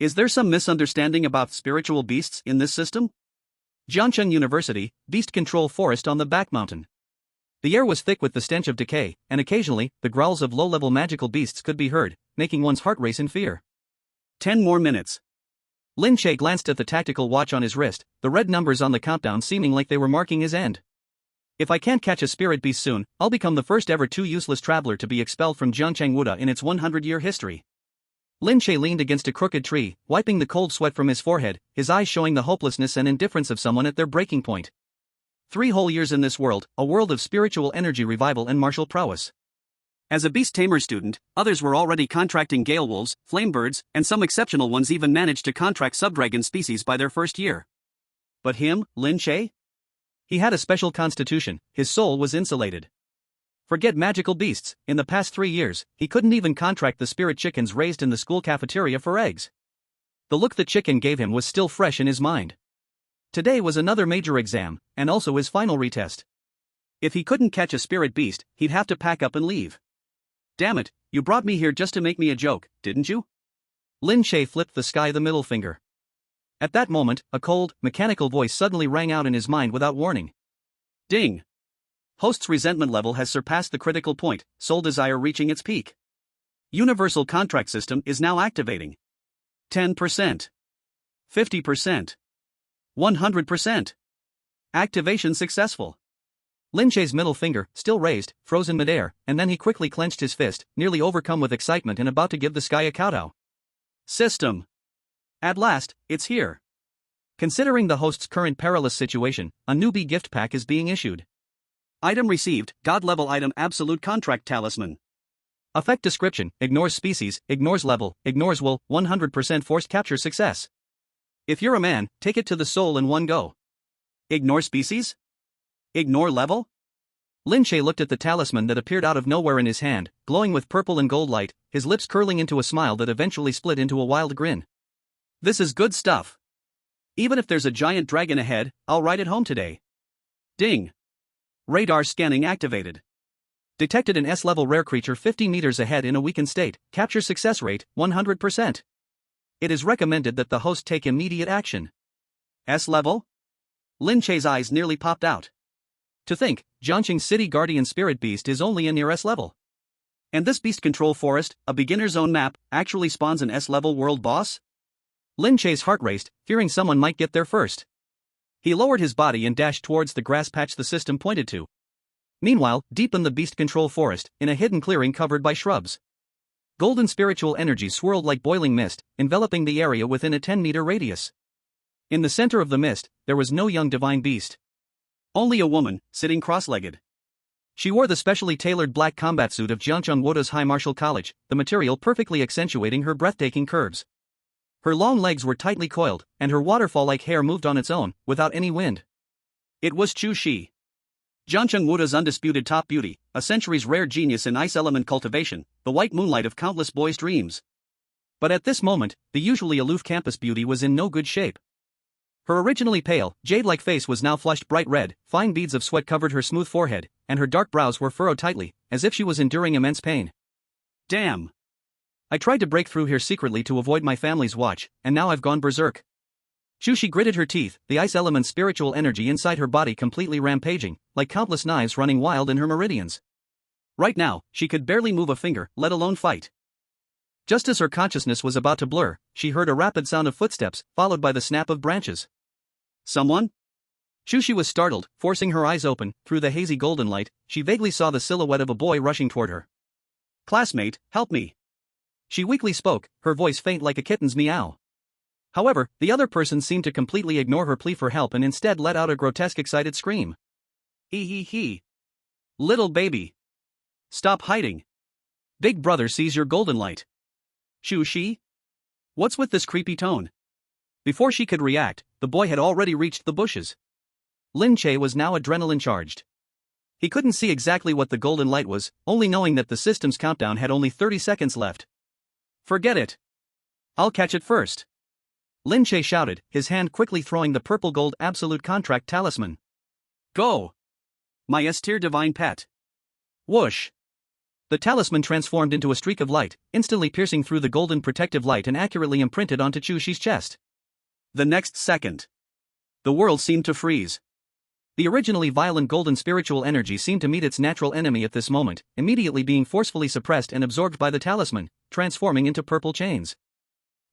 Is there some misunderstanding about spiritual beasts in this system? Jiangcheng University, Beast Control Forest on the Back Mountain. The air was thick with the stench of decay, and occasionally, the growls of low-level magical beasts could be heard, making one's heart race in fear. 10 more minutes. Lin Che glanced at the tactical watch on his wrist, the red numbers on the countdown seeming like they were marking his end. If I can't catch a spirit beast soon, I'll become the first ever too useless traveler to be expelled from Jiangcheng Wuda in its 100-year history. Lin Che leaned against a crooked tree, wiping the cold sweat from his forehead, his eyes showing the hopelessness and indifference of someone at their breaking point. 3 whole years in this world, a world of spiritual energy revival and martial prowess. As a beast tamer student, others were already contracting gale wolves, flame birds, and some exceptional ones even managed to contract subdragon species by their first year. But him, Lin Che? He had a special constitution, his soul was insulated. Forget magical beasts, in the past 3 years, he couldn't even contract the spirit chickens raised in the school cafeteria for eggs. The look the chicken gave him was still fresh in his mind. Today was another major exam, and also his final retest. If he couldn't catch a spirit beast, he'd have to pack up and leave. Damn it, you brought me here just to make me a joke, didn't you? Lin Che flipped the sky the middle finger. At that moment, a cold, mechanical voice suddenly rang out in his mind without warning. Ding! Host's resentment level has surpassed the critical point, soul desire reaching its peak. Universal contract system is now activating. 10%. 50%. 100%. Activation successful. Lin Che's middle finger, still raised, froze in midair, and then he quickly clenched his fist, nearly overcome with excitement and about to give the sky a kowtow. System. At last, it's here. Considering the host's current perilous situation, a newbie gift pack is being issued. Item received, God-level item Absolute Contract Talisman. Effect description, ignores species, ignores level, ignores will, 100% forced capture success. If you're a man, take it to the soul in one go. Ignore species? Ignore level? Lin Che looked at the talisman that appeared out of nowhere in his hand, glowing with purple and gold light, his lips curling into a smile that eventually split into a wild grin. This is good stuff. Even if there's a giant dragon ahead, I'll ride it home today. Ding. Radar scanning activated. Detected an S-level rare creature 50 meters ahead in a weakened state, capture success rate, 100%. It is recommended that the host take immediate action. S-level? Lin Che's eyes nearly popped out. To think, Jiangcheng City Guardian Spirit Beast is only a near S-level. And this Beast Control Forest, a beginner zone map, actually spawns an S-level world boss? Lin Che's heart raced, fearing someone might get there first. He lowered his body and dashed towards the grass patch the system pointed to. Meanwhile, deep in the Beast Control Forest, in a hidden clearing covered by shrubs, golden spiritual energy swirled like boiling mist, enveloping the area within a 10-meter radius. In the center of the mist, there was no young divine beast. Only a woman, sitting cross-legged. She wore the specially tailored black combat suit of Jiangcheng Wuda's High Martial College, the material perfectly accentuating her breathtaking curves. Her long legs were tightly coiled, and her waterfall-like hair moved on its own, without any wind. It was Chu Xi. Jiangcheng Wuda's undisputed top beauty, a century's rare genius in ice element cultivation, the white moonlight of countless boys' dreams. But at this moment, the usually aloof campus beauty was in no good shape. Her originally pale, jade-like face was now flushed bright red, fine beads of sweat covered her smooth forehead, and her dark brows were furrowed tightly, as if she was enduring immense pain. Damn! I tried to break through here secretly to avoid my family's watch, and now I've gone berserk. Chu Xi gritted her teeth, the ice element's spiritual energy inside her body completely rampaging, like countless knives running wild in her meridians. Right now, she could barely move a finger, let alone fight. Just as her consciousness was about to blur, she heard a rapid sound of footsteps, followed by the snap of branches. Someone? Chu Xi was startled, forcing her eyes open. Through the hazy golden light, she vaguely saw the silhouette of a boy rushing toward her. Classmate, help me. She weakly spoke, her voice faint like a kitten's meow. However, the other person seemed to completely ignore her plea for help and instead let out a grotesque excited scream. Hee. Little baby. Stop hiding. Big brother sees your golden light. Chu Xi? What's with this creepy tone? Before she could react, the boy had already reached the bushes. Lin Che was now adrenaline charged. He couldn't see exactly what the golden light was, only knowing that the system's countdown had only 30 seconds left. Forget it. I'll catch it first. Lin Che shouted, his hand quickly throwing the purple gold Absolute Contract Talisman. Go! My S-tier divine pet. Whoosh! The talisman transformed into a streak of light, instantly piercing through the golden protective light and accurately imprinted onto Chu Xi's chest. The next second, the world seemed to freeze. The originally violent golden spiritual energy seemed to meet its natural enemy at this moment, immediately being forcefully suppressed and absorbed by the talisman, transforming into purple chains.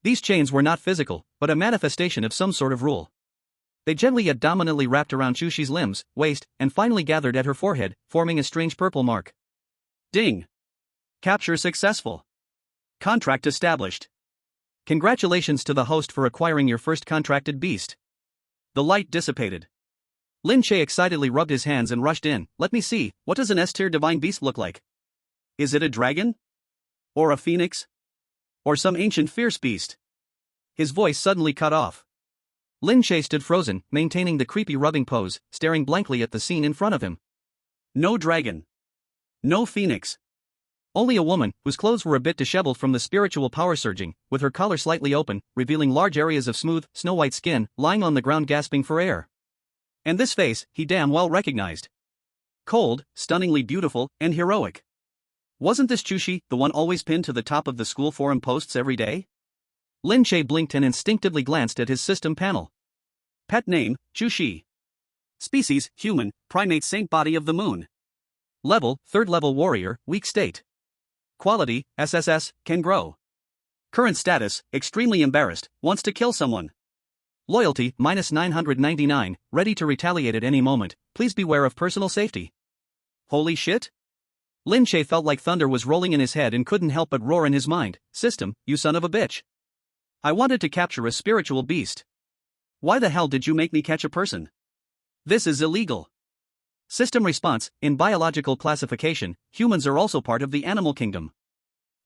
These chains were not physical, but a manifestation of some sort of rule. They gently yet dominantly wrapped around Chu Xi's limbs, waist, and finally gathered at her forehead, forming a strange purple mark. Ding! Capture successful. Contract established. Congratulations to the host for acquiring your first contracted beast. The light dissipated. Lin Che excitedly rubbed his hands and rushed in. Let me see, what does an S-tier divine beast look like? Is it a dragon? Or a phoenix? Or some ancient fierce beast? His voice suddenly cut off. Lin Che stood frozen, maintaining the creepy rubbing pose, staring blankly at the scene in front of him. No dragon. No phoenix. Only a woman, whose clothes were a bit disheveled from the spiritual power surging, with her collar slightly open, revealing large areas of smooth, snow-white skin, lying on the ground gasping for air. And this face, he damn well recognized. Cold, stunningly beautiful, and heroic. Wasn't this Chu Xi, the one always pinned to the top of the school forum posts every day? Lin Che blinked and instinctively glanced at his system panel. Pet name, Chu Xi. Species, human, primate saint body of the moon. Level, 3rd level warrior, weak state. Quality, SSS, can grow. Current status, extremely embarrassed, wants to kill someone. Loyalty, -999, ready to retaliate at any moment, please beware of personal safety. Holy shit? Lin Che felt like thunder was rolling in his head and couldn't help but roar in his mind, system, you son of a bitch. I wanted to capture a spiritual beast. Why the hell did you make me catch a person? This is illegal. System response, in biological classification, humans are also part of the animal kingdom.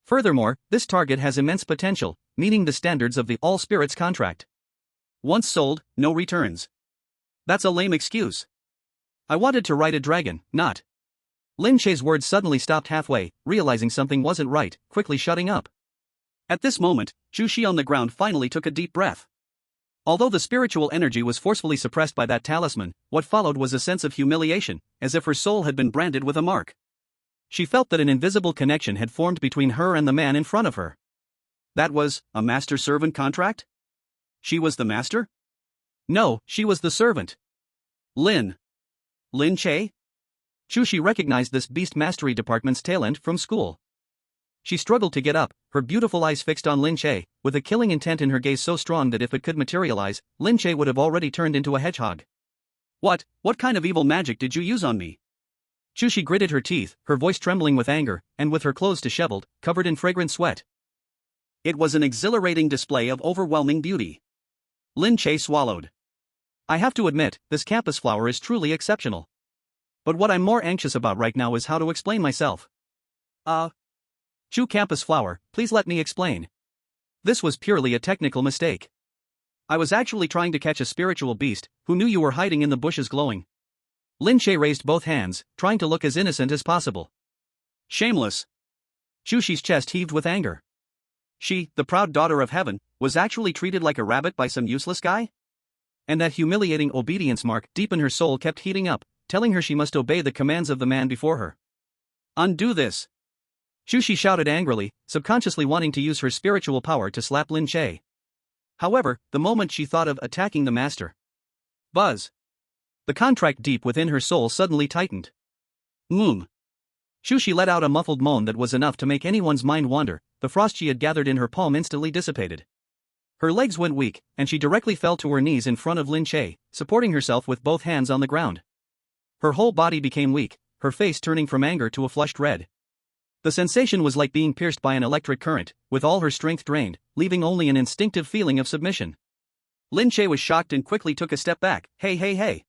Furthermore, this target has immense potential, meeting the standards of the All Spirits contract. Once sold, no returns. That's a lame excuse. I wanted to ride a dragon, not. Lin Che's words suddenly stopped halfway, realizing something wasn't right, quickly shutting up. At this moment, Chu Xi on the ground finally took a deep breath. Although the spiritual energy was forcefully suppressed by that talisman, what followed was a sense of humiliation, as if her soul had been branded with a mark. She felt that an invisible connection had formed between her and the man in front of her. That was a master-servant contract? She was the master? No, she was the servant. Lin Che? Chu Xi recognized this beast mastery department's tail end from school. She struggled to get up, her beautiful eyes fixed on Lin Che, with a killing intent in her gaze so strong that if it could materialize, Lin Che would have already turned into a hedgehog. What kind of evil magic did you use on me? Chu Xi gritted her teeth, her voice trembling with anger, and with her clothes disheveled, covered in fragrant sweat. It was an exhilarating display of overwhelming beauty. Lin Che swallowed. I have to admit, this campus flower is truly exceptional. But what I'm more anxious about right now is how to explain myself. Chu campus flower, please let me explain. This was purely a technical mistake. I was actually trying to catch a spiritual beast, who knew you were hiding in the bushes glowing. Lin Che raised both hands, trying to look as innocent as possible. Shameless. Chu Xi's chest heaved with anger. She, the proud daughter of heaven, was actually treated like a rabbit by some useless guy? And that humiliating obedience mark deep in her soul kept heating up, telling her she must obey the commands of the man before her. Undo this. Chu Xi shouted angrily, subconsciously wanting to use her spiritual power to slap Lin Che. However, the moment she thought of attacking the master. Buzz. The contract deep within her soul suddenly tightened. Chu Xi let out a muffled moan that was enough to make anyone's mind wander. The frost she had gathered in her palm instantly dissipated. Her legs went weak, and she directly fell to her knees in front of Lin Che, supporting herself with both hands on the ground. Her whole body became weak, her face turning from anger to a flushed red. The sensation was like being pierced by an electric current, with all her strength drained, leaving only an instinctive feeling of submission. Lin Che was shocked and quickly took a step back. Hey.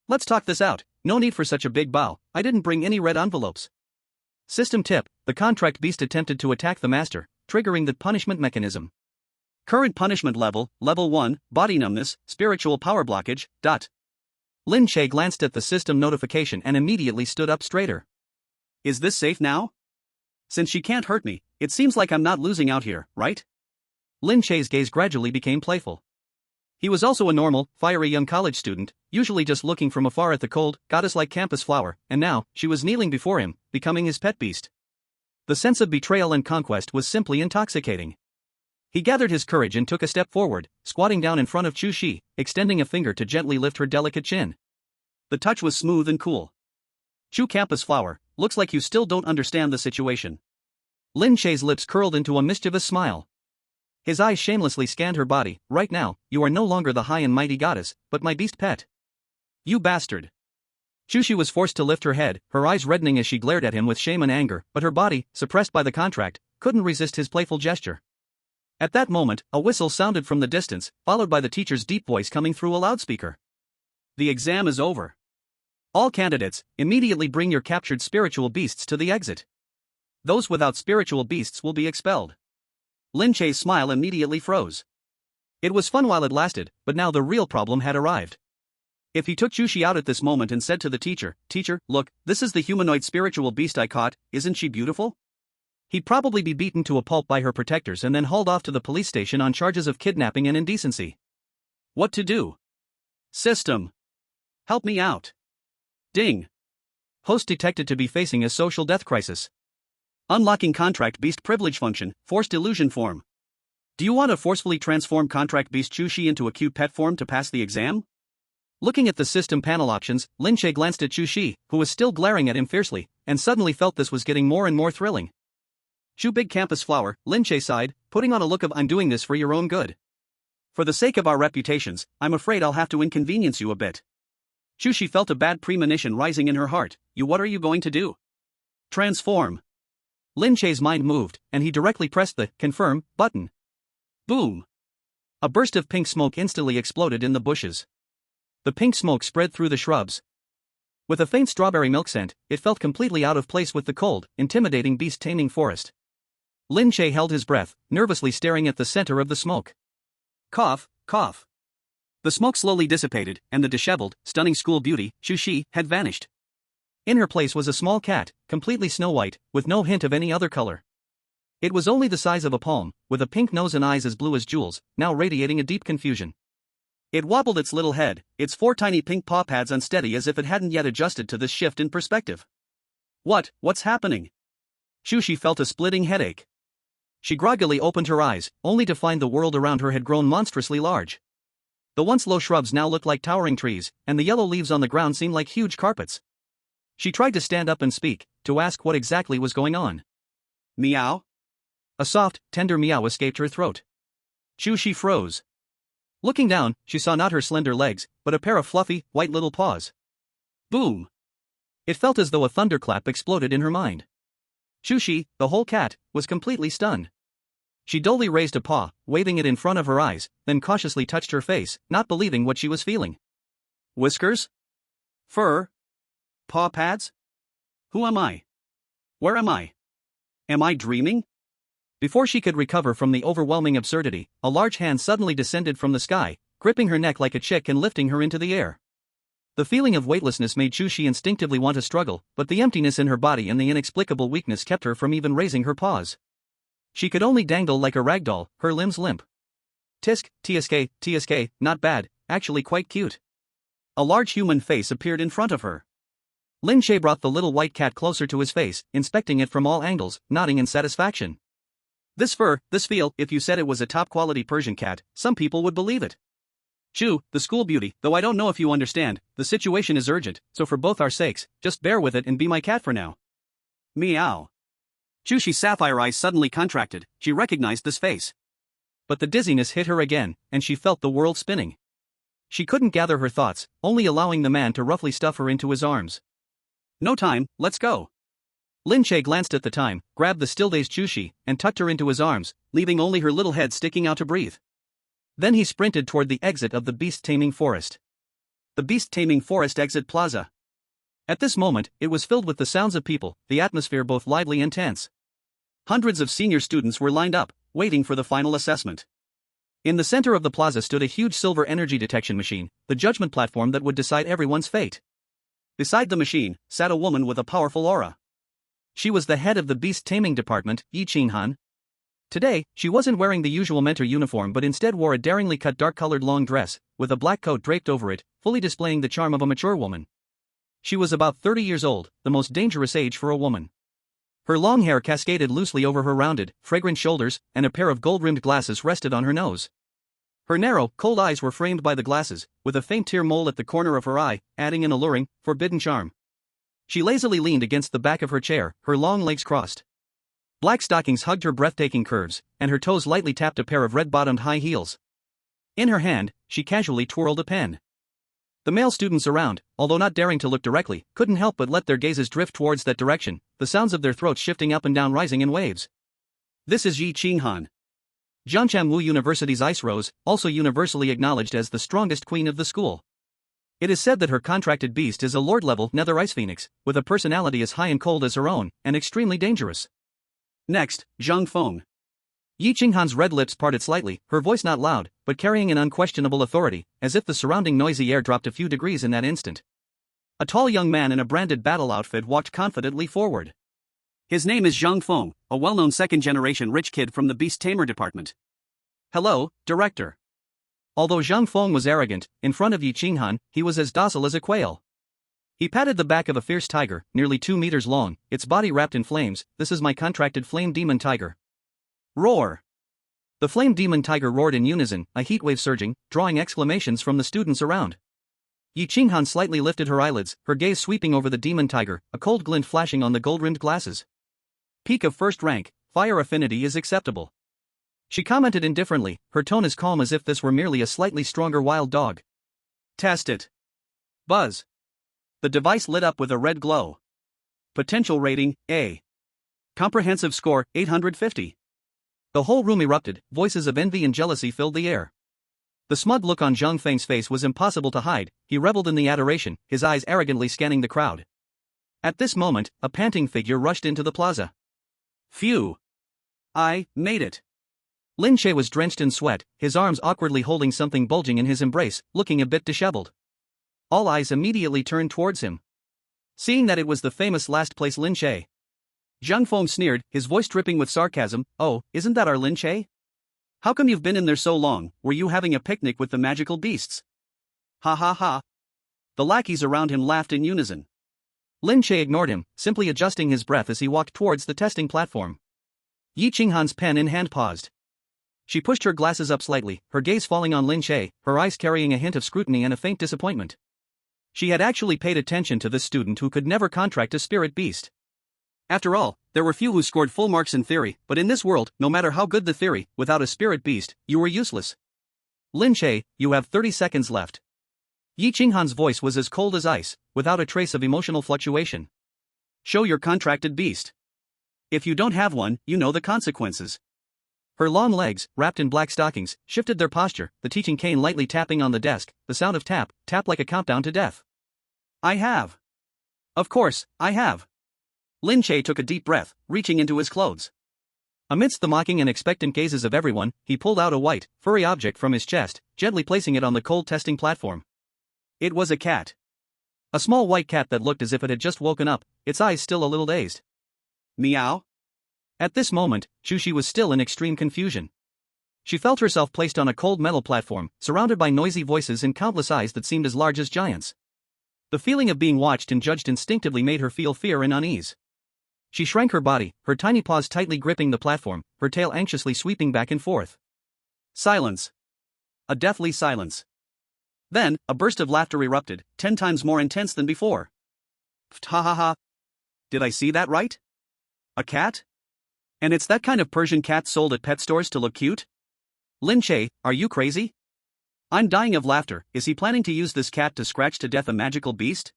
Let's talk this out, no need for such a big bow, I didn't bring any red envelopes. System tip, the contract beast attempted to attack the master, triggering the punishment mechanism. Current punishment level, level 1, body numbness, spiritual power blockage, ... Lin Che glanced at the system notification and immediately stood up straighter. Is this safe now? Since she can't hurt me, it seems like I'm not losing out here, right? Lin Che's gaze gradually became playful. He was also a normal, fiery young college student, usually just looking from afar at the cold, goddess-like campus flower, and now, she was kneeling before him, becoming his pet beast. The sense of betrayal and conquest was simply intoxicating. He gathered his courage and took a step forward, squatting down in front of Chu Xi, extending a finger to gently lift her delicate chin. The touch was smooth and cool. Chu Campus Flower, looks like you still don't understand the situation. Lin Che's lips curled into a mischievous smile. His eyes shamelessly scanned her body. Right now, you are no longer the high and mighty goddess, but my beast pet. You bastard. Chu Xi was forced to lift her head, her eyes reddening as she glared at him with shame and anger, but her body, suppressed by the contract, couldn't resist his playful gesture. At that moment, a whistle sounded from the distance, followed by the teacher's deep voice coming through a loudspeaker. The exam is over. All candidates, immediately bring your captured spiritual beasts to the exit. Those without spiritual beasts will be expelled. Lin Che's smile immediately froze. It was fun while it lasted, but now the real problem had arrived. If he took Chu Xi out at this moment and said to the teacher, "Teacher, look, this is the humanoid spiritual beast I caught, isn't she beautiful?" He'd probably be beaten to a pulp by her protectors and then hauled off to the police station on charges of kidnapping and indecency. What to do? System. Help me out. Ding. Host detected to be facing a social death crisis. Unlocking contract beast privilege function, forced illusion form. Do you want to forcefully transform contract beast Chu Xi into a cute pet form to pass the exam? Looking at the system panel options, Lin Che glanced at Chu Xi, who was still glaring at him fiercely, and suddenly felt this was getting more and more thrilling. Chu Big Campus Flower, Lin Che sighed, putting on a look of "I'm doing this for your own good. For the sake of our reputations, I'm afraid I'll have to inconvenience you a bit." Chu Xi felt a bad premonition rising in her heart. What are you going to do? Transform. Lin Che's mind moved, and he directly pressed the "confirm" button. Boom. A burst of pink smoke instantly exploded in the bushes. The pink smoke spread through the shrubs. With a faint strawberry milk scent, it felt completely out of place with the cold, intimidating beast-taming forest. Lin Che held his breath, nervously staring at the center of the smoke. Cough, cough. The smoke slowly dissipated, and the disheveled, stunning school beauty, Chu Xi, had vanished. In her place was a small cat, completely snow-white, with no hint of any other color. It was only the size of a palm, with a pink nose and eyes as blue as jewels, now radiating a deep confusion. It wobbled its little head, its 4 tiny pink paw pads unsteady as if it hadn't yet adjusted to this shift in perspective. What's happening? Chu Xi felt a splitting headache. She groggily opened her eyes, only to find the world around her had grown monstrously large. The once low shrubs now looked like towering trees, and the yellow leaves on the ground seemed like huge carpets. She tried to stand up and speak, to ask what exactly was going on. Meow? A soft, tender meow escaped her throat. Chu Xi froze. Looking down, she saw not her slender legs, but a pair of fluffy, white little paws. Boom! It felt as though a thunderclap exploded in her mind. Chu Xi, the whole cat, was completely stunned. She dully raised a paw, waving it in front of her eyes, then cautiously touched her face, not believing what she was feeling. Whiskers? Fur? Paw pads? Who am I? Where am I? Am I dreaming? Before she could recover from the overwhelming absurdity, a large hand suddenly descended from the sky, gripping her neck like a chick and lifting her into the air. The feeling of weightlessness made Chu Xi instinctively want to struggle, but the emptiness in her body and the inexplicable weakness kept her from even raising her paws. She could only dangle like a ragdoll, her limbs limp. Tisk, tsk, not bad, actually quite cute. A large human face appeared in front of her. Lin Che brought the little white cat closer to his face, inspecting it from all angles, nodding in satisfaction. This fur, this feel, if you said it was a top-quality Persian cat, some people would believe it. Chu, the school beauty, though I don't know if you understand, the situation is urgent, so for both our sakes, just bear with it and be my cat for now. Meow. Chu Xi's sapphire eyes suddenly contracted, she recognized this face. But the dizziness hit her again, and she felt the world spinning. She couldn't gather her thoughts, only allowing the man to roughly stuff her into his arms. No time, let's go. Lin Che glanced at the time, grabbed the still-dazed Chu Xi, and tucked her into his arms, leaving only her little head sticking out to breathe. Then he sprinted toward the exit of the beast-taming forest. The beast-taming forest exit plaza. At this moment, it was filled with the sounds of people, the atmosphere both lively and tense. Hundreds of senior students were lined up, waiting for the final assessment. In the center of the plaza stood a huge silver energy detection machine, the judgment platform that would decide everyone's fate. Beside the machine, sat a woman with a powerful aura. She was the head of the beast-taming department, Yi Qinghan. Today, she wasn't wearing the usual mentor uniform but instead wore a daringly cut dark-colored long dress, with a black coat draped over it, fully displaying the charm of a mature woman. She was about 30 years old, the most dangerous age for a woman. Her long hair cascaded loosely over her rounded, fragrant shoulders, and a pair of gold-rimmed glasses rested on her nose. Her narrow, cold eyes were framed by the glasses, with a faint tear mole at the corner of her eye, adding an alluring, forbidden charm. She lazily leaned against the back of her chair, her long legs crossed. Black stockings hugged her breathtaking curves, and her toes lightly tapped a pair of red-bottomed high heels. In her hand, she casually twirled a pen. The male students around, although not daring to look directly, couldn't help but let their gazes drift towards that direction, the sounds of their throats shifting up and down rising in waves. This is Yi Qinghan. Jiangchengwu University's Ice Rose, also universally acknowledged as the strongest queen of the school. It is said that her contracted beast is a lord-level nether ice phoenix, with a personality as high and cold as her own, and extremely dangerous. Next, Zhang Feng. Yi Qinghan's red lips parted slightly, her voice not loud, but carrying an unquestionable authority, as if the surrounding noisy air dropped a few degrees in that instant. A tall young man in a branded battle outfit walked confidently forward. His name is Zhang Feng, a well-known second-generation rich kid from the Beast Tamer department. Hello, Director. Although Zhang Feng was arrogant, in front of Yi Qinghan, he was as docile as a quail. He patted the back of a fierce tiger, nearly 2 meters long, its body wrapped in flames. This is my contracted flame demon tiger. Roar! The flame demon tiger roared in unison, a heatwave surging, drawing exclamations from the students around. Yi Qinghan slightly lifted her eyelids, her gaze sweeping over the demon tiger, a cold glint flashing on the gold-rimmed glasses. Peak of first rank, fire affinity is acceptable. She commented indifferently, her tone as calm as if this were merely a slightly stronger wild dog. Test it. Buzz. The device lit up with a red glow. Potential rating, A. Comprehensive score, 850. The whole room erupted, voices of envy and jealousy filled the air. The smug look on Zhang Feng's face was impossible to hide, he reveled in the adoration, his eyes arrogantly scanning the crowd. At this moment, a panting figure rushed into the plaza. Phew! I made it. Lin Che was drenched in sweat, his arms awkwardly holding something bulging in his embrace, looking a bit disheveled. All eyes immediately turned towards him. Seeing that it was the famous last-place Lin Che, Zhang Feng sneered, his voice dripping with sarcasm. Oh, isn't that our Lin Che? How come you've been in there so long? Were you having a picnic with the magical beasts? Ha ha ha. The lackeys around him laughed in unison. Lin Che ignored him, simply adjusting his breath as he walked towards the testing platform. Yi Qinghan's pen in hand paused. She pushed her glasses up slightly, her gaze falling on Lin Che, her eyes carrying a hint of scrutiny and a faint disappointment. She had actually paid attention to this student who could never contract a spirit beast. After all, there were few who scored full marks in theory, but in this world, no matter how good the theory, without a spirit beast, you were useless. Lin Che, you have 30 seconds left. Yi Qinghan's voice was as cold as ice, without a trace of emotional fluctuation. Show your contracted beast. If you don't have one, you know the consequences. Her long legs, wrapped in black stockings, shifted their posture, the teaching cane lightly tapping on the desk, the sound of tap, tap like a countdown to death. I have. Of course, I have. Lin Che took a deep breath, reaching into his clothes. Amidst the mocking and expectant gazes of everyone, he pulled out a white, furry object from his chest, gently placing it on the cold testing platform. It was a cat. A small white cat that looked as if it had just woken up, its eyes still a little dazed. Meow? At this moment, Chu Xi was still in extreme confusion. She felt herself placed on a cold metal platform, surrounded by noisy voices and countless eyes that seemed as large as giants. The feeling of being watched and judged instinctively made her feel fear and unease. She shrank her body, her tiny paws tightly gripping the platform, her tail anxiously sweeping back and forth. Silence. A deathly silence. Then, a burst of laughter erupted, 10 times more intense than before. Ha ha ha. Did I see that right? A cat? And it's that kind of Persian cat sold at pet stores to look cute? Lin Che, are you crazy? I'm dying of laughter. Is he planning to use this cat to scratch to death a magical beast?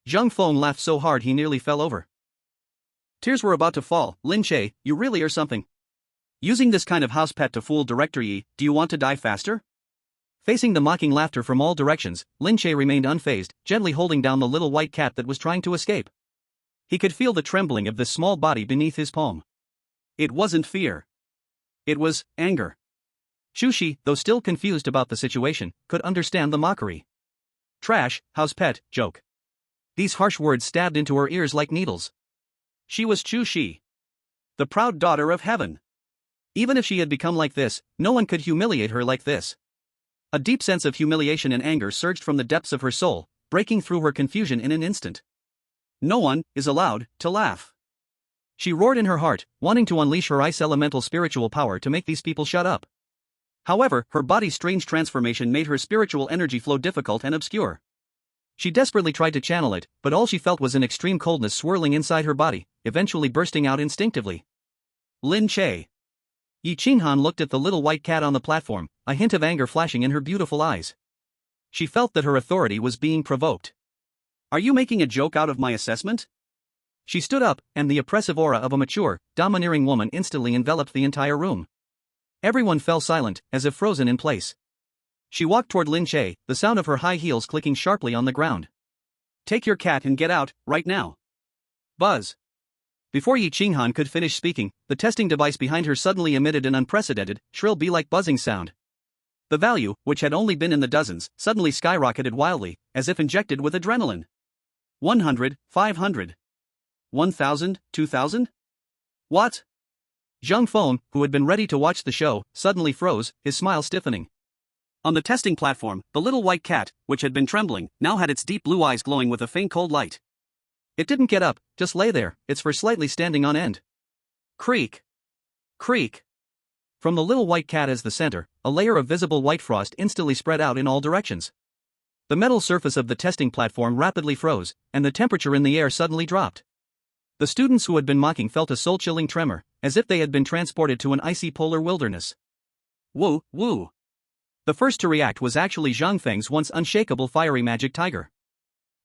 Zhang Feng laughed so hard he nearly fell over. Tears were about to fall. Lin Che, you really are something. Using this kind of house pet to fool Director Yi, do you want to die faster? Facing the mocking laughter from all directions, Lin Che remained unfazed, gently holding down the little white cat that was trying to escape. He could feel the trembling of this small body beneath his palm. It wasn't fear. It was anger. Chu Xi, though still confused about the situation, could understand the mockery. Trash, house pet, joke. These harsh words stabbed into her ears like needles. She was Chu Xi, the proud daughter of heaven. Even if she had become like this, no one could humiliate her like this. A deep sense of humiliation and anger surged from the depths of her soul, breaking through her confusion in an instant. No one is allowed to laugh. She roared in her heart, wanting to unleash her ice elemental spiritual power to make these people shut up. However, her body's strange transformation made her spiritual energy flow difficult and obscure. She desperately tried to channel it, but all she felt was an extreme coldness swirling inside her body, eventually bursting out instinctively. Lin Che. Yi Qinghan looked at the little white cat on the platform, a hint of anger flashing in her beautiful eyes. She felt that her authority was being provoked. Are you making a joke out of my assessment? She stood up, and the oppressive aura of a mature, domineering woman instantly enveloped the entire room. Everyone fell silent, as if frozen in place. She walked toward Lin Che, the sound of her high heels clicking sharply on the ground. Take your cat and get out, right now. Buzz. Before Yi Qinghan could finish speaking, the testing device behind her suddenly emitted an unprecedented, shrill bee-like buzzing sound. The value, which had only been in the dozens, suddenly skyrocketed wildly, as if injected with adrenaline. 100, 500. 1,000, 2,000? What? Zhang Feng, who had been ready to watch the show, suddenly froze, his smile stiffening. On the testing platform, the little white cat, which had been trembling, now had its deep blue eyes glowing with a faint cold light. It didn't get up, just lay there, its fur slightly standing on end. Creak. Creak. From the little white cat as the center, a layer of visible white frost instantly spread out in all directions. The metal surface of the testing platform rapidly froze, and the temperature in the air suddenly dropped. The students who had been mocking felt a soul-chilling tremor, as if they had been transported to an icy polar wilderness. Woo, woo. The first to react was actually Zhang Feng's once unshakable fiery magic tiger.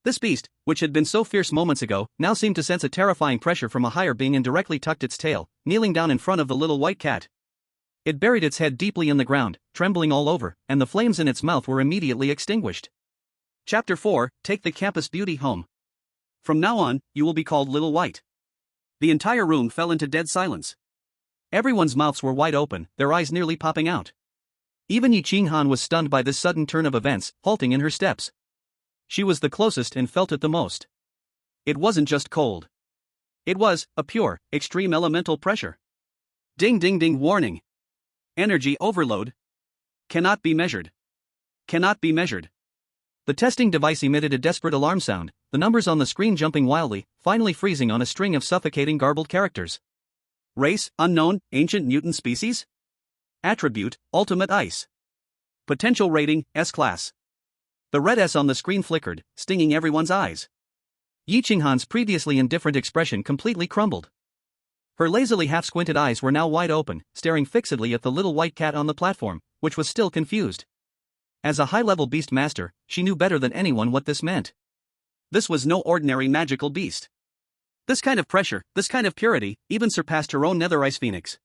This beast, which had been so fierce moments ago, now seemed to sense a terrifying pressure from a higher being and directly tucked its tail, kneeling down in front of the little white cat. It buried its head deeply in the ground, trembling all over, and the flames in its mouth were immediately extinguished. Chapter 4, Take the Campus Beauty Home. From now on, you will be called Little White. The entire room fell into dead silence. Everyone's mouths were wide open, their eyes nearly popping out. Even Yi Qinghan was stunned by this sudden turn of events, halting in her steps. She was the closest and felt it the most. It wasn't just cold. It was a pure, extreme elemental pressure. Ding ding ding warning. Energy overload. Cannot be measured. Cannot be measured. The testing device emitted a desperate alarm sound, the numbers on the screen jumping wildly, finally freezing on a string of suffocating garbled characters. Race, unknown, ancient mutant species? Attribute, ultimate ice. Potential rating, S-class. The red S on the screen flickered, stinging everyone's eyes. Yi Qinghan's previously indifferent expression completely crumbled. Her lazily half-squinted eyes were now wide open, staring fixedly at the little white cat on the platform, which was still confused. As a high-level beast master, she knew better than anyone what this meant. This was no ordinary magical beast. This kind of pressure, this kind of purity, even surpassed her own nether ice phoenix.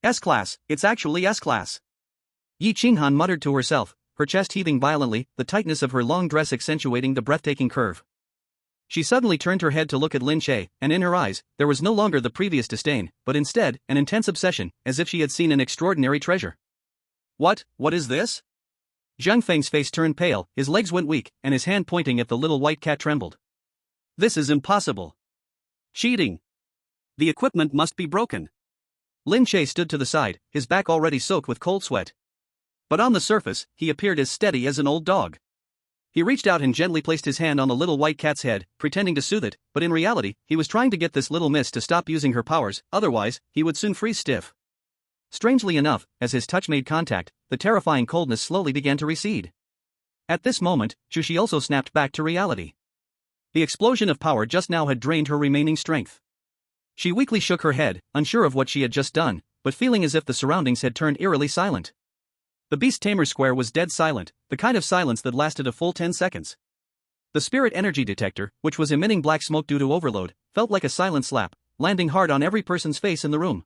S-class, it's actually S-class. Yi Qinghan muttered to herself, her chest heaving violently, the tightness of her long dress accentuating the breathtaking curve. She suddenly turned her head to look at Lin Che, and in her eyes, there was no longer the previous disdain, but instead, an intense obsession, as if she had seen an extraordinary treasure. What is this? Zhang Feng's face turned pale, his legs went weak, and his hand pointing at the little white cat trembled. This is impossible. Cheating. The equipment must be broken. Lin Che stood to the side, his back already soaked with cold sweat. But on the surface, he appeared as steady as an old dog. He reached out and gently placed his hand on the little white cat's head, pretending to soothe it, but in reality, he was trying to get this little miss to stop using her powers, otherwise, he would soon freeze stiff. Strangely enough, as his touch made contact, the terrifying coldness slowly began to recede. At this moment, Chu Xi also snapped back to reality. The explosion of power just now had drained her remaining strength. She weakly shook her head, unsure of what she had just done, but feeling as if the surroundings had turned eerily silent. The Beast Tamer Square was dead silent, the kind of silence that lasted a full 10 seconds. The spirit energy detector, which was emitting black smoke due to overload, felt like a silent slap, landing hard on every person's face in the room.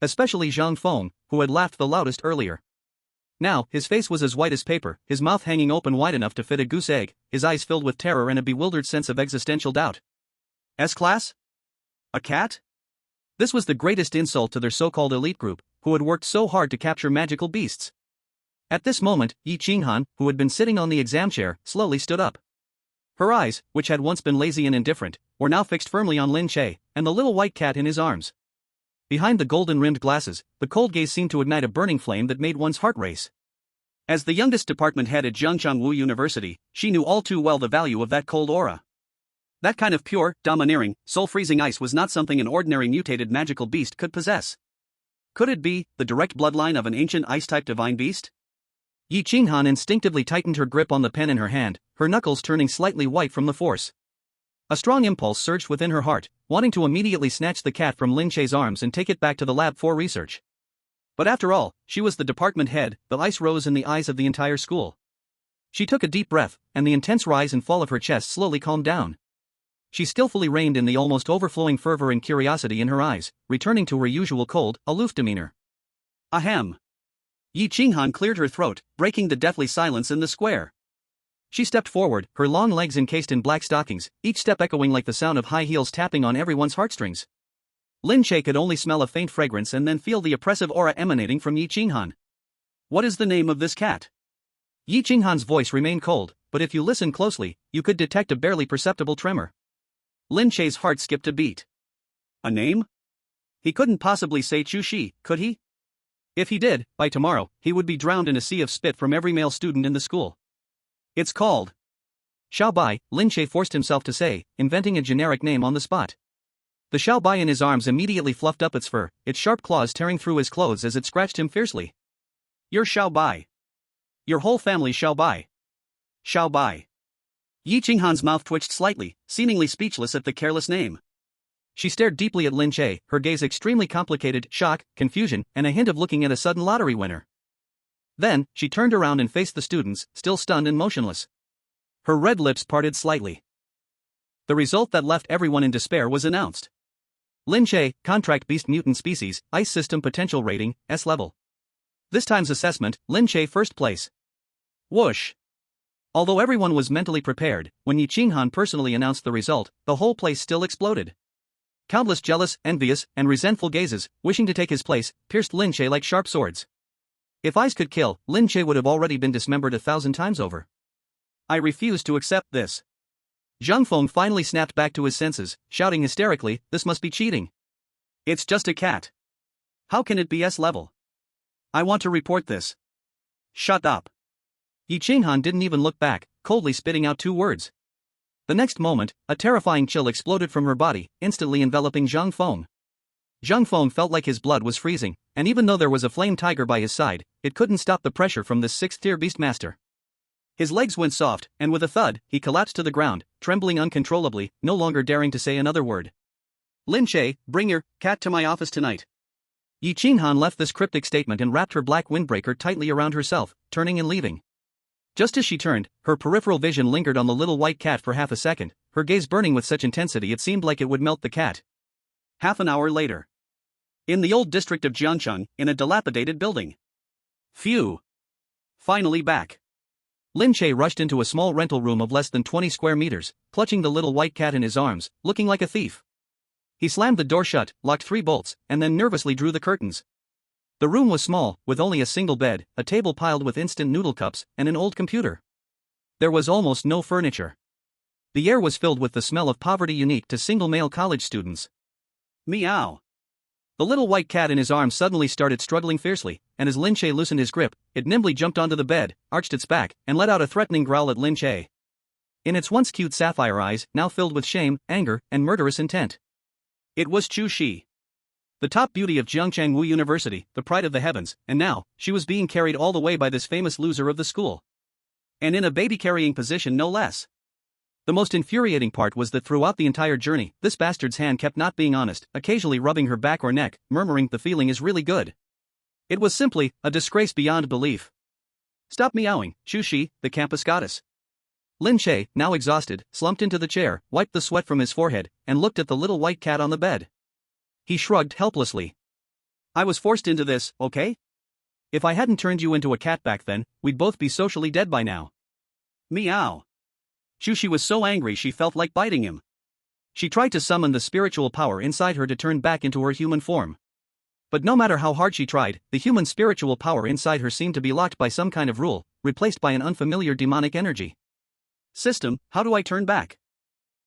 Especially Zhang Feng, who had laughed the loudest earlier. Now, his face was as white as paper, his mouth hanging open wide enough to fit a goose egg, his eyes filled with terror and a bewildered sense of existential doubt. S-class? A cat? This was the greatest insult to their so-called elite group, who had worked so hard to capture magical beasts. At this moment, Yi Qinghan, who had been sitting on the exam chair, slowly stood up. Her eyes, which had once been lazy and indifferent, were now fixed firmly on Lin Che, and the little white cat in his arms. Behind the golden-rimmed glasses, the cold gaze seemed to ignite a burning flame that made one's heart race. As the youngest department head at Zhangchangwu University, she knew all too well the value of that cold aura. That kind of pure, domineering, soul-freezing ice was not something an ordinary mutated magical beast could possess. Could it be the direct bloodline of an ancient ice-type divine beast? Yi Qinghan instinctively tightened her grip on the pen in her hand, her knuckles turning slightly white from the force. A strong impulse surged within her heart, wanting to immediately snatch the cat from Lin Che's arms and take it back to the lab for research. But after all, she was the department head. The ice rose in the eyes of the entire school. She took a deep breath, and the intense rise and fall of her chest slowly calmed down. She skillfully reined in the almost overflowing fervor and curiosity in her eyes, returning to her usual cold, aloof demeanor. Ahem. Yi Qinghan cleared her throat, breaking the deathly silence in the square. She stepped forward, her long legs encased in black stockings, each step echoing like the sound of high heels tapping on everyone's heartstrings. Lin Che could only smell a faint fragrance and then feel the oppressive aura emanating from Yi Qinghan. What is the name of this cat? Yi Qinghan's voice remained cold, but if you listened closely, you could detect a barely perceptible tremor. Lin Che's heart skipped a beat. A name? He couldn't possibly say Chu Xi, could he? If he did, by tomorrow, he would be drowned in a sea of spit from every male student in the school. It's called Xiao Bai, Lin Che forced himself to say, inventing a generic name on the spot. The Xiao Bai in his arms immediately fluffed up its fur, its sharp claws tearing through his clothes as it scratched him fiercely. You're Xiao Bai. Your whole family Xiao Bai. Xiao Bai. Yi Qinghan's mouth twitched slightly, seemingly speechless at the careless name. She stared deeply at Lin Che, her gaze extremely complicated, shock, confusion, and a hint of looking at a sudden lottery winner. Then, she turned around and faced the students, still stunned and motionless. Her red lips parted slightly. The result that left everyone in despair was announced. Lin Che, Contract Beast Mutant Species, Ice System Potential Rating, S Level. This time's assessment, Lin Che first place. Whoosh! Although everyone was mentally prepared, when Yi Qinghan personally announced the result, the whole place still exploded. Countless jealous, envious, and resentful gazes, wishing to take his place, pierced Lin Che like sharp swords. If ice could kill, Lin Che would have already been dismembered 1,000 times over. I refuse to accept this. Zhang Feng finally snapped back to his senses, shouting hysterically, this must be cheating. It's just a cat. How can it be S level? I want to report this. Shut up. Yi Qinghan didn't even look back, coldly spitting out 2 words. The next moment, a terrifying chill exploded from her body, instantly enveloping Zhang Feng. Zhang Feng felt like his blood was freezing, and even though there was a flame tiger by his side, it couldn't stop the pressure from this 6th-tier beastmaster. His legs went soft, and with a thud, he collapsed to the ground, trembling uncontrollably, no longer daring to say another word. Lin Che, bring your cat to my office tonight. Yi Qinghan left this cryptic statement and wrapped her black windbreaker tightly around herself, turning and leaving. Just as she turned, her peripheral vision lingered on the little white cat for half a second, her gaze burning with such intensity it seemed like it would melt the cat. Half an hour later. In the old district of Jiangcheng, in a dilapidated building. Phew. Finally back. Lin Che rushed into a small rental room of less than 20 square meters, clutching the little white cat in his arms, looking like a thief. He slammed the door shut, locked 3 bolts, and then nervously drew the curtains. The room was small, with only a single bed, a table piled with instant noodle cups, and an old computer. There was almost no furniture. The air was filled with the smell of poverty unique to single male college students. Meow. The little white cat in his arms suddenly started struggling fiercely, and as Lin Che loosened his grip, it nimbly jumped onto the bed, arched its back, and let out a threatening growl at Lin Che. In its once cute sapphire eyes, now filled with shame, anger, and murderous intent. It was Chu Xi. The top beauty of Jiangcheng University, the pride of the heavens, and now, she was being carried all the way by this famous loser of the school. And in a baby-carrying position no less. The most infuriating part was that throughout the entire journey, this bastard's hand kept not being honest, occasionally rubbing her back or neck, murmuring, the feeling is really good. It was simply, a disgrace beyond belief. Stop meowing, Chu Xi, the campus goddess. Lin Che, now exhausted, slumped into the chair, wiped the sweat from his forehead, and looked at the little white cat on the bed. He shrugged helplessly. I was forced into this, okay? If I hadn't turned you into a cat back then, we'd both be socially dead by now. Meow. Chu Xi was so angry she felt like biting him. She tried to summon the spiritual power inside her to turn back into her human form. But no matter how hard she tried, the human spiritual power inside her seemed to be locked by some kind of rule, replaced by an unfamiliar demonic energy. System, how do I turn back?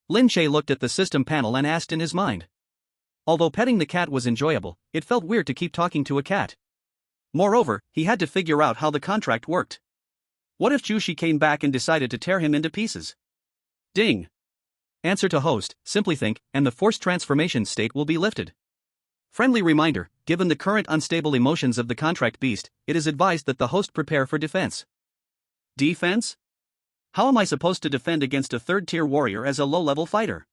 Lin Che looked at the system panel and asked in his mind. Although petting the cat was enjoyable, it felt weird to keep talking to a cat. Moreover, he had to figure out how the contract worked. What if Chu Xi came back and decided to tear him into pieces? Ding. answer to host, simply think, and the forced transformation state will be lifted. Friendly reminder, given the current unstable emotions of the contract beast, it is advised that the host prepare for defense. Defense? How am I supposed to defend against a third-tier warrior as a low-level fighter?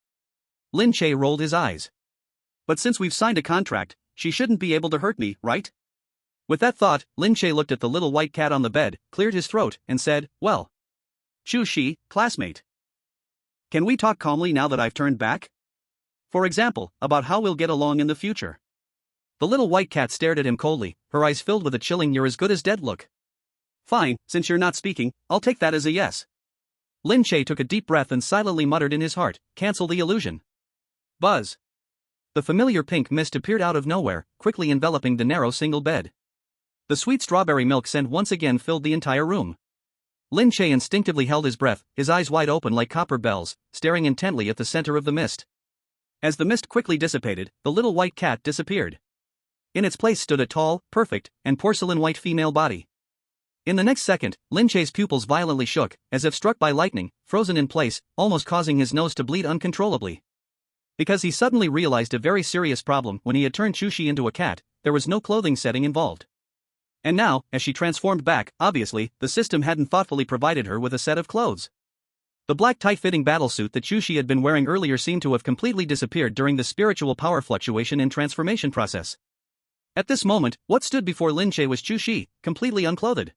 Lin Che rolled his eyes. But since we've signed a contract, she shouldn't be able to hurt me, right? With that thought, Lin Che looked at the little white cat on the bed, cleared his throat, and said, well. Chu Xi, classmate. Can we talk calmly now that I've turned back? For example, about how we'll get along in the future. The little white cat stared at him coldly, her eyes filled with a chilling you're as good as dead look. Fine, since you're not speaking, I'll take that as a yes. Lin Che took a deep breath and silently muttered in his heart, cancel the illusion. Buzz. The familiar pink mist appeared out of nowhere, quickly enveloping the narrow single bed. The sweet strawberry milk scent once again filled the entire room. Lin Che instinctively held his breath, his eyes wide open like copper bells, staring intently at the center of the mist. As the mist quickly dissipated, the little white cat disappeared. In its place stood a tall, perfect, and porcelain-white female body. In the next second, Lin Che's pupils violently shook, as if struck by lightning, frozen in place, almost causing his nose to bleed uncontrollably. Because he suddenly realized a very serious problem when he had turned Chu Xi into a cat, there was no clothing setting involved. And now, as she transformed back, obviously, the system hadn't thoughtfully provided her with a set of clothes. The black tight-fitting battlesuit that Chu Xi had been wearing earlier seemed to have completely disappeared during the spiritual power fluctuation and transformation process. At this moment, what stood before Lin Che was Chu Xi, completely unclothed.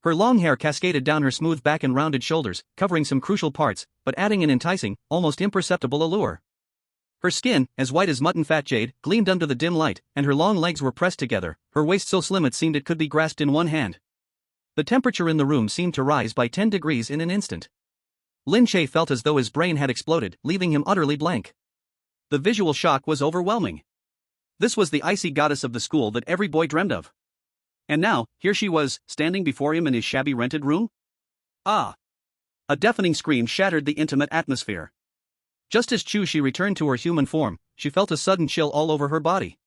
Her long hair cascaded down her smooth back and rounded shoulders, covering some crucial parts, but adding an enticing, almost imperceptible allure. Her skin, as white as mutton fat jade, gleamed under the dim light, and her long legs were pressed together, her waist so slim it seemed it could be grasped in one hand. The temperature in the room seemed to rise by 10 degrees in an instant. Lin Che felt as though his brain had exploded, leaving him utterly blank. The visual shock was overwhelming. This was the icy goddess of the school that every boy dreamed of. And now, here she was, standing before him in his shabby rented room? Ah! A deafening scream shattered the intimate atmosphere. Just as Chu Xi returned to her human form, she felt a sudden chill all over her body.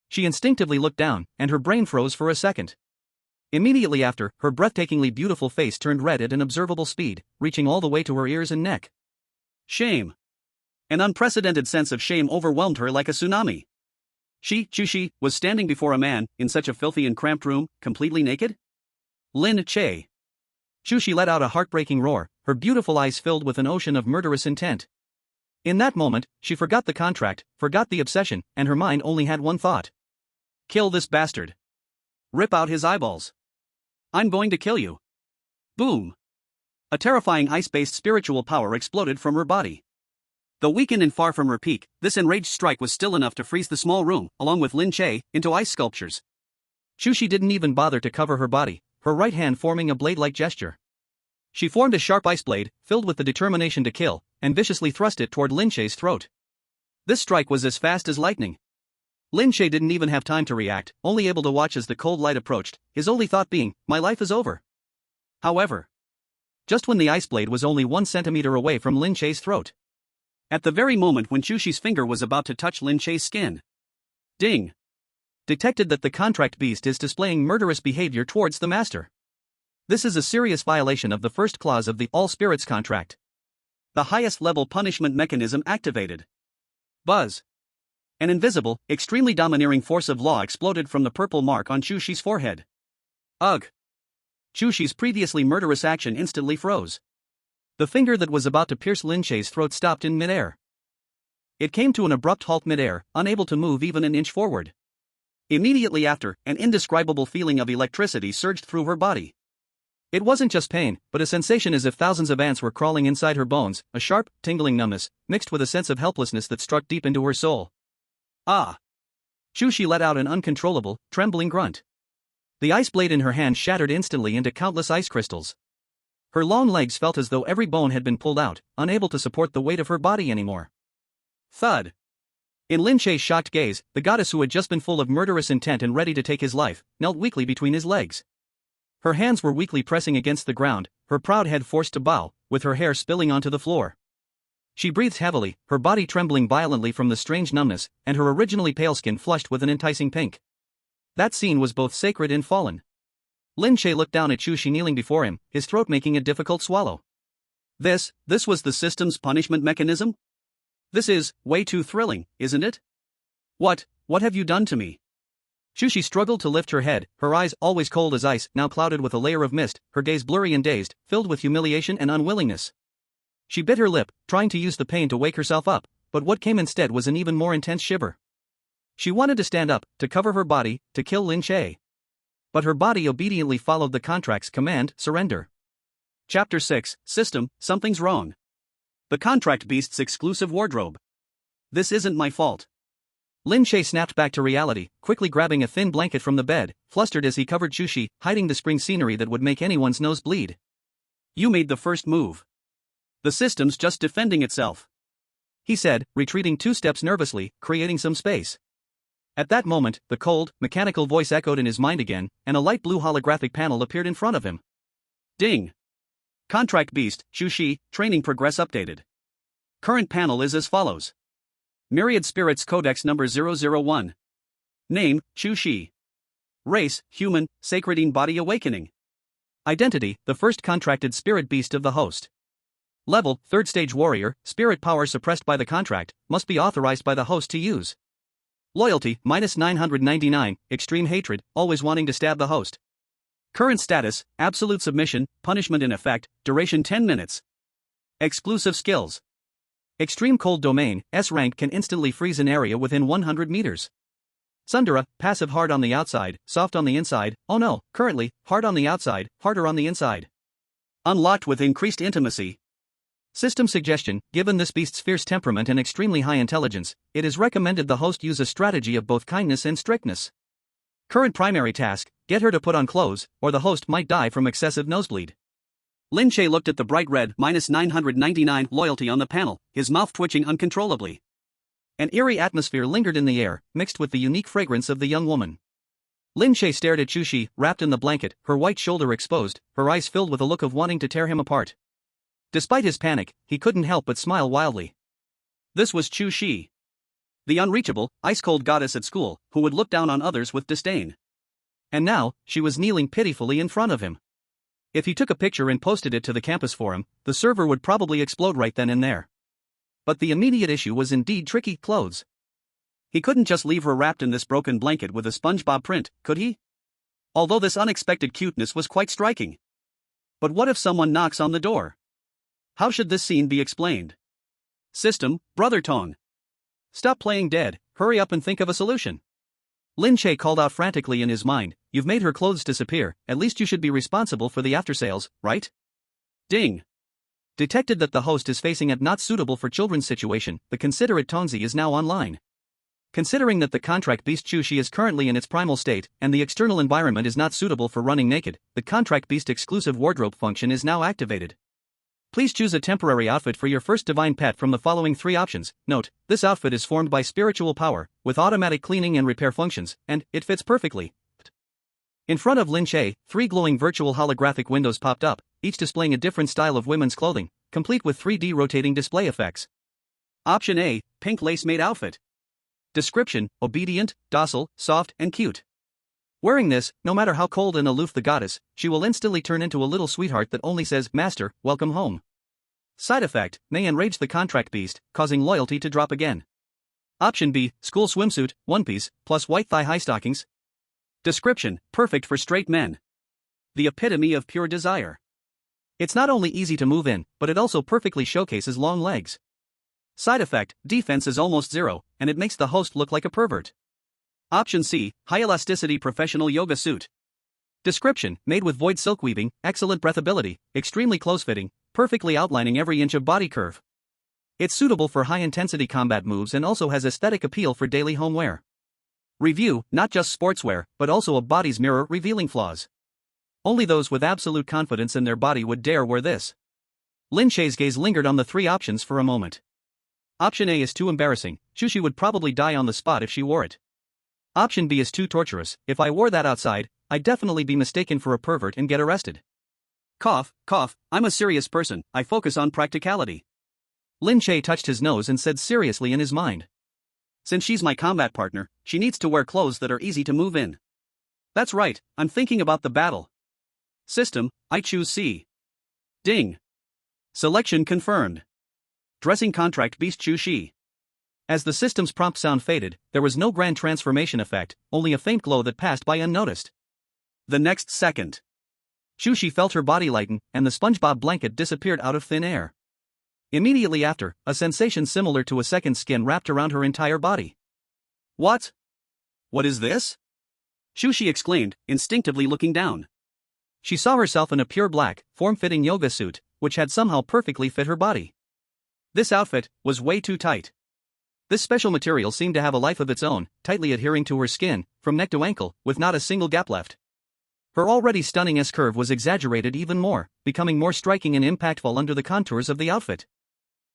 She instinctively looked down, and her brain froze for a second. Immediately after, her breathtakingly beautiful face turned red at an observable speed, reaching all the way to her ears and neck. Shame. An unprecedented sense of shame overwhelmed her like a tsunami. She, Chu Xi, was standing before a man, in such a filthy and cramped room, completely naked? Lin Che. Chu Xi let out a heartbreaking roar, her beautiful eyes filled with an ocean of murderous intent. In that moment, she forgot the contract, forgot the obsession, and her mind only had one thought. Kill this bastard. Rip out his eyeballs. I'm going to kill you. Boom. A terrifying ice-based spiritual power exploded from her body. Though weakened and far from her peak, this enraged strike was still enough to freeze the small room, along with Lin Che, into ice sculptures. Chu Xi didn't even bother to cover her body, her right hand forming a blade-like gesture. She formed a sharp ice blade, filled with the determination to kill, and viciously thrust it toward Lin Che's throat. This strike was as fast as lightning. Lin Che didn't even have time to react, only able to watch as the cold light approached, his only thought being, my life is over. However, just when the ice blade was only 1 centimeter away from Lin Che's throat. At the very moment when Chu Xi's finger was about to touch Lin Che's skin. Ding! Detected that the contract beast is displaying murderous behavior towards the master. This is a serious violation of the first clause of the All Spirits contract. The highest level punishment mechanism activated. Buzz. An invisible, extremely domineering force of law exploded from the purple mark on Chu Xi's forehead. Ugh! Chu Xi's previously murderous action instantly froze. The finger that was about to pierce Lin Che's throat stopped in midair. It came to an abrupt halt midair, unable to move even an inch forward. Immediately after, an indescribable feeling of electricity surged through her body. It wasn't just pain, but a sensation as if thousands of ants were crawling inside her bones, a sharp, tingling numbness, mixed with a sense of helplessness that struck deep into her soul. Ah! Chu Xi let out an uncontrollable, trembling grunt. The ice blade in her hand shattered instantly into countless ice crystals. Her long legs felt as though every bone had been pulled out, unable to support the weight of her body anymore. Thud! In Lin Che's shocked gaze, the goddess who had just been full of murderous intent and ready to take his life, knelt weakly between his legs. Her hands were weakly pressing against the ground, her proud head forced to bow, with her hair spilling onto the floor. She breathed heavily, her body trembling violently from the strange numbness, and her originally pale skin flushed with an enticing pink. That scene was both sacred and fallen. Lin Che looked down at Chu Xi kneeling before him, his throat making a difficult swallow. This was the system's punishment mechanism? This is way too thrilling, isn't it? What have you done to me? Chu Xi struggled to lift her head, her eyes, always cold as ice, now clouded with a layer of mist, her gaze blurry and dazed, filled with humiliation and unwillingness. She bit her lip, trying to use the pain to wake herself up, but what came instead was an even more intense shiver. She wanted to stand up, to cover her body, to kill Lin Che. But her body obediently followed the contract's command, surrender. Chapter 6, System, Something's Wrong. The Contract Beast's Exclusive Wardrobe. This isn't my fault. Lin Che snapped back to reality, quickly grabbing a thin blanket from the bed, flustered as he covered Chu Xi, hiding the spring scenery that would make anyone's nose bleed. You made the first move. The system's just defending itself, he said, retreating 2 steps nervously, creating some space. At that moment, the cold, mechanical voice echoed in his mind again, and a light blue holographic panel appeared in front of him. Ding! Contract Beast, Chu Xi, Training Progress Updated. Current panel is as follows. Myriad Spirits Codex number 001. Name, Chu Xi. Race, Human, Sacredine Body Awakening. Identity, the first contracted spirit beast of the host. Level, 3rd stage warrior, spirit power suppressed by the contract, must be authorized by the host to use. Loyalty, -999, extreme hatred, always wanting to stab the host. Current status, absolute submission, punishment in effect, duration 10 minutes. Exclusive skills. Extreme cold domain, S rank can instantly freeze an area within 100 meters. Sundara, passive hard on the outside, soft on the inside, oh no, currently, hard on the outside, harder on the inside. Unlocked with increased intimacy. System suggestion, given this beast's fierce temperament and extremely high intelligence, it is recommended the host use a strategy of both kindness and strictness. Current primary task, get her to put on clothes, or the host might die from excessive nosebleed. Lin Che looked at the bright red -999 loyalty on the panel, his mouth twitching uncontrollably. An eerie atmosphere lingered in the air, mixed with the unique fragrance of the young woman. Lin Che stared at Chu Xi, wrapped in the blanket, her white shoulder exposed, her eyes filled with a look of wanting to tear him apart. Despite his panic, he couldn't help but smile wildly. This was Chu Xi, the unreachable, ice-cold goddess at school, who would look down on others with disdain. And now, she was kneeling pitifully in front of him. If he took a picture and posted it to the campus forum, the server would probably explode right then and there. But the immediate issue was indeed tricky clothes. He couldn't just leave her wrapped in this broken blanket with a SpongeBob print, could he? Although this unexpected cuteness was quite striking. But what if someone knocks on the door? How should this scene be explained? System, Brother Tong. Stop playing dead, hurry up and think of a solution. Lin Che called out frantically in his mind, you've made her clothes disappear, at least you should be responsible for the after-sales, right? Ding. Detected that the host is facing a not suitable for children situation, the considerate Tongzi is now online. Considering that the contract beast Chu Xi is currently in its primal state, and the external environment is not suitable for running naked, the contract beast exclusive wardrobe function is now activated. Please choose a temporary outfit for your first divine pet from the following 3 options. Note, this outfit is formed by spiritual power, with automatic cleaning and repair functions, and it fits perfectly. In front of Lin Che, 3 glowing virtual holographic windows popped up, each displaying a different style of women's clothing, complete with 3D rotating display effects. Option A, pink lace-made outfit. Description, obedient, docile, soft, and cute. Wearing this, no matter how cold and aloof the goddess, she will instantly turn into a little sweetheart that only says, Master, welcome home. Side effect, may enrage the contract beast, causing loyalty to drop again. Option B, school swimsuit, one piece, plus white thigh-high stockings. Description, perfect for straight men. The epitome of pure desire. It's not only easy to move in, but it also perfectly showcases long legs. Side effect, defense is almost 0, and it makes the host look like a pervert. Option C, high elasticity professional yoga suit. Description, made with void silk weaving, excellent breathability, extremely close-fitting, perfectly outlining every inch of body curve. It's suitable for high-intensity combat moves and also has aesthetic appeal for daily home wear. Review, not just sportswear, but also a body's mirror revealing flaws. Only those with absolute confidence in their body would dare wear this. Lin Che's gaze lingered on the 3 options for a moment. Option A is too embarrassing, Chu Xi would probably die on the spot if she wore it. Option B is too torturous, if I wore that outside, I'd definitely be mistaken for a pervert and get arrested. Cough, cough, I'm a serious person, I focus on practicality. Lin Che touched his nose and said seriously in his mind. Since she's my combat partner, she needs to wear clothes that are easy to move in. That's right, I'm thinking about the battle. System, I choose C. Ding. Selection confirmed. Dressing contract beast Chu Xi. As the system's prompt sound faded, there was no grand transformation effect, only a faint glow that passed by unnoticed. The next second, Chu Xi felt her body lighten, and the SpongeBob blanket disappeared out of thin air. Immediately after, a sensation similar to a second skin wrapped around her entire body. What? What is this? Chu Xi exclaimed, instinctively looking down. She saw herself in a pure black, form-fitting yoga suit, which had somehow perfectly fit her body. This outfit was way too tight. This special material seemed to have a life of its own, tightly adhering to her skin, from neck to ankle, with not a single gap left. Her already stunning S-curve was exaggerated even more, becoming more striking and impactful under the contours of the outfit.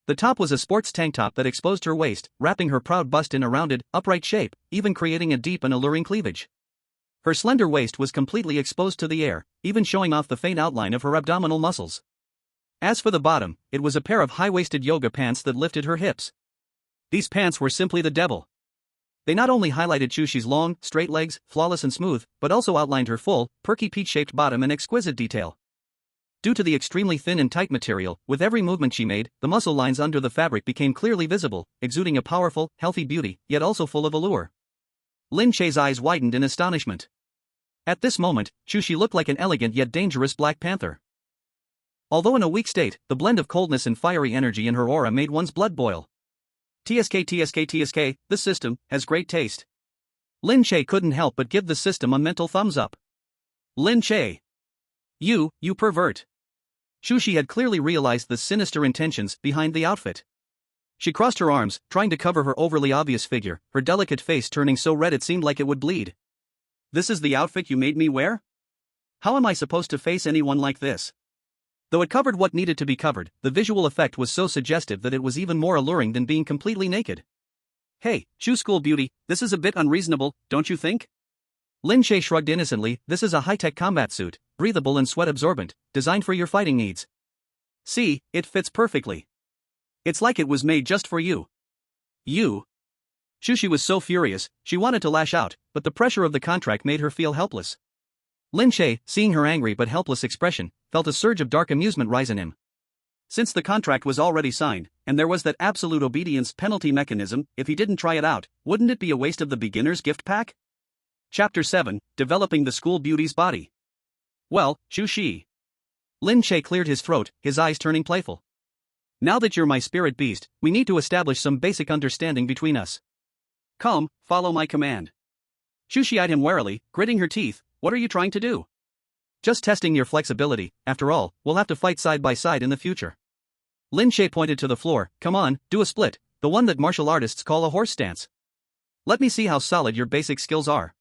The top was a sports tank top that exposed her waist, wrapping her proud bust in a rounded, upright shape, even creating a deep and alluring cleavage. Her slender waist was completely exposed to the air, even showing off the faint outline of her abdominal muscles. As for the bottom, it was a pair of high-waisted yoga pants that lifted her hips. These pants were simply the devil. They not only highlighted Chu Xi's long, straight legs, flawless and smooth, but also outlined her full, perky peach-shaped bottom in exquisite detail. Due to the extremely thin and tight material, with every movement she made, the muscle lines under the fabric became clearly visible, exuding a powerful, healthy beauty, yet also full of allure. Lin Che's eyes widened in astonishment. At this moment, Chu Xi looked like an elegant yet dangerous Black Panther. Although in a weak state, the blend of coldness and fiery energy in her aura made one's blood boil. TSK, this system has great taste. Lin Che couldn't help but give the system a mental thumbs up. Lin Che. You pervert. Chu Xi had clearly realized the sinister intentions behind the outfit. She crossed her arms, trying to cover her overly obvious figure, her delicate face turning so red it seemed like it would bleed. This is the outfit you made me wear? How am I supposed to face anyone like this? Though it covered what needed to be covered, the visual effect was so suggestive that it was even more alluring than being completely naked. Hey, Chu School Beauty, this is a bit unreasonable, don't you think? Lin Che shrugged innocently. This is a high-tech combat suit, breathable and sweat-absorbent, designed for your fighting needs. See, it fits perfectly. It's like it was made just for you. You. Chu Xi was so furious, she wanted to lash out, but the pressure of the contract made her feel helpless. Lin Che, seeing her angry but helpless expression, felt a surge of dark amusement rise in him. Since the contract was already signed, and there was that absolute obedience penalty mechanism, if he didn't try it out, wouldn't it be a waste of the beginner's gift pack? Chapter 7, Developing the School Beauty's Body. Well, Chu Xi. Lin Che cleared his throat, his eyes turning playful. Now that you're my spirit beast, we need to establish some basic understanding between us. Come, follow my command. Chu Xi eyed him warily, gritting her teeth. What are you trying to do? Just testing your flexibility. After all, we'll have to fight side by side in the future. Lin Che pointed to the floor. Come on, do a split, the one that martial artists call a horse stance. Let me see how solid your basic skills are.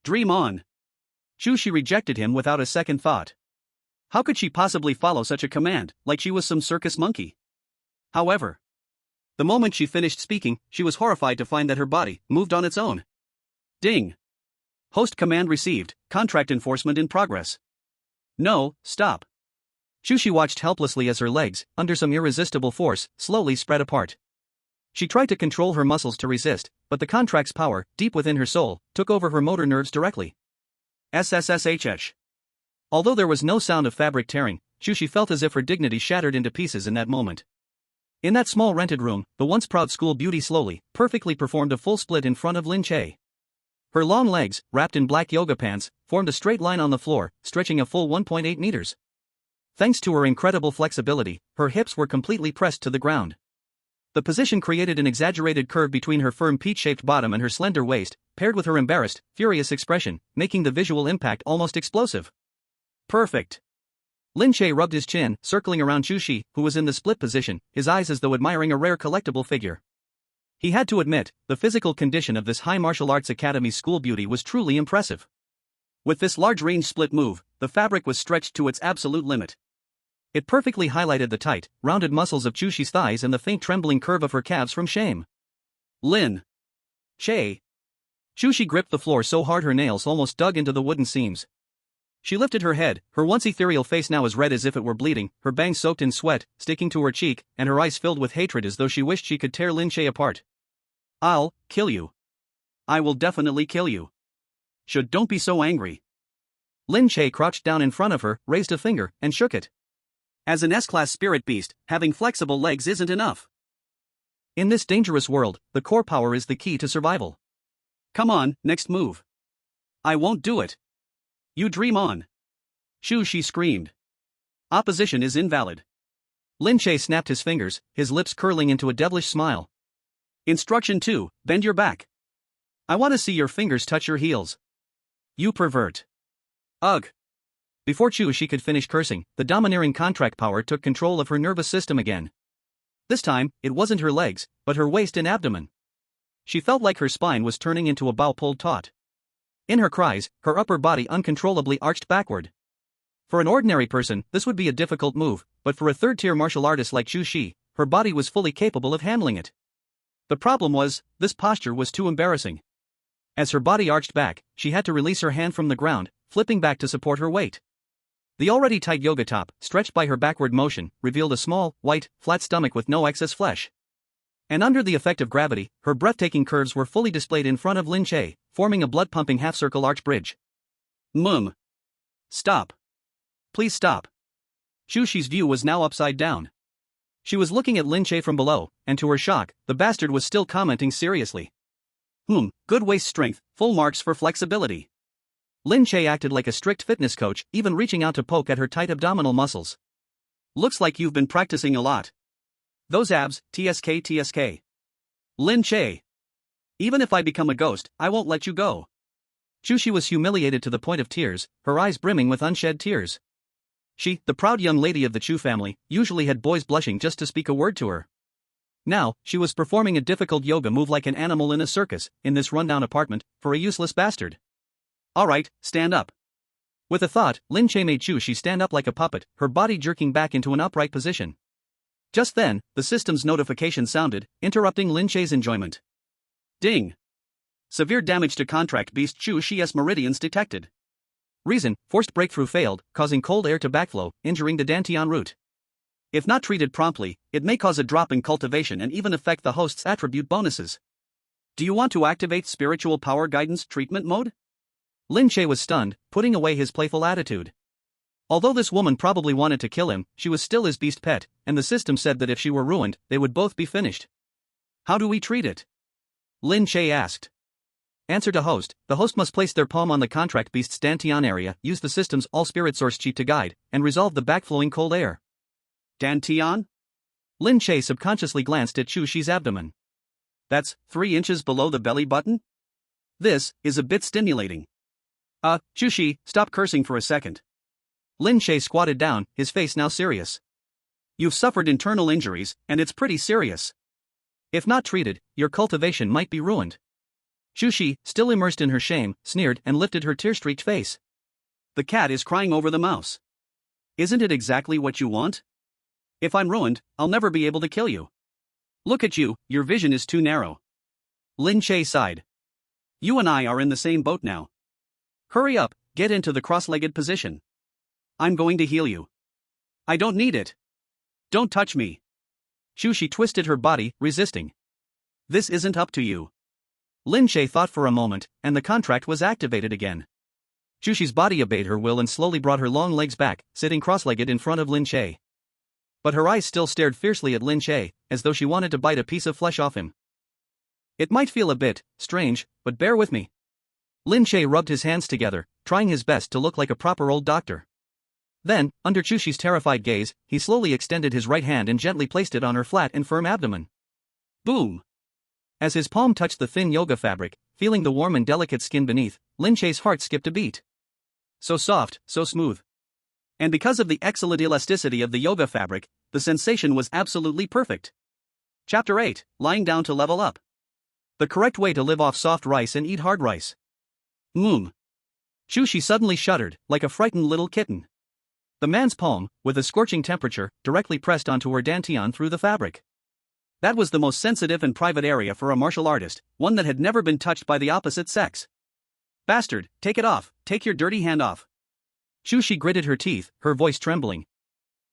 Dream on. Chu Xi rejected him without a second thought. How could she possibly follow such a command, like she was some circus monkey? However, the moment she finished speaking, she was horrified to find that her body moved on its own. Ding. Host command received, contract enforcement in progress. No, stop. Chu Xi watched helplessly as her legs, under some irresistible force, slowly spread apart. She tried to control her muscles to resist, but the contract's power, deep within her soul, took over her motor nerves directly. SSSHH. Although there was no sound of fabric tearing, Chu Xi felt as if her dignity shattered into pieces in that moment. In that small rented room, the once proud school beauty slowly, perfectly performed a full split in front of Lin Che. Her long legs, wrapped in black yoga pants, formed a straight line on the floor, stretching a full 1.8 meters. Thanks to her incredible flexibility, her hips were completely pressed to the ground. The position created an exaggerated curve between her firm peach-shaped bottom and her slender waist, paired with her embarrassed, furious expression, making the visual impact almost explosive. Perfect. Lin Che rubbed his chin, circling around Chu Xi, who was in the split position, his eyes as though admiring a rare collectible figure. He had to admit, the physical condition of this high martial arts academy's school beauty was truly impressive. With this large-range split move, the fabric was stretched to its absolute limit. It perfectly highlighted the tight, rounded muscles of Chu Xi's thighs and the faint trembling curve of her calves from shame. Lin Che. Chu Xi gripped the floor so hard her nails almost dug into the wooden seams. She lifted her head, her once ethereal face now as red as if it were bleeding, her bangs soaked in sweat, sticking to her cheek, and her eyes filled with hatred as though she wished she could tear Lin Che apart. I'll kill you. I will definitely kill you. Don't be so angry. Lin Che crouched down in front of her, raised a finger, and shook it. As an S-class spirit beast, having flexible legs isn't enough. In this dangerous world, the core power is the key to survival. Come on, next move. I won't do it. You dream on. Chu Xi screamed. Opposition is invalid. Lin Che snapped his fingers, his lips curling into a devilish smile. Instruction 2, bend your back. I want to see your fingers touch your heels. You pervert. Ugh. Before Chu Xi could finish cursing, the domineering contract power took control of her nervous system again. This time, it wasn't her legs, but her waist and abdomen. She felt like her spine was turning into a bow pulled taut. In her cries, her upper body uncontrollably arched backward. For an ordinary person, this would be a difficult move, but for a third-tier martial artist like Chu Xi, her body was fully capable of handling it. The problem was, this posture was too embarrassing. As her body arched back, she had to release her hand from the ground, flipping back to support her weight. The already tight yoga top, stretched by her backward motion, revealed a small, white, flat stomach with no excess flesh. And under the effect of gravity, her breathtaking curves were fully displayed in front of Lin Che, forming a blood-pumping half-circle arch bridge. Stop. Please stop. Chu Xi's view was now upside down. She was looking at Lin Che from below, and to her shock, the bastard was still commenting seriously. Good waist strength, full marks for flexibility. Lin Che acted like a strict fitness coach, even reaching out to poke at her tight abdominal muscles. Looks like you've been practicing a lot. Those abs, TSK. Lin Che. Even if I become a ghost, I won't let you go. Chu Xi was humiliated to the point of tears, her eyes brimming with unshed tears. She, the proud young lady of the Chu family, usually had boys blushing just to speak a word to her. Now, she was performing a difficult yoga move like an animal in a circus, in this rundown apartment, for a useless bastard. Alright, stand up. With a thought, Lin Che made Chu Xi stand up like a puppet, her body jerking back into an upright position. Just then, the system's notification sounded, interrupting Lin Che's enjoyment. Ding! Severe damage to contract beast Chu Xi's meridians detected. Reason, forced breakthrough failed, causing cold air to backflow, injuring the Dantian root. If not treated promptly, it may cause a drop in cultivation and even affect the host's attribute bonuses. Do you want to activate spiritual power guidance treatment mode? Lin Che was stunned, putting away his playful attitude. Although this woman probably wanted to kill him, she was still his beast pet, and the system said that if she were ruined, they would both be finished. How do we treat it? Lin Che asked. Answer to host, the host must place their palm on the contract beast's Dantian area, use the system's all-spirit source chi to guide, and resolve the backflowing cold air. Dantian? Lin Che subconsciously glanced at Chu Xi's abdomen. That's 3 inches below the belly button? This is a bit stimulating. Chu Xi, stop cursing for a second. Lin Che squatted down, his face now serious. You've suffered internal injuries, and it's pretty serious. If not treated, your cultivation might be ruined. Chu Xi, still immersed in her shame, sneered and lifted her tear-streaked face. The cat is crying over the mouse. Isn't it exactly what you want? If I'm ruined, I'll never be able to kill you. Look at you, your vision is too narrow. Lin Che sighed. You and I are in the same boat now. Hurry up, get into the cross-legged position. I'm going to heal you. I don't need it. Don't touch me. Chu Xi twisted her body, resisting. This isn't up to you. Lin Che thought for a moment, and the contract was activated again. Chu Xi's body obeyed her will and slowly brought her long legs back, sitting cross-legged in front of Lin Che. But her eyes still stared fiercely at Lin Che, as though she wanted to bite a piece of flesh off him. It might feel a bit strange, but bear with me. Lin Che rubbed his hands together, trying his best to look like a proper old doctor. Then, under Chu Xi's terrified gaze, he slowly extended his right hand and gently placed it on her flat and firm abdomen. Boom! As his palm touched the thin yoga fabric, feeling the warm and delicate skin beneath, Lin Che's heart skipped a beat. So soft, so smooth. And because of the excellent elasticity of the yoga fabric, the sensation was absolutely perfect. Chapter 8, Lying Down to Level Up. The correct way to live off soft rice and eat hard rice. Chu Xi suddenly shuddered, like a frightened little kitten. The man's palm, with a scorching temperature, directly pressed onto her dantian through the fabric. That was the most sensitive and private area for a martial artist, one that had never been touched by the opposite sex. Bastard, take it off, take your dirty hand off. Chu Xi gritted her teeth, her voice trembling.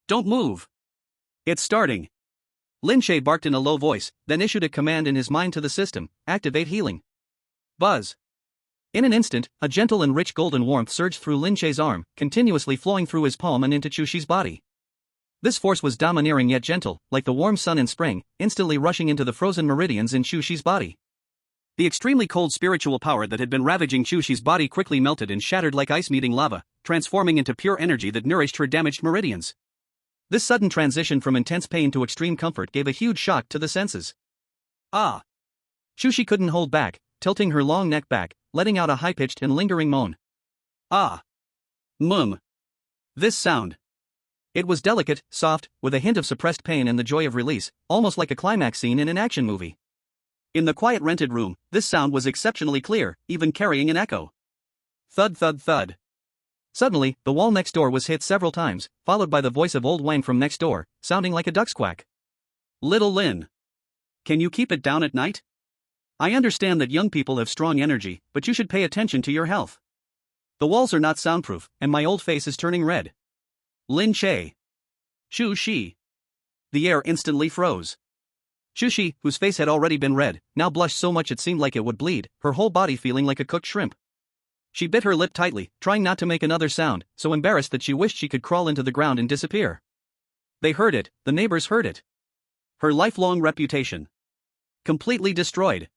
Don't move. It's starting. Lin Che barked in a low voice, then issued a command in his mind to the system, activate healing. Buzz. In an instant, a gentle and rich golden warmth surged through Lin Che's arm, continuously flowing through his palm and into Chu Xi's body. This force was domineering yet gentle, like the warm sun in spring, instantly rushing into the frozen meridians in Chu Xi's body. The extremely cold spiritual power that had been ravaging Chu Xi's body quickly melted and shattered like ice meeting lava, transforming into pure energy that nourished her damaged meridians. This sudden transition from intense pain to extreme comfort gave a huge shock to the senses. Ah! Chu Xi couldn't hold back, tilting her long neck back, letting out a high-pitched and lingering moan. Ah! This sound. It was delicate, soft, with a hint of suppressed pain and the joy of release, almost like a climax scene in an action movie. In the quiet rented room, this sound was exceptionally clear, even carrying an echo. Thud thud thud. Suddenly, the wall next door was hit several times, followed by the voice of old Wang from next door, sounding like a duck's quack. Little Lin. Can you keep it down at night? I understand that young people have strong energy, but you should pay attention to your health. The walls are not soundproof, and my old face is turning red. Lin Che. Chu Xi. The air instantly froze. Chu Xi, whose face had already been red, now blushed so much it seemed like it would bleed, her whole body feeling like a cooked shrimp. She bit her lip tightly, trying not to make another sound, so embarrassed that she wished she could crawl into the ground and disappear. They heard it, the neighbors heard it. Her lifelong reputation. Completely destroyed.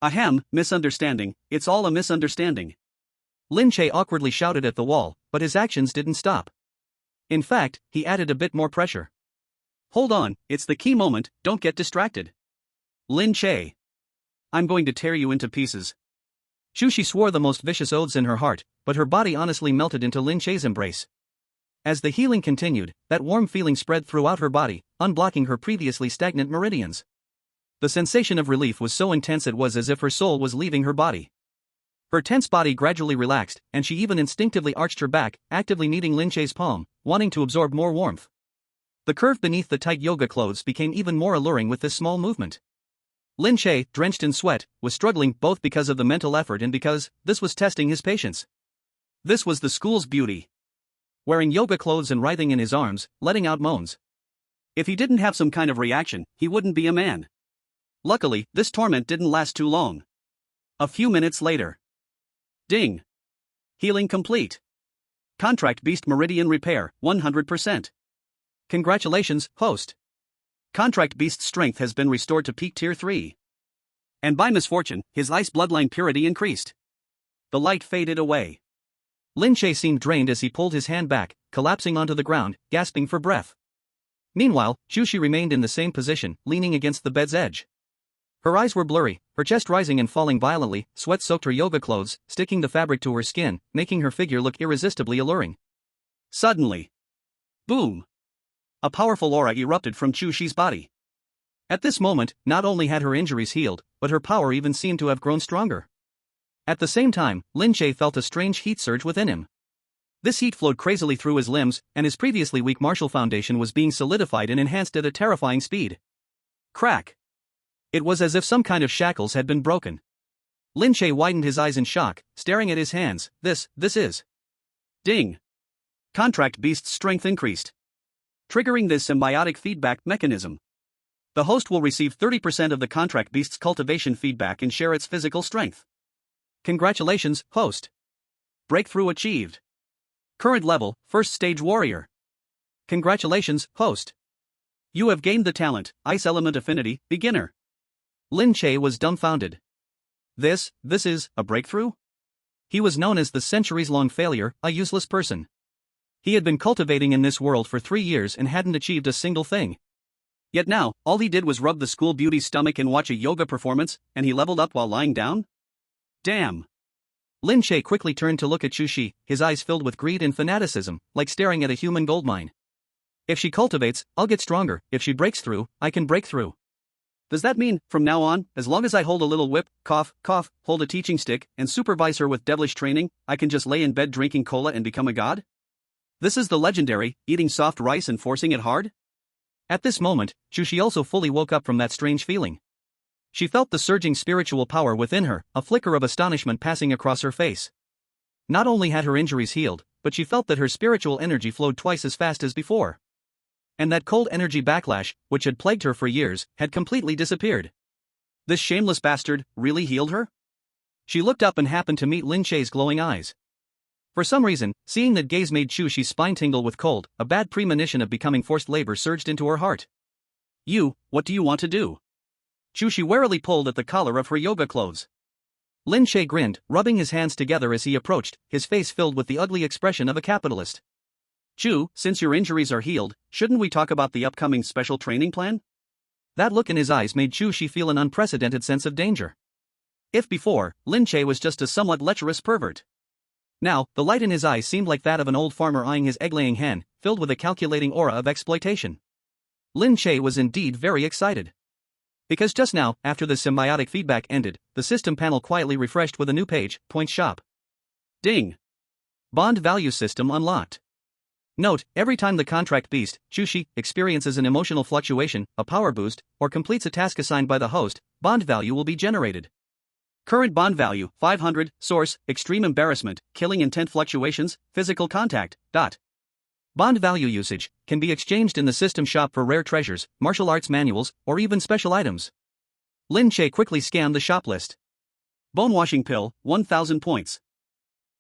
Ahem, misunderstanding, it's all a misunderstanding. Lin Che awkwardly shouted at the wall, but his actions didn't stop. In fact, he added a bit more pressure. Hold on, it's the key moment, don't get distracted. Lin Che. I'm going to tear you into pieces. Chu Xi swore the most vicious oaths in her heart, but her body honestly melted into Lin Che's embrace. As the healing continued, that warm feeling spread throughout her body, unblocking her previously stagnant meridians. The sensation of relief was so intense it was as if her soul was leaving her body. Her tense body gradually relaxed, and she even instinctively arched her back, actively kneading Lin Che's palm, wanting to absorb more warmth. The curve beneath the tight yoga clothes became even more alluring with this small movement. Lin Che, drenched in sweat, was struggling both because of the mental effort and because this was testing his patience. This was the school's beauty. Wearing yoga clothes and writhing in his arms, letting out moans. If he didn't have some kind of reaction, he wouldn't be a man. Luckily, this torment didn't last too long. A few minutes later. Ding. Healing complete. Contract Beast Meridian Repair, 100%. Congratulations, host. Contract Beast's strength has been restored to peak tier 3. And by misfortune, his ice bloodline purity increased. The light faded away. Lin Che seemed drained as he pulled his hand back, collapsing onto the ground, gasping for breath. Meanwhile, Chu Xi remained in the same position, leaning against the bed's edge. Her eyes were blurry, her chest rising and falling violently, sweat soaked her yoga clothes, sticking the fabric to her skin, making her figure look irresistibly alluring. Suddenly. Boom! A powerful aura erupted from Chu Xi's body. At this moment, not only had her injuries healed, but her power even seemed to have grown stronger. At the same time, Lin Che felt a strange heat surge within him. This heat flowed crazily through his limbs, and his previously weak martial foundation was being solidified and enhanced at a terrifying speed. Crack! It was as if some kind of shackles had been broken. Lin Che widened his eyes in shock, staring at his hands. This is. Ding! Contract Beast's strength increased. Triggering this symbiotic feedback mechanism. The host will receive 30% of the Contract Beast's cultivation feedback and share its physical strength. Congratulations, host. Breakthrough achieved. Current level, first stage warrior. Congratulations, host. You have gained the talent, Ice Element Affinity, Beginner. Lin Che was dumbfounded. This is a breakthrough? He was known as the centuries-long failure, a useless person. He had been cultivating in this world for 3 years and hadn't achieved a single thing. Yet now, all he did was rub the school beauty's stomach and watch a yoga performance, and he leveled up while lying down? Damn! Lin Che quickly turned to look at Chu Xi, his eyes filled with greed and fanaticism, like staring at a human goldmine. If she cultivates, I'll get stronger. If she breaks through, I can break through. Does that mean, from now on, as long as I hold a little whip, cough, hold a teaching stick, and supervise her with devilish training, I can just lay in bed drinking cola and become a god? This is the legendary, eating soft rice and forcing it hard? At this moment, Chu Xi also fully woke up from that strange feeling. She felt the surging spiritual power within her, a flicker of astonishment passing across her face. Not only had her injuries healed, but she felt that her spiritual energy flowed twice as fast as before. And that cold energy backlash, which had plagued her for years, had completely disappeared. This shameless bastard really healed her? She looked up and happened to meet Lin Che's glowing eyes. For some reason, seeing that gaze made Chu Xi's spine tingle with cold. A bad premonition of becoming forced labor surged into her heart. What do you want to do? Chu Xi warily pulled at the collar of her yoga clothes. Lin Che grinned, rubbing his hands together as he approached, his face filled with the ugly expression of a capitalist. Chu, since your injuries are healed, shouldn't we talk about the upcoming special training plan? That look in his eyes made Chu Xi feel an unprecedented sense of danger. If before, Lin Che was just a somewhat lecherous pervert. Now, the light in his eyes seemed like that of an old farmer eyeing his egg-laying hen, filled with a calculating aura of exploitation. Lin Che was indeed very excited. Because just now, after the symbiotic feedback ended, the system panel quietly refreshed with a new page, Point Shop. Ding! Bond value system unlocked. Note, every time the contract beast, Chu Xi, experiences an emotional fluctuation, a power boost, or completes a task assigned by the host, bond value will be generated. Current bond value, 500, source, extreme embarrassment, killing intent fluctuations, physical contact, ... Bond value usage can be exchanged in the system shop for rare treasures, martial arts manuals, or even special items. Lin Che quickly scanned the shop list. Bone-washing pill, 1,000 points.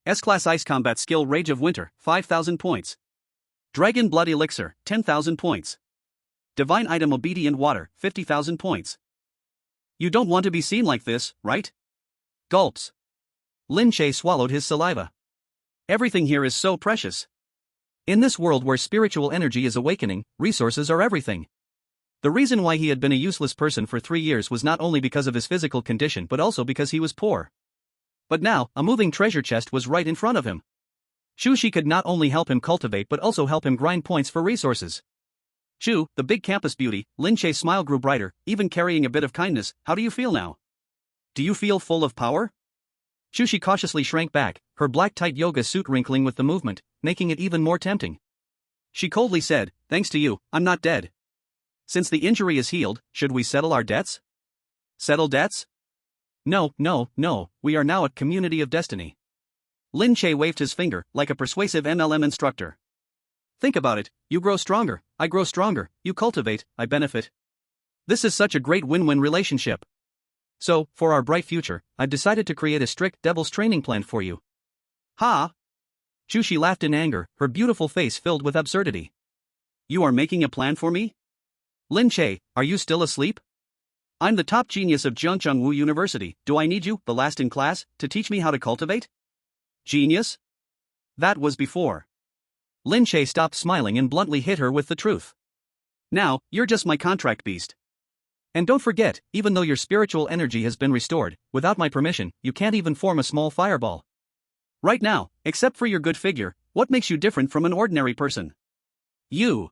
S-class ice combat skill Rage of Winter, 5,000 points. Dragon blood elixir, 10,000 points. Divine item Obedient water, 50,000 points. You don't want to be seen like this, right? Gulps. Lin Che swallowed his saliva. Everything here is so precious. In this world where spiritual energy is awakening, resources are everything. The reason why he had been a useless person for 3 years was not only because of his physical condition but also because he was poor. But now, a moving treasure chest was right in front of him. Chu Xi could not only help him cultivate but also help him grind points for resources. Chu, the big campus beauty, Lin Che's smile grew brighter, even carrying a bit of kindness. How do you feel now? Do you feel full of power? Chu Xi cautiously shrank back, her black tight yoga suit wrinkling with the movement, making it even more tempting. She coldly said, thanks to you, I'm not dead. Since the injury is healed, should we settle our debts? Settle debts? No, we are now a community of destiny. Lin Che waved his finger, like a persuasive MLM instructor. Think about it, you grow stronger, I grow stronger, you cultivate, I benefit. This is such a great win-win relationship. So, for our bright future, I've decided to create a strict devil's training plan for you. Ha! Chu Xi laughed in anger, her beautiful face filled with absurdity. You are making a plan for me? Lin Che, are you still asleep? I'm the top genius of Zhangwu University. Do I need you, the last in class, to teach me how to cultivate? Genius? That was before. Lin Che stopped smiling and bluntly hit her with the truth. Now, you're just my contract beast. And don't forget, even though your spiritual energy has been restored, without my permission, you can't even form a small fireball. Right now, except for your good figure, what makes you different from an ordinary person? You.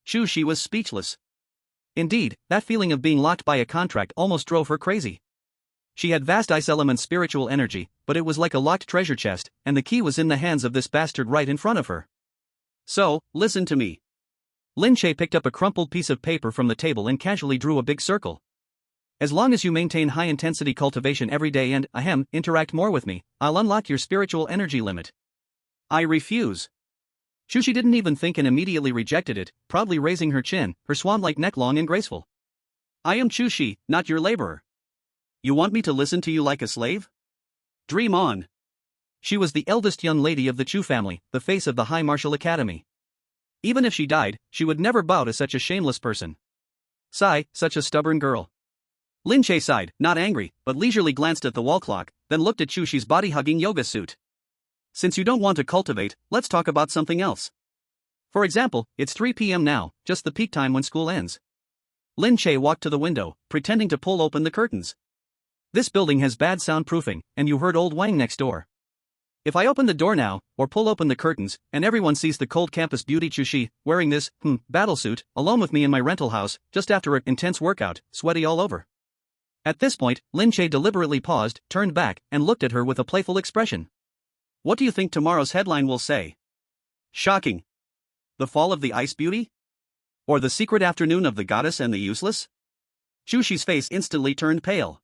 Chu Xi was speechless. Indeed, that feeling of being locked by a contract almost drove her crazy. She had vast ice element spiritual energy, but it was like a locked treasure chest, and the key was in the hands of this bastard right in front of her. So, listen to me. Lin Che picked up a crumpled piece of paper from the table and casually drew a big circle. As long as you maintain high-intensity cultivation every day and, interact more with me, I'll unlock your spiritual energy limit. I refuse. Chu Xi didn't even think and immediately rejected it, proudly raising her chin, her swan-like neck long and graceful. I am Chu Xi, not your laborer. You want me to listen to you like a slave? Dream on. She was the eldest young lady of the Chu family, the face of the High Martial Academy. Even if she died, she would never bow to such a shameless person. Sigh, such a stubborn girl. Lin Che sighed, not angry, but leisurely glanced at the wall clock, then looked at Chu Xi's body-hugging yoga suit. Since you don't want to cultivate, let's talk about something else. For example, it's 3 p.m. now, just the peak time when school ends. Lin Che walked to the window, pretending to pull open the curtains. This building has bad soundproofing, and you heard old Wang next door. If I open the door now, or pull open the curtains, and everyone sees the cold campus beauty Chu Xi, wearing this, battlesuit, alone with me in my rental house, just after an intense workout, sweaty all over. At this point, Lin Che deliberately paused, turned back, and looked at her with a playful expression. What do you think tomorrow's headline will say? Shocking. The fall of the ice beauty? Or the secret afternoon of the goddess and the useless? Chu Xi's face instantly turned pale.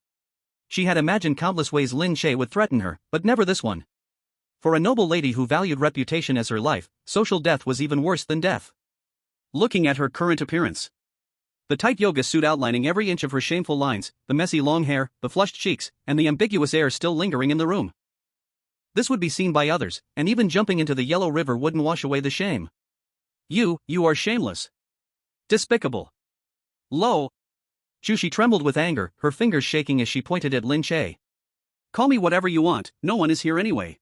She had imagined countless ways Lin Che would threaten her, but never this one. For a noble lady who valued reputation as her life, social death was even worse than death. Looking at her current appearance. The tight yoga suit outlining every inch of her shameful lines, the messy long hair, the flushed cheeks, and the ambiguous air still lingering in the room. This would be seen by others, and even jumping into the Yellow River wouldn't wash away the shame. You are shameless. Despicable. Low. Chu Xi trembled with anger, her fingers shaking as she pointed at Lin Che. Call me whatever you want, no one is here anyway.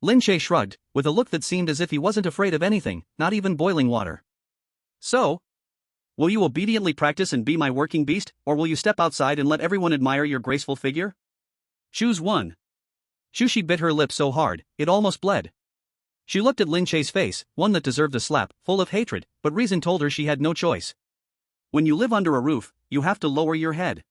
Lin Che shrugged, with a look that seemed as if he wasn't afraid of anything, not even boiling water. So? Will you obediently practice and be my working beast, or will you step outside and let everyone admire your graceful figure? Choose one. Chu Xi bit her lip so hard, it almost bled. She looked at Lin Che's face, one that deserved a slap, full of hatred, but reason told her she had no choice. When you live under a roof, you have to lower your head.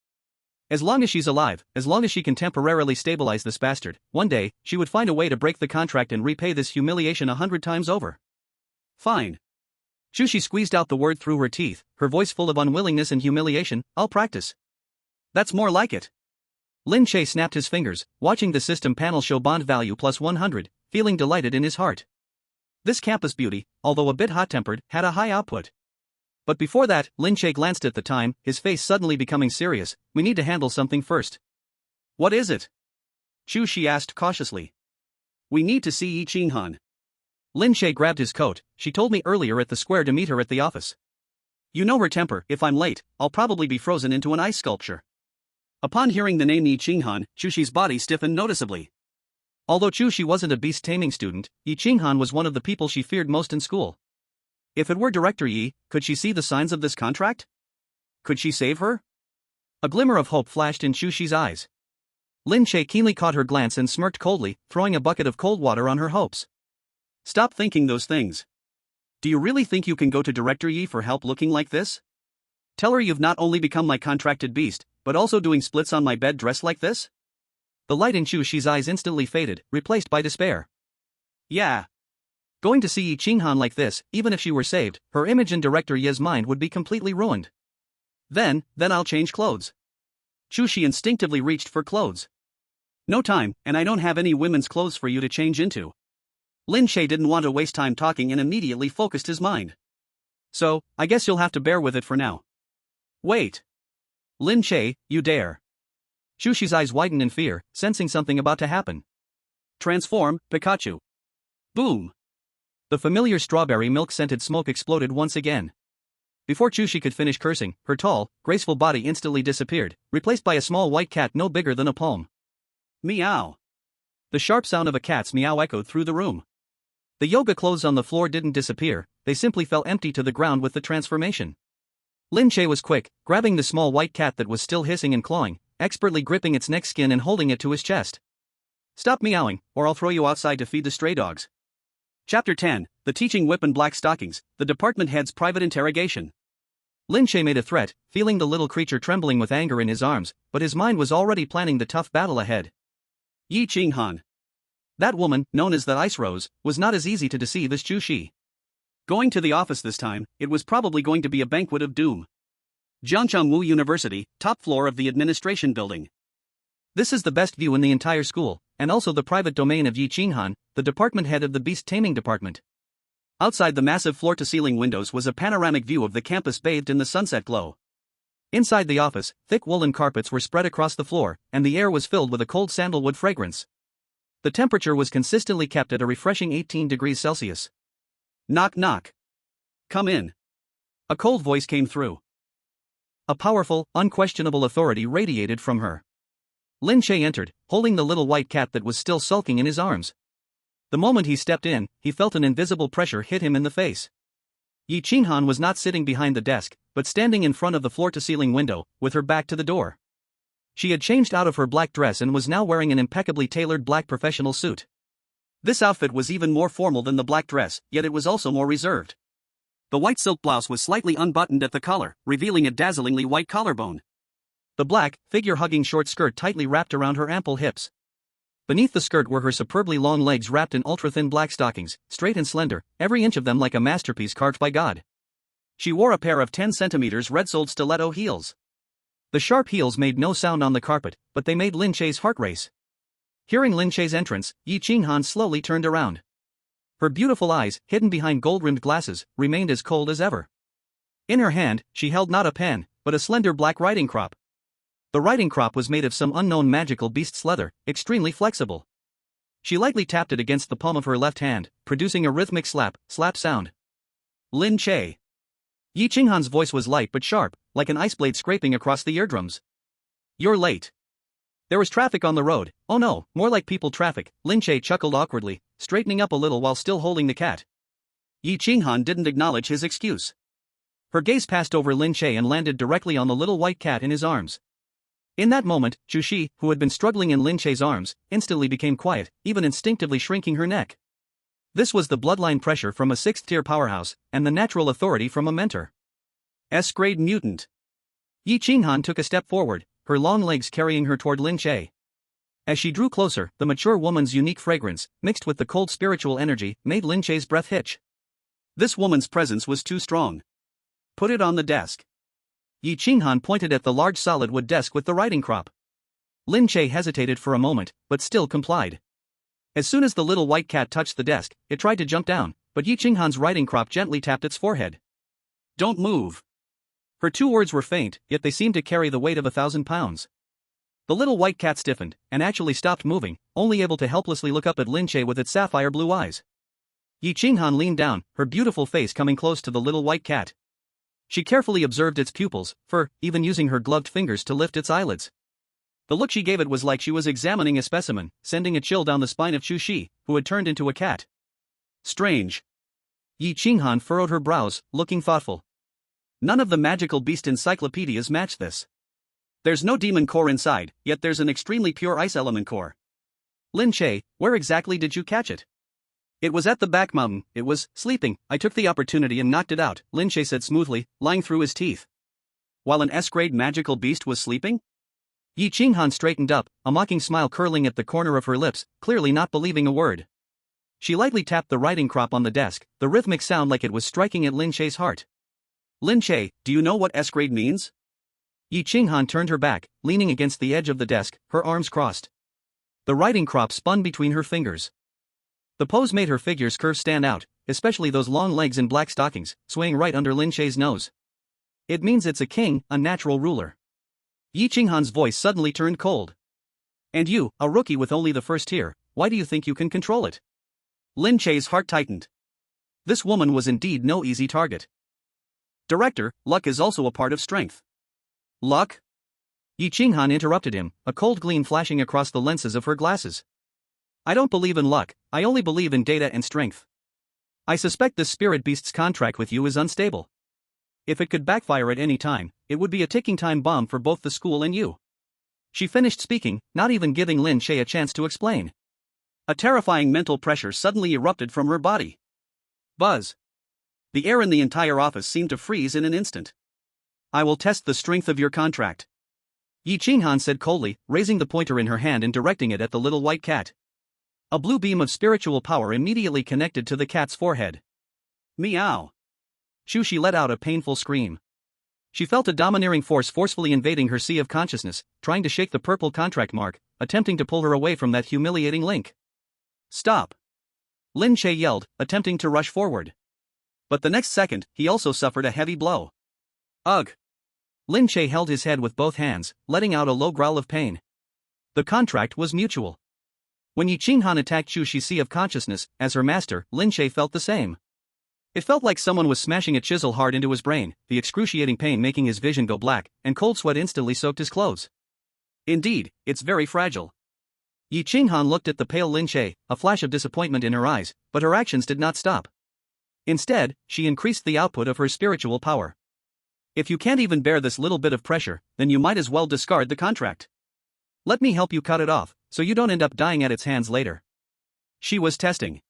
As long as she's alive, as long as she can temporarily stabilize this bastard, one day, she would find a way to break the contract and repay this humiliation 100 times over. Fine. Chu Xi squeezed out the word through her teeth, her voice full of unwillingness and humiliation. I'll practice. That's more like it. Lin Che snapped his fingers, watching the system panel show bond value plus 100, feeling delighted in his heart. This campus beauty, although a bit hot-tempered, had a high output. But before that, Lin Che glanced at the time, his face suddenly becoming serious. We need to handle something first. What is it? Chu Xi asked cautiously. We need to see Yi Qinghan. Lin Che grabbed his coat. She told me earlier at the square to meet her at the office. You know her temper, if I'm late, I'll probably be frozen into an ice sculpture. Upon hearing the name Yi Qinghan, Chu Xi's body stiffened noticeably. Although Chu Xi wasn't a beast taming student, Yi Qinghan was one of the people she feared most in school. If it were Director Yi, could she see the signs of this contract? Could she save her? A glimmer of hope flashed in Chu Xi's eyes. Lin Che keenly caught her glance and smirked coldly, throwing a bucket of cold water on her hopes. Stop thinking those things. Do you really think you can go to Director Yi for help looking like this? Tell her you've not only become my contracted beast, but also doing splits on my bed dressed like this? The light in Chu Xi's eyes instantly faded, replaced by despair. Yeah. Going to see Yi Qinghan like this, even if she were saved, her image in Director Yi's mind would be completely ruined. Then I'll change clothes. Chu Xi instinctively reached for clothes. No time, and I don't have any women's clothes for you to change into. Lin Che didn't want to waste time talking and immediately focused his mind. So, I guess you'll have to bear with it for now. Wait. Lin Che, you dare. Chu Xi's eyes widened in fear, sensing something about to happen. Transform, Pikachu. Boom. The familiar strawberry milk-scented smoke exploded once again. Before Chu Xi could finish cursing, her tall, graceful body instantly disappeared, replaced by a small white cat no bigger than a palm. Meow. The sharp sound of a cat's meow echoed through the room. The yoga clothes on the floor didn't disappear, they simply fell empty to the ground with the transformation. Lin Che was quick, grabbing the small white cat that was still hissing and clawing, expertly gripping its neck skin and holding it to his chest. Stop meowing, or I'll throw you outside to feed the stray dogs. Chapter 10, The Teaching Whip and Black Stockings, the department head's private interrogation. Lin Che made a threat, feeling the little creature trembling with anger in his arms, but his mind was already planning the tough battle ahead. Yi Qinghan. That woman, known as the Ice Rose, was not as easy to deceive as Chu Xi. Going to the office this time, it was probably going to be a banquet of doom. Jiangchengwu University, top floor of the administration building. This is the best view in the entire school, and also the private domain of Yi Qinghan, the department head of the beast taming department. Outside the massive floor-to-ceiling windows was a panoramic view of the campus bathed in the sunset glow. Inside the office, thick woolen carpets were spread across the floor, and the air was filled with a cold sandalwood fragrance. The temperature was consistently kept at a refreshing 18 degrees Celsius. Knock knock. Come in. A cold voice came through. A powerful, unquestionable authority radiated from her. Lin Che entered, holding the little white cat that was still sulking in his arms. The moment he stepped in, he felt an invisible pressure hit him in the face. Yi Qinghan was not sitting behind the desk, but standing in front of the floor-to-ceiling window, with her back to the door. She had changed out of her black dress and was now wearing an impeccably tailored black professional suit. This outfit was even more formal than the black dress, yet it was also more reserved. The white silk blouse was slightly unbuttoned at the collar, revealing a dazzlingly white collarbone. The black, figure-hugging short skirt tightly wrapped around her ample hips. Beneath the skirt were her superbly long legs wrapped in ultra-thin black stockings, straight and slender, every inch of them like a masterpiece carved by God. She wore a pair of 10 centimeters red-soled stiletto heels. The sharp heels made no sound on the carpet, but they made Lin Che's heart race. Hearing Lin Che's entrance, Yi Qinghan slowly turned around. Her beautiful eyes, hidden behind gold-rimmed glasses, remained as cold as ever. In her hand, she held not a pen, but a slender black riding crop. The riding crop was made of some unknown magical beast's leather, extremely flexible. She lightly tapped it against the palm of her left hand, producing a rhythmic slap sound. Lin Che. Yi Qinghan's voice was light but sharp, like an ice blade scraping across the eardrums. You're late. There was traffic on the road. Oh no, more like people traffic, Lin Che chuckled awkwardly, straightening up a little while still holding the cat. Yi Qinghan didn't acknowledge his excuse. Her gaze passed over Lin Che and landed directly on the little white cat in his arms. In that moment, Chu Xi, who had been struggling in Lin Che's arms, instantly became quiet, even instinctively shrinking her neck. This was the bloodline pressure from a 6th-tier powerhouse, and the natural authority from a mentor. S-grade mutant. Yi Qinghan took a step forward, her long legs carrying her toward Lin Che. As she drew closer, the mature woman's unique fragrance, mixed with the cold spiritual energy, made Lin Che's breath hitch. This woman's presence was too strong. Put it on the desk. Yi Qinghan pointed at the large solid wood desk with the writing crop. Lin Che hesitated for a moment, but still complied. As soon as the little white cat touched the desk, it tried to jump down, but Yi Qinghan's writing crop gently tapped its forehead. Don't move. Her 2 words were faint, yet they seemed to carry the weight of 1,000 pounds. The little white cat stiffened, and actually stopped moving, only able to helplessly look up at Lin Che with its sapphire blue eyes. Yi Qinghan leaned down, her beautiful face coming close to the little white cat. She carefully observed its pupils, even using her gloved fingers to lift its eyelids. The look she gave it was like she was examining a specimen, sending a chill down the spine of Chu Xi, who had turned into a cat. Strange. Yi Qinghan furrowed her brows, looking thoughtful. None of the magical beast encyclopedias match this. There's no demon core inside, yet there's an extremely pure ice element core. Lin Che, where exactly did you catch it? It was at the back mountain. It was sleeping. I took the opportunity and knocked it out, Lin Che said smoothly, lying through his teeth. While an S-grade magical beast was sleeping? Yi Qinghan straightened up, a mocking smile curling at the corner of her lips, clearly not believing a word. She lightly tapped the writing crop on the desk, the rhythmic sound like it was striking at Lin Che's heart. Lin Che, do you know what S-grade means? Yi Qinghan turned her back, leaning against the edge of the desk, her arms crossed. The writing crop spun between her fingers. The pose made her figure's curves stand out, especially those long legs in black stockings, swaying right under Lin Che's nose. It means it's a king, a natural ruler. Yi Qinghan's voice suddenly turned cold. And you, a rookie with only the 1st tier, why do you think you can control it? Lin Che's heart tightened. This woman was indeed no easy target. Director, luck is also a part of strength. Luck? Yi Qinghan interrupted him, a cold gleam flashing across the lenses of her glasses. I don't believe in luck, I only believe in data and strength. I suspect this spirit beast's contract with you is unstable. If it could backfire at any time, it would be a ticking time bomb for both the school and you. She finished speaking, not even giving Lin Che a chance to explain. A terrifying mental pressure suddenly erupted from her body. Buzz. The air in the entire office seemed to freeze in an instant. I will test the strength of your contract. Yi Qinghan said coldly, raising the pointer in her hand and directing it at the little white cat. A blue beam of spiritual power immediately connected to the cat's forehead. Meow. Chu Xi let out a painful scream. She felt a domineering force forcefully invading her sea of consciousness, trying to shake the purple contract mark, attempting to pull her away from that humiliating link. Stop! Lin Che yelled, attempting to rush forward. But the next second, he also suffered a heavy blow. Ugh! Lin Che held his head with both hands, letting out a low growl of pain. The contract was mutual. When Yi Qinghan attacked Chu Xi's sea of consciousness, as her master, Lin Che felt the same. It felt like someone was smashing a chisel hard into his brain, the excruciating pain making his vision go black, and cold sweat instantly soaked his clothes. Indeed, it's very fragile. Yi Qinghan looked at the pale Lin Che, a flash of disappointment in her eyes, but her actions did not stop. Instead, she increased the output of her spiritual power. If you can't even bear this little bit of pressure, then you might as well discard the contract. Let me help you cut it off, so you don't end up dying at its hands later. She was testing.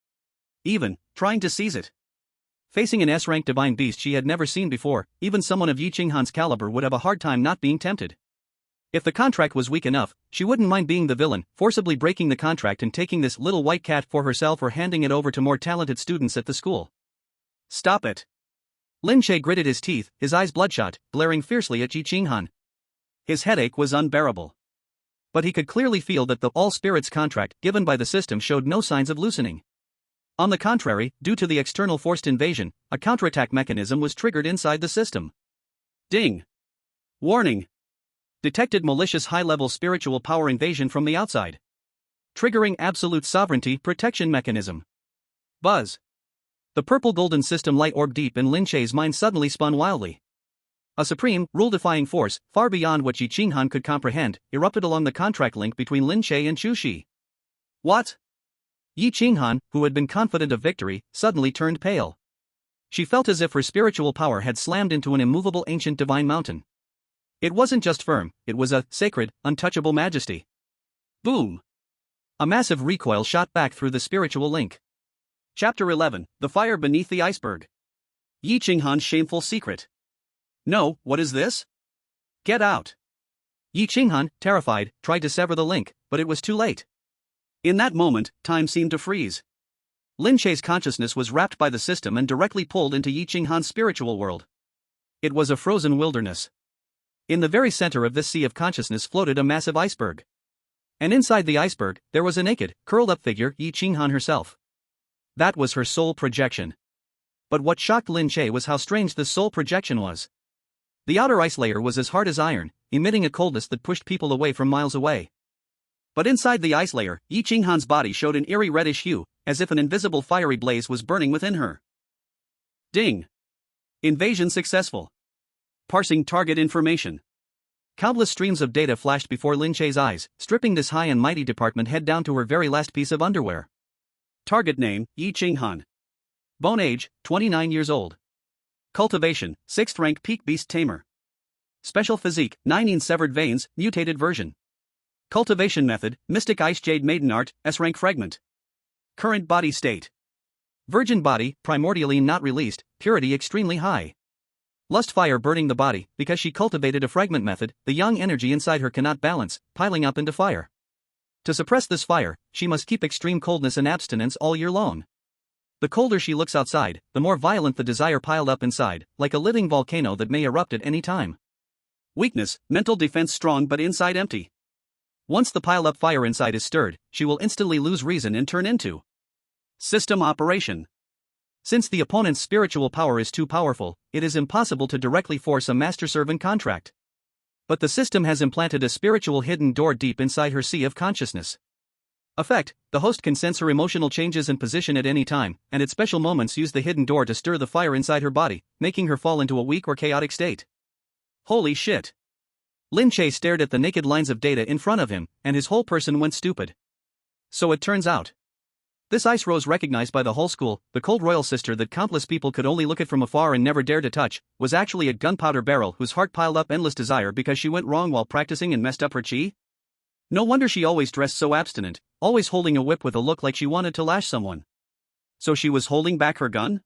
Even, trying to seize it. Facing an S-rank divine beast she had never seen before, even someone of Yi Qinghan's caliber would have a hard time not being tempted. If the contract was weak enough, she wouldn't mind being the villain, forcibly breaking the contract and taking this little white cat for herself or handing it over to more talented students at the school. Stop it! Lin Che gritted his teeth, his eyes bloodshot, glaring fiercely at Yi Qinghan. His headache was unbearable. But he could clearly feel that the all-spirits contract given by the system showed no signs of loosening. On the contrary, due to the external forced invasion, a counterattack mechanism was triggered inside the system. Ding! Warning! Detected malicious high-level spiritual power invasion from the outside. triggering absolute sovereignty protection mechanism. Buzz. The purple-golden system light orb deep in Lin Che's mind suddenly spun wildly. A supreme, rule-defying force, far beyond what Yi Qinghan could comprehend, erupted along the contract link between Lin Che and Chu Xi. What? Yi Qinghan, who had been confident of victory, suddenly turned pale. She felt as if her spiritual power had slammed into an immovable ancient divine mountain. It wasn't just firm, it was a sacred, untouchable majesty. Boom! A massive recoil shot back through the spiritual link. Chapter 11, The Fire Beneath the Iceberg. Yi Qinghan's shameful secret. No, what is this? Get out. Yi Qinghan, terrified, tried to sever the link, but it was too late. In that moment, time seemed to freeze. Lin Che's consciousness was wrapped by the system and directly pulled into Yi Qinghan's spiritual world. It was a frozen wilderness. In the very center of this sea of consciousness floated a massive iceberg. And inside the iceberg, there was a naked, curled-up figure, Yi Qinghan herself. That was her soul projection. But what shocked Lin Che was how strange this soul projection was. The outer ice layer was as hard as iron, emitting a coldness that pushed people away from miles away. But inside the ice layer, Yi Qinghan's body showed an eerie reddish hue, as if an invisible fiery blaze was burning within her. Ding! Invasion successful. Parsing target information. Countless streams of data flashed before Lin Che's eyes, stripping this high and mighty department head down to her very last piece of underwear. Target name, Yi Qinghan. Bone age, 29 years old. Cultivation, 6th rank peak beast tamer. Special physique, 9 severed veins, mutated version. Cultivation method, Mystic Ice Jade Maiden Art, S-rank fragment. Current body state. Virgin body, primordially not released, purity extremely high. Lust fire burning the body, because she cultivated a fragment method, the young energy inside her cannot balance, piling up into fire. To suppress this fire, she must keep extreme coldness and abstinence all year long. The colder she looks outside, the more violent the desire piled up inside, like a living volcano that may erupt at any time. Weakness, mental defense strong but inside empty. Once the piled up fire inside is stirred, she will instantly lose reason and turn into system operation. Since the opponent's spiritual power is too powerful, it is impossible to directly force a master-servant contract. But the system has implanted a spiritual hidden door deep inside her sea of consciousness. Effect, the host can sense her emotional changes and position at any time, and at special moments use the hidden door to stir the fire inside her body, making her fall into a weak or chaotic state. Holy shit! Lin Che stared at the naked lines of data in front of him, and his whole person went stupid. So it turns out. This ice rose recognized by the whole school, the cold royal sister that countless people could only look at from afar and never dare to touch, was actually a gunpowder barrel whose heart piled up endless desire because she went wrong while practicing and messed up her chi? No wonder she always dressed so abstinent, always holding a whip with a look like she wanted to lash someone. So she was holding back her gun?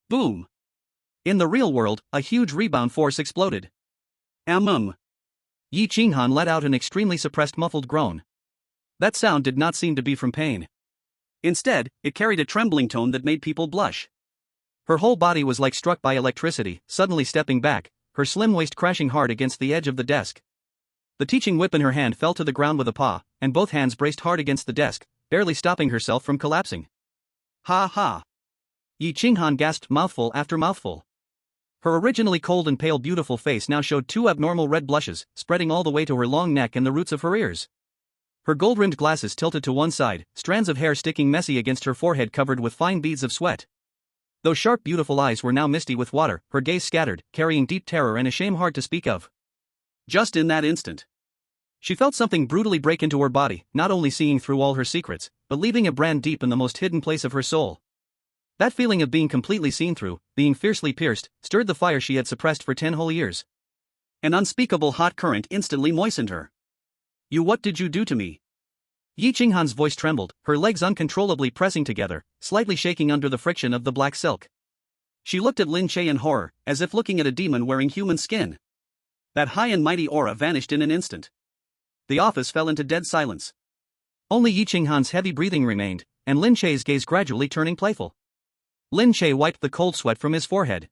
Boom! In the real world, a huge rebound force exploded. Yi Qinghan let out an extremely suppressed muffled groan. That sound did not seem to be from pain. Instead, it carried a trembling tone that made people blush. Her whole body was like struck by electricity, suddenly stepping back, her slim waist crashing hard against the edge of the desk. The teaching whip in her hand fell to the ground with a paw, and both hands braced hard against the desk, barely stopping herself from collapsing. Ha ha! Yi Qinghan gasped mouthful after mouthful. Her originally cold and pale beautiful face now showed two abnormal red blushes, spreading all the way to her long neck and the roots of her ears. Her gold-rimmed glasses tilted to one side, strands of hair sticking messy against her forehead covered with fine beads of sweat. Those sharp beautiful eyes were now misty with water, her gaze scattered, carrying deep terror and a shame hard to speak of. Just in that instant, she felt something brutally break into her body, not only seeing through all her secrets, but leaving a brand deep in the most hidden place of her soul. That feeling of being completely seen through, being fiercely pierced, stirred the fire she had suppressed for 10 whole years. An unspeakable hot current instantly moistened her. What did you do to me? Yi Qinghan's voice trembled, her legs uncontrollably pressing together, slightly shaking under the friction of the black silk. She looked at Lin Che in horror, as if looking at a demon wearing human skin. That high and mighty aura vanished in an instant. The office fell into dead silence. Only Yi Qinghan's heavy breathing remained, and Lin Che's gaze gradually turning playful. Lin Che wiped the cold sweat from his forehead.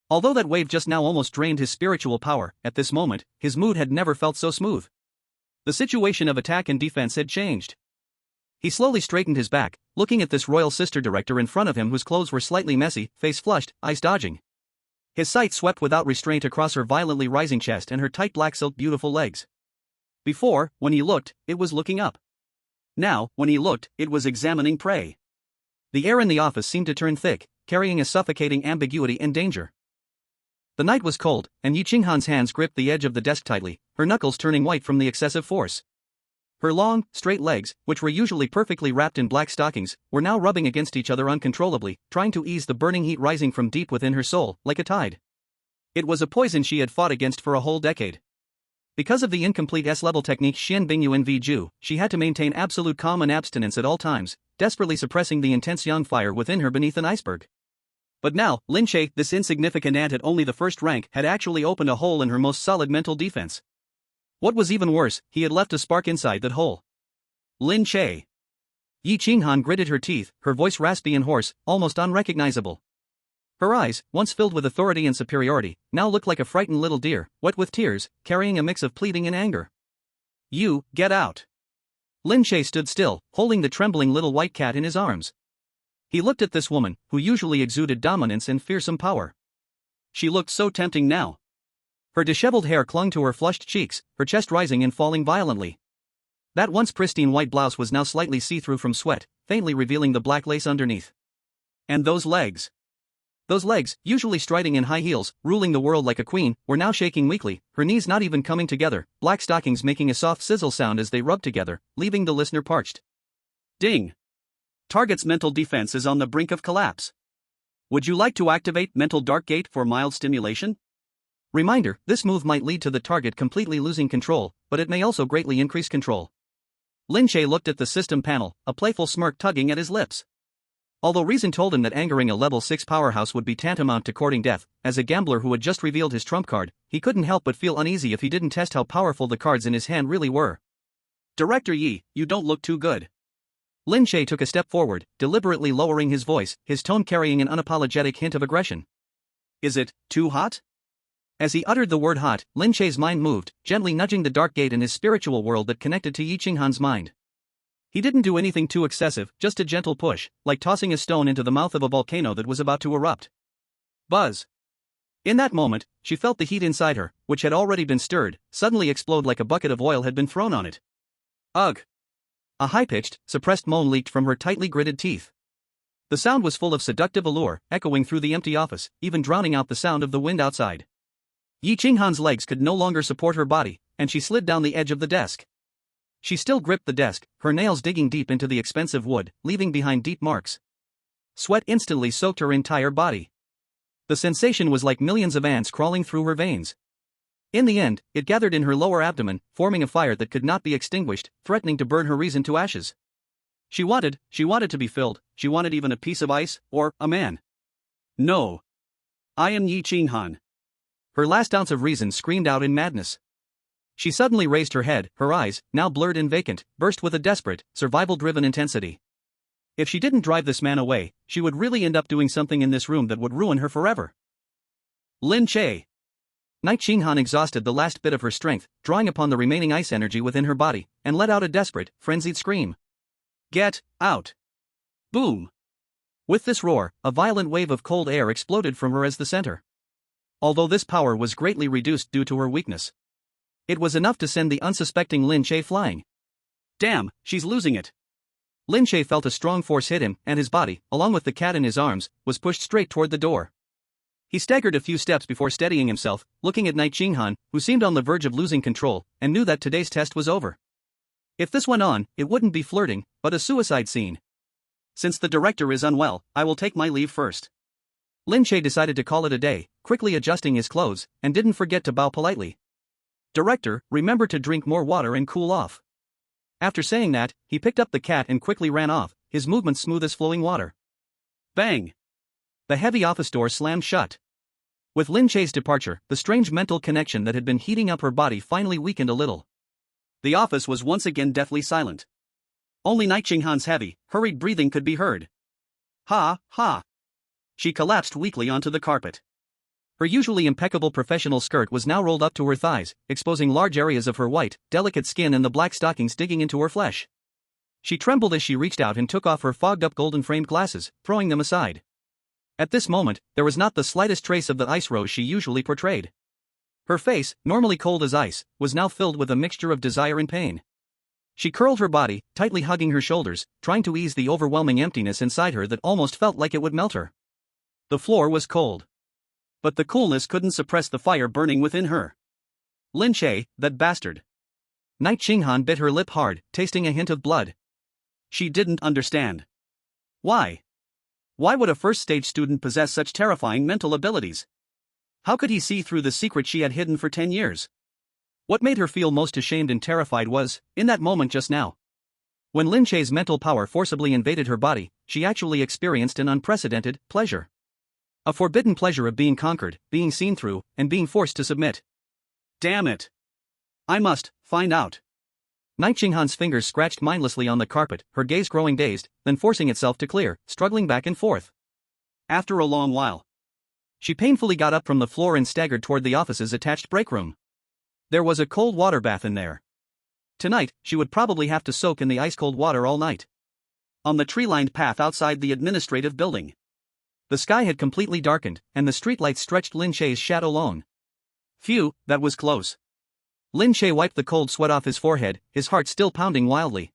Although that wave just now almost drained his spiritual power, at this moment, his mood had never felt so smooth. The situation of attack and defense had changed. He slowly straightened his back, looking at this royal sister director in front of him whose clothes were slightly messy, face flushed, eyes dodging. His sight swept without restraint across her violently rising chest and her tight black silk beautiful legs. Before, when he looked, it was looking up. Now, when he looked, it was examining prey. The air in the office seemed to turn thick, carrying a suffocating ambiguity and danger. The night was cold, and Yi Qinghan's hands gripped the edge of the desk tightly, her knuckles turning white from the excessive force. Her long, straight legs, which were usually perfectly wrapped in black stockings, were now rubbing against each other uncontrollably, trying to ease the burning heat rising from deep within her soul, like a tide. It was a poison she had fought against for a whole decade. Because of the incomplete S-level technique Xian Bingyuan V Ju, she had to maintain absolute calm and abstinence at all times, desperately suppressing the intense yang fire within her beneath an iceberg. But now, Lin Che, this insignificant ant at only the first rank, had actually opened a hole in her most solid mental defense. What was even worse, he had left a spark inside that hole. Lin Che. Yi Qinghan gritted her teeth, her voice raspy and hoarse, almost unrecognizable. Her eyes, once filled with authority and superiority, now looked like a frightened little deer, wet with tears, carrying a mix of pleading and anger. You, get out. Lin Che stood still, holding the trembling little white cat in his arms. He looked at this woman, who usually exuded dominance and fearsome power. She looked so tempting now. Her disheveled hair clung to her flushed cheeks, her chest rising and falling violently. That once pristine white blouse was now slightly see-through from sweat, faintly revealing the black lace underneath. And those legs. Those legs, usually striding in high heels, ruling the world like a queen, were now shaking weakly, her knees not even coming together, black stockings making a soft sizzle sound as they rubbed together, leaving the listener parched. Ding! Target's mental defense is on the brink of collapse. Would you like to activate Mental Dark Gate for mild stimulation? Reminder, this move might lead to the target completely losing control, but it may also greatly increase control. Lin Che looked at the system panel, a playful smirk tugging at his lips. Although reason told him that angering a level 6 powerhouse would be tantamount to courting death, as a gambler who had just revealed his trump card, he couldn't help but feel uneasy if he didn't test how powerful the cards in his hand really were. Director Yi, you don't look too good. Lin Che took a step forward, deliberately lowering his voice, his tone carrying an unapologetic hint of aggression. Is it too hot? As he uttered the word hot, Lin Che's mind moved, gently nudging the dark gate in his spiritual world that connected to Yi Qinghan's mind. He didn't do anything too excessive, just a gentle push, like tossing a stone into the mouth of a volcano that was about to erupt. Buzz. In that moment, she felt the heat inside her, which had already been stirred, suddenly explode like a bucket of oil had been thrown on it. Ugh! A high-pitched, suppressed moan leaked from her tightly gritted teeth. The sound was full of seductive allure, echoing through the empty office, even drowning out the sound of the wind outside. Yi Qinghan's legs could no longer support her body, and she slid down the edge of the desk. She still gripped the desk, her nails digging deep into the expensive wood, leaving behind deep marks. Sweat instantly soaked her entire body. The sensation was like millions of ants crawling through her veins. In the end, it gathered in her lower abdomen, forming a fire that could not be extinguished, threatening to burn her reason to ashes. She wanted to be filled, she wanted even a piece of ice, or a man. No. I am Yi Qinghan. Her last ounce of reason screamed out in madness. She suddenly raised her head, her eyes, now blurred and vacant, burst with a desperate, survival-driven intensity. If she didn't drive this man away, she would really end up doing something in this room that would ruin her forever. Lin Che. Night Qinghan exhausted the last bit of her strength, drawing upon the remaining ice energy within her body, and let out a desperate, frenzied scream. Get out! Boom! With this roar, a violent wave of cold air exploded from her as the center. Although this power was greatly reduced due to her weakness, it was enough to send the unsuspecting Lin Che flying. Damn, she's losing it. Lin Che felt a strong force hit him, and his body, along with the cat in his arms, was pushed straight toward the door. He staggered a few steps before steadying himself, looking at Night Qinghan, who seemed on the verge of losing control, and knew that today's test was over. If this went on, it wouldn't be flirting, but a suicide scene. Since the director is unwell, I will take my leave first. Lin Che decided to call it a day, quickly adjusting his clothes, and didn't forget to bow politely. Director, remember to drink more water and cool off. After saying that, he picked up the cat and quickly ran off, his movements smooth as flowing water. Bang! The heavy office door slammed shut. With Lin Che's departure, the strange mental connection that had been heating up her body finally weakened a little. The office was once again deathly silent. Only Night Qinghan's heavy, hurried breathing could be heard. Ha, ha! She collapsed weakly onto the carpet. Her usually impeccable professional skirt was now rolled up to her thighs, exposing large areas of her white, delicate skin and the black stockings digging into her flesh. She trembled as she reached out and took off her fogged-up golden-framed glasses, throwing them aside. At this moment, there was not the slightest trace of the ice rose she usually portrayed. Her face, normally cold as ice, was now filled with a mixture of desire and pain. She curled her body, tightly hugging her shoulders, trying to ease the overwhelming emptiness inside her that almost felt like it would melt her. The floor was cold. But the coolness couldn't suppress the fire burning within her. Lin Che, that bastard. Night Qinghan bit her lip hard, tasting a hint of blood. She didn't understand. Why? Why would a first-stage student possess such terrifying mental abilities? How could he see through the secret she had hidden for 10 years? What made her feel most ashamed and terrified was, in that moment just now. When Lin Che's mental power forcibly invaded her body, she actually experienced an unprecedented pleasure. A forbidden pleasure of being conquered, being seen through, and being forced to submit. Damn it! I must find out. Night Qinghan's fingers scratched mindlessly on the carpet, her gaze growing dazed, then forcing itself to clear, struggling back and forth. After a long while, she painfully got up from the floor and staggered toward the office's attached break room. There was a cold water bath in there. Tonight, she would probably have to soak in the ice-cold water all night. On the tree-lined path outside the administrative building, the sky had completely darkened, and the streetlights stretched Lin Che's shadow lone. Phew, that was close. Lin Che wiped the cold sweat off his forehead, his heart still pounding wildly.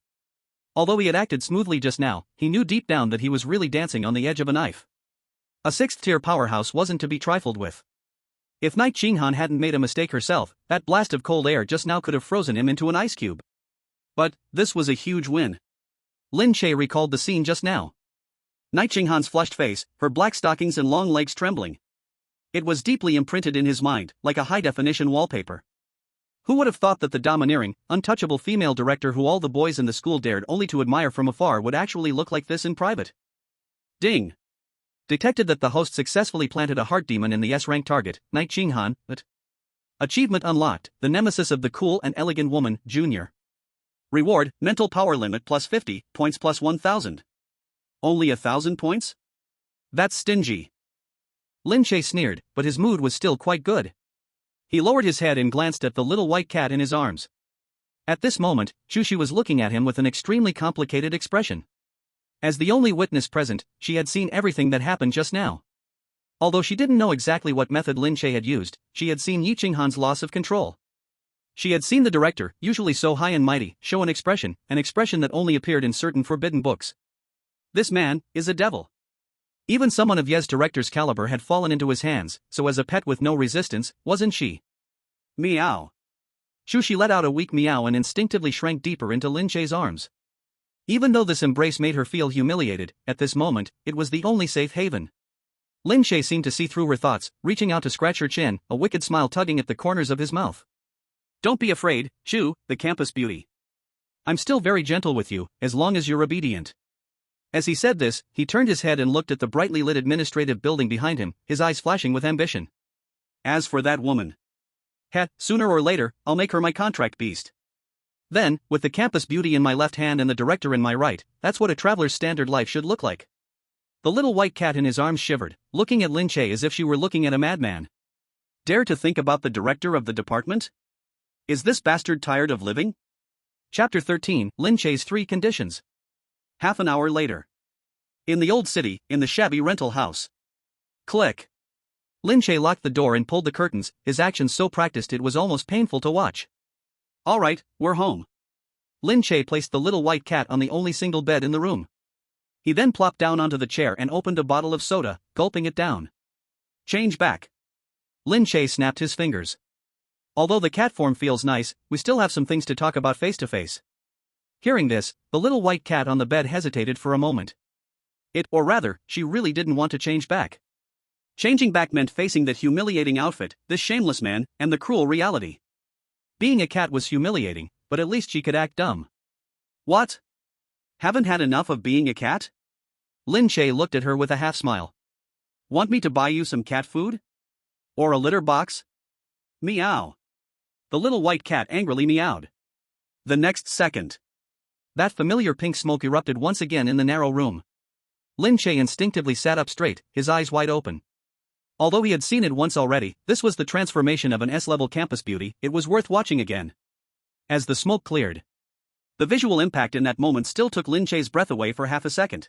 Although he had acted smoothly just now, he knew deep down that he was really dancing on the edge of a knife. A sixth-tier powerhouse wasn't to be trifled with. If Night Qinghan hadn't made a mistake herself, that blast of cold air just now could have frozen him into an ice cube. But this was a huge win. Lin Che recalled the scene just now. Night Qinghan's flushed face, her black stockings and long legs trembling. It was deeply imprinted in his mind, like a high-definition wallpaper. Who would have thought that the domineering, untouchable female director who all the boys in the school dared only to admire from afar would actually look like this in private? Ding! Detected that the host successfully planted a heart demon in the S-rank target, Night Qinghan, but achievement unlocked, the nemesis of the cool and elegant woman, Junior. Reward, mental power limit plus 50, points plus 1,000. Only 1,000 points? That's stingy. Lin Che sneered, but his mood was still quite good. He lowered his head and glanced at the little white cat in his arms. At this moment, Chu Xi was looking at him with an extremely complicated expression. As the only witness present, she had seen everything that happened just now. Although she didn't know exactly what method Lin Che had used, she had seen Yi Qinghan's loss of control. She had seen the director, usually so high and mighty, show an expression that only appeared in certain forbidden books. This man is a devil. Even someone of Ye's director's caliber had fallen into his hands, so as a pet with no resistance, wasn't she? Meow. Chu Xi let out a weak meow and instinctively shrank deeper into Lin Che's arms. Even though this embrace made her feel humiliated, at this moment, it was the only safe haven. Lin Che seemed to see through her thoughts, reaching out to scratch her chin, a wicked smile tugging at the corners of his mouth. Don't be afraid, Chu, the campus beauty. I'm still very gentle with you, as long as you're obedient. As he said this, he turned his head and looked at the brightly lit administrative building behind him, his eyes flashing with ambition. As for that woman, sooner or later, I'll make her my contract beast. Then, with the campus beauty in my left hand and the director in my right, that's what a traveler's standard life should look like. The little white cat in his arms shivered, looking at Lin Che as if she were looking at a madman. Dare to think about the director of the department? Is this bastard tired of living? Chapter 13, Lin Che's 3 Conditions. Half an hour later. In the old city, in the shabby rental house. Click. Lin Che locked the door and pulled the curtains, his actions so practiced it was almost painful to watch. All right, we're home. Lin Che placed the little white cat on the only single bed in the room. He then plopped down onto the chair and opened a bottle of soda, gulping it down. Change back. Lin Che snapped his fingers. Although the cat form feels nice, we still have some things to talk about face to face. Hearing this, the little white cat on the bed hesitated for a moment. Or rather, she really didn't want to change back. Changing back meant facing that humiliating outfit, this shameless man, and the cruel reality. Being a cat was humiliating, but at least she could act dumb. What? Haven't had enough of being a cat? Lin Che looked at her with a half-smile. Want me to buy you some cat food? Or a litter box? Meow. The little white cat angrily meowed. The next second, that familiar pink smoke erupted once again in the narrow room. Lin Che instinctively sat up straight, his eyes wide open. Although he had seen it once already, this was the transformation of an S-level campus beauty, it was worth watching again. As the smoke cleared, the visual impact in that moment still took Lin Che's breath away for half a second.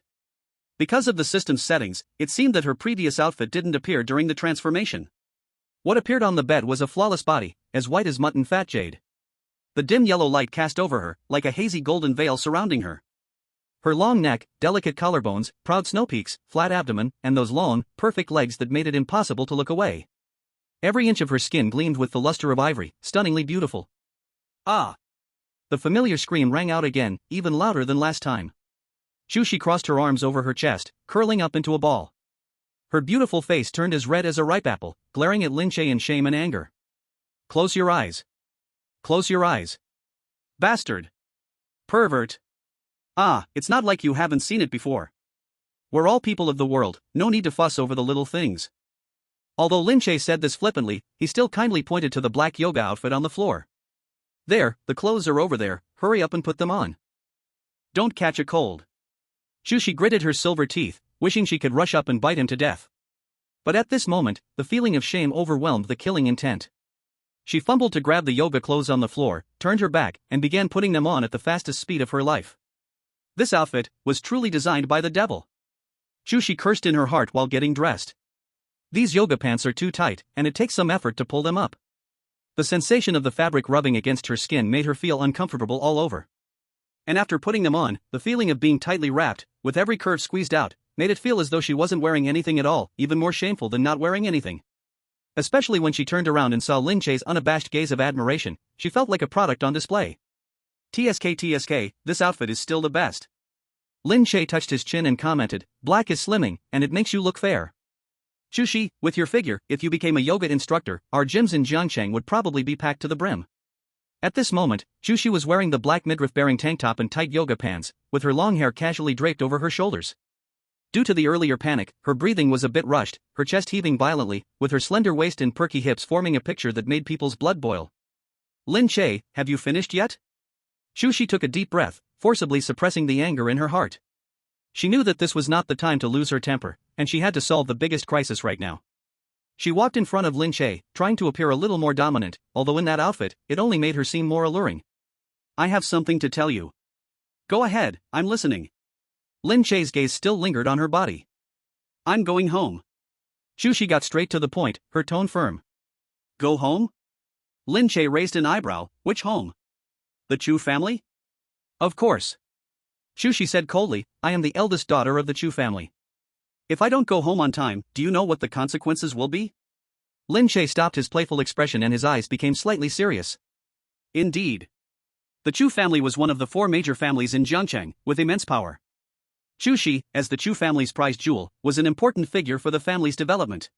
Because of the system's settings, it seemed that her previous outfit didn't appear during the transformation. What appeared on the bed was a flawless body, as white as mutton fat jade. The dim yellow light cast over her, like a hazy golden veil surrounding her. Her long neck, delicate collarbones, proud snowpeaks, flat abdomen, and those long, perfect legs that made it impossible to look away. Every inch of her skin gleamed with the luster of ivory, stunningly beautiful. Ah! The familiar scream rang out again, even louder than last time. Chu Xi crossed her arms over her chest, curling up into a ball. Her beautiful face turned as red as a ripe apple, glaring at Lin Che in shame and anger. Close your eyes. Close your eyes. Bastard. Pervert. Ah, it's not like you haven't seen it before. We're all people of the world, no need to fuss over the little things. Although Lin Che said this flippantly, he still kindly pointed to the black yoga outfit on the floor. There, the clothes are over there, hurry up and put them on. Don't catch a cold. Chu Xi gritted her silver teeth, wishing she could rush up and bite him to death. But at this moment, the feeling of shame overwhelmed the killing intent. She fumbled to grab the yoga clothes on the floor, turned her back, and began putting them on at the fastest speed of her life. This outfit was truly designed by the devil. Chu Xi cursed in her heart while getting dressed. These yoga pants are too tight, and it takes some effort to pull them up. The sensation of the fabric rubbing against her skin made her feel uncomfortable all over. And after putting them on, the feeling of being tightly wrapped, with every curve squeezed out, made it feel as though she wasn't wearing anything at all, even more shameful than not wearing anything. Especially when she turned around and saw Lin Che's unabashed gaze of admiration, she felt like a product on display. TSK, this outfit is still the best. Lin Che touched his chin and commented, black is slimming, and it makes you look fair. Chu Xi, with your figure, if you became a yoga instructor, our gyms in Jiangcheng would probably be packed to the brim. At this moment, Chu Xi was wearing the black midriff-bearing tank top and tight yoga pants, with her long hair casually draped over her shoulders. Due to the earlier panic, her breathing was a bit rushed, her chest heaving violently, with her slender waist and perky hips forming a picture that made people's blood boil. Lin Che, have you finished yet? Chu Xi took a deep breath, forcibly suppressing the anger in her heart. She knew that this was not the time to lose her temper, and she had to solve the biggest crisis right now. She walked in front of Lin Che, trying to appear a little more dominant, although in that outfit, it only made her seem more alluring. I have something to tell you. Go ahead, I'm listening. Lin Che's gaze still lingered on her body. I'm going home. Chu Xi got straight to the point, her tone firm. Go home? Lin Che raised an eyebrow, which home? The Chu family? Of course. Chu Xi said coldly, I am the eldest daughter of the Chu family. If I don't go home on time, do you know what the consequences will be? Lin Che stopped his playful expression and his eyes became slightly serious. Indeed. The Chu family was one of the 4 major families in Jiangcheng, with immense power. Chu Xi, as the Chu family's prized jewel, was an important figure for the family's development.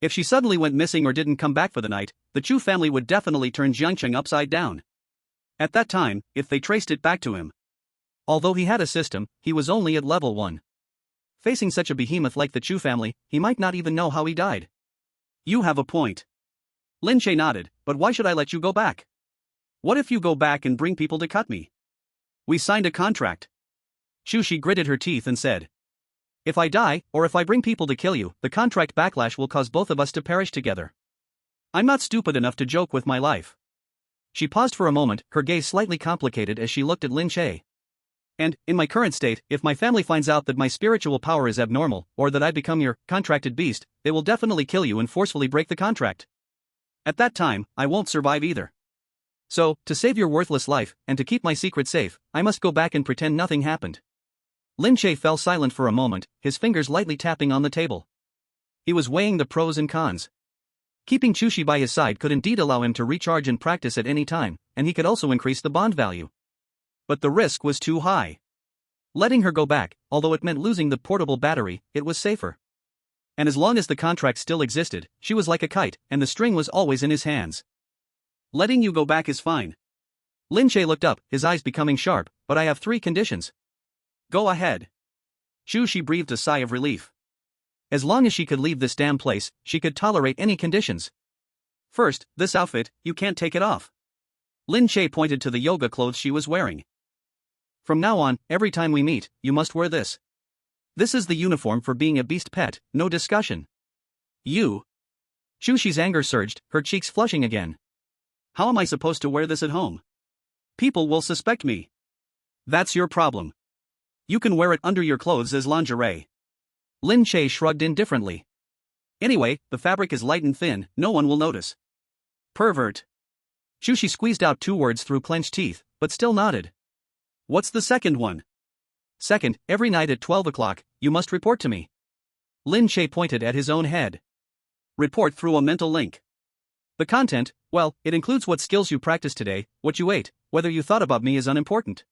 If she suddenly went missing or didn't come back for the night, the Chu family would definitely turn Jiangcheng upside down. At that time, if they traced it back to him. Although he had a system, he was only at level 1. Facing such a behemoth like the Chu family, he might not even know how he died. You have a point. Lin Che nodded, but why should I let you go back? What if you go back and bring people to cut me? We signed a contract. Chu Xi gritted her teeth and said. If I die, or if I bring people to kill you, the contract backlash will cause both of us to perish together. I'm not stupid enough to joke with my life. She paused for a moment, her gaze slightly complicated as she looked at Lin Che. And, in my current state, if my family finds out that my spiritual power is abnormal, or that I become your contracted beast, they will definitely kill you and forcefully break the contract. At that time, I won't survive either. So, to save your worthless life, and to keep my secret safe, I must go back and pretend nothing happened. Lin Che fell silent for a moment, his fingers lightly tapping on the table. He was weighing the pros and cons. Keeping Chu Xi by his side could indeed allow him to recharge and practice at any time, and he could also increase the bond value. But the risk was too high. Letting her go back, although it meant losing the portable battery, it was safer. And as long as the contract still existed, she was like a kite, and the string was always in his hands. Letting you go back is fine. Lin Che looked up, his eyes becoming sharp, but I have 3 conditions. Go ahead. Chu Xi breathed a sigh of relief. As long as she could leave this damn place, she could tolerate any conditions. First, this outfit, you can't take it off. Lin Che pointed to the yoga clothes she was wearing. From now on, every time we meet, you must wear this. This is the uniform for being a beast pet, no discussion. You. Chu Xi's anger surged, her cheeks flushing again. How am I supposed to wear this at home? People will suspect me. That's your problem. You can wear it under your clothes as lingerie. Lin Che shrugged indifferently. Anyway, the fabric is light and thin, no one will notice. Pervert. Chu Xi squeezed out 2 words through clenched teeth, but still nodded. What's the second one? Second, every night at 12 o'clock, you must report to me. Lin Che pointed at his own head. Report through a mental link. The content, well, it includes what skills you practiced today, what you ate, whether you thought about me is unimportant.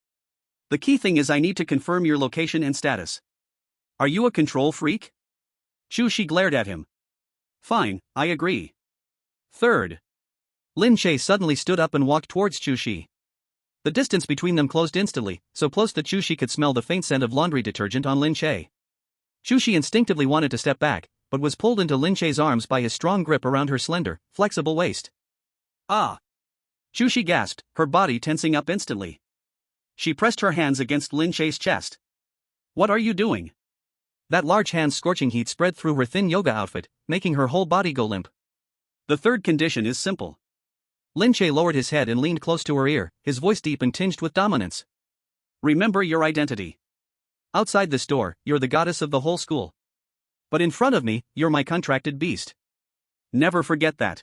The key thing is I need to confirm your location and status. Are you a control freak? Chu Xi glared at him. Fine, I agree. Third. Lin Che suddenly stood up and walked towards Chu Xi. The distance between them closed instantly, so close that Chu Xi could smell the faint scent of laundry detergent on Lin Che. Chu Xi instinctively wanted to step back, but was pulled into Lin Che's arms by his strong grip around her slender, flexible waist. Ah! Chu Xi gasped, her body tensing up instantly. She pressed her hands against Lin Che's chest. What are you doing? That large hand's scorching heat spread through her thin yoga outfit, making her whole body go limp. The third condition is simple. Lin Che lowered his head and leaned close to her ear, his voice deep and tinged with dominance. Remember your identity. Outside this door, you're the goddess of the whole school. But in front of me, you're my contracted beast. Never forget that.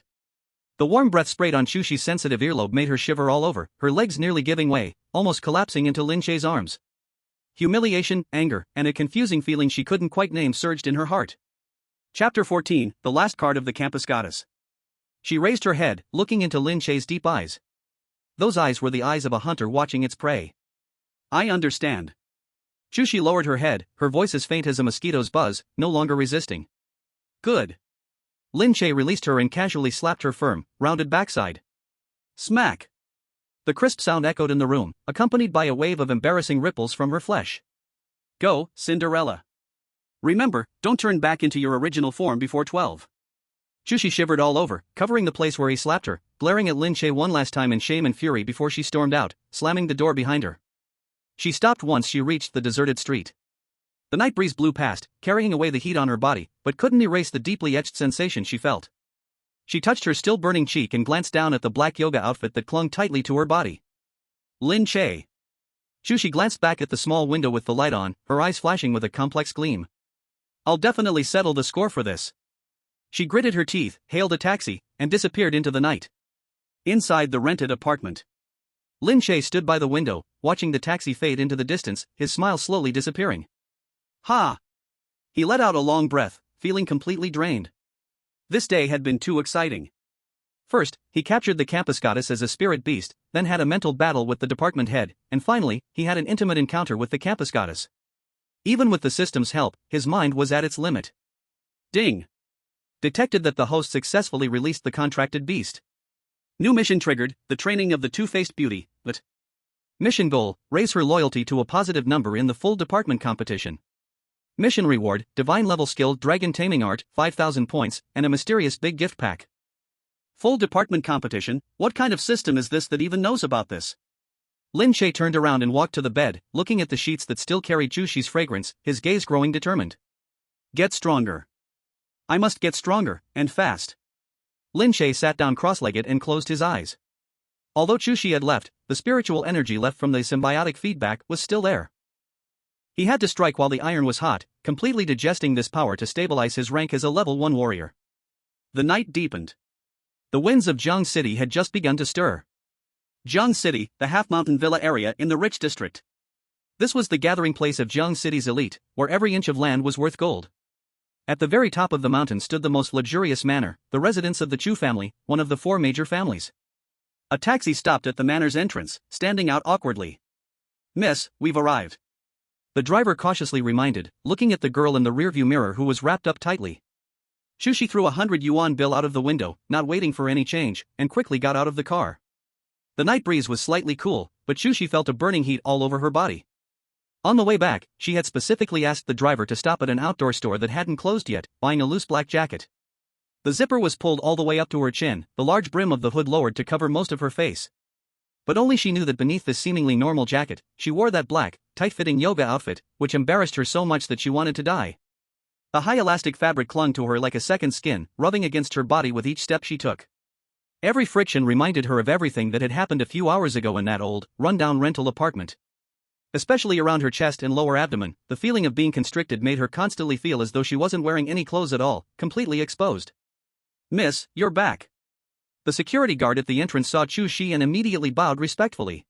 The warm breath sprayed on Chu Xi's sensitive earlobe made her shiver all over, her legs nearly giving way, almost collapsing into Lin Che's arms. Humiliation, anger, and a confusing feeling she couldn't quite name surged in her heart. Chapter 14, the last card of the campus goddess. She raised her head, looking into Lin Che's deep eyes. Those eyes were the eyes of a hunter watching its prey. I understand. Chu Xi lowered her head, her voice as faint as a mosquito's buzz, no longer resisting. Good. Lin Che released her and casually slapped her firm, rounded backside. Smack! The crisp sound echoed in the room, accompanied by a wave of embarrassing ripples from her flesh. Go, Cinderella. Remember, don't turn back into your original form before 12. Chu Xi shivered all over, covering the place where he slapped her, glaring at Lin Che one last time in shame and fury before she stormed out, slamming the door behind her. She stopped once she reached the deserted street. The night breeze blew past, carrying away the heat on her body, but couldn't erase the deeply etched sensation she felt. She touched her still burning cheek and glanced down at the black yoga outfit that clung tightly to her body. Lin Che. Chu Xi glanced back at the small window with the light on, her eyes flashing with a complex gleam. I'll definitely settle the score for this. She gritted her teeth, hailed a taxi, and disappeared into the night. Inside the rented apartment. Lin Che stood by the window, watching the taxi fade into the distance, his smile slowly disappearing. Ha! He let out a long breath, feeling completely drained. This day had been too exciting. First, he captured the campus goddess as a spirit beast, then had a mental battle with the department head, and finally, he had an intimate encounter with the campus goddess. Even with the system's help, his mind was at its limit. Ding! Detected that the host successfully released the contracted beast. New mission triggered, the training of the two-faced beauty, but mission goal, raise her loyalty to a positive number in the full department competition. Mission reward, divine level skill dragon taming art, 5,000 points, and a mysterious big gift pack. Full department competition, what kind of system is this that even knows about this? Lin Che turned around and walked to the bed, looking at the sheets that still carried Chu Xi's fragrance, his gaze growing determined. Get stronger. I must get stronger, and fast. Lin Che sat down cross-legged and closed his eyes. Although Chu Xi had left, the spiritual energy left from the symbiotic feedback was still there. He had to strike while the iron was hot, completely digesting this power to stabilize his rank as a level 1 warrior. The night deepened. The winds of Zhang City had just begun to stir. Zhang City, the half-mountain villa area in the rich district. This was the gathering place of Zhang City's elite, where every inch of land was worth gold. At the very top of the mountain stood the most luxurious manor, the residence of the Chu family, one of the 4 major families. A taxi stopped at the manor's entrance, standing out awkwardly. Miss, we've arrived. The driver cautiously reminded, looking at the girl in the rearview mirror who was wrapped up tightly. Chu Xi threw a 100 yuan bill out of the window, not waiting for any change, and quickly got out of the car. The night breeze was slightly cool, but Chu Xi felt a burning heat all over her body. On the way back, she had specifically asked the driver to stop at an outdoor store that hadn't closed yet, buying a loose black jacket. The zipper was pulled all the way up to her chin, the large brim of the hood lowered to cover most of her face. But only she knew that beneath this seemingly normal jacket, she wore that black, tight-fitting yoga outfit, which embarrassed her so much that she wanted to die. The high elastic fabric clung to her like a second skin, rubbing against her body with each step she took. Every friction reminded her of everything that had happened a few hours ago in that old, run-down rental apartment. Especially around her chest and lower abdomen, the feeling of being constricted made her constantly feel as though she wasn't wearing any clothes at all, completely exposed. Miss, you're back. The security guard at the entrance saw Chu Xi and immediately bowed respectfully.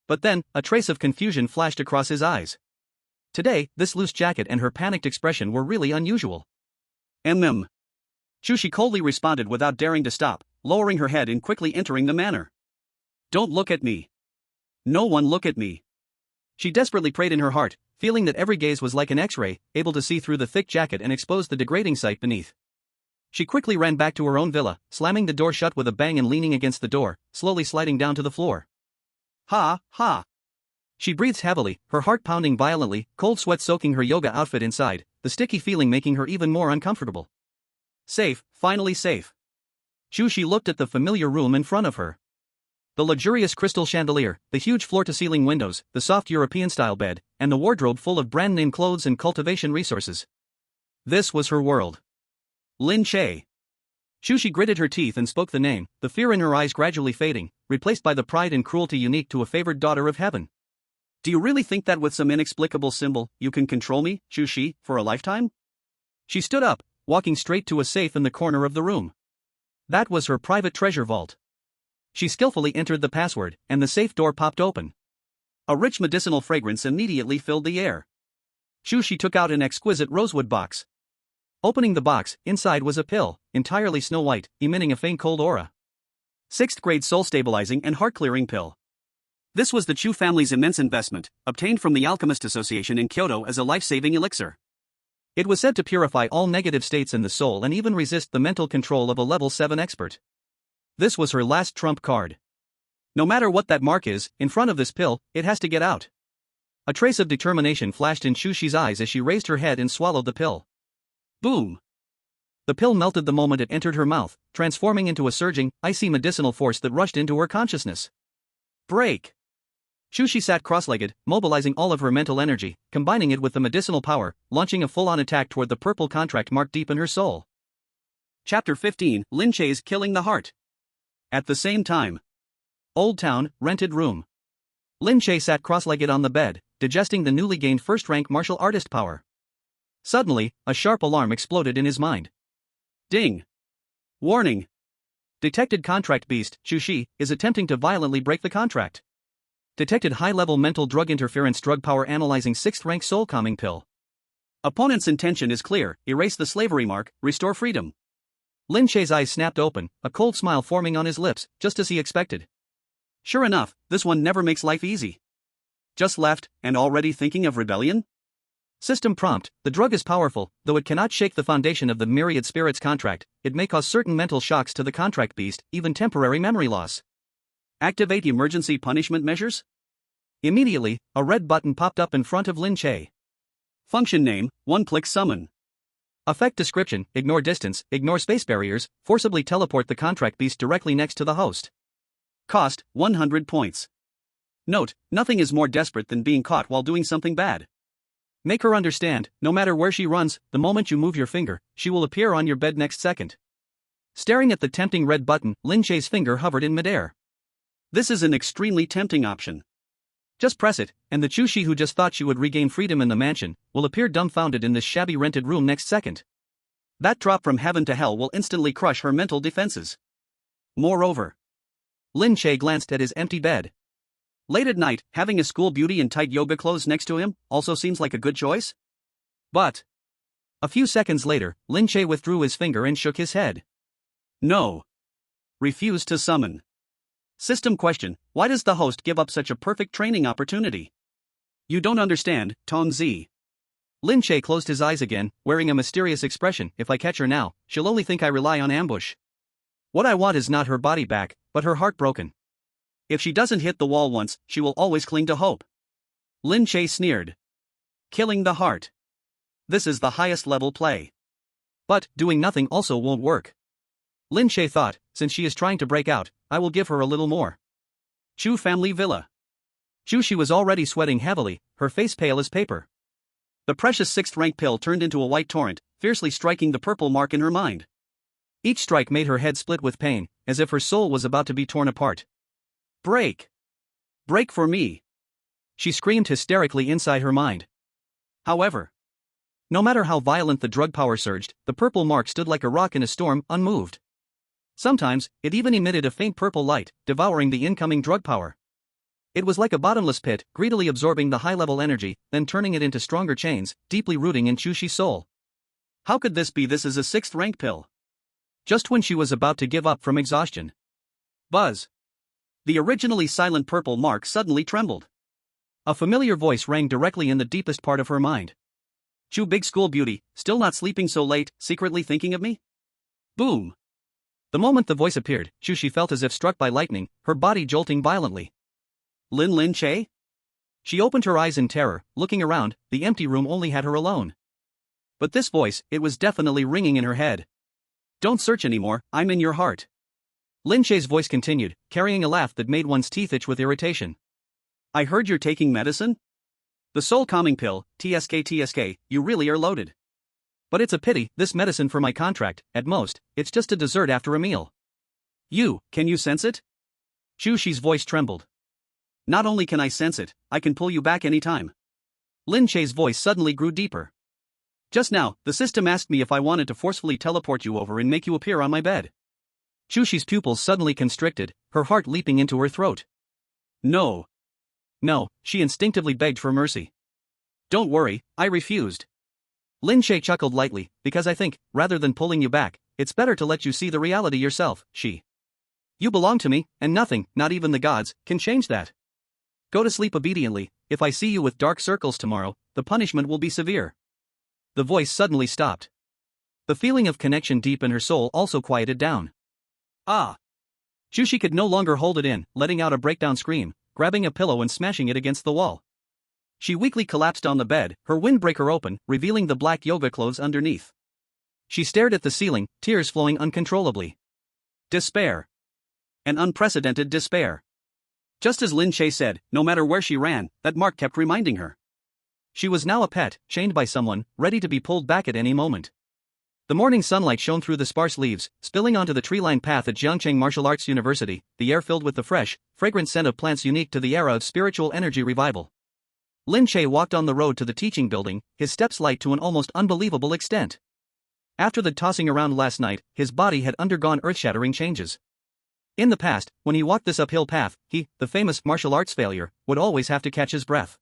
But then, a trace of confusion flashed across his eyes. Today, this loose jacket and her panicked expression were really unusual. Chu Xi coldly responded without daring to stop, lowering her head and quickly entering the manor. Don't look at me. No one look at me. She desperately prayed in her heart, feeling that every gaze was like an X-ray, able to see through the thick jacket and expose the degrading sight beneath. She quickly ran back to her own villa, slamming the door shut with a bang and leaning against the door, slowly sliding down to the floor. Ha, ha. She breathed heavily, her heart pounding violently, cold sweat soaking her yoga outfit inside, the sticky feeling making her even more uncomfortable. Safe, finally safe. Chu Xi looked at the familiar room in front of her. The luxurious crystal chandelier, the huge floor-to-ceiling windows, the soft European-style bed, and the wardrobe full of brand-name clothes and cultivation resources. This was her world. Lin Che. Chu Xi gritted her teeth and spoke the name, the fear in her eyes gradually fading, replaced by the pride and cruelty unique to a favored daughter of heaven. Do you really think that with some inexplicable symbol, you can control me, Chu Xi, for a lifetime? She stood up, walking straight to a safe in the corner of the room. That was her private treasure vault. She skillfully entered the password, and the safe door popped open. A rich medicinal fragrance immediately filled the air. Chu Xi took out an exquisite rosewood box. Opening the box, inside was a pill, entirely snow white, emitting a faint cold aura. 6th grade soul-stabilizing and heart-clearing pill. This was the Chu family's immense investment, obtained from the Alchemist Association in Kyoto as a life-saving elixir. It was said to purify all negative states in the soul and even resist the mental control of a level 7 expert. This was her last trump card. No matter what that mark is, in front of this pill, it has to get out. A trace of determination flashed in Chu Xi's eyes as she raised her head and swallowed the pill. Boom! The pill melted the moment it entered her mouth, transforming into a surging, icy medicinal force that rushed into her consciousness. Break! Chu Xi sat cross-legged, mobilizing all of her mental energy, combining it with the medicinal power, launching a full-on attack toward the purple contract mark deep in her soul. Chapter 15, Lin Che's Killing the Heart. At the same time. Old Town, rented room. Lin Che sat cross-legged on the bed, digesting the newly gained first-rank martial artist power. Suddenly, a sharp alarm exploded in his mind. Ding! Warning! Detected contract beast, Chu Xi, is attempting to violently break the contract. Detected high-level mental drug interference drug power analyzing 6th-rank soul calming pill. Opponent's intention is clear, erase the slavery mark, restore freedom. Lin Che's eyes snapped open, a cold smile forming on his lips, just as he expected. Sure enough, this one never makes life easy. Just left, and already thinking of rebellion? System prompt: the drug is powerful, though it cannot shake the foundation of the Myriad Spirits contract. It may cause certain mental shocks to the contract beast, even temporary memory loss. Activate emergency punishment measures? Immediately, a red button popped up in front of Lin Che. Function name: one-click summon. Effect description: ignore distance, ignore space barriers, forcibly teleport the contract beast directly next to the host. Cost: 100 points. Note: nothing is more desperate than being caught while doing something bad. Make her understand, no matter where she runs, the moment you move your finger, she will appear on your bed next second. Staring at the tempting red button, Lin Che's finger hovered in midair. This is an extremely tempting option. Just press it, and the Chu Xi who just thought she would regain freedom in the mansion, will appear dumbfounded in this shabby rented room next second. That drop from heaven to hell will instantly crush her mental defenses. Moreover, Lin Che glanced at his empty bed. Late at night, having a school beauty in tight yoga clothes next to him also seems like a good choice. But a few seconds later, Lin Che withdrew his finger and shook his head. No. Refused to summon. System question: why does the host give up such a perfect training opportunity? You don't understand, Tong Zi. Lin Che closed his eyes again, wearing a mysterious expression. If I catch her now, she'll only think I rely on ambush. What I want is not her body back, but her heart broken. If she doesn't hit the wall once, she will always cling to hope. Lin Che sneered. Killing the heart. This is the highest level play. But doing nothing also won't work. Lin Che thought, since she is trying to break out, I will give her a little more. Chu family villa. Chu Xi was already sweating heavily, her face pale as paper. The precious 6th-rank pill turned into a white torrent, fiercely striking the purple mark in her mind. Each strike made her head split with pain, as if her soul was about to be torn apart. Break! Break for me! She screamed hysterically inside her mind. However, no matter how violent the drug power surged, the purple mark stood like a rock in a storm, unmoved. Sometimes, it even emitted a faint purple light, devouring the incoming drug power. It was like a bottomless pit, greedily absorbing the high-level energy, then turning it into stronger chains, deeply rooting in Chu Xi's soul. How could this be? This is a 6th rank pill. Just when she was about to give up from exhaustion. Buzz. The originally silent purple mark suddenly trembled. A familiar voice rang directly in the deepest part of her mind. Chu, big school beauty, still not sleeping so late, secretly thinking of me? Boom. The moment the voice appeared, Chu Xi felt as if struck by lightning, her body jolting violently. Lin Che? She opened her eyes in terror, looking around. The empty room only had her alone. But this voice, it was definitely ringing in her head. Don't search anymore, I'm in your heart. Lin Che's voice continued, carrying a laugh that made one's teeth itch with irritation. I heard you're taking medicine? The soul calming pill, TSK, you really are loaded. But it's a pity, this medicine for my contract, at most, it's just a dessert after a meal. Can you sense it? Chu Xi's voice trembled. Not only can I sense it, I can pull you back anytime. Lin Che's voice suddenly grew deeper. Just now, the system asked me if I wanted to forcefully teleport you over and make you appear on my bed. Chu Xi's pupils suddenly constricted, her heart leaping into her throat. No. No, she instinctively begged for mercy. Don't worry, I refused. Lin Che chuckled lightly, because I think, rather than pulling you back, it's better to let you see the reality yourself, You belong to me, and nothing, not even the gods, can change that. Go to sleep obediently. If I see you with dark circles tomorrow, the punishment will be severe. The voice suddenly stopped. The feeling of connection deep in her soul also quieted down. Ah! Chu Xi could no longer hold it in, letting out a breakdown scream, grabbing a pillow and smashing it against the wall. She weakly collapsed on the bed, her windbreaker open, revealing the black yoga clothes underneath. She stared at the ceiling, tears flowing uncontrollably. Despair. An unprecedented despair. Just as Lin Che said, no matter where she ran, that mark kept reminding her. She was now a pet, chained by someone, ready to be pulled back at any moment. The morning sunlight shone through the sparse leaves, spilling onto the tree-lined path at Jiangcheng Martial Arts University, the air filled with the fresh, fragrant scent of plants unique to the era of spiritual energy revival. Lin Che walked on the road to the teaching building, his steps light to an almost unbelievable extent. After the tossing around last night, his body had undergone earth-shattering changes. In the past, when he walked this uphill path, he, the famous martial arts failure, would always have to catch his breath.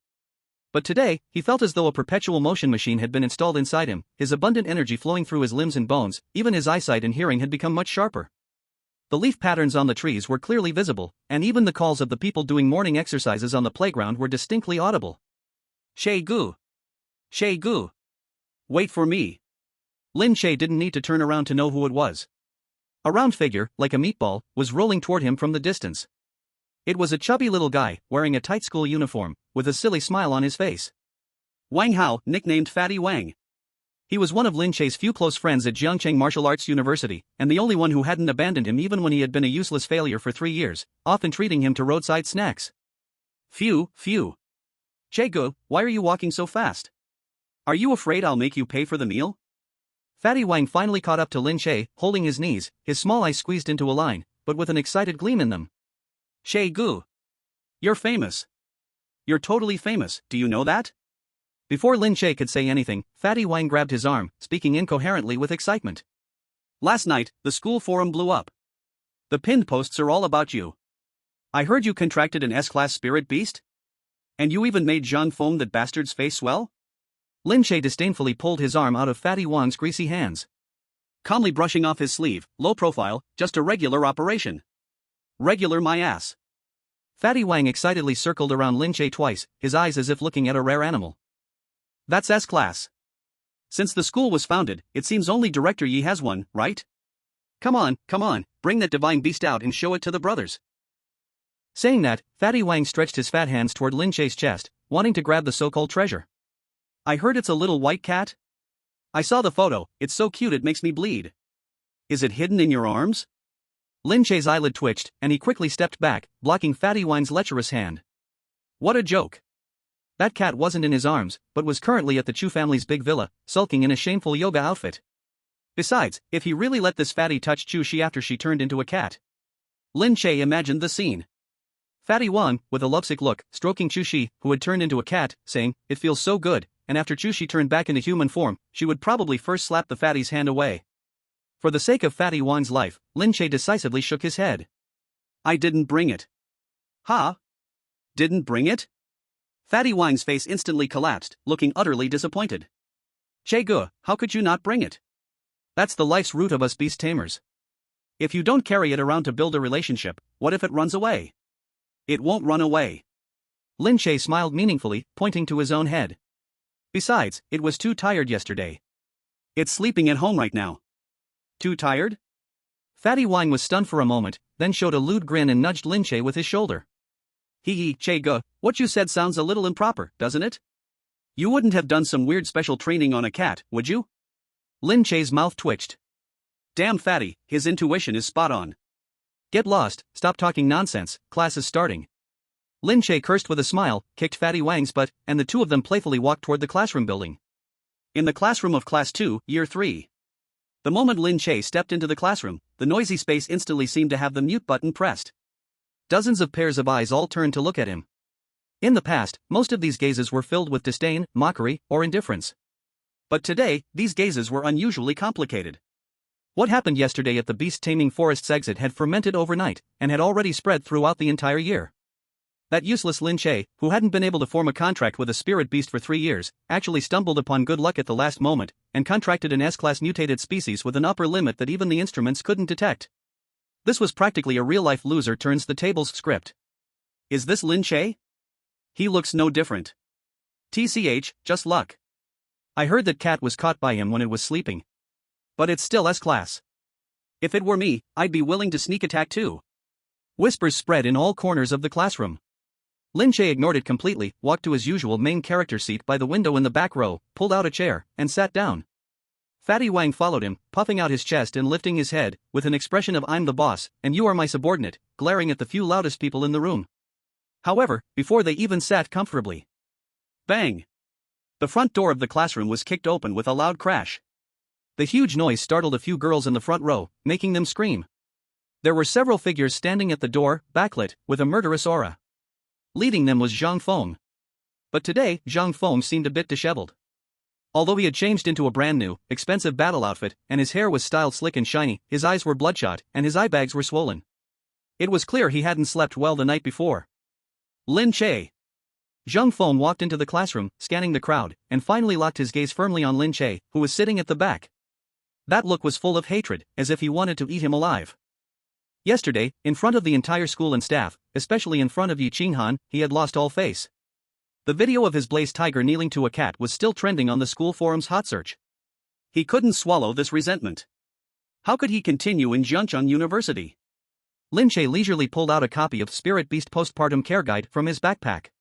But today, he felt as though a perpetual motion machine had been installed inside him, his abundant energy flowing through his limbs and bones, even his eyesight and hearing had become much sharper. The leaf patterns on the trees were clearly visible, and even the calls of the people doing morning exercises on the playground were distinctly audible. Shay Gu! Shay Gu! Wait for me! Lin Che didn't need to turn around to know who it was. A round figure, like a meatball, was rolling toward him from the distance. It was a chubby little guy, wearing a tight school uniform, with a silly smile on his face. Wang Hao, nicknamed Fatty Wang. He was one of Lin Che's few close friends at Jiangcheng Martial Arts University, and the only one who hadn't abandoned him even when he had been a useless failure for 3 years, often treating him to roadside snacks. Phew. Che-gu, why are you walking so fast? Are you afraid I'll make you pay for the meal? Fatty Wang finally caught up to Lin Che, holding his knees, his small eyes squeezed into a line, but with an excited gleam in them. Che-gu. You're famous. You're totally famous, do you know that? Before Lin Che could say anything, Fatty Wang grabbed his arm, speaking incoherently with excitement. Last night, the school forum blew up. The pinned posts are all about you. I heard you contracted an S-class spirit beast? And you even made Zhang foam that bastard's face swell? Lin Che disdainfully pulled his arm out of Fatty Wang's greasy hands. Calmly brushing off his sleeve, low profile, just a regular operation. Regular my ass. Fatty Wang excitedly circled around Lin Che twice, his eyes as if looking at a rare animal. That's S-class. Since the school was founded, it seems only Director Yi has one, right? Come on, bring that divine beast out and show it to the brothers. Saying that, Fatty Wang stretched his fat hands toward Lin Che's chest, wanting to grab the so-called treasure. I heard it's a little white cat? I saw the photo, it's so cute it makes me bleed. Is it hidden in your arms? Lin Che's eyelid twitched, and he quickly stepped back, blocking Fatty Wang's lecherous hand. What a joke. That cat wasn't in his arms, but was currently at the Chu family's big villa, sulking in a shameful yoga outfit. Besides, if he really let this fatty touch Chu Xi after she turned into a cat. Lin Che imagined the scene. Fatty Wang, with a lovesick look, stroking Chu Xi, who had turned into a cat, saying, "It feels so good," and after Chu Xi turned back into human form, she would probably first slap the fatty's hand away. For the sake of Fatty Wang's life, Lin Che decisively shook his head. I didn't bring it. Huh? Didn't bring it? Fatty Wang's face instantly collapsed, looking utterly disappointed. Che Gu, how could you not bring it? That's the life's root of us beast tamers. If you don't carry it around to build a relationship, what if it runs away? It won't run away. Lin Che smiled meaningfully, pointing to his own head. Besides, it was too tired yesterday. It's sleeping at home right now. Too tired? Fatty Wang was stunned for a moment, then showed a lewd grin and nudged Lin Che with his shoulder. Hee Che Gu, what you said sounds a little improper, doesn't it? You wouldn't have done some weird special training on a cat, would you? Lin Che's mouth twitched. Damn Fatty, his intuition is spot on. Get lost, stop talking nonsense, class is starting. Lin Che cursed with a smile, kicked Fatty Wang's butt, and the two of them playfully walked toward the classroom building. In the classroom of Class 2, Year 3. The moment Lin Che stepped into the classroom, the noisy space instantly seemed to have the mute button pressed. Dozens of pairs of eyes all turned to look at him. In the past, most of these gazes were filled with disdain, mockery, or indifference. But today, these gazes were unusually complicated. What happened yesterday at the beast-taming forest's exit had fermented overnight, and had already spread throughout the entire year. That useless Lin Che, who hadn't been able to form a contract with a spirit beast for 3 years, actually stumbled upon good luck at the last moment, and contracted an S-class mutated species with an upper limit that even the instruments couldn't detect. This was practically a real-life loser turns the tables script. Is this Lin Che? He looks no different. TCH, just luck. I heard that cat was caught by him when it was sleeping. But it's still S-class. If it were me, I'd be willing to sneak attack too. Whispers spread in all corners of the classroom. Lin Che ignored it completely, walked to his usual main character seat by the window in the back row, pulled out a chair, and sat down. Fatty Wang followed him, puffing out his chest and lifting his head, with an expression of I'm the boss, and you are my subordinate, glaring at the few loudest people in the room. However, before they even sat comfortably. Bang! The front door of the classroom was kicked open with a loud crash. The huge noise startled a few girls in the front row, making them scream. There were several figures standing at the door, backlit, with a murderous aura. Leading them was Zhang Feng. But today, Zhang Feng seemed a bit disheveled. Although he had changed into a brand new, expensive battle outfit, and his hair was styled slick and shiny, his eyes were bloodshot, and his eye bags were swollen. It was clear he hadn't slept well the night before. Lin Che. Zhang Feng walked into the classroom, scanning the crowd, and finally locked his gaze firmly on Lin Che, who was sitting at the back. That look was full of hatred, as if he wanted to eat him alive. Yesterday, in front of the entire school and staff, especially in front of Yi Qinghan, he had lost all face. The video of his blazed tiger kneeling to a cat was still trending on the school forum's hot search. He couldn't swallow this resentment. How could he continue in Zhangcheng University? Lin Che leisurely pulled out a copy of Spirit Beast Postpartum Care Guide from his backpack.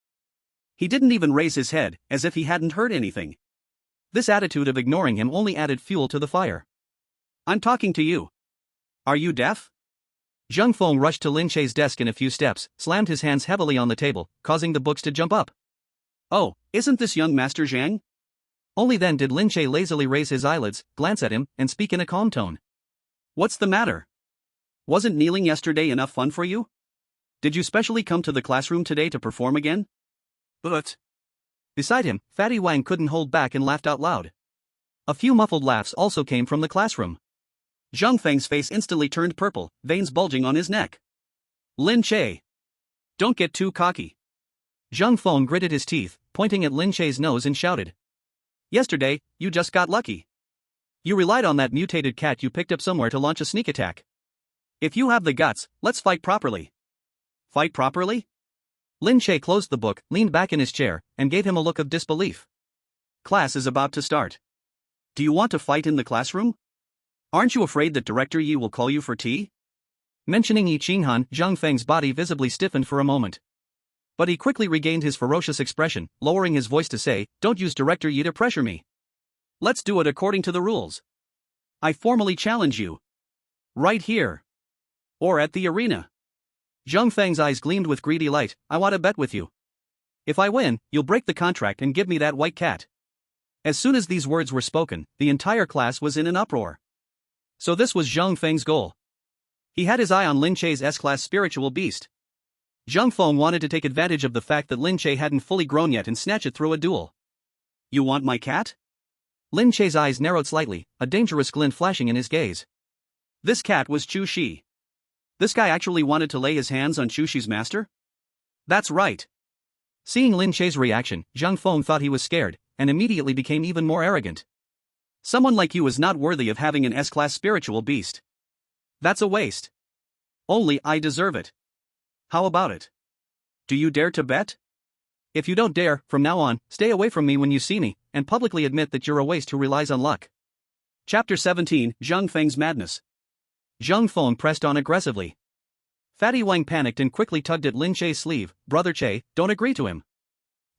He didn't even raise his head, as if he hadn't heard anything. This attitude of ignoring him only added fuel to the fire. I'm talking to you. Are you deaf? Zhang Feng rushed to Lin Che's desk in a few steps, slammed his hands heavily on the table, causing the books to jump up. Oh, isn't this young Master Zhang? Only then did Lin Che lazily raise his eyelids, glance at him, and speak in a calm tone. What's the matter? Wasn't kneeling yesterday enough fun for you? Did you specially come to the classroom today to perform again? But... Beside him, Fatty Wang couldn't hold back and laughed out loud. A few muffled laughs also came from the classroom. Zhang Feng's face instantly turned purple, veins bulging on his neck. Lin Che. Don't get too cocky. Zhang Feng gritted his teeth, pointing at Lin Che's nose and shouted. Yesterday, you just got lucky. You relied on that mutated cat you picked up somewhere to launch a sneak attack. If you have the guts, let's fight properly. Fight properly? Lin Che closed the book, leaned back in his chair, and gave him a look of disbelief. Class is about to start. Do you want to fight in the classroom? Aren't you afraid that Director Yi will call you for tea? Mentioning Yi Qinghan, Zhang Feng's body visibly stiffened for a moment. But he quickly regained his ferocious expression, lowering his voice to say, Don't use Director Yi to pressure me. Let's do it according to the rules. I formally challenge you. Right here. Or at the arena. Zhang Feng's eyes gleamed with greedy light. I want to bet with you. If I win, you'll break the contract and give me that white cat. As soon as these words were spoken, the entire class was in an uproar. So this was Zhang Feng's goal. He had his eye on Lin Che's S-class spiritual beast. Zhang Feng wanted to take advantage of the fact that Lin Che hadn't fully grown yet and snatch it through a duel. You want my cat? Lin Che's eyes narrowed slightly, a dangerous glint flashing in his gaze. This cat was Chu Xi. This guy actually wanted to lay his hands on Chu Xi's master? That's right. Seeing Lin Che's reaction, Zhang Feng thought he was scared, and immediately became even more arrogant. Someone like you is not worthy of having an S-class spiritual beast. That's a waste. Only I deserve it. How about it? Do you dare to bet? If you don't dare, from now on, stay away from me when you see me, and publicly admit that you're a waste who relies on luck. Chapter 17, Zhang Feng's Madness. Zhang Feng pressed on aggressively. Fatty Wang panicked and quickly tugged at Lin Che's sleeve. Brother Che, don't agree to him.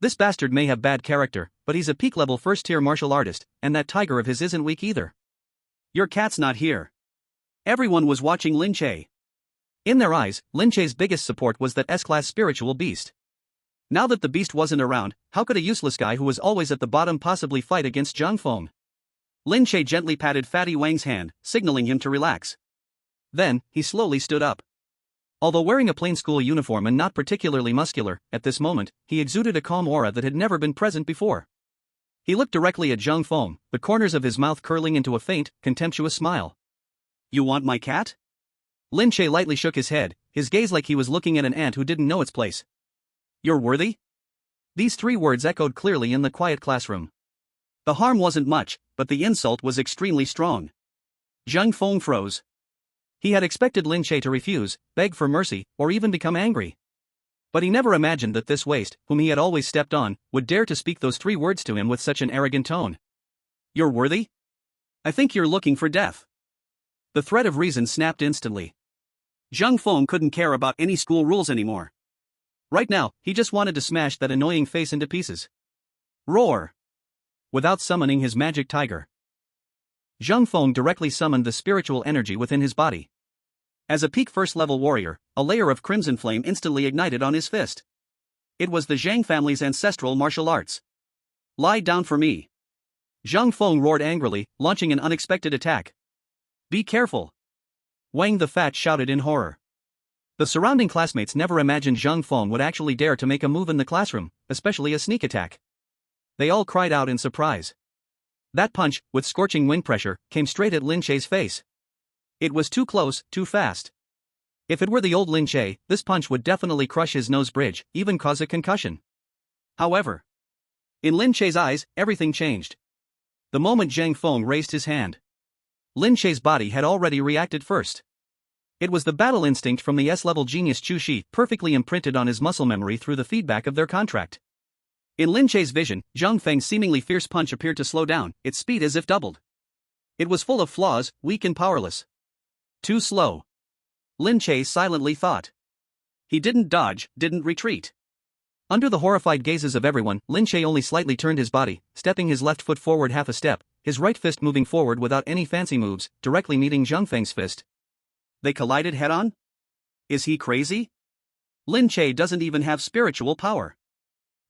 This bastard may have bad character, but he's a peak-level first-tier martial artist, and that tiger of his isn't weak either. Your cat's not here. Everyone was watching Lin Che. In their eyes, Lin Che's biggest support was that S-class spiritual beast. Now that the beast wasn't around, how could a useless guy who was always at the bottom possibly fight against Zhang Feng? Lin Che gently patted Fatty Wang's hand, signaling him to relax. Then, he slowly stood up. Although wearing a plain school uniform and not particularly muscular, at this moment, he exuded a calm aura that had never been present before. He looked directly at Zhang Feng, the corners of his mouth curling into a faint, contemptuous smile. You want my cat? Lin Che lightly shook his head, his gaze like he was looking at an ant who didn't know its place. You're worthy? These 3 words echoed clearly in the quiet classroom. The harm wasn't much, but the insult was extremely strong. Zhang Feng froze. He had expected Lin Che to refuse, beg for mercy, or even become angry. But he never imagined that this waste, whom he had always stepped on, would dare to speak those 3 words to him with such an arrogant tone. You're worthy? I think you're looking for death. The thread of reason snapped instantly. Zhang Feng couldn't care about any school rules anymore. Right now, he just wanted to smash that annoying face into pieces. Roar! Without summoning his magic tiger, Zhang Feng directly summoned the spiritual energy within his body. As a peak first-level warrior, a layer of crimson flame instantly ignited on his fist. It was the Zhang family's ancestral martial arts. Lie down for me. Zhang Feng roared angrily, launching an unexpected attack. Be careful! Wang the Fat shouted in horror. The surrounding classmates never imagined Zhang Feng would actually dare to make a move in the classroom, especially a sneak attack. They all cried out in surprise. That punch, with scorching wind pressure, came straight at Lin Che's face. It was too close, too fast. If it were the old Lin Che, this punch would definitely crush his nose bridge, even cause a concussion. However, in Lin Che's eyes, everything changed. The moment Zhang Feng raised his hand, Lin Che's body had already reacted first. It was the battle instinct from the S-level genius Chu Xi, perfectly imprinted on his muscle memory through the feedback of their contract. In Lin Che's vision, Zhang Feng's seemingly fierce punch appeared to slow down, its speed as if doubled. It was full of flaws, weak and powerless. Too slow. Lin Che silently thought. He didn't dodge, didn't retreat. Under the horrified gazes of everyone, Lin Che only slightly turned his body, stepping his left foot forward half a step, his right fist moving forward without any fancy moves, directly meeting Zhang Feng's fist. They collided head-on? Is he crazy? Lin Che doesn't even have spiritual power.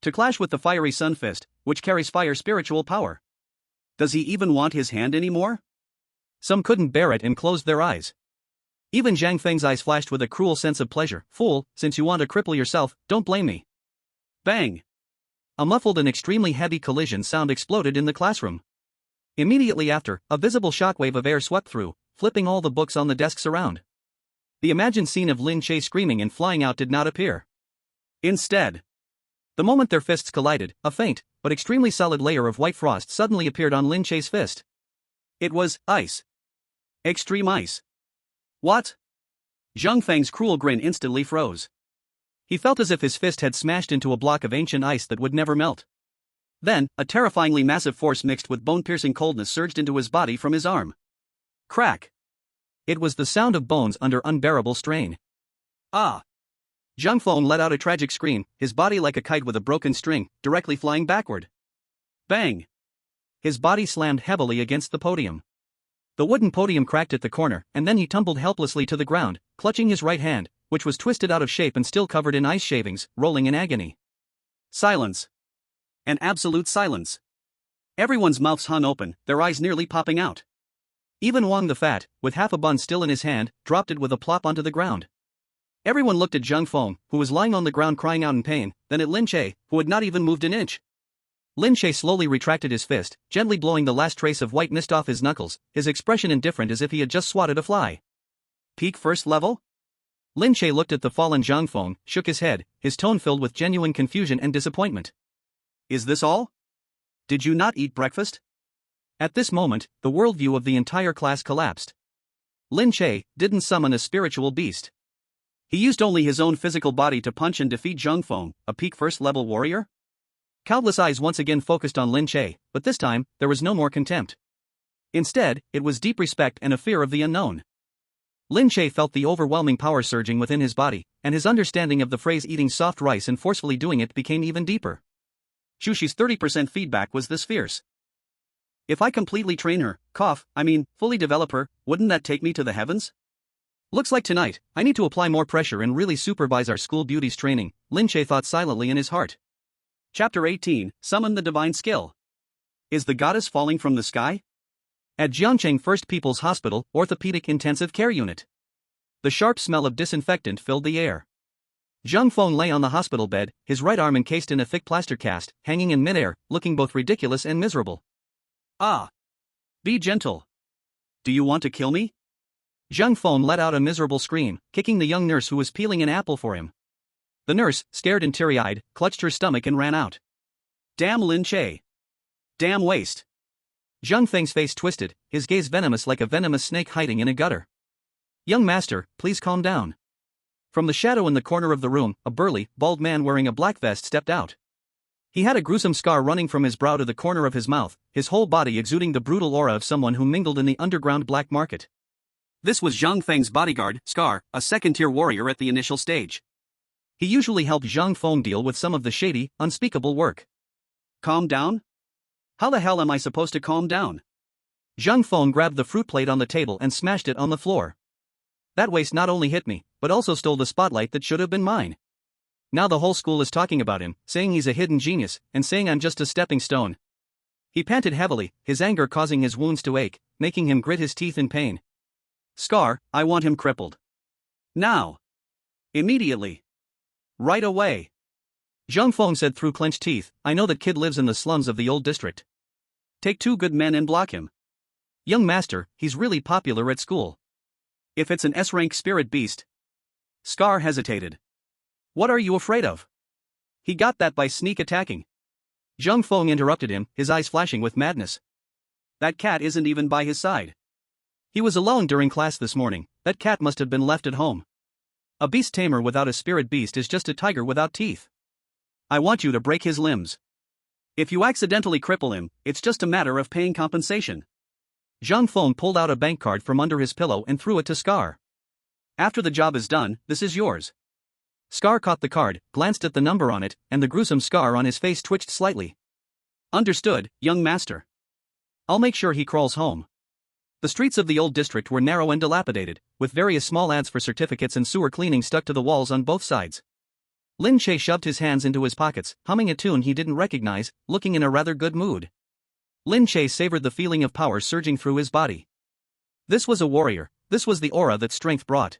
To clash with the fiery sun fist, which carries fire spiritual power. Does he even want his hand anymore? Some couldn't bear it and closed their eyes. Even Zhang Feng's eyes flashed with a cruel sense of pleasure. Fool, since you want to cripple yourself, don't blame me. Bang! A muffled and extremely heavy collision sound exploded in the classroom. Immediately after, a visible shockwave of air swept through, flipping all the books on the desks around. The imagined scene of Lin Che screaming and flying out did not appear. Instead, the moment their fists collided, a faint, but extremely solid layer of white frost suddenly appeared on Lin Che's fist. It was ice. Extreme ice. What? Zhang Feng's cruel grin instantly froze. He felt as if his fist had smashed into a block of ancient ice that would never melt. Then, a terrifyingly massive force mixed with bone-piercing coldness surged into his body from his arm. Crack! It was the sound of bones under unbearable strain. Ah! Zhang Feng let out a tragic scream, his body like a kite with a broken string, directly flying backward. Bang! His body slammed heavily against the podium. The wooden podium cracked at the corner, and then he tumbled helplessly to the ground, clutching his right hand, which was twisted out of shape and still covered in ice shavings, rolling in agony. Silence. An absolute silence. Everyone's mouths hung open, their eyes nearly popping out. Even Wang the Fat, with half a bun still in his hand, dropped it with a plop onto the ground. Everyone looked at Zhang Feng, who was lying on the ground crying out in pain, then at Lin Che, who had not even moved an inch. Lin Che slowly retracted his fist, gently blowing the last trace of white mist off his knuckles, his expression indifferent as if he had just swatted a fly. Peak first level? Lin Che looked at the fallen Zhang Feng, shook his head, his tone filled with genuine confusion and disappointment. Is this all? Did you not eat breakfast? At this moment, the worldview of the entire class collapsed. Lin Che didn't summon a spiritual beast. He used only his own physical body to punch and defeat Zhang Feng, a peak first level warrior? Countless eyes once again focused on Lin Che, but this time, there was no more contempt. Instead, it was deep respect and a fear of the unknown. Lin Che felt the overwhelming power surging within his body, and his understanding of the phrase eating soft rice and forcefully doing it became even deeper. Chu Xi's 30% feedback was this fierce. If I completely train her, fully develop her, wouldn't that take me to the heavens? Looks like tonight, I need to apply more pressure and really supervise our school beauty's training, Lin Che thought silently in his heart. Chapter 18, Summon the Divine Skill. Is the goddess falling from the sky? At Jiangcheng First People's Hospital, Orthopedic Intensive Care Unit. The sharp smell of disinfectant filled the air. Zhang Feng lay on the hospital bed, his right arm encased in a thick plaster cast, hanging in midair, looking both ridiculous and miserable. Ah! Be gentle. Do you want to kill me? Zhang Feng let out a miserable scream, kicking the young nurse who was peeling an apple for him. The nurse, scared and teary-eyed, clutched her stomach and ran out. Damn Lin Che. Damn waste. Zhang Feng's face twisted, his gaze venomous like a venomous snake hiding in a gutter. Young master, please calm down. From the shadow in the corner of the room, a burly, bald man wearing a black vest stepped out. He had a gruesome scar running from his brow to the corner of his mouth, his whole body exuding the brutal aura of someone who mingled in the underground black market. This was Zhang Feng's bodyguard, Scar, a second-tier warrior at the initial stage. He usually helped Zhang Feng deal with some of the shady, unspeakable work. Calm down? How the hell am I supposed to calm down? Zhang Feng grabbed the fruit plate on the table and smashed it on the floor. That waste not only hit me, but also stole the spotlight that should have been mine. Now the whole school is talking about him, saying he's a hidden genius, and saying I'm just a stepping stone. He panted heavily, his anger causing his wounds to ache, making him grit his teeth in pain. Scar, I want him crippled. Now. Immediately. Right away. Zhang Feng said through clenched teeth, I know that kid lives in the slums of the old district. Take 2 good men and block him. Young master, he's really popular at school. If it's an S-rank spirit beast. Scar hesitated. What are you afraid of? He got that by sneak attacking. Zhang Feng interrupted him, his eyes flashing with madness. That cat isn't even by his side. He was alone during class this morning, that cat must have been left at home. A beast tamer without a spirit beast is just a tiger without teeth. I want you to break his limbs. If you accidentally cripple him, it's just a matter of paying compensation. Zhang Feng pulled out a bank card from under his pillow and threw it to Scar. After the job is done, this is yours. Scar caught the card, glanced at the number on it, and the gruesome scar on his face twitched slightly. Understood, young master. I'll make sure he crawls home. The streets of the old district were narrow and dilapidated, with various small ads for certificates and sewer cleaning stuck to the walls on both sides. Lin Che shoved his hands into his pockets, humming a tune he didn't recognize, looking in a rather good mood. Lin Che savored the feeling of power surging through his body. This was a warrior, this was the aura that strength brought.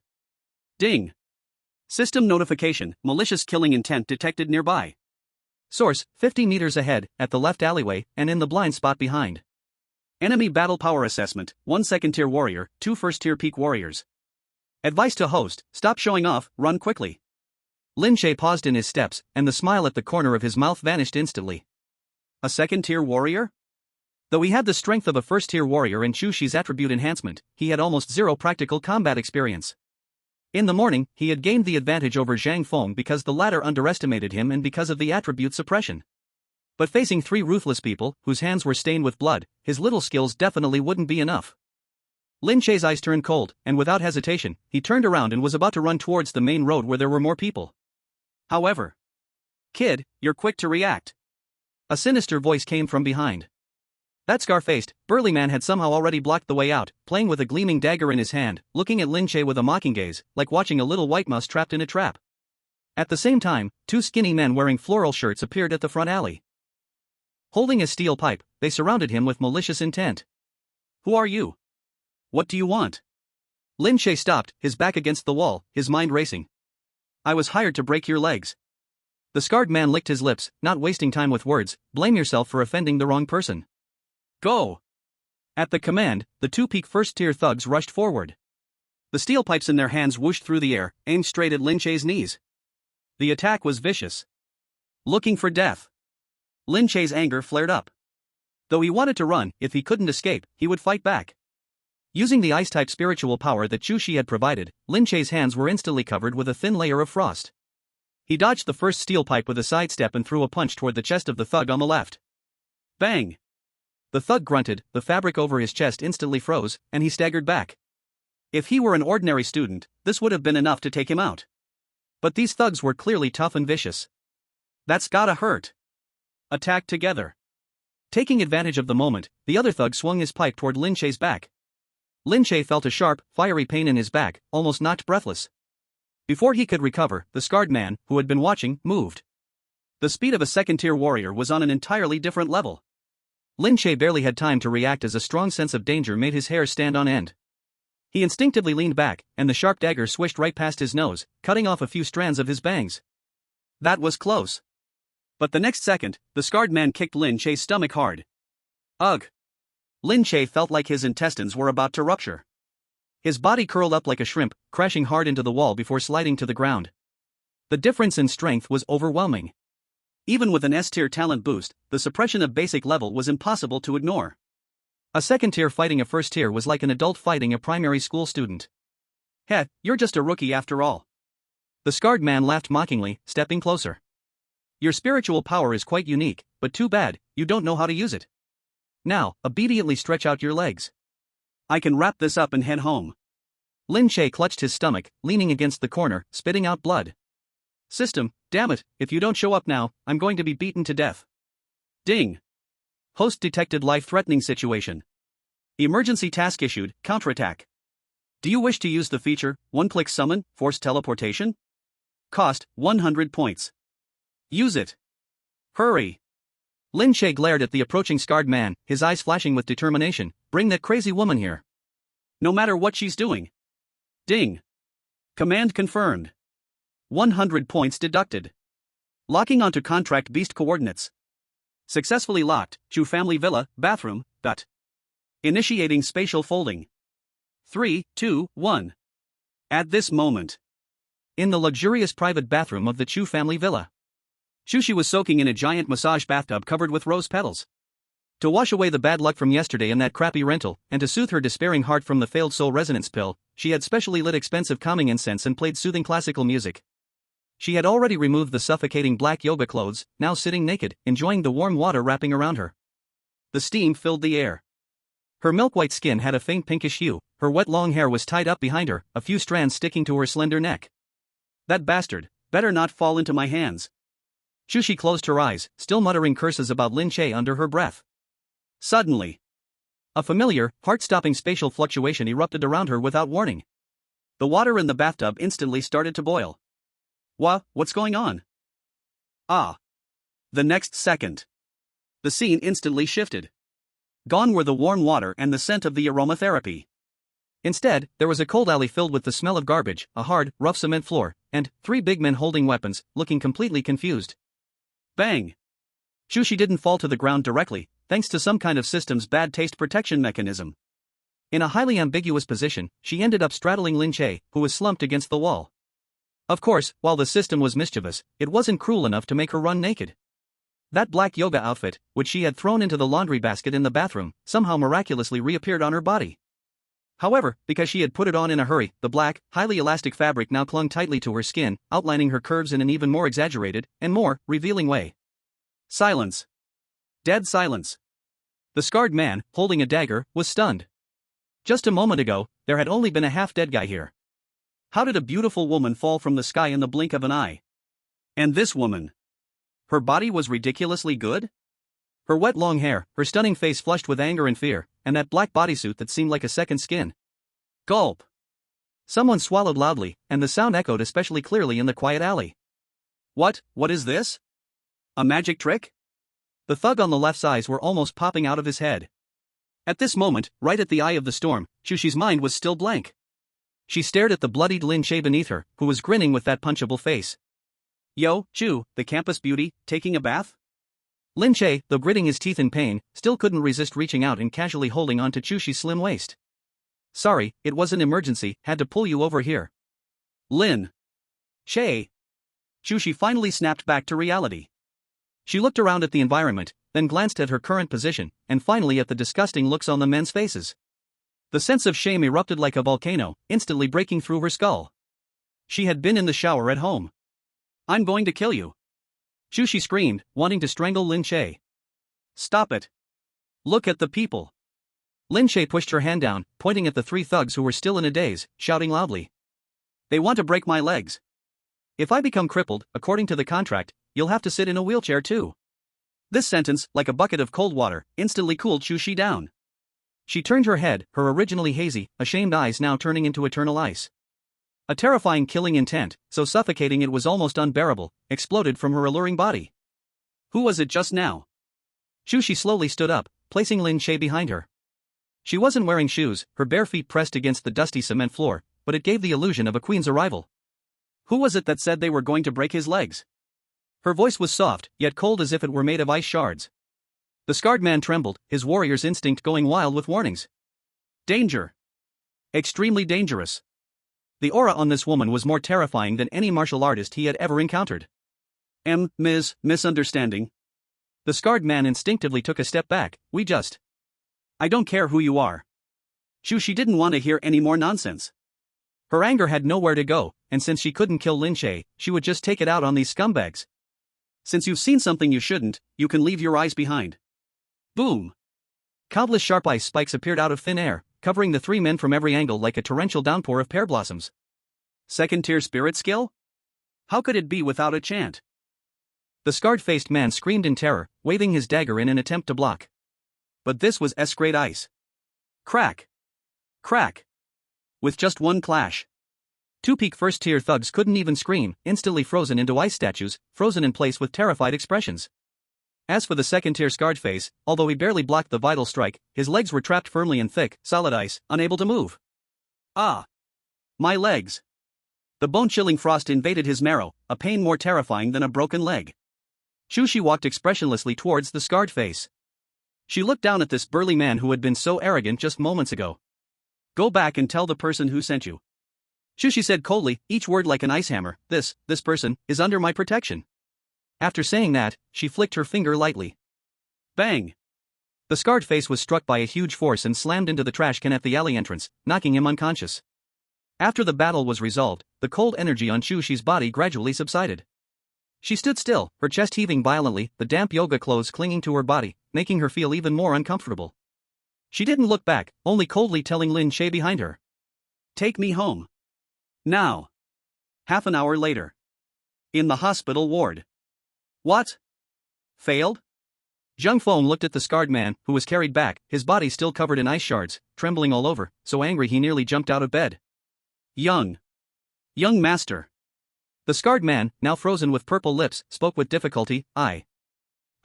Ding! System notification, malicious killing intent detected nearby. Source, 50 meters ahead, at the left alleyway, and in the blind spot behind. Enemy battle power assessment, 1 second-tier warrior, 2 first-tier peak warriors. Advice to host, stop showing off, run quickly. Lin Che paused in his steps, and the smile at the corner of his mouth vanished instantly. A second-tier warrior? Though he had the strength of a first-tier warrior and Chu Xi's attribute enhancement, he had almost zero practical combat experience. In the morning, he had gained the advantage over Zhang Feng because the latter underestimated him and because of the attribute suppression. But facing 3 ruthless people, whose hands were stained with blood, his little skills definitely wouldn't be enough. Lin Che's eyes turned cold, and without hesitation, he turned around and was about to run towards the main road where there were more people. However, kid, you're quick to react. A sinister voice came from behind. That scar-faced, burly man had somehow already blocked the way out, playing with a gleaming dagger in his hand, looking at Lin Che with a mocking gaze, like watching a little white mouse trapped in a trap. At the same time, 2 skinny men wearing floral shirts appeared at the front alley. Holding a steel pipe, they surrounded him with malicious intent. Who are you? What do you want? Lin Che stopped, his back against the wall, his mind racing. I was hired to break your legs. The scarred man licked his lips, not wasting time with words. Blame yourself for offending the wrong person. Go! At the command, the two peak first-tier thugs rushed forward. The steel pipes in their hands whooshed through the air, aimed straight at Lin Che's knees. The attack was vicious. Looking for death. Lin Che's anger flared up. Though he wanted to run, if he couldn't escape, he would fight back. Using the ice-type spiritual power that Chu Xi had provided, Lin Che's hands were instantly covered with a thin layer of frost. He dodged the first steel pipe with a sidestep and threw a punch toward the chest of the thug on the left. Bang! The thug grunted, the fabric over his chest instantly froze, and he staggered back. If he were an ordinary student, this would have been enough to take him out. But these thugs were clearly tough and vicious. That's gotta hurt. Attack together. Taking advantage of the moment, the other thug swung his pipe toward Lin Che's back. Lin Che felt a sharp, fiery pain in his back, almost knocked breathless. Before he could recover, the scarred man, who had been watching, moved. The speed of a second-tier warrior was on an entirely different level. Lin Che barely had time to react as a strong sense of danger made his hair stand on end. He instinctively leaned back, and the sharp dagger swished right past his nose, cutting off a few strands of his bangs. That was close. But the next second, the scarred man kicked Lin Che's stomach hard. Ugh! Lin Che felt like his intestines were about to rupture. His body curled up like a shrimp, crashing hard into the wall before sliding to the ground. The difference in strength was overwhelming. Even with an S-tier talent boost, the suppression of basic level was impossible to ignore. A second-tier fighting a first-tier was like an adult fighting a primary school student. Heh, you're just a rookie after all. The scarred man laughed mockingly, stepping closer. Your spiritual power is quite unique, but too bad, you don't know how to use it. Now, obediently stretch out your legs. I can wrap this up and head home. Lin Che clutched his stomach, leaning against the corner, spitting out blood. System, damn it, if you don't show up now, I'm going to be beaten to death. Ding. Host detected life-threatening situation. Emergency task issued, counterattack. Do you wish to use the feature, one-click summon, forced teleportation? Cost, 100 points. Use it. Hurry. Lin Che glared at the approaching scarred man, his eyes flashing with determination. Bring that crazy woman here. No matter what she's doing. Ding. Command confirmed. 100 points deducted. Locking onto contract beast coordinates. Successfully locked, Chu family villa, bathroom, dot. Initiating spatial folding. 3, 2, 1. At this moment. In the luxurious private bathroom of the Chu family villa. Chu Xi was soaking in a giant massage bathtub covered with rose petals. To wash away the bad luck from yesterday in that crappy rental, and to soothe her despairing heart from the failed soul resonance pill, she had specially lit expensive calming incense and played soothing classical music. She had already removed the suffocating black yoga clothes, now sitting naked, enjoying the warm water wrapping around her. The steam filled the air. Her milk-white skin had a faint pinkish hue, her wet long hair was tied up behind her, a few strands sticking to her slender neck. That bastard, better not fall into my hands. Chu Xi closed her eyes, still muttering curses about Lin Che under her breath. Suddenly, a familiar, heart-stopping spatial fluctuation erupted around her without warning. The water in the bathtub instantly started to boil. What's going on? Ah. The next second. The scene instantly shifted. Gone were the warm water and the scent of the aromatherapy. Instead, there was a cold alley filled with the smell of garbage, a hard, rough cement floor, and 3 big men holding weapons, looking completely confused. Bang! Chu Xi didn't fall to the ground directly, thanks to some kind of system's bad taste protection mechanism. In a highly ambiguous position, she ended up straddling Lin Che, who was slumped against the wall. Of course, while the system was mischievous, it wasn't cruel enough to make her run naked. That black yoga outfit, which she had thrown into the laundry basket in the bathroom, somehow miraculously reappeared on her body. However, because she had put it on in a hurry, the black, highly elastic fabric now clung tightly to her skin, outlining her curves in an even more exaggerated, and more, revealing way. Silence. Dead silence. The scarred man, holding a dagger, was stunned. Just a moment ago, there had only been a half-dead guy here. How did a beautiful woman fall from the sky in the blink of an eye? And this woman. Her body was ridiculously good? Her wet long hair, her stunning face flushed with anger and fear, and that black bodysuit that seemed like a second skin. Gulp. Someone swallowed loudly, and the sound echoed especially clearly in the quiet alley. What is this? A magic trick? The thug on the left's eyes were almost popping out of his head. At this moment, right at the eye of the storm, Chu Xi's mind was still blank. She stared at the bloodied Lin Che beneath her, who was grinning with that punchable face. Yo, Chu, the campus beauty, taking a bath? Lin Che, though gritting his teeth in pain, still couldn't resist reaching out and casually holding on to Chu Xi's slim waist. Sorry, it was an emergency, had to pull you over here. Lin Che. Chu Xi finally snapped back to reality. She looked around at the environment, then glanced at her current position, and finally at the disgusting looks on the men's faces. The sense of shame erupted like a volcano, instantly breaking through her skull. She had been in the shower at home. I'm going to kill you. Chu Xi screamed, wanting to strangle Lin Che. Stop it. Look at the people. Lin Che pushed her hand down, pointing at the three thugs who were still in a daze, shouting loudly. They want to break my legs. If I become crippled, according to the contract, you'll have to sit in a wheelchair too. This sentence, like a bucket of cold water, instantly cooled Chu Xi down. She turned her head, her originally hazy, ashamed eyes now turning into eternal ice. A terrifying killing intent, so suffocating it was almost unbearable, exploded from her alluring body. Who was it just now? Chu Xi slowly stood up, placing Lin Che behind her. She wasn't wearing shoes, her bare feet pressed against the dusty cement floor, but it gave the illusion of a queen's arrival. Who was it that said they were going to break his legs? Her voice was soft, yet cold as if it were made of ice shards. The scarred man trembled, his warrior's instinct going wild with warnings. Danger. Extremely dangerous. The aura on this woman was more terrifying than any martial artist he had ever encountered. Misunderstanding. The scarred man instinctively took a step back. I don't care who you are. Chu Xi didn't want to hear any more nonsense. Her anger had nowhere to go, and since she couldn't kill Lin Che, she would just take it out on these scumbags. Since you've seen something you shouldn't, you can leave your eyes behind. Boom! Countless sharp ice spikes appeared out of thin air, covering the three men from every angle like a torrential downpour of pear blossoms. Second-tier spirit skill? How could it be without a chant? The scarred-faced man screamed in terror, waving his dagger in an attempt to block. But this was S-grade ice. Crack! Crack! With just one clash. Two peak first-tier thugs couldn't even scream, instantly frozen into ice statues, frozen in place with terrified expressions. As for the second-tier scarred face, although he barely blocked the vital strike, his legs were trapped firmly in thick, solid ice, unable to move. Ah! My legs! The bone-chilling frost invaded his marrow, a pain more terrifying than a broken leg. Chu Xi walked expressionlessly towards the scarred face. She looked down at this burly man who had been so arrogant just moments ago. Go back and tell the person who sent you. Chu Xi said coldly, each word like an ice hammer, this person, is under my protection. After saying that, she flicked her finger lightly. Bang! The scarred face was struck by a huge force and slammed into the trash can at the alley entrance, knocking him unconscious. After the battle was resolved, the cold energy on Chu Xi's body gradually subsided. She stood still, her chest heaving violently, the damp yoga clothes clinging to her body, making her feel even more uncomfortable. She didn't look back, only coldly telling Lin Che behind her. Take me home. Now. Half an hour later. In the hospital ward. What? Failed? Zhang Feng looked at the scarred man, who was carried back, his body still covered in ice shards, trembling all over, so angry he nearly jumped out of bed. Young master. The scarred man, now frozen with purple lips, spoke with difficulty. I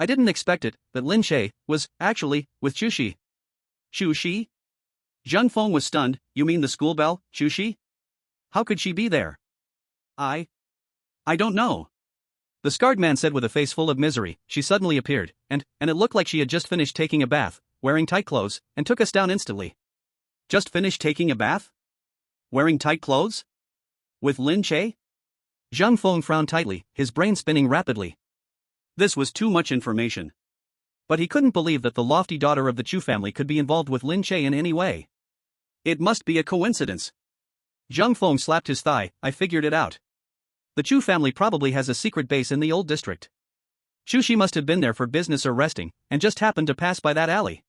didn't expect it, that Lin Che was, actually, with Chu Xi. Chu Xi? Zhang Feng was stunned. You mean the school belle, Chu Xi? How could she be there? I don't know. The scarred man said with a face full of misery. She suddenly appeared, and it looked like she had just finished taking a bath, wearing tight clothes, and took us down instantly. Just finished taking a bath? Wearing tight clothes? With Lin Che? Zhang Feng frowned tightly, his brain spinning rapidly. This was too much information. But he couldn't believe that the lofty daughter of the Chu family could be involved with Lin Che in any way. It must be a coincidence. Zhang Feng slapped his thigh. I figured it out. The Chu family probably has a secret base in the old district. Chu Xi must have been there for business or resting, and just happened to pass by that alley.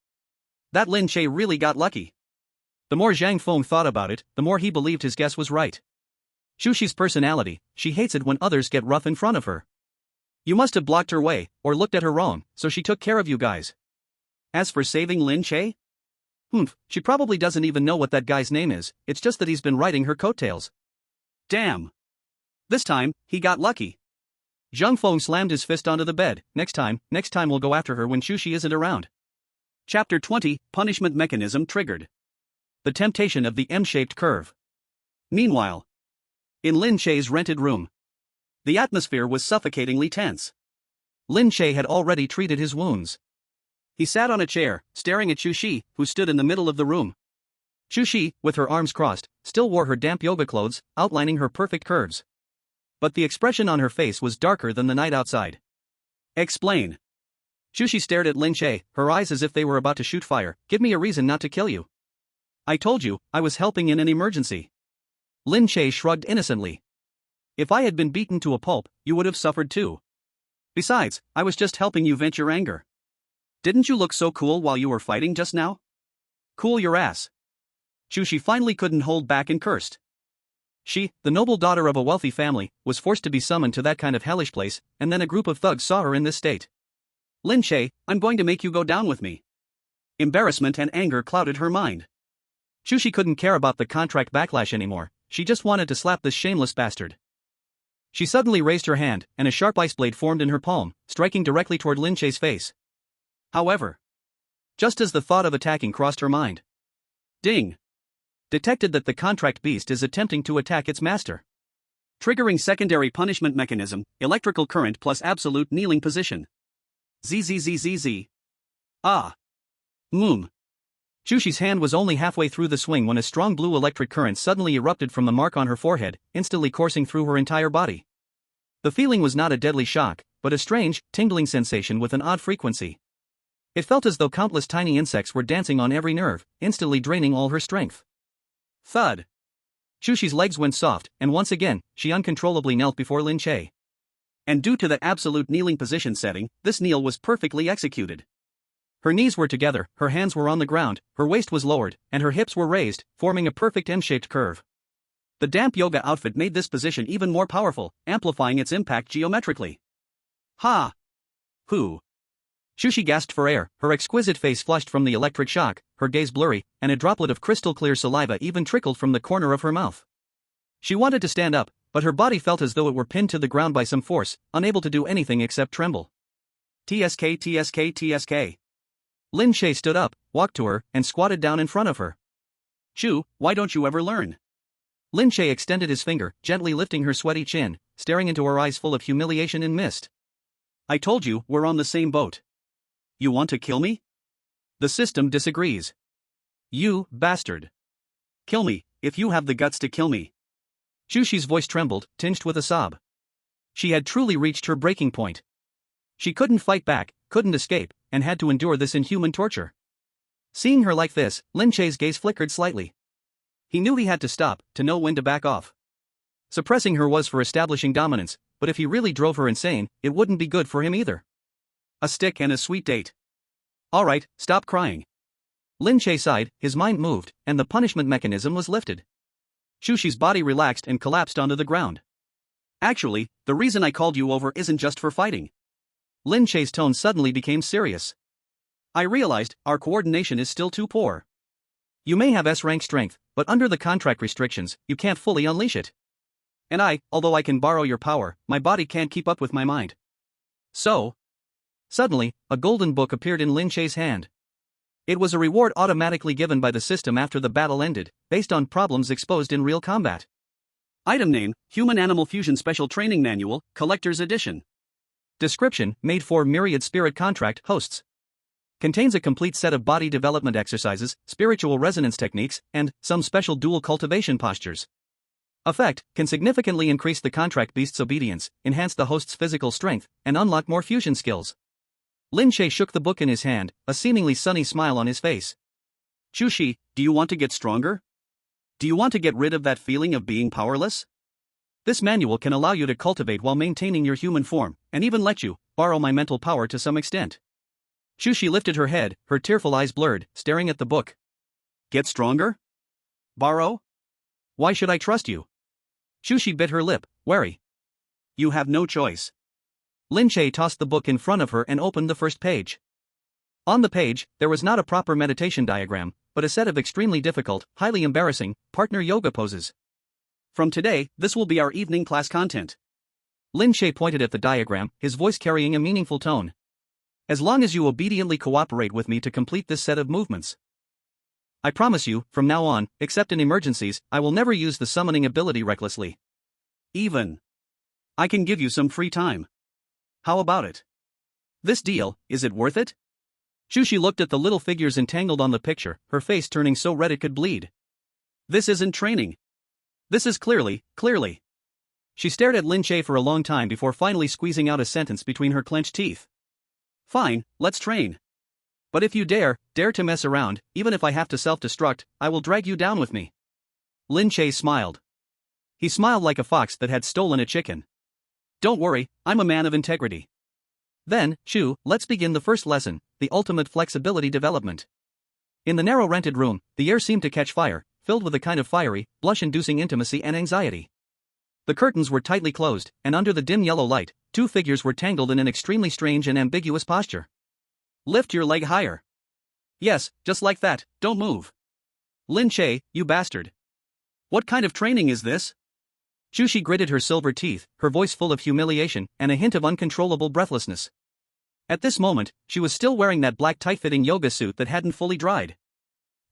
That Lin Che really got lucky. The more Zhang Feng thought about it, the more he believed his guess was right. Chu Xi's personality, she hates it when others get rough in front of her. You must have blocked her way, or looked at her wrong, so she took care of you guys. As for saving Lin Che? She probably doesn't even know what that guy's name is, it's just that he's been riding her coattails. Damn. This time, he got lucky. Zhang Feng slammed his fist onto the bed. Next time we'll go after her when Chu Xi isn't around. Chapter 20, Punishment Mechanism Triggered. The Temptation of the M-Shaped Curve. Meanwhile, in Lin Che's rented room, The atmosphere was suffocatingly tense. Lin Che had already treated his wounds. He sat on a chair, staring at Chu Xi, who stood in the middle of the room. Chu Xi, with her arms crossed, still wore her damp yoga clothes, outlining her perfect curves. But the expression on her face was darker than the night outside. Explain. Chu Xi stared at Lin Che, her eyes as if they were about to shoot fire. Give me a reason not to kill you. I told you, I was helping in an emergency. Lin Che shrugged innocently. If I had been beaten to a pulp, you would have suffered too. Besides, I was just helping you vent your anger. Didn't you look so cool while you were fighting just now? Cool your ass. Chu Xi finally couldn't hold back and cursed. She, the noble daughter of a wealthy family, was forced to be summoned to that kind of hellish place, and then a group of thugs saw her in this state. Lin Che, I'm going to make you go down with me. Embarrassment and anger clouded her mind. Chu Xi couldn't care about the contract backlash anymore, she just wanted to slap this shameless bastard. She suddenly raised her hand, and a sharp ice blade formed in her palm, striking directly toward Lin Che's face. However, just as the thought of attacking crossed her mind, ding! Detected that the contract beast is attempting to attack its master. Triggering secondary punishment mechanism, electrical current plus absolute kneeling position. ZZZZZ. Ah. Chu Xi's hand was only halfway through the swing when a strong blue electric current suddenly erupted from the mark on her forehead, instantly coursing through her entire body. The feeling was not a deadly shock, but a strange, tingling sensation with an odd frequency. It felt as though countless tiny insects were dancing on every nerve, instantly draining all her strength. Thud. Chu Xi's legs went soft, and once again, she uncontrollably knelt before Lin Che. And due to that absolute kneeling position setting, this kneel was perfectly executed. Her knees were together, her hands were on the ground, her waist was lowered, and her hips were raised, forming a perfect M-shaped curve. The damp yoga outfit made this position even more powerful, amplifying its impact geometrically. Ha! Who? Chu Xi gasped for air, her exquisite face flushed from the electric shock, her gaze blurry, and a droplet of crystal-clear saliva even trickled from the corner of her mouth. She wanted to stand up, but her body felt as though it were pinned to the ground by some force, unable to do anything except tremble. TSK TSK TSK. Lin Che stood up, walked to her, and squatted down in front of her. Chu, why don't you ever learn? Lin Che extended his finger, gently lifting her sweaty chin, staring into her eyes full of humiliation and mist. I told you, we're on the same boat. You want to kill me? The system disagrees. You, bastard. Kill me, if you have the guts to kill me. Chu Xi's voice trembled, tinged with a sob. She had truly reached her breaking point. She couldn't fight back, couldn't escape, and had to endure this inhuman torture. Seeing her like this, Lin Che's gaze flickered slightly. He knew he had to stop, to know when to back off. Suppressing her was for establishing dominance, but if he really drove her insane, it wouldn't be good for him either. A stick and a sweet date. Alright, stop crying. Lin Che sighed, his mind moved, and the punishment mechanism was lifted. Chu Xi's body relaxed and collapsed onto the ground. Actually, the reason I called you over isn't just for fighting. Lin Che's tone suddenly became serious. I realized, our coordination is still too poor. You may have S-rank strength, but under the contract restrictions, you can't fully unleash it. And although I can borrow your power, my body can't keep up with my mind. So? Suddenly, a golden book appeared in Lin Che's hand. It was a reward automatically given by the system after the battle ended, based on problems exposed in real combat. Item name, Human-Animal Fusion Special Training Manual, Collector's Edition. Description, made for Myriad Spirit Contract hosts. Contains a complete set of body development exercises, spiritual resonance techniques, and some special dual cultivation postures. Effect, can significantly increase the contract beast's obedience, enhance the host's physical strength, and unlock more fusion skills. Lin Che shook the book in his hand, a seemingly sunny smile on his face. Chu Xi, do you want to get stronger? Do you want to get rid of that feeling of being powerless? This manual can allow you to cultivate while maintaining your human form, and even let you borrow my mental power to some extent. Chu Xi lifted her head, her tearful eyes blurred, staring at the book. Get stronger? Borrow? Why should I trust you? Chu Xi bit her lip, wary. You have no choice. Lin Che tossed the book in front of her and opened the first page. On the page, there was not a proper meditation diagram, but a set of extremely difficult, highly embarrassing, partner yoga poses. From today, this will be our evening class content. Lin Che pointed at the diagram, his voice carrying a meaningful tone. As long as you obediently cooperate with me to complete this set of movements. I promise you, from now on, except in emergencies, I will never use the summoning ability recklessly. Even. I can give you some free time. How about it? This deal, is it worth it? Chu Xi looked at the little figures entangled on the picture, her face turning so red it could bleed. This isn't training. This is clearly. She stared at Lin Che for a long time before finally squeezing out a sentence between her clenched teeth. Fine, let's train. But if you dare to mess around, even if I have to self-destruct, I will drag you down with me. Lin Che smiled. He smiled like a fox that had stolen a chicken. Don't worry, I'm a man of integrity. Then, Chu, let's begin the first lesson, the ultimate flexibility development. In the narrow rented room, the air seemed to catch fire, filled with a kind of fiery, blush-inducing intimacy and anxiety. The curtains were tightly closed, and under the dim yellow light, two figures were tangled in an extremely strange and ambiguous posture. Lift your leg higher. Yes, just like that, don't move. Lin Che, you bastard. What kind of training is this? Chu Xi gritted her silver teeth, her voice full of humiliation and a hint of uncontrollable breathlessness. At this moment, she was still wearing that black tight-fitting yoga suit that hadn't fully dried.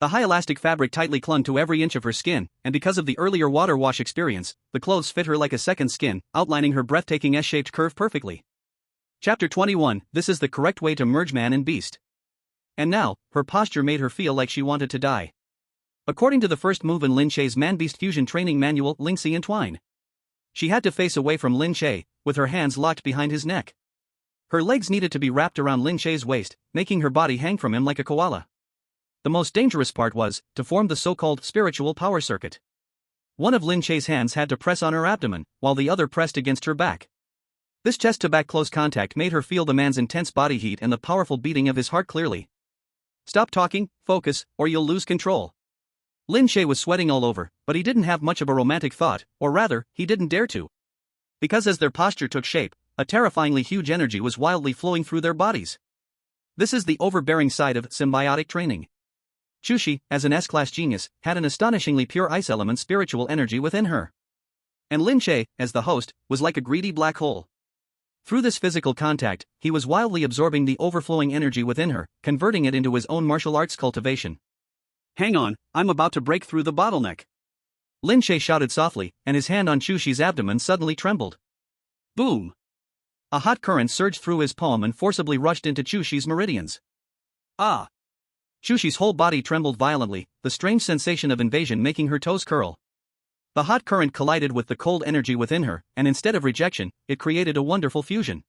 The high elastic fabric tightly clung to every inch of her skin, and because of the earlier water wash experience, the clothes fit her like a second skin, outlining her breathtaking S-shaped curve perfectly. Chapter 21, This is the correct way to merge man and beast. And now, her posture made her feel like she wanted to die. According to the first move in Lin Che's Man-Beast Fusion Training Manual, Ling Si Entwine, she had to face away from Lin Che, with her hands locked behind his neck. Her legs needed to be wrapped around Lin Che's waist, making her body hang from him like a koala. The most dangerous part was to form the so-called spiritual power circuit. One of Lin Che's hands had to press on her abdomen, while the other pressed against her back. This chest-to-back close contact made her feel the man's intense body heat and the powerful beating of his heart clearly. Stop talking, focus, or you'll lose control. Lin Che was sweating all over, but he didn't have much of a romantic thought, or rather, he didn't dare to. Because as their posture took shape, a terrifyingly huge energy was wildly flowing through their bodies. This is the overbearing side of symbiotic training. Chu Xi, as an S-class genius, had an astonishingly pure ice element spiritual energy within her. And Lin Che, as the host, was like a greedy black hole. Through this physical contact, he was wildly absorbing the overflowing energy within her, converting it into his own martial arts cultivation. Hang on, I'm about to break through the bottleneck. Lin Che shouted softly, and his hand on Chu Xi's abdomen suddenly trembled. Boom! A hot current surged through his palm and forcibly rushed into Chu Xi's meridians. Ah! Chu Xi's whole body trembled violently, the strange sensation of invasion making her toes curl. The hot current collided with the cold energy within her, and instead of rejection, it created a wonderful fusion.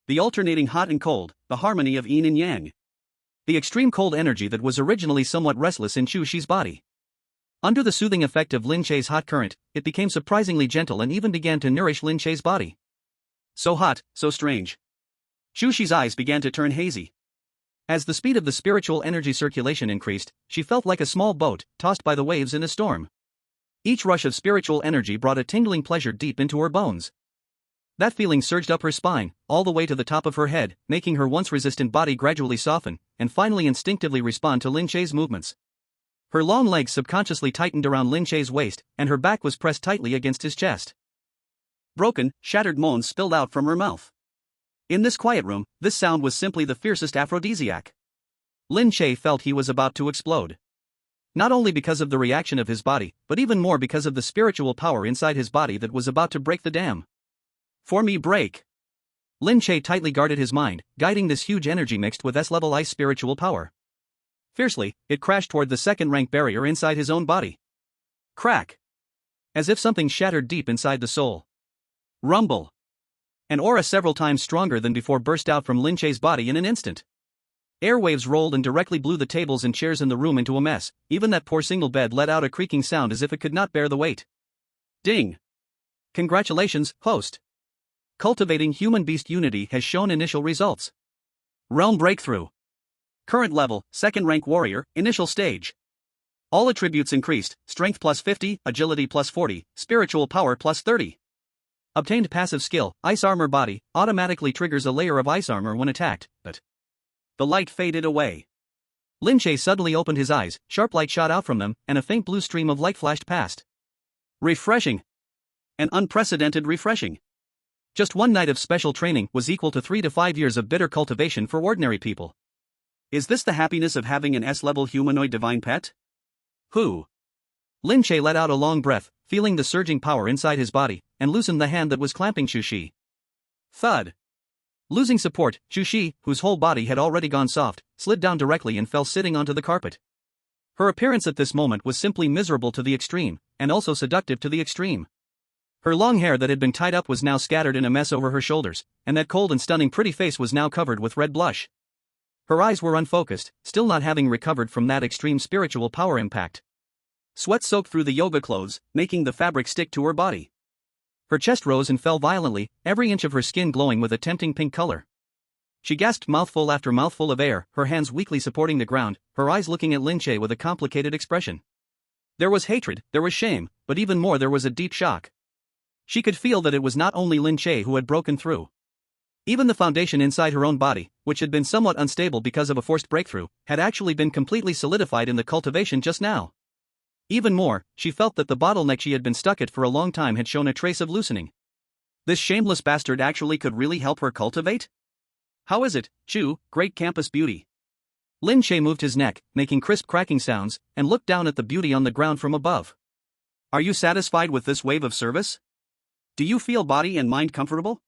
The alternating hot and cold, the harmony of yin and yang. The extreme cold energy that was originally somewhat restless in Chu Xi's body. Under the soothing effect of Lin Che's hot current, it became surprisingly gentle and even began to nourish Lin Che's body. So hot, so strange. Chu Xi's eyes began to turn hazy. As the speed of the spiritual energy circulation increased, she felt like a small boat, tossed by the waves in a storm. Each rush of spiritual energy brought a tingling pleasure deep into her bones. That feeling surged up her spine, all the way to the top of her head, making her once resistant body gradually soften, and finally instinctively respond to Lin Che's movements. Her long legs subconsciously tightened around Lin Che's waist, and her back was pressed tightly against his chest. Broken, shattered moans spilled out from her mouth. In this quiet room, this sound was simply the fiercest aphrodisiac. Lin Che felt he was about to explode. Not only because of the reaction of his body, but even more because of the spiritual power inside his body that was about to break the dam. For me, break. Lin Che tightly guarded his mind, guiding this huge energy mixed with S-level ice spiritual power. Fiercely, it crashed toward the second-rank barrier inside his own body. Crack! As if something shattered deep inside the soul. Rumble! An aura several times stronger than before burst out from Lin Che's body in an instant. Airwaves rolled and directly blew the tables and chairs in the room into a mess. Even that poor single bed let out a creaking sound as if it could not bear the weight. Ding! Congratulations, host. Cultivating human-beast unity has shown initial results. Realm breakthrough. Current level, second-rank warrior, initial stage. All attributes increased, strength plus 50, agility plus 40, spiritual power plus 30. Obtained passive skill, ice armor body, automatically triggers a layer of ice armor when attacked, but the light faded away. Lin Che suddenly opened his eyes, sharp light shot out from them, and a faint blue stream of light flashed past. Refreshing. An unprecedented refreshing. Just one night of special training was equal to 3 to 5 years of bitter cultivation for ordinary people. Is this the happiness of having an S-level humanoid divine pet? Who? Lin Che let out a long breath, feeling the surging power inside his body, and loosened the hand that was clamping Chu Xi. Thud. Losing support, Chu Xi, whose whole body had already gone soft, slid down directly and fell sitting onto the carpet. Her appearance at this moment was simply miserable to the extreme, and also seductive to the extreme. Her long hair that had been tied up was now scattered in a mess over her shoulders, and that cold and stunning pretty face was now covered with red blush. Her eyes were unfocused, still not having recovered from that extreme spiritual power impact. Sweat soaked through the yoga clothes, making the fabric stick to her body. Her chest rose and fell violently, every inch of her skin glowing with a tempting pink color. She gasped mouthful after mouthful of air, her hands weakly supporting the ground, her eyes looking at Lin Che with a complicated expression. There was hatred, there was shame, but even more there was a deep shock. She could feel that it was not only Lin Che who had broken through. Even the foundation inside her own body, which had been somewhat unstable because of a forced breakthrough, had actually been completely solidified in the cultivation just now. Even more, she felt that the bottleneck she had been stuck at for a long time had shown a trace of loosening. This shameless bastard actually could really help her cultivate? How is it, Chu, great campus beauty? Lin Che moved his neck, making crisp cracking sounds, and looked down at the beauty on the ground from above. Are you satisfied with this wave of service? Do you feel body and mind comfortable?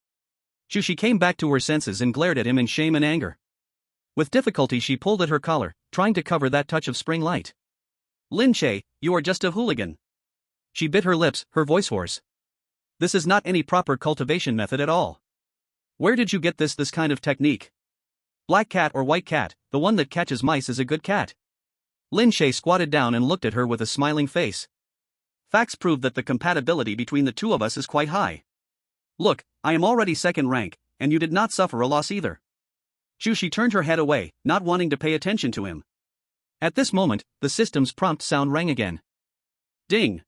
Chu Xi came back to her senses and glared at him in shame and anger. With difficulty she pulled at her collar, trying to cover that touch of spring light. Lin Che, you are just a hooligan. She bit her lips, her voice hoarse. This is not any proper cultivation method at all. Where did you get this kind of technique? Black cat or white cat, the one that catches mice is a good cat. Lin Che squatted down and looked at her with a smiling face. Facts prove that the compatibility between the two of us is quite high. Look, I am already second rank, and you did not suffer a loss either. Chu Xi turned her head away, not wanting to pay attention to him. At this moment, the system's prompt sound rang again. Ding!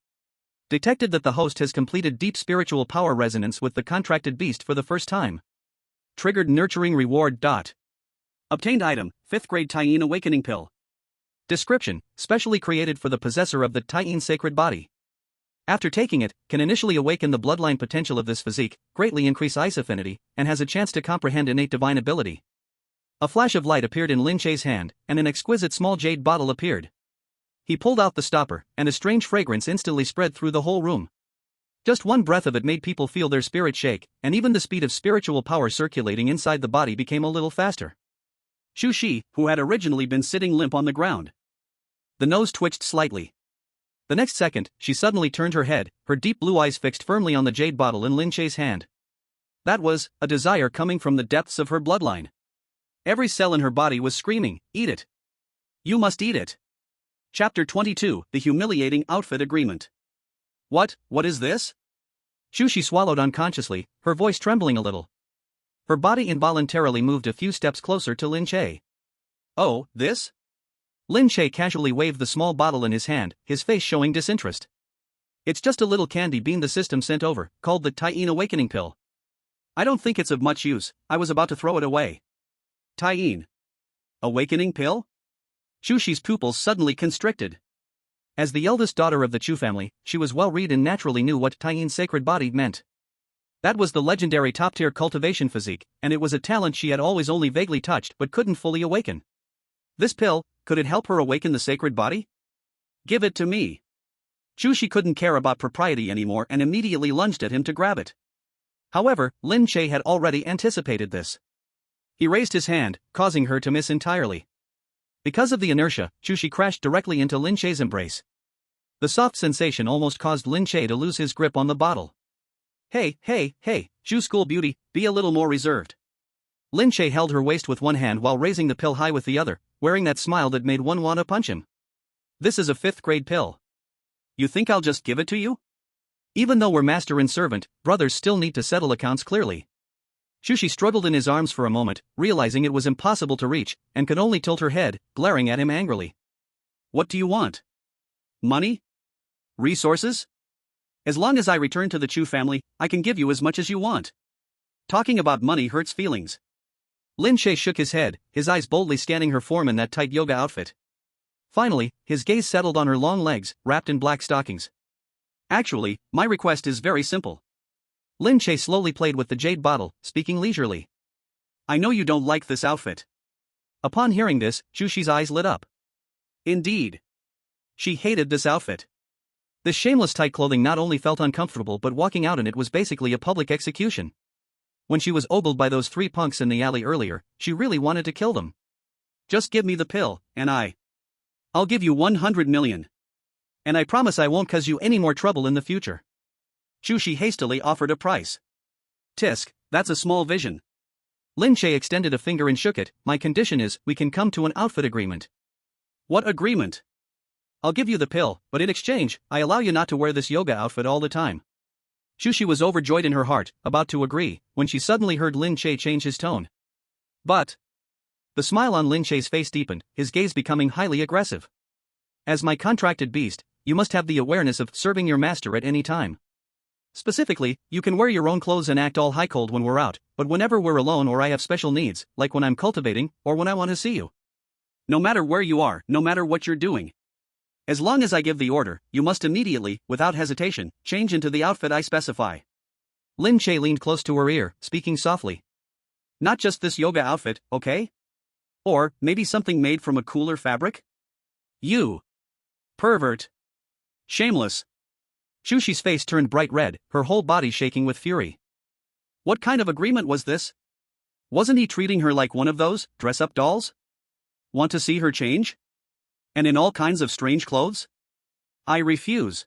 Detected that the host has completed deep spiritual power resonance with the contracted beast for the first time. Triggered nurturing reward. Obtained item, 5th grade Taiyin awakening pill. Description, specially created for the possessor of the Taiyin sacred body. After taking it, can initially awaken the bloodline potential of this physique, greatly increase ice affinity, and has a chance to comprehend innate divine ability. A flash of light appeared in Lin Che's hand, and an exquisite small jade bottle appeared. He pulled out the stopper, and a strange fragrance instantly spread through the whole room. Just one breath of it made people feel their spirit shake, and even the speed of spiritual power circulating inside the body became a little faster. Chu Xi, who had originally been sitting limp on the ground. The nose twitched slightly. The next second, she suddenly turned her head, her deep blue eyes fixed firmly on the jade bottle in Lin Che's hand. That was a desire coming from the depths of her bloodline. Every cell in her body was screaming, "Eat it! You must eat it!" Chapter 22, The Humiliating Outfit Agreement. What is this? Chu Xi swallowed unconsciously, her voice trembling a little. Her body involuntarily moved a few steps closer to Lin Che. Oh, this? Lin Che casually waved the small bottle in his hand, his face showing disinterest. It's just a little candy bean the system sent over, called the Taiyin awakening pill. I don't think it's of much use, I was about to throw it away. Taiyin awakening pill? Chu Xi's pupils suddenly constricted. As the eldest daughter of the Chu family, she was well read and naturally knew what Taiyin sacred body meant. That was the legendary top-tier cultivation physique, and it was a talent she had always only vaguely touched but couldn't fully awaken. This pill, could it help her awaken the sacred body? Give it to me. Chu Xi couldn't care about propriety anymore and immediately lunged at him to grab it. However, Lin Che had already anticipated this. He raised his hand, causing her to miss entirely. Because of the inertia, Chu Xi crashed directly into Lin Che's embrace. The soft sensation almost caused Lin Che to lose his grip on the bottle. Hey, Chu school beauty, be a little more reserved. Lin Che held her waist with one hand while raising the pill high with the other, wearing that smile that made one want to punch him. This is a 5th grade pill. You think I'll just give it to you? Even though we're master and servant, brothers still need to settle accounts clearly. Chu Xi struggled in his arms for a moment, realizing it was impossible to reach, and could only tilt her head, glaring at him angrily. What do you want? Money? Resources? As long as I return to the Chu family, I can give you as much as you want. Talking about money hurts feelings. Lin Che shook his head, his eyes boldly scanning her form in that tight yoga outfit. Finally, his gaze settled on her long legs, wrapped in black stockings. Actually, my request is very simple. Lin Che slowly played with the jade bottle, speaking leisurely. I know you don't like this outfit. Upon hearing this, Chu Xi's eyes lit up. Indeed. She hated this outfit. This shameless tight clothing not only felt uncomfortable but walking out in it was basically a public execution. When she was ogled by those 3 punks in the alley earlier, she really wanted to kill them. Just give me the pill, and I'll give you 100 million. And I promise I won't cause you any more trouble in the future. Chu Xi hastily offered a price. Tisk, that's a small vision. Lin Che extended a finger and shook it. My condition is, we can come to an outfit agreement. What agreement? I'll give you the pill, but in exchange, I allow you not to wear this yoga outfit all the time. Chu Xi was overjoyed in her heart, about to agree, when she suddenly heard Lin Che change his tone. But the smile on Lin Che's face deepened, his gaze becoming highly aggressive. As my contracted beast, you must have the awareness of serving your master at any time. Specifically, you can wear your own clothes and act all high cold when we're out, but whenever we're alone or I have special needs, like when I'm cultivating, or when I want to see you. No matter where you are, no matter what you're doing. As long as I give the order, you must immediately, without hesitation, change into the outfit I specify. Lin Che leaned close to her ear, speaking softly. Not just this yoga outfit, okay? Or, maybe something made from a cooler fabric? You pervert. Shameless. Chu Xi's face turned bright red, her whole body shaking with fury. What kind of agreement was this? Wasn't he treating her like one of those dress-up dolls? Want to see her change? And in all kinds of strange clothes? I refuse.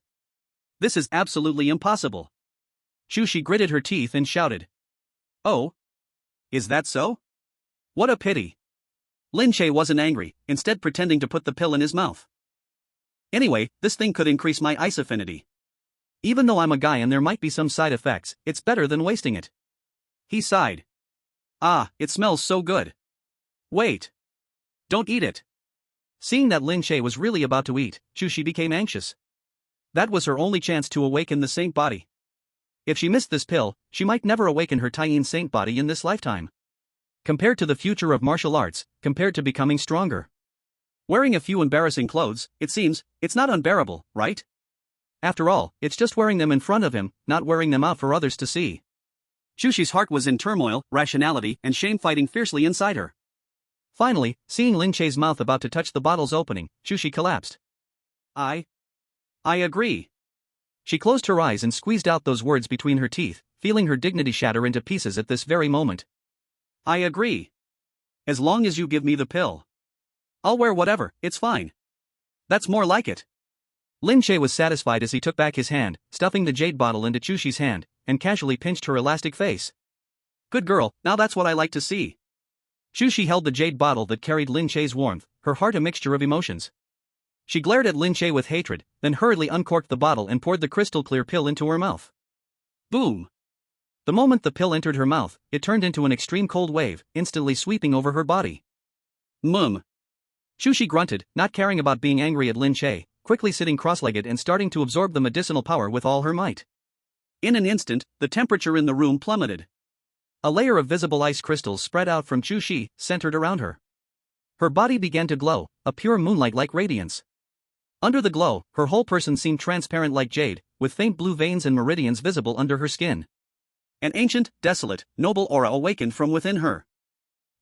This is absolutely impossible. Chu Xi gritted her teeth and shouted. Oh? Is that so? What a pity. Lin Che wasn't angry, instead pretending to put the pill in his mouth. Anyway, this thing could increase my ice affinity. Even though I'm a guy and there might be some side effects, it's better than wasting it. He sighed. Ah, it smells so good. Wait. Don't eat it. Seeing that Lin Che was really about to eat, Chu Xi became anxious. That was her only chance to awaken the saint body. If she missed this pill, she might never awaken her Taiyin saint body in this lifetime. Compared to the future of martial arts, compared to becoming stronger. Wearing a few embarrassing clothes, it seems, it's not unbearable, right? After all, it's just wearing them in front of him, not wearing them out for others to see. Chu Xi's heart was in turmoil, rationality and shame fighting fiercely inside her. Finally, seeing Lin Che's mouth about to touch the bottle's opening, Chu Xi collapsed. I agree. She closed her eyes and squeezed out those words between her teeth, feeling her dignity shatter into pieces at this very moment. I agree. As long as you give me the pill. I'll wear whatever, it's fine. That's more like it. Lin Che was satisfied as he took back his hand, stuffing the jade bottle into Chu Xi's hand, and casually pinched her elastic face. Good girl, now that's what I like to see. Chu Xi held the jade bottle that carried Lin Che's warmth, her heart a mixture of emotions. She glared at Lin Che with hatred, then hurriedly uncorked the bottle and poured the crystal-clear pill into her mouth. Boom! The moment the pill entered her mouth, it turned into an extreme cold wave, instantly sweeping over her body. Chu Xi grunted, not caring about being angry at Lin Che, quickly sitting cross-legged and starting to absorb the medicinal power with all her might. In an instant, the temperature in the room plummeted. A layer of visible ice crystals spread out from Chu Xi, centered around her. Her body began to glow, a pure moonlight-like radiance. Under the glow, her whole person seemed transparent like jade, with faint blue veins and meridians visible under her skin. An ancient, desolate, noble aura awakened from within her.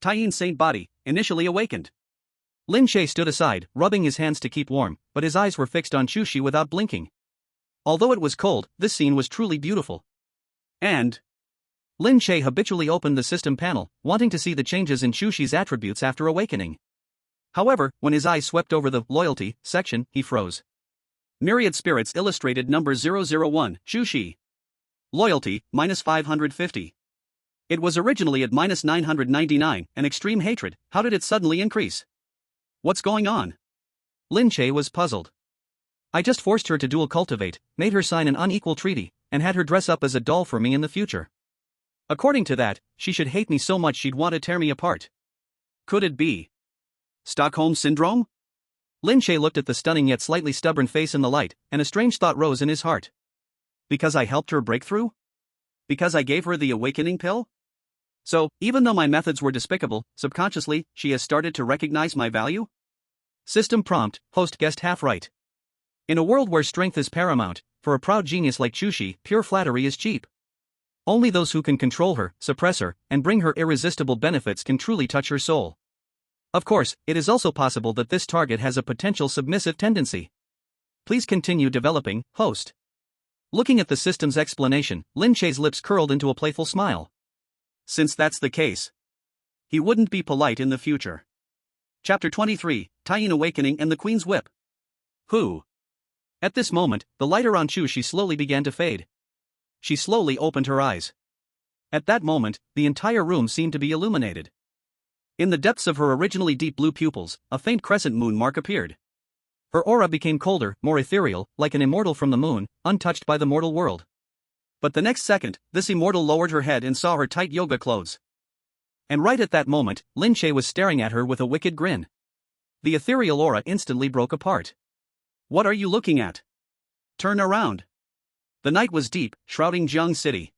Taiyin saint body, initially awakened. Lin Che stood aside, rubbing his hands to keep warm, but his eyes were fixed on Chu Xi without blinking. Although it was cold, this scene was truly beautiful. And Lin Che habitually opened the system panel, wanting to see the changes in Chu Xi's attributes after awakening. However, when his eyes swept over the loyalty section, he froze. Myriad Spirits illustrated number 001, Chu Xi. Loyalty, -550. It was originally at -999, and extreme hatred, how did it suddenly increase? What's going on? Lin Che was puzzled. I just forced her to dual cultivate, made her sign an unequal treaty, and had her dress up as a doll for me in the future. According to that, she should hate me so much she'd want to tear me apart. Could it be Stockholm Syndrome? Lin Che looked at the stunning yet slightly stubborn face in the light, and a strange thought rose in his heart. Because I helped her break through? Because I gave her the awakening pill? So, even though my methods were despicable, subconsciously, she has started to recognize my value? System prompt, host guessed half right. In a world where strength is paramount, for a proud genius like Chu Xi, pure flattery is cheap. Only those who can control her, suppress her, and bring her irresistible benefits can truly touch her soul. Of course, it is also possible that this target has a potential submissive tendency. Please continue developing, host. Looking at the system's explanation, Lin Che's lips curled into a playful smile. Since that's the case, he wouldn't be polite in the future. Chapter 23, Tying Awakening and the Queen's Whip. Who? At this moment, the lighter on Chu Xi slowly began to fade. She slowly opened her eyes. At that moment, the entire room seemed to be illuminated. In the depths of her originally deep blue pupils, a faint crescent moon mark appeared. Her aura became colder, more ethereal, like an immortal from the moon, untouched by the mortal world. But the next second, this immortal lowered her head and saw her tight yoga clothes. And right at that moment, Lin Che was staring at her with a wicked grin. The ethereal aura instantly broke apart. What are you looking at? Turn around. The night was deep, shrouding Zhang city.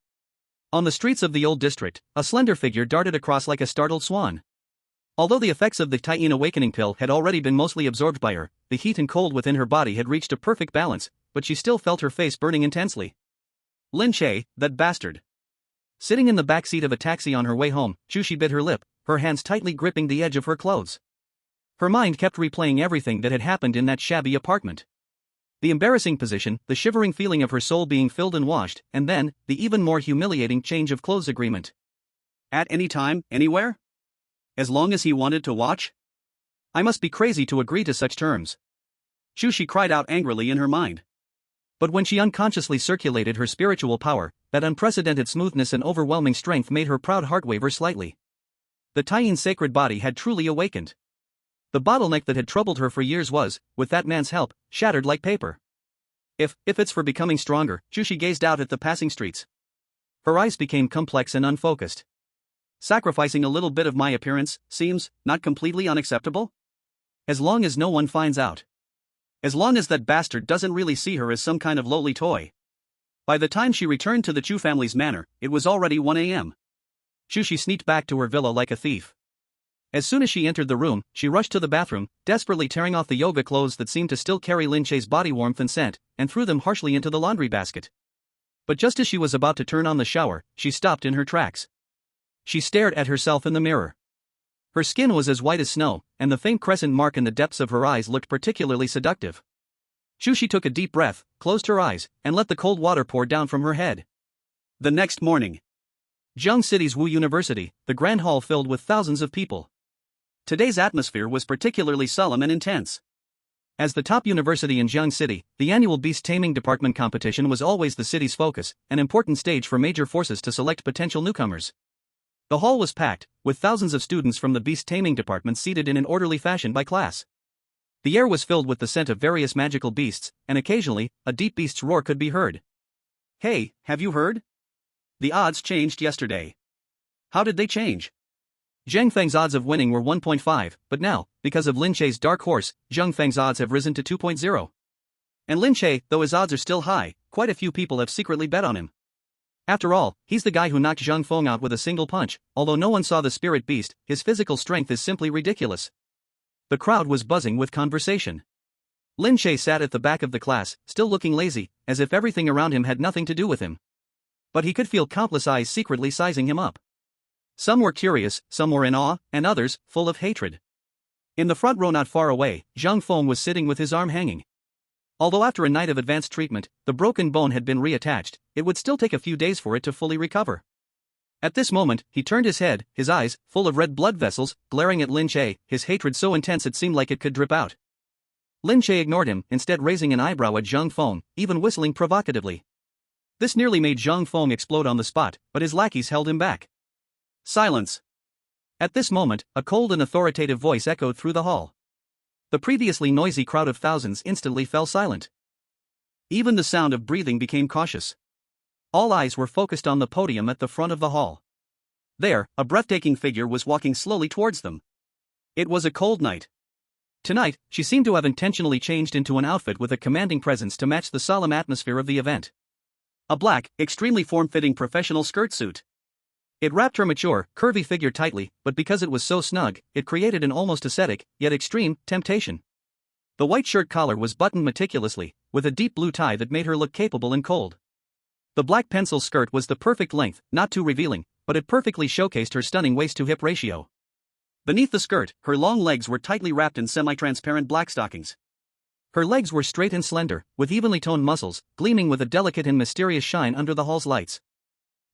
On the streets of the old district, a slender figure darted across like a startled swan. Although the effects of the Tying Awakening pill had already been mostly absorbed by her, the heat and cold within her body had reached a perfect balance, but she still felt her face burning intensely. Lin Che, that bastard. Sitting in the back seat of a taxi on her way home, Chu Xi bit her lip, her hands tightly gripping the edge of her clothes. Her mind kept replaying everything that had happened in that shabby apartment. The embarrassing position, the shivering feeling of her soul being filled and washed, and then, the even more humiliating change of clothes agreement. At any time, anywhere? As long as he wanted to watch? I must be crazy to agree to such terms. Chu Xi cried out angrily in her mind. But when she unconsciously circulated her spiritual power, that unprecedented smoothness and overwhelming strength made her proud heart waver slightly. The Tying sacred body had truly awakened. The bottleneck that had troubled her for years was, with that man's help, shattered like paper. If it's for becoming stronger, Chu Xi gazed out at the passing streets. Her eyes became complex and unfocused. Sacrificing a little bit of my appearance seems not completely unacceptable? As long as no one finds out. As long as that bastard doesn't really see her as some kind of lowly toy. By the time she returned to the Chu family's manor, it was already 1 a.m. Chu Xi sneaked back to her villa like a thief. As soon as she entered the room, she rushed to the bathroom, desperately tearing off the yoga clothes that seemed to still carry Lin Che's body warmth and scent, and threw them harshly into the laundry basket. But just as she was about to turn on the shower, she stopped in her tracks. She stared at herself in the mirror. Her skin was as white as snow, and the faint crescent mark in the depths of her eyes looked particularly seductive. Chu Xi took a deep breath, closed her eyes, and let the cold water pour down from her head. The next morning. Zhang City's Wu University, the grand hall filled with thousands of people. Today's atmosphere was particularly solemn and intense. As the top university in Zhang City, the annual Beast Taming Department competition was always the city's focus, an important stage for major forces to select potential newcomers. The hall was packed, with thousands of students from the Beast Taming Department seated in an orderly fashion by class. The air was filled with the scent of various magical beasts, and occasionally, a deep beast's roar could be heard. Hey, have you heard? The odds changed yesterday. How did they change? Zhang Feng's odds of winning were 1.5, but now, because of Lin Che's dark horse, Zhang Feng's odds have risen to 2.0. And Lin Che, though his odds are still high, quite a few people have secretly bet on him. After all, he's the guy who knocked Zhang Feng out with a single punch. Although no one saw the spirit beast, his physical strength is simply ridiculous. The crowd was buzzing with conversation. Lin Che sat at the back of the class, still looking lazy, as if everything around him had nothing to do with him. But he could feel countless eyes secretly sizing him up. Some were curious, some were in awe, and others, full of hatred. In the front row not far away, Zhang Feng was sitting with his arm hanging. Although after a night of advanced treatment, the broken bone had been reattached, it would still take a few days for it to fully recover. At this moment, he turned his head, his eyes, full of red blood vessels, glaring at Lin Che, his hatred so intense it seemed like it could drip out. Lin Che ignored him, instead raising an eyebrow at Zhang Feng, even whistling provocatively. This nearly made Zhang Feng explode on the spot, but his lackeys held him back. Silence. At this moment, a cold and authoritative voice echoed through the hall. The previously noisy crowd of thousands instantly fell silent. Even the sound of breathing became cautious. All eyes were focused on the podium at the front of the hall. There, a breathtaking figure was walking slowly towards them. It was a cold night. Tonight, she seemed to have intentionally changed into an outfit with a commanding presence to match the solemn atmosphere of the event. A black, extremely form-fitting professional skirt suit. It wrapped her mature, curvy figure tightly, but because it was so snug, it created an almost ascetic, yet extreme, temptation. The white shirt collar was buttoned meticulously, with a deep blue tie that made her look capable and cold. The black pencil skirt was the perfect length, not too revealing, but it perfectly showcased her stunning waist-to-hip ratio. Beneath the skirt, her long legs were tightly wrapped in semi-transparent black stockings. Her legs were straight and slender, with evenly toned muscles, gleaming with a delicate and mysterious shine under the hall's lights.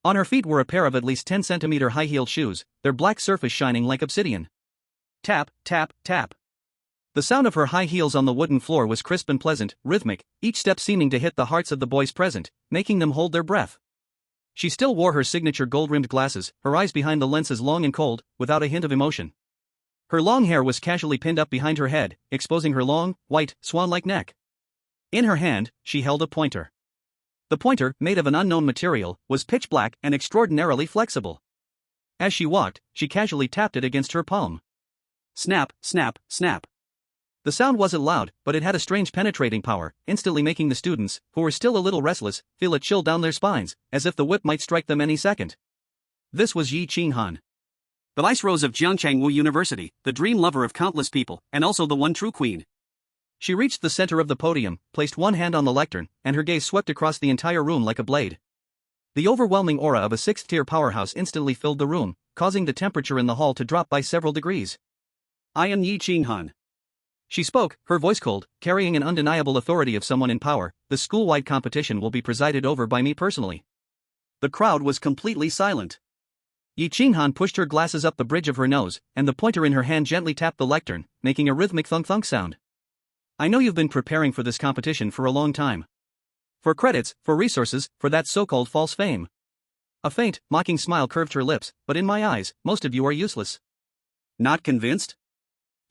On her feet were a pair of at least 10 cm high-heeled shoes, their black surface shining like obsidian. Tap, tap, tap. The sound of her high heels on the wooden floor was crisp and pleasant, rhythmic, each step seeming to hit the hearts of the boys present, making them hold their breath. She still wore her signature gold-rimmed glasses, her eyes behind the lenses long and cold, without a hint of emotion. Her long hair was casually pinned up behind her head, exposing her long, white, swan-like neck. In her hand, she held a pointer. The pointer, made of an unknown material, was pitch black and extraordinarily flexible. As she walked, she casually tapped it against her palm. Snap, snap, snap. The sound wasn't loud, but it had a strange penetrating power, instantly making the students, who were still a little restless, feel a chill down their spines, as if the whip might strike them any second. This was Yi Qinghan, the Vice Rose of Jiangchangwu University, the dream lover of countless people, and also the one true queen. She reached the center of the podium, placed one hand on the lectern, and her gaze swept across the entire room like a blade. The overwhelming aura of a sixth-tier powerhouse instantly filled the room, causing the temperature in the hall to drop by several degrees. I am Yi Qinghan. She spoke, her voice cold, carrying an undeniable authority of someone in power. The school-wide competition will be presided over by me personally. The crowd was completely silent. Yi Qinghan pushed her glasses up the bridge of her nose, and the pointer in her hand gently tapped the lectern, making a rhythmic thunk-thunk sound. I know you've been preparing for this competition for a long time. For credits, for resources, for that so-called false fame. A faint, mocking smile curved her lips, but in my eyes, most of you are useless. Not convinced?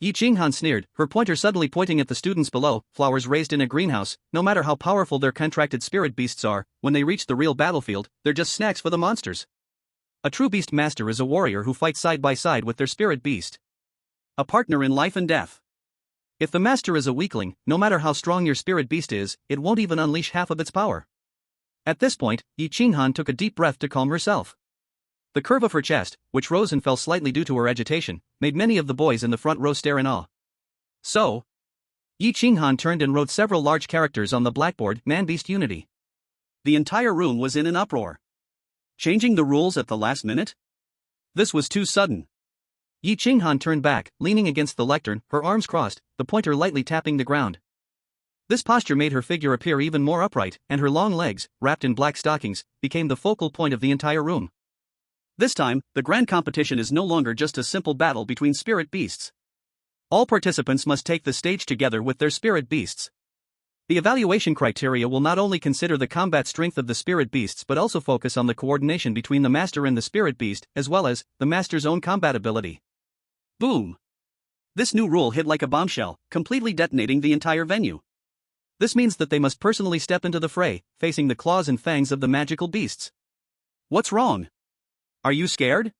Yi Qinghan sneered, her pointer suddenly pointing at the students below. Flowers raised in a greenhouse, no matter how powerful their contracted spirit beasts are, when they reach the real battlefield, they're just snacks for the monsters. A true beast master is a warrior who fights side by side with their spirit beast. A partner in life and death. If the master is a weakling, no matter how strong your spirit beast is, it won't even unleash half of its power. At this point, Yi Qinghan took a deep breath to calm herself. The curve of her chest, which rose and fell slightly due to her agitation, made many of the boys in the front row stare in awe. So, Yi Qinghan turned and wrote several large characters on the blackboard, Man-Beast Unity. The entire room was in an uproar. Changing the rules at the last minute? This was too sudden. Yi Qinghan turned back, leaning against the lectern, her arms crossed, the pointer lightly tapping the ground. This posture made her figure appear even more upright, and her long legs, wrapped in black stockings, became the focal point of the entire room. This time, the grand competition is no longer just a simple battle between spirit beasts. All participants must take the stage together with their spirit beasts. The evaluation criteria will not only consider the combat strength of the spirit beasts but also focus on the coordination between the master and the spirit beast, as well as the master's own combat ability. Boom! This new rule hit like a bombshell, completely detonating the entire venue. This means that they must personally step into the fray, facing the claws and fangs of the magical beasts. What's wrong? Are you scared?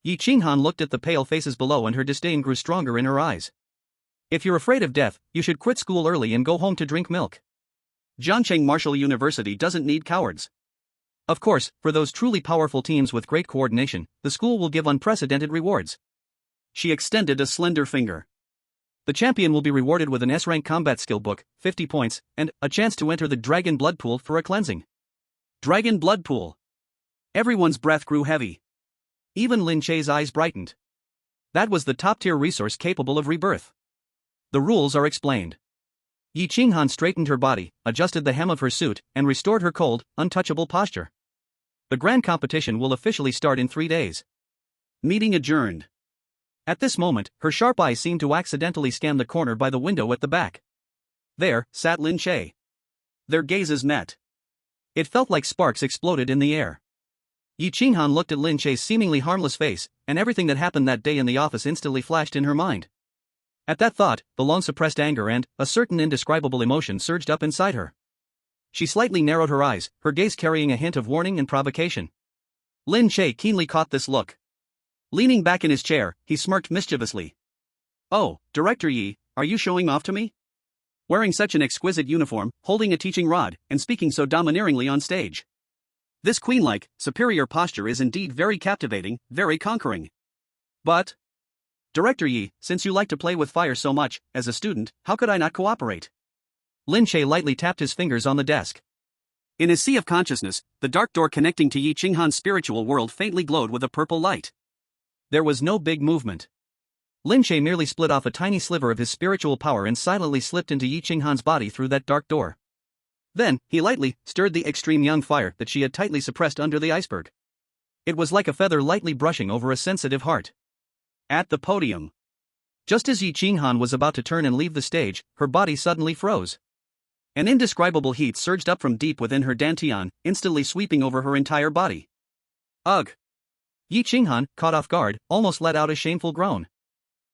Yi Qinghan looked at the pale faces below and her disdain grew stronger in her eyes. If you're afraid of death, you should quit school early and go home to drink milk. Jiangcheng Martial University doesn't need cowards. Of course, for those truly powerful teams with great coordination, the school will give unprecedented rewards. She extended a slender finger. The champion will be rewarded with an S-rank combat skill book, 50 points, and a chance to enter the Dragon Blood Pool for a cleansing. Dragon Blood Pool. Everyone's breath grew heavy. Even Lin Che's eyes brightened. That was the top-tier resource capable of rebirth. The rules are explained. Yi Qinghan straightened her body, adjusted the hem of her suit, and restored her cold, untouchable posture. The grand competition will officially start in 3 days. Meeting adjourned. At this moment, her sharp eyes seemed to accidentally scan the corner by the window at the back. There sat Lin Che. Their gazes met. It felt like sparks exploded in the air. Yi Qinghan looked at Lin Che's seemingly harmless face, and everything that happened that day in the office instantly flashed in her mind. At that thought, the long-suppressed anger and a certain indescribable emotion surged up inside her. She slightly narrowed her eyes, her gaze carrying a hint of warning and provocation. Lin Che keenly caught this look. Leaning back in his chair, he smirked mischievously. Oh, Director Yi, are you showing off to me? Wearing such an exquisite uniform, holding a teaching rod, and speaking so domineeringly on stage. This queen-like, superior posture is indeed very captivating, very conquering. But, Director Yi, since you like to play with fire so much, as a student, how could I not cooperate? Lin Che lightly tapped his fingers on the desk. In his sea of consciousness, the dark door connecting to Yi Qinghan's spiritual world faintly glowed with a purple light. There was no big movement. Lin Che merely split off a tiny sliver of his spiritual power and silently slipped into Yi Qinghan's body through that dark door. Then, he lightly stirred the extreme young fire that she had tightly suppressed under the iceberg. It was like a feather lightly brushing over a sensitive heart. At the podium. Just as Yi Qinghan was about to turn and leave the stage, her body suddenly froze. An indescribable heat surged up from deep within her dantian, instantly sweeping over her entire body. Ugh! Yi Qinghan, caught off guard, almost let out a shameful groan.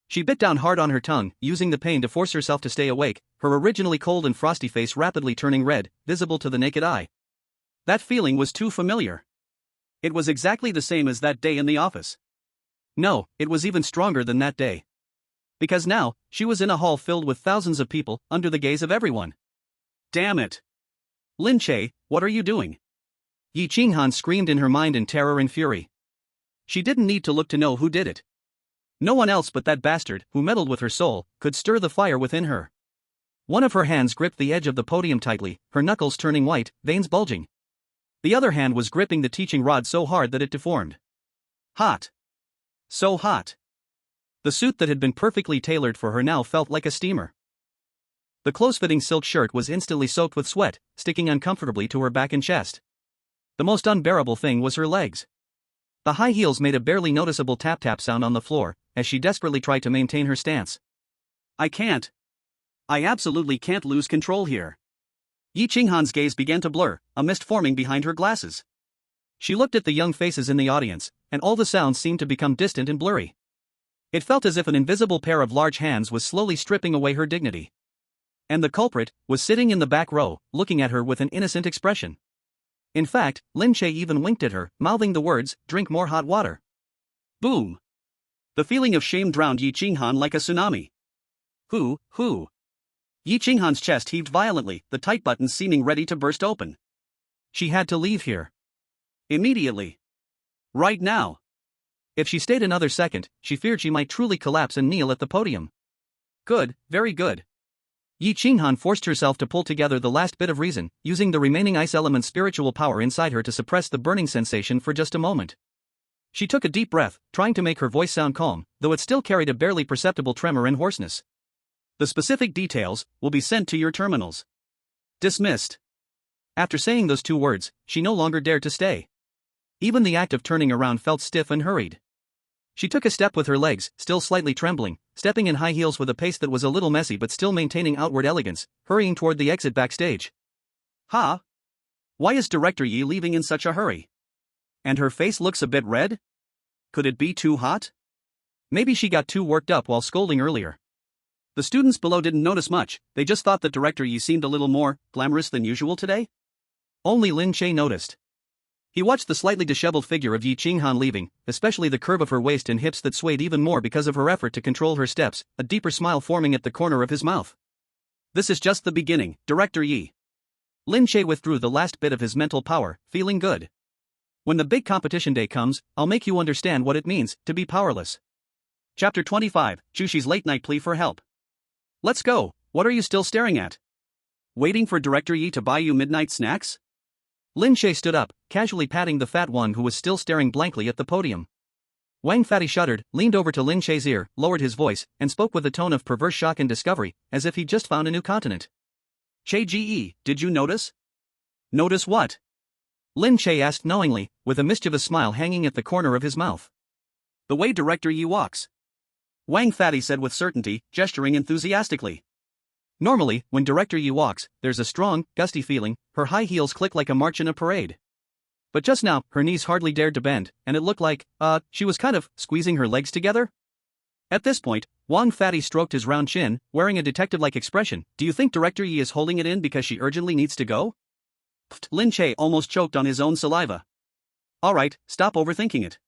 She bit down hard on her tongue, using the pain to force herself to stay awake, her originally cold and frosty face rapidly turning red, visible to the naked eye. That feeling was too familiar. It was exactly the same as that day in the office. No, it was even stronger than that day. Because now, she was in a hall filled with thousands of people, under the gaze of everyone. Damn it! Lin Che, what are you doing? Yi Qinghan screamed in her mind in terror and fury. She didn't need to look to know who did it. No one else but that bastard, who meddled with her soul, could stir the fire within her. One of her hands gripped the edge of the podium tightly, her knuckles turning white, veins bulging. The other hand was gripping the teaching rod so hard that it deformed. Hot. So hot. The suit that had been perfectly tailored for her now felt like a steamer. The close-fitting silk shirt was instantly soaked with sweat, sticking uncomfortably to her back and chest. The most unbearable thing was her legs. The high heels made a barely noticeable tap-tap sound on the floor, as she desperately tried to maintain her stance. I can't. I absolutely can't lose control here. Yi Qinghan's gaze began to blur, a mist forming behind her glasses. She looked at the young faces in the audience, and all the sounds seemed to become distant and blurry. It felt as if an invisible pair of large hands was slowly stripping away her dignity. And the culprit was sitting in the back row, looking at her with an innocent expression. In fact, Lin Che even winked at her, mouthing the words, "Drink more hot water." Boom! The feeling of shame drowned Yi Qinghan like a tsunami. Who? Yi Qinghan's chest heaved violently, the tight buttons seeming ready to burst open. She had to leave here. Immediately. Right now. If she stayed another second, she feared she might truly collapse and kneel at the podium. Good, very good. Yi Qinghan forced herself to pull together the last bit of reason, using the remaining ice element's spiritual power inside her to suppress the burning sensation for just a moment. She took a deep breath, trying to make her voice sound calm, though it still carried a barely perceptible tremor and hoarseness. The specific details will be sent to your terminals. Dismissed. After saying those two words, she no longer dared to stay. Even the act of turning around felt stiff and hurried. She took a step with her legs, still slightly trembling, stepping in high heels with a pace that was a little messy but still maintaining outward elegance, hurrying toward the exit backstage. Huh? Why is Director Yi leaving in such a hurry? And her face looks a bit red? Could it be too hot? Maybe she got too worked up while scolding earlier. The students below didn't notice much, they just thought that Director Yi seemed a little more glamorous than usual today. Only Lin Che noticed. He watched the slightly disheveled figure of Yi Qinghan leaving, especially the curve of her waist and hips that swayed even more because of her effort to control her steps, a deeper smile forming at the corner of his mouth. This is just the beginning, Director Yi. Lin Che withdrew the last bit of his mental power, feeling good. When the big competition day comes, I'll make you understand what it means to be powerless. Chapter 25, Chu Xi's late night plea for help. Let's go, what are you still staring at? Waiting for Director Yi to buy you midnight snacks? Lin Che stood up, casually patting the fat one who was still staring blankly at the podium. Wang Fatty shuddered, leaned over to Lin Che's ear, lowered his voice, and spoke with a tone of perverse shock and discovery, as if he'd just found a new continent. Che Ge, did you notice? Notice what? Lin Che asked knowingly, with a mischievous smile hanging at the corner of his mouth. The way Director Yi walks. Wang Fatty said with certainty, gesturing enthusiastically. Normally, when Director Yi walks, there's a strong, gusty feeling, her high heels click like a march in a parade. But just now, her knees hardly dared to bend, and it looked like, she was kind of squeezing her legs together? At this point, Wang Fatty stroked his round chin, wearing a detective-like expression. Do you think Director Yi is holding it in because she urgently needs to go? Lin Che almost choked on his own saliva. Alright, stop overthinking it.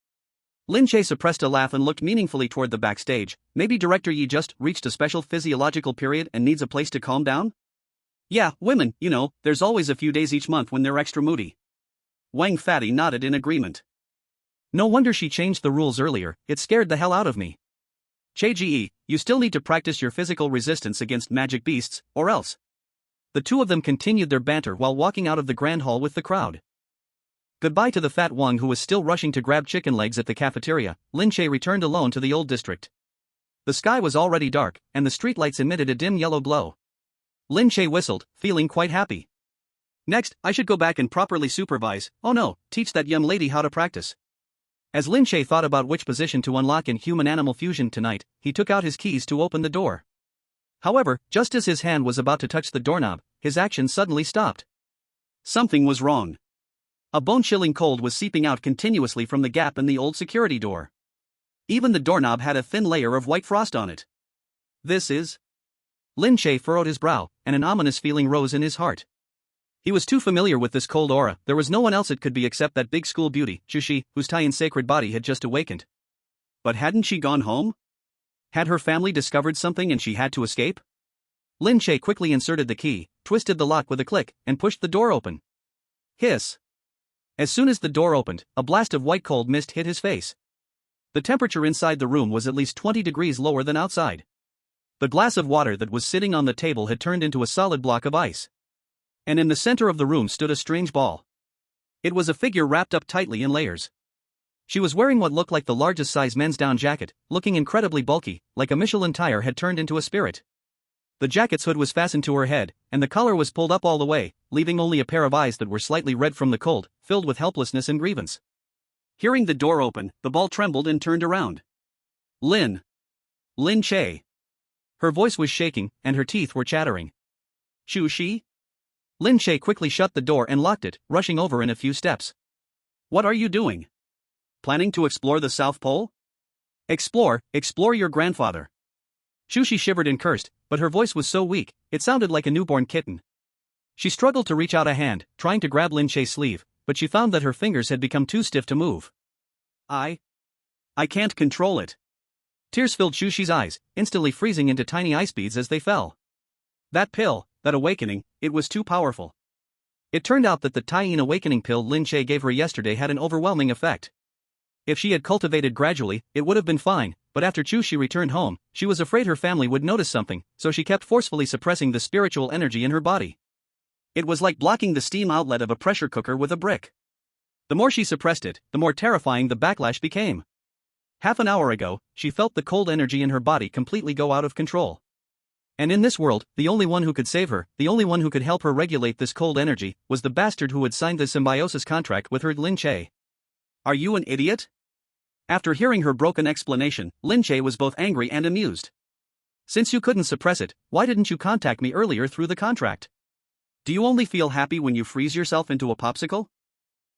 Lin Che suppressed a laugh and looked meaningfully toward the backstage. Maybe Director Yi just reached a special physiological period and needs a place to calm down? Yeah, women, you know, there's always a few days each month when they're extra moody. Wang Fatty nodded in agreement. No wonder she changed the rules earlier, it scared the hell out of me. Che Ge, you still need to practice your physical resistance against magic beasts, or else. The two of them continued their banter while walking out of the grand hall with the crowd. Goodbye to the fat Wang who was still rushing to grab chicken legs at the cafeteria. Lin Che returned alone to the old district. The sky was already dark, and the streetlights emitted a dim yellow glow. Lin Che whistled, feeling quite happy. Next, I should go back and properly supervise, oh no, teach that young lady how to practice. As Lin Che thought about which position to unlock in human-animal fusion tonight, he took out his keys to open the door. However, just as his hand was about to touch the doorknob, his action suddenly stopped. Something was wrong. A bone-chilling cold was seeping out continuously from the gap in the old security door. Even the doorknob had a thin layer of white frost on it. This is... Lin Che furrowed his brow, and an ominous feeling rose in his heart. He was too familiar with this cold aura, there was no one else it could be except that big school beauty, Chu Xi, whose Taiyan sacred body had just awakened. But hadn't she gone home? Had her family discovered something and she had to escape? Lin Che quickly inserted the key, twisted the lock with a click, and pushed the door open. Hiss! As soon as the door opened, a blast of white cold mist hit his face. The temperature inside the room was at least 20 degrees lower than outside. The glass of water that was sitting on the table had turned into a solid block of ice. And in the center of the room stood a strange ball. It was a figure wrapped up tightly in layers. She was wearing what looked like the largest size men's down jacket, looking incredibly bulky, like a Michelin tire had turned into a spirit. The jacket's hood was fastened to her head, and the collar was pulled up all the way, leaving only a pair of eyes that were slightly red from the cold, filled with helplessness and grievance. Hearing the door open, the ball trembled and turned around. Lin Che. Her voice was shaking, and her teeth were chattering. Chu Xi? Lin Che quickly shut the door and locked it, rushing over in a few steps. What are you doing? Planning to explore the South Pole? Explore your grandfather. Chu Xi shivered and cursed, but her voice was so weak, it sounded like a newborn kitten. She struggled to reach out a hand, trying to grab Lin Che's sleeve, but she found that her fingers had become too stiff to move. I can't control it. Tears filled Chu Xi's eyes, instantly freezing into tiny ice beads as they fell. That pill, that awakening, it was too powerful. It turned out that the Taiyan awakening pill Lin Che gave her yesterday had an overwhelming effect. If she had cultivated gradually, it would have been fine, but after Chu Xi returned home, she was afraid her family would notice something, so she kept forcefully suppressing the spiritual energy in her body. It was like blocking the steam outlet of a pressure cooker with a brick. The more she suppressed it, the more terrifying the backlash became. Half an hour ago, she felt the cold energy in her body completely go out of control. And in this world, the only one who could save her, the only one who could help her regulate this cold energy, was the bastard who had signed the symbiosis contract with her, Lin Che. Are you an idiot? After hearing her broken explanation, Lin Che was both angry and amused. Since you couldn't suppress it, why didn't you contact me earlier through the contract? Do you only feel happy when you freeze yourself into a popsicle?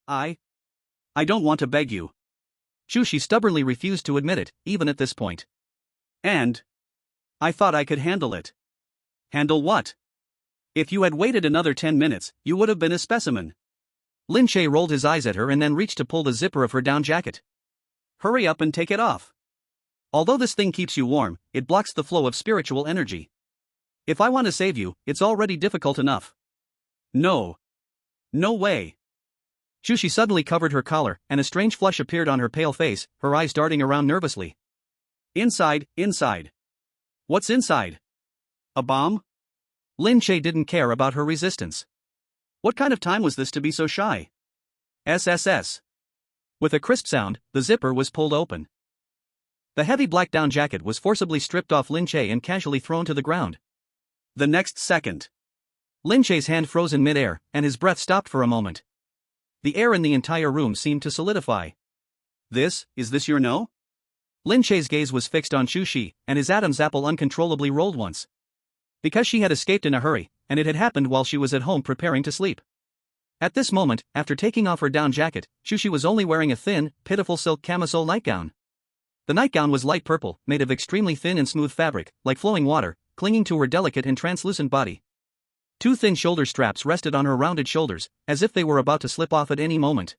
I don't want to beg you. Chu Xi stubbornly refused to admit it, even at this point. And I thought I could handle it. Handle what? If you had waited another 10 minutes, you would have been a specimen. Lin Che rolled his eyes at her and then reached to pull the zipper of her down jacket. Hurry up and take it off. Although this thing keeps you warm, it blocks the flow of spiritual energy. If I want to save you, it's already difficult enough. No way. Chu Xi suddenly covered her collar, and a strange flush appeared on her pale face, her eyes darting around nervously. Inside. What's inside? A bomb? Lin Che didn't care about her resistance. What kind of time was this to be so shy? SSS. With a crisp sound, the zipper was pulled open. The heavy black down jacket was forcibly stripped off Lin Che and casually thrown to the ground. The next second, Lin Che's hand froze in midair, and his breath stopped for a moment. The air in the entire room seemed to solidify. Is this your no? Lin Che's gaze was fixed on Chu Xi, and his Adam's apple uncontrollably rolled once. Because she had escaped in a hurry, and it had happened while she was at home preparing to sleep. At this moment, after taking off her down jacket, Chu Xi was only wearing a thin, pitiful silk camisole nightgown. The nightgown was light purple, made of extremely thin and smooth fabric, like flowing water, clinging to her delicate and translucent body. Two thin shoulder straps rested on her rounded shoulders, as if they were about to slip off at any moment.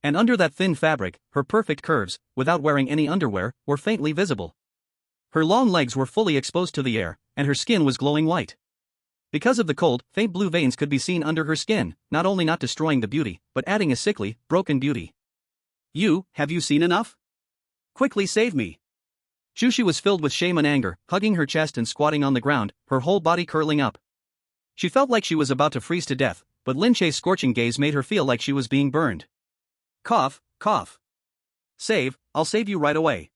And under that thin fabric, her perfect curves, without wearing any underwear, were faintly visible. Her long legs were fully exposed to the air, and her skin was glowing white. Because of the cold, faint blue veins could be seen under her skin, not only not destroying the beauty, but adding a sickly, broken beauty. Have you seen enough? Quickly save me. Chu Xi was filled with shame and anger, hugging her chest and squatting on the ground, her whole body curling up. She felt like she was about to freeze to death, but Lin Che's scorching gaze made her feel like she was being burned. Cough. I'll save you right away.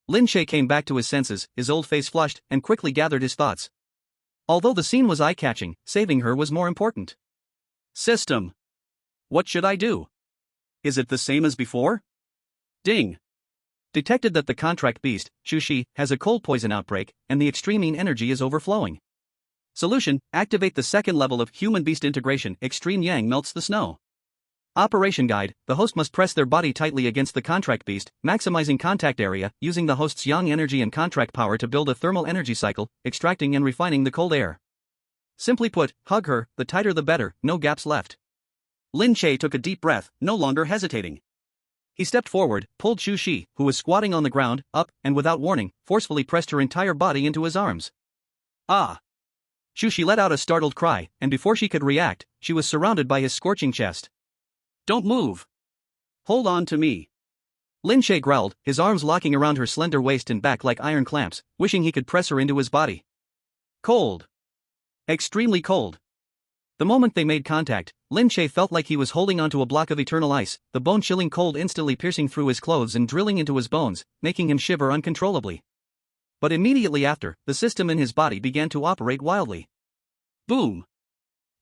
Lin Che came back to his senses, his old face flushed, and quickly gathered his thoughts. Although the scene was eye-catching, saving her was more important. System. What should I do? Is it the same as before? Ding. Detected that the contract beast, Chu Xi, has a cold poison outbreak, and the extreme energy is overflowing. Solution: activate the second level of human-beast integration. Extreme yang melts the snow. Operation guide: the host must press their body tightly against the contract beast, maximizing contact area, using the host's yang energy and contract power to build a thermal energy cycle, extracting and refining the cold air. Simply put, hug her, the tighter the better, no gaps left. Lin Che took a deep breath, no longer hesitating. He stepped forward, pulled Chu Xi, who was squatting on the ground, up, and without warning, forcefully pressed her entire body into his arms. Ah! Chu Xi let out a startled cry, and before she could react, she was surrounded by his scorching chest. Don't move. Hold on to me. Lin Che growled, his arms locking around her slender waist and back like iron clamps, wishing he could press her into his body. Cold. Extremely cold. The moment they made contact, Lin Che felt like he was holding onto a block of eternal ice, the bone-chilling cold instantly piercing through his clothes and drilling into his bones, making him shiver uncontrollably. But immediately after, the system in his body began to operate wildly. Boom!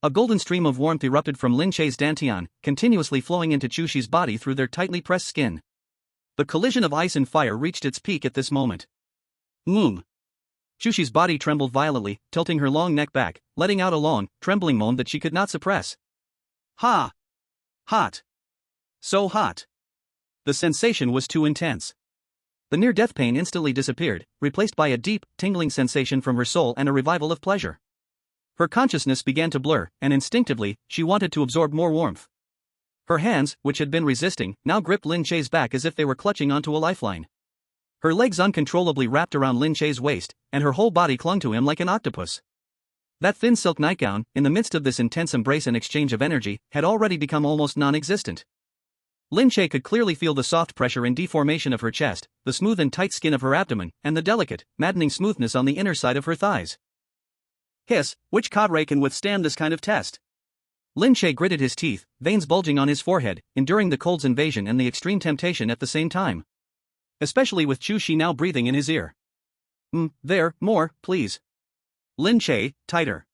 A golden stream of warmth erupted from Lin Che's dantian, continuously flowing into Chu Xi's body through their tightly pressed skin. The collision of ice and fire reached its peak at this moment. Chu Xi's body trembled violently, tilting her long neck back, letting out a long, trembling moan that she could not suppress. Ha! Hot! So hot! The sensation was too intense. The near-death pain instantly disappeared, replaced by a deep, tingling sensation from her soul and a revival of pleasure. Her consciousness began to blur, and instinctively, she wanted to absorb more warmth. Her hands, which had been resisting, now gripped Lin Che's back as if they were clutching onto a lifeline. Her legs uncontrollably wrapped around Lin Che's waist, and her whole body clung to him like an octopus. That thin silk nightgown, in the midst of this intense embrace and exchange of energy, had already become almost non-existent. Lin Che could clearly feel the soft pressure and deformation of her chest, the smooth and tight skin of her abdomen, and the delicate, maddening smoothness on the inner side of her thighs. Hiss, which cadre can withstand this kind of test? Lin Che gritted his teeth, veins bulging on his forehead, enduring the cold's invasion and the extreme temptation at the same time. Especially with Chu Xi now breathing in his ear. There, more, please. Lin Che, tighter.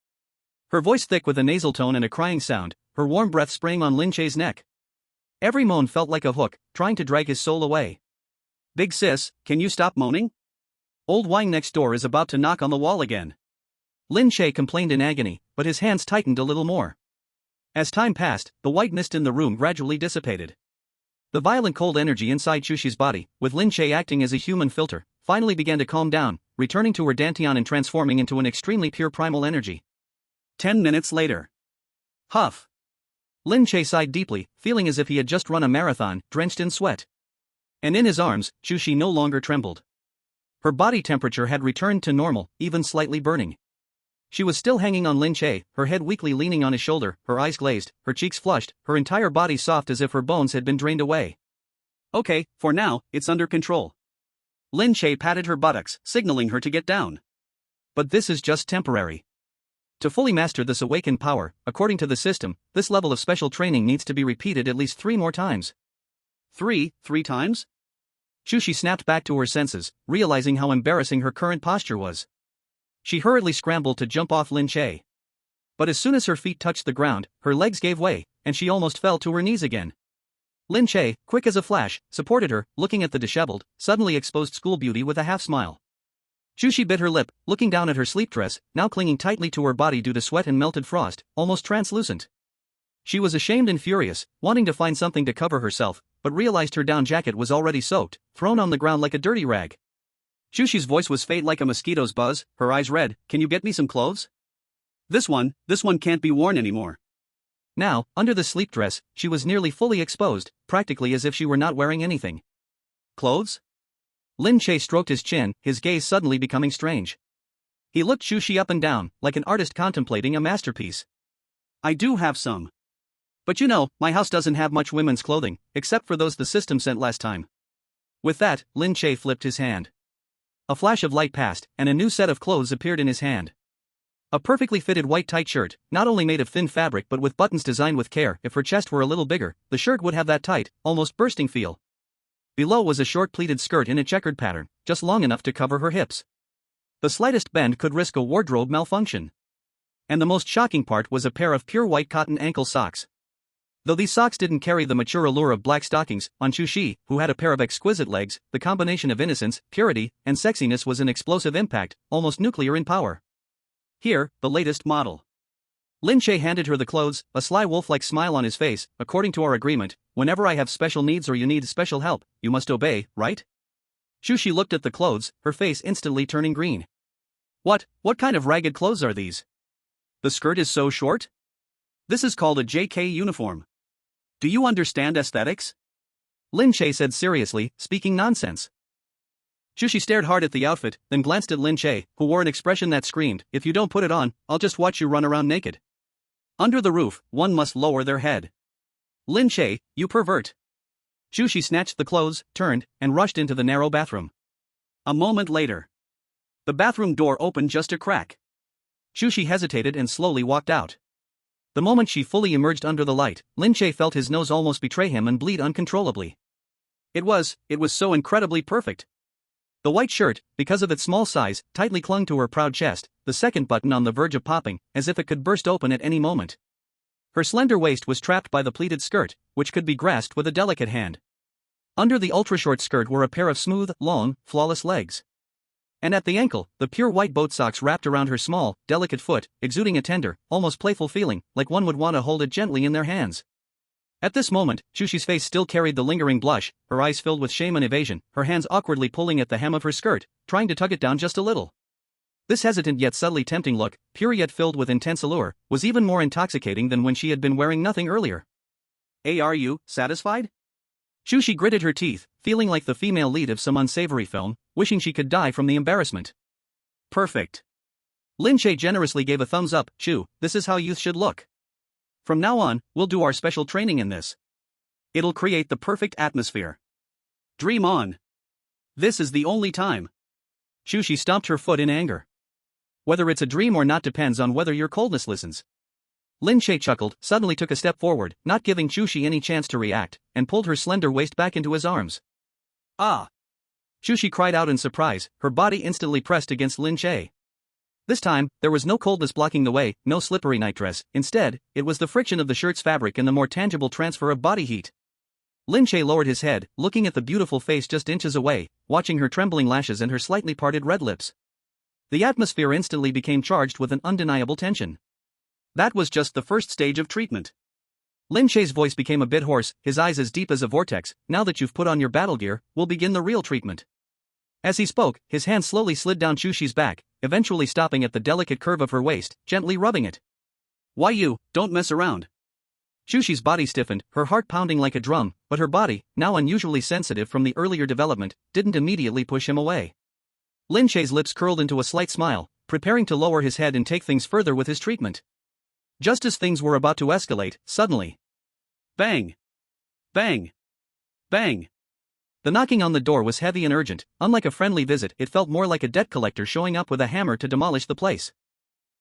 Her voice thick with a nasal tone and a crying sound, her warm breath spraying on Lin Che's neck. Every moan felt like a hook, trying to drag his soul away. Big sis, can you stop moaning? Old Wang next door is about to knock on the wall again. Lin Che complained in agony, but his hands tightened a little more. As time passed, the white mist in the room gradually dissipated. The violent cold energy inside Chu Xi's body, with Lin Che acting as a human filter, finally began to calm down, returning to her dantian and transforming into an extremely pure primal energy. 10 minutes later. Huff. Lin Che sighed deeply, feeling as if he had just run a marathon, drenched in sweat. And in his arms, Chu Xi no longer trembled. Her body temperature had returned to normal, even slightly burning. She was still hanging on Lin Che, her head weakly leaning on his shoulder, her eyes glazed, her cheeks flushed, her entire body soft as if her bones had been drained away. Okay, for now, it's under control. Lin Che patted her buttocks, signaling her to get down. But this is just temporary. To fully master this awakened power, according to the system, this level of special training needs to be repeated at least 3 more times. 3 times? Chu Xi snapped back to her senses, realizing how embarrassing her current posture was. She hurriedly scrambled to jump off Lin Che. But as soon as her feet touched the ground, her legs gave way, and she almost fell to her knees again. Lin Che, quick as a flash, supported her, looking at the disheveled, suddenly exposed school beauty with a half-smile. Chu Xi bit her lip, looking down at her sleep dress, now clinging tightly to her body due to sweat and melted frost, almost translucent. She was ashamed and furious, wanting to find something to cover herself, but realized her down jacket was already soaked, thrown on the ground like a dirty rag. Chu Xi's voice was faint like a mosquito's buzz, her eyes red. Can you get me some clothes? This one can't be worn anymore. Now, under the sleep dress, she was nearly fully exposed, practically as if she were not wearing anything. Clothes? Lin Che stroked his chin, his gaze suddenly becoming strange. He looked Chu Xi up and down, like an artist contemplating a masterpiece. I do have some. But you know, my house doesn't have much women's clothing, except for those the system sent last time. With that, Lin Che flipped his hand. A flash of light passed, and a new set of clothes appeared in his hand. A perfectly fitted white tight shirt, not only made of thin fabric but with buttons designed with care. If her chest were a little bigger, the shirt would have that tight, almost bursting feel. Below was a short pleated skirt in a checkered pattern, just long enough to cover her hips. The slightest bend could risk a wardrobe malfunction. And the most shocking part was a pair of pure white cotton ankle socks. Though these socks didn't carry the mature allure of black stockings, on Chu Xi, who had a pair of exquisite legs, the combination of innocence, purity, and sexiness was an explosive impact, almost nuclear in power. Here, the latest model. Lin Che handed her the clothes, a sly wolf-like smile on his face. According to our agreement, whenever I have special needs or you need special help, you must obey, right? Chu Xi looked at the clothes, her face instantly turning green. What kind of ragged clothes are these? The skirt is so short? This is called a JK uniform. Do you understand aesthetics? Lin Che said seriously, speaking nonsense. Chu Xi stared hard at the outfit, then glanced at Lin Che, who wore an expression that screamed, if you don't put it on, I'll just watch you run around naked. Under the roof, one must lower their head. Lin Che, you pervert. Chu Xi snatched the clothes, turned, and rushed into the narrow bathroom. A moment later, the bathroom door opened just a crack. Chu Xi hesitated and slowly walked out. The moment she fully emerged under the light, Lin Che felt his nose almost betray him and bleed uncontrollably. It was so incredibly perfect. The white shirt, because of its small size, tightly clung to her proud chest, the second button on the verge of popping, as if it could burst open at any moment. Her slender waist was trapped by the pleated skirt, which could be grasped with a delicate hand. Under the ultra-short skirt were a pair of smooth, long, flawless legs. And at the ankle, the pure white boat socks wrapped around her small, delicate foot, exuding a tender, almost playful feeling, like one would want to hold it gently in their hands. At this moment, Chu Xi's face still carried the lingering blush, her eyes filled with shame and evasion, her hands awkwardly pulling at the hem of her skirt, trying to tug it down just a little. This hesitant yet subtly tempting look, pure yet filled with intense allure, was even more intoxicating than when she had been wearing nothing earlier. Are you satisfied? Chu Xi gritted her teeth, feeling like the female lead of some unsavory film, wishing she could die from the embarrassment. Perfect. Lin Che generously gave a thumbs up. Chu, this is how youth should look. From now on, we'll do our special training in this. It'll create the perfect atmosphere. Dream on. This is the only time. Chu Xi stomped her foot in anger. Whether it's a dream or not depends on whether your coldness listens. Lin Che chuckled, suddenly took a step forward, not giving Chu Xi any chance to react, and pulled her slender waist back into his arms. Ah! Chu Xi cried out in surprise, her body instantly pressed against Lin Che. This time, there was no coldness blocking the way, no slippery nightdress, instead, it was the friction of the shirt's fabric and the more tangible transfer of body heat. Lin Che lowered his head, looking at the beautiful face just inches away, watching her trembling lashes and her slightly parted red lips. The atmosphere instantly became charged with an undeniable tension. That was just the first stage of treatment. Lin Che's voice became a bit hoarse, his eyes as deep as a vortex. Now that you've put on your battle gear, we'll begin the real treatment. As he spoke, his hand slowly slid down Chu Xi's back, eventually stopping at the delicate curve of her waist, gently rubbing it. Why you, don't mess around. Chu Xi's body stiffened, her heart pounding like a drum, but her body, now unusually sensitive from the earlier development, didn't immediately push him away. Lin Che's lips curled into a slight smile, preparing to lower his head and take things further with his treatment. Just as things were about to escalate, suddenly. Bang! Bang! Bang! The knocking on the door was heavy and urgent. Unlike a friendly visit, it felt more like a debt collector showing up with a hammer to demolish the place.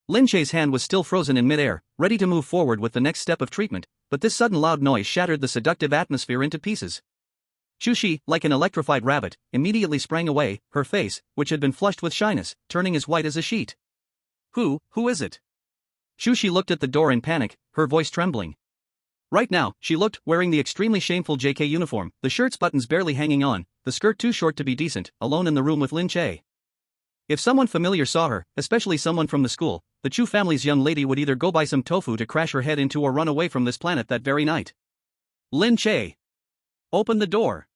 Lin Che's hand was still frozen in midair, ready to move forward with the next step of treatment, but this sudden loud noise shattered the seductive atmosphere into pieces. Chu Xi, like an electrified rabbit, immediately sprang away, her face, which had been flushed with shyness, turning as white as a sheet. Who is it? Chu Xi looked at the door in panic, her voice trembling. Right now, she looked, wearing the extremely shameful JK uniform, the shirt's buttons barely hanging on, the skirt too short to be decent, alone in the room with Lin Che. If someone familiar saw her, especially someone from the school, the Chu family's young lady would either go buy some tofu to crash her head into or run away from this planet that very night. Lin Che! Open the door!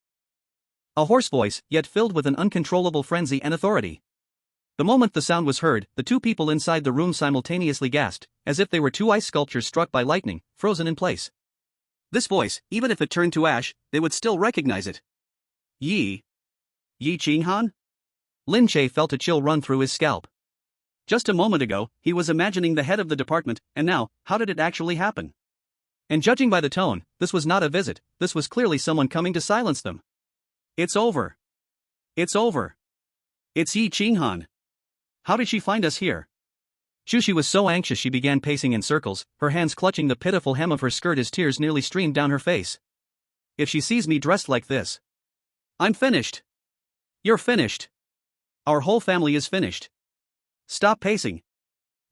A hoarse voice, yet filled with an uncontrollable frenzy and authority. The moment the sound was heard, the two people inside the room simultaneously gasped, as if they were two ice sculptures struck by lightning, frozen in place. This voice, even if it turned to ash, they would still recognize it. Yi Qinghan? Lin Che felt a chill run through his scalp. Just a moment ago, he was imagining the head of the department, and now, how did it actually happen? And judging by the tone, this was not a visit, this was clearly someone coming to silence them. It's over. It's over. It's Yi Qinghan. How did she find us here? Chu Xi was so anxious she began pacing in circles, her hands clutching the pitiful hem of her skirt as tears nearly streamed down her face. If she sees me dressed like this, I'm finished. You're finished. Our whole family is finished. Stop pacing.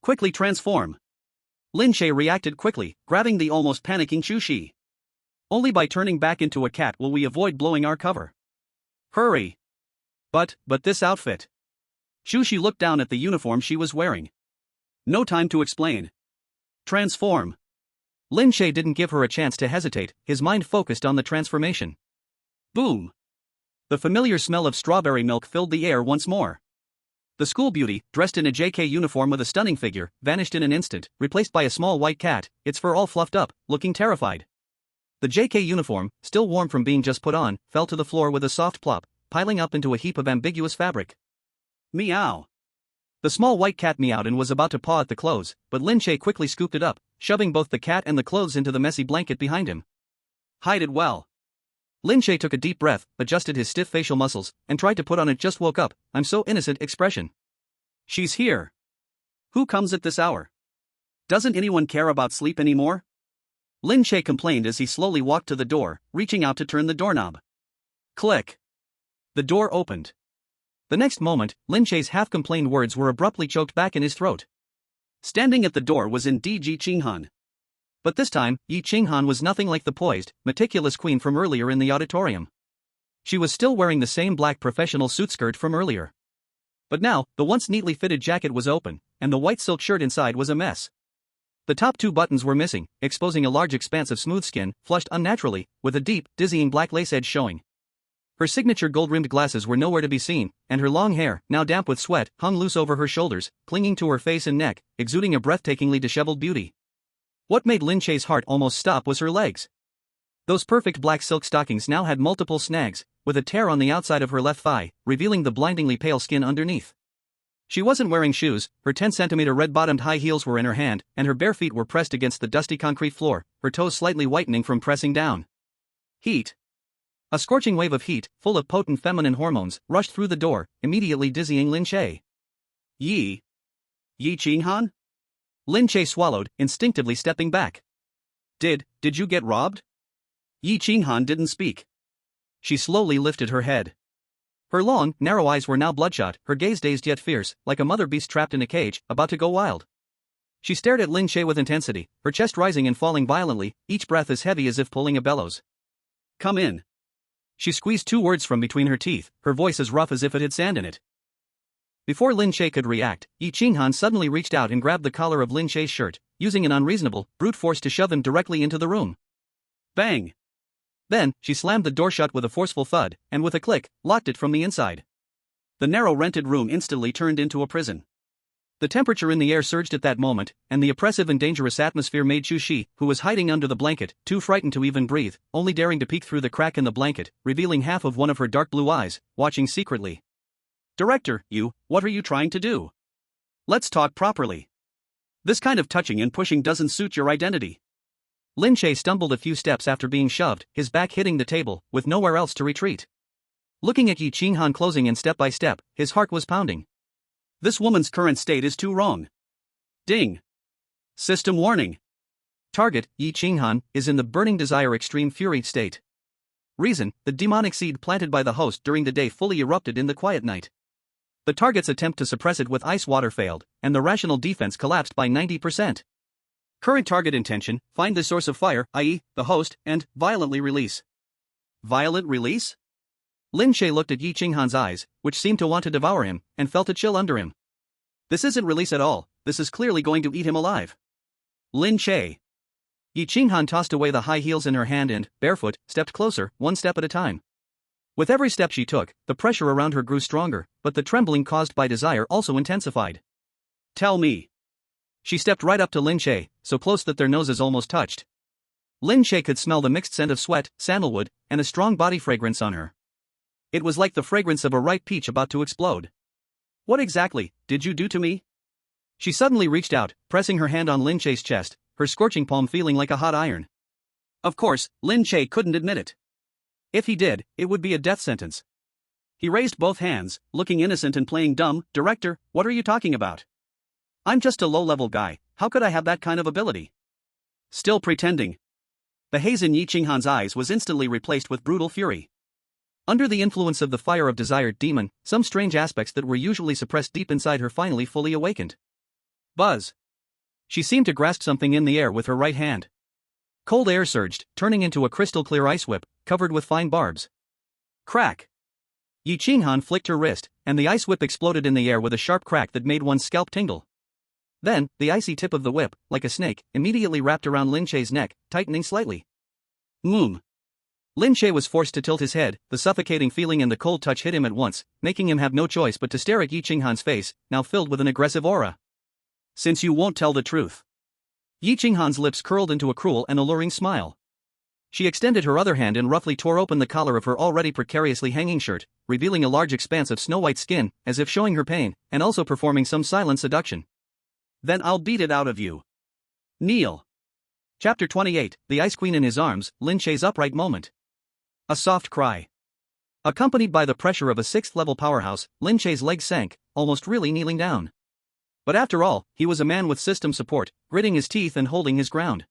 Quickly transform. Lin Che reacted quickly, grabbing the almost panicking Chu Xi. Only by turning back into a cat will we avoid blowing our cover. Hurry. But this outfit. Chu Xi looked down at the uniform she was wearing. No time to explain. Transform. Lin Che didn't give her a chance to hesitate, his mind focused on the transformation. Boom. The familiar smell of strawberry milk filled the air once more. The school beauty, dressed in a JK uniform with a stunning figure, vanished in an instant, replaced by a small white cat, its fur all fluffed up, looking terrified. The JK uniform, still warm from being just put on, fell to the floor with a soft plop, piling up into a heap of ambiguous fabric. Meow. The small white cat meowed and was about to paw at the clothes, but Lin Che quickly scooped it up, shoving both the cat and the clothes into the messy blanket behind him. Hide it well. Lin Che took a deep breath, adjusted his stiff facial muscles, and tried to put on a just woke up, I'm so innocent expression. She's here. Who comes at this hour? Doesn't anyone care about sleep anymore? Lin Che complained as he slowly walked to the door, reaching out to turn the doorknob. Click. The door opened. The next moment, Lin Che's half-complained words were abruptly choked back in his throat. Standing at the door was indeed Yi Qinghan. But this time, Yi Qinghan was nothing like the poised, meticulous queen from earlier in the auditorium. She was still wearing the same black professional suit skirt from earlier. But now, the once neatly fitted jacket was open, and the white silk shirt inside was a mess. The top two buttons were missing, exposing a large expanse of smooth skin, flushed unnaturally, with a deep, dizzying black lace edge showing. Her signature gold-rimmed glasses were nowhere to be seen, and her long hair, now damp with sweat, hung loose over her shoulders, clinging to her face and neck, exuding a breathtakingly disheveled beauty. What made Lin Che's heart almost stop was her legs. Those perfect black silk stockings now had multiple snags, with a tear on the outside of her left thigh, revealing the blindingly pale skin underneath. She wasn't wearing shoes, her 10-centimeter red-bottomed high heels were in her hand, and her bare feet were pressed against the dusty concrete floor, her toes slightly whitening from pressing down. Heat. A scorching wave of heat, full of potent feminine hormones, rushed through the door, immediately dizzying Lin Che. Yi Qinghan? Lin Che swallowed, instinctively stepping back. Did you get robbed? Yi Qinghan didn't speak. She slowly lifted her head. Her long, narrow eyes were now bloodshot, her gaze dazed yet fierce, like a mother beast trapped in a cage, about to go wild. She stared at Lin Che with intensity, her chest rising and falling violently, each breath as heavy as if pulling a bellows. Come in. She squeezed two words from between her teeth, her voice as rough as if it had sand in it. Before Lin Che could react, Yi Qinghan suddenly reached out and grabbed the collar of Lin Che's shirt, using an unreasonable, brute force to shove him directly into the room. Bang! Then, she slammed the door shut with a forceful thud, and with a click, locked it from the inside. The narrow rented room instantly turned into a prison. The temperature in the air surged at that moment, and the oppressive and dangerous atmosphere made Chu Xi, who was hiding under the blanket, too frightened to even breathe, only daring to peek through the crack in the blanket, revealing half of one of her dark blue eyes, watching secretly. Director, what are you trying to do? Let's talk properly. This kind of touching and pushing doesn't suit your identity. Lin Che stumbled a few steps after being shoved, his back hitting the table, with nowhere else to retreat. Looking at Yi Qinghan closing in step by step, his heart was pounding. This woman's current state is too wrong. Ding. System warning. Target, Yi Qinghan, is in the burning desire extreme fury state. Reason, the demonic seed planted by the host during the day fully erupted in the quiet night. The target's attempt to suppress it with ice water failed, and the rational defense collapsed by 90%. Current target intention, find the source of fire, i.e., the host, and violently release. Violent release? Lin Che looked at Yi Qinghan's eyes, which seemed to want to devour him, and felt a chill under him. This isn't release at all, this is clearly going to eat him alive. Lin Che. Yi Qinghan tossed away the high heels in her hand and, barefoot, stepped closer, one step at a time. With every step she took, the pressure around her grew stronger, but the trembling caused by desire also intensified. Tell me. She stepped right up to Lin Che, so close that their noses almost touched. Lin Che could smell the mixed scent of sweat, sandalwood, and a strong body fragrance on her. It was like the fragrance of a ripe peach about to explode. What exactly did you do to me? She suddenly reached out, pressing her hand on Lin Che's chest, her scorching palm feeling like a hot iron. Of course, Lin Che couldn't admit it. If he did, it would be a death sentence. He raised both hands, looking innocent and playing dumb. Director, what are you talking about? I'm just a low-level guy, how could I have that kind of ability? Still pretending. The haze in Yi Qinghan's eyes was instantly replaced with brutal fury. Under the influence of the fire of desired demon, some strange aspects that were usually suppressed deep inside her finally fully awakened. Buzz. She seemed to grasp something in the air with her right hand. Cold air surged, turning into a crystal-clear ice whip, covered with fine barbs. Crack! Yi Qinghan flicked her wrist, and the ice whip exploded in the air with a sharp crack that made one's scalp tingle. Then, the icy tip of the whip, like a snake, immediately wrapped around Lin Che's neck, tightening slightly. Lin Che was forced to tilt his head, the suffocating feeling and the cold touch hit him at once, making him have no choice but to stare at Yi Qinghan's face, now filled with an aggressive aura. Since you won't tell the truth. Yi Qinghan's lips curled into a cruel and alluring smile. She extended her other hand and roughly tore open the collar of her already precariously hanging shirt, revealing a large expanse of snow-white skin, as if showing her pain, and also performing some silent seduction. Then I'll beat it out of you. Kneel. Chapter 28, The Ice Queen in his arms, Lin Che's upright moment. A soft cry. Accompanied by the pressure of a 6th-level powerhouse, Lin Che's legs sank, almost really kneeling down. But after all, he was a man with system support, gritting his teeth and holding his ground.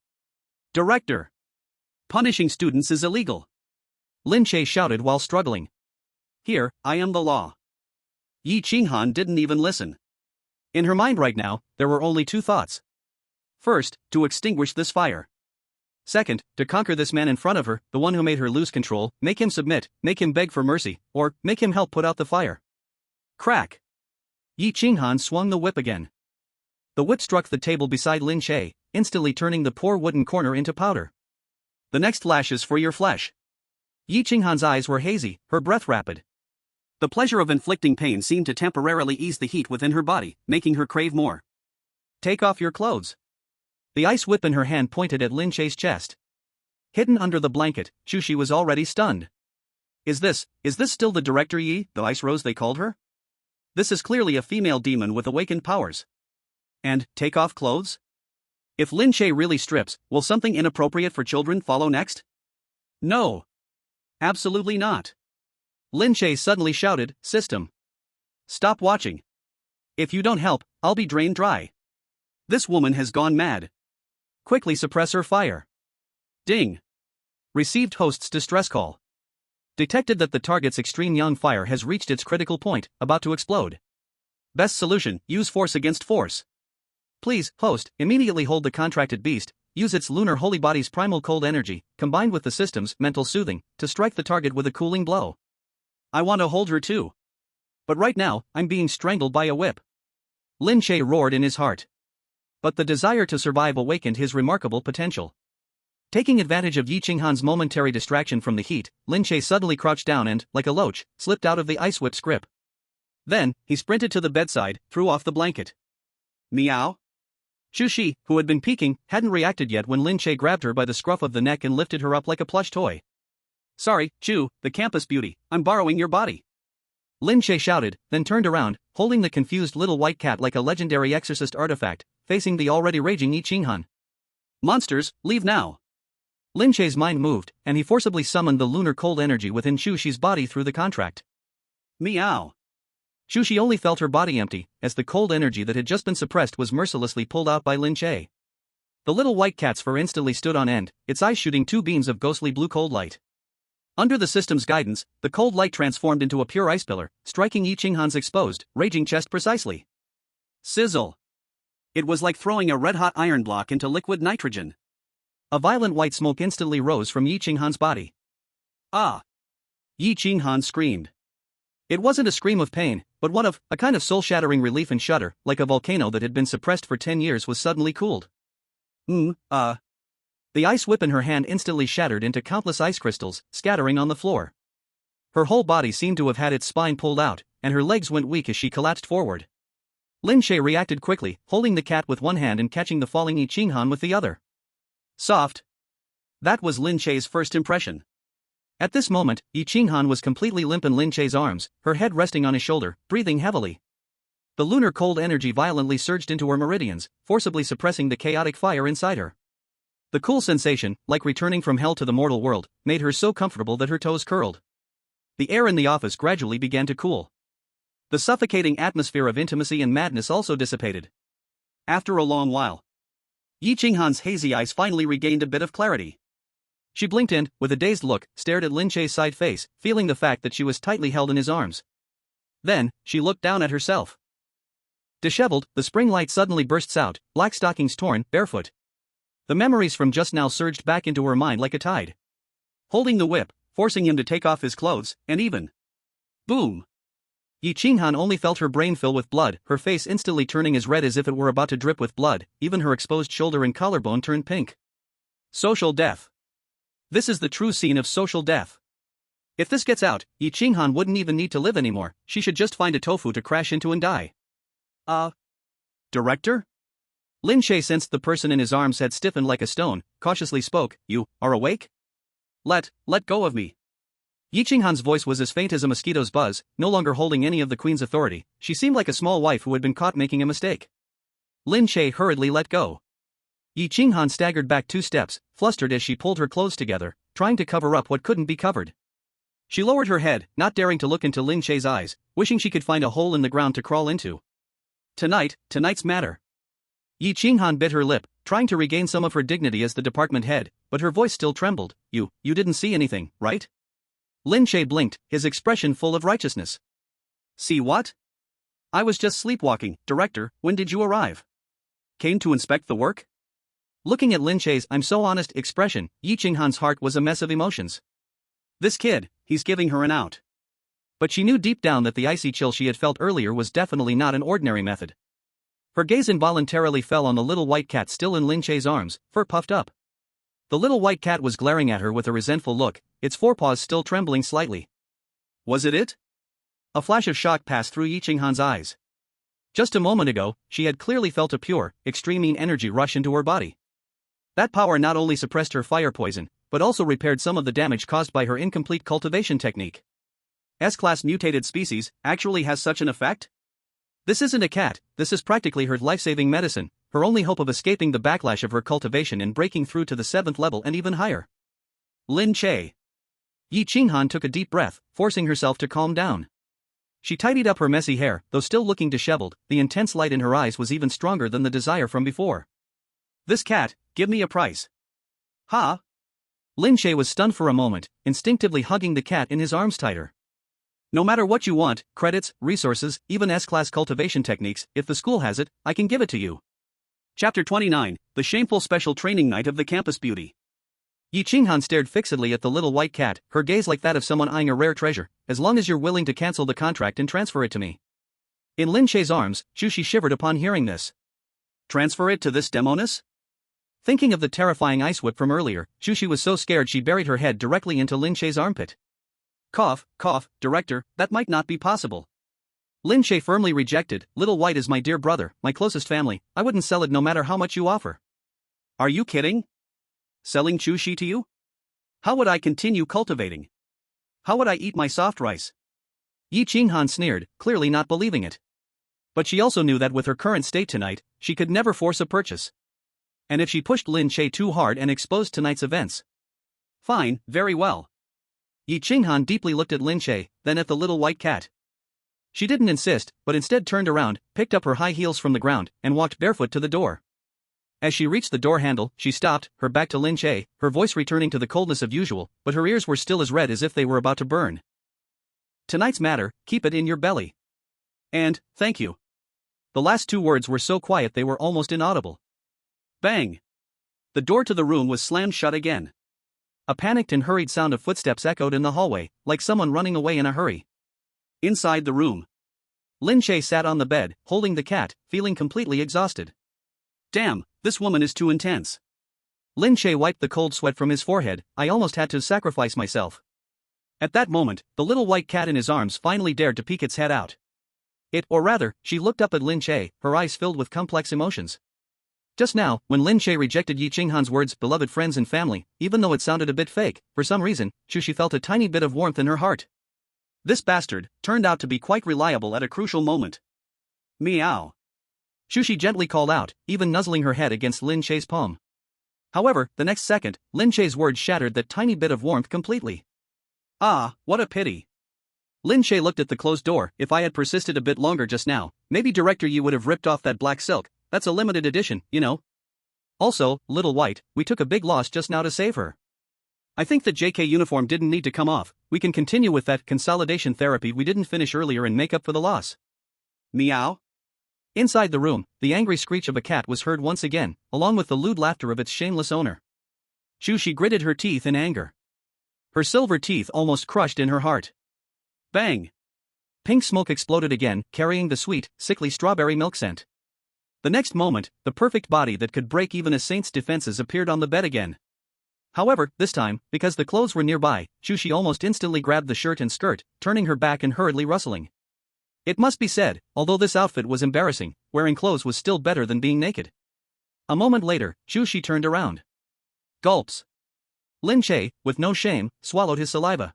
Director! Punishing students is illegal. Lin Che shouted while struggling. Here, I am the law. Yi Qinghan didn't even listen. In her mind right now, there were only two thoughts. First, to extinguish this fire. Second, to conquer this man in front of her, the one who made her lose control, make him submit, make him beg for mercy, or make him help put out the fire. Crack! Yi Qinghan swung the whip again. The whip struck the table beside Lin Che, instantly turning the poor wooden corner into powder. The next flash is for your flesh. Yi Qinghan's eyes were hazy, her breath rapid. The pleasure of inflicting pain seemed to temporarily ease the heat within her body, making her crave more. Take off your clothes. The ice whip in her hand pointed at Lin Che's chest. Hidden under the blanket, Chu Xi was already stunned. Is this still the Director Yi, the Ice Rose they called her? This is clearly a female demon with awakened powers. And, take off clothes? If Lin Che really strips, will something inappropriate for children follow next? No. Absolutely not. Lin Che suddenly shouted, System. Stop watching. If you don't help, I'll be drained dry. This woman has gone mad. Quickly suppress her fire. Ding. Received host's distress call. Detected that the target's extreme young fire has reached its critical point, about to explode. Best solution, use force against force. Please, host, immediately hold the contracted beast, use its lunar holy body's primal cold energy, combined with the system's mental soothing, to strike the target with a cooling blow. I want to hold her too. But right now, I'm being strangled by a whip. Lin Che roared in his heart. But the desire to survive awakened his remarkable potential. Taking advantage of Yi Qinghan's momentary distraction from the heat, Lin Che suddenly crouched down and, like a loach, slipped out of the ice whip's grip. Then, he sprinted to the bedside, threw off the blanket. Meow? Chu Xi, who had been peeking, hadn't reacted yet when Lin Che grabbed her by the scruff of the neck and lifted her up like a plush toy. Sorry, Chu, the campus beauty, I'm borrowing your body. Lin Che shouted, then turned around, holding the confused little white cat like a legendary exorcist artifact, facing the already raging Yi Qinghan. Monsters, leave now. Lin Che's mind moved, and he forcibly summoned the lunar cold energy within Chu Xi's body through the contract. Meow. Chu Xi only felt her body empty, as the cold energy that had just been suppressed was mercilessly pulled out by Lin Che. The little white cat's fur instantly stood on end, its eyes shooting two beams of ghostly blue cold light. Under the system's guidance, the cold light transformed into a pure ice pillar, striking Yi Qinghan's exposed, raging chest precisely. Sizzle. It was like throwing a red-hot iron block into liquid nitrogen. A violent white smoke instantly rose from Yi Qinghan's body. Ah! Yi Qinghan screamed. It wasn't a scream of pain, but one of, a kind of soul-shattering relief and shudder, like a volcano that had been suppressed for 10 years was suddenly cooled. The ice whip in her hand instantly shattered into countless ice crystals, scattering on the floor. Her whole body seemed to have had its spine pulled out, and her legs went weak as she collapsed forward. Lin Che reacted quickly, holding the cat with one hand and catching the falling Yi Qinghan with the other. Soft. That was Lin Che's first impression. At this moment, Yi Qinghan was completely limp in Lin Che's arms, her head resting on his shoulder, breathing heavily. The lunar cold energy violently surged into her meridians, forcibly suppressing the chaotic fire inside her. The cool sensation, like returning from hell to the mortal world, made her so comfortable that her toes curled. The air in the office gradually began to cool. The suffocating atmosphere of intimacy and madness also dissipated. After a long while, Yi Qinghan's hazy eyes finally regained a bit of clarity. She blinked and, with a dazed look, stared at Lin Che's side face, feeling the fact that she was tightly held in his arms. Then, she looked down at herself. Disheveled, the spring light suddenly bursts out, black stockings torn, barefoot. The memories from just now surged back into her mind like a tide. Holding the whip, forcing him to take off his clothes, and even. Boom! Yi Qinghan only felt her brain fill with blood, her face instantly turning as red as if it were about to drip with blood, even her exposed shoulder and collarbone turned pink. Social death. This is the true scene of social death. If this gets out, Yi Qinghan wouldn't even need to live anymore, she should just find a tofu to crash into and die. Director? Lin Che sensed the person in his arms had stiffened like a stone, cautiously spoke, "You are awake? Let go of me." Yi Qinghan's voice was as faint as a mosquito's buzz, no longer holding any of the queen's authority, she seemed like a small wife who had been caught making a mistake. Lin Che hurriedly let go. Yi Qinghan staggered back 2 steps, flustered as she pulled her clothes together, trying to cover up what couldn't be covered. She lowered her head, not daring to look into Lin Che's eyes, wishing she could find a hole in the ground to crawl into. Tonight's matter. Yi Qinghan bit her lip, trying to regain some of her dignity as the department head, but her voice still trembled. You didn't see anything, right? Lin Che blinked, his expression full of righteousness. See what? I was just sleepwalking, Director, when did you arrive? Came to inspect the work? Looking at Lin Che's "I'm so honest" expression, Yi Qinghan's heart was a mess of emotions. This kid, he's giving her an out. But she knew deep down that the icy chill she had felt earlier was definitely not an ordinary method. Her gaze involuntarily fell on the little white cat still in Lin Che's arms, fur puffed up. The little white cat was glaring at her with a resentful look, its forepaws still trembling slightly. Was it? A flash of shock passed through Yi Qinghan's eyes. Just a moment ago, she had clearly felt a pure, extreme energy rush into her body. That power not only suppressed her fire poison, but also repaired some of the damage caused by her incomplete cultivation technique. S-class mutated species actually has such an effect? This isn't a cat, this is practically her life-saving medicine, her only hope of escaping the backlash of her cultivation and breaking through to the 7th level and even higher. Lin Che. Yi Qinghan took a deep breath, forcing herself to calm down. She tidied up her messy hair, though still looking disheveled, the intense light in her eyes was even stronger than the desire from before. This cat, give me a price. Ha! Lin Che was stunned for a moment, instinctively hugging the cat in his arms tighter. No matter what you want, credits, resources, even S-class cultivation techniques, if the school has it, I can give it to you. Chapter 29, The Shameful Special Training Night of the Campus Beauty. Yi Qinghan stared fixedly at the little white cat, her gaze like that of someone eyeing a rare treasure. As long as you're willing to cancel the contract and transfer it to me. In Lin Che's arms, Chu Xi shivered upon hearing this. Transfer it to this demoness? Thinking of the terrifying ice whip from earlier, Chu Xi was so scared she buried her head directly into Lin Che's armpit. Cough, Director, that might not be possible. Lin Che firmly rejected. Little White is my dear brother, my closest family, I wouldn't sell it no matter how much you offer. Are you kidding? Selling Chu Xi to you? How would I continue cultivating? How would I eat my soft rice? Yi Qinghan sneered, clearly not believing it. But she also knew that with her current state tonight, she could never force a purchase. And if she pushed Lin Che too hard and exposed tonight's events. Fine, very well. Yi Qinghan deeply looked at Lin Che, then at the little white cat. She didn't insist, but instead turned around, picked up her high heels from the ground, and walked barefoot to the door. As she reached the door handle, she stopped, her back to Lin Che, her voice returning to the coldness of usual, but her ears were still as red as if they were about to burn. Tonight's matter, keep it in your belly. And, thank you. The last 2 words were so quiet they were almost inaudible. Bang! The door to the room was slammed shut again. A panicked and hurried sound of footsteps echoed in the hallway, like someone running away in a hurry. Inside the room, Lin Che sat on the bed, holding the cat, feeling completely exhausted. Damn, this woman is too intense. Lin Che wiped the cold sweat from his forehead. I almost had to sacrifice myself. At that moment, the little white cat in his arms finally dared to peek its head out. Or rather, she looked up at Lin Che, her eyes filled with complex emotions. Just now, when Lin Che rejected Yi Qinghan's words, beloved friends and family, even though it sounded a bit fake, for some reason, Chu Xi felt a tiny bit of warmth in her heart. This bastard turned out to be quite reliable at a crucial moment. Meow. Chu Xi gently called out, even nuzzling her head against Lin Che's palm. However, the next second, Lin Che's words shattered that tiny bit of warmth completely. Ah, what a pity. Lin Che looked at the closed door. If I had persisted a bit longer just now, maybe Director Yi would have ripped off that black silk. That's a limited edition, you know. Also, Little White, we took a big loss just now to save her. I think that JK uniform didn't need to come off, we can continue with that consolidation therapy we didn't finish earlier and make up for the loss. Meow? Inside the room, the angry screech of a cat was heard once again, along with the lewd laughter of its shameless owner. Chu Xi gritted her teeth in anger. Her silver teeth almost crushed in her heart. Bang! Pink smoke exploded again, carrying the sweet, sickly strawberry milk scent. The next moment, the perfect body that could break even a saint's defenses appeared on the bed again. However, this time, because the clothes were nearby, Chu Xi almost instantly grabbed the shirt and skirt, turning her back and hurriedly rustling. It must be said, although this outfit was embarrassing, wearing clothes was still better than being naked. A moment later, Chu Xi turned around. Gulps. Lin Che, with no shame, swallowed his saliva.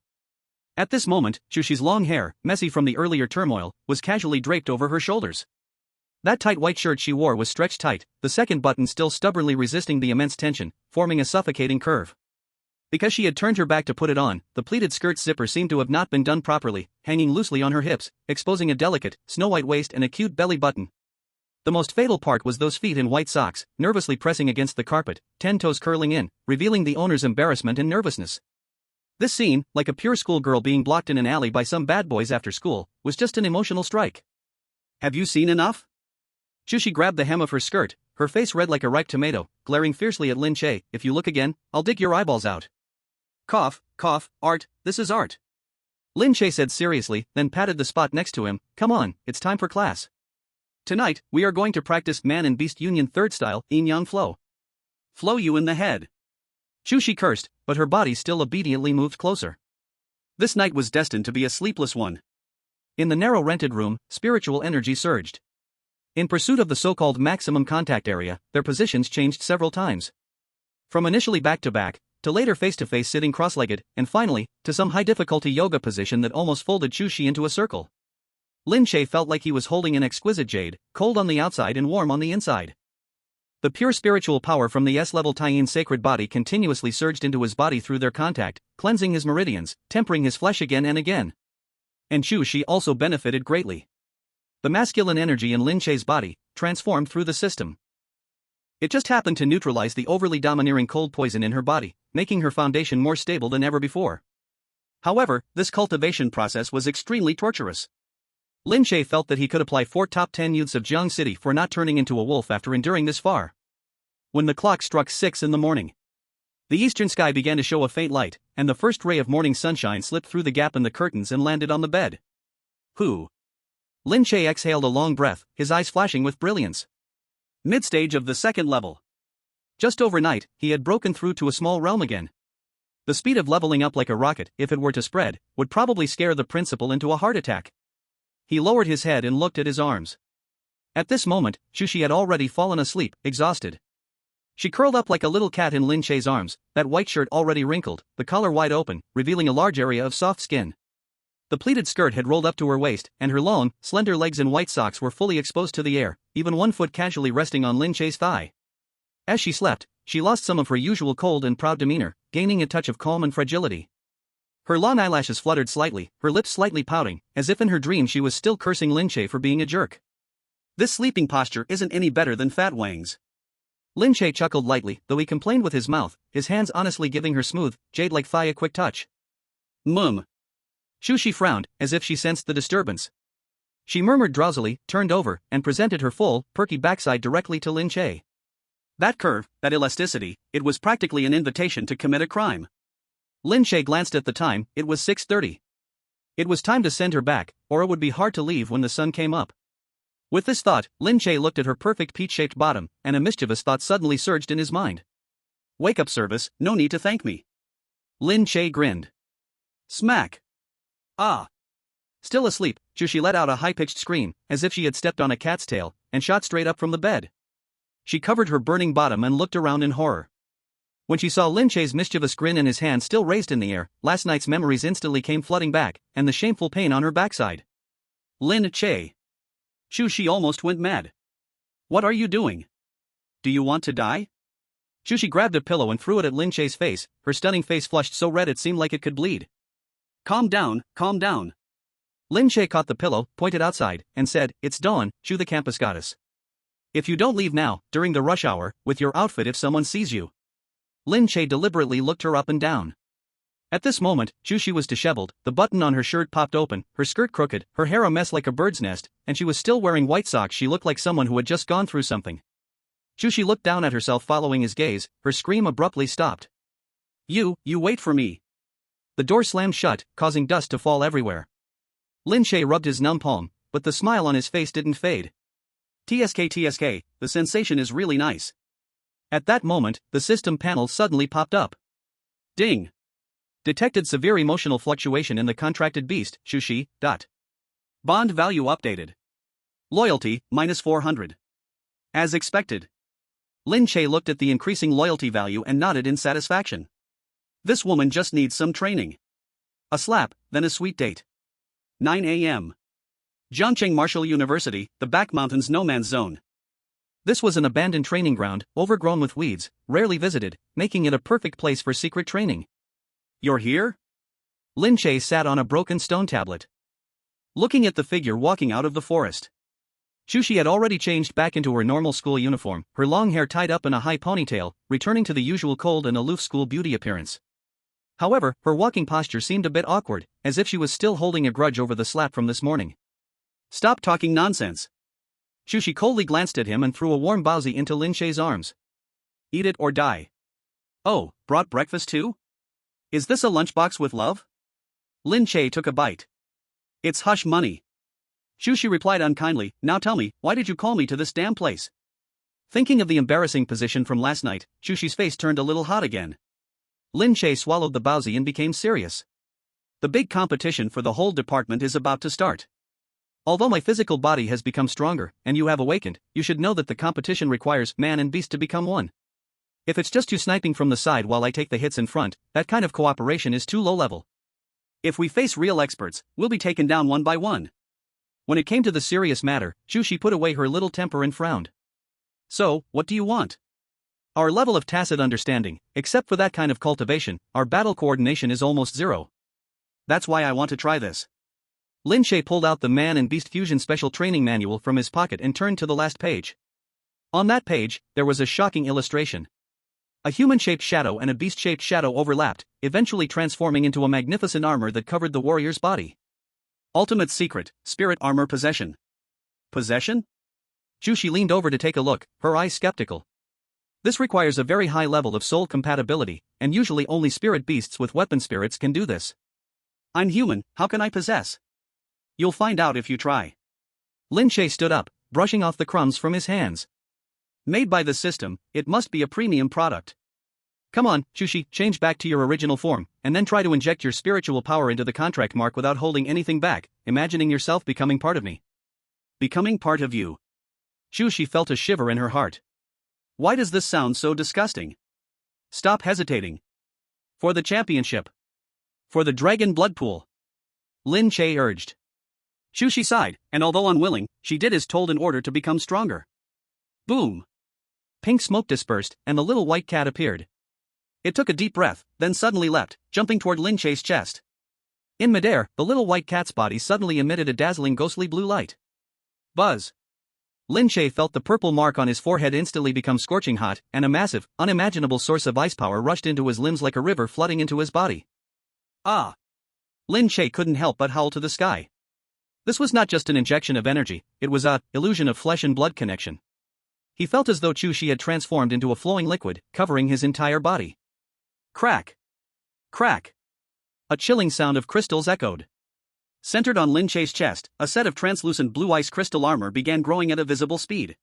At this moment, Chu Xi's long hair, messy from the earlier turmoil, was casually draped over her shoulders. That tight white shirt she wore was stretched tight, the second button still stubbornly resisting the immense tension, forming a suffocating curve. Because she had turned her back to put it on, the pleated skirt zipper seemed to have not been done properly, hanging loosely on her hips, exposing a delicate, snow-white waist and a cute belly button. The most fatal part was those feet in white socks, nervously pressing against the carpet, 10 toes curling in, revealing the owner's embarrassment and nervousness. This scene, like a pure schoolgirl being blocked in an alley by some bad boys after school, was just an emotional strike. Have you seen enough? Chu Xi grabbed the hem of her skirt, her face red like a ripe tomato, glaring fiercely at Lin Che. If you look again, I'll dig your eyeballs out. Cough, cough, art, this is art. Lin Che said seriously, then patted the spot next to him. Come on, it's time for class. Tonight, we are going to practice man and beast union third style, yin-yang flow. Flow you in the head. Chu Xi cursed, but her body still obediently moved closer. This night was destined to be a sleepless one. In the narrow rented room, spiritual energy surged. In pursuit of the so-called maximum contact area, their positions changed several times. From initially back-to-back, to later face-to-face sitting cross-legged, and finally, to some high-difficulty yoga position that almost folded Chu Xi into a circle. Lin Che felt like he was holding an exquisite jade, cold on the outside and warm on the inside. The pure spiritual power from the S-level Taiyin sacred body continuously surged into his body through their contact, cleansing his meridians, tempering his flesh again and again. And Chu Xi also benefited greatly. The masculine energy in Lin Che's body transformed through the system. It just happened to neutralize the overly domineering cold poison in her body, making her foundation more stable than ever before. However, this cultivation process was extremely torturous. Lin Che felt that he could apply 4 top 10 youths of Zhang City for not turning into a wolf after enduring this far. When the clock struck 6 in the morning, the eastern sky began to show a faint light, and the first ray of morning sunshine slipped through the gap in the curtains and landed on the bed. Who? Lin Che exhaled a long breath, his eyes flashing with brilliance. Mid-stage of the second level. Just overnight, he had broken through to a small realm again. The speed of leveling up like a rocket, if it were to spread, would probably scare the principal into a heart attack. He lowered his head and looked at his arms. At this moment, Chu Xi had already fallen asleep, exhausted. She curled up like a little cat in Lin Che's arms, that white shirt already wrinkled, the collar wide open, revealing a large area of soft skin. The pleated skirt had rolled up to her waist, and her long, slender legs in white socks were fully exposed to the air, even one foot casually resting on Lin Che's thigh. As she slept, she lost some of her usual cold and proud demeanor, gaining a touch of calm and fragility. Her long eyelashes fluttered slightly, her lips slightly pouting, as if in her dream she was still cursing Lin Che for being a jerk. This sleeping posture isn't any better than Fat Wang's. Lin Che chuckled lightly, though he complained with his mouth, his hands honestly giving her smooth, jade-like thigh a quick touch. Chu Xi frowned, as if she sensed the disturbance. She murmured drowsily, turned over, and presented her full, perky backside directly to Lin Che. That curve, that elasticity, it was practically an invitation to commit a crime. Lin Che glanced at the time, it was 6:30. It was time to send her back, or it would be hard to leave when the sun came up. With this thought, Lin Che looked at her perfect peach-shaped bottom, and a mischievous thought suddenly surged in his mind. Wake-up service, no need to thank me. Lin Che grinned. Smack. Ah. Still asleep, Chu Xi let out a high-pitched scream, as if she had stepped on a cat's tail, and shot straight up from the bed. She covered her burning bottom and looked around in horror. When she saw Lin Che's mischievous grin and his hand still raised in the air, last night's memories instantly came flooding back, and the shameful pain on her backside. Lin Che. Chu Xi almost went mad. What are you doing? Do you want to die? Chu Xi grabbed a pillow and threw it at Lin Che's face, her stunning face flushed so red it seemed like it could bleed. Calm down, calm down. Lin Che caught the pillow, pointed outside, and said, It's dawn, Chu the campus goddess. If you don't leave now, during the rush hour, with your outfit if someone sees you. Lin Che deliberately looked her up and down. At this moment, Chu Xi was disheveled, the button on her shirt popped open, her skirt crooked, her hair a mess like a bird's nest, and she was still wearing white socks. She looked like someone who had just gone through something. Chu Xi looked down at herself following his gaze, her scream abruptly stopped. You wait for me. The door slammed shut, causing dust to fall everywhere. Lin Che rubbed his numb palm, but the smile on his face didn't fade. TSK, the sensation is really nice. At that moment, the system panel suddenly popped up. Ding! Detected severe emotional fluctuation in the contracted beast, Chu Xi. Bond value updated. Loyalty, -400. As expected. Lin Che looked at the increasing loyalty value and nodded in satisfaction. This woman just needs some training. A slap, then a sweet date. 9 a.m. Zhang Martial University, the Back Mountains no man's zone. This was an abandoned training ground, overgrown with weeds, rarely visited, making it a perfect place for secret training. You're here? Lin Che sat on a broken stone tablet, looking at the figure walking out of the forest. Chu Xi had already changed back into her normal school uniform, her long hair tied up in a high ponytail, returning to the usual cold and aloof school beauty appearance. However, her walking posture seemed a bit awkward, as if she was still holding a grudge over the slap from this morning. Stop talking nonsense. Chu Xi coldly glanced at him and threw a warm bowsy into Lin Che's arms. Eat it or die. Oh, brought breakfast too? Is this a lunchbox with love? Lin Che took a bite. It's hush money. Chu Xi replied unkindly, now tell me, why did you call me to this damn place? Thinking of the embarrassing position from last night, Chu Xi's face turned a little hot again. Lin Che swallowed the bowsy and became serious. The big competition for the whole department is about to start. Although my physical body has become stronger, and you have awakened, you should know that the competition requires man and beast to become one. If it's just you sniping from the side while I take the hits in front, that kind of cooperation is too low level. If we face real experts, we'll be taken down one by one. When it came to the serious matter, Chu Xi put away her little temper and frowned. So, what do you want? Our level of tacit understanding, except for that kind of cultivation, our battle coordination is almost zero. That's why I want to try this. Lin Che pulled out the Man and Beast Fusion Special Training Manual from his pocket and turned to the last page. On that page, there was a shocking illustration. A human-shaped shadow and a beast-shaped shadow overlapped, eventually transforming into a magnificent armor that covered the warrior's body. Ultimate secret, spirit armor possession. Possession? Chu Xi leaned over to take a look, her eyes skeptical. This requires a very high level of soul compatibility, and usually only spirit beasts with weapon spirits can do this. I'm human, how can I possess? You'll find out if you try. Lin Che stood up, brushing off the crumbs from his hands. Made by the system, it must be a premium product. Come on, Chu Xi, change back to your original form, and then try to inject your spiritual power into the contract mark without holding anything back, imagining yourself becoming part of me. Becoming part of you. Chu Xi felt a shiver in her heart. Why does this sound so disgusting? Stop hesitating. For the championship. For the dragon blood pool. Lin Che urged. Chu Xi sighed, and although unwilling, she did as told in order to become stronger. Boom. Pink smoke dispersed, and the little white cat appeared. It took a deep breath, then suddenly leapt, jumping toward Lin Che's chest. In midair, the little white cat's body suddenly emitted a dazzling ghostly blue light. Buzz. Lin Che felt the purple mark on his forehead instantly become scorching hot, and a massive, unimaginable source of ice power rushed into his limbs like a river flooding into his body. Ah! Lin Che couldn't help but howl to the sky. This was not just an injection of energy, it was a illusion of flesh and blood connection. He felt as though Chu Xi had transformed into a flowing liquid, covering his entire body. Crack! Crack! A chilling sound of crystals echoed. Centered on Lin Che's chest, a set of translucent blue ice crystal armor began growing at a visible speed.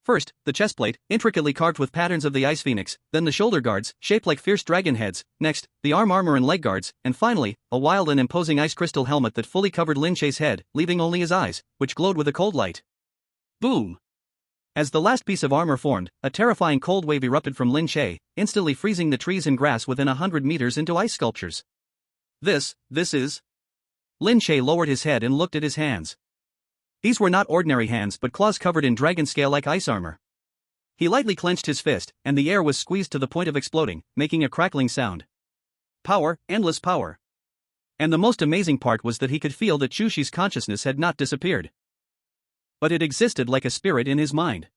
First, the chestplate, intricately carved with patterns of the ice phoenix, then the shoulder guards, shaped like fierce dragon heads, next, the arm armor and leg guards, and finally, a wild and imposing ice crystal helmet that fully covered Lin Che's head, leaving only his eyes, which glowed with a cold light. Boom! As the last piece of armor formed, a terrifying cold wave erupted from Lin Che, instantly freezing the trees and grass within 100 meters into ice sculptures. This is... Lin Che lowered his head and looked at his hands. These were not ordinary hands but claws covered in dragon scale-like ice armor. He lightly clenched his fist, and the air was squeezed to the point of exploding, making a crackling sound. Power, endless power. And the most amazing part was that he could feel that Chu Xi's consciousness had not disappeared. But it existed like a spirit in his mind.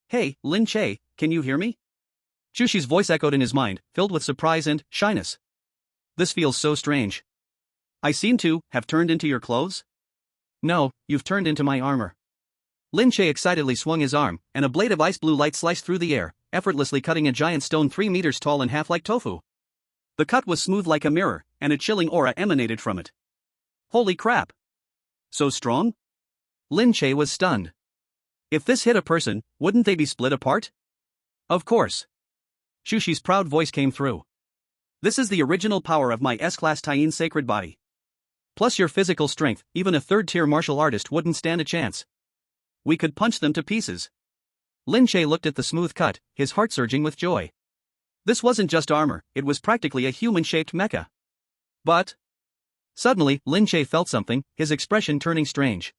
Hey, Lin Che, can you hear me? Chu Xi's voice echoed in his mind, filled with surprise and shyness. This feels so strange. I seem to have turned into your clothes? No, you've turned into my armor. Lin Che excitedly swung his arm, and a blade of ice blue light sliced through the air, effortlessly cutting a giant stone 3 meters tall in half like tofu. The cut was smooth like a mirror, and a chilling aura emanated from it. Holy crap! So strong? Lin Che was stunned. If this hit a person, wouldn't they be split apart? Of course. Chu Xi's proud voice came through. This is the original power of my S-class Taiyin sacred body. Plus your physical strength, even a third-tier martial artist wouldn't stand a chance. We could punch them to pieces. Lin Che looked at the smooth cut, his heart surging with joy. This wasn't just armor, it was practically a human-shaped mecha. But... Suddenly, Lin Che felt something, his expression turning strange.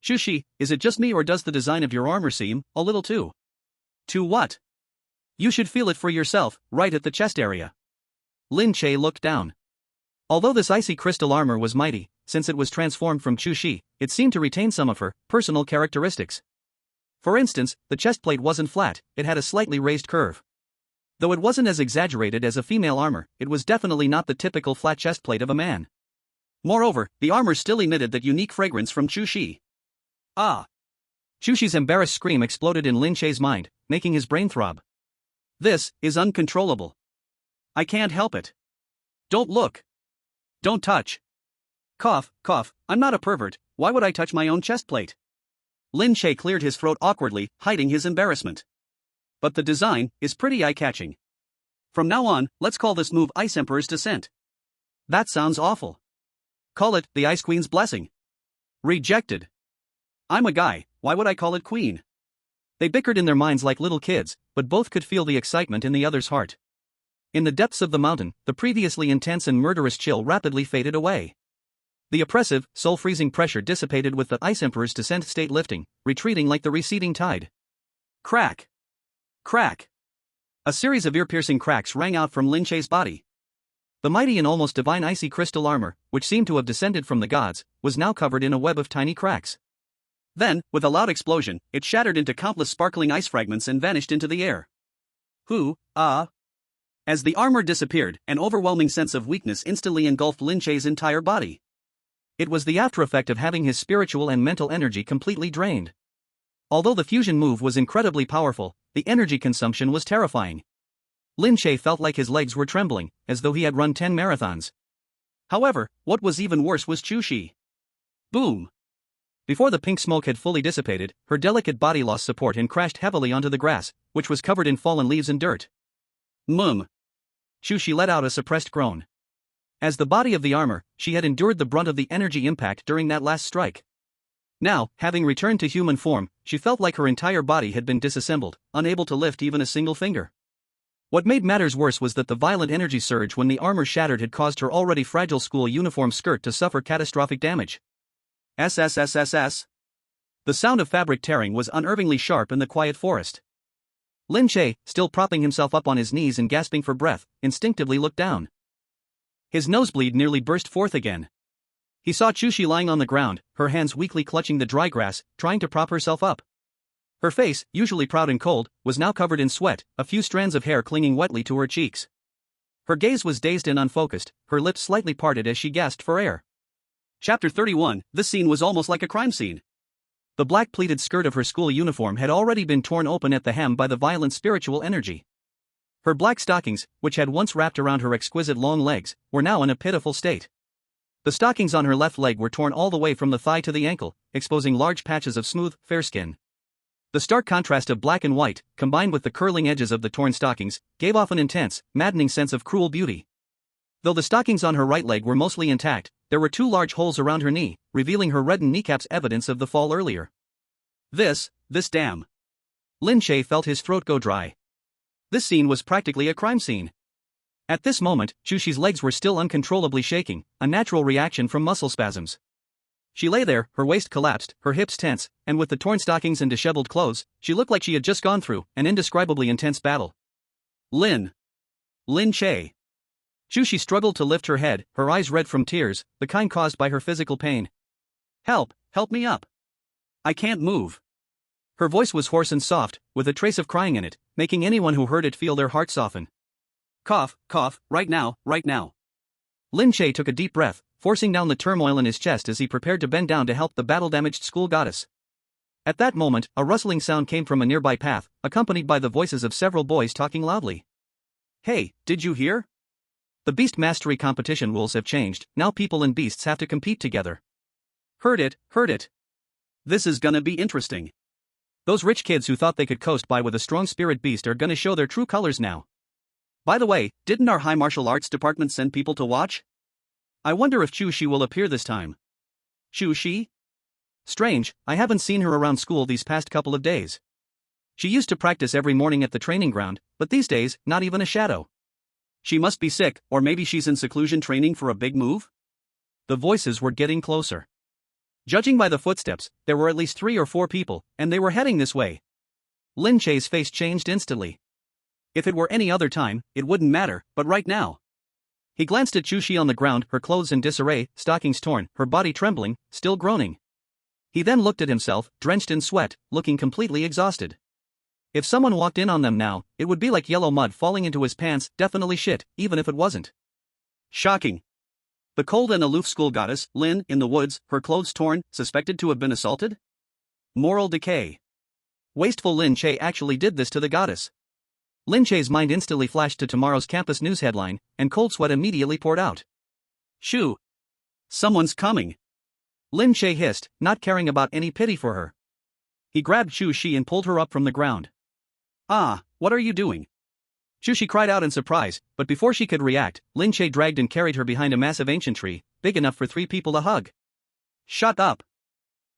Chu Xi, is it just me or does the design of your armor seem a little too... Too what? You should feel it for yourself, right at the chest area. Lin Che looked down. Although this icy crystal armor was mighty, since it was transformed from Chu Xi, it seemed to retain some of her personal characteristics. For instance, the chest plate wasn't flat, it had a slightly raised curve. Though it wasn't as exaggerated as a female armor, it was definitely not the typical flat chest plate of a man. Moreover, the armor still emitted that unique fragrance from Chu Xi. Ah! Chu Xi's embarrassed scream exploded in Lin Che's mind, making his brain throb. This is uncontrollable. I can't help it. Don't look. Don't touch. Cough, cough, I'm not a pervert, why would I touch my own chest plate? Lin Che cleared his throat awkwardly, hiding his embarrassment. But the design is pretty eye-catching. From now on, let's call this move Ice Emperor's Descent. That sounds awful. Call it the Ice Queen's Blessing. Rejected. I'm a guy, why would I call it Queen? They bickered in their minds like little kids, but both could feel the excitement in the other's heart. In the depths of the mountain, the previously intense and murderous chill rapidly faded away. The oppressive, soul-freezing pressure dissipated with the Ice Emperor's Descent state lifting, retreating like the receding tide. Crack! Crack! A series of ear-piercing cracks rang out from Lin Che's body. The mighty and almost divine icy crystal armor, which seemed to have descended from the gods, was now covered in a web of tiny cracks. Then, with a loud explosion, it shattered into countless sparkling ice fragments and vanished into the air. As the armor disappeared, an overwhelming sense of weakness instantly engulfed Lin Che's entire body. It was the aftereffect of having his spiritual and mental energy completely drained. Although the fusion move was incredibly powerful, the energy consumption was terrifying. Lin Che felt like his legs were trembling, as though he had run 10 marathons. However, what was even worse was Chu Xi. Boom! Before the pink smoke had fully dissipated, her delicate body lost support and crashed heavily onto the grass, which was covered in fallen leaves and dirt. Chu Xi let out a suppressed groan. As the body of the armor, she had endured the brunt of the energy impact during that last strike. Now, having returned to human form, she felt like her entire body had been disassembled, unable to lift even a single finger. What made matters worse was that the violent energy surge when the armor shattered had caused her already fragile school uniform skirt to suffer catastrophic damage. SSSSS. The sound of fabric tearing was unnervingly sharp in the quiet forest. Lin Che, still propping himself up on his knees and gasping for breath, instinctively looked down. His nosebleed nearly burst forth again. He saw Chu Xi lying on the ground, her hands weakly clutching the dry grass, trying to prop herself up. Her face, usually proud and cold, was now covered in sweat, a few strands of hair clinging wetly to her cheeks. Her gaze was dazed and unfocused, her lips slightly parted as she gasped for air. Chapter 31, this scene was almost like a crime scene. The black pleated skirt of her school uniform had already been torn open at the hem by the violent spiritual energy. Her black stockings, which had once wrapped around her exquisite long legs, were now in a pitiful state. The stockings on her left leg were torn all the way from the thigh to the ankle, exposing large patches of smooth, fair skin. The stark contrast of black and white, combined with the curling edges of the torn stockings, gave off an intense, maddening sense of cruel beauty. Though the stockings on her right leg were mostly intact, there were 2 large holes around her knee, revealing her reddened kneecaps, evidence of the fall earlier. This damn. Lin Che felt his throat go dry. This scene was practically a crime scene. At this moment, Chu Xi's legs were still uncontrollably shaking, a natural reaction from muscle spasms. She lay there, her waist collapsed, her hips tense, and with the torn stockings and disheveled clothes, she looked like she had just gone through an indescribably intense battle. Lin Che. Chu Xi struggled to lift her head, her eyes red from tears, the kind caused by her physical pain. Help me up. I can't move. Her voice was hoarse and soft, with a trace of crying in it, making anyone who heard it feel their heart soften. Cough, cough, right now. Lin Che took a deep breath, forcing down the turmoil in his chest as he prepared to bend down to help the battle-damaged school goddess. At that moment, a rustling sound came from a nearby path, accompanied by the voices of several boys talking loudly. Hey, did you hear? The beast mastery competition rules have changed, now people and beasts have to compete together. Heard it, heard it. This is gonna be interesting. Those rich kids who thought they could coast by with a strong spirit beast are gonna show their true colors now. By the way, didn't our high martial arts department send people to watch? I wonder if Chu Xi will appear this time. Chu Xi? Strange, I haven't seen her around school these past couple of days. She used to practice every morning at the training ground, but these days, not even a shadow. She must be sick, or maybe she's in seclusion training for a big move? The voices were getting closer. Judging by the footsteps, there were at least 3 or 4 people, and they were heading this way. Lin Che's face changed instantly. If it were any other time, it wouldn't matter, but right now. He glanced at Chu Xi on the ground, her clothes in disarray, stockings torn, her body trembling, still groaning. He then looked at himself, drenched in sweat, looking completely exhausted. If someone walked in on them now, it would be like yellow mud falling into his pants, definitely shit, even if it wasn't. Shocking. The cold and aloof school goddess, Lin, in the woods, her clothes torn, suspected to have been assaulted? Moral decay. Wasteful Lin Che actually did this to the goddess. Lin Che's mind instantly flashed to tomorrow's campus news headline, and cold sweat immediately poured out. Shoo! Someone's coming! Lin Che hissed, not caring about any pity for her. He grabbed Chu Xi and pulled her up from the ground. Ah, what are you doing? Chu Xi cried out in surprise, but before she could react, Lin Che dragged and carried her behind a massive ancient tree, big enough for 3 people to hug. Shut up!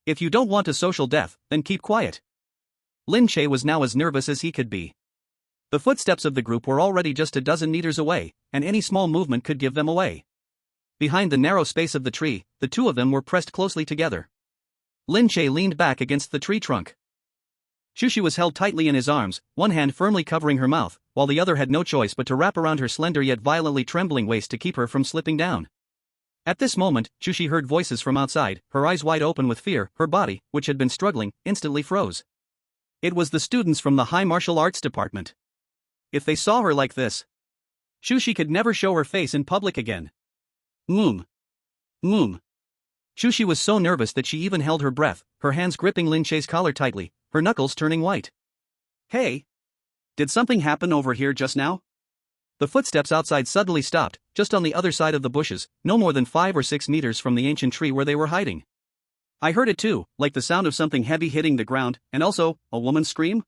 If you don't want a social death, then keep quiet. Lin Che was now as nervous as he could be. The footsteps of the group were already just a dozen meters away, and any small movement could give them away. Behind the narrow space of the tree, the 2 of them were pressed closely together. Lin Che leaned back against the tree trunk. Chu Xi was held tightly in his arms, one hand firmly covering her mouth, while the other had no choice but to wrap around her slender yet violently trembling waist to keep her from slipping down. At this moment, Chu Xi heard voices from outside, her eyes wide open with fear, her body, which had been struggling, instantly froze. It was the students from the High Martial Arts Department. If they saw her like this, Chu Xi could never show her face in public again. Moom. Moom. Chu Xi was so nervous that she even held her breath, her hands gripping Lin Che's collar tightly, her knuckles turning white. Hey! Did something happen over here just now? The footsteps outside suddenly stopped, just on the other side of the bushes, no more than 5 or 6 meters from the ancient tree where they were hiding. I heard it too, like the sound of something heavy hitting the ground, and also, a woman's scream?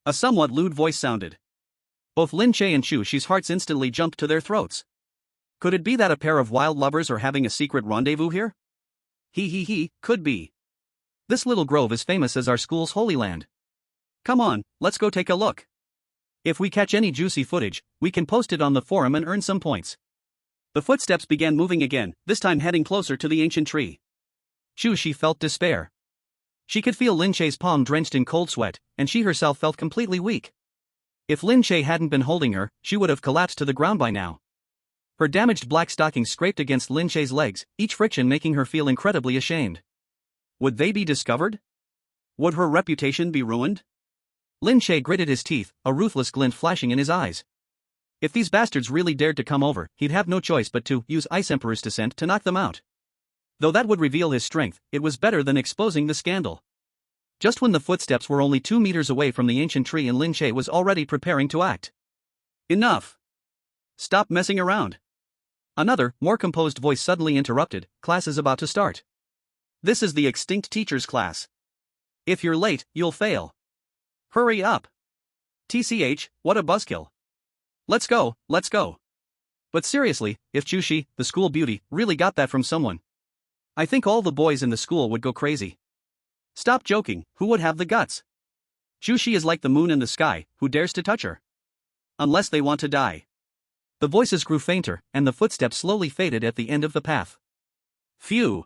A somewhat lewd voice sounded. Both Lin Che and Chu Xi's hearts instantly jumped to their throats. Could it be that a pair of wild lovers are having a secret rendezvous here? Could be. This little grove is famous as our school's holy land. Come on, let's go take a look. If we catch any juicy footage, we can post it on the forum and earn some points. The footsteps began moving again, this time heading closer to the ancient tree. Chu Xi felt despair. She could feel Lin Che's palm drenched in cold sweat, and she herself felt completely weak. If Lin Che hadn't been holding her, she would have collapsed to the ground by now. Her damaged black stockings scraped against Lin Che's legs, each friction making her feel incredibly ashamed. Would they be discovered? Would her reputation be ruined? Lin Che gritted his teeth, a ruthless glint flashing in his eyes. If these bastards really dared to come over, he'd have no choice but to use Ice Emperor's descent to knock them out. Though that would reveal his strength, it was better than exposing the scandal. Just when the footsteps were only 2 meters away from the ancient tree and Lin Che was already preparing to act. Enough! Stop messing around! Another, more composed voice suddenly interrupted, class is about to start. This is the extinct teachers class. If you're late, you'll fail. Hurry up! TCH, what a buzzkill. Let's go, let's go. But seriously, if Chu Xi, the school beauty, really got that from someone, I think all the boys in the school would go crazy. Stop joking, who would have the guts? Chu Xi is like the moon in the sky, who dares to touch her? Unless they want to die. The voices grew fainter, and the footsteps slowly faded at the end of the path. Phew!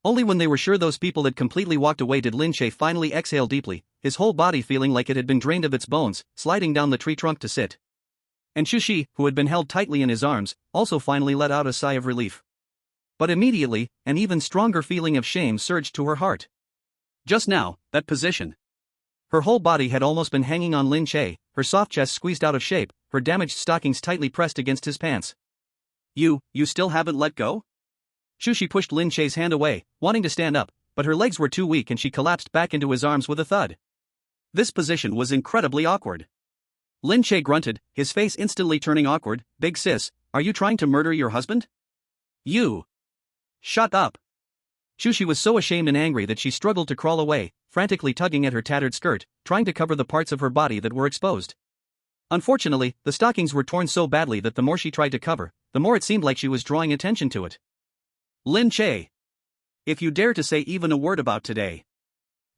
Only when they were sure those people had completely walked away did Lin Che finally exhale deeply, his whole body feeling like it had been drained of its bones, sliding down the tree trunk to sit. And Chu Xi, who had been held tightly in his arms, also finally let out a sigh of relief. But immediately, an even stronger feeling of shame surged to her heart. Just now, that position. Her whole body had almost been hanging on Lin Che, her soft chest squeezed out of shape, her damaged stockings tightly pressed against his pants. You still haven't let go? Chu Xi pushed Lin Che's hand away, wanting to stand up, but her legs were too weak and she collapsed back into his arms with a thud. This position was incredibly awkward. Lin Che grunted, his face instantly turning awkward. Big sis, are you trying to murder your husband? You. Shut up. Chu Xi was so ashamed and angry that she struggled to crawl away, frantically tugging at her tattered skirt, trying to cover the parts of her body that were exposed. Unfortunately, the stockings were torn so badly that the more she tried to cover, the more it seemed like she was drawing attention to it. Lin Che. If you dare to say even a word about today.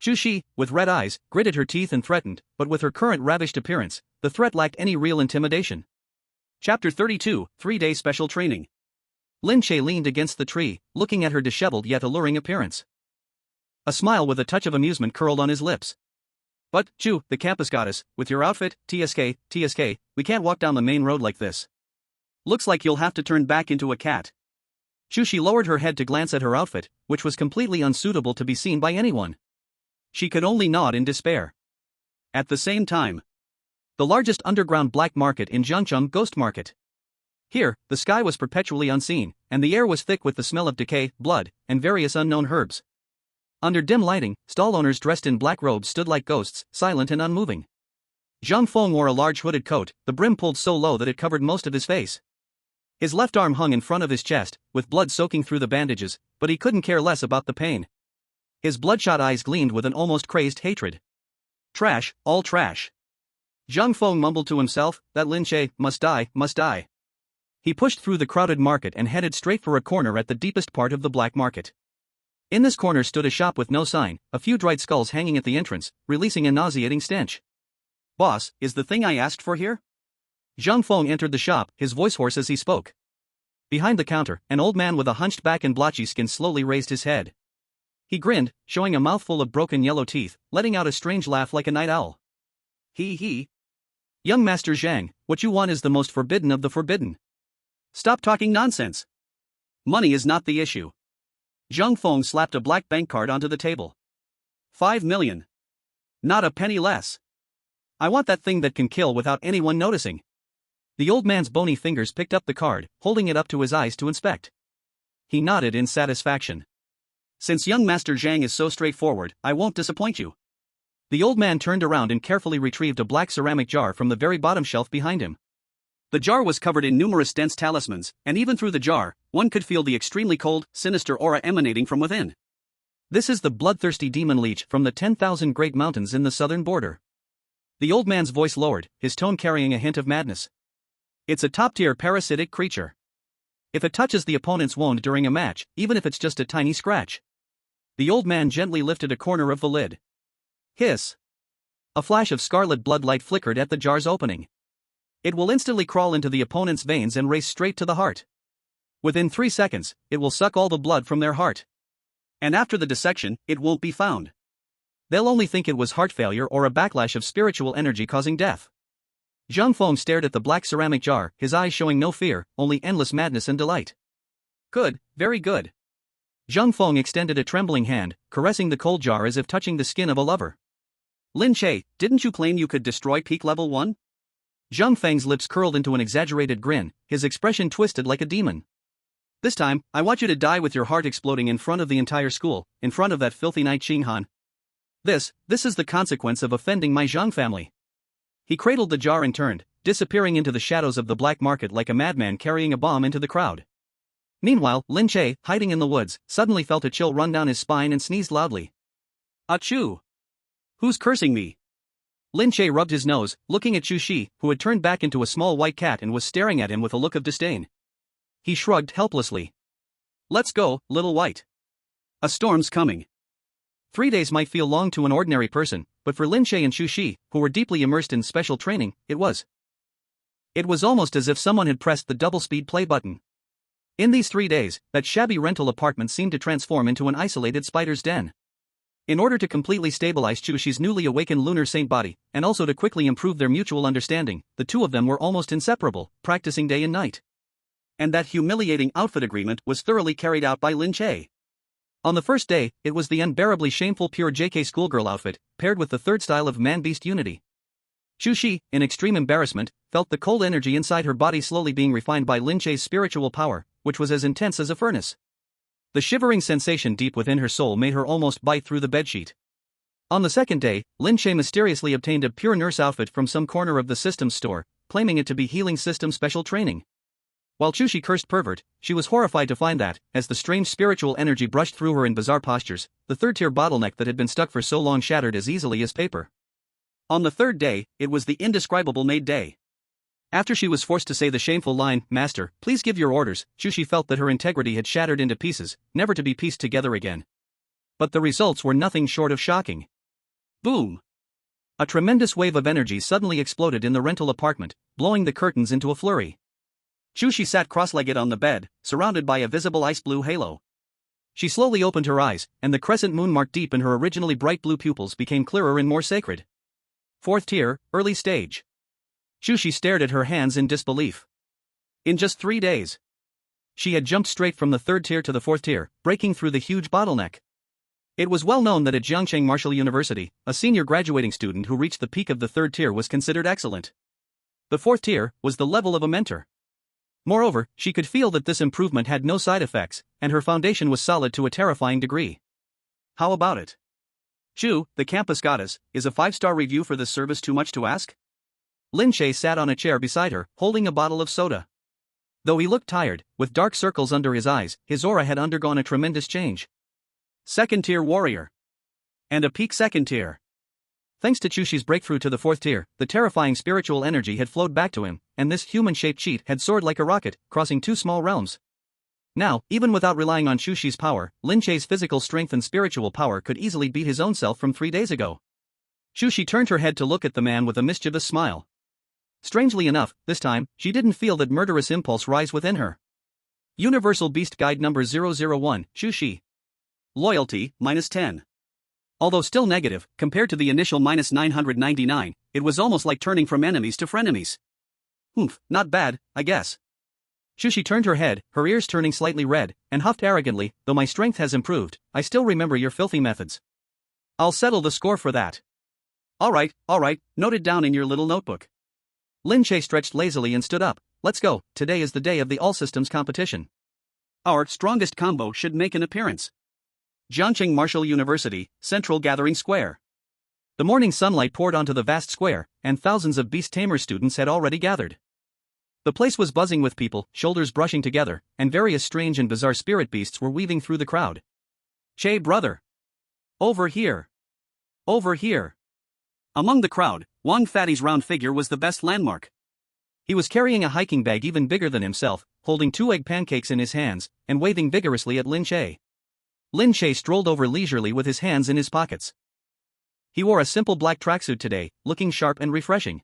Chu Xi, with red eyes, gritted her teeth and threatened, but with her current ravished appearance, the threat lacked any real intimidation. Chapter 32, 3-Day Special Training. Lin Che leaned against the tree, looking at her disheveled yet alluring appearance. A smile with a touch of amusement curled on his lips. But, Chu, the campus goddess, with your outfit, TSK, we can't walk down the main road like this. Looks like you'll have to turn back into a cat. Chu Xi lowered her head to glance at her outfit, which was completely unsuitable to be seen by anyone. She could only nod in despair. At the same time, the largest underground black market in Zhangcheng Ghost Market. Here, the sky was perpetually unseen, and the air was thick with the smell of decay, blood, and various unknown herbs. Under dim lighting, stall owners dressed in black robes stood like ghosts, silent and unmoving. Zhang Feng wore a large hooded coat, the brim pulled so low that it covered most of his face. His left arm hung in front of his chest, with blood soaking through the bandages, but he couldn't care less about the pain. His bloodshot eyes gleamed with an almost crazed hatred. Trash, all trash. Zhang Feng mumbled to himself, that Lin Che must die, must die. He pushed through the crowded market and headed straight for a corner at the deepest part of the black market. In this corner stood a shop with no sign, a few dried skulls hanging at the entrance, releasing a nauseating stench. Boss, is the thing I asked for here? Zhang Feng entered the shop, his voice hoarse as he spoke. Behind the counter, an old man with a hunched back and blotchy skin slowly raised his head. He grinned, showing a mouthful of broken yellow teeth, letting out a strange laugh like a night owl. He. Young Master Zhang, what you want is the most forbidden of the forbidden. Stop talking nonsense. Money is not the issue. Zhang Feng slapped a black bank card onto the table. 5 million. Not a penny less. I want that thing that can kill without anyone noticing. The old man's bony fingers picked up the card, holding it up to his eyes to inspect. He nodded in satisfaction. Since young Master Zhang is so straightforward, I won't disappoint you. The old man turned around and carefully retrieved a black ceramic jar from the very bottom shelf behind him. The jar was covered in numerous dense talismans, and even through the jar, one could feel the extremely cold, sinister aura emanating from within. This is the bloodthirsty demon leech from the 10,000 Great Mountains in the southern border. The old man's voice lowered, his tone carrying a hint of madness. It's a top-tier parasitic creature. If it touches the opponent's wound during a match, even if it's just a tiny scratch. The old man gently lifted a corner of the lid. Hiss. A flash of scarlet blood light flickered at the jar's opening. It will instantly crawl into the opponent's veins and race straight to the heart. Within 3 seconds, it will suck all the blood from their heart. And after the dissection, it won't be found. They'll only think it was heart failure or a backlash of spiritual energy causing death. Zhang Feng stared at the black ceramic jar, his eyes showing no fear, only endless madness and delight. Good, very good. Zhang Feng extended a trembling hand, caressing the cold jar as if touching the skin of a lover. Lin Che, didn't you claim you could destroy peak level 1? Zhang Feng's lips curled into an exaggerated grin, his expression twisted like a demon. This time, I want you to die with your heart exploding in front of the entire school, in front of that filthy Knight Qinghan. This is the consequence of offending my Zhang family. He cradled the jar and turned, disappearing into the shadows of the black market like a madman carrying a bomb into the crowd. Meanwhile, Lin Che, hiding in the woods, suddenly felt a chill run down his spine and sneezed loudly. Achoo! Who's cursing me? Lin Che rubbed his nose, looking at Chu Xi, who had turned back into a small white cat and was staring at him with a look of disdain. He shrugged helplessly. Let's go, little white. A storm's coming. 3 days might feel long to an ordinary person, but for Lin Che and Chu Xi, who were deeply immersed in special training, it was. It was almost as if someone had pressed the double-speed play button. In these 3 days, that shabby rental apartment seemed to transform into an isolated spider's den. In order to completely stabilize Chu Xi's newly awakened lunar saint body, and also to quickly improve their mutual understanding, the two of them were almost inseparable, practicing day and night. And that humiliating outfit agreement was thoroughly carried out by Lin Che. On the first day, it was the unbearably shameful pure JK schoolgirl outfit, paired with the third style of man-beast unity. Chu Xi, in extreme embarrassment, felt the cold energy inside her body slowly being refined by Lin Che's spiritual power, which was as intense as a furnace. The shivering sensation deep within her soul made her almost bite through the bedsheet. On the second day, Lin Che mysteriously obtained a pure nurse outfit from some corner of the systems store, claiming it to be healing system special training. While Chu Xi cursed pervert, she was horrified to find that, as the strange spiritual energy brushed through her in bizarre postures, the third-tier bottleneck that had been stuck for so long shattered as easily as paper. On the third day, it was the indescribable maid day. After she was forced to say the shameful line, "Master, please give your orders," Chu Xi felt that her integrity had shattered into pieces, never to be pieced together again. But the results were nothing short of shocking. Boom! A tremendous wave of energy suddenly exploded in the rental apartment, blowing the curtains into a flurry. Chu Xi sat cross-legged on the bed, surrounded by a visible ice-blue halo. She slowly opened her eyes, and the crescent moon marked deep in her originally bright blue pupils became clearer and more sacred. Fourth tier, early stage. Chu Xi stared at her hands in disbelief. In just 3 days, she had jumped straight from the third tier to the fourth tier, breaking through the huge bottleneck. It was well known that at Jiangcheng Martial University, a senior graduating student who reached the peak of the third tier was considered excellent. The fourth tier was the level of a mentor. Moreover, she could feel that this improvement had no side effects, and her foundation was solid to a terrifying degree. How about it? Chu, the campus goddess, is a 5-star review for this service too much to ask? Lin Che sat on a chair beside her, holding a bottle of soda. Though he looked tired, with dark circles under his eyes, his aura had undergone a tremendous change. Second-tier warrior. And a peak second tier. Thanks to Chu Xi's breakthrough to the fourth tier, the terrifying spiritual energy had flowed back to him, and this human-shaped cheat had soared like a rocket, crossing 2 small realms. Now, even without relying on Chu Xi's power, Lin Che's physical strength and spiritual power could easily beat his own self from 3 days ago. Chu Xi turned her head to look at the man with a mischievous smile. Strangely enough, this time, she didn't feel that murderous impulse rise within her. Universal Beast Guide number 001, Chu Xi. Loyalty, -10. Although still negative, compared to the initial -999, it was almost like turning from enemies to frenemies. Not bad, I guess. Chu Xi turned her head, her ears turning slightly red, and huffed arrogantly, "Though my strength has improved, I still remember your filthy methods. I'll settle the score for that." All right, note it down in your little notebook. Lin Che stretched lazily and stood up. "Let's go, today is the day of the all-systems competition. Our strongest combo should make an appearance." Jiangcheng Martial University, Central Gathering Square. The morning sunlight poured onto the vast square, and thousands of Beast Tamer students had already gathered. The place was buzzing with people, shoulders brushing together, and various strange and bizarre spirit beasts were weaving through the crowd. "Che brother! Over here! Over here!" Among the crowd, Wang Fatty's round figure was the best landmark. He was carrying a hiking bag even bigger than himself, holding 2 egg pancakes in his hands, and waving vigorously at Lin Che. Lin Che strolled over leisurely with his hands in his pockets. He wore a simple black tracksuit today, looking sharp and refreshing.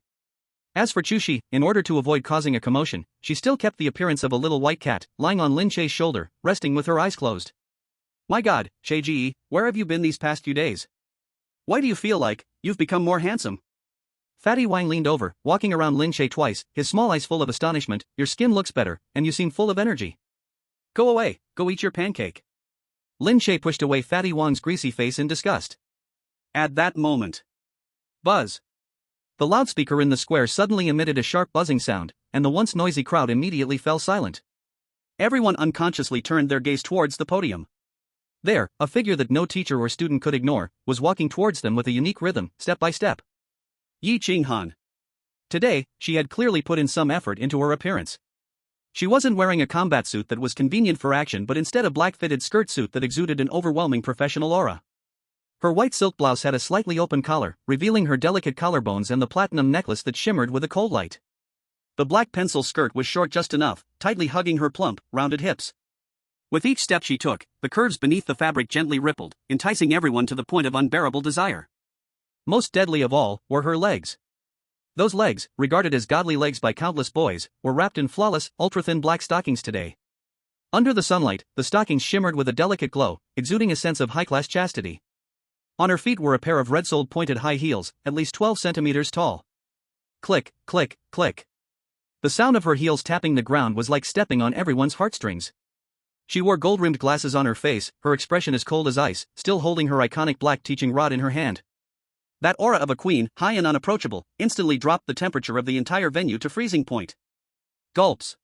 As for Chu Xi, in order to avoid causing a commotion, she still kept the appearance of a little white cat, lying on Lin Che's shoulder, resting with her eyes closed. "My God, Che Ji, where have you been these past few days? Why do you feel like you've become more handsome?" Fatty Wang leaned over, walking around Lin Che twice, his small eyes full of astonishment. "Your skin looks better, and you seem full of energy. Go away, go eat your pancake." Lin Che pushed away Fatty Wang's greasy face in disgust. At that moment, buzz! The loudspeaker in the square suddenly emitted a sharp buzzing sound, and the once noisy crowd immediately fell silent. Everyone unconsciously turned their gaze towards the podium. There, a figure that no teacher or student could ignore, was walking towards them with a unique rhythm, step by step. Yi Qinghan. Today, she had clearly put in some effort into her appearance. She wasn't wearing a combat suit that was convenient for action but instead a black-fitted skirt suit that exuded an overwhelming professional aura. Her white silk blouse had a slightly open collar, revealing her delicate collarbones and the platinum necklace that shimmered with a cold light. The black pencil skirt was short just enough, tightly hugging her plump, rounded hips. With each step she took, the curves beneath the fabric gently rippled, enticing everyone to the point of unbearable desire. Most deadly of all were her legs. Those legs, regarded as godly legs by countless boys, were wrapped in flawless, ultra-thin black stockings today. Under the sunlight, the stockings shimmered with a delicate glow, exuding a sense of high-class chastity. On her feet were a pair of red-soled pointed high heels, at least 12 centimeters tall. Click, click, click. The sound of her heels tapping the ground was like stepping on everyone's heartstrings. She wore gold-rimmed glasses on her face, her expression as cold as ice, still holding her iconic black teaching rod in her hand. That aura of a queen, high and unapproachable, instantly dropped the temperature of the entire venue to freezing point. Gulps.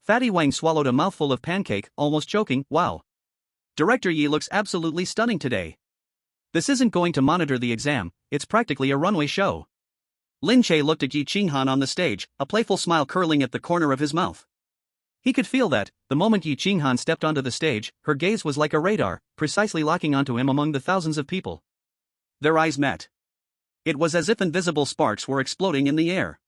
Fatty Wang swallowed a mouthful of pancake, almost choking. Wow. Director Yi looks absolutely stunning today. This isn't going to monitor the exam, it's practically a runway show. Lin Che looked at Yi Qinghan on the stage, a playful smile curling at the corner of his mouth. He could feel that, the moment Yi Qinghan stepped onto the stage, her gaze was like a radar, precisely locking onto him among the thousands of people. Their eyes met. It was as if invisible sparks were exploding in the air.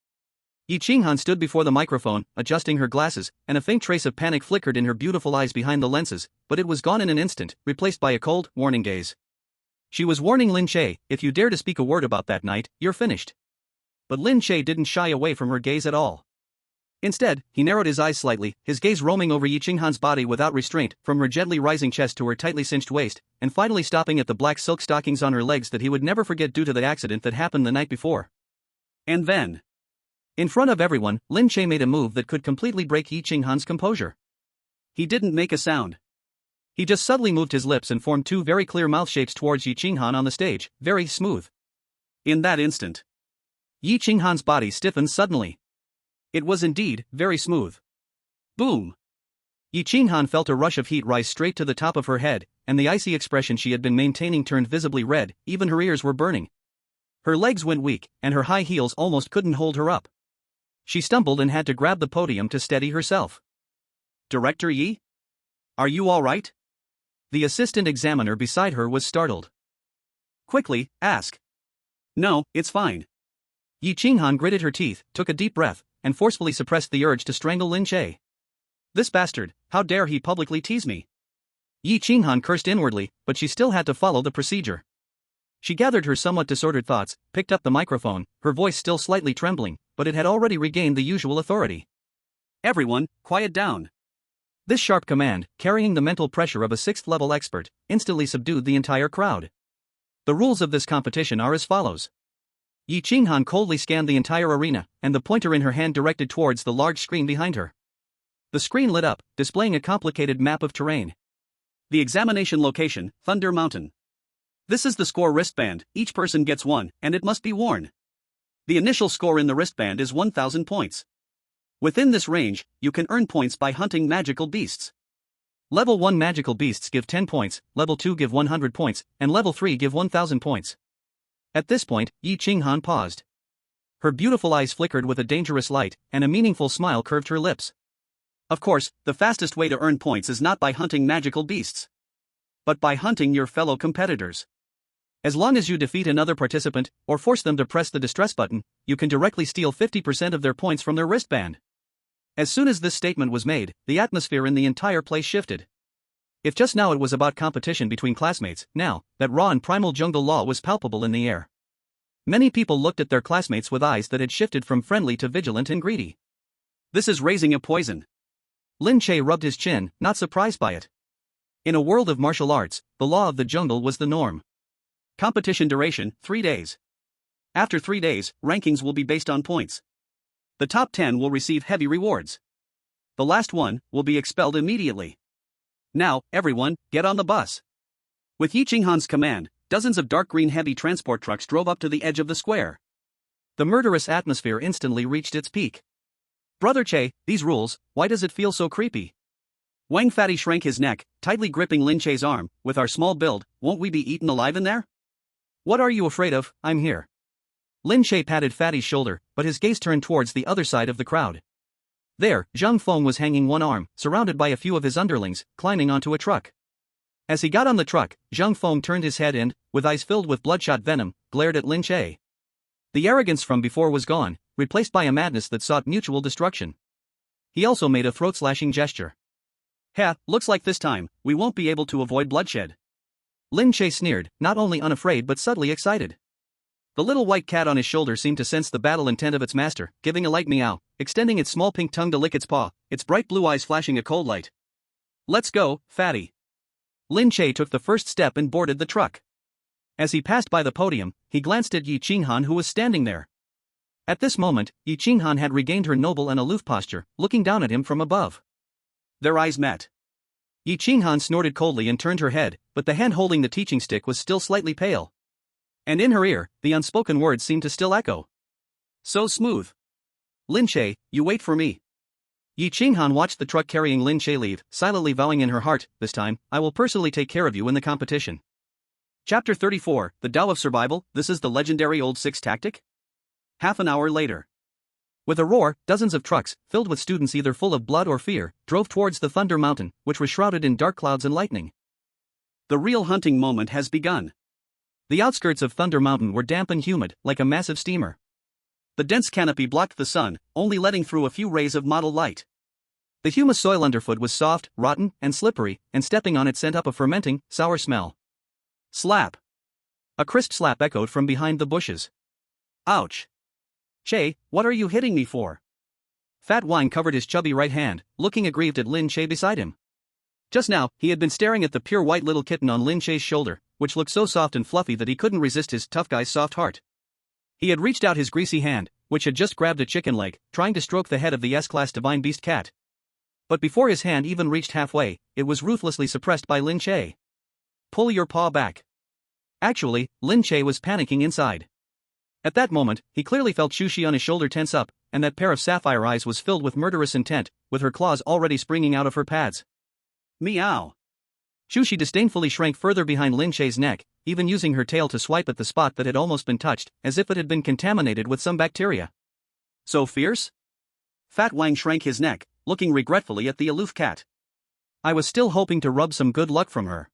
Yi Qinghan stood before the microphone, adjusting her glasses, and a faint trace of panic flickered in her beautiful eyes behind the lenses, but it was gone in an instant, replaced by a cold, warning gaze. She was warning Lin Che, if you dare to speak a word about that night, you're finished. But Lin Che didn't shy away from her gaze at all. Instead, he narrowed his eyes slightly, his gaze roaming over Yi Qinghan's body without restraint, from her gently rising chest to her tightly cinched waist, and finally stopping at the black silk stockings on her legs that he would never forget due to the accident that happened the night before. And then, in front of everyone, Lin Che made a move that could completely break Yi Qinghan's composure. He didn't make a sound. He just subtly moved his lips and formed two very clear mouth shapes towards Yi Qinghan on the stage, very smooth. In that instant, Yi Qinghan's body stiffened suddenly. It was indeed very smooth. Boom! Yi Qinghan felt a rush of heat rise straight to the top of her head, and the icy expression she had been maintaining turned visibly red, even her ears were burning. Her legs went weak, and her high heels almost couldn't hold her up. She stumbled and had to grab the podium to steady herself. Director Yi? Are you all right? The assistant examiner beside her was startled. Quickly, ask. No, it's fine. Yi Qinghan gritted her teeth, took a deep breath, and forcefully suppressed the urge to strangle Lin Che. This bastard, how dare he publicly tease me? Yi Qinghan cursed inwardly, but she still had to follow the procedure. She gathered her somewhat disordered thoughts, picked up the microphone, her voice still slightly trembling, but it had already regained the usual authority. Everyone, quiet down. This sharp command, carrying the mental pressure of a 6th-level expert, instantly subdued the entire crowd. The rules of this competition are as follows. Yi Qinghan coldly scanned the entire arena, and the pointer in her hand directed towards the large screen behind her. The screen lit up, displaying a complicated map of terrain. The examination location, Thunder Mountain. This is the score wristband, each person gets one, and it must be worn. The initial score in the wristband is 1,000 points. Within this range, you can earn points by hunting magical beasts. Level 1 magical beasts give 10 points, Level 2 give 100 points, and Level 3 give 1,000 points. At this point, Yi Qinghan paused. Her beautiful eyes flickered with a dangerous light, and a meaningful smile curved her lips. Of course, the fastest way to earn points is not by hunting magical beasts, but by hunting your fellow competitors. As long as you defeat another participant, or force them to press the distress button, you can directly steal 50% of their points from their wristband. As soon as this statement was made, the atmosphere in the entire place shifted. If just now it was about competition between classmates, now, that raw and primal jungle law was palpable in the air. Many people looked at their classmates with eyes that had shifted from friendly to vigilant and greedy. This is raising a poison. Lin Che rubbed his chin, not surprised by it. In a world of martial arts, the law of the jungle was the norm. Competition duration, 3 days. After 3 days, rankings will be based on points. The top 10 will receive heavy rewards. The last one will be expelled immediately. Now, everyone, get on the bus. With Yi Qinghan's command, dozens of dark green heavy transport trucks drove up to the edge of the square. The murderous atmosphere instantly reached its peak. Brother Che, these rules, why does it feel so creepy? Wang Fatty shrank his neck, tightly gripping Lin Che's arm. With our small build, won't we be eaten alive in there? What are you afraid of? I'm here. Lin Che patted Fatty's shoulder, but his gaze turned towards the other side of the crowd. There, Zhang Feng was hanging one arm, surrounded by a few of his underlings, climbing onto a truck. As he got on the truck, Zhang Feng turned his head and, with eyes filled with bloodshot venom, glared at Lin Che. The arrogance from before was gone, replaced by a madness that sought mutual destruction. He also made a throat-slashing gesture. "Heh, looks like this time, we won't be able to avoid bloodshed." Lin Che sneered, not only unafraid but subtly excited. The little white cat on his shoulder seemed to sense the battle intent of its master, giving a light meow, extending its small pink tongue to lick its paw, its bright blue eyes flashing a cold light. "Let's go, Fatty." Lin Che took the first step and boarded the truck. As he passed by the podium, he glanced at Yi Qinghan, who was standing there. At this moment, Yi Qinghan had regained her noble and aloof posture, looking down at him from above. Their eyes met. Yi Qinghan snorted coldly and turned her head, but the hand holding the teaching stick was still slightly pale. And in her ear, the unspoken words seemed to still echo. So smooth. Lin Che, you wait for me. Yi Qinghan watched the truck carrying Lin Che leave, silently vowing in her heart, this time, I will personally take care of you in the competition. Chapter 34, The Tao of Survival, this is the legendary Old Six tactic? Half an hour later. With a roar, dozens of trucks, filled with students either full of blood or fear, drove towards the Thunder Mountain, which was shrouded in dark clouds and lightning. The real hunting moment has begun. The outskirts of Thunder Mountain were damp and humid, like a massive steamer. The dense canopy blocked the sun, only letting through a few rays of mottled light. The humus soil underfoot was soft, rotten, and slippery, and stepping on it sent up a fermenting, sour smell. Slap. A crisp slap echoed from behind the bushes. Ouch. Che, what are you hitting me for? Fat Wang covered his chubby right hand, looking aggrieved at Lin Che beside him. Just now, he had been staring at the pure white little kitten on Lin Che's shoulder, which looked so soft and fluffy that he couldn't resist his tough guy's soft heart. He had reached out his greasy hand, which had just grabbed a chicken leg, trying to stroke the head of the S-class divine beast cat. But before his hand even reached halfway, it was ruthlessly suppressed by Lin Che. Pull your paw back. Actually, Lin Che was panicking inside. At that moment, he clearly felt Chu Xi on his shoulder tense up, and that pair of sapphire eyes was filled with murderous intent, with her claws already springing out of her pads. Meow. Chu Xi disdainfully shrank further behind Lin Che's neck, even using her tail to swipe at the spot that had almost been touched, as if it had been contaminated with some bacteria. So fierce? Fat Wang shrank his neck, looking regretfully at the aloof cat. I was still hoping to rub some good luck from her.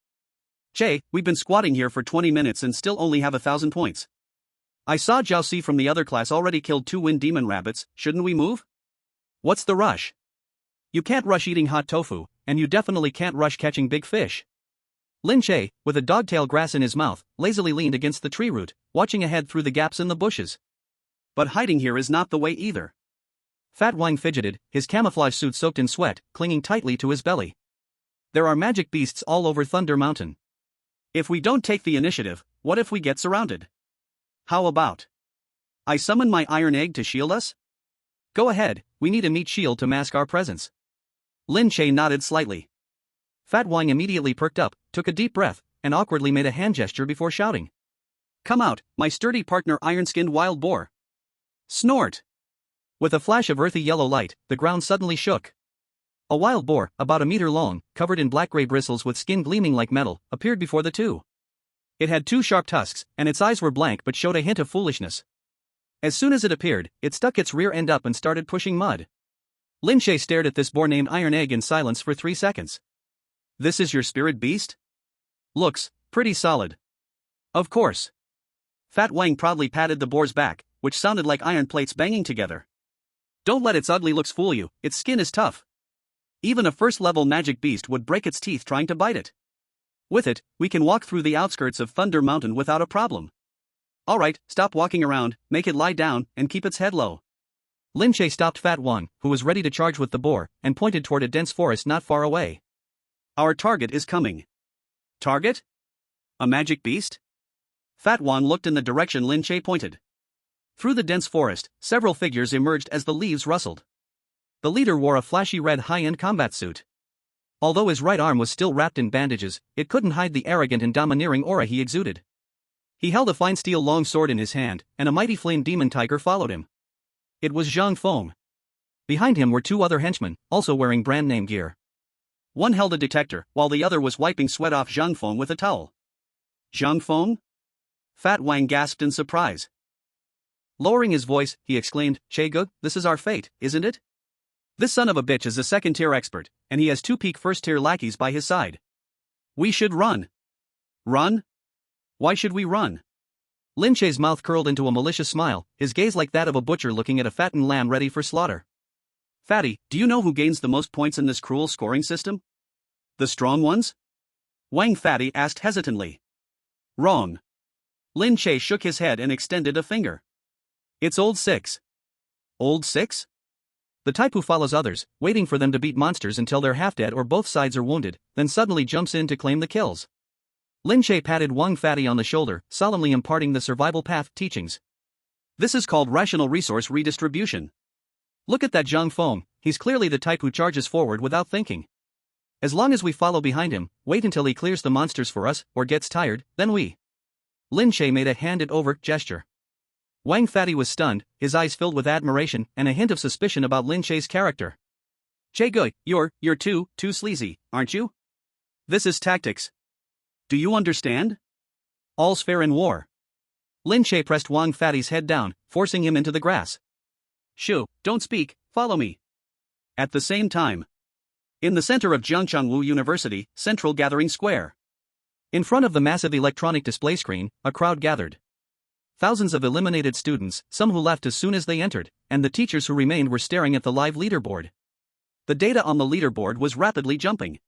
Che, we've been squatting here for 20 minutes and still only have 1,000 points. I saw Chu Xi from the other class already killed 2 wind demon rabbits, shouldn't we move? What's the rush? You can't rush eating hot tofu, and you definitely can't rush catching big fish. Lin Che, with a dogtail grass in his mouth, lazily leaned against the tree root, watching ahead through the gaps in the bushes. But hiding here is not the way either. Fat Wang fidgeted, his camouflage suit soaked in sweat, clinging tightly to his belly. There are magic beasts all over Thunder Mountain. If we don't take the initiative, what if we get surrounded? How about I summon my iron egg to shield us? Go ahead, we need a meat shield to mask our presence. Lin Che nodded slightly. Fat Wang immediately perked up, took a deep breath, and awkwardly made a hand gesture before shouting. Come out, my sturdy partner iron-skinned wild boar. Snort. With a flash of earthy yellow light, the ground suddenly shook. A wild boar, about a meter long, covered in black-gray bristles with skin gleaming like metal, appeared before the two. It had 2 sharp tusks, and its eyes were blank but showed a hint of foolishness. As soon as it appeared, it stuck its rear end up and started pushing mud. Lin Che stared at this boar named Iron Egg in silence for 3 seconds. This is your spirit beast? Looks pretty solid. Of course. Fat Wang proudly patted the boar's back, which sounded like iron plates banging together. Don't let its ugly looks fool you, its skin is tough. Even a first-level magic beast would break its teeth trying to bite it. With it, we can walk through the outskirts of Thunder Mountain without a problem. Alright, stop walking around, make it lie down, and keep its head low. Lin Che stopped Fat Wang, who was ready to charge with the boar, and pointed toward a dense forest not far away. Our target is coming. Target? A magic beast? Fat Wang looked in the direction Lin Che pointed. Through the dense forest, several figures emerged as the leaves rustled. The leader wore a flashy red high-end combat suit. Although his right arm was still wrapped in bandages, it couldn't hide the arrogant and domineering aura he exuded. He held a fine steel long sword in his hand, and a mighty flame demon tiger followed him. It was Zhang Feng. Behind him were 2 other henchmen, also wearing brand-name gear. One held a detector, while the other was wiping sweat off Zhang Feng with a towel. Zhang Feng? Fat Wang gasped in surprise. Lowering his voice, he exclaimed, Che Gu, this is our fate, isn't it? This son of a bitch is a second-tier expert, and he has 2 peak first-tier lackeys by his side. We should run. Run? Why should we run? Lin Che's mouth curled into a malicious smile, his gaze like that of a butcher looking at a fattened lamb ready for slaughter. Fatty, do you know who gains the most points in this cruel scoring system? The strong ones? Wang Fatty asked hesitantly. Wrong. Lin Che shook his head and extended a finger. It's Old Six. Old Six? The type who follows others, waiting for them to beat monsters until they're half dead or both sides are wounded, then suddenly jumps in to claim the kills. Lin Che patted Wang Fatty on the shoulder, solemnly imparting the survival path teachings. This is called rational resource redistribution. Look at that Zhang Feng, he's clearly the type who charges forward without thinking. As long as we follow behind him, wait until he clears the monsters for us, or gets tired, then we Lin Che made a hand-it-over gesture. Wang Fatty was stunned, his eyes filled with admiration and a hint of suspicion about Lin Che's character. Che Gui, you're too sleazy, aren't you? This is tactics. Do you understand? All's fair in war. Lin Che pressed Wang Fatty's head down, forcing him into the grass. Shu, don't speak, follow me. At the same time. In the center of Jiangchengwu University, Central Gathering Square. In front of the massive electronic display screen, a crowd gathered. Thousands of eliminated students, some who left as soon as they entered, and the teachers who remained were staring at the live leaderboard. The data on the leaderboard was rapidly jumping.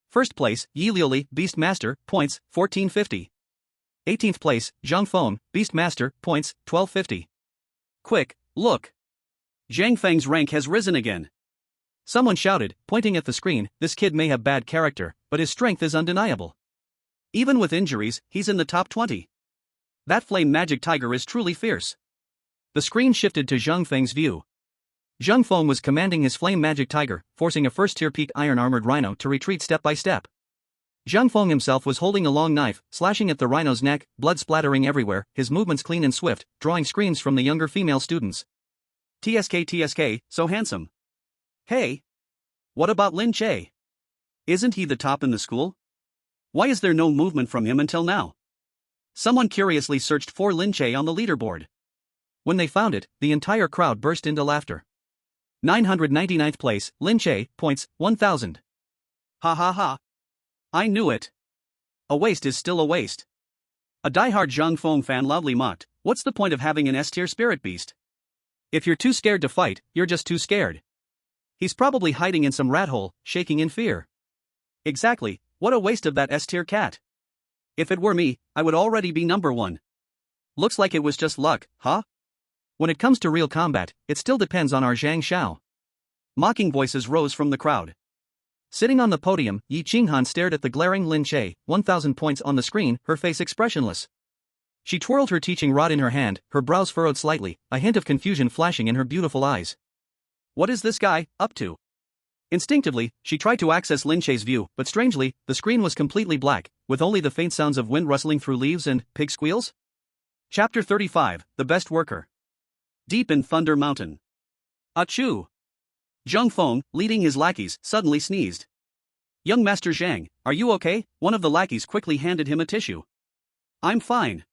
First place, Yi Liuli, Beast Master, points, 1450. 18th place, Zhang Feng, Beast Master, points, 1250. Quick, look. Zhang Feng's rank has risen again. Someone shouted, pointing at the screen, this kid may have bad character, but his strength is undeniable. Even with injuries, he's in the top 20. That flame magic tiger is truly fierce. The screen shifted to Zhang Feng's view. Zhang Feng was commanding his flame magic tiger, forcing a first-tier peak iron-armored rhino to retreat step by step. Zhang Feng himself was holding a long knife, slashing at the rhino's neck, blood splattering everywhere, his movements clean and swift, drawing screams from the younger female students. TSK, so handsome. Hey! What about Lin Che? Isn't he the top in the school? Why is there no movement from him until now? Someone curiously searched for Lin Che on the leaderboard. When they found it, the entire crowd burst into laughter. 999th place, Lin Che, points, 1000. Ha ha ha. I knew it. A waste is still a waste. A diehard Zhang Feng fan loudly mocked, what's the point of having an S-tier spirit beast? If you're too scared to fight, you're just too scared. He's probably hiding in some rat hole, shaking in fear. Exactly, what a waste of that S-tier cat. If it were me, I would already be number 1. Looks like it was just luck, huh? When it comes to real combat, it still depends on our Zhang Xiao. Mocking voices rose from the crowd. Sitting on the podium, Yi Qinghan stared at the glaring Lin Che, 1000 points on the screen, her face expressionless. She twirled her teaching rod in her hand, her brows furrowed slightly, a hint of confusion flashing in her beautiful eyes. What is this guy up to? Instinctively, she tried to access Lin Che's view, but strangely, the screen was completely black, with only the faint sounds of wind rustling through leaves and pig squeals. Chapter 35, The Best Worker. Deep in Thunder Mountain. Achoo! Zhang Feng, leading his lackeys, suddenly sneezed. Young Master Zhang, are you okay? One of the lackeys quickly handed him a tissue. I'm fine.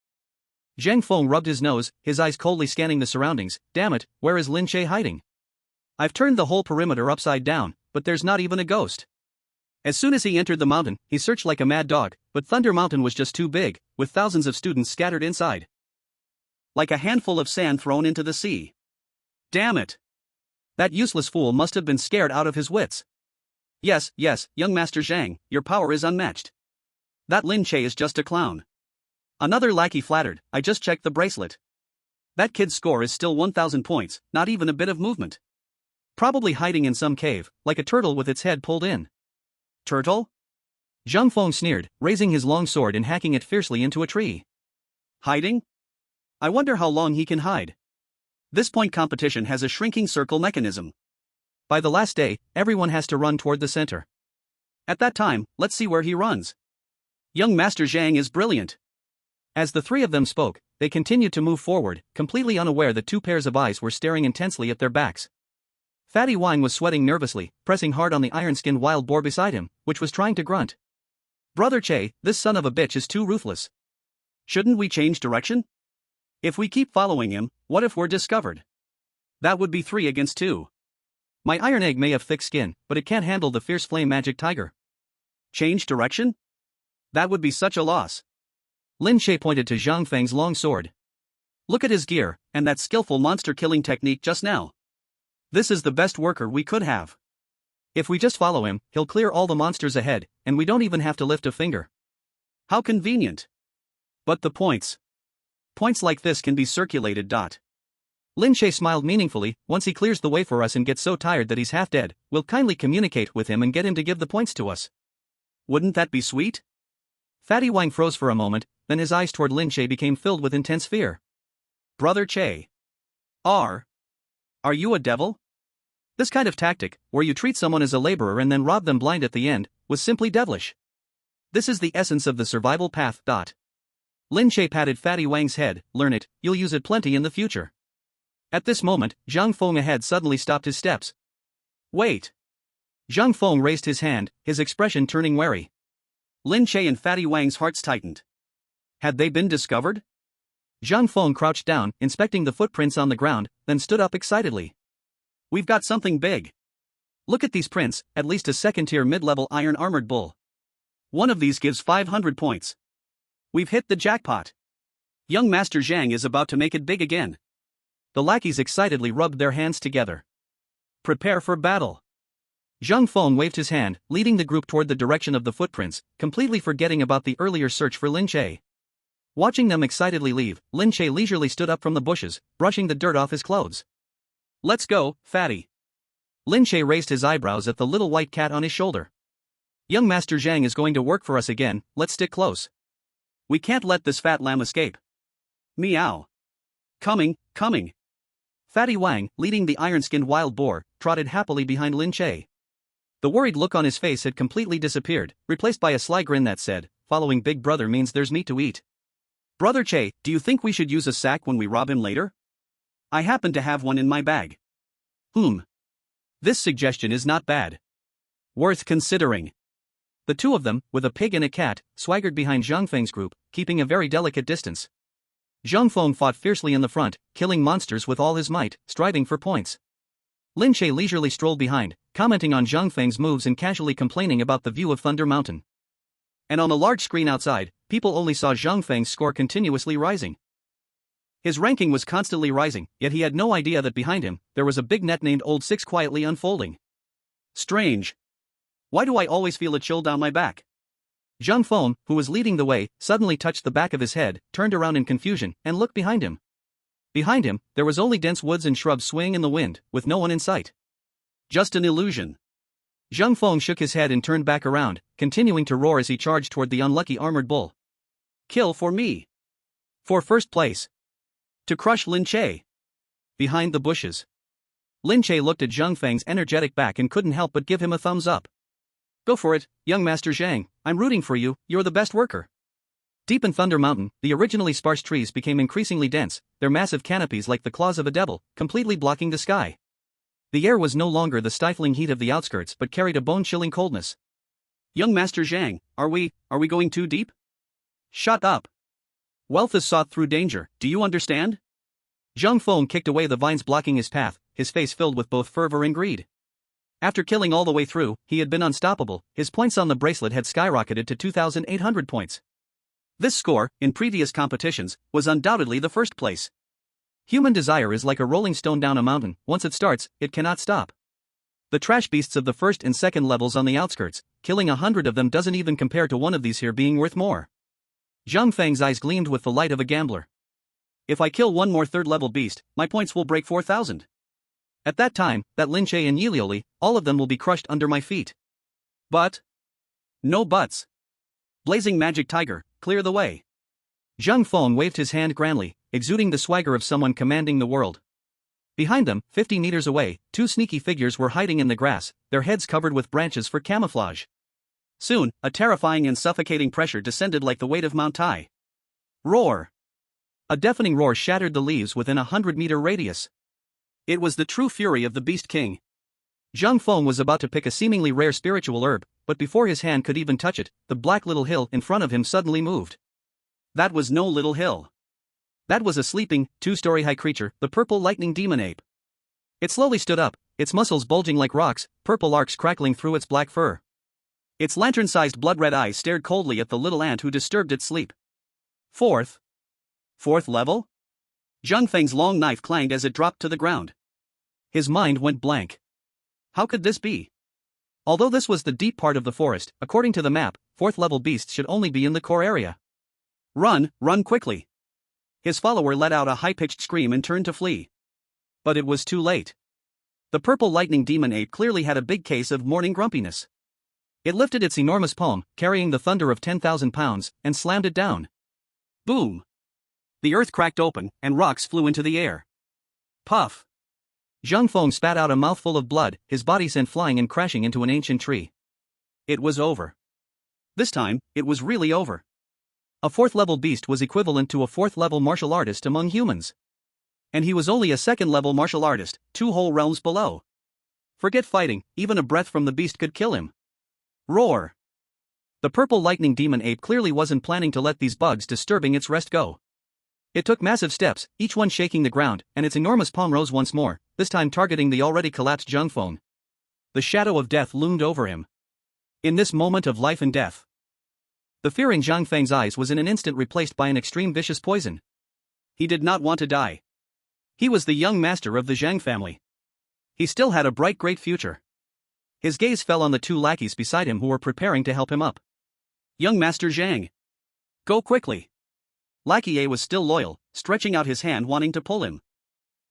Zhang Feng rubbed his nose, his eyes coldly scanning the surroundings. Damn it, where is Lin Che hiding? I've turned the whole perimeter upside down, but there's not even a ghost. As soon as he entered the mountain, he searched like a mad dog, but Thunder Mountain was just too big, with thousands of students scattered inside. Like a handful of sand thrown into the sea. Damn it! That useless fool must have been scared out of his wits. Yes, young Master Zhang, your power is unmatched. That Lin Che is just a clown. Another lackey flattered, I just checked the bracelet. That kid's score is still 1000 points, not even a bit of movement. Probably hiding in some cave, like a turtle with its head pulled in. Turtle? Zhang Feng sneered, raising his long sword and hacking it fiercely into a tree. Hiding? I wonder how long he can hide. This point competition has a shrinking circle mechanism. By the last day, everyone has to run toward the center. At that time, let's see where he runs. Young Master Zhang is brilliant. As the three of them spoke, they continued to move forward, completely unaware that 2 pairs of eyes were staring intensely at their backs. Fatty Wine was sweating nervously, pressing hard on the iron-skinned wild boar beside him, which was trying to grunt. Brother Che, this son of a bitch is too ruthless. Shouldn't we change direction? If we keep following him, what if we're discovered? That would be 3 against 2. My iron egg may have thick skin, but it can't handle the fierce flame magic tiger. Change direction? That would be such a loss. Lin Che pointed to Zhang Feng's long sword. Look at his gear, and that skillful monster-killing technique just now. This is the best worker we could have. If we just follow him, he'll clear all the monsters ahead, and we don't even have to lift a finger. How convenient. But the points. Points like this can be circulated. Lin Che smiled meaningfully, once he clears the way for us and gets so tired that he's half dead, we'll kindly communicate with him and get him to give the points to us. Wouldn't that be sweet? Fatty Wang froze for a moment, then his eyes toward Lin Che became filled with intense fear. Brother Che. Are you a devil? This kind of tactic, where you treat someone as a laborer and then rob them blind at the end, was simply devilish. This is the essence of the survival path. Lin Che patted Fatty Wang's head. Learn it, you'll use it plenty in the future. At this moment, Zhang Feng ahead suddenly stopped his steps. Wait. Zhang Feng raised his hand, his expression turning wary. Lin Che and Fatty Wang's hearts tightened. Had they been discovered? Zhang Feng crouched down, inspecting the footprints on the ground, then stood up excitedly. We've got something big. Look at these prints, at least a second-tier mid-level iron-armored bull. One of these gives 500 points. We've hit the jackpot. Young Master Zhang is about to make it big again. The lackeys excitedly rubbed their hands together. Prepare for battle. Zhang Feng waved his hand, leading the group toward the direction of the footprints, completely forgetting about the earlier search for Lin Che. Watching them excitedly leave, Lin Che leisurely stood up from the bushes, brushing the dirt off his clothes. Let's go, fatty. Lin Che raised his eyebrows at the little white cat on his shoulder. Young Master Zhang is going to work for us again, let's stick close. We can't let this fat lamb escape. Meow. Coming. Fatty Wang, leading the iron-skinned wild boar, trotted happily behind Lin Che. The worried look on his face had completely disappeared, replaced by a sly grin that said, following Big Brother means there's meat to eat. Brother Che, do you think we should use a sack when we rob him later? I happen to have one in my bag. This suggestion is not bad. Worth considering. The two of them, with a pig and a cat, swaggered behind Zhang Feng's group, keeping a very delicate distance. Zhang Feng fought fiercely in the front, killing monsters with all his might, striving for points. Lin Che leisurely strolled behind, commenting on Zhang Feng's moves and casually complaining about the view of Thunder Mountain. And on the large screen outside, people only saw Zhang Feng's score continuously rising. His ranking was constantly rising, yet he had no idea that behind him, there was a big net named Old Six quietly unfolding. Strange. Why do I always feel a chill down my back? Zhang Feng, who was leading the way, suddenly touched the back of his head, turned around in confusion, and looked behind him. Behind him, there was only dense woods and shrubs swaying in the wind, with no one in sight. Just an illusion. Zhang Feng shook his head and turned back around, continuing to roar as he charged toward the unlucky armored bull. Kill for me. For first place. To crush Lin Che. Behind the bushes. Lin Che looked at Zhang Feng's energetic back and couldn't help but give him a thumbs up. Go for it, young Master Zhang, I'm rooting for you, you're the best worker. Deep in Thunder Mountain, the originally sparse trees became increasingly dense, their massive canopies like the claws of a devil, completely blocking the sky. The air was no longer the stifling heat of the outskirts but carried a bone-chilling coldness. Young Master Zhang, are we going too deep? Shut up. Wealth is sought through danger, do you understand? Zhang Feng kicked away the vines blocking his path, his face filled with both fervor and greed. After killing all the way through, he had been unstoppable, his points on the bracelet had skyrocketed to 2,800 points. This score, in previous competitions, was undoubtedly the first place. Human desire is like a rolling stone down a mountain, once it starts, it cannot stop. The trash beasts of the first and second levels on the outskirts, killing 100 of them doesn't even compare to one of these here being worth more. Zhang Feng's eyes gleamed with the light of a gambler. If I kill one more third-level beast, my points will break 4,000. At that time, that Lin Che and Yilioli, all of them will be crushed under my feet. But? No buts. Blazing Magic Tiger, clear the way. Zhang Feng waved his hand grandly, exuding the swagger of someone commanding the world. Behind them, 50 meters away, two sneaky figures were hiding in the grass, their heads covered with branches for camouflage. Soon, a terrifying and suffocating pressure descended like the weight of Mount Tai. Roar! A deafening roar shattered the leaves within a 100-meter radius. It was the true fury of the Beast King. Zhang Feng was about to pick a seemingly rare spiritual herb, but before his hand could even touch it, the black little hill in front of him suddenly moved. That was no little hill. That was a sleeping, 2-story high creature, the purple lightning demon ape. It slowly stood up, its muscles bulging like rocks, purple arcs crackling through its black fur. Its lantern-sized blood-red eyes stared coldly at the little ant who disturbed its sleep. Fourth level? Zhang Feng's long knife clanged as it dropped to the ground. His mind went blank. How could this be? Although this was the deep part of the forest, according to the map, 4th-level beasts should only be in the core area. Run quickly. His follower let out a high-pitched scream and turned to flee. But it was too late. The purple lightning demon ape clearly had a big case of morning grumpiness. It lifted its enormous palm, carrying the thunder of 10,000 pounds, and slammed it down. Boom! The earth cracked open, and rocks flew into the air. Puff! Zhang Feng spat out a mouthful of blood, his body sent flying and crashing into an ancient tree. It was over. This time, it was really over. A 4th level beast was equivalent to a 4th level martial artist among humans. And he was only a 2nd level martial artist, 2 whole realms below. Forget fighting, even a breath from the beast could kill him. Roar! The purple lightning demon ape clearly wasn't planning to let these bugs disturbing its rest go. It took massive steps, each one shaking the ground, and its enormous palm rose once more, this time targeting the already collapsed Zhang Feng. The shadow of death loomed over him. In this moment of life and death, the fear in Zhang Feng's eyes was in an instant replaced by an extreme vicious poison. He did not want to die. He was the young master of the Zhang family. He still had a bright great future. His gaze fell on the 2 lackeys beside him who were preparing to help him up. Young Master Zhang. Go quickly. Lackey A was still loyal, stretching out his hand wanting to pull him.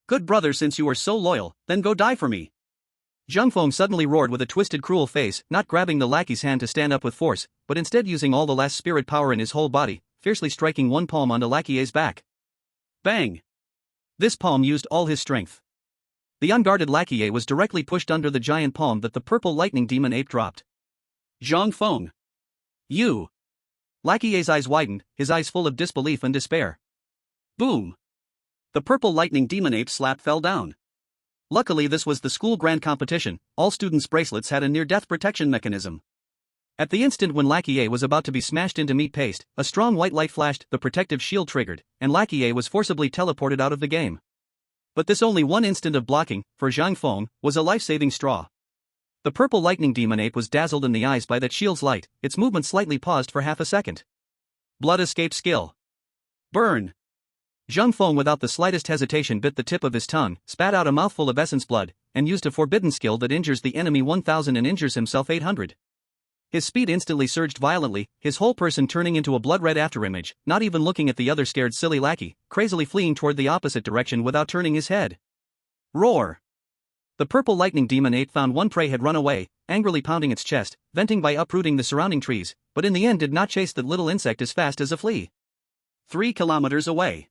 Good brother, since you are so loyal, then go die for me. Zhang Feng suddenly roared with a twisted cruel face, not grabbing the lackey's hand to stand up with force, but instead using all the last spirit power in his whole body, fiercely striking one palm onto Lackey A's back. Bang! This palm used all his strength. The unguarded Lackey A was directly pushed under the giant palm that the purple lightning demon ape dropped. Zhang Feng. You! Lackey A's eyes widened, his eyes full of disbelief and despair. Boom! The purple lightning demon ape slap fell down. Luckily this was the school grand competition, all students' bracelets had a near-death protection mechanism. At the instant when Lackey A was about to be smashed into meat paste, a strong white light flashed, the protective shield triggered, and Lackey A was forcibly teleported out of the game. But this only one instant of blocking, for Zhang Feng, was a life-saving straw. The purple lightning demon ape was dazzled in the eyes by that shield's light, its movement slightly paused for half a second. Blood escape skill. Burn! Zhang Feng without the slightest hesitation bit the tip of his tongue, spat out a mouthful of essence blood, and used a forbidden skill that injures the enemy 1000 and injures himself 800. His speed instantly surged violently, his whole person turning into a blood-red afterimage, not even looking at the other scared silly lackey, crazily fleeing toward the opposite direction without turning his head. Roar! The purple lightning demon ape found one prey had run away, angrily pounding its chest, venting by uprooting the surrounding trees, but in the end did not chase the little insect as fast as a flea. 3 kilometers away,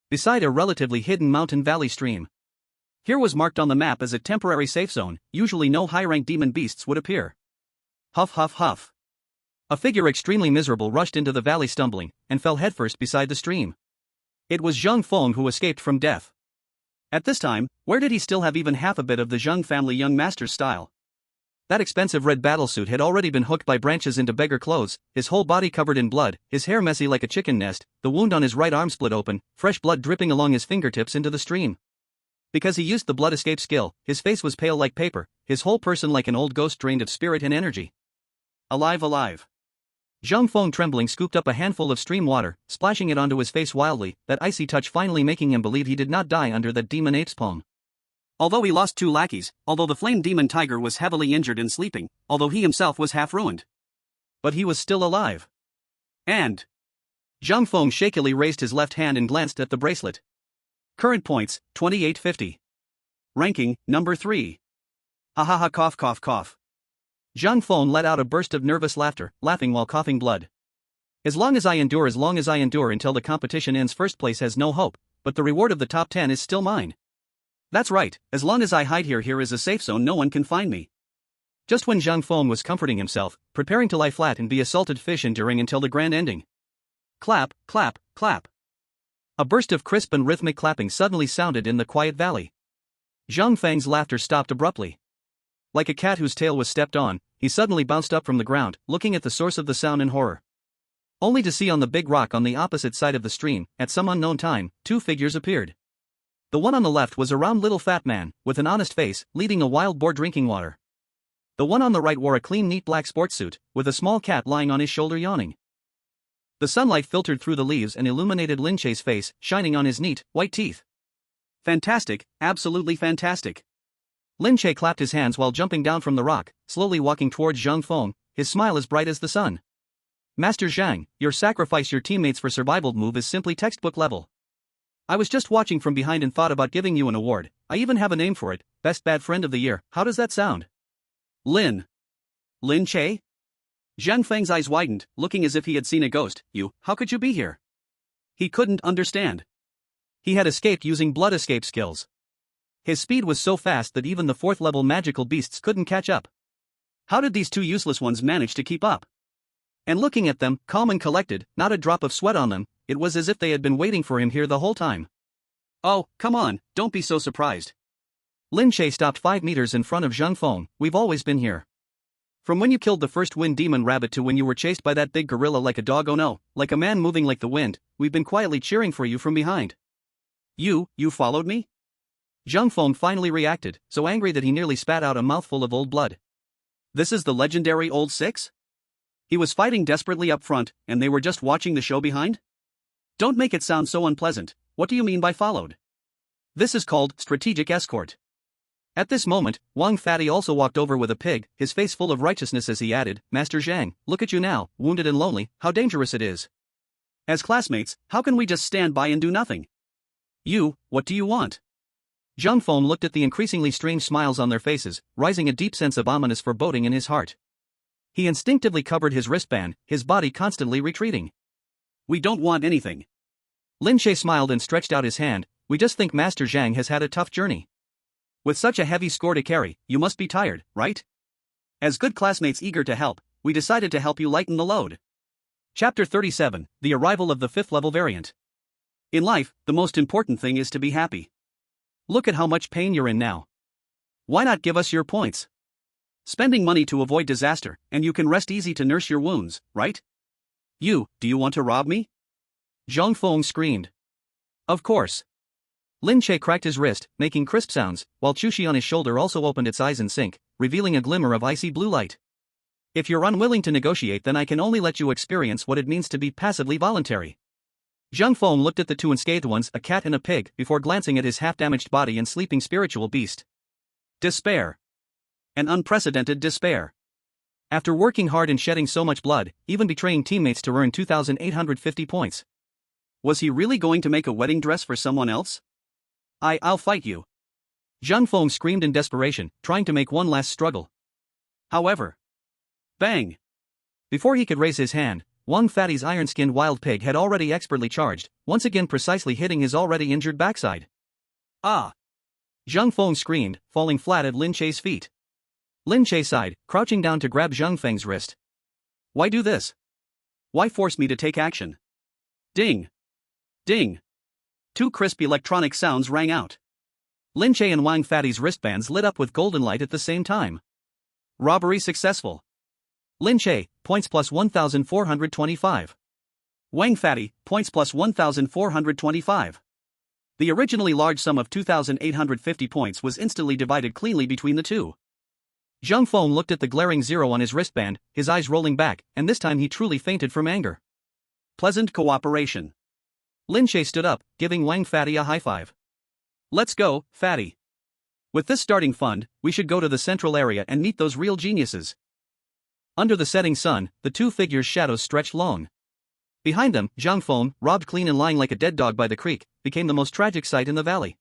beside a relatively hidden mountain valley stream. Here was marked on the map as a temporary safe zone, usually no high-ranked demon beasts would appear. Huff huff huff. A figure extremely miserable rushed into the valley stumbling, and fell headfirst beside the stream. It was Zhang Feng who escaped from death. At this time, where did he still have even half a bit of the Zhang family young master's style? That expensive red battlesuit had already been hooked by branches into beggar clothes, his whole body covered in blood, his hair messy like a chicken nest, the wound on his right arm split open, fresh blood dripping along his fingertips into the stream. Because he used the blood escape skill, his face was pale like paper, his whole person like an old ghost drained of spirit and energy. Alive, alive. Zhang Feng trembling scooped up a handful of stream water, splashing it onto his face wildly, that icy touch finally making him believe he did not die under that demon ape's palm. Although he lost 2 lackeys, although the flame demon tiger was heavily injured and sleeping, although he himself was half ruined. But he was still alive. And Zhang Feng shakily raised his left hand and glanced at the bracelet. Current points, 2850. Ranking, number 3. Ha ha ha, cough cough cough. Zhang Feng let out a burst of nervous laughter, laughing while coughing blood. As long as I endure until the competition ends, first place has no hope, but the reward of the top 10 is still mine. That's right, as long as I hide here is a safe zone, no one can find me. Just when Zhang Feng was comforting himself, preparing to lie flat and be a salted fish enduring until the grand ending. Clap, clap, clap. A burst of crisp and rhythmic clapping suddenly sounded in the quiet valley. Zhang Feng's laughter stopped abruptly. Like a cat whose tail was stepped on, he suddenly bounced up from the ground, looking at the source of the sound in horror. Only to see on the big rock on the opposite side of the stream, at some unknown time, 2 figures appeared. The one on the left was a round little fat man, with an honest face, leading a wild boar drinking water. The one on the right wore a clean neat black sports suit, with a small cat lying on his shoulder yawning. The sunlight filtered through the leaves and illuminated Lin Che's face, shining on his neat, white teeth. Fantastic, absolutely fantastic. Lin Che clapped his hands while jumping down from the rock, slowly walking towards Zhang Feng, his smile as bright as the sun. Master Zhang, your sacrifice your teammates for survival move is simply textbook level. I was just watching from behind and thought about giving you an award. I even have a name for it, Best Bad Friend of the Year. How does that sound? Lin Che? Zhang Feng's eyes widened, looking as if he had seen a ghost. How could you be here? He couldn't understand. He had escaped using blood escape skills. His speed was so fast that even the 4th level magical beasts couldn't catch up. How did these 2 useless ones manage to keep up? And looking at them, calm and collected, not a drop of sweat on them, it was as if they had been waiting for him here the whole time. Oh, come on, don't be so surprised. Lin Che stopped 5 meters in front of Zhang Feng. We've always been here. From when you killed the first wind demon rabbit to when you were chased by that big gorilla like a dog, oh no, like a man moving like the wind, we've been quietly cheering for you from behind. You followed me? Zhang Feng finally reacted, so angry that he nearly spat out a mouthful of old blood. This is the legendary Old Six? He was fighting desperately up front, and they were just watching the show behind? Don't make it sound so unpleasant. What do you mean by followed? This is called strategic escort. At this moment, Wang Fatty also walked over with a pig, his face full of righteousness as he added, Master Zhang, look at you now, wounded and lonely, how dangerous it is. As classmates, how can we just stand by and do nothing? What do you want? Zhang Feng looked at the increasingly strange smiles on their faces, rising a deep sense of ominous foreboding in his heart. He instinctively covered his wristband, his body constantly retreating. We don't want anything. Lin Che smiled and stretched out his hand, we just think Master Zhang has had a tough journey. With such a heavy score to carry, you must be tired, right? As good classmates eager to help, we decided to help you lighten the load. Chapter 37, The Arrival of the 5th Level Variant. In life, the most important thing is to be happy. Look at how much pain you're in now. Why not give us your points? Spending money to avoid disaster, and you can rest easy to nurse your wounds, right? Do you want to rob me? Zhang Feng screamed. Of course. Lin Che cracked his wrist, making crisp sounds, while Chu Xi on his shoulder also opened its eyes in sync, revealing a glimmer of icy blue light. If you're unwilling to negotiate, then I can only let you experience what it means to be passively voluntary. Zhang Feng looked at the two unscathed ones, a cat and a pig, before glancing at his half-damaged body and sleeping spiritual beast. Despair. An unprecedented despair. After working hard and shedding so much blood, even betraying teammates to earn 2,850 points. Was he really going to make a wedding dress for someone else? I'll fight you. Zhang Feng screamed in desperation, trying to make one last struggle. However. Bang! Before he could raise his hand, Wang Fatty's iron-skinned wild pig had already expertly charged, once again precisely hitting his already injured backside. Ah! Zhang Feng screamed, falling flat at Lin Che's feet. Lin Che sighed, crouching down to grab Zhang Feng's wrist. Why do this? Why force me to take action? Ding! Ding! 2 crisp electronic sounds rang out. Lin Che and Wang Fatty's wristbands lit up with golden light at the same time. Robbery successful. Lin Che, points plus 1,425. Wang Fatty, points plus 1,425. The originally large sum of 2,850 points was instantly divided cleanly between the two. Zhang Feng looked at the glaring 0 on his wristband, his eyes rolling back, and this time he truly fainted from anger. Pleasant cooperation. Lin Che stood up, giving Wang Fatty a high five. Let's go, Fatty. With this starting fund, we should go to the central area and meet those real geniuses. Under the setting sun, the two figures' shadows stretched long. Behind them, Zhang Feng, robbed clean and lying like a dead dog by the creek, became the most tragic sight in the valley.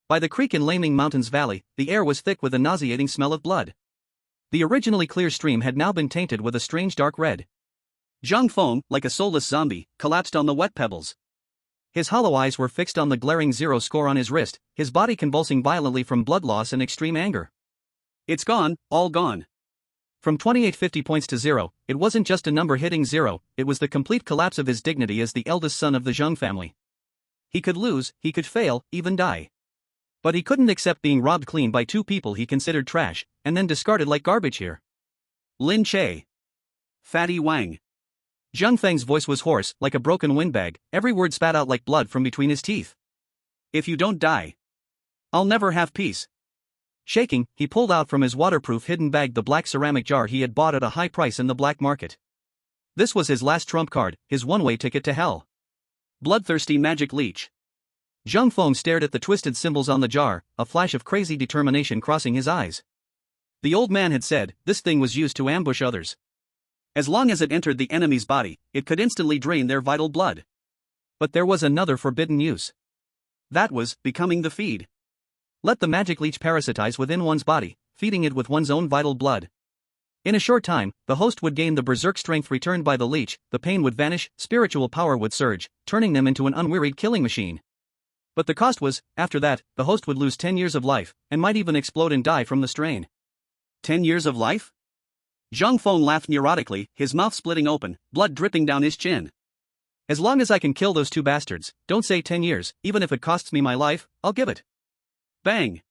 By the creek in Laming Mountains Valley, the air was thick with a nauseating smell of blood. The originally clear stream had now been tainted with a strange dark red. Zhang Feng, like a soulless zombie, collapsed on the wet pebbles. His hollow eyes were fixed on the glaring 0 score on his wrist, his body convulsing violently from blood loss and extreme anger. It's gone, all gone. From 2850 points to 0, it wasn't just a number hitting 0, it was the complete collapse of his dignity as the eldest son of the Zhang family. He could lose, he could fail, even die. But he couldn't accept being robbed clean by 2 people he considered trash, and then discarded like garbage here. Lin Che. Fatty Wang. Zhang Feng's voice was hoarse, like a broken windbag, every word spat out like blood from between his teeth. If you don't die, I'll never have peace. Shaking, he pulled out from his waterproof hidden bag the black ceramic jar he had bought at a high price in the black market. This was his last trump card, his one-way ticket to hell. Bloodthirsty magic leech. Zhang Feng stared at the twisted symbols on the jar, a flash of crazy determination crossing his eyes. The old man had said, this thing was used to ambush others. As long as it entered the enemy's body, it could instantly drain their vital blood. But there was another forbidden use. That was, becoming the feed. Let the magic leech parasitize within one's body, feeding it with one's own vital blood. In a short time, the host would gain the berserk strength returned by the leech, the pain would vanish, spiritual power would surge, turning them into an unwearied killing machine. But the cost was, after that, the host would lose 10 years of life, and might even explode and die from the strain. 10 years of life? Zhang Feng laughed neurotically, his mouth splitting open, blood dripping down his chin. As long as I can kill those two bastards, don't say 10 years, even if it costs me my life, I'll give it. Bang!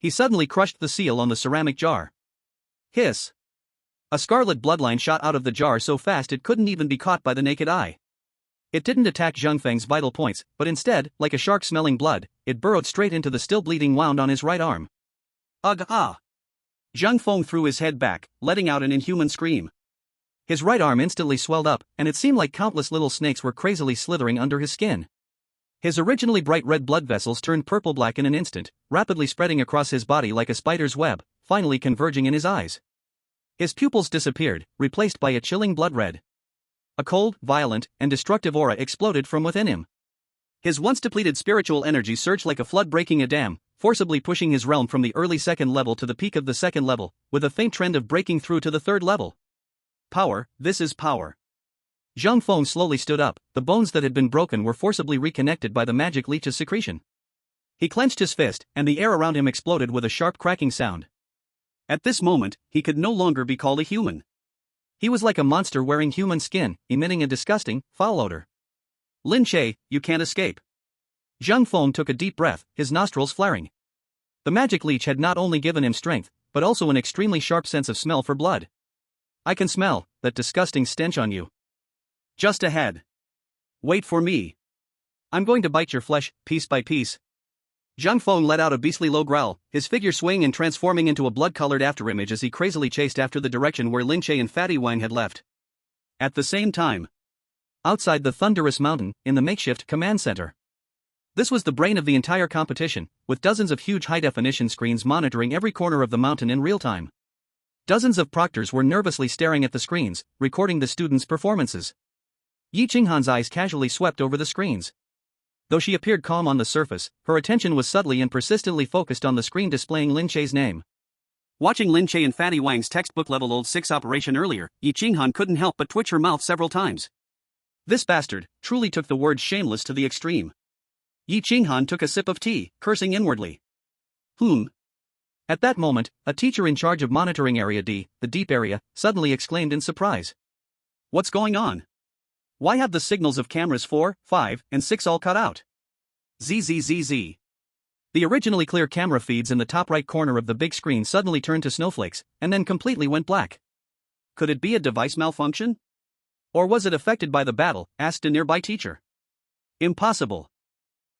He suddenly crushed the seal on the ceramic jar. Hiss! A scarlet bloodline shot out of the jar so fast it couldn't even be caught by the naked eye. It didn't attack Zhang Feng's vital points, but instead, like a shark smelling blood, it burrowed straight into the still bleeding wound on his right arm. Ugh ah! Zhang Feng threw his head back, letting out an inhuman scream. His right arm instantly swelled up, and it seemed like countless little snakes were crazily slithering under his skin. His originally bright red blood vessels turned purple-black in an instant, rapidly spreading across his body like a spider's web, finally converging in his eyes. His pupils disappeared, replaced by a chilling blood red. A cold, violent, and destructive aura exploded from within him. His once depleted spiritual energy surged like a flood breaking a dam, forcibly pushing his realm from the early second level to the peak of the second level, with a faint trend of breaking through to the third level. Power, this is power. Zhang Feng slowly stood up, the bones that had been broken were forcibly reconnected by the magic leech's secretion. He clenched his fist, and the air around him exploded with a sharp cracking sound. At this moment, he could no longer be called a human. He was like a monster wearing human skin, emitting a disgusting, foul odor. Lin Che, you can't escape. Zhang Feng took a deep breath, his nostrils flaring. The magic leech had not only given him strength, but also an extremely sharp sense of smell for blood. I can smell that disgusting stench on you. Just ahead. Wait for me. I'm going to bite your flesh, piece by piece. Zhang Feng let out a beastly low growl, his figure swaying and transforming into a blood-colored afterimage as he crazily chased after the direction where Lin Che and Fatty Wang had left. At the same time, outside the thunderous mountain, in the makeshift command center. This was the brain of the entire competition, with dozens of huge high-definition screens monitoring every corner of the mountain in real time. Dozens of proctors were nervously staring at the screens, recording the students' performances. Yi Qinghan's eyes casually swept over the screens. Though she appeared calm on the surface, her attention was subtly and persistently focused on the screen displaying Lin Che's name. Watching Lin Che and Fatty Wang's textbook-level Old 6 operation earlier, Yi Qinghan couldn't help but twitch her mouth several times. This bastard truly took the word shameless to the extreme. Yi Qinghan took a sip of tea, cursing inwardly. At that moment, a teacher in charge of monitoring Area D, the deep area, suddenly exclaimed in surprise. What's going on? Why have the signals of cameras 4, 5, and 6 all cut out? ZZZZ. The originally clear camera feeds in the top right corner of the big screen suddenly turned to snowflakes, and then completely went black. Could it be a device malfunction? Or was it affected by the battle? Asked a nearby teacher. Impossible.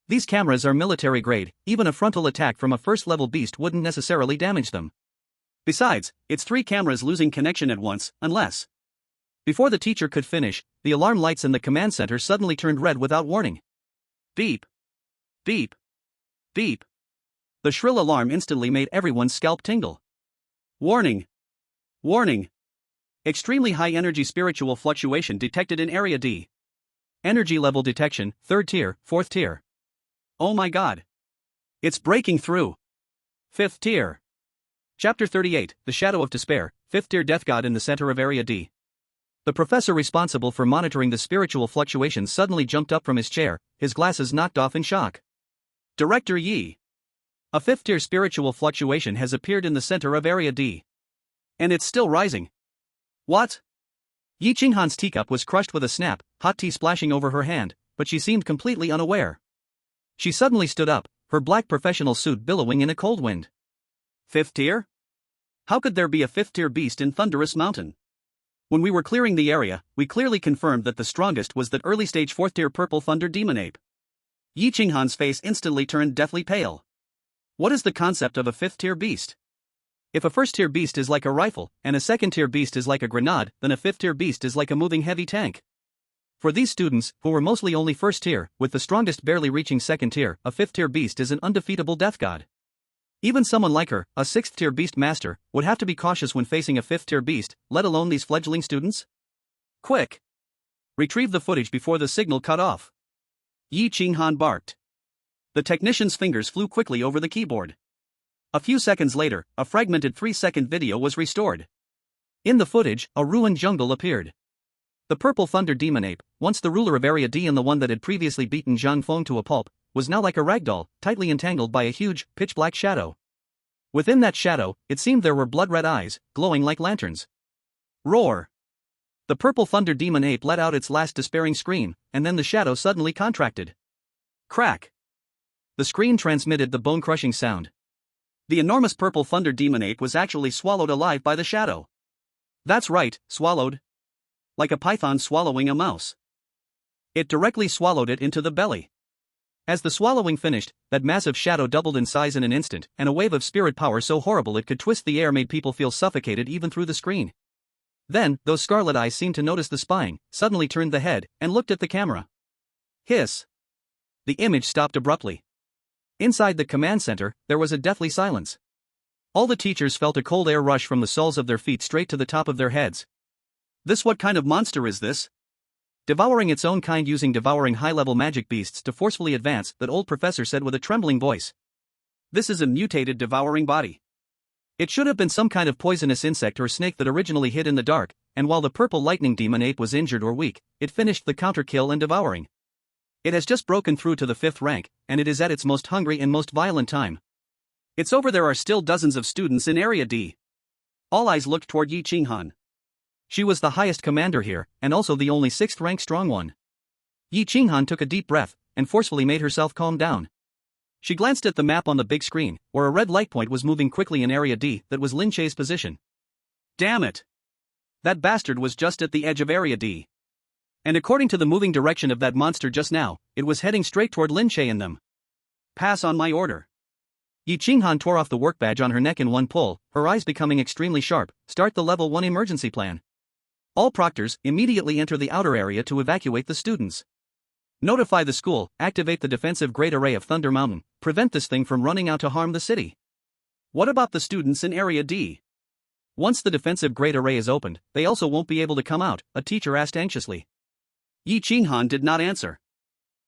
These cameras are military grade, even a frontal attack from a first-level beast wouldn't necessarily damage them. Besides, it's 3 cameras losing connection at once, unless... Before the teacher could finish, the alarm lights in the command center suddenly turned red without warning. Beep. Beep. Beep. The shrill alarm instantly made everyone's scalp tingle. Warning. Warning. Extremely high energy spiritual fluctuation detected in Area D. Energy level detection, 3rd tier, 4th tier. Oh my god. It's breaking through. 5th tier. Chapter 38, The Shadow of Despair, 5th tier death god in the center of Area D. The professor responsible for monitoring the spiritual fluctuations suddenly jumped up from his chair, his glasses knocked off in shock. Director Yi. A 5th tier spiritual fluctuation has appeared in the center of Area D. And it's still rising. What? Yi Qinghan's teacup was crushed with a snap, hot tea splashing over her hand, but she seemed completely unaware. She suddenly stood up, her black professional suit billowing in a cold wind. 5th tier? How could there be a 5th tier beast in Thunderous Mountain? When we were clearing the area, we clearly confirmed that the strongest was that early stage 4th tier purple thunder demon ape. Yi Qinghan's face instantly turned deathly pale. What is the concept of a 5th tier beast? If a 1st tier beast is like a rifle, and a 2nd tier beast is like a grenade, then a 5th tier beast is like a moving heavy tank. For these students, who were mostly only 1st tier, with the strongest barely reaching 2nd tier, a 5th tier beast is an undefeatable death god. Even someone like her, a 6th tier beast master, would have to be cautious when facing a 5th tier beast, let alone these fledgling students. Quick! Retrieve the footage before the signal cut off. Yi Qinghan barked. The technician's fingers flew quickly over the keyboard. A few seconds later, a fragmented 3-second video was restored. In the footage, a ruined jungle appeared. The purple thunder demon ape, once the ruler of Area D and the one that had previously beaten Zhang Feng to a pulp, was now like a ragdoll, tightly entangled by a huge, pitch-black shadow. Within that shadow, it seemed there were blood-red eyes, glowing like lanterns. Roar! The purple thunder demon ape let out its last despairing scream, and then the shadow suddenly contracted. Crack! The screen transmitted the bone-crushing sound. The enormous purple thunder demon ape was actually swallowed alive by the shadow. That's right, swallowed. Like a python swallowing a mouse. It directly swallowed it into the belly. As the swallowing finished, that massive shadow doubled in size in an instant, and a wave of spirit power so horrible it could twist the air made people feel suffocated even through the screen. Then, those scarlet eyes seemed to notice the spying, suddenly turned the head, and looked at the camera. Hiss! The image stopped abruptly. Inside the command center, there was a deathly silence. All the teachers felt a cold air rush from the soles of their feet straight to the top of their heads. This what kind of monster is this? Devouring its own kind using devouring high-level magic beasts to forcefully advance, that old professor said with a trembling voice. This is a mutated devouring body. It should have been some kind of poisonous insect or snake that originally hid in the dark, and while the purple lightning demon ape was injured or weak, it finished the counter-kill and devouring. It has just broken through to the 5th rank, and it is at its most hungry and most violent time. It's over. There are still dozens of students in Area D. All eyes looked toward Yi Qinghan. She was the highest commander here, and also the only 6th rank strong one. Yi Qinghan took a deep breath, and forcefully made herself calm down. She glanced at the map on the big screen, where a red light point was moving quickly in Area D. That was Lin Che's position. Damn it! That bastard was just at the edge of Area D. And according to the moving direction of that monster just now, it was heading straight toward Lin Che and them. Pass on my order. Yi Qinghan tore off the work badge on her neck in one pull, her eyes becoming extremely sharp. Start the Level 1 emergency plan. All proctors, immediately enter the outer area to evacuate the students. Notify the school, activate the defensive Great Array of Thunder Mountain, prevent this thing from running out to harm the city. What about the students in Area D? Once the defensive Great Array is opened, they also won't be able to come out, a teacher asked anxiously. Yi Qinghan did not answer.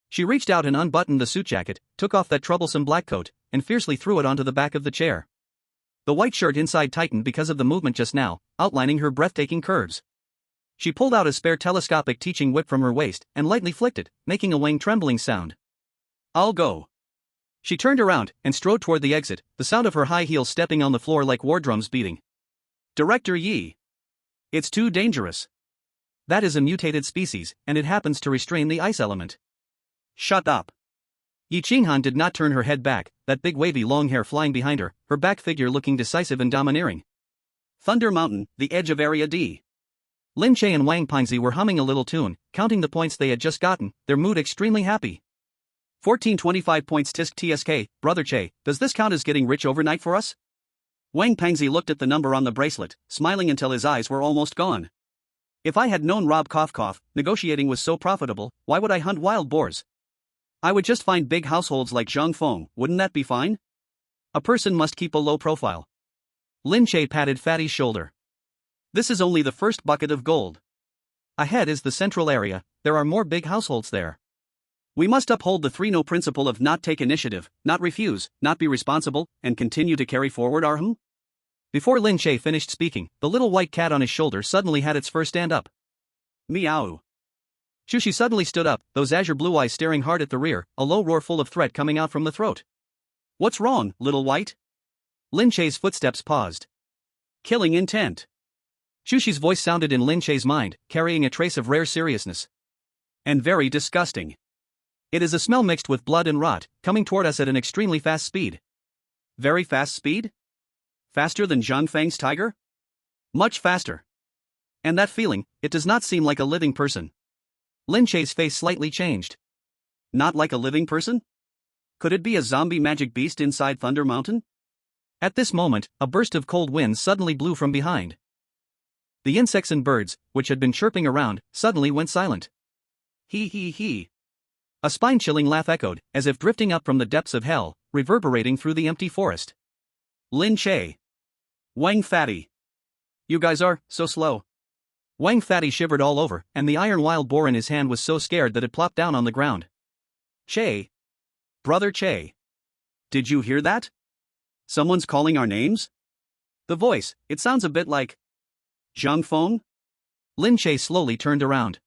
She reached out and unbuttoned the suit jacket, took off that troublesome black coat, and fiercely threw it onto the back of the chair. The white shirt inside tightened because of the movement just now, outlining her breathtaking curves. She pulled out a spare telescopic teaching whip from her waist and lightly flicked it, making a wang trembling sound. I'll go. She turned around and strode toward the exit, the sound of her high heels stepping on the floor like war drums beating. Director Yi. It's too dangerous. That is a mutated species, and it happens to restrain the ice element. Shut up. Yi Qinghan did not turn her head back, that big wavy long hair flying behind her, her back figure looking decisive and domineering. Thunder Mountain, the edge of Area D. Lin Che and Wang Pingzi were humming a little tune, counting the points they had just gotten, their mood extremely happy. 1425 points tisk tsk, Brother Che, does this count as getting rich overnight for us? Wang Pingzi looked at the number on the bracelet, smiling until his eyes were almost gone. If I had known Rob cough cough, negotiating was so profitable, why would I hunt wild boars? I would just find big households like Zhang Feng, wouldn't that be fine? A person must keep a low profile. Lin Che patted Fatty's shoulder. This is only the first bucket of gold. Ahead is the central area, there are more big households there. We must uphold the 3-no principle of not take initiative, not refuse, not be responsible, and continue to carry forward our Before Lin Che finished speaking, the little white cat on his shoulder suddenly had its fur stand up. Meow. Chu Xi suddenly stood up, those azure blue eyes staring hard at the rear, a low roar full of threat coming out from the throat. What's wrong, little white? Lin Che's footsteps paused. Killing intent. Chu Xi's voice sounded in Lin Che's mind, carrying a trace of rare seriousness. And very disgusting. It is a smell mixed with blood and rot, coming toward us at an extremely fast speed. Very fast speed? Faster than Zhang Feng's tiger? Much faster. And that feeling, it does not seem like a living person. Lin Che's face slightly changed. Not like a living person? Could it be a zombie magic beast inside Thunder Mountain? At this moment, a burst of cold wind suddenly blew from behind. The insects and birds, which had been chirping around, suddenly went silent. Hee hee hee. A spine-chilling laugh echoed, as if drifting up from the depths of hell, reverberating through the empty forest. Lin Che. Wang Fatty. You guys are so slow. Wang Fatty shivered all over, and the iron wild boar in his hand was so scared that it plopped down on the ground. Che. Brother Che. Did you hear that? Someone's calling our names? The voice, it sounds a bit like Zhang Feng? Lin Che slowly turned around.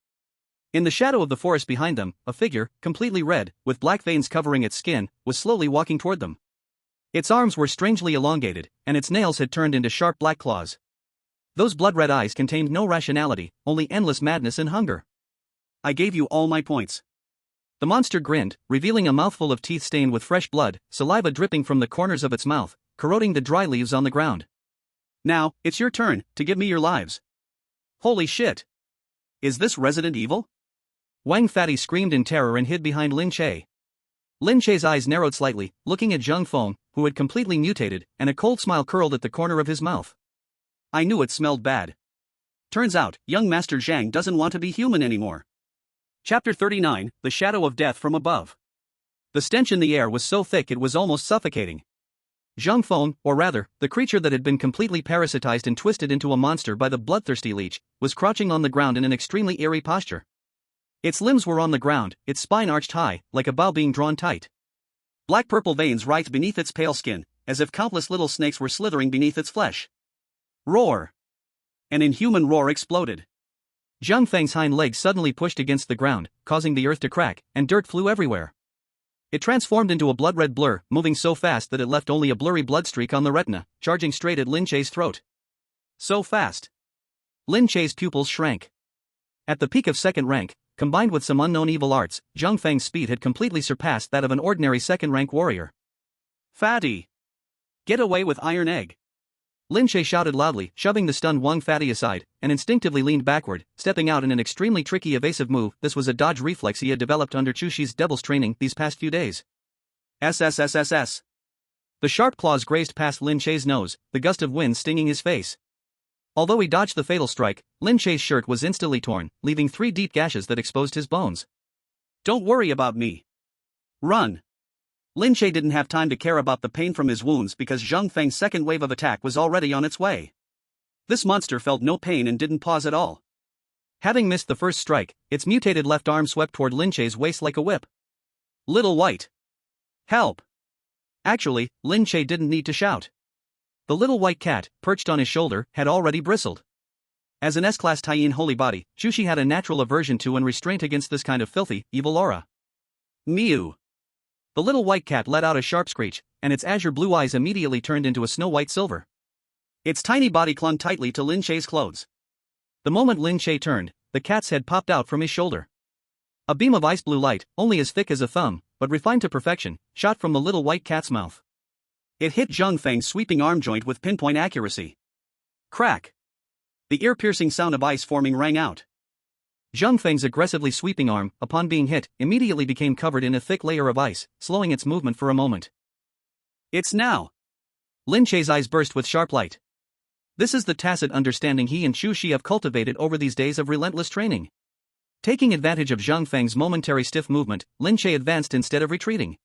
In the shadow of the forest behind them, a figure, completely red, with black veins covering its skin, was slowly walking toward them. Its arms were strangely elongated, and its nails had turned into sharp black claws. Those blood-red eyes contained no rationality, only endless madness and hunger. I gave you all my points. The monster grinned, revealing a mouthful of teeth stained with fresh blood, saliva dripping from the corners of its mouth, corroding the dry leaves on the ground. Now, it's your turn to give me your lives. Holy shit! Is this Resident Evil? Wang Fatty screamed in terror and hid behind Lin Che. Lin Che's eyes narrowed slightly, looking at Zhang Feng, who had completely mutated, and a cold smile curled at the corner of his mouth. I knew it smelled bad. Turns out, young Master Zhang doesn't want to be human anymore. Chapter 39, The Shadow of Death from Above. The stench in the air was so thick it was almost suffocating. Zhang Feng, or rather, the creature that had been completely parasitized and twisted into a monster by the bloodthirsty leech, was crouching on the ground in an extremely eerie posture. Its limbs were on the ground, its spine arched high, like a bow being drawn tight. Black-purple veins writhed beneath its pale skin, as if countless little snakes were slithering beneath its flesh. Roar! An inhuman roar exploded. Zhang Feng's hind legs suddenly pushed against the ground, causing the earth to crack, and dirt flew everywhere. It transformed into a blood-red blur, moving so fast that it left only a blurry blood streak on the retina, charging straight at Lin Che's throat. So fast. Lin Che's pupils shrank. At the peak of second rank, combined with some unknown evil arts, Zhang Feng's speed had completely surpassed that of an ordinary second-rank warrior. Fatty! Get away with Iron Egg! Lin Che shouted loudly, shoving the stunned Wang Fatty aside, and instinctively leaned backward, stepping out in an extremely tricky evasive move. This was a dodge reflex he had developed under Chu Xi's devil's training these past few days. SSSSS. The sharp claws grazed past Lin Che's nose, the gust of wind stinging his face. Although he dodged the fatal strike, Lin Che's shirt was instantly torn, leaving 3 deep gashes that exposed his bones. Don't worry about me. Run. Lin Che didn't have time to care about the pain from his wounds because Zhang Feng's second wave of attack was already on its way. This monster felt no pain and didn't pause at all. Having missed the first strike, its mutated left arm swept toward Lin Che's waist like a whip. Little White! Help! Actually, Lin Che didn't need to shout. The little white cat, perched on his shoulder, had already bristled. As an S-class Taiyin holy body, Chu Xi had a natural aversion to and restraint against this kind of filthy, evil aura. Mew! The little white cat let out a sharp screech, and its azure blue eyes immediately turned into a snow-white silver. Its tiny body clung tightly to Lin Che's clothes. The moment Lin Che turned, the cat's head popped out from his shoulder. A beam of ice-blue light, only as thick as a thumb, but refined to perfection, shot from the little white cat's mouth. It hit Zhang Feng's sweeping arm joint with pinpoint accuracy. Crack! The ear-piercing sound of ice forming rang out. Zhang Feng's aggressively sweeping arm, upon being hit, immediately became covered in a thick layer of ice, slowing its movement for a moment. It's now! Lin Che's eyes burst with sharp light. This is the tacit understanding he and Chu Xi have cultivated over these days of relentless training. Taking advantage of Zhang Feng's momentary stiff movement, Lin Che advanced instead of retreating.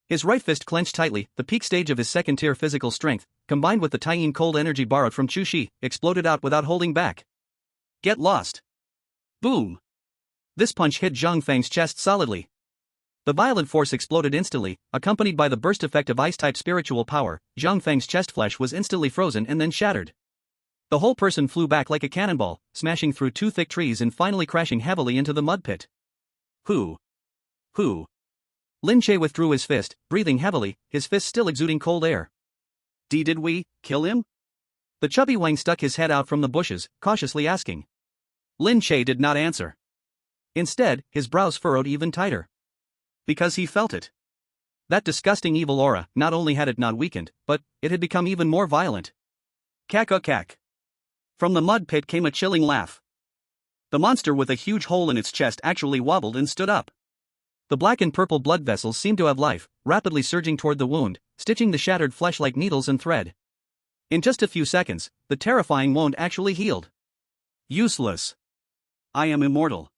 His right fist clenched tightly, the peak stage of his second-tier physical strength, combined with the Taiyin cold energy borrowed from Chu Xi, exploded out without holding back. Get lost! Boom! This punch hit Zhang Feng's chest solidly. The violent force exploded instantly, accompanied by the burst effect of ice-type spiritual power. Zhang Feng's chest flesh was instantly frozen and then shattered. The whole person flew back like a cannonball, smashing through 2 thick trees and finally crashing heavily into the mud pit. Who? Lin Che withdrew his fist, breathing heavily, his fist still exuding cold air. Did we kill him? The chubby Wang stuck his head out from the bushes, cautiously asking. Lin Che did not answer. Instead, his brows furrowed even tighter. Because he felt it. That disgusting evil aura, not only had it not weakened, but it had become even more violent. Cack-a-cack. From the mud pit came a chilling laugh. The monster with a huge hole in its chest actually wobbled and stood up. The black and purple blood vessels seemed to have life, rapidly surging toward the wound, stitching the shattered flesh like needles and thread. In just a few seconds, the terrifying wound actually healed. Useless. I am immortal.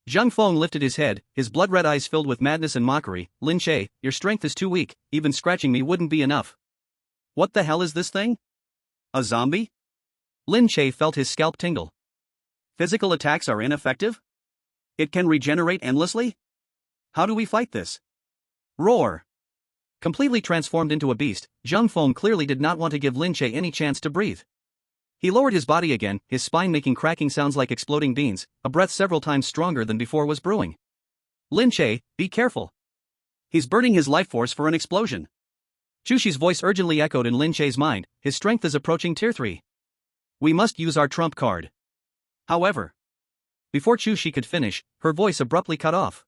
Zhang Feng lifted his head, his blood-red eyes filled with madness and mockery. Lin Che, your strength is too weak, even scratching me wouldn't be enough. What the hell is this thing? A zombie? Lin Che felt his scalp tingle. Physical attacks are ineffective? It can regenerate endlessly? How do we fight this? Roar! Completely transformed into a beast, Zhang Feng clearly did not want to give Lin Che any chance to breathe. He lowered his body again, his spine making cracking sounds like exploding beans, a breath several times stronger than before was brewing. Lin Che, be careful. He's burning his life force for an explosion. Chu Xi's voice urgently echoed in Lin Che's mind, his strength is approaching tier 3. We must use our trump card. However, before Chu Xi could finish, her voice abruptly cut off.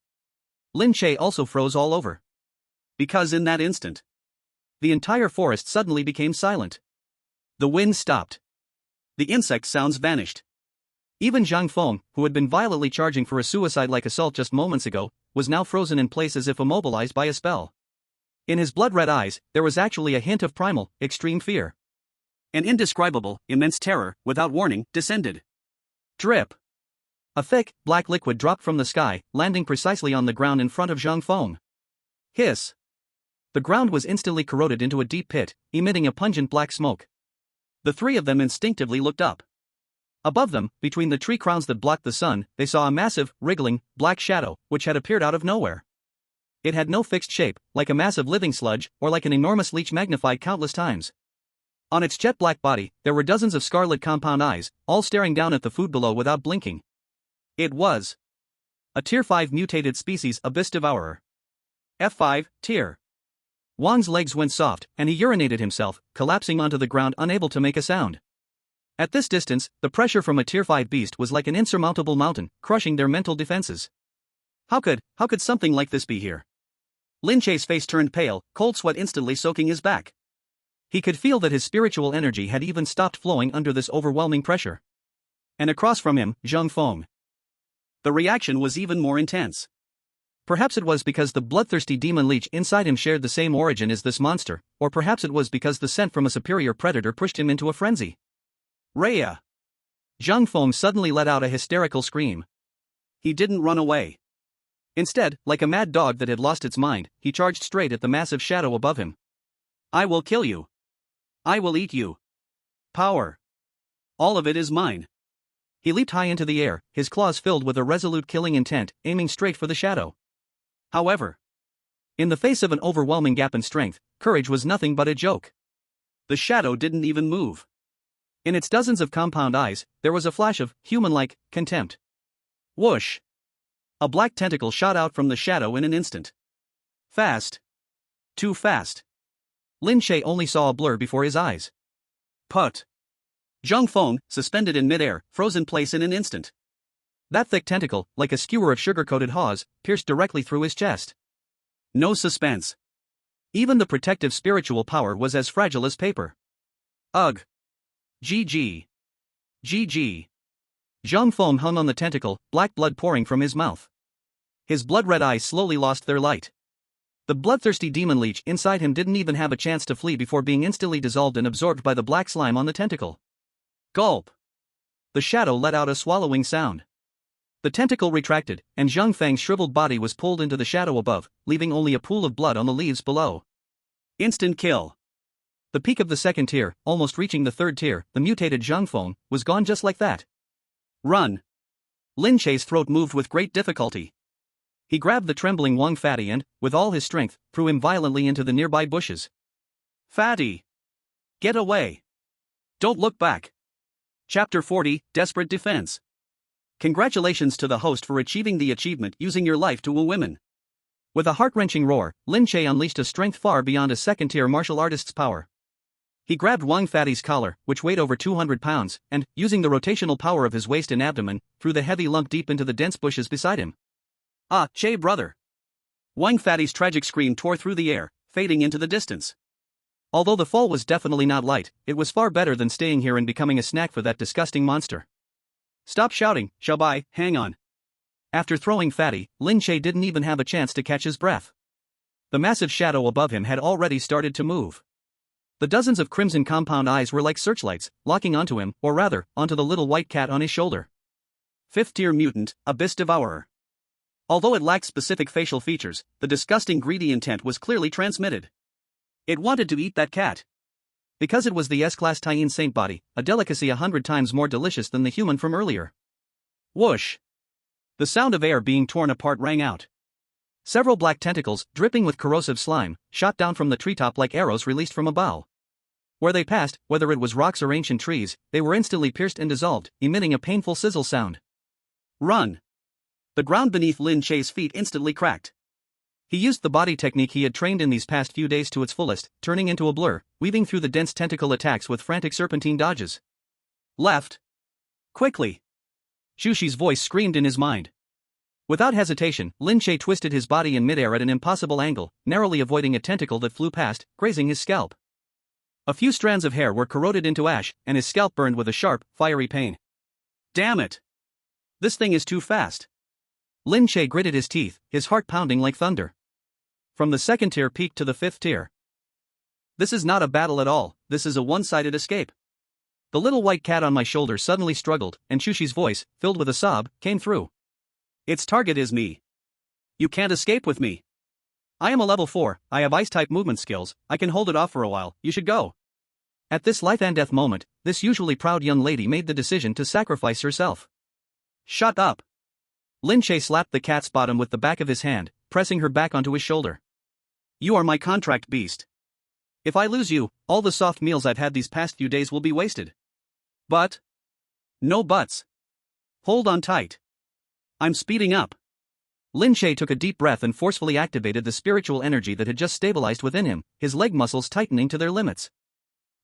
Lin Che also froze all over. Because in that instant, the entire forest suddenly became silent. The wind stopped. The insect sounds vanished. Even Zhang Feng, who had been violently charging for a suicide-like assault just moments ago, was now frozen in place as if immobilized by a spell. In his blood-red eyes, there was actually a hint of primal, extreme fear. An indescribable, immense terror, without warning, descended. Drip. A thick, black liquid dropped from the sky, landing precisely on the ground in front of Zhang Feng. Hiss. The ground was instantly corroded into a deep pit, emitting a pungent black smoke. The three of them instinctively looked up. Above them, between the tree crowns that blocked the sun, they saw a massive, wriggling, black shadow, which had appeared out of nowhere. It had no fixed shape, like a massive living sludge, or like an enormous leech magnified countless times. On its jet-black body, there were dozens of scarlet compound eyes, all staring down at the food below without blinking. It was a Tier 5 mutated species abyss devourer. F5, Tier. Wang's legs went soft, and he urinated himself, collapsing onto the ground unable to make a sound. At this distance, the pressure from a Tier 5 beast was like an insurmountable mountain, crushing their mental defenses. How could something like this be here? Lin Che's face turned pale, cold sweat instantly soaking his back. He could feel that his spiritual energy had even stopped flowing under this overwhelming pressure. And across from him, Zhang Feng. The reaction was even more intense. Perhaps it was because the bloodthirsty demon leech inside him shared the same origin as this monster, or perhaps it was because the scent from a superior predator pushed him into a frenzy. Rhea! Zhang Feng suddenly let out a hysterical scream. He didn't run away. Instead, like a mad dog that had lost its mind, he charged straight at the massive shadow above him. I will kill you. I will eat you. Power. All of it is mine. He leaped high into the air, his claws filled with a resolute killing intent, aiming straight for the shadow. However, in the face of an overwhelming gap in strength, courage was nothing but a joke. The shadow didn't even move. In its dozens of compound eyes, there was a flash of, human-like, contempt. Whoosh! A black tentacle shot out from the shadow in an instant. Fast. Too fast. Lin Che only saw a blur before his eyes. Put. Zhang Feng, suspended in midair, froze in place in an instant. That thick tentacle, like a skewer of sugar-coated haws, pierced directly through his chest. No suspense. Even the protective spiritual power was as fragile as paper. Ugh. GG. GG. Zhang Feng hung on the tentacle, black blood pouring from his mouth. His blood-red eyes slowly lost their light. The bloodthirsty demon leech inside him didn't even have a chance to flee before being instantly dissolved and absorbed by the black slime on the tentacle. Gulp! The shadow let out a swallowing sound. The tentacle retracted, and Zhang Feng's shriveled body was pulled into the shadow above, leaving only a pool of blood on the leaves below. Instant kill. The peak of the second tier, almost reaching the third tier, the mutated Zhang Feng, was gone just like that. Run! Lin Che's throat moved with great difficulty. He grabbed the trembling Wang Fatty and, with all his strength, threw him violently into the nearby bushes. Fatty! Get away! Don't look back! Chapter 40, Desperate Defense. Congratulations to the host for achieving the achievement using your life to woo women. With a heart-wrenching roar, Lin Che unleashed a strength far beyond a second-tier martial artist's power. He grabbed Wang Fatty's collar, which weighed over 200 pounds, and, using the rotational power of his waist and abdomen, threw the heavy lump deep into the dense bushes beside him. Ah, Che brother! Wang Fatty's tragic scream tore through the air, fading into the distance. Although the fall was definitely not light, it was far better than staying here and becoming a snack for that disgusting monster. Stop shouting, Xiaobai, hang on. After throwing Fatty, Lin Che didn't even have a chance to catch his breath. The massive shadow above him had already started to move. The dozens of crimson compound eyes were like searchlights, locking onto him, or rather, onto the little white cat on his shoulder. Fifth-tier mutant, Abyss Devourer. Although it lacked specific facial features, the disgusting greedy intent was clearly transmitted. It wanted to eat that cat. Because it was the S-class Taiyin Saint body, a delicacy 100 times more delicious than the human from earlier. Whoosh! The sound of air being torn apart rang out. Several black tentacles, dripping with corrosive slime, shot down from the treetop like arrows released from a bow. Where they passed, whether it was rocks or ancient trees, they were instantly pierced and dissolved, emitting a painful sizzle sound. Run! The ground beneath Lin Che's feet instantly cracked. He used the body technique he had trained in these past few days to its fullest, turning into a blur, weaving through the dense tentacle attacks with frantic serpentine dodges. Left. Quickly. Chu Xi's voice screamed in his mind. Without hesitation, Lin Che twisted his body in midair at an impossible angle, narrowly avoiding a tentacle that flew past, grazing his scalp. A few strands of hair were corroded into ash, and his scalp burned with a sharp, fiery pain. Damn it! This thing is too fast. Lin Che gritted his teeth, his heart pounding like thunder. From the second tier peaked to the fifth tier. This is not a battle at all, this is a one-sided escape. The little white cat on my shoulder suddenly struggled, and Chu Xi's voice, filled with a sob, came through. Its target is me. You can't escape with me. I am a level 4, I have ice-type movement skills, I can hold it off for a while, you should go. At this life and death moment, this usually proud young lady made the decision to sacrifice herself. Shut up. Lin Che slapped the cat's bottom with the back of his hand, pressing her back onto his shoulder. You are my contract beast. If I lose you, all the soft meals I've had these past few days will be wasted. But? No buts. Hold on tight. I'm speeding up. Lin Che took a deep breath and forcefully activated the spiritual energy that had just stabilized within him, his leg muscles tightening to their limits.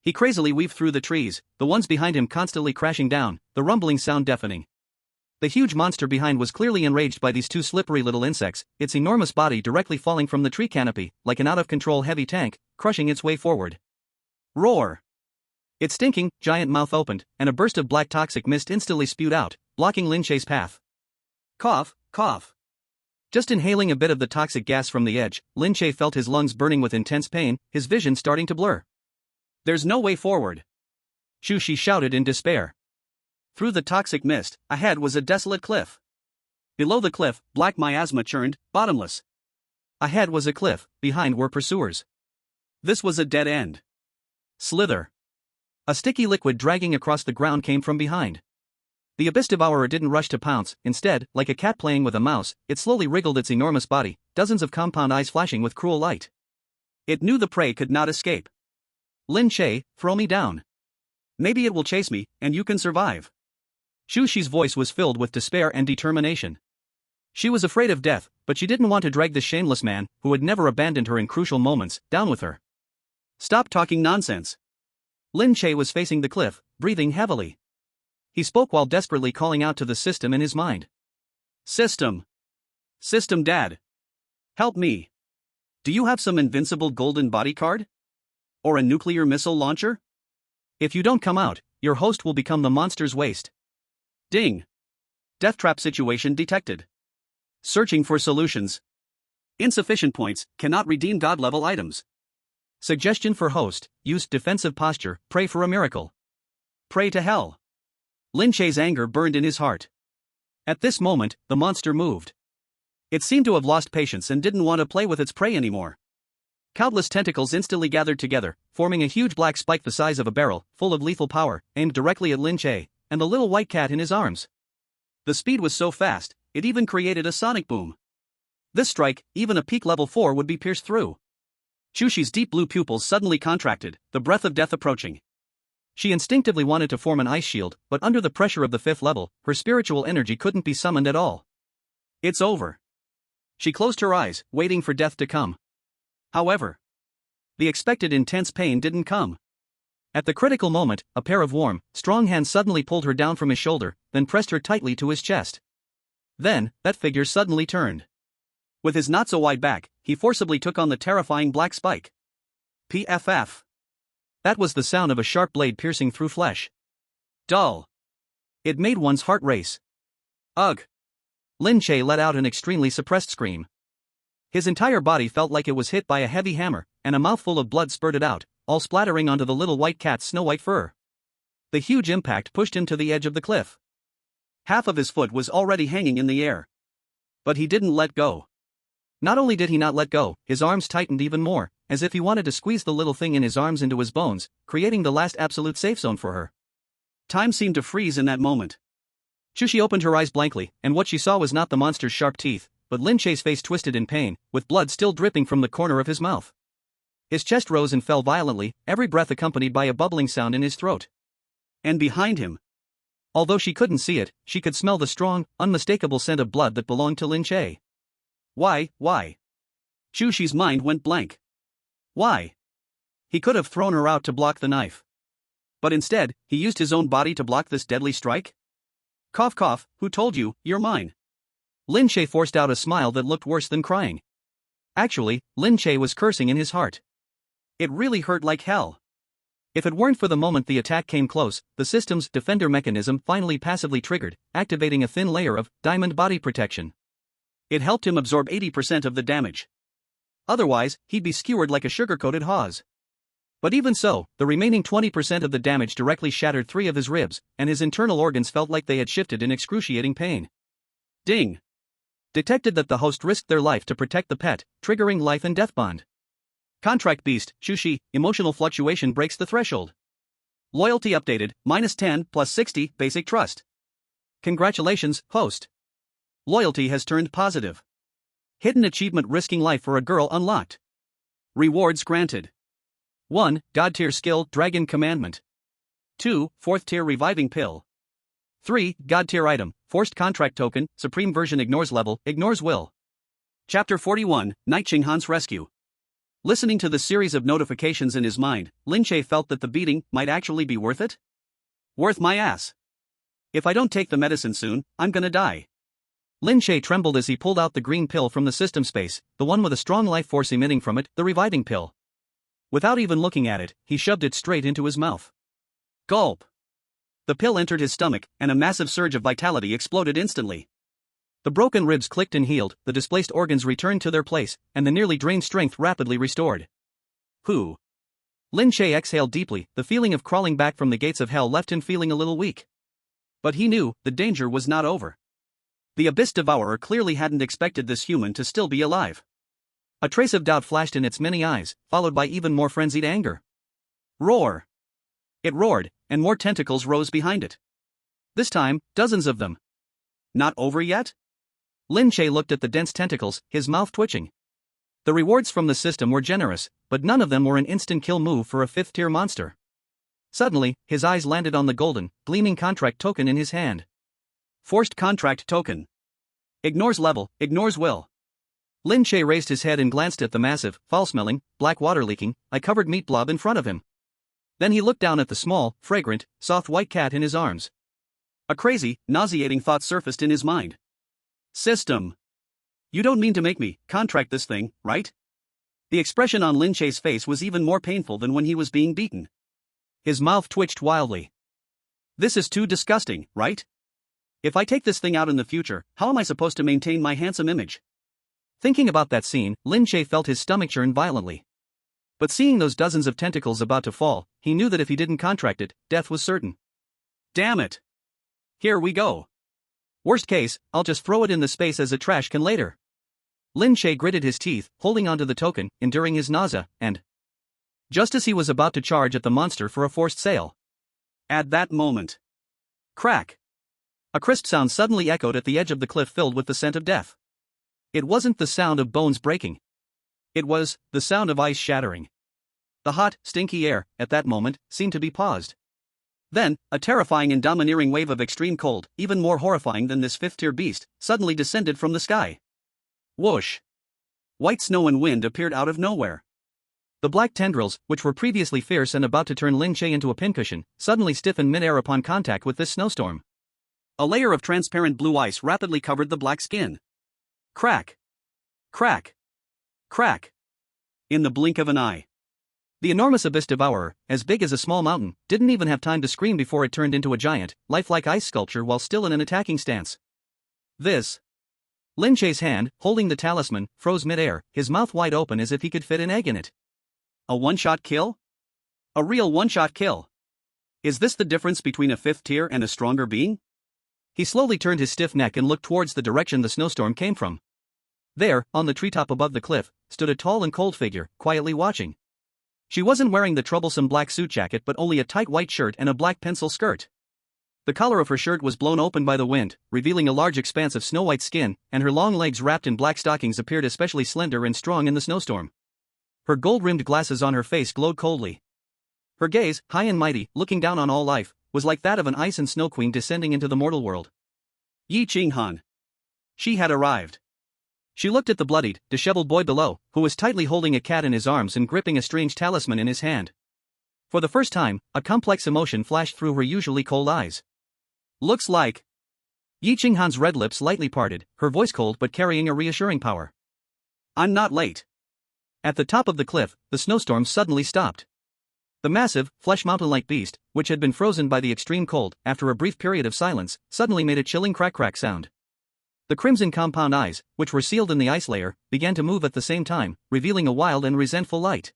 He crazily weaved through the trees, the ones behind him constantly crashing down, the rumbling sound deafening. The huge monster behind was clearly enraged by these two slippery little insects, its enormous body directly falling from the tree canopy, like an out-of-control heavy tank, crushing its way forward. Roar! Its stinking, giant mouth opened, and a burst of black toxic mist instantly spewed out, blocking Lin Che's path. Cough, cough. Just inhaling a bit of the toxic gas from the edge, Lin Che felt his lungs burning with intense pain, his vision starting to blur. There's no way forward. Chu Xi shouted in despair. Through the toxic mist, ahead was a desolate cliff. Below the cliff, black miasma churned, bottomless. Ahead was a cliff, behind were pursuers. This was a dead end. Slither. A sticky liquid dragging across the ground came from behind. The abyss devourer didn't rush to pounce, instead, like a cat playing with a mouse, it slowly wriggled its enormous body, dozens of compound eyes flashing with cruel light. It knew the prey could not escape. Lin Che, throw me down. Maybe it will chase me, and you can survive. Chu Xi's voice was filled with despair and determination. She was afraid of death, but she didn't want to drag this shameless man, who had never abandoned her in crucial moments, down with her. Stop talking nonsense. Lin Che was facing the cliff, breathing heavily. He spoke while desperately calling out to the system in his mind. System. System Dad. Help me. Do you have some invincible golden body card? Or a nuclear missile launcher? If you don't come out, your host will become the monster's waste. Ding. Death trap situation detected. Searching for solutions. Insufficient points, cannot redeem god-level items. Suggestion for host, use defensive posture, pray for a miracle. Pray to hell. Lin Che's anger burned in his heart. At this moment, the monster moved. It seemed to have lost patience and didn't want to play with its prey anymore. Countless tentacles instantly gathered together, forming a huge black spike the size of a barrel, full of lethal power, aimed directly at Lin Che, and the little white cat in his arms. The speed was so fast, it even created a sonic boom. This strike, even a peak level 4 would be pierced through. Chu Xi's deep blue pupils suddenly contracted, the breath of death approaching. She instinctively wanted to form an ice shield, but under the pressure of the 5th level, her spiritual energy couldn't be summoned at all. It's over. She closed her eyes, waiting for death to come. However, the expected intense pain didn't come. At the critical moment, a pair of warm, strong hands suddenly pulled her down from his shoulder, then pressed her tightly to his chest. Then, that figure suddenly turned. With his not-so-wide back, he forcibly took on the terrifying black spike. PFF. That was the sound of a sharp blade piercing through flesh. Dull. It made one's heart race. Ugh. Lin Che let out an extremely suppressed scream. His entire body felt like it was hit by a heavy hammer, and a mouthful of blood spurted out, all splattering onto the little white cat's snow-white fur. The huge impact pushed him to the edge of the cliff. Half of his foot was already hanging in the air. But he didn't let go. Not only did he not let go, his arms tightened even more, as if he wanted to squeeze the little thing in his arms into his bones, creating the last absolute safe zone for her. Time seemed to freeze in that moment. Chu Xi opened her eyes blankly, and what she saw was not the monster's sharp teeth, but Lin Che's face twisted in pain, with blood still dripping from the corner of his mouth. His chest rose and fell violently, every breath accompanied by a bubbling sound in his throat. And behind him, although she couldn't see it, she could smell the strong, unmistakable scent of blood that belonged to Lin Che. Why? Chu Xi's mind went blank. Why? He could have thrown her out to block the knife. But instead, he used his own body to block this deadly strike? Cough cough, who told you, you're mine? Lin Che forced out a smile that looked worse than crying. Actually, Lin Che was cursing in his heart. It really hurt like hell. If it weren't for the moment the attack came close, the system's defender mechanism finally passively triggered, activating a thin layer of diamond body protection. It helped him absorb 80% of the damage. Otherwise, he'd be skewered like a sugar-coated hawes. But even so, the remaining 20% of the damage directly shattered 3 of his ribs, and his internal organs felt like they had shifted in excruciating pain. Ding! Detected that the host risked their life to protect the pet, triggering life and death bond. Contract beast, Chu Xi, emotional fluctuation breaks the threshold. Loyalty updated, -10 plus 60, basic trust. Congratulations, host. Loyalty has turned positive. Hidden achievement risking life for a girl unlocked. Rewards granted. 1. God tier skill, Dragon Commandment. 2. 4th tier reviving pill. 3. God tier item, forced contract token, supreme version ignores level, ignores will. Chapter 41, Night Qinghan's rescue. Listening to the series of notifications in his mind, Lin Che felt that the beating might actually be worth it. Worth my ass. If I don't take the medicine soon, I'm gonna die. Lin Che trembled as he pulled out the green pill from the system space, the one with a strong life force emitting from it, the reviving pill. Without even looking at it, he shoved it straight into his mouth. Gulp. The pill entered his stomach, and a massive surge of vitality exploded instantly. The broken ribs clicked and healed, the displaced organs returned to their place, and the nearly drained strength rapidly restored. Whew. Lin Che exhaled deeply, the feeling of crawling back from the gates of hell left him feeling a little weak. But he knew, the danger was not over. The Abyss Devourer clearly hadn't expected this human to still be alive. A trace of doubt flashed in its many eyes, followed by even more frenzied anger. Roar! It roared, and more tentacles rose behind it. This time, dozens of them. Not over yet? Lin Che looked at the dense tentacles, his mouth twitching. The rewards from the system were generous, but none of them were an instant kill move for a 5th-tier monster. Suddenly, his eyes landed on the golden, gleaming contract token in his hand. Forced contract token. Ignores level, ignores will. Lin Che raised his head and glanced at the massive, foul-smelling, black water-leaking, eye-covered meat blob in front of him. Then he looked down at the small, fragrant, soft white cat in his arms. A crazy, nauseating thought surfaced in his mind. System. You don't mean to make me contract this thing, right? The expression on Lin Che's face was even more painful than when he was being beaten. His mouth twitched wildly. This is too disgusting, right? If I take this thing out in the future, how am I supposed to maintain my handsome image? Thinking about that scene, Lin Che felt his stomach churn violently. But seeing those dozens of tentacles about to fall, he knew that if he didn't contract it, death was certain. Damn it! Here we go. Worst case, I'll just throw it in the space as a trash can later. Lin Che gritted his teeth, holding onto the token, enduring his nausea, and just as he was about to charge at the monster for a forced sale. At that moment. Crack! A crisp sound suddenly echoed at the edge of the cliff filled with the scent of death. It wasn't the sound of bones breaking. It was the sound of ice shattering. The hot, stinky air, at that moment, seemed to be paused. Then, a terrifying and domineering wave of extreme cold, even more horrifying than this 5th-tier beast, suddenly descended from the sky. Whoosh! White snow and wind appeared out of nowhere. The black tendrils, which were previously fierce and about to turn Lin Che into a pincushion, suddenly stiffened mid-air upon contact with this snowstorm. A layer of transparent blue ice rapidly covered the black skin. Crack! Crack! Crack! In the blink of an eye. The enormous Abyss Devourer, as big as a small mountain, didn't even have time to scream before it turned into a giant, lifelike ice sculpture while still in an attacking stance. This. Lin Che's hand, holding the talisman, froze mid-air, his mouth wide open as if he could fit an egg in it. A one-shot kill? A real one-shot kill. Is this the difference between a 5th tier and a stronger being? He slowly turned his stiff neck and looked towards the direction the snowstorm came from. There, on the treetop above the cliff, stood a tall and cold figure, quietly watching. She wasn't wearing the troublesome black suit jacket but only a tight white shirt and a black pencil skirt. The collar of her shirt was blown open by the wind, revealing a large expanse of snow-white skin, and her long legs wrapped in black stockings appeared especially slender and strong in the snowstorm. Her gold-rimmed glasses on her face glowed coldly. Her gaze, high and mighty, looking down on all life, was like that of an ice and snow queen descending into the mortal world. Yi Qinghan. She had arrived. She looked at the bloodied, disheveled boy below, who was tightly holding a cat in his arms and gripping a strange talisman in his hand. For the first time, a complex emotion flashed through her usually cold eyes. Looks like. Yi Qinghan's red lips lightly parted, her voice cold but carrying a reassuring power. I'm not late. At the top of the cliff, the snowstorm suddenly stopped. The massive, flesh mountain-like beast, which had been frozen by the extreme cold, after a brief period of silence, suddenly made a chilling crack-crack sound. The crimson compound eyes, which were sealed in the ice layer, began to move at the same time, revealing a wild and resentful light.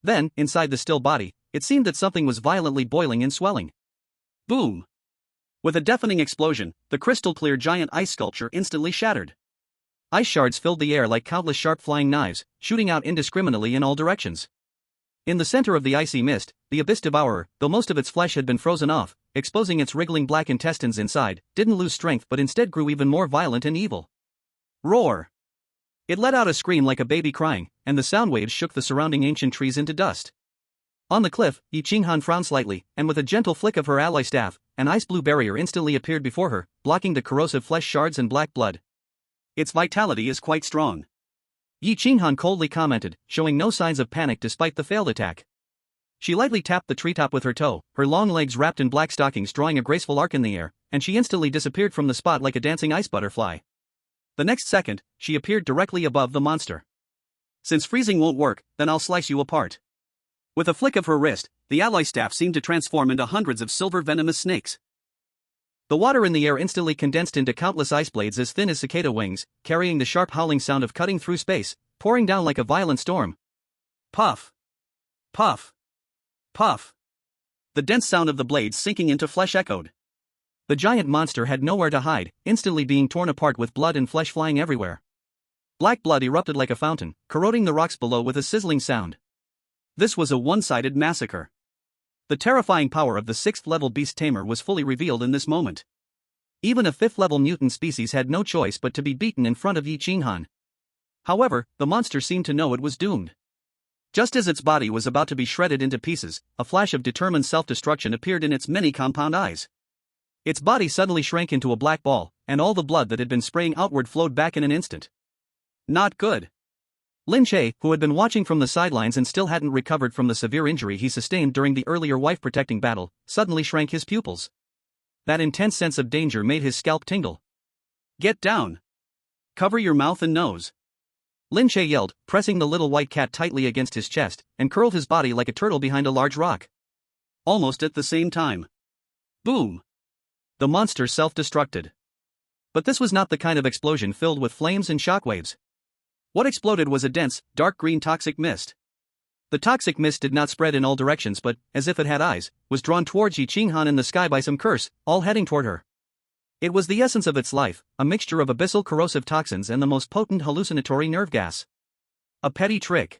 Then, inside the still body, it seemed that something was violently boiling and swelling. Boom! With a deafening explosion, the crystal-clear giant ice sculpture instantly shattered. Ice shards filled the air like countless sharp flying knives, shooting out indiscriminately in all directions. In the center of the icy mist, the abyss devourer, though most of its flesh had been frozen off, exposing its wriggling black intestines inside, didn't lose strength but instead grew even more violent and evil. Roar! It let out a scream like a baby crying, and the sound waves shook the surrounding ancient trees into dust. On the cliff, Yi Qinghan frowned slightly, and with a gentle flick of her alloy staff, an ice-blue barrier instantly appeared before her, blocking the corrosive flesh shards and black blood. Its vitality is quite strong. Yi Qinghan coldly commented, showing no signs of panic despite the failed attack. She lightly tapped the treetop with her toe, her long legs wrapped in black stockings drawing a graceful arc in the air, and she instantly disappeared from the spot like a dancing ice butterfly. The next second, she appeared directly above the monster. Since freezing won't work, then I'll slice you apart. With a flick of her wrist, the alloy staff seemed to transform into hundreds of silver venomous snakes. The water in the air instantly condensed into countless ice blades as thin as cicada wings, carrying the sharp howling sound of cutting through space, pouring down like a violent storm. Puff! Puff! Puff! The dense sound of the blades sinking into flesh echoed. The giant monster had nowhere to hide, instantly being torn apart with blood and flesh flying everywhere. Black blood erupted like a fountain, corroding the rocks below with a sizzling sound. This was a one-sided massacre. The terrifying power of the 6th-level beast tamer was fully revealed in this moment. Even a 5th-level mutant species had no choice but to be beaten in front of Yi Qinghan. However, the monster seemed to know it was doomed. Just as its body was about to be shredded into pieces, a flash of determined self-destruction appeared in its many compound eyes. Its body suddenly shrank into a black ball, and all the blood that had been spraying outward flowed back in an instant. Not good. Lin Che, who had been watching from the sidelines and still hadn't recovered from the severe injury he sustained during the earlier wife-protecting battle, suddenly shrank his pupils. That intense sense of danger made his scalp tingle. Get down! Cover your mouth and nose! Lin Che yelled, pressing the little white cat tightly against his chest, and curled his body like a turtle behind a large rock. Almost at the same time. Boom! The monster self-destructed. But this was not the kind of explosion filled with flames and shockwaves. What exploded was a dense, dark green toxic mist. The toxic mist did not spread in all directions but, as if it had eyes, was drawn towards Yi Qinghan in the sky by some curse, all heading toward her. It was the essence of its life, a mixture of abyssal corrosive toxins and the most potent hallucinatory nerve gas. A petty trick.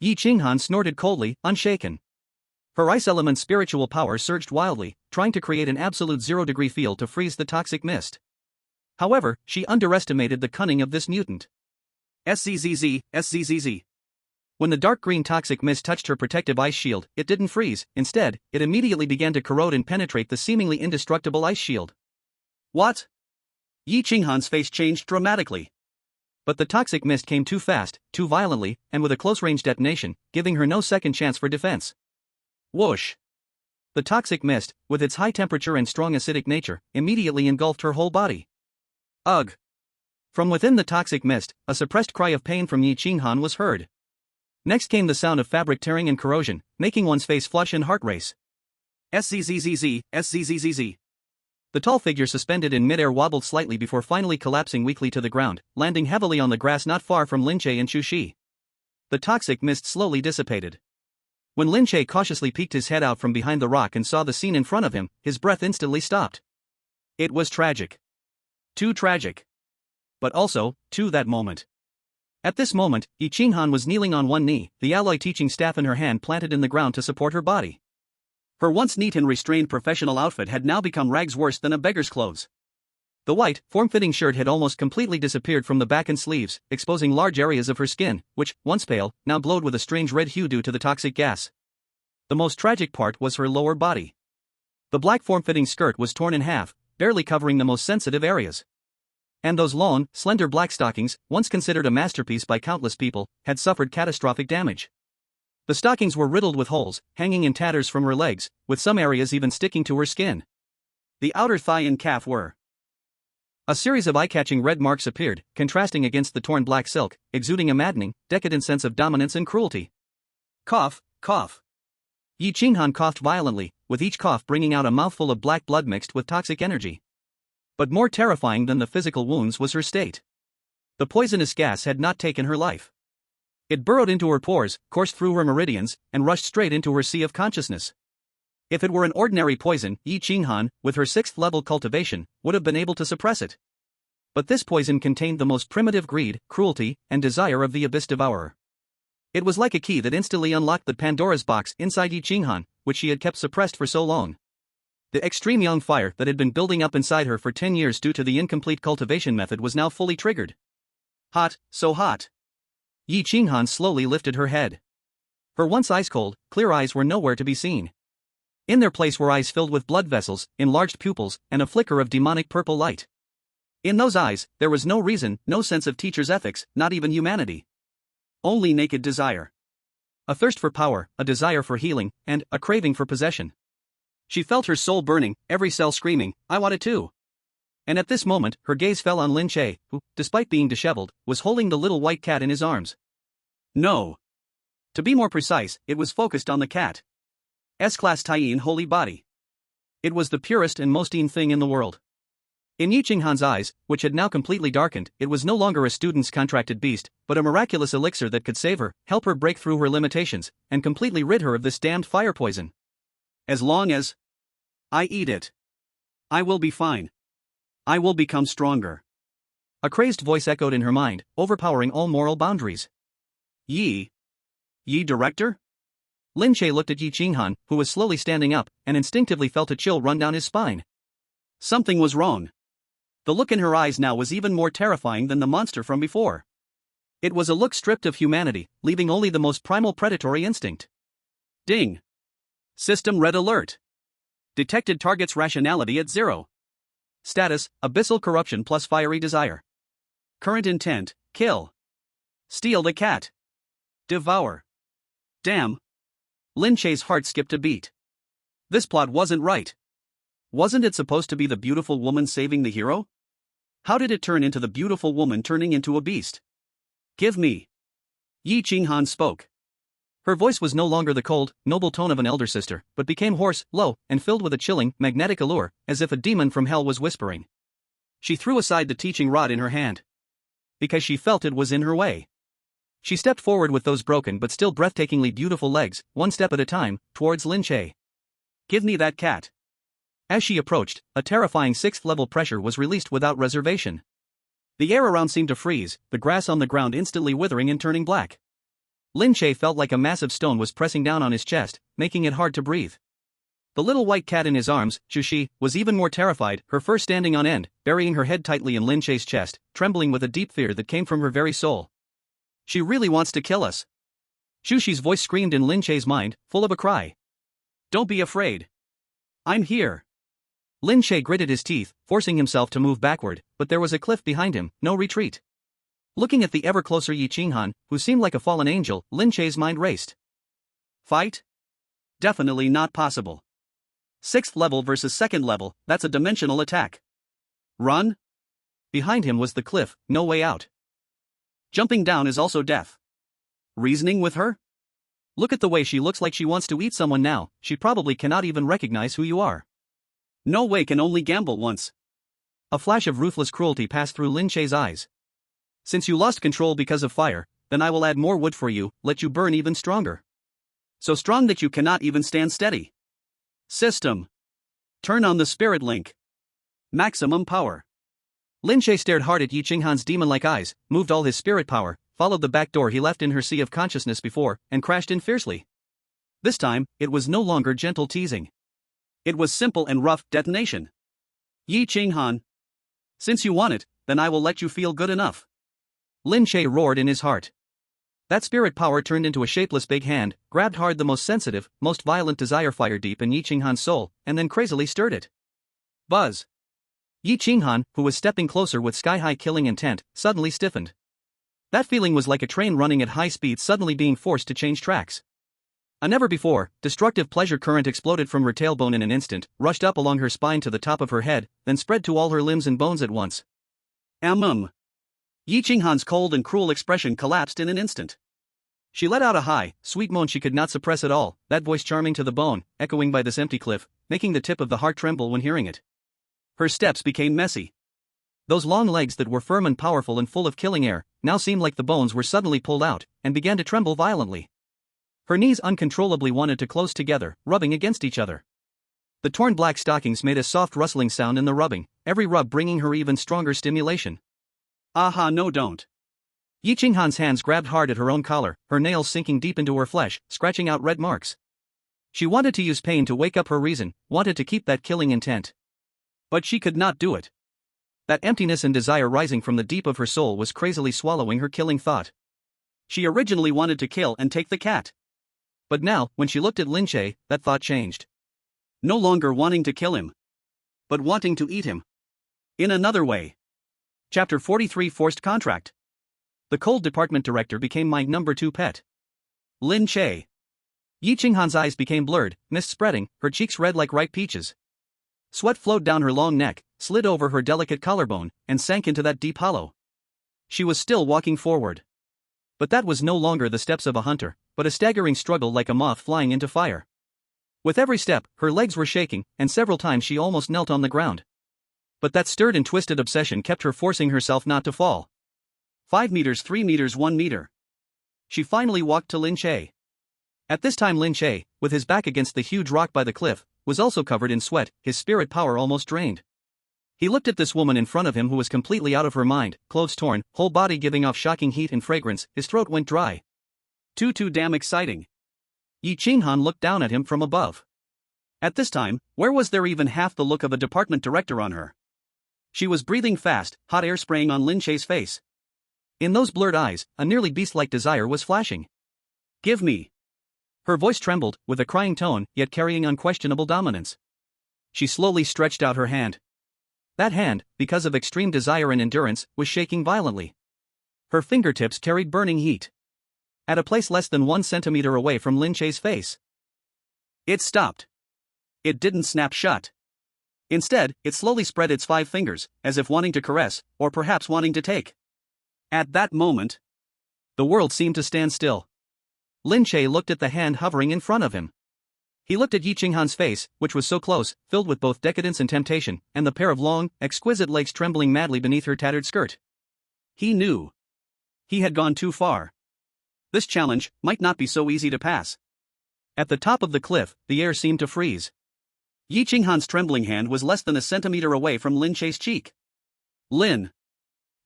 Yi Qinghan snorted coldly, unshaken. Her ice element's spiritual power surged wildly, trying to create an absolute zero-degree field to freeze the toxic mist. However, she underestimated the cunning of this mutant. SZZZ. When the dark green toxic mist touched her protective ice shield, it didn't freeze. Instead, it immediately began to corrode and penetrate the seemingly indestructible ice shield. What? Yi Qinghan's face changed dramatically. But the toxic mist came too fast, too violently, and with a close-range detonation, giving her no second chance for defense. Whoosh! The toxic mist, with its high temperature and strong acidic nature, immediately engulfed her whole body. Ugh! From within the toxic mist, a suppressed cry of pain from Yi Qinghan was heard. Next came the sound of fabric tearing and corrosion, making one's face flush and heart race. SZZZZ. The tall figure suspended in midair wobbled slightly before finally collapsing weakly to the ground, landing heavily on the grass not far from Lin Che and Chu Xi. The toxic mist slowly dissipated. When Lin Che cautiously peeked his head out from behind the rock and saw the scene in front of him, his breath instantly stopped. It was tragic. Too tragic. But also, to that moment. At this moment, Yi Qinghan was kneeling on one knee, the alloy teaching staff in her hand planted in the ground to support her body. Her once neat and restrained professional outfit had now become rags worse than a beggar's clothes. The white, form-fitting shirt had almost completely disappeared from the back and sleeves, exposing large areas of her skin, which, once pale, now glowed with a strange red hue due to the toxic gas. The most tragic part was her lower body. The black form-fitting skirt was torn in half, barely covering the most sensitive areas. And those long, slender black stockings, once considered a masterpiece by countless people, had suffered catastrophic damage. The stockings were riddled with holes, hanging in tatters from her legs, with some areas even sticking to her skin. The outer thigh and calf were. A series of eye-catching red marks appeared, contrasting against the torn black silk, exuding a maddening, decadent sense of dominance and cruelty. Cough, cough. Yi Qinghan coughed violently, with each cough bringing out a mouthful of black blood mixed with toxic energy. But more terrifying than the physical wounds was her state. The poisonous gas had not taken her life. It burrowed into her pores, coursed through her meridians, and rushed straight into her sea of consciousness. If it were an ordinary poison, Yi Qinghan, with her 6th-level cultivation, would have been able to suppress it. But this poison contained the most primitive greed, cruelty, and desire of the Abyss Devourer. It was like a key that instantly unlocked the Pandora's box inside Yi Qinghan, which she had kept suppressed for so long. The extreme young fire that had been building up inside her for 10 years due to the incomplete cultivation method was now fully triggered. Hot, so hot. Yi Qinghan slowly lifted her head. Her once ice-cold, clear eyes were nowhere to be seen. In their place were eyes filled with blood vessels, enlarged pupils, and a flicker of demonic purple light. In those eyes, there was no reason, no sense of teacher's ethics, not even humanity. Only naked desire. A thirst for power, a desire for healing, and a craving for possession. She felt her soul burning, every cell screaming, "I want it too." And at this moment, her gaze fell on Lin Che, who, despite being disheveled, was holding the little white cat in his arms. No. To be more precise, it was focused on the cat. S-class Taiyin holy body. It was the purest and most thing in the world. In Yi Qinghan's eyes, which had now completely darkened, it was no longer a student's contracted beast, but a miraculous elixir that could save her, help her break through her limitations, and completely rid her of this damned fire poison. As long as I eat it, I will be fine. I will become stronger. A crazed voice echoed in her mind, overpowering all moral boundaries. Yi director? Lin Che looked at Yi Qinghan, who was slowly standing up, and instinctively felt a chill run down his spine. Something was wrong. The look in her eyes now was even more terrifying than the monster from before. It was a look stripped of humanity, leaving only the most primal predatory instinct. Ding. System red alert. Detected target's rationality at 0. Status, abyssal corruption plus fiery desire. Current intent, kill. Steal the cat. Devour. Damn. Lin Che's heart skipped a beat. This plot wasn't right. Wasn't it supposed to be the beautiful woman saving the hero? How did it turn into the beautiful woman turning into a beast? Give me. Yi Qinghan spoke. Her voice was no longer the cold, noble tone of an elder sister, but became hoarse, low, and filled with a chilling, magnetic allure, as if a demon from hell was whispering. She threw aside the teaching rod in her hand. Because she felt it was in her way. She stepped forward with those broken but still breathtakingly beautiful legs, one step at a time, towards Lin Che. Give me that cat. As she approached, a terrifying 6th-level pressure was released without reservation. The air around seemed to freeze, the grass on the ground instantly withering and turning black. Lin Che felt like a massive stone was pressing down on his chest, making it hard to breathe. The little white cat in his arms, Chu Xi, was even more terrified, her fur standing on end, burying her head tightly in Lin Che's chest, trembling with a deep fear that came from her very soul. She really wants to kill us. Chu Xi's voice screamed in Lin Che's mind, full of a cry. Don't be afraid. I'm here. Lin Che gritted his teeth, forcing himself to move backward, but there was a cliff behind him, no retreat. Looking at the ever-closer Yi Qinghan, who seemed like a fallen angel, Lin Che's mind raced. Fight? Definitely not possible. 6th level versus 2nd level, that's a dimensional attack. Run? Behind him was the cliff, no way out. Jumping down is also death. Reasoning with her? Look at the way she looks like she wants to eat someone now, she probably cannot even recognize who you are. No way can only gamble once. A flash of ruthless cruelty passed through Lin Che's eyes. Since you lost control because of fire, then I will add more wood for you, let you burn even stronger. So strong that you cannot even stand steady. System. Turn on the spirit link. Maximum power. Lin Che stared hard at Yi Qinghan's demon-like eyes, moved all his spirit power, followed the back door he left in her sea of consciousness before, and crashed in fiercely. This time, it was no longer gentle teasing. It was simple and rough detonation. Yi Qinghan. Since you want it, then I will let you feel good enough. Lin Che roared in his heart. That spirit power turned into a shapeless big hand, grabbed hard the most sensitive, most violent desire fire deep in Yi Qinghan's soul, and then crazily stirred it. Buzz. Yi Qinghan, who was stepping closer with sky-high killing intent, suddenly stiffened. That feeling was like a train running at high speed suddenly being forced to change tracks. A never-before, destructive pleasure current exploded from her tailbone in an instant, rushed up along her spine to the top of her head, then spread to all her limbs and bones at once. Yi Qinghan's cold and cruel expression collapsed in an instant. She let out a high, sweet moan she could not suppress at all, that voice charming to the bone, echoing by this empty cliff, making the tip of the heart tremble when hearing it. Her steps became messy. Those long legs that were firm and powerful and full of killing air, now seemed like the bones were suddenly pulled out, and began to tremble violently. Her knees uncontrollably wanted to close together, rubbing against each other. The torn black stockings made a soft rustling sound in the rubbing, every rub bringing her even stronger stimulation. Aha, no, don't. Yi Qinghan's hands grabbed hard at her own collar, her nails sinking deep into her flesh, scratching out red marks. She wanted to use pain to wake up her reason, wanted to keep that killing intent. But she could not do it. That emptiness and desire rising from the deep of her soul was crazily swallowing her killing thought. She originally wanted to kill and take the cat. But now, when she looked at Lin Che, that thought changed. No longer wanting to kill him, but wanting to eat him. In another way. Chapter 43 Forced Contract. The cold department director became my number 2 pet. Lin Che. Yi Qinghan's eyes became blurred, mist spreading, her cheeks red like ripe peaches. Sweat flowed down her long neck, slid over her delicate collarbone, and sank into that deep hollow. She was still walking forward. But that was no longer the steps of a hunter, but a staggering struggle like a moth flying into fire. With every step, her legs were shaking, and several times she almost knelt on the ground. But that stirred and twisted obsession kept her forcing herself not to fall. 5 meters, 3 meters, 1 meter. She finally walked to Lin Che. At this time Lin Che, with his back against the huge rock by the cliff, was also covered in sweat, his spirit power almost drained. He looked at this woman in front of him who was completely out of her mind, clothes torn, whole body giving off shocking heat and fragrance, his throat went dry. Too damn exciting. Yi Qinghan looked down at him from above. At this time, where was there even half the look of a department director on her? She was breathing fast, hot air spraying on Lin Che's face. In those blurred eyes, a nearly beast-like desire was flashing. Give me. Her voice trembled, with a crying tone, yet carrying unquestionable dominance. She slowly stretched out her hand. That hand, because of extreme desire and endurance, was shaking violently. Her fingertips carried burning heat. At a place less than 1 centimeter away from Lin Che's face. It stopped. It didn't snap shut. Instead, it slowly spread its 5 fingers, as if wanting to caress, or perhaps wanting to take. At that moment, the world seemed to stand still. Lin Che looked at the hand hovering in front of him. He looked at Yi Qinghan's face, which was so close, filled with both decadence and temptation, and the pair of long, exquisite legs trembling madly beneath her tattered skirt. He knew. He had gone too far. This challenge might not be so easy to pass. At the top of the cliff, the air seemed to freeze. Yi Qinghan's trembling hand was less than a centimeter away from Lin Che's cheek. Lin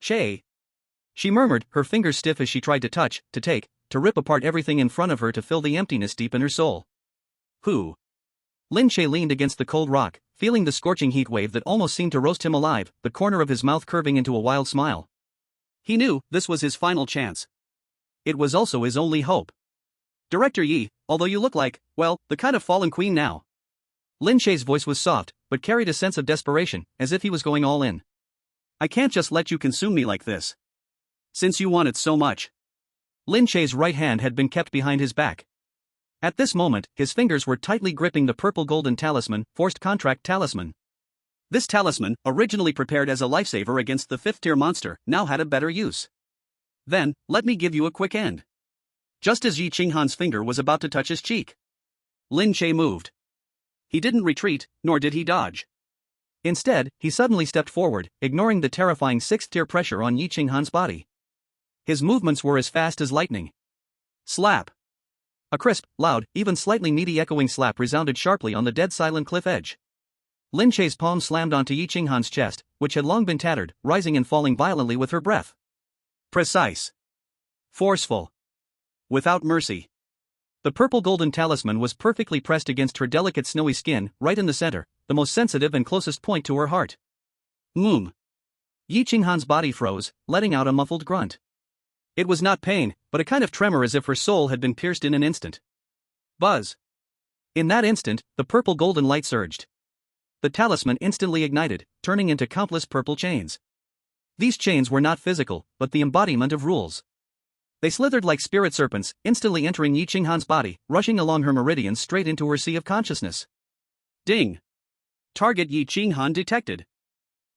Che. She murmured, her fingers stiff as she tried to touch, to take, to rip apart everything in front of her to fill the emptiness deep in her soul. Who? Lin Che leaned against the cold rock, feeling the scorching heat wave that almost seemed to roast him alive, the corner of his mouth curving into a wild smile. He knew this was his final chance. It was also his only hope. Director Yi, although you look like, well, the kind of fallen queen now. Lin Che's voice was soft, but carried a sense of desperation, as if he was going all in. I can't just let you consume me like this. Since you want it so much. Lin Che's right hand had been kept behind his back. At this moment, his fingers were tightly gripping the purple golden talisman, Forced Contract Talisman. This talisman, originally prepared as a lifesaver against the 5th-tier monster, now had a better use. Then, let me give you a quick end. Just as Yi Qinghan's finger was about to touch his cheek, Lin Che moved. He didn't retreat, nor did he dodge. Instead, he suddenly stepped forward, ignoring the terrifying 6th-tier pressure on Yi Qinghan's body. His movements were as fast as lightning. Slap. A crisp, loud, even slightly meaty echoing slap resounded sharply on the dead-silent cliff edge. Lin Che's palm slammed onto Yi Qinghan's chest, which had long been tattered, rising and falling violently with her breath. Precise. Forceful. Without mercy. The purple golden talisman was perfectly pressed against her delicate snowy skin, right in the center, the most sensitive and closest point to her heart. Moom. Yi Qinghan's body froze, letting out a muffled grunt. It was not pain, but a kind of tremor as if her soul had been pierced in an instant. Buzz. In that instant, the purple golden light surged. The talisman instantly ignited, turning into countless purple chains. These chains were not physical, but the embodiment of rules. They slithered like spirit serpents, instantly entering Yi Qinghan's body, rushing along her meridians straight into her sea of consciousness. Ding! Target Yi Qinghan detected.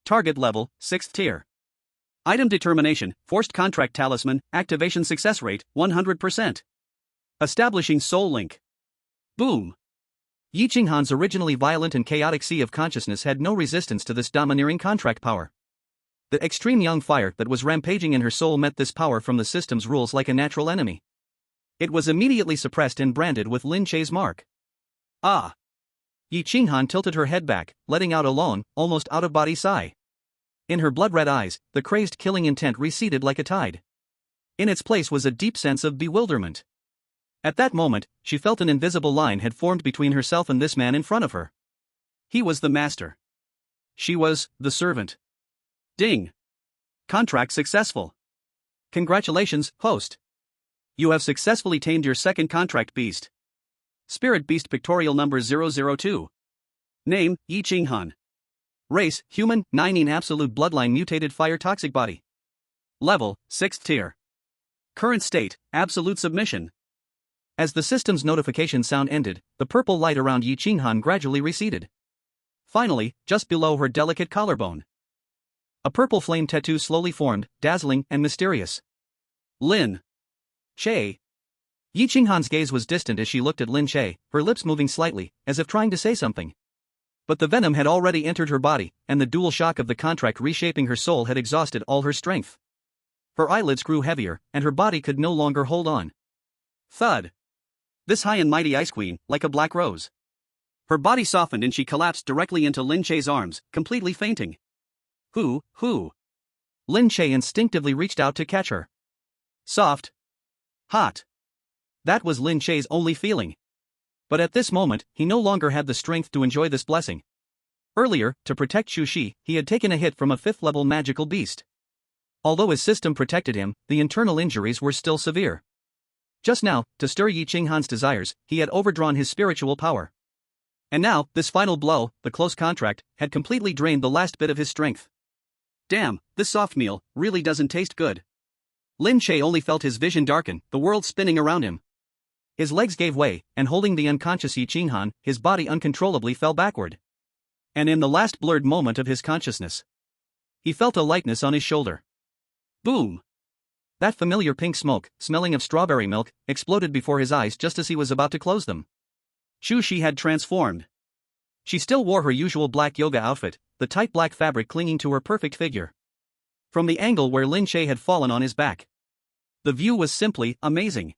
Target level, 6th tier. Item determination, forced contract talisman, activation success rate, 100%. Establishing soul link. Boom! Yi Qinghan's originally violent and chaotic sea of consciousness had no resistance to this domineering contract power. The extreme young fire that was rampaging in her soul met this power from the system's rules like a natural enemy. It was immediately suppressed and branded with Lin Che's mark. Ah! Yi Qinghan tilted her head back, letting out a long, almost out-of-body sigh. In her blood-red eyes, the crazed killing intent receded like a tide. In its place was a deep sense of bewilderment. At that moment, she felt an invisible line had formed between herself and this man in front of her. He was the master. She was the servant. Ding! Contract successful. Congratulations, host. You have successfully tamed your second contract beast. Spirit Beast Pictorial Number 002. Name, Yi Qinghan. Race, Human, 9 in Absolute Bloodline Mutated Fire Toxic Body. Level, 6th tier. Current state, Absolute Submission. As the system's notification sound ended, the purple light around Yi Qinghan gradually receded. Finally, just below her delicate collarbone, a purple flame tattoo slowly formed, dazzling and mysterious. Lin Che. Yi Qinghan's gaze was distant as she looked at Lin Che, her lips moving slightly, as if trying to say something. But the venom had already entered her body, and the dual shock of the contract reshaping her soul had exhausted all her strength. Her eyelids grew heavier, and her body could no longer hold on. Thud! This high and mighty Ice Queen, like a black rose. Her body softened and she collapsed directly into Lin Che's arms, completely fainting. Who? Lin Che instinctively reached out to catch her. Soft. Hot. That was Lin Che's only feeling. But at this moment, he no longer had the strength to enjoy this blessing. Earlier, to protect Chu Xi, he had taken a hit from a 5th-level magical beast. Although his system protected him, the internal injuries were still severe. Just now, to stir Yi Qinghan's desires, he had overdrawn his spiritual power. And now, this final blow, the close contract, had completely drained the last bit of his strength. Damn, this soft meal really doesn't taste good. Lin Che only felt his vision darken, the world spinning around him. His legs gave way, and holding the unconscious Yi Qinghan, his body uncontrollably fell backward. And in the last blurred moment of his consciousness, he felt a lightness on his shoulder. Boom! That familiar pink smoke, smelling of strawberry milk, exploded before his eyes just as he was about to close them. Chu Xi had transformed. She still wore her usual black yoga outfit, the tight black fabric clinging to her perfect figure. From the angle where Lin Che had fallen on his back, the view was simply amazing.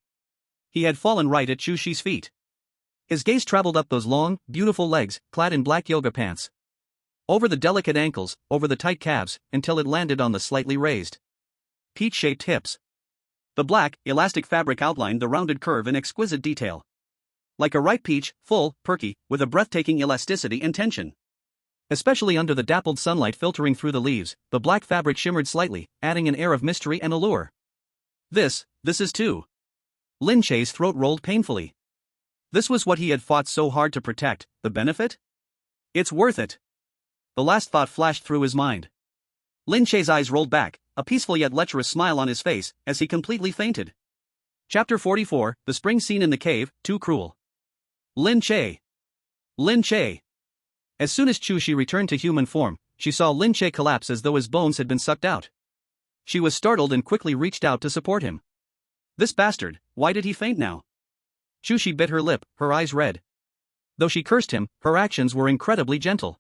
He had fallen right at Chu Xi's feet. His gaze traveled up those long, beautiful legs, clad in black yoga pants. Over the delicate ankles, over the tight calves, until it landed on the slightly raised, peach-shaped hips. The black, elastic fabric outlined the rounded curve in exquisite detail. Like a ripe peach, full, perky, with a breathtaking elasticity and tension. Especially under the dappled sunlight filtering through the leaves, the black fabric shimmered slightly, adding an air of mystery and allure. This is too. Lin Che's throat rolled painfully. This was what he had fought so hard to protect, the benefit? It's worth it. The last thought flashed through his mind. Lin Che's eyes rolled back, a peaceful yet lecherous smile on his face, as he completely fainted. Chapter 44, The Spring Scene in the Cave, Too Cruel. Lin Che. Lin Che. As soon as Chu Xi returned to human form, she saw Lin Che collapse as though his bones had been sucked out. She was startled and quickly reached out to support him. This bastard, why did he faint now? Chu Xi bit her lip, her eyes red. Though she cursed him, her actions were incredibly gentle.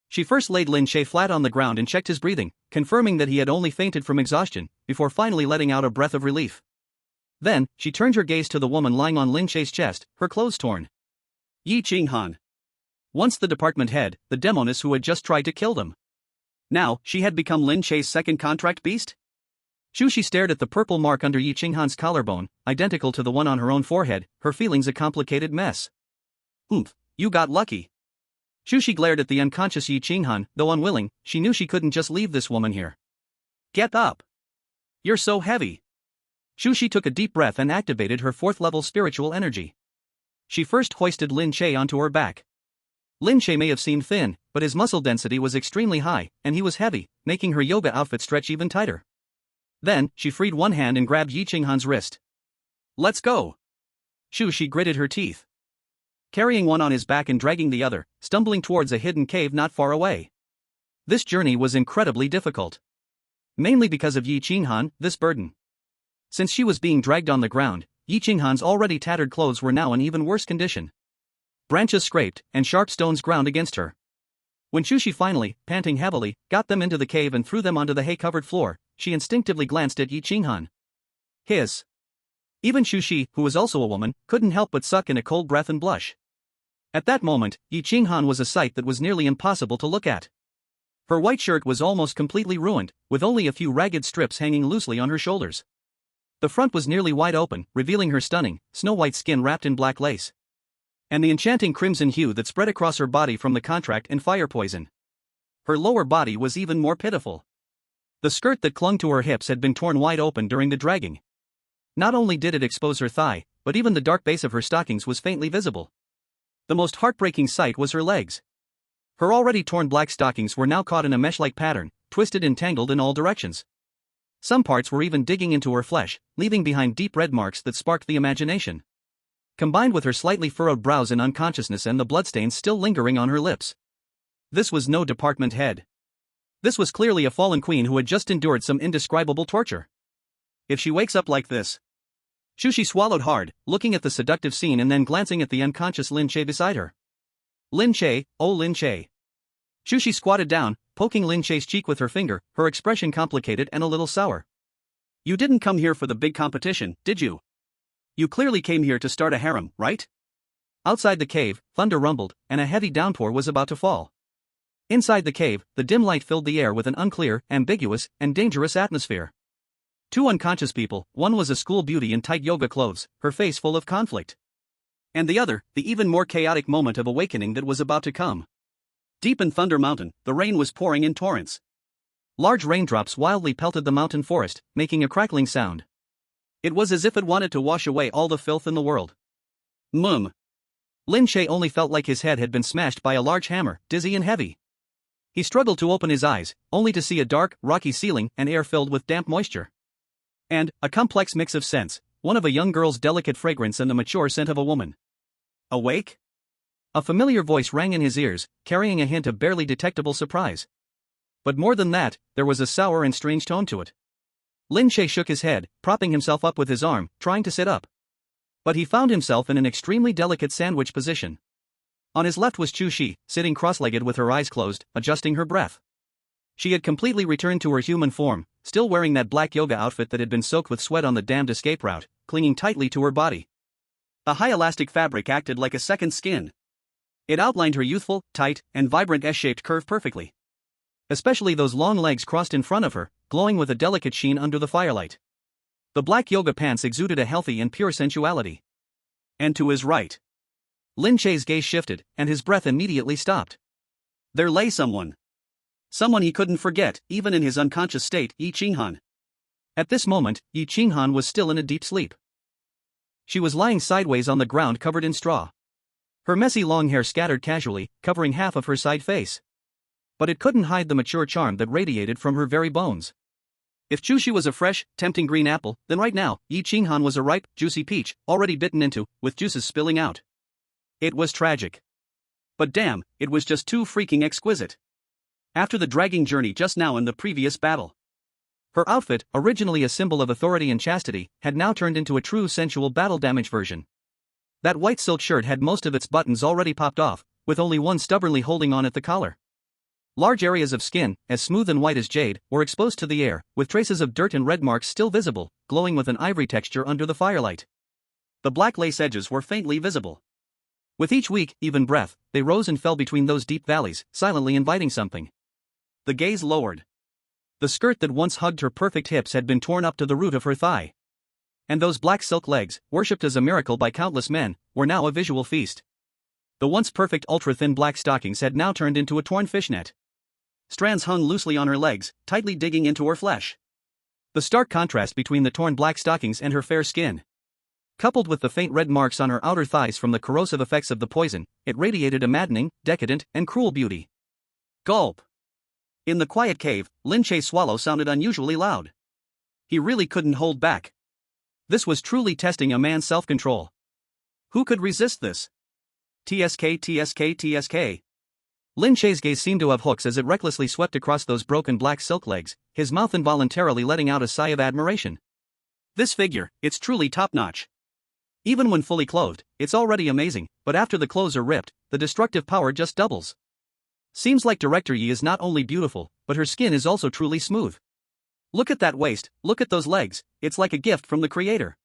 She first laid Lin Che flat on the ground and checked his breathing, confirming that he had only fainted from exhaustion, before finally letting out a breath of relief. Then, she turned her gaze to the woman lying on Lin Che's chest, her clothes torn. Yi Qinghan. Once the department head, the demoness who had just tried to kill them. Now, she had become Lin Che's second contract beast? Chu Xi stared at the purple mark under Yi Qinghan's collarbone, identical to the one on her own forehead, her feelings a complicated mess. Oomph, you got lucky. Chu Xi glared at the unconscious Yi Qinghan, though unwilling, she knew she couldn't just leave this woman here. Get up. You're so heavy. Chu Xi took a deep breath and activated her 4th-level spiritual energy. She first hoisted Lin Che onto her back. Lin Che may have seemed thin, but his muscle density was extremely high, and he was heavy, making her yoga outfit stretch even tighter. Then, she freed one hand and grabbed Yi Qinghan's wrist. "Let's go." Chu Xi gritted her teeth. Carrying one on his back and dragging the other, stumbling towards a hidden cave not far away. This journey was incredibly difficult. Mainly because of Yi Qinghan, this burden. Since she was being dragged on the ground, Yi Qinghan's already tattered clothes were now in even worse condition. Branches scraped, and sharp stones ground against her. When Chu Xi finally, panting heavily, got them into the cave and threw them onto the hay-covered floor, she instinctively glanced at Yi Qinghan. His. Even Chu Xi, who was also a woman, couldn't help but suck in a cold breath and blush. At that moment, Yi Qinghan was a sight that was nearly impossible to look at. Her white shirt was almost completely ruined, with only a few ragged strips hanging loosely on her shoulders. The front was nearly wide open, revealing her stunning, snow-white skin wrapped in black lace. And the enchanting crimson hue that spread across her body from the contract and fire poison. Her lower body was even more pitiful. The skirt that clung to her hips had been torn wide open during the dragging. Not only did it expose her thigh, but even the dark base of her stockings was faintly visible. The most heartbreaking sight was her legs. Her already torn black stockings were now caught in a mesh-like pattern, twisted and tangled in all directions. Some parts were even digging into her flesh, leaving behind deep red marks that sparked the imagination. Combined with her slightly furrowed brows in unconsciousness and the bloodstains still lingering on her lips. This was no department head. This was clearly a fallen queen who had just endured some indescribable torture. If she wakes up like this. Chu Xi swallowed hard, looking at the seductive scene and then glancing at the unconscious Lin Che beside her. Lin Che, oh Lin Che. Chu Xi squatted down, poking Lin Che's cheek with her finger, her expression complicated and a little sour. "You didn't come here for the big competition, did you? You clearly came here to start a harem, right?" Outside the cave, thunder rumbled, and a heavy downpour was about to fall. Inside the cave, the dim light filled the air with an unclear, ambiguous, and dangerous atmosphere. Two unconscious people, one was a school beauty in tight yoga clothes, her face full of conflict. And the other, the even more chaotic moment of awakening that was about to come. Deep in Thunder Mountain, the rain was pouring in torrents. Large raindrops wildly pelted the mountain forest, making a crackling sound. It was as if it wanted to wash away all the filth in the world. Lin Che only felt like his head had been smashed by a large hammer, dizzy and heavy. He struggled to open his eyes, only to see a dark, rocky ceiling and air filled with damp moisture. And, a complex mix of scents, one of a young girl's delicate fragrance and the mature scent of a woman. Awake? A familiar voice rang in his ears, carrying a hint of barely detectable surprise. But more than that, there was a sour and strange tone to it. Lin Che shook his head, propping himself up with his arm, trying to sit up. But he found himself in an extremely delicate sandwich position. On his left was Chu Xi, sitting cross-legged with her eyes closed, adjusting her breath. She had completely returned to her human form, still wearing that black yoga outfit that had been soaked with sweat on the damned escape route, clinging tightly to her body. The high elastic fabric acted like a second skin. It outlined her youthful, tight, and vibrant S-shaped curve perfectly. Especially those long legs crossed in front of her, glowing with a delicate sheen under the firelight. The black yoga pants exuded a healthy and pure sensuality. And to his right. Lin Che's gaze shifted, and his breath immediately stopped. There lay someone. Someone he couldn't forget, even in his unconscious state, Yi Qinghan. At this moment, Yi Qinghan was still in a deep sleep. She was lying sideways on the ground covered in straw. Her messy long hair scattered casually, covering half of her side face. But it couldn't hide the mature charm that radiated from her very bones. If Chu Xi was a fresh, tempting green apple, then right now, Yi Qinghan was a ripe, juicy peach, already bitten into, with juices spilling out. It was tragic. But damn, it was just too freaking exquisite. After the dragging journey just now in the previous battle. Her outfit, originally a symbol of authority and chastity, had now turned into a true sensual battle damage version. That white silk shirt had most of its buttons already popped off, with only one stubbornly holding on at the collar. Large areas of skin, as smooth and white as jade, were exposed to the air, with traces of dirt and red marks still visible, glowing with an ivory texture under the firelight. The black lace edges were faintly visible. With each weak, even breath, they rose and fell between those deep valleys, silently inviting something. The gaze lowered. The skirt that once hugged her perfect hips had been torn up to the root of her thigh. And those black silk legs, worshipped as a miracle by countless men, were now a visual feast. The once perfect ultra-thin black stockings had now turned into a torn fishnet. Strands hung loosely on her legs, tightly digging into her flesh. The stark contrast between the torn black stockings and her fair skin. Coupled with the faint red marks on her outer thighs from the corrosive effects of the poison, it radiated a maddening, decadent, and cruel beauty. Gulp. In the quiet cave, Lin Che's swallow sounded unusually loud. He really couldn't hold back. This was truly testing a man's self-control. Who could resist this? TSK, TSK, TSK. Lin Che's gaze seemed to have hooks as it recklessly swept across those broken black silk legs, his mouth involuntarily letting out a sigh of admiration. This figure, it's truly top-notch. Even when fully clothed, it's already amazing, but after the clothes are ripped, the destructive power just doubles. Seems like Director Yi is not only beautiful, but her skin is also truly smooth. Look at that waist, look at those legs, it's like a gift from the creator.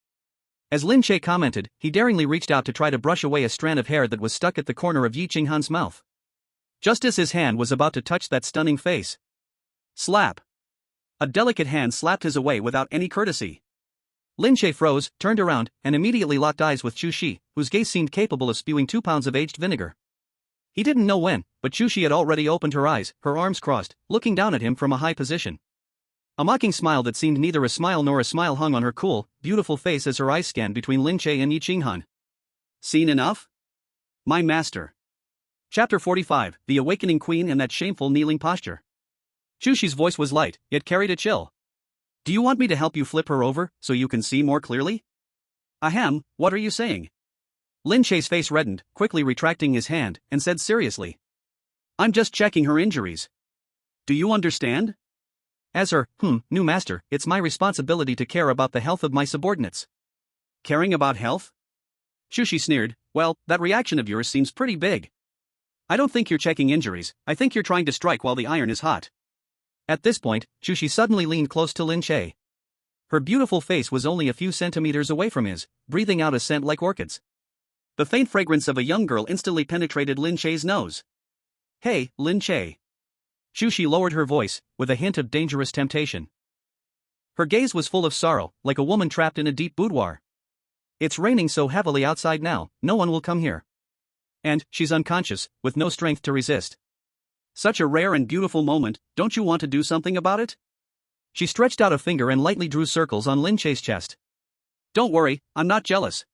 As Lin Che commented, he daringly reached out to try to brush away a strand of hair that was stuck at the corner of Yi Qinghan's mouth. Just as his hand was about to touch that stunning face. Slap! A delicate hand slapped his away without any courtesy. Lin Che froze, turned around, and immediately locked eyes with Chu Xi, whose gaze seemed capable of spewing 2 pounds of aged vinegar. He didn't know when, but Chu Xi had already opened her eyes, her arms crossed, looking down at him from a high position. A mocking smile that seemed neither a smile nor a smile hung on her cool, beautiful face as her eyes scanned between Lin Che and Yi Qinghan. Seen enough? My master. Chapter 45, The Awakening Queen and That Shameful Kneeling Posture. Chu Xi's voice was light, yet carried a chill. Do you want me to help you flip her over, so you can see more clearly? Ahem, what are you saying? Lin Che's face reddened, quickly retracting his hand, and said seriously. I'm just checking her injuries. Do you understand? As her, new master, it's my responsibility to care about the health of my subordinates. Caring about health? Chu Xi sneered, well, that reaction of yours seems pretty big. I don't think you're checking injuries, I think you're trying to strike while the iron is hot. At this point, Chu Xi suddenly leaned close to Lin Che. Her beautiful face was only a few centimeters away from his, breathing out a scent like orchids. The faint fragrance of a young girl instantly penetrated Lin Che's nose. Hey, Lin Che. Chu Xi lowered her voice, with a hint of dangerous temptation. Her gaze was full of sorrow, like a woman trapped in a deep boudoir. It's raining so heavily outside now, no one will come here. And, she's unconscious, with no strength to resist. Such a rare and beautiful moment, don't you want to do something about it? She stretched out a finger and lightly drew circles on Lin Che's chest. Don't worry, I'm not jealous.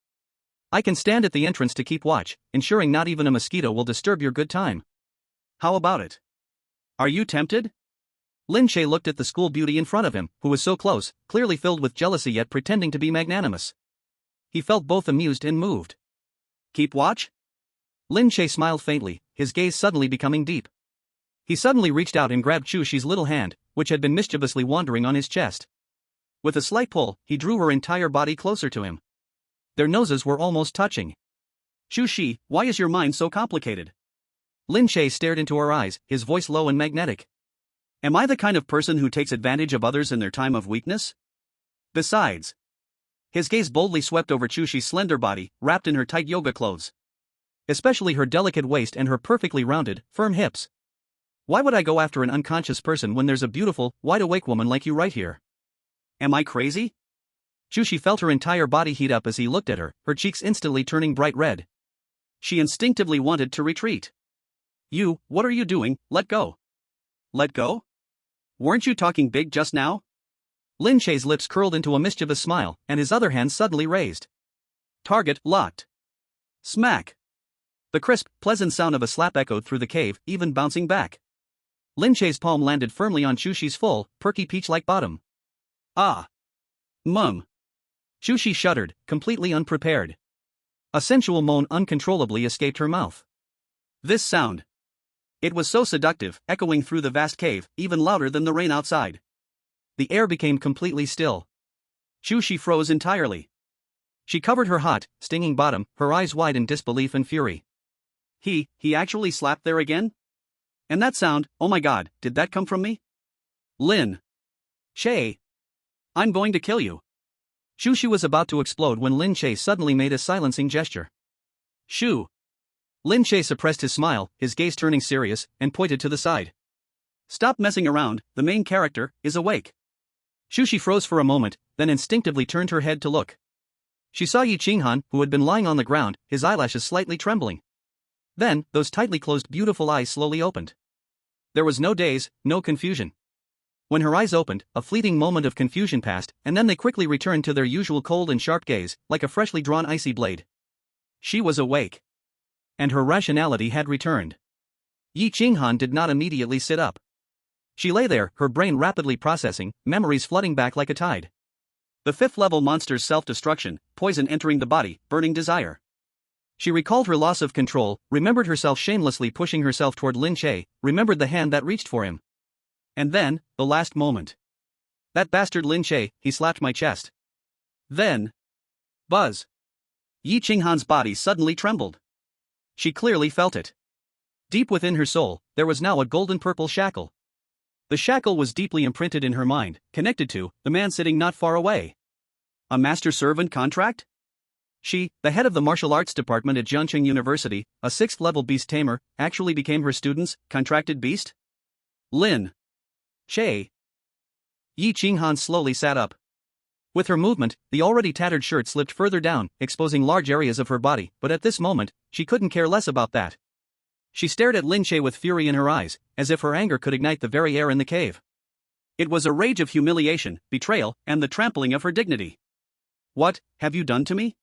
I can stand at the entrance to keep watch, ensuring not even a mosquito will disturb your good time. How about it? Are you tempted? Lin Che looked at the school beauty in front of him, who was so close, clearly filled with jealousy yet pretending to be magnanimous. He felt both amused and moved. Keep watch? Lin Che smiled faintly, his gaze suddenly becoming deep. He suddenly reached out and grabbed Chu Xi's little hand, which had been mischievously wandering on his chest. With a slight pull, he drew her entire body closer to him. Their noses were almost touching. Chu Xi, why is your mind so complicated? Lin Che stared into her eyes, his voice low and magnetic. Am I the kind of person who takes advantage of others in their time of weakness? Besides. His gaze boldly swept over Chu Xi's slender body, wrapped in her tight yoga clothes. Especially her delicate waist and her perfectly rounded, firm hips. Why would I go after an unconscious person when there's a beautiful, wide-awake woman like you right here? Am I crazy? Chu Xi felt her entire body heat up as he looked at her, her cheeks instantly turning bright red. She instinctively wanted to retreat. You, what are you doing? Let go. Let go? Weren't you talking big just now? Lin Che's lips curled into a mischievous smile, and his other hand suddenly raised. Target locked. Smack. The crisp, pleasant sound of a slap echoed through the cave, even bouncing back. Lin Che's palm landed firmly on Chu Xi's full, perky peach-like bottom. Ah. Mum. Chu Xi shuddered, completely unprepared. A sensual moan uncontrollably escaped her mouth. This sound. It was so seductive, echoing through the vast cave, even louder than the rain outside. The air became completely still. Chu Xi froze entirely. She covered her hot, stinging bottom, her eyes wide in disbelief and fury. He actually slapped there again? And that sound, oh my god, did that come from me? Lin Che. I'm going to kill you. Chu Xi was about to explode when Lin Che suddenly made a silencing gesture. Shoo. Lin Che suppressed his smile, his gaze turning serious, and pointed to the side. Stop messing around, the main character is awake. Chu Xi froze for a moment, then instinctively turned her head to look. She saw Yi Qinghan, who had been lying on the ground, his eyelashes slightly trembling. Then, those tightly closed beautiful eyes slowly opened. There was no daze, no confusion. When her eyes opened, a fleeting moment of confusion passed, and then they quickly returned to their usual cold and sharp gaze, like a freshly drawn icy blade. She was awake. And her rationality had returned. Yi Qinghan did not immediately sit up. She lay there, her brain rapidly processing, memories flooding back like a tide. The 5th level monster's self-destruction, poison entering the body, burning desire. She recalled her loss of control, remembered herself shamelessly pushing herself toward Lin Che, remembered the hand that reached for him. And then, the last moment. That bastard Lin Che, he slapped my chest. Then. Buzz. Yi Qinghan's body suddenly trembled. She clearly felt it. Deep within her soul, there was now a golden-purple shackle. The shackle was deeply imprinted in her mind, connected to the man sitting not far away. A master-servant contract? She, the head of the martial arts department at Zhang University, a 6th-level beast tamer, actually became her student's contracted beast? Lin Che. Yi Qinghan slowly sat up. With her movement, the already tattered shirt slipped further down, exposing large areas of her body, but at this moment, she couldn't care less about that. She stared at Lin Che with fury in her eyes, as if her anger could ignite the very air in the cave. It was a rage of humiliation, betrayal, and the trampling of her dignity. What have you done to me?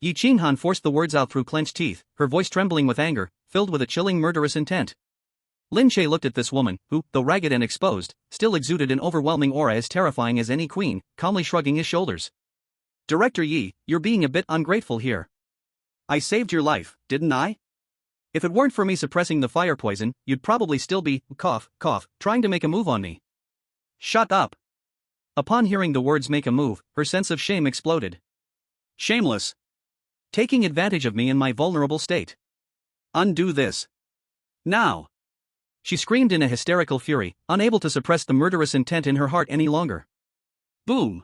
Yi Qinghan forced the words out through clenched teeth, her voice trembling with anger, filled with a chilling murderous intent. Lin Che looked at this woman, who, though ragged and exposed, still exuded an overwhelming aura as terrifying as any queen, calmly shrugging his shoulders. Director Yi, you're being a bit ungrateful here. I saved your life, didn't I? If it weren't for me suppressing the fire poison, you'd probably still be, cough, cough, trying to make a move on me. Shut up. Upon hearing the words make a move, her sense of shame exploded. Shameless. Taking advantage of me in my vulnerable state. Undo this. Now. She screamed in a hysterical fury, unable to suppress the murderous intent in her heart any longer. Boom.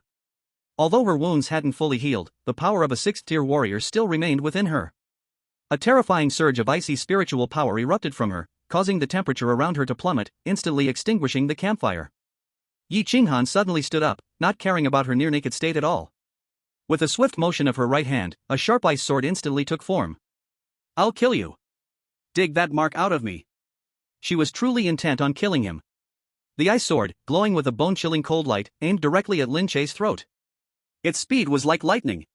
Although her wounds hadn't fully healed, the power of a 6th-tier warrior still remained within her. A terrifying surge of icy spiritual power erupted from her, causing the temperature around her to plummet, instantly extinguishing the campfire. Yi Qinghan suddenly stood up, not caring about her near-naked state at all. With a swift motion of her right hand, a sharp ice sword instantly took form. I'll kill you. Dig that mark out of me. She was truly intent on killing him. The ice sword, glowing with a bone-chilling cold light, aimed directly at Lin Che's throat. Its speed was like lightning.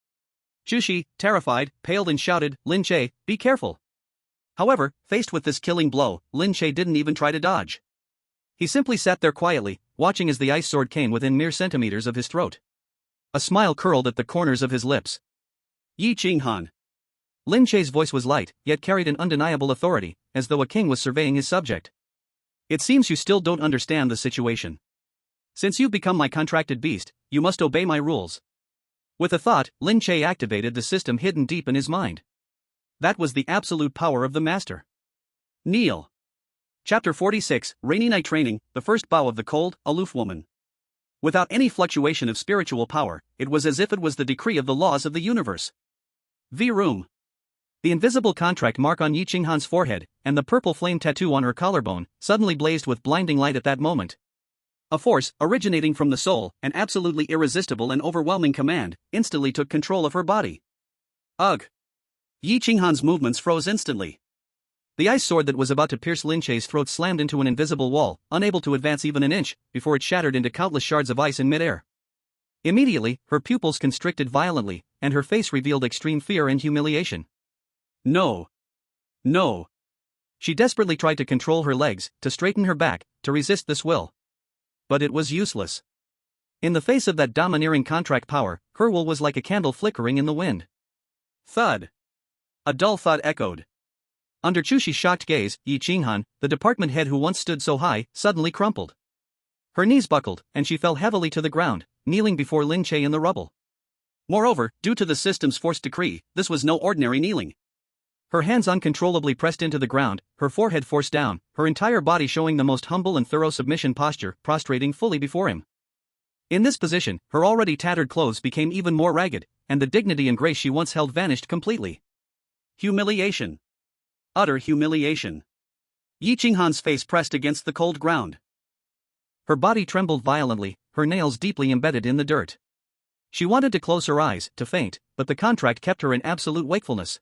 Chu Xi, terrified, paled and shouted, "Lin Che, be careful." However, faced with this killing blow, Lin Che didn't even try to dodge. He simply sat there quietly, watching as the ice sword came within mere centimeters of his throat. A smile curled at the corners of his lips. Yi Qinghan. Lin Che's voice was light, yet carried an undeniable authority, as though a king was surveying his subject. It seems you still don't understand the situation. Since you've become my contracted beast, you must obey my rules. With a thought, Lin Che activated the system hidden deep in his mind. That was the absolute power of the master. Kneel. Chapter 46, Rainy Night Training, the first bow of the cold, aloof woman. Without any fluctuation of spiritual power, it was as if it was the decree of the laws of the universe. V-Room. The invisible contract mark on Yi Qinghan's forehead, and the purple flame tattoo on her collarbone, suddenly blazed with blinding light at that moment. A force, originating from the soul, an absolutely irresistible and overwhelming command, instantly took control of her body. Ugh! Yi Qinghan's movements froze instantly. The ice sword that was about to pierce Lin Che's throat slammed into an invisible wall, unable to advance even an inch, before it shattered into countless shards of ice in midair. Immediately, her pupils constricted violently, and her face revealed extreme fear and humiliation. No. No. She desperately tried to control her legs, to straighten her back, to resist this will. But it was useless. In the face of that domineering contract power, her will was like a candle flickering in the wind. Thud. A dull thud echoed. Under Chu Xi's shocked gaze, Yi Qinghan, the department head who once stood so high, suddenly crumpled. Her knees buckled, and she fell heavily to the ground, kneeling before Lin Che in the rubble. Moreover, due to the system's forced decree, this was no ordinary kneeling. Her hands uncontrollably pressed into the ground, her forehead forced down, her entire body showing the most humble and thorough submission posture, prostrating fully before him. In this position, her already tattered clothes became even more ragged, and the dignity and grace she once held vanished completely. Humiliation. Utter humiliation. Yi Qinghan's face pressed against the cold ground. Her body trembled violently, her nails deeply embedded in the dirt. She wanted to close her eyes, to faint, but the contract kept her in absolute wakefulness.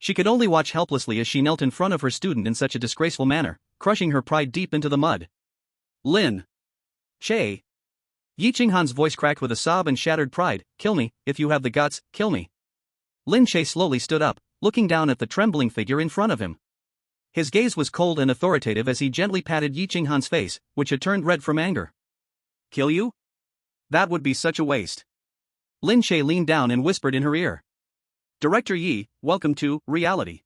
She could only watch helplessly as she knelt in front of her student in such a disgraceful manner, crushing her pride deep into the mud. Lin Che. Yi Qinghan's voice cracked with a sob and shattered pride. Kill me, if you have the guts, kill me. Lin Che slowly stood up, looking down at the trembling figure in front of him. His gaze was cold and authoritative as he gently patted Yi Qinghan's face, which had turned red from anger. Kill you? That would be such a waste. Lin Che leaned down and whispered in her ear. Director Yi, welcome to reality.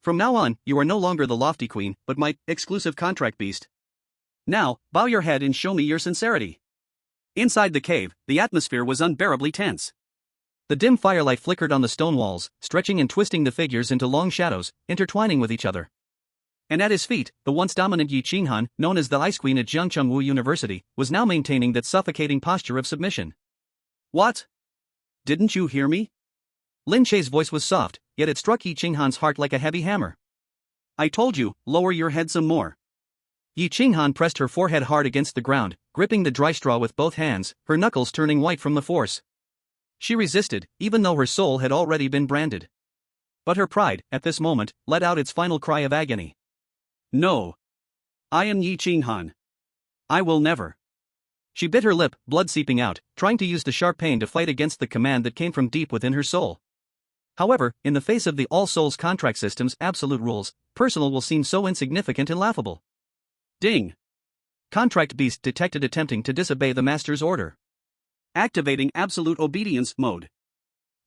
From now on, you are no longer the lofty queen, but my exclusive contract beast. Now, bow your head and show me your sincerity. Inside the cave, the atmosphere was unbearably tense. The dim firelight flickered on the stone walls, stretching and twisting the figures into long shadows, intertwining with each other. And at his feet, the once dominant Yi Qinghan, known as the Ice Queen at Jiangchengwu University, was now maintaining that suffocating posture of submission. What? Didn't you hear me? Lin Che's voice was soft, yet it struck Yi Qinghan's heart like a heavy hammer. I told you, lower your head some more. Yi Qinghan pressed her forehead hard against the ground, gripping the dry straw with both hands, her knuckles turning white from the force. She resisted, even though her soul had already been branded. But her pride, at this moment, let out its final cry of agony. No. I am Yi Qinghan. I will never. She bit her lip, blood seeping out, trying to use the sharp pain to fight against the command that came from deep within her soul. However, in the face of the All Souls Contract System's absolute rules, personal will seem so insignificant and laughable. Ding. Contract Beast detected attempting to disobey the Master's order. Activating Absolute Obedience Mode.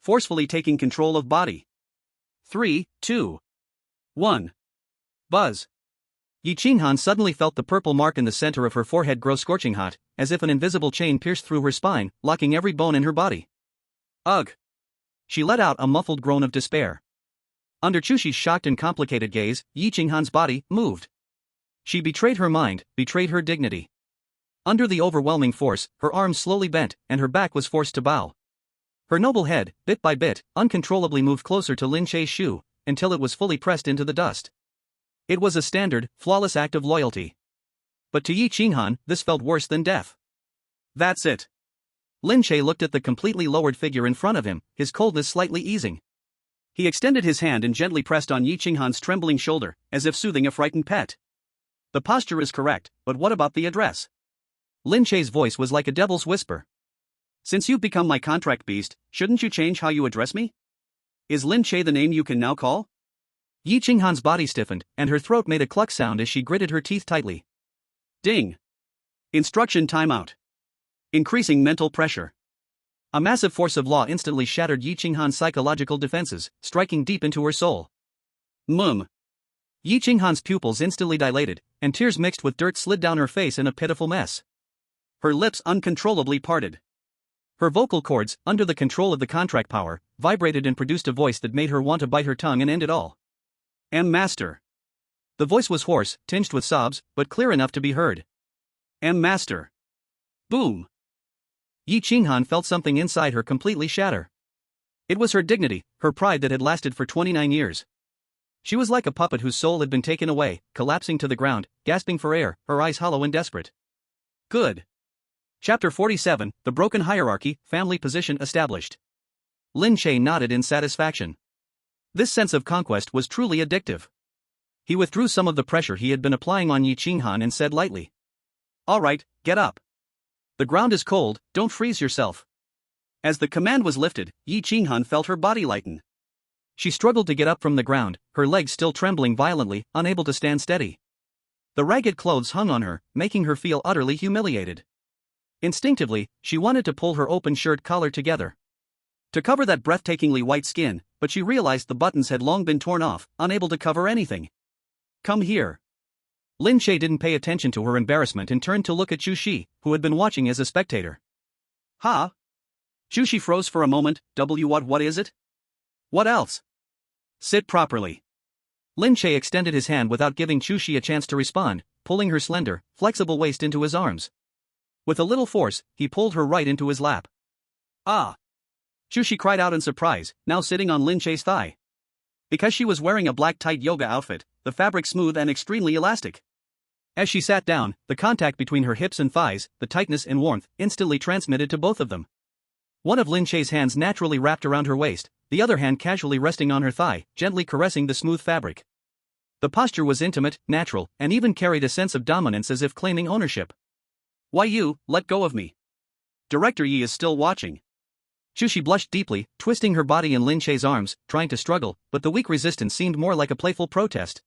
Forcefully taking control of body. 3, 2, 1. Buzz. Yi Qinghan suddenly felt the purple mark in the center of her forehead grow scorching hot, as if an invisible chain pierced through her spine, locking every bone in her body. Ugh. She let out a muffled groan of despair. Under Chu Xi's shocked and complicated gaze, Yi Qinghan's body moved. She betrayed her mind, betrayed her dignity. Under the overwhelming force, her arms slowly bent, and her back was forced to bow. Her noble head, bit by bit, uncontrollably moved closer to Lin Che's shoe, until it was fully pressed into the dust. It was a standard, flawless act of loyalty. But to Yi Qinghan, this felt worse than death. That's it. Lin Che looked at the completely lowered figure in front of him, his coldness slightly easing. He extended his hand and gently pressed on Yi Qinghan's trembling shoulder, as if soothing a frightened pet. The posture is correct, but what about the address? Lin Che's voice was like a devil's whisper. Since you've become my contract beast, shouldn't you change how you address me? Is Lin Che the name you can now call? Yi Qinghan's body stiffened, and her throat made a cluck sound as she gritted her teeth tightly. Ding. Instruction timeout. Increasing mental pressure. A massive force of law instantly shattered Yi Qinghan's psychological defenses, striking deep into her soul. Yi Qinghan's pupils instantly dilated, and tears mixed with dirt slid down her face in a pitiful mess. Her lips uncontrollably parted. Her vocal cords, under the control of the contract power, vibrated and produced a voice that made her want to bite her tongue and end it all. Master. The voice was hoarse, tinged with sobs, but clear enough to be heard. Master. Boom. Yi Qinghan felt something inside her completely shatter. It was her dignity, her pride that had lasted for 29 years. She was like a puppet whose soul had been taken away, collapsing to the ground, gasping for air, her eyes hollow and desperate. Good. Chapter 47, The Broken Hierarchy, Family Position Established. Lin Che nodded in satisfaction. This sense of conquest was truly addictive. He withdrew some of the pressure he had been applying on Yi Qinghan and said lightly. All right, get up. The ground is cold, don't freeze yourself. As the command was lifted, Yi Qinghan felt her body lighten. She struggled to get up from the ground, her legs still trembling violently, unable to stand steady. The ragged clothes hung on her, making her feel utterly humiliated. Instinctively, she wanted to pull her open shirt collar together to cover that breathtakingly white skin, but she realized the buttons had long been torn off, unable to cover anything. Come here. Lin Che didn't pay attention to her embarrassment and turned to look at Chu Xi, who had been watching as a spectator. Ha? Chu Xi froze for a moment. What is it? What else? Sit properly. Lin Che extended his hand without giving Chu Xi a chance to respond, pulling her slender, flexible waist into his arms. With a little force, he pulled her right into his lap. Ah! Chu Xi cried out in surprise, now sitting on Lin Che's thigh. Because she was wearing a black tight yoga outfit, the fabric smooth and extremely elastic. As she sat down, the contact between her hips and thighs, the tightness and warmth, instantly transmitted to both of them. One of Lin Che's hands naturally wrapped around her waist, the other hand casually resting on her thigh, gently caressing the smooth fabric. The posture was intimate, natural, and even carried a sense of dominance as if claiming ownership. Why you, let go of me. Director Yi is still watching. Chu Xi blushed deeply, twisting her body in Lin Che's arms, trying to struggle, but the weak resistance seemed more like a playful protest.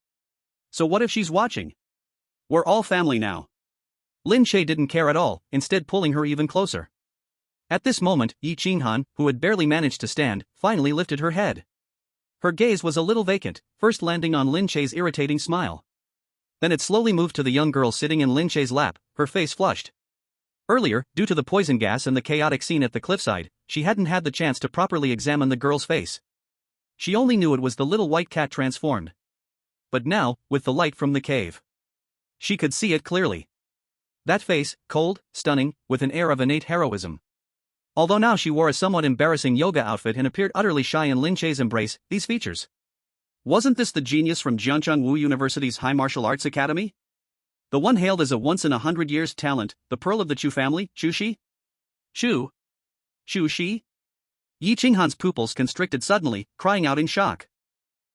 So what if she's watching? We're all family now. Lin Che didn't care at all, instead pulling her even closer. At this moment, Yi Qinghan, who had barely managed to stand, finally lifted her head. Her gaze was a little vacant, first landing on Lin Che's irritating smile. Then it slowly moved to the young girl sitting in Lin Che's lap, her face flushed. Earlier, due to the poison gas and the chaotic scene at the cliffside, she hadn't had the chance to properly examine the girl's face. She only knew it was the little white cat transformed. But now, with the light from the cave, she could see it clearly. That face, cold, stunning, with an air of innate heroism. Although now she wore a somewhat embarrassing yoga outfit and appeared utterly shy in Lin Che's embrace, these features. Wasn't this the genius from Jiancheng Wu University's High Martial Arts Academy? The one hailed as a once-in-a-hundred-years talent, the pearl of the Chu family, Chu Xi? Chu Xi? Yi Qinghan's pupils constricted suddenly, crying out in shock.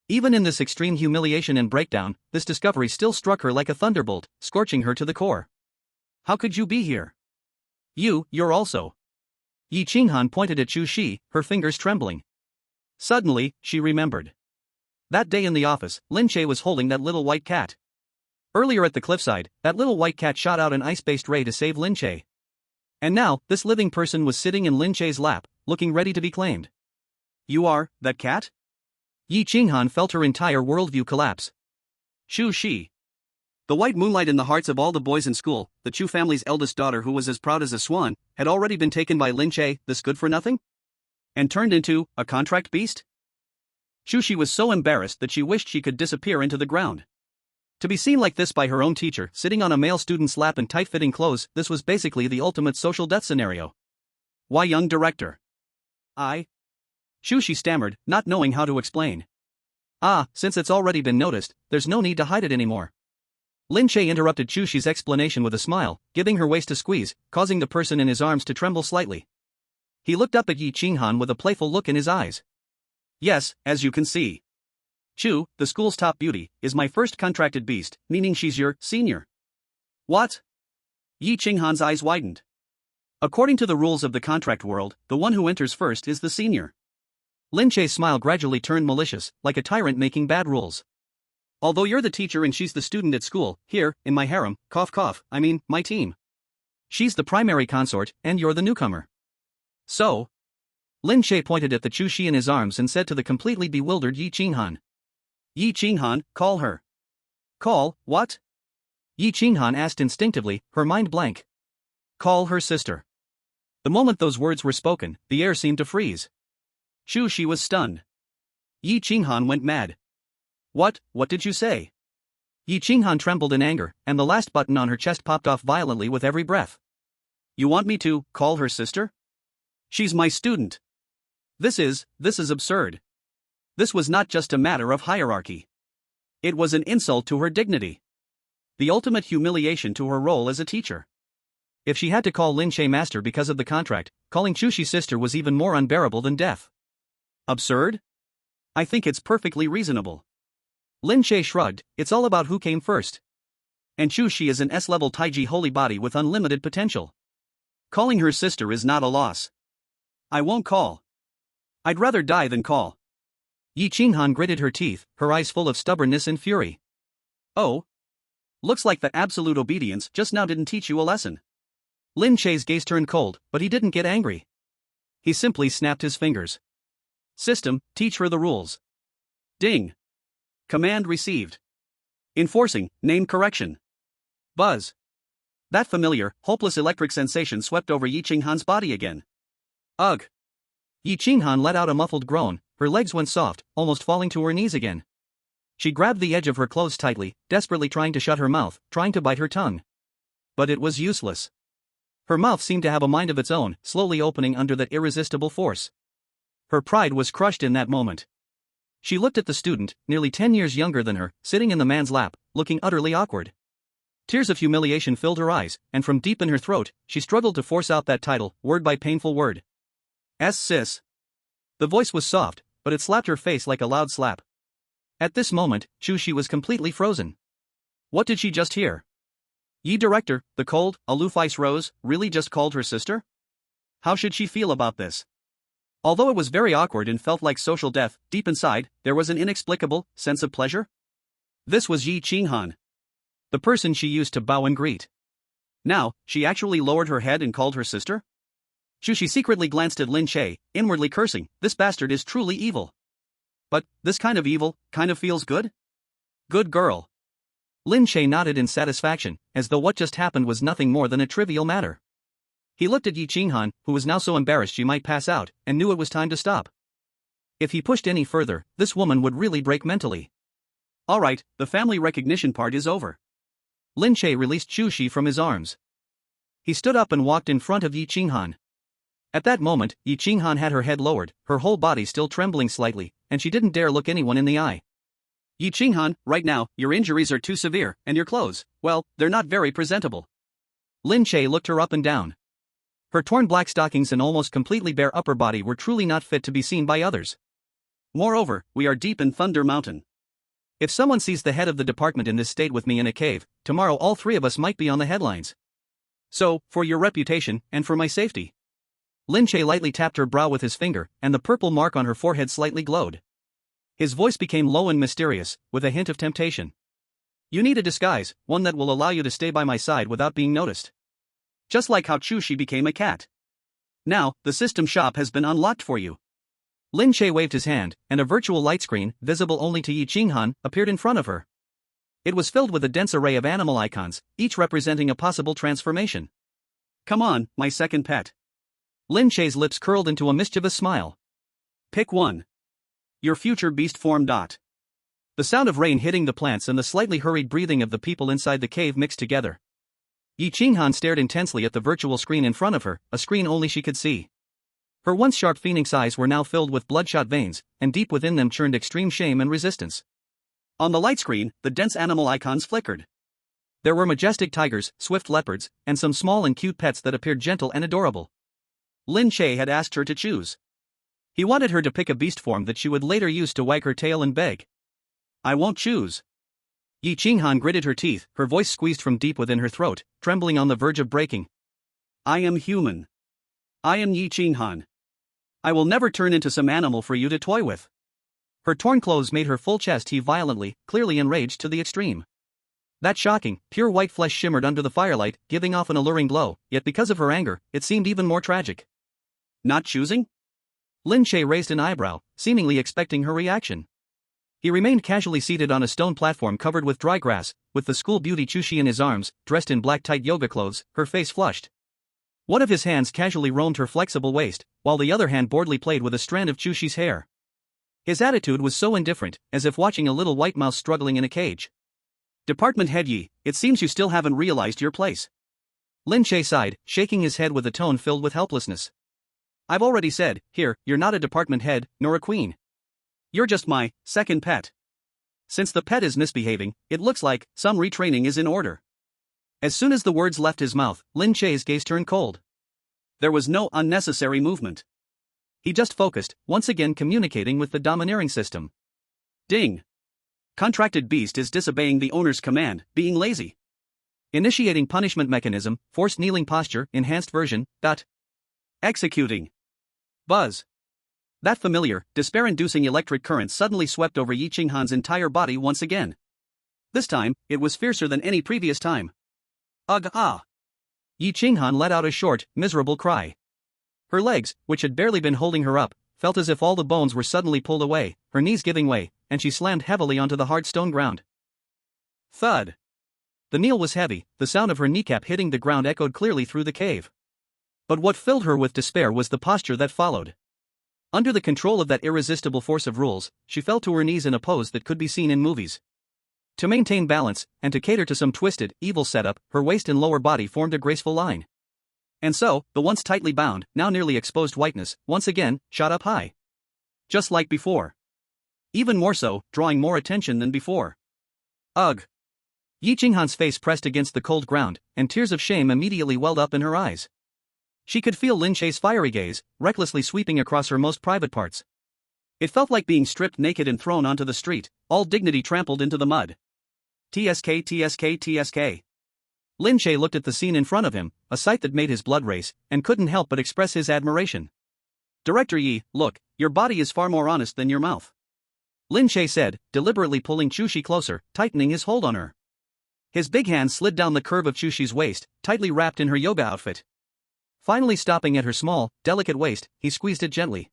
Even in this extreme humiliation and breakdown, this discovery still struck her like a thunderbolt, scorching her to the core. How could you be here? You're also. Yi Qinghan pointed at Chu Xi, her fingers trembling. Suddenly, she remembered. That day in the office, Lin Che was holding that little white cat. Earlier at the cliffside, that little white cat shot out an ice-based ray to save Lin Che. And now, this living person was sitting in Lin Che's lap, looking ready to be claimed. You are, that cat? Yi Qinghan felt her entire worldview collapse. Chu Xi. The white moonlight in the hearts of all the boys in school, the Chu family's eldest daughter who was as proud as a swan, had already been taken by Lin Che, this good-for-nothing? And turned into a contract beast? Chu Xi was so embarrassed that she wished she could disappear into the ground. To be seen like this by her own teacher, sitting on a male student's lap in tight-fitting clothes, this was basically the ultimate social death scenario. Why, young director? Chu Xi stammered, not knowing how to explain. Since it's already been noticed, there's no need to hide it anymore. Lin Che interrupted Chu Xi's explanation with a smile, giving her waist a squeeze, causing the person in his arms to tremble slightly. He looked up at Yi Qinghan with a playful look in his eyes. Yes, as you can see. Chu, the school's top beauty, is my first contracted beast, meaning she's your senior. What? Yi Qinghan's eyes widened. According to the rules of the contract world, the one who enters first is the senior. Lin Che's smile gradually turned malicious, like a tyrant making bad rules. Although you're the teacher and she's the student at school, here, in my harem, my team. She's the primary consort, and you're the newcomer. So? Lin Che pointed at the Chu Xi in his arms and said to the completely bewildered Yi Qinghan. Yi Qinghan, call her. Call, what? Yi Qinghan asked instinctively, her mind blank. Call her sister. The moment those words were spoken, the air seemed to freeze. Chu Xi was stunned. Yi Qinghan went mad. What did you say? Yi Qinghan trembled in anger, and the last button on her chest popped off violently with every breath. You want me to call her sister? She's my student. This is absurd. This was not just a matter of hierarchy. It was an insult to her dignity. The ultimate humiliation to her role as a teacher. If she had to call Lin Che master because of the contract, calling Chu Xi's sister was even more unbearable than death. Absurd? I think it's perfectly reasonable. Lin Che shrugged, it's all about who came first. And Chu Xi is an S-level Taiji holy body with unlimited potential. Calling her sister is not a loss. I won't call. I'd rather die than call. Yi Qinghan gritted her teeth, her eyes full of stubbornness and fury. Oh? Looks like that absolute obedience just now didn't teach you a lesson. Lin Che's gaze turned cold, but he didn't get angry. He simply snapped his fingers. System, teach her the rules. Ding. Command received. Enforcing, name correction. Buzz. That familiar, hopeless electric sensation swept over Yi Qinghan's body again. Ugh. Yi Qinghan let out a muffled groan, her legs went soft, almost falling to her knees again. She grabbed the edge of her clothes tightly, desperately trying to shut her mouth, trying to bite her tongue. But it was useless. Her mouth seemed to have a mind of its own, slowly opening under that irresistible force. Her pride was crushed in that moment. She looked at the student, nearly 10 years younger than her, sitting in the man's lap, looking utterly awkward. Tears of humiliation filled her eyes, and from deep in her throat, she struggled to force out that title, word by painful word. Sis. The voice was soft, but it slapped her face like a loud slap. At this moment, Chu Xi was completely frozen. What did she just hear? Yi director, the cold, aloof Ice Rose, really just called her sister? How should she feel about this? Although it was very awkward and felt like social death, deep inside, there was an inexplicable sense of pleasure. This was Yi Qinghan. The person she used to bow and greet. Now, she actually lowered her head and called her sister? Chu Xi secretly glanced at Lin Che, inwardly cursing, this bastard is truly evil. But, this kind of evil, kind of feels good? Good girl. Lin Che nodded in satisfaction, as though what just happened was nothing more than a trivial matter. He looked at Yi Qinghan, who was now so embarrassed she might pass out, and knew it was time to stop. If he pushed any further, this woman would really break mentally. Alright, the family recognition part is over. Lin Che released Chu Xi from his arms. He stood up and walked in front of Yi Qinghan. At that moment, Yi Qinghan had her head lowered, her whole body still trembling slightly, and she didn't dare look anyone in the eye. Yi Qinghan, right now, your injuries are too severe, and your clothes, well, they're not very presentable. Lin Che looked her up and down. Her torn black stockings and almost completely bare upper body were truly not fit to be seen by others. Moreover, we are deep in Thunder Mountain. If someone sees the head of the department in this state with me in a cave, tomorrow all three of us might be on the headlines. So, for your reputation, and for my safety. Lin Che lightly tapped her brow with his finger, and the purple mark on her forehead slightly glowed. His voice became low and mysterious, with a hint of temptation. You need a disguise, one that will allow you to stay by my side without being noticed. Just like how Chu Xi became a cat. Now, the system shop has been unlocked for you. Lin Che waved his hand, and a virtual light screen, visible only to Yi Qinghan, appeared in front of her. It was filled with a dense array of animal icons, each representing a possible transformation. Come on, my second pet. Lin Che's lips curled into a mischievous smile. Pick one. Your future beast form. The sound of rain hitting the plants and the slightly hurried breathing of the people inside the cave mixed together. Yi Qinghan stared intensely at the virtual screen in front of her, a screen only she could see. Her once sharp phoenix eyes were now filled with bloodshot veins, and deep within them churned extreme shame and resistance. On the light screen, the dense animal icons flickered. There were majestic tigers, swift leopards, and some small and cute pets that appeared gentle and adorable. Lin Che had asked her to choose. He wanted her to pick a beast form that she would later use to wag her tail and beg. I won't choose. Yi Qinghan gritted her teeth, her voice squeezed from deep within her throat, trembling on the verge of breaking. I am human. I am Yi Qinghan. I will never turn into some animal for you to toy with. Her torn clothes made her full chest heave violently, clearly enraged to the extreme. That shocking, pure white flesh shimmered under the firelight, giving off an alluring glow, yet because of her anger, it seemed even more tragic. Not choosing? Lin Che raised an eyebrow, seemingly expecting her reaction. He remained casually seated on a stone platform covered with dry grass, with the school beauty Chu Xi in his arms, dressed in black tight yoga clothes, her face flushed. One of his hands casually roamed her flexible waist, while the other hand boredly played with a strand of Chu Xi's hair. His attitude was so indifferent, as if watching a little white mouse struggling in a cage. Department head Yi, it seems you still haven't realized your place. Lin Che sighed, shaking his head with a tone filled with helplessness. I've already said, here, you're not a department head, nor a queen. You're just my second pet. Since the pet is misbehaving, it looks like some retraining is in order. As soon as the words left his mouth, Lin Che's gaze turned cold. There was no unnecessary movement. He just focused, once again communicating with the domineering system. Ding. Contracted beast is disobeying the owner's command, being lazy. Initiating punishment mechanism, forced kneeling posture, enhanced version, Executing. Buzz. That familiar, despair-inducing electric current suddenly swept over Yi Qinghan's entire body once again. This time, it was fiercer than any previous time. Ugh ah! Yi Qinghan let out a short, miserable cry. Her legs, which had barely been holding her up, felt as if all the bones were suddenly pulled away, her knees giving way, and she slammed heavily onto the hard stone ground. Thud. The kneel was heavy, the sound of her kneecap hitting the ground echoed clearly through the cave. But what filled her with despair was the posture that followed. Under the control of that irresistible force of rules, she fell to her knees in a pose that could be seen in movies. To maintain balance, and to cater to some twisted, evil setup, her waist and lower body formed a graceful line. And so, the once tightly bound, now nearly exposed whiteness, once again, shot up high. Just like before. Even more so, drawing more attention than before. Ugh! Yi Qinghan's face pressed against the cold ground, and tears of shame immediately welled up in her eyes. She could feel Lin Che's fiery gaze, recklessly sweeping across her most private parts. It felt like being stripped naked and thrown onto the street, all dignity trampled into the mud. TSK TSK TSK. Lin Che looked at the scene in front of him, a sight that made his blood race, and couldn't help but express his admiration. Director Yi, look, your body is far more honest than your mouth. Lin Che said, deliberately pulling Chu Xi closer, tightening his hold on her. His big hand slid down the curve of Chu Xi's waist, tightly wrapped in her yoga outfit. Finally stopping at her small, delicate waist, he squeezed it gently.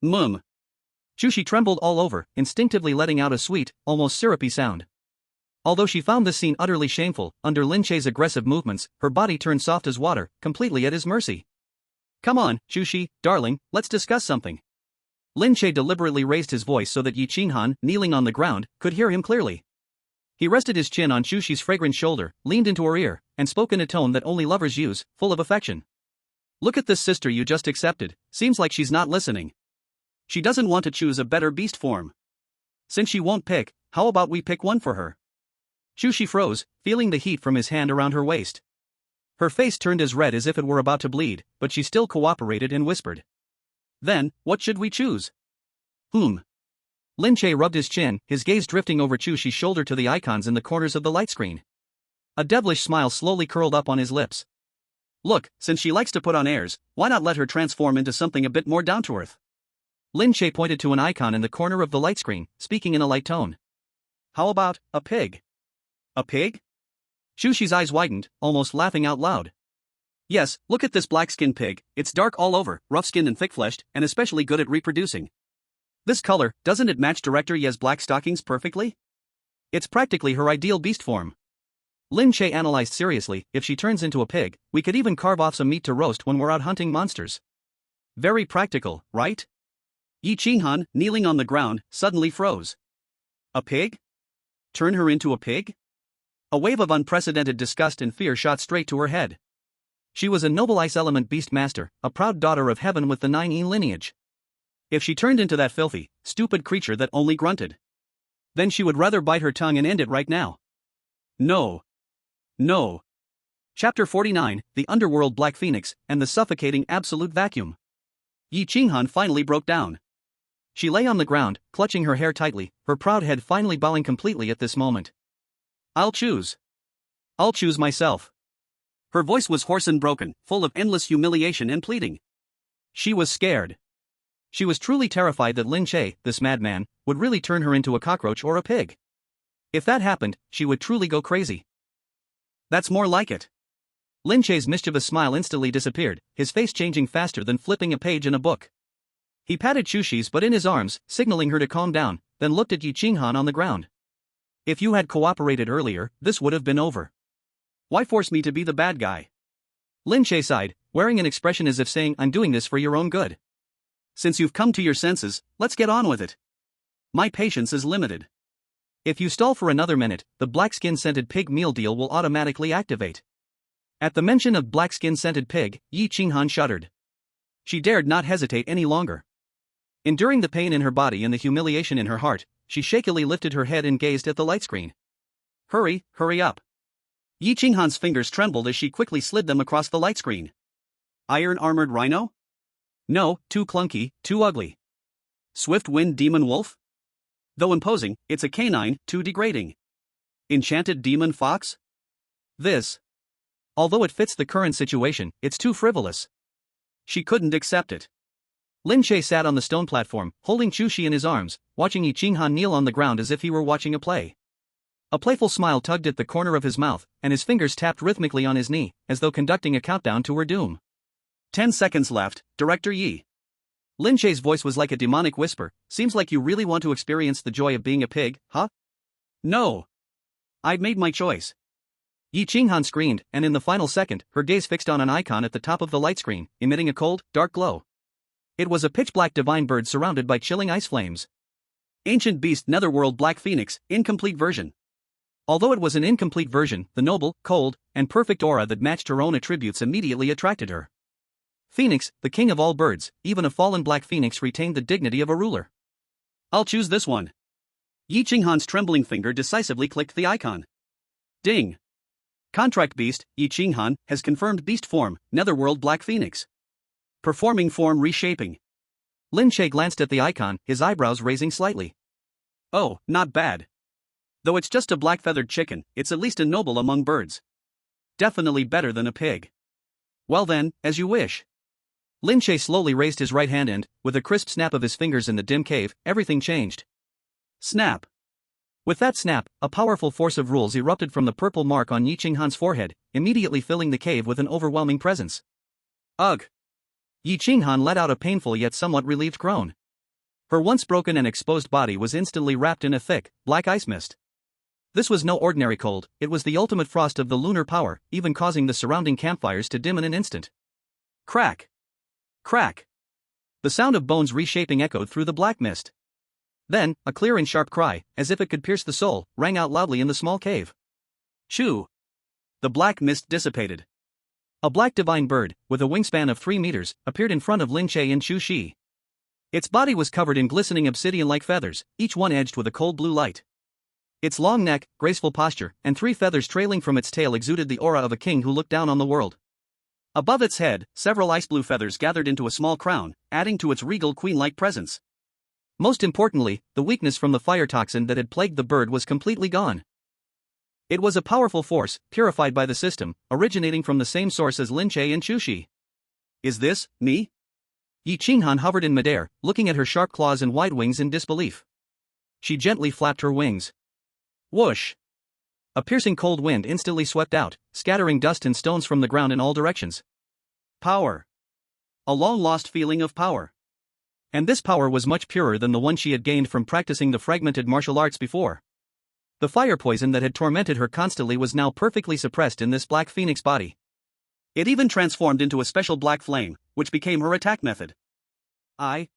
Mum. Chu Xi trembled all over, instinctively letting out a sweet, almost syrupy sound. Although she found this scene utterly shameful, under Lin Che's aggressive movements, her body turned soft as water, completely at his mercy. Come on, Chu Xi, darling, let's discuss something. Lin Che deliberately raised his voice so that Yi Qinghan, kneeling on the ground, could hear him clearly. He rested his chin on Chu Xi's fragrant shoulder, leaned into her ear, and spoke in a tone that only lovers use, full of affection. Look at this sister you just accepted, seems like she's not listening. She doesn't want to choose a better beast form. Since she won't pick, how about we pick one for her? Chu Xi froze, feeling the heat from his hand around her waist. Her face turned as red as if it were about to bleed, but she still cooperated and whispered. Then, what should we choose? Lin Che rubbed his chin, his gaze drifting over Chu Xi's shoulder to the icons in the corners of the light screen. A devilish smile slowly curled up on his lips. Look, since she likes to put on airs, why not let her transform into something a bit more down-to-earth? Lin Che pointed to an icon in the corner of the light screen, speaking in a light tone. How about a pig? A pig? Chu Xi's eyes widened, almost laughing out loud. Yes, look at this black-skinned pig, it's dark all over, rough-skinned and thick-fleshed, and especially good at reproducing. This color, doesn't it match Director Ye's black stockings perfectly? It's practically her ideal beast form. Lin Che analyzed seriously, if she turns into a pig, we could even carve off some meat to roast when we're out hunting monsters. Very practical, right? Yi Qinghan, kneeling on the ground, suddenly froze. A pig? Turn her into a pig? A wave of unprecedented disgust and fear shot straight to her head. She was a noble ice element beast master, a proud daughter of heaven with the 9E lineage. If she turned into that filthy, stupid creature that only grunted, then she would rather bite her tongue and end it right now. No. No. Chapter 49, The Underworld Black Phoenix, and the Suffocating Absolute Vacuum. Yi Qinghan finally broke down. She lay on the ground, clutching her hair tightly, her proud head finally bowing completely at this moment. I'll choose myself. Her voice was hoarse and broken, full of endless humiliation and pleading. She was scared. She was truly terrified that Lin Che, this madman, would really turn her into a cockroach or a pig. If that happened, she would truly go crazy. That's more like it. Lin Che's mischievous smile instantly disappeared, his face changing faster than flipping a page in a book. He patted Chu Xi's butt in his arms, signaling her to calm down, then looked at Yi Qinghan on the ground. If you had cooperated earlier, this would have been over. Why force me to be the bad guy? Lin Che sighed, wearing an expression as if saying, I'm doing this for your own good. Since you've come to your senses, let's get on with it. My patience is limited. If you stall for another minute, the black-skin-scented pig meal deal will automatically activate. At the mention of black-skin-scented pig, Yi Qinghan shuddered. She dared not hesitate any longer. Enduring the pain in her body and the humiliation in her heart, she shakily lifted her head and gazed at the light screen. Hurry up. Yi Qinghan's fingers trembled as she quickly slid them across the light screen. Iron-armored rhino? No, too clunky, too ugly. Swift-wind demon wolf? Though imposing, it's a canine, too degrading. Enchanted demon fox? This. Although it fits the current situation, it's too frivolous. She couldn't accept it. Lin Che sat on the stone platform, holding Chu Xi in his arms, watching Yi Qinghan kneel on the ground as if he were watching a play. A playful smile tugged at the corner of his mouth, and his fingers tapped rhythmically on his knee, as though conducting a countdown to her doom. 10 seconds left, Director Yi. Lin Che's voice was like a demonic whisper. Seems like you really want to experience the joy of being a pig, huh? No. I've made my choice. Yi Qinghan screamed, and in the final second, her gaze fixed on an icon at the top of the light screen, emitting a cold, dark glow. It was a pitch-black divine bird surrounded by chilling ice flames. Ancient Beast Netherworld Black Phoenix, incomplete version. Although it was an incomplete version, the noble, cold, and perfect aura that matched her own attributes immediately attracted her. Phoenix, the king of all birds, even a fallen black phoenix retained the dignity of a ruler. I'll choose this one. Yi Qinghan's trembling finger decisively clicked the icon. Ding. Contract Beast, Yi Qinghan, has confirmed beast form, Netherworld Black Phoenix. Performing form reshaping. Lin Che glanced at the icon, his eyebrows raising slightly. Oh, not bad. Though it's just a black-feathered chicken, it's at least a noble among birds. Definitely better than a pig. Well then, as you wish. Lin Che slowly raised his right hand and, with a crisp snap of his fingers in the dim cave, everything changed. Snap. With that snap, a powerful force of rules erupted from the purple mark on Yi Qinghan's forehead, immediately filling the cave with an overwhelming presence. Ugh! Yi Qinghan let out a painful yet somewhat relieved groan. Her once broken and exposed body was instantly wrapped in a thick, black ice mist. This was no ordinary cold, it was the ultimate frost of the lunar power, even causing the surrounding campfires to dim in an instant. Crack! Crack! The sound of bones reshaping echoed through the black mist. Then, a clear and sharp cry, as if it could pierce the soul, rang out loudly in the small cave. Chu! The black mist dissipated. A black divine bird, with a wingspan of 3 meters, appeared in front of Lin Che and Chu Xi. Its body was covered in glistening obsidian-like feathers, each one edged with a cold blue light. Its long neck, graceful posture, and 3 feathers trailing from its tail exuded the aura of a king who looked down on the world. Above its head, several ice blue feathers gathered into a small crown, adding to its regal queen-like presence. Most importantly, the weakness from the fire toxin that had plagued the bird was completely gone. It was a powerful force, purified by the system, originating from the same source as Lin Che and Chu Xi. Is this me? Yi Qinghan hovered in midair, looking at her sharp claws and wide wings in disbelief. She gently flapped her wings. Whoosh! A piercing cold wind instantly swept out, scattering dust and stones from the ground in all directions. Power. A long-lost feeling of power. And this power was much purer than the one she had gained from practicing the fragmented martial arts before. The fire poison that had tormented her constantly was now perfectly suppressed in this black phoenix body. It even transformed into a special black flame, which became her attack method. I've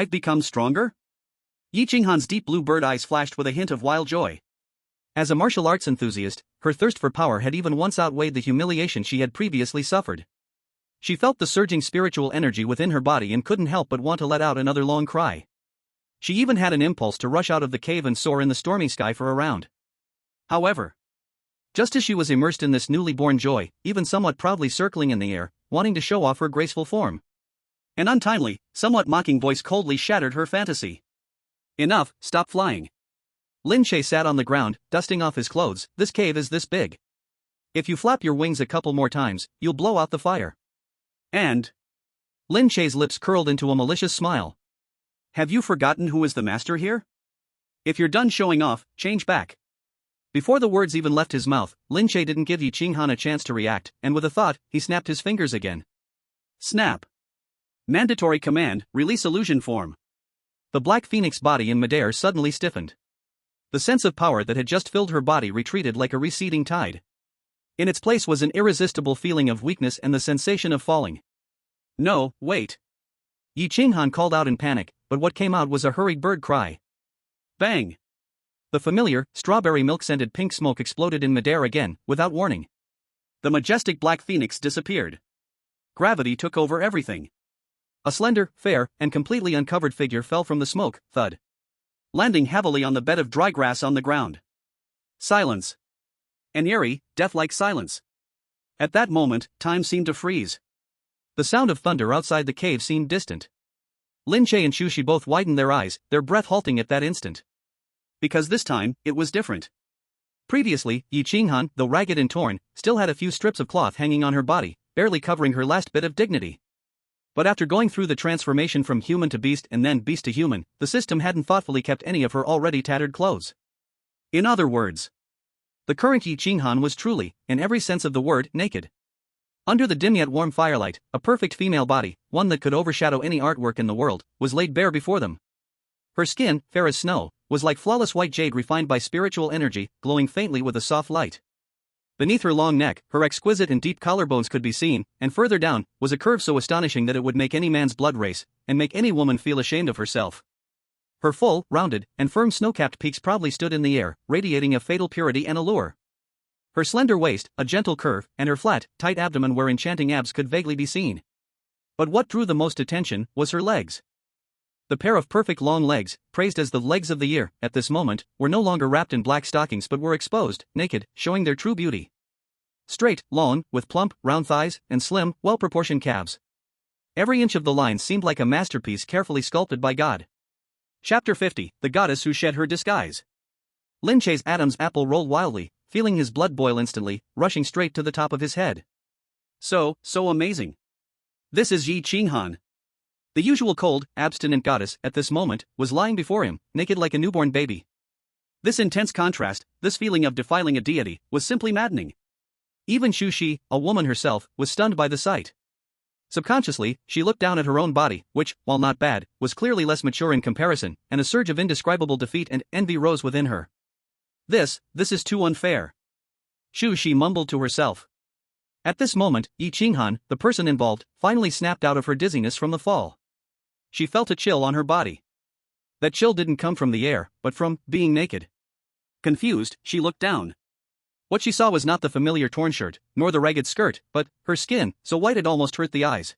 become stronger? Yi Qinghan's deep blue bird eyes flashed with a hint of wild joy. As a martial arts enthusiast, her thirst for power had even once outweighed the humiliation she had previously suffered. She felt the surging spiritual energy within her body and couldn't help but want to let out another long cry. She even had an impulse to rush out of the cave and soar in the stormy sky for a round. However, just as she was immersed in this newly born joy, even somewhat proudly circling in the air, wanting to show off her graceful form, an untimely, somewhat mocking voice coldly shattered her fantasy. Enough, stop flying. Lin Che sat on the ground, dusting off his clothes. This cave is this big. If you flap your wings a couple more times, you'll blow out the fire. And Lin Che's lips curled into a malicious smile. Have you forgotten who is the master here? If you're done showing off, change back. Before the words even left his mouth, Lin Che didn't give Yi Qinghan a chance to react, and with a thought, he snapped his fingers again. Snap. Mandatory command, release illusion form. The black phoenix body in midair suddenly stiffened. The sense of power that had just filled her body retreated like a receding tide. In its place was an irresistible feeling of weakness and the sensation of falling. No, wait. Yi Qinghan called out in panic, but what came out was a hurried bird cry. Bang! The familiar, strawberry milk-scented pink smoke exploded in midair again, without warning. The majestic black phoenix disappeared. Gravity took over everything. A slender, fair, and completely uncovered figure fell from the smoke, thud, landing heavily on the bed of dry grass on the ground. Silence. An eerie, death-like silence. At that moment, time seemed to freeze. The sound of thunder outside the cave seemed distant. Lin Che and Chu Xi both widened their eyes, their breath halting at that instant. Because this time, it was different. Previously, Yi Qinghan, though ragged and torn, still had a few strips of cloth hanging on her body, barely covering her last bit of dignity. But after going through the transformation from human to beast and then beast to human, the system hadn't thoughtfully kept any of her already tattered clothes. In other words, the current Yi Qinghan was truly, in every sense of the word, naked. Under the dim yet warm firelight, a perfect female body, one that could overshadow any artwork in the world, was laid bare before them. Her skin, fair as snow, was like flawless white jade refined by spiritual energy, glowing faintly with a soft light. Beneath her long neck, her exquisite and deep collarbones could be seen, and further down, was a curve so astonishing that it would make any man's blood race, and make any woman feel ashamed of herself. Her full, rounded, and firm snow-capped peaks proudly stood in the air, radiating a fatal purity and allure. Her slender waist, a gentle curve, and her flat, tight abdomen where enchanting abs could vaguely be seen. But what drew the most attention was her legs. The pair of perfect long legs, praised as the legs of the year, at this moment, were no longer wrapped in black stockings but were exposed, naked, showing their true beauty. Straight, long, with plump, round thighs, and slim, well-proportioned calves. Every inch of the line seemed like a masterpiece carefully sculpted by God. Chapter 50, The Goddess Who Shed Her Disguise. Lin Che's Adam's apple rolled wildly, feeling his blood boil instantly, rushing straight to the top of his head. So amazing. This is Yi Qinghan. The usual cold, abstinent goddess, at this moment, was lying before him, naked like a newborn baby. This intense contrast, this feeling of defiling a deity, was simply maddening. Even Chu Xi, a woman herself, was stunned by the sight. Subconsciously, she looked down at her own body, which, while not bad, was clearly less mature in comparison, and a surge of indescribable defeat and envy rose within her. This is too unfair. Chu Xi mumbled to herself. At this moment, Yi Qinghan, the person involved, finally snapped out of her dizziness from the fall. She felt a chill on her body. That chill didn't come from the air, but from being naked. Confused, she looked down. What she saw was not the familiar torn shirt, nor the ragged skirt, but her skin, so white it almost hurt the eyes.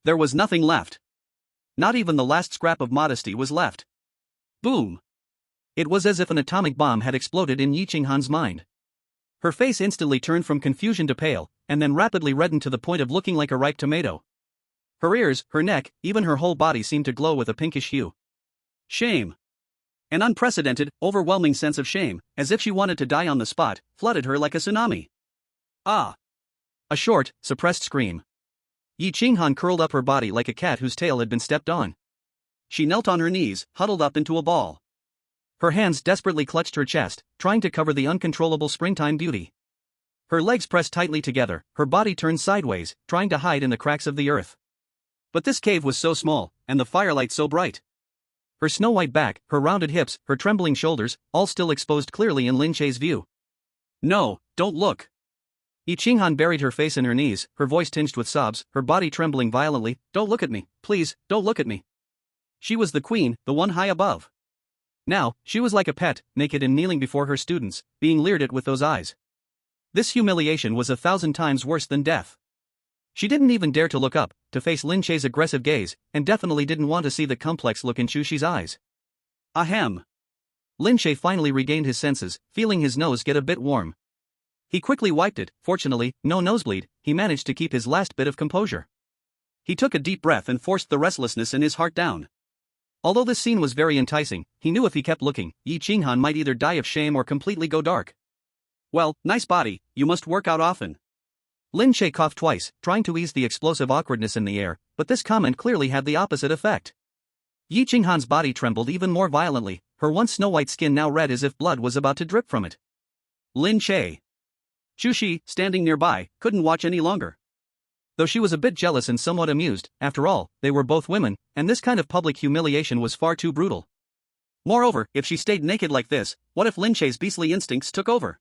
There was nothing left. Not even the last scrap of modesty was left. Boom! It was as if an atomic bomb had exploded in Yi Qinghan's mind. Her face instantly turned from confusion to pale, and then rapidly reddened to the point of looking like a ripe tomato. Her ears, her neck, even her whole body seemed to glow with a pinkish hue. Shame. An unprecedented, overwhelming sense of shame, as if she wanted to die on the spot, flooded her like a tsunami. Ah! A short, suppressed scream. Yi Qinghan curled up her body like a cat whose tail had been stepped on. She knelt on her knees, huddled up into a ball. Her hands desperately clutched her chest, trying to cover the uncontrollable springtime beauty. Her legs pressed tightly together, her body turned sideways, trying to hide in the cracks of the earth. But this cave was so small, and the firelight so bright. Her snow-white back, her rounded hips, her trembling shoulders, all still exposed clearly in Lin Che's view. No, don't look. Yi Qinghan buried her face in her knees, her voice tinged with sobs, her body trembling violently. Don't look at me, please, don't look at me. She was the queen, the one high above. Now, she was like a pet, naked and kneeling before her students, being leered at with those eyes. This humiliation was 1,000 times worse than death. She didn't even dare to look up, to face Lin Che's aggressive gaze, and definitely didn't want to see the complex look in Chu Xi's eyes. Ahem. Lin Che finally regained his senses, feeling his nose get a bit warm. He quickly wiped it, fortunately, no nosebleed, he managed to keep his last bit of composure. He took a deep breath and forced the restlessness in his heart down. Although this scene was very enticing, he knew if he kept looking, Yi Qinghan might either die of shame or completely go dark. Well, nice body, you must work out often. Lin Che coughed twice, trying to ease the explosive awkwardness in the air, but this comment clearly had the opposite effect. Yi Qinghan's body trembled even more violently, her once snow-white skin now red as if blood was about to drip from it. Lin Che. Chu Xi, standing nearby, couldn't watch any longer. Though she was a bit jealous and somewhat amused, after all, they were both women, and this kind of public humiliation was far too brutal. Moreover, if she stayed naked like this, what if Lin Che's beastly instincts took over?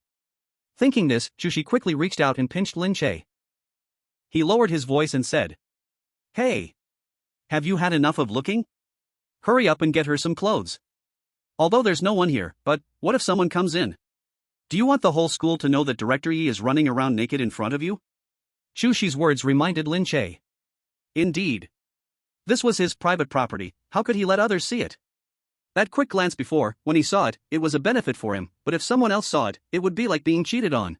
Thinking this, Chu Xi quickly reached out and pinched Lin Che. He lowered his voice and said, "Hey! Have you had enough of looking? Hurry up and get her some clothes. Although there's no one here, but what if someone comes in? Do you want the whole school to know that Director Yi is running around naked in front of you?" Chu Xi's words reminded Lin Che. Indeed. This was his private property, how could he let others see it? That quick glance before, when he saw it, it was a benefit for him, but if someone else saw it, it would be like being cheated on.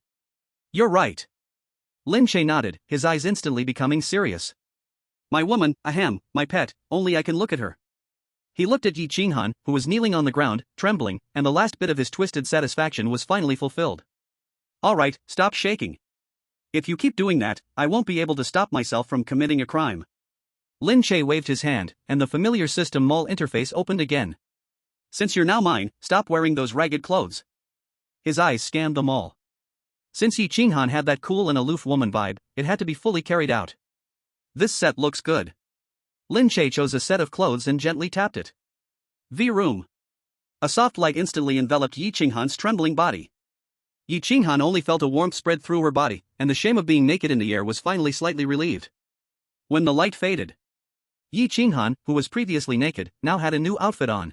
You're right. Lin Che nodded, his eyes instantly becoming serious. My woman, ahem, my pet, only I can look at her. He looked at Yi Qinghan, who was kneeling on the ground, trembling, and the last bit of his twisted satisfaction was finally fulfilled. All right, stop shaking. If you keep doing that, I won't be able to stop myself from committing a crime. Lin Che waved his hand, and the familiar system mall interface opened again. Since you're now mine, stop wearing those ragged clothes. His eyes scanned them all. Since Yi Qinghan had that cool and aloof woman vibe, it had to be fully carried out. This set looks good. Lin Che chose a set of clothes and gently tapped it. V-room. A soft light instantly enveloped Yi Qinghan's trembling body. Yi Qinghan only felt a warmth spread through her body, and the shame of being naked in the air was finally slightly relieved. When the light faded, Yi Qinghan, who was previously naked, now had a new outfit on.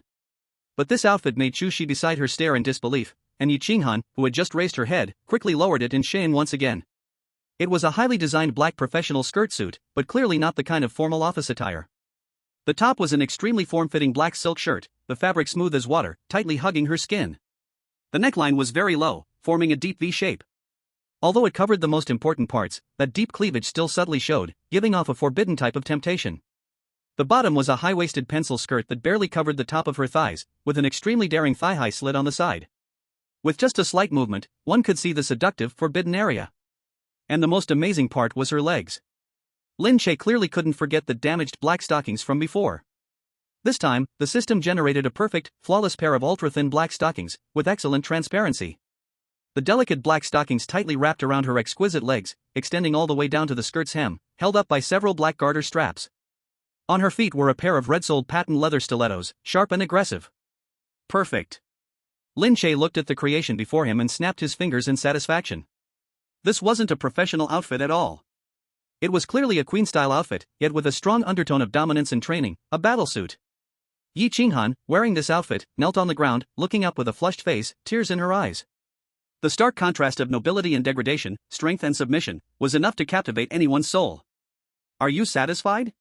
But this outfit made Chu Xi beside her stare in disbelief, and Yi Qinghan, who had just raised her head, quickly lowered it in shame once again. It was a highly designed black professional skirt suit, but clearly not the kind of formal office attire. The top was an extremely form-fitting black silk shirt, the fabric smooth as water, tightly hugging her skin. The neckline was very low, forming a deep V shape. Although it covered the most important parts, that deep cleavage still subtly showed, giving off a forbidden type of temptation. The bottom was a high-waisted pencil skirt that barely covered the top of her thighs, with an extremely daring thigh-high slit on the side. With just a slight movement, one could see the seductive, forbidden area. And the most amazing part was her legs. Lin Che clearly couldn't forget the damaged black stockings from before. This time, the system generated a perfect, flawless pair of ultra-thin black stockings, with excellent transparency. The delicate black stockings tightly wrapped around her exquisite legs, extending all the way down to the skirt's hem, held up by several black garter straps. On her feet were a pair of red-soled patent leather stilettos, sharp and aggressive. Perfect. Lin Che looked at the creation before him and snapped his fingers in satisfaction. This wasn't a professional outfit at all. It was clearly a queen-style outfit, yet with a strong undertone of dominance and training, a battlesuit. Yi Qinghan, wearing this outfit, knelt on the ground, looking up with a flushed face, tears in her eyes. The stark contrast of nobility and degradation, strength and submission, was enough to captivate anyone's soul. Are you satisfied?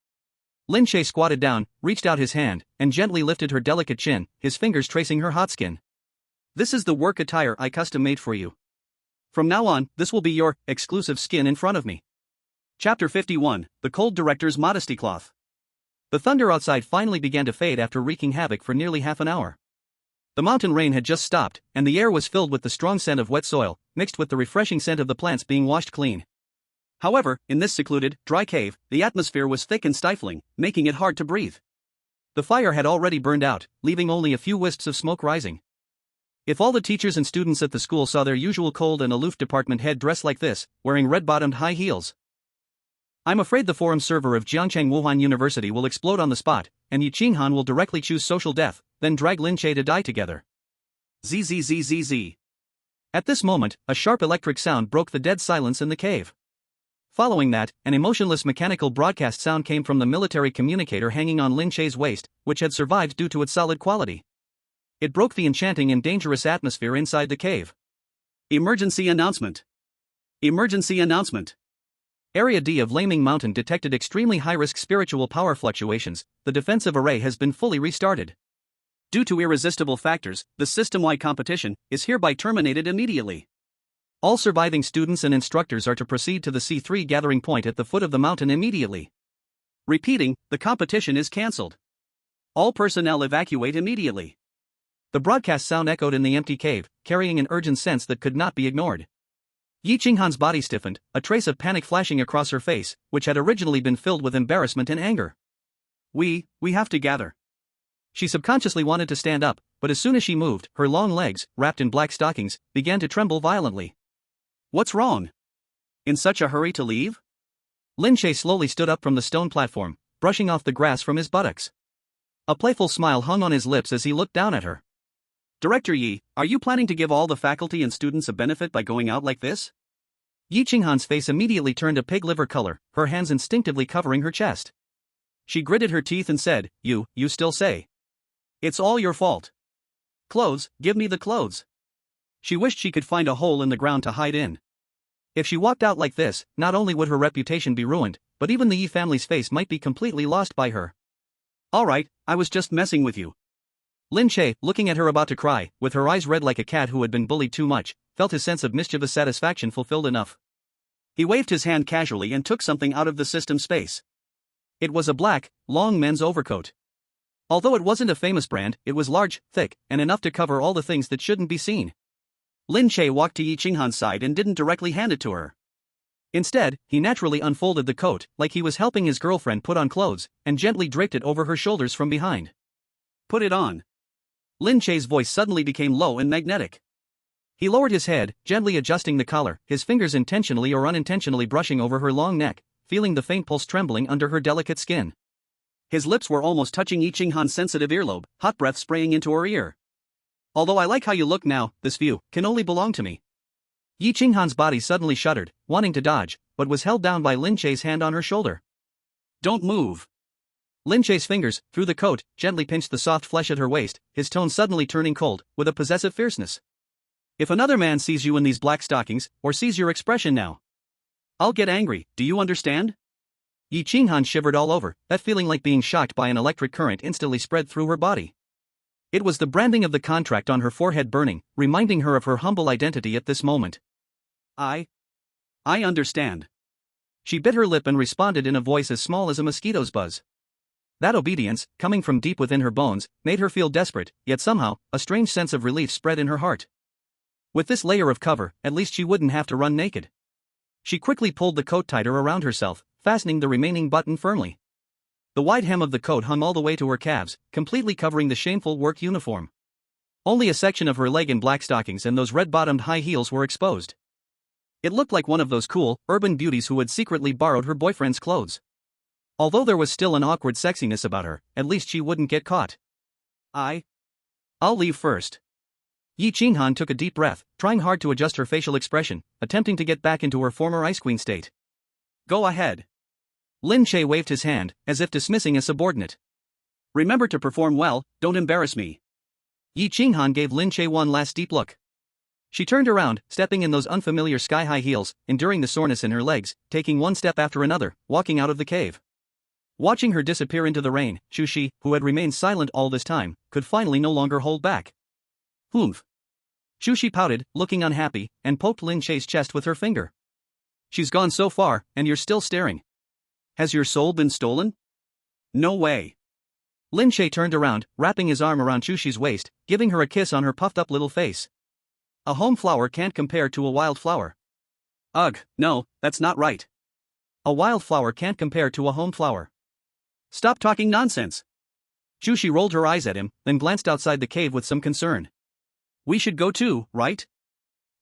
Lin Che squatted down, reached out his hand, and gently lifted her delicate chin, his fingers tracing her hot skin. This is the work attire I custom-made for you. From now on, this will be your exclusive skin in front of me. Chapter 51, The Cold Director's Modesty Cloth. The thunder outside finally began to fade after wreaking havoc for nearly half an hour. The mountain rain had just stopped, and the air was filled with the strong scent of wet soil, mixed with the refreshing scent of the plants being washed clean. However, in this secluded, dry cave, the atmosphere was thick and stifling, making it hard to breathe. The fire had already burned out, leaving only a few wisps of smoke rising. If all the teachers and students at the school saw their usual cold and aloof department head dressed like this, wearing red-bottomed high heels, I'm afraid the forum server of Jiangcheng Wuhan University will explode on the spot, and Yi Qinghan will directly choose social death, then drag Lin Che to die together. Zzzzz. At this moment, a sharp electric sound broke the dead silence in the cave. Following that, an emotionless mechanical broadcast sound came from the military communicator hanging on Lin Che's waist, which had survived due to its solid quality. It broke the enchanting and dangerous atmosphere inside the cave. Emergency announcement. Emergency announcement. Area D of Laming Mountain detected extremely high-risk spiritual power fluctuations. The defensive array has been fully restarted. Due to irresistible factors, the system-wide competition is hereby terminated immediately. All surviving students and instructors are to proceed to the C3 gathering point at the foot of the mountain immediately. Repeating, the competition is cancelled. All personnel evacuate immediately. The broadcast sound echoed in the empty cave, carrying an urgent sense that could not be ignored. Yi Qinghan's body stiffened, a trace of panic flashing across her face, which had originally been filled with embarrassment and anger. We have to gather. She subconsciously wanted to stand up, but as soon as she moved, her long legs, wrapped in black stockings, began to tremble violently. What's wrong? In such a hurry to leave? Lin Che slowly stood up from the stone platform, brushing off the grass from his buttocks. A playful smile hung on his lips as he looked down at her. Director Yi, are you planning to give all the faculty and students a benefit by going out like this? Yi Qinghan's face immediately turned a pig liver color, her hands instinctively covering her chest. She gritted her teeth and said, You still say? It's all your fault. Clothes, give me the clothes. She wished she could find a hole in the ground to hide in. If she walked out like this, not only would her reputation be ruined, but even the Yi family's face might be completely lost by her. Alright, I was just messing with you. Lin Che, looking at her about to cry, with her eyes red like a cat who had been bullied too much, felt his sense of mischievous satisfaction fulfilled enough. He waved his hand casually and took something out of the system space. It was a black, long men's overcoat. Although it wasn't a famous brand, it was large, thick, and enough to cover all the things that shouldn't be seen. Lin Che walked to Yi Qinghan's side and didn't directly hand it to her. Instead, he naturally unfolded the coat, like he was helping his girlfriend put on clothes, and gently draped it over her shoulders from behind. Put it on. Lin Che's voice suddenly became low and magnetic. He lowered his head, gently adjusting the collar, his fingers intentionally or unintentionally brushing over her long neck, feeling the faint pulse trembling under her delicate skin. His lips were almost touching Yi Qinghan's sensitive earlobe, hot breath spraying into her ear. Although I like how you look now, this view can only belong to me. Yi Qinghan's body suddenly shuddered, wanting to dodge, but was held down by Lin Che's hand on her shoulder. Don't move. Lin Che's fingers, through the coat, gently pinched the soft flesh at her waist, his tone suddenly turning cold, with a possessive fierceness. If another man sees you in these black stockings, or sees your expression now, I'll get angry, do you understand? Yi Qinghan shivered all over, that feeling like being shocked by an electric current instantly spread through her body. It was the branding of the contract on her forehead burning, reminding her of her humble identity at this moment. I understand. She bit her lip and responded in a voice as small as a mosquito's buzz. That obedience, coming from deep within her bones, made her feel desperate, yet somehow, a strange sense of relief spread in her heart. With this layer of cover, at least she wouldn't have to run naked. She quickly pulled the coat tighter around herself, fastening the remaining button firmly. The wide hem of the coat hung all the way to her calves, completely covering the shameful work uniform. Only a section of her leg in black stockings and those red-bottomed high heels were exposed. It looked like one of those cool, urban beauties who had secretly borrowed her boyfriend's clothes. Although there was still an awkward sexiness about her, at least she wouldn't get caught. I'll leave first. Yi Qinghan took a deep breath, trying hard to adjust her facial expression, attempting to get back into her former ice queen state. Go ahead. Lin Che waved his hand, as if dismissing a subordinate. Remember to perform well, don't embarrass me. Yi Qinghan gave Lin Che one last deep look. She turned around, stepping in those unfamiliar sky-high heels, enduring the soreness in her legs, taking one step after another, walking out of the cave. Watching her disappear into the rain, Chu Xi, who had remained silent all this time, could finally no longer hold back. Humph. Chu Xi pouted, looking unhappy, and poked Lin Che's chest with her finger. She's gone so far, and you're still staring. Has your soul been stolen? No way. Lin Che turned around, wrapping his arm around Chu Xi's waist, giving her a kiss on her puffed-up little face. A home flower can't compare to a wildflower. Ugh, no, that's not right. A wildflower can't compare to a home flower. Stop talking nonsense. Chu Xi rolled her eyes at him, then glanced outside the cave with some concern. We should go too, right?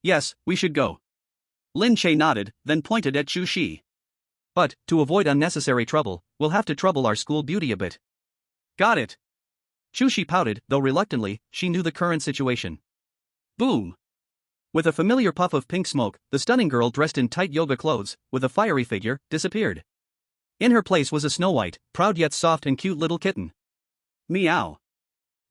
Yes, we should go. Lin Che nodded, then pointed at Chu Xi. But, to avoid unnecessary trouble, we'll have to trouble our school beauty a bit. Got it. Chu Xi pouted, though reluctantly, she knew the current situation. Boom. With a familiar puff of pink smoke, the stunning girl dressed in tight yoga clothes, with a fiery figure, disappeared. In her place was a snow-white, proud yet soft and cute little kitten. Meow.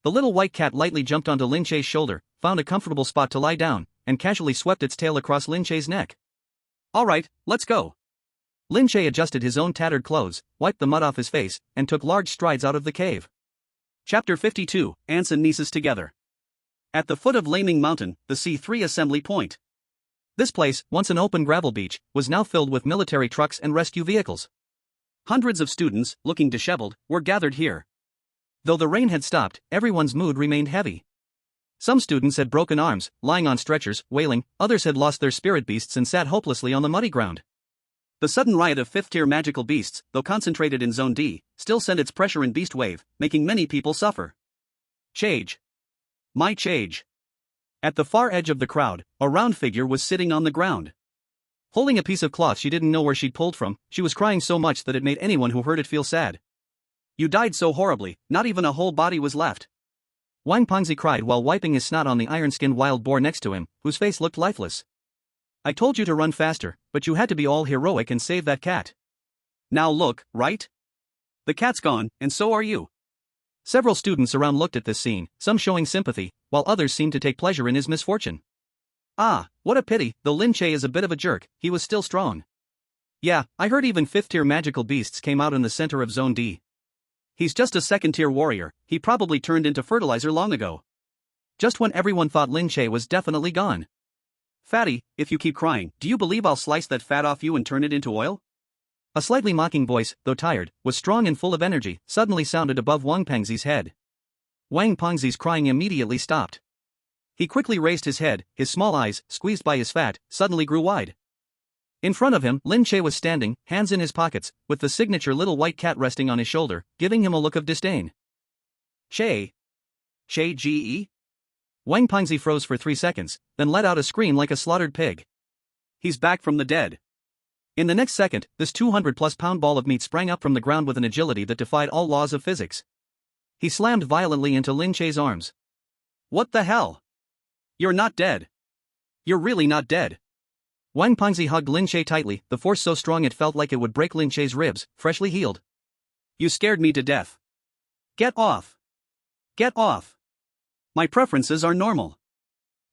The little white cat lightly jumped onto Lin Che's shoulder, found a comfortable spot to lie down, and casually swept its tail across Lin Che's neck. All right, let's go. Lin Che adjusted his own tattered clothes, wiped the mud off his face, and took large strides out of the cave. Chapter 52, Aunts and Nieces Together. At the foot of Laming Mountain, the C3 assembly point. This place, once an open gravel beach, was now filled with military trucks and rescue vehicles. Hundreds of students, looking disheveled, were gathered here. Though the rain had stopped, everyone's mood remained heavy. Some students had broken arms, lying on stretchers, wailing, others had lost their spirit beasts and sat hopelessly on the muddy ground. The sudden riot of 5th-tier magical beasts, though concentrated in Zone D, still sent its pressure in beast wave, making many people suffer. Chage. My Chage. At the far edge of the crowd, a round figure was sitting on the ground. Holding a piece of cloth she didn't know where she'd pulled from, she was crying so much that it made anyone who heard it feel sad. You died so horribly, not even a whole body was left. Wang Pengzi cried while wiping his snot on the iron-skinned wild boar next to him, whose face looked lifeless. I told you to run faster, but you had to be all heroic and save that cat. Now look, right? The cat's gone, and so are you. Several students around looked at this scene, some showing sympathy, while others seemed to take pleasure in his misfortune. Ah, what a pity, though Lin Che is a bit of a jerk, he was still strong. Yeah, I heard even 5th-tier magical beasts came out in the center of Zone D. He's just a 2nd-tier warrior, he probably turned into fertilizer long ago. Just when everyone thought Lin Che was definitely gone. Fatty, if you keep crying, do you believe I'll slice that fat off you and turn it into oil? A slightly mocking voice, though tired, was strong and full of energy, suddenly sounded above Wang Pengzi's head. Wang Pengzi's crying immediately stopped. He quickly raised his head, his small eyes, squeezed by his fat, suddenly grew wide. In front of him, Lin Che was standing, hands in his pockets, with the signature little white cat resting on his shoulder, giving him a look of disdain. Che? Che Ge? Wang Pengzi froze for 3 seconds, then let out a scream like a slaughtered pig. He's back from the dead. In the next second, this 200-plus-pound ball of meat sprang up from the ground with an agility that defied all laws of physics. He slammed violently into Lin Che's arms. What the hell? You're not dead. You're really not dead. Wang Pengzi hugged Lin Che tightly, the force so strong it felt like it would break Lin Che's ribs, freshly healed. You scared me to death. Get off. Get off. My preferences are normal.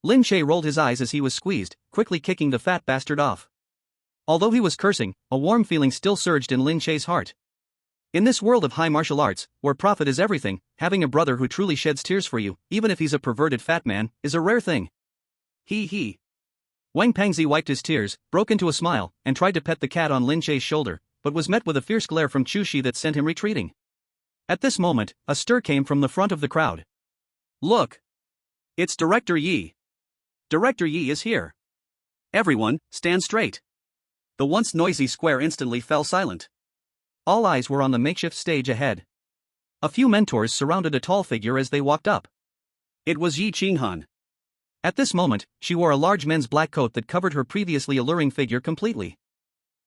Lin Che rolled his eyes as he was squeezed, quickly kicking the fat bastard off. Although he was cursing, a warm feeling still surged in Lin Che's heart. In this world of high martial arts, where profit is everything, having a brother who truly sheds tears for you, even if he's a perverted fat man, is a rare thing. He. Wang Pengzi wiped his tears, broke into a smile, and tried to pet the cat on Lin Che's shoulder, but was met with a fierce glare from Chu Xi that sent him retreating. At this moment, a stir came from the front of the crowd. Look! It's Director Yi. Director Yi is here. Everyone, stand straight. The once noisy square instantly fell silent. All eyes were on the makeshift stage ahead. A few mentors surrounded a tall figure as they walked up. It was Yi Qinghan. At this moment, she wore a large men's black coat that covered her previously alluring figure completely.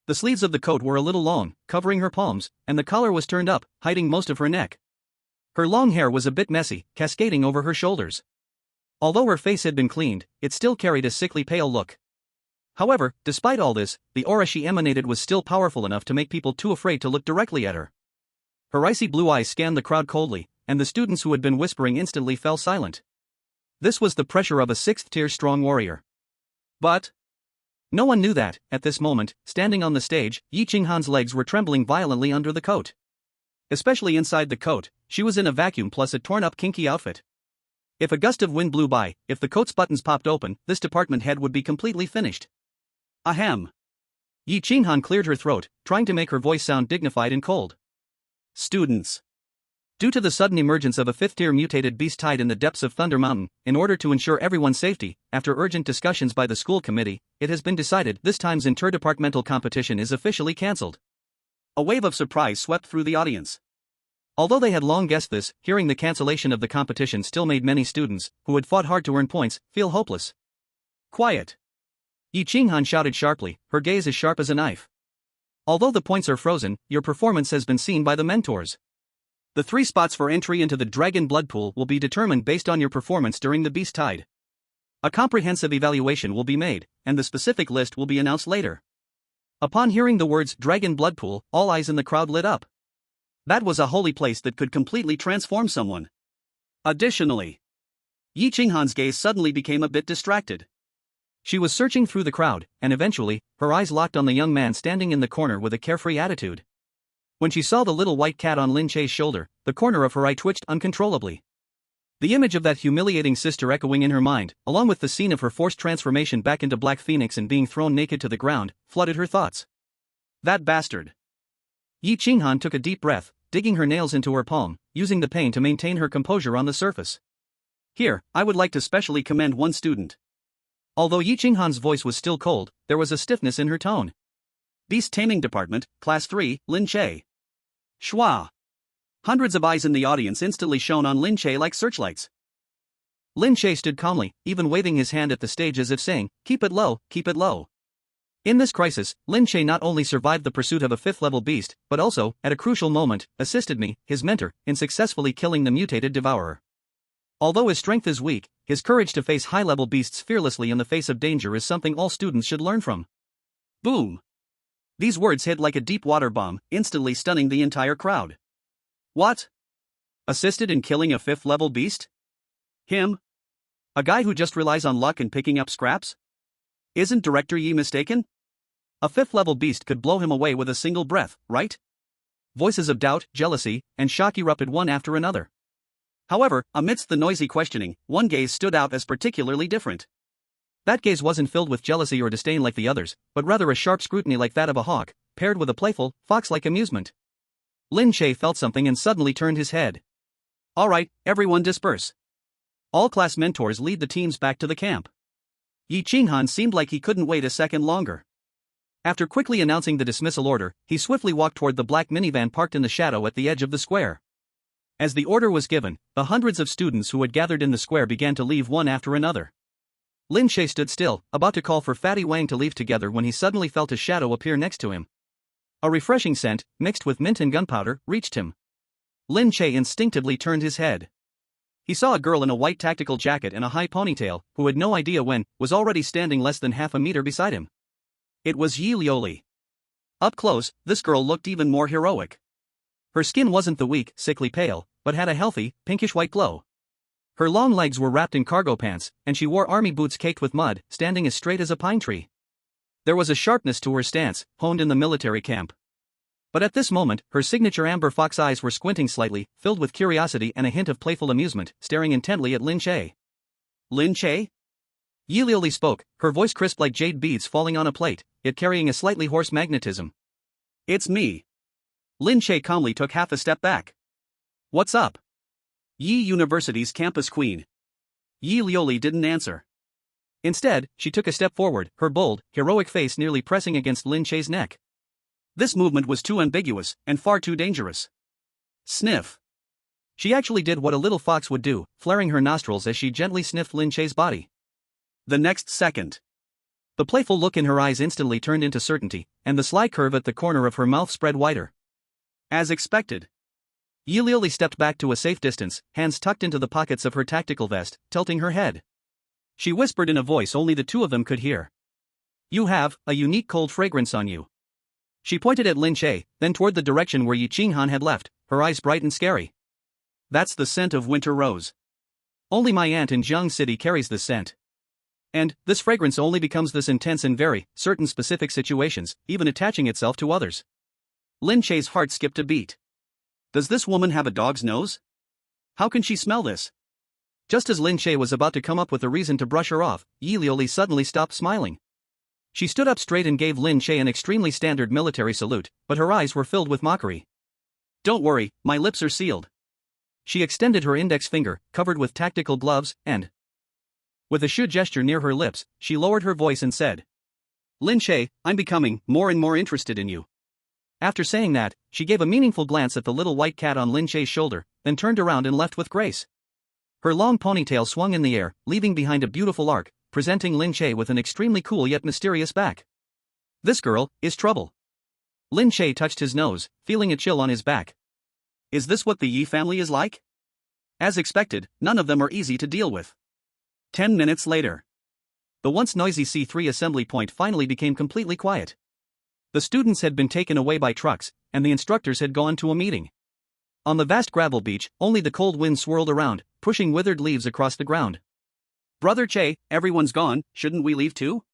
The sleeves of the coat were a little long, covering her palms, and the collar was turned up, hiding most of her neck. Her long hair was a bit messy, cascading over her shoulders. Although her face had been cleaned, it still carried a sickly pale look. However, despite all this, the aura she emanated was still powerful enough to make people too afraid to look directly at her. Her icy blue eyes scanned the crowd coldly, and the students who had been whispering instantly fell silent. This was the pressure of a 6th-tier strong warrior. But no one knew that, at this moment, standing on the stage, Yi Qinghan's legs were trembling violently under the coat. Especially inside the coat, she was in a vacuum plus a torn-up kinky outfit. If a gust of wind blew by, if the coat's buttons popped open, this department head would be completely finished. Ahem. Yi Qinghan cleared her throat, trying to make her voice sound dignified and cold. Students. Due to the sudden emergence of a 5th-tier mutated beast tied in the depths of Thunder Mountain, in order to ensure everyone's safety, after urgent discussions by the school committee, it has been decided this time's interdepartmental competition is officially cancelled. A wave of surprise swept through the audience. Although they had long guessed this, hearing the cancellation of the competition still made many students, who had fought hard to earn points, feel hopeless. Quiet. Yi Qinghan shouted sharply, her gaze as sharp as a knife. Although the points are frozen, your performance has been seen by the mentors. The 3 spots for entry into the Dragon Blood Pool will be determined based on your performance during the Beast Tide. A comprehensive evaluation will be made, and the specific list will be announced later. Upon hearing the words Dragon Blood Pool, all eyes in the crowd lit up. That was a holy place that could completely transform someone. Additionally, Yi Qinghan's gaze suddenly became a bit distracted. She was searching through the crowd, and eventually, her eyes locked on the young man standing in the corner with a carefree attitude. When she saw the little white cat on Lin Che's shoulder, the corner of her eye twitched uncontrollably. The image of that humiliating sister echoing in her mind, along with the scene of her forced transformation back into Black Phoenix and being thrown naked to the ground, flooded her thoughts. That bastard. Yi Qinghan took a deep breath, digging her nails into her palm, using the pain to maintain her composure on the surface. Here, I would like to specially commend one student. Although Yi Qinghan's voice was still cold, there was a stiffness in her tone. Beast Taming Department, Class 3, Lin Che. Schwa. Hundreds of eyes in the audience instantly shone on Lin Che like searchlights. Lin Che stood calmly, even waving his hand at the stage as if saying, "Keep it low, keep it low." In this crisis, Lin Che not only survived the pursuit of a 5th-level beast, but also, at a crucial moment, assisted me, his mentor, in successfully killing the mutated devourer. Although his strength is weak, his courage to face high-level beasts fearlessly in the face of danger is something all students should learn from. Boom! These words hit like a deep water bomb, instantly stunning the entire crowd. What? Assisted in killing a 5th-level beast? Him? A guy who just relies on luck and picking up scraps? Isn't Director Yi mistaken? A 5th-level beast could blow him away with a single breath, right? Voices of doubt, jealousy, and shock erupted one after another. However, amidst the noisy questioning, one gaze stood out as particularly different. That gaze wasn't filled with jealousy or disdain like the others, but rather a sharp scrutiny like that of a hawk, paired with a playful, fox-like amusement. Lin Che felt something and suddenly turned his head. All right, everyone disperse. All class mentors lead the teams back to the camp. Yi Qinghan seemed like he couldn't wait a second longer. After quickly announcing the dismissal order, he swiftly walked toward the black minivan parked in the shadow at the edge of the square. As the order was given, the hundreds of students who had gathered in the square began to leave one after another. Lin Che stood still, about to call for Fatty Wang to leave together when he suddenly felt a shadow appear next to him. A refreshing scent, mixed with mint and gunpowder, reached him. Lin Che instinctively turned his head. He saw a girl in a white tactical jacket and a high ponytail, who had no idea when, was already standing less than half a meter beside him. It was Yi Lioli. Up close, this girl looked even more heroic. Her skin wasn't the weak, sickly pale, but had a healthy, pinkish-white glow. Her long legs were wrapped in cargo pants, and she wore army boots caked with mud, standing as straight as a pine tree. There was a sharpness to her stance, honed in the military camp. But at this moment, her signature amber fox eyes were squinting slightly, filled with curiosity and a hint of playful amusement, staring intently at Lin Che. Lin Che? Yi Lioli spoke, her voice crisp like jade beads falling on a plate, yet carrying a slightly hoarse magnetism. It's me. Lin Che calmly took half a step back. What's up? Yi University's campus queen. Yi Lioli didn't answer. Instead, she took a step forward, her bold, heroic face nearly pressing against Lin Che's neck. This movement was too ambiguous, and far too dangerous. Sniff. She actually did what a little fox would do, flaring her nostrils as she gently sniffed Lin Che's body. The next second, the playful look in her eyes instantly turned into certainty, and the sly curve at the corner of her mouth spread wider. As expected, Yi Liuli stepped back to a safe distance, hands tucked into the pockets of her tactical vest, tilting her head. She whispered in a voice only the two of them could hear. "You have a unique cold fragrance on you." She pointed at Lin Che, then toward the direction where Yi Qinghan had left, her eyes bright and scary. "That's the scent of winter rose. Only my aunt in Zhang City carries this scent. And this fragrance only becomes this intense in very certain specific situations, even attaching itself to others." Lin Che's heart skipped a beat. Does this woman have a dog's nose? How can she smell this? Just as Lin Che was about to come up with a reason to brush her off, Yi Liuli suddenly stopped smiling. She stood up straight and gave Lin Che an extremely standard military salute, but her eyes were filled with mockery. "Don't worry, my lips are sealed." She extended her index finger, covered with tactical gloves, and, with a shu gesture near her lips, she lowered her voice and said, "Lin Che, I'm becoming more and more interested in you." After saying that, she gave a meaningful glance at the little white cat on Lin Che's shoulder, then turned around and left with grace. Her long ponytail swung in the air, leaving behind a beautiful arc, presenting Lin Che with an extremely cool yet mysterious back. This girl is trouble. Lin Che touched his nose, feeling a chill on his back. Is this what the Yi family is like? As expected, none of them are easy to deal with. 10 minutes later, the once noisy C3 assembly point finally became completely quiet. The students had been taken away by trucks, and the instructors had gone to a meeting. On the vast gravel beach, only the cold wind swirled around, pushing withered leaves across the ground. "Brother Che, everyone's gone, shouldn't we leave too?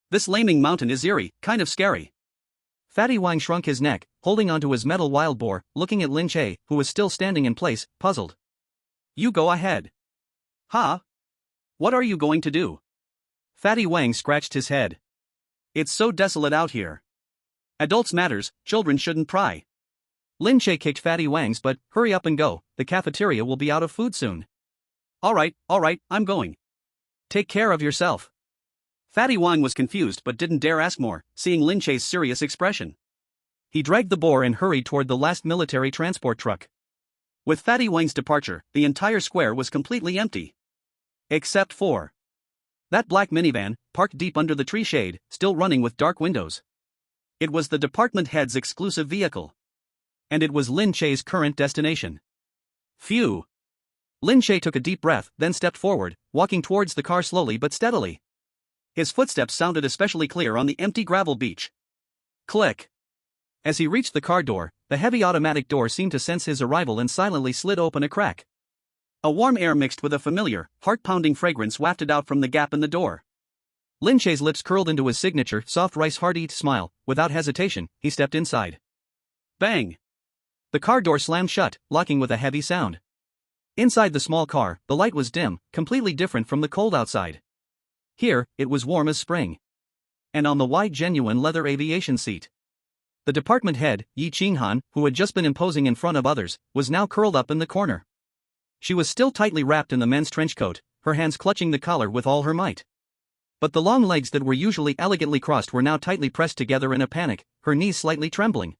This Laming mountain is eerie, kind of scary." Fatty Wang shrunk his neck, holding onto his metal wild boar, looking at Lin Che, who was still standing in place, puzzled. "You go ahead." "Huh? What are you going to do?" Fatty Wang scratched his head. "It's so desolate out here. Adults matters, children shouldn't pry." Lin Che kicked Fatty Wang's butt. "Hurry up and go, the cafeteria will be out of food soon." Alright, I'm going. Take care of yourself." Fatty Wang was confused but didn't dare ask more, seeing Lin Che's serious expression. He dragged the boar and hurried toward the last military transport truck. With Fatty Wang's departure, the entire square was completely empty. Except for that black minivan, parked deep under the tree shade, still running with dark windows. It was the department head's exclusive vehicle. And it was Lin Che's current destination. Phew. Lin Che took a deep breath, then stepped forward, walking towards the car slowly but steadily. His footsteps sounded especially clear on the empty gravel beach. Click. As he reached the car door, the heavy automatic door seemed to sense his arrival and silently slid open a crack. A warm air mixed with a familiar, heart-pounding fragrance wafted out from the gap in the door. Lin Che's lips curled into his signature soft rice heart-eat smile. Without hesitation, he stepped inside. Bang! The car door slammed shut, locking with a heavy sound. Inside the small car, the light was dim, completely different from the cold outside. Here, it was warm as spring. And on the wide genuine leather aviation seat, the department head, Yi Qinghan, who had just been imposing in front of others, was now curled up in the corner. She was still tightly wrapped in the men's trench coat, her hands clutching the collar with all her might. But the long legs that were usually elegantly crossed were now tightly pressed together in a panic, her knees slightly trembling.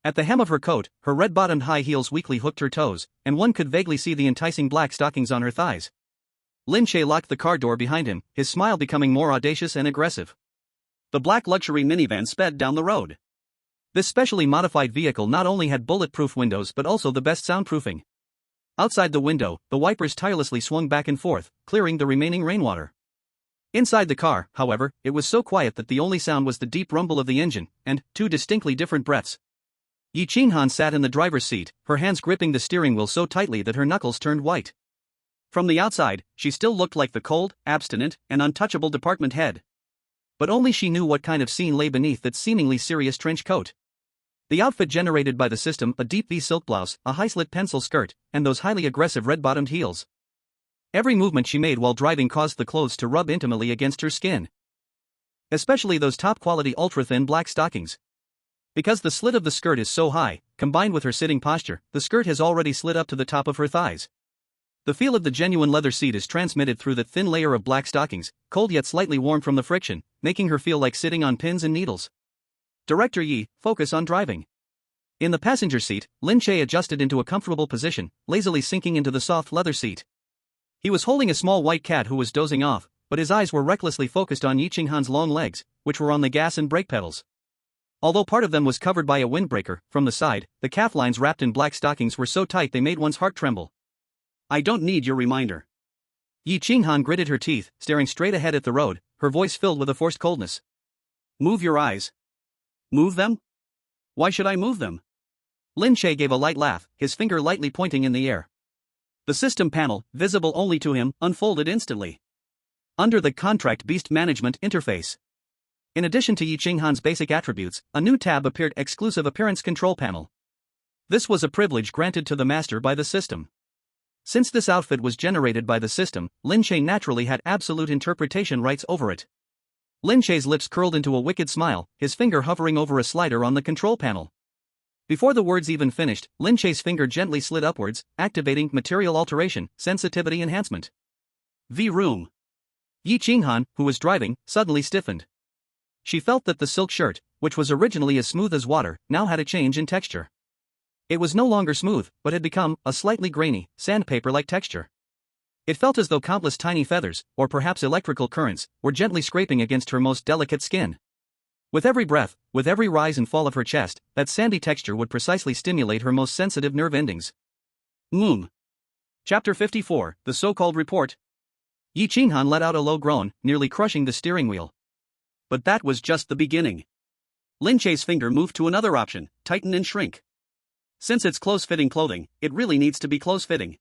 At the hem of her coat, her red-bottomed high heels weakly hooked her toes, and one could vaguely see the enticing black stockings on her thighs. Lin Che locked the car door behind him, his smile becoming more audacious and aggressive. The black luxury minivan sped down the road. This specially modified vehicle not only had bulletproof windows but also the best soundproofing. Outside the window, the wipers tirelessly swung back and forth, clearing the remaining rainwater. Inside the car, however, it was so quiet that the only sound was the deep rumble of the engine, and two distinctly different breaths. Yi Qinghan sat in the driver's seat, her hands gripping the steering wheel so tightly that her knuckles turned white. From the outside, she still looked like the cold, abstinent, and untouchable department head. But only she knew what kind of scene lay beneath that seemingly serious trench coat. The outfit generated by the system, a deep V silk blouse, a high-slit pencil skirt, and those highly aggressive red-bottomed heels. Every movement she made while driving caused the clothes to rub intimately against her skin. Especially those top-quality ultra-thin black stockings. Because the slit of the skirt is so high, combined with her sitting posture, the skirt has already slid up to the top of her thighs. The feel of the genuine leather seat is transmitted through the thin layer of black stockings, cold yet slightly warm from the friction, making her feel like sitting on pins and needles. Director Yi, focus on driving. In the passenger seat, Lin Che adjusted into a comfortable position, lazily sinking into the soft leather seat. He was holding a small white cat who was dozing off, but his eyes were recklessly focused on Yi Qinghan's long legs, which were on the gas and brake pedals. Although part of them was covered by a windbreaker, from the side, the calf lines wrapped in black stockings were so tight they made one's heart tremble. I don't need your reminder. Yi Qinghan gritted her teeth, staring straight ahead at the road, her voice filled with a forced coldness. Move your eyes. Move them? Why should I move them? Lin Che gave a light laugh, his finger lightly pointing in the air. The system panel, visible only to him, unfolded instantly. Under the Contract Beast Management interface. In addition to Yi Qinghan's basic attributes, a new tab appeared: Exclusive Appearance Control Panel. This was a privilege granted to the master by the system. Since this outfit was generated by the system, Lin Che naturally had absolute interpretation rights over it. Lin Che's lips curled into a wicked smile, his finger hovering over a slider on the control panel. Before the words even finished, Lin Che's finger gently slid upwards, activating Material Alteration, Sensitivity Enhancement. V-Room. Yi Qinghan, who was driving, suddenly stiffened. She felt that the silk shirt, which was originally as smooth as water, now had a change in texture. It was no longer smooth, but had become a slightly grainy, sandpaper-like texture. It felt as though countless tiny feathers, or perhaps electrical currents, were gently scraping against her most delicate skin. With every breath, with every rise and fall of her chest, that sandy texture would precisely stimulate her most sensitive nerve endings. Chapter 54, The So-Called Report. Yi Qinghan let out a low groan, nearly crushing the steering wheel. But that was just the beginning. Lin Che's finger moved to another option: tighten and shrink. Since it's close-fitting clothing, it really needs to be close-fitting.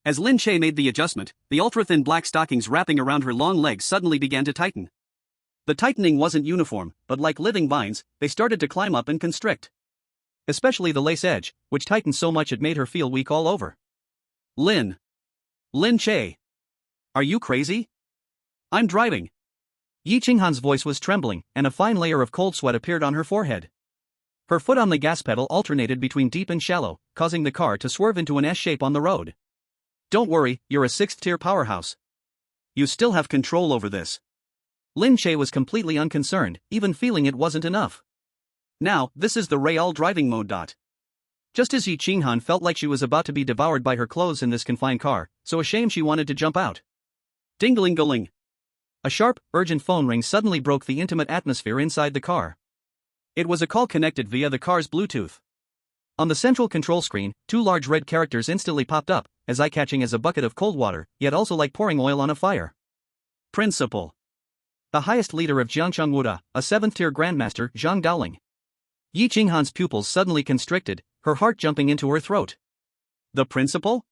As Lin Che made the adjustment, the ultra-thin black stockings wrapping around her long legs suddenly began to tighten. The tightening wasn't uniform, but like living vines, they started to climb up and constrict. Especially the lace edge, which tightened so much it made her feel weak all over. Lin Che. Are you crazy? I'm driving. Yi Qinghan's voice was trembling, and a fine layer of cold sweat appeared on her forehead. Her foot on the gas pedal alternated between deep and shallow, causing the car to swerve into an S shape on the road. Don't worry, you're a 6th-tier powerhouse. You still have control over this. Lin Che was completely unconcerned, even feeling it wasn't enough. Now, this is the real driving mode. Just as Yi Qinghan felt like she was about to be devoured by her clothes in this confined car, so ashamed she wanted to jump out. Ding-a-ling-a-ling. A sharp, urgent phone ring suddenly broke the intimate atmosphere inside the car. It was a call connected via the car's Bluetooth. On the central control screen, 2 large red characters instantly popped up, as eye-catching as a bucket of cold water, yet also like pouring oil on a fire. Principal. The highest leader of Jiangcheng Wuda, a 7th-tier grandmaster, Zhang Daoling. Yi Qinghan's pupils suddenly constricted, her heart jumping into her throat. The principal?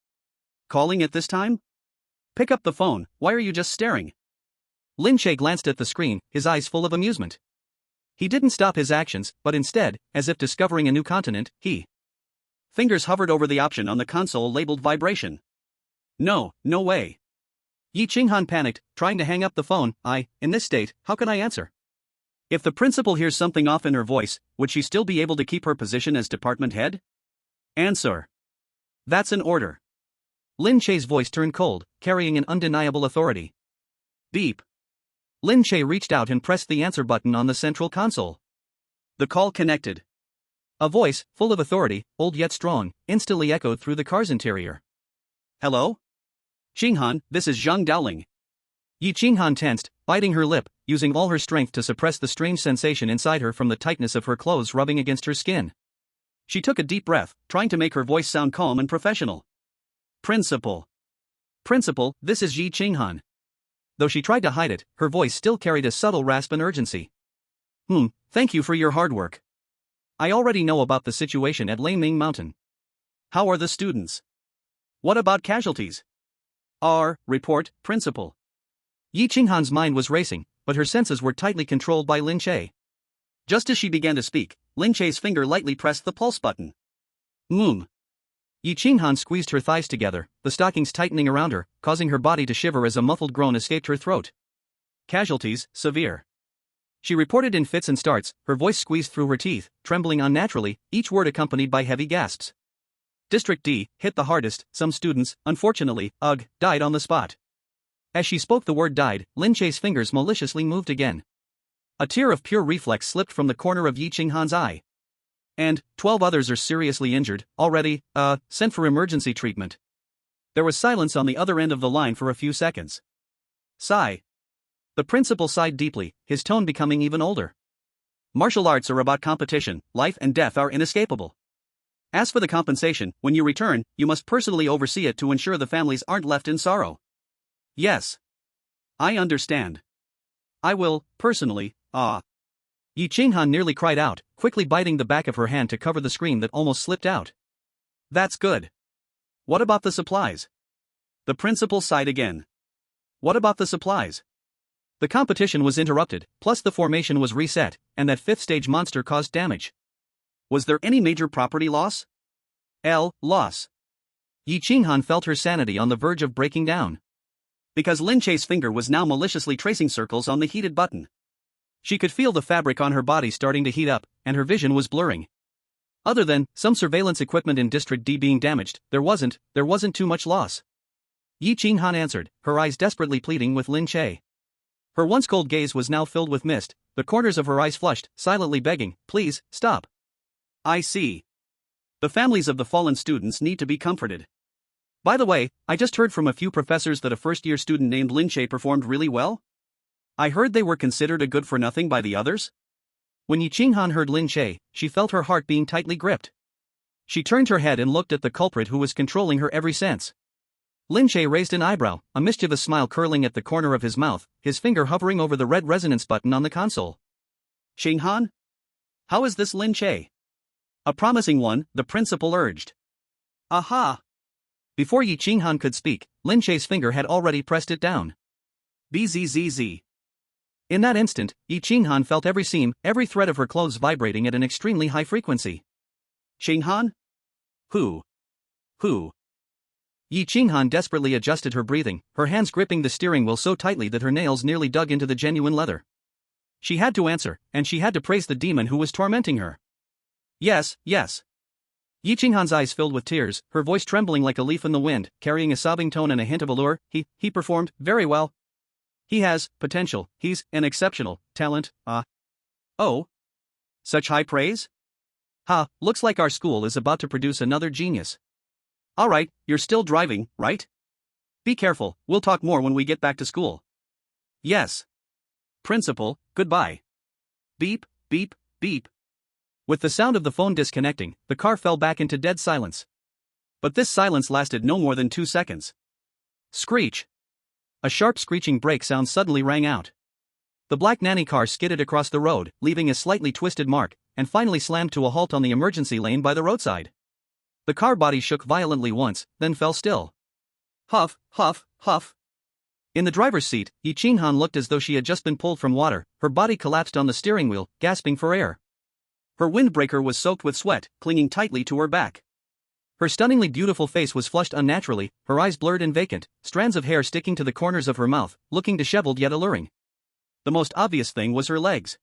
Calling at this time? Pick up the phone, why are you just staring? Lin Che glanced at the screen, his eyes full of amusement. He didn't stop his actions, but instead, as if discovering a new continent, he fingers hovered over the option on the console labeled vibration. No way. Yi Qinghan panicked, trying to hang up the phone. In this state, how can I answer? If the principal hears something off in her voice, would she still be able to keep her position as department head? Answer. That's an order. Lin Che's voice turned cold, carrying an undeniable authority. Beep. Lin Che reached out and pressed the answer button on the central console. The call connected. A voice, full of authority, old yet strong, instantly echoed through the car's interior. Hello? Qinghan, this is Zhang Daoling. Yi Qinghan tensed, biting her lip, using all her strength to suppress the strange sensation inside her from the tightness of her clothes rubbing against her skin. She took a deep breath, trying to make her voice sound calm and professional. Principal, this is Yi Qinghan. Though she tried to hide it, her voice still carried a subtle rasp and urgency. Thank you for your hard work. I already know about the situation at Laming Mountain. How are the students? What about casualties? Report, Principal. Yi Qinghan's mind was racing, but her senses were tightly controlled by Lin Che. Just as she began to speak, Lin Che's finger lightly pressed the pulse button. Yi Qinghan squeezed her thighs together, the stockings tightening around her, causing her body to shiver as a muffled groan escaped her throat. Casualties, severe. She reported in fits and starts, her voice squeezed through her teeth, trembling unnaturally, each word accompanied by heavy gasps. District D, hit the hardest, some students, unfortunately, died on the spot. As she spoke the word died, Lin Che's fingers maliciously moved again. A tear of pure reflex slipped from the corner of Yi Qinghan's eye. And 12 others are seriously injured, already, sent for emergency treatment. There was silence on the other end of the line for a few seconds. Sigh. The principal sighed deeply, his tone becoming even older. Martial arts are about competition, life and death are inescapable. As for the compensation, when you return, you must personally oversee it to ensure the families aren't left in sorrow. Yes. I understand. I will, personally, Yi Qinghan nearly cried out, quickly biting the back of her hand to cover the scream that almost slipped out. That's good. What about the supplies? The principal sighed again. What about the supplies? The competition was interrupted, plus the formation was reset, and that fifth stage monster caused damage. Was there any major property loss? Loss. Yi Qinghan felt her sanity on the verge of breaking down. Because Lin Che's finger was now maliciously tracing circles on the heated button. She could feel the fabric on her body starting to heat up, and her vision was blurring. Other than some surveillance equipment in District D being damaged, there wasn't too much loss. Yi Qinghan answered, her eyes desperately pleading with Lin Che. Her once cold gaze was now filled with mist, the corners of her eyes flushed, silently begging, please, stop. I see. The families of the fallen students need to be comforted. By the way, I just heard from a few professors that a first-year student named Lin Che performed really well. I heard they were considered a good-for-nothing by the others. When Yi Qinghan heard Lin Che, she felt her heart being tightly gripped. She turned her head and looked at the culprit who was controlling her every sense. Lin Che raised an eyebrow, a mischievous smile curling at the corner of his mouth, his finger hovering over the red resonance button on the console. Qinghan? How is this Lin Che? A promising one, the principal urged. Aha! Before Yi Qinghan could speak, Lin Che's finger had already pressed it down. Bzzz. In that instant, Yi Qinghan felt every seam, every thread of her clothes vibrating at an extremely high frequency. Qinghan? Who? Yi Qinghan desperately adjusted her breathing, her hands gripping the steering wheel so tightly that her nails nearly dug into the genuine leather. She had to answer, and she had to praise the demon who was tormenting her. Yes. Yi Qinghan's eyes filled with tears, her voice trembling like a leaf in the wind, carrying a sobbing tone and a hint of allure. He performed very well. He has potential, he's an exceptional talent. Oh? Such high praise? Looks like our school is about to produce another genius. Alright, you're still driving, right? Be careful, we'll talk more when we get back to school. Yes. Principal, goodbye. Beep, beep, beep. With the sound of the phone disconnecting, the car fell back into dead silence. But this silence lasted no more than 2 seconds. Screech. A sharp screeching brake sound suddenly rang out. The black nanny car skidded across the road, leaving a slightly twisted mark, and finally slammed to a halt on the emergency lane by the roadside. The car body shook violently once, then fell still. Huff, huff, huff. In the driver's seat, Yi Qinghan looked as though she had just been pulled from water, her body collapsed on the steering wheel, gasping for air. Her windbreaker was soaked with sweat, clinging tightly to her back. Her stunningly beautiful face was flushed unnaturally, her eyes blurred and vacant, strands of hair sticking to the corners of her mouth, looking disheveled yet alluring. The most obvious thing was her legs.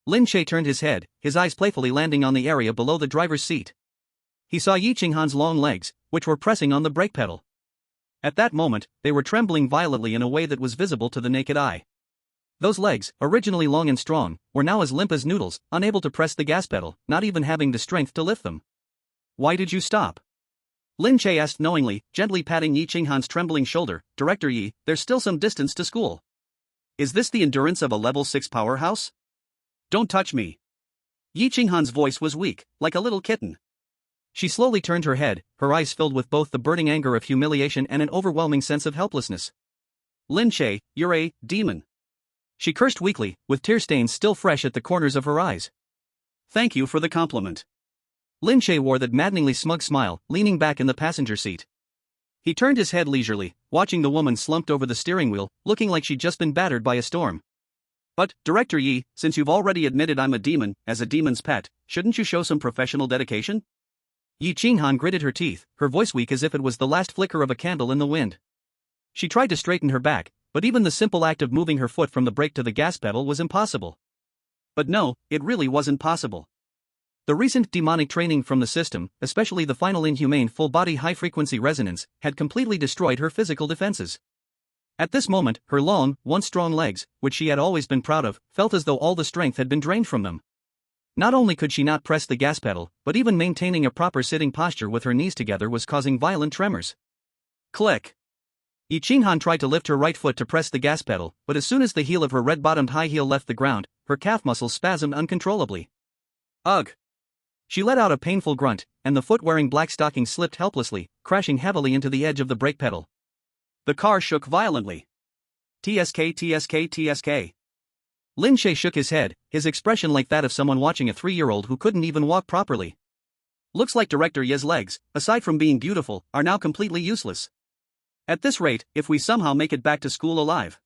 Lin Che turned his head, his eyes playfully landing on the area below the driver's seat. He saw Yi Qinghan's long legs, which were pressing on the brake pedal. At that moment, they were trembling violently in a way that was visible to the naked eye. Those legs, originally long and strong, were now as limp as noodles, unable to press the gas pedal, not even having the strength to lift them. Why did you stop? Lin Che asked knowingly, gently patting Yi Qinghan's trembling shoulder. Director Yi, there's still some distance to school. Is this the endurance of a level 6 powerhouse? Don't touch me. Yi Qinghan's voice was weak, like a little kitten. She slowly turned her head, her eyes filled with both the burning anger of humiliation and an overwhelming sense of helplessness. Lin Che, you're a demon. She cursed weakly, with tear stains still fresh at the corners of her eyes. Thank you for the compliment. Lin Che wore that maddeningly smug smile, leaning back in the passenger seat. He turned his head leisurely, watching the woman slumped over the steering wheel, looking like she'd just been battered by a storm. But, Director Yi, since you've already admitted I'm a demon, as a demon's pet, shouldn't you show some professional dedication? Yi Qinghan gritted her teeth, her voice weak as if it was the last flicker of a candle in the wind. She tried to straighten her back, but even the simple act of moving her foot from the brake to the gas pedal was impossible. But no, it really wasn't possible. The recent demonic training from the system, especially the final inhumane full-body high-frequency resonance, had completely destroyed her physical defenses. At this moment, her long, once strong legs, which she had always been proud of, felt as though all the strength had been drained from them. Not only could she not press the gas pedal, but even maintaining a proper sitting posture with her knees together was causing violent tremors. Click. Yi Qinghan tried to lift her right foot to press the gas pedal, but as soon as the heel of her red-bottomed high heel left the ground, her calf muscles spasmed uncontrollably. Ugh! She let out a painful grunt, and the foot-wearing black stockings slipped helplessly, crashing heavily into the edge of the brake pedal. The car shook violently. TSK, TSK, TSK. Lin Che shook his head, his expression like that of someone watching a 3-year-old who couldn't even walk properly. Looks like Director Ye's legs, aside from being beautiful, are now completely useless. At this rate, if we somehow make it back to school alive.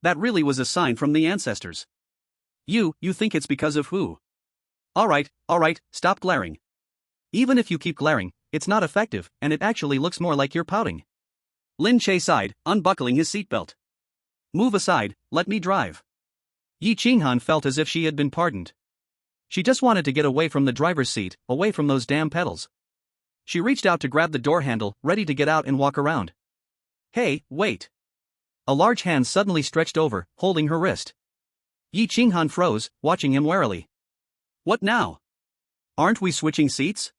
That really was a sign from the ancestors. You think it's because of who? Alright, stop glaring. Even if you keep glaring, it's not effective, and it actually looks more like you're pouting. Lin Che sighed, unbuckling his seatbelt. Move aside, let me drive. Yi Qinghan felt as if she had been pardoned. She just wanted to get away from the driver's seat, away from those damn pedals. She reached out to grab the door handle, ready to get out and walk around. Hey, wait. A large hand suddenly stretched over, holding her wrist. Yi Qinghan froze, watching him warily. What now? Aren't we switching seats?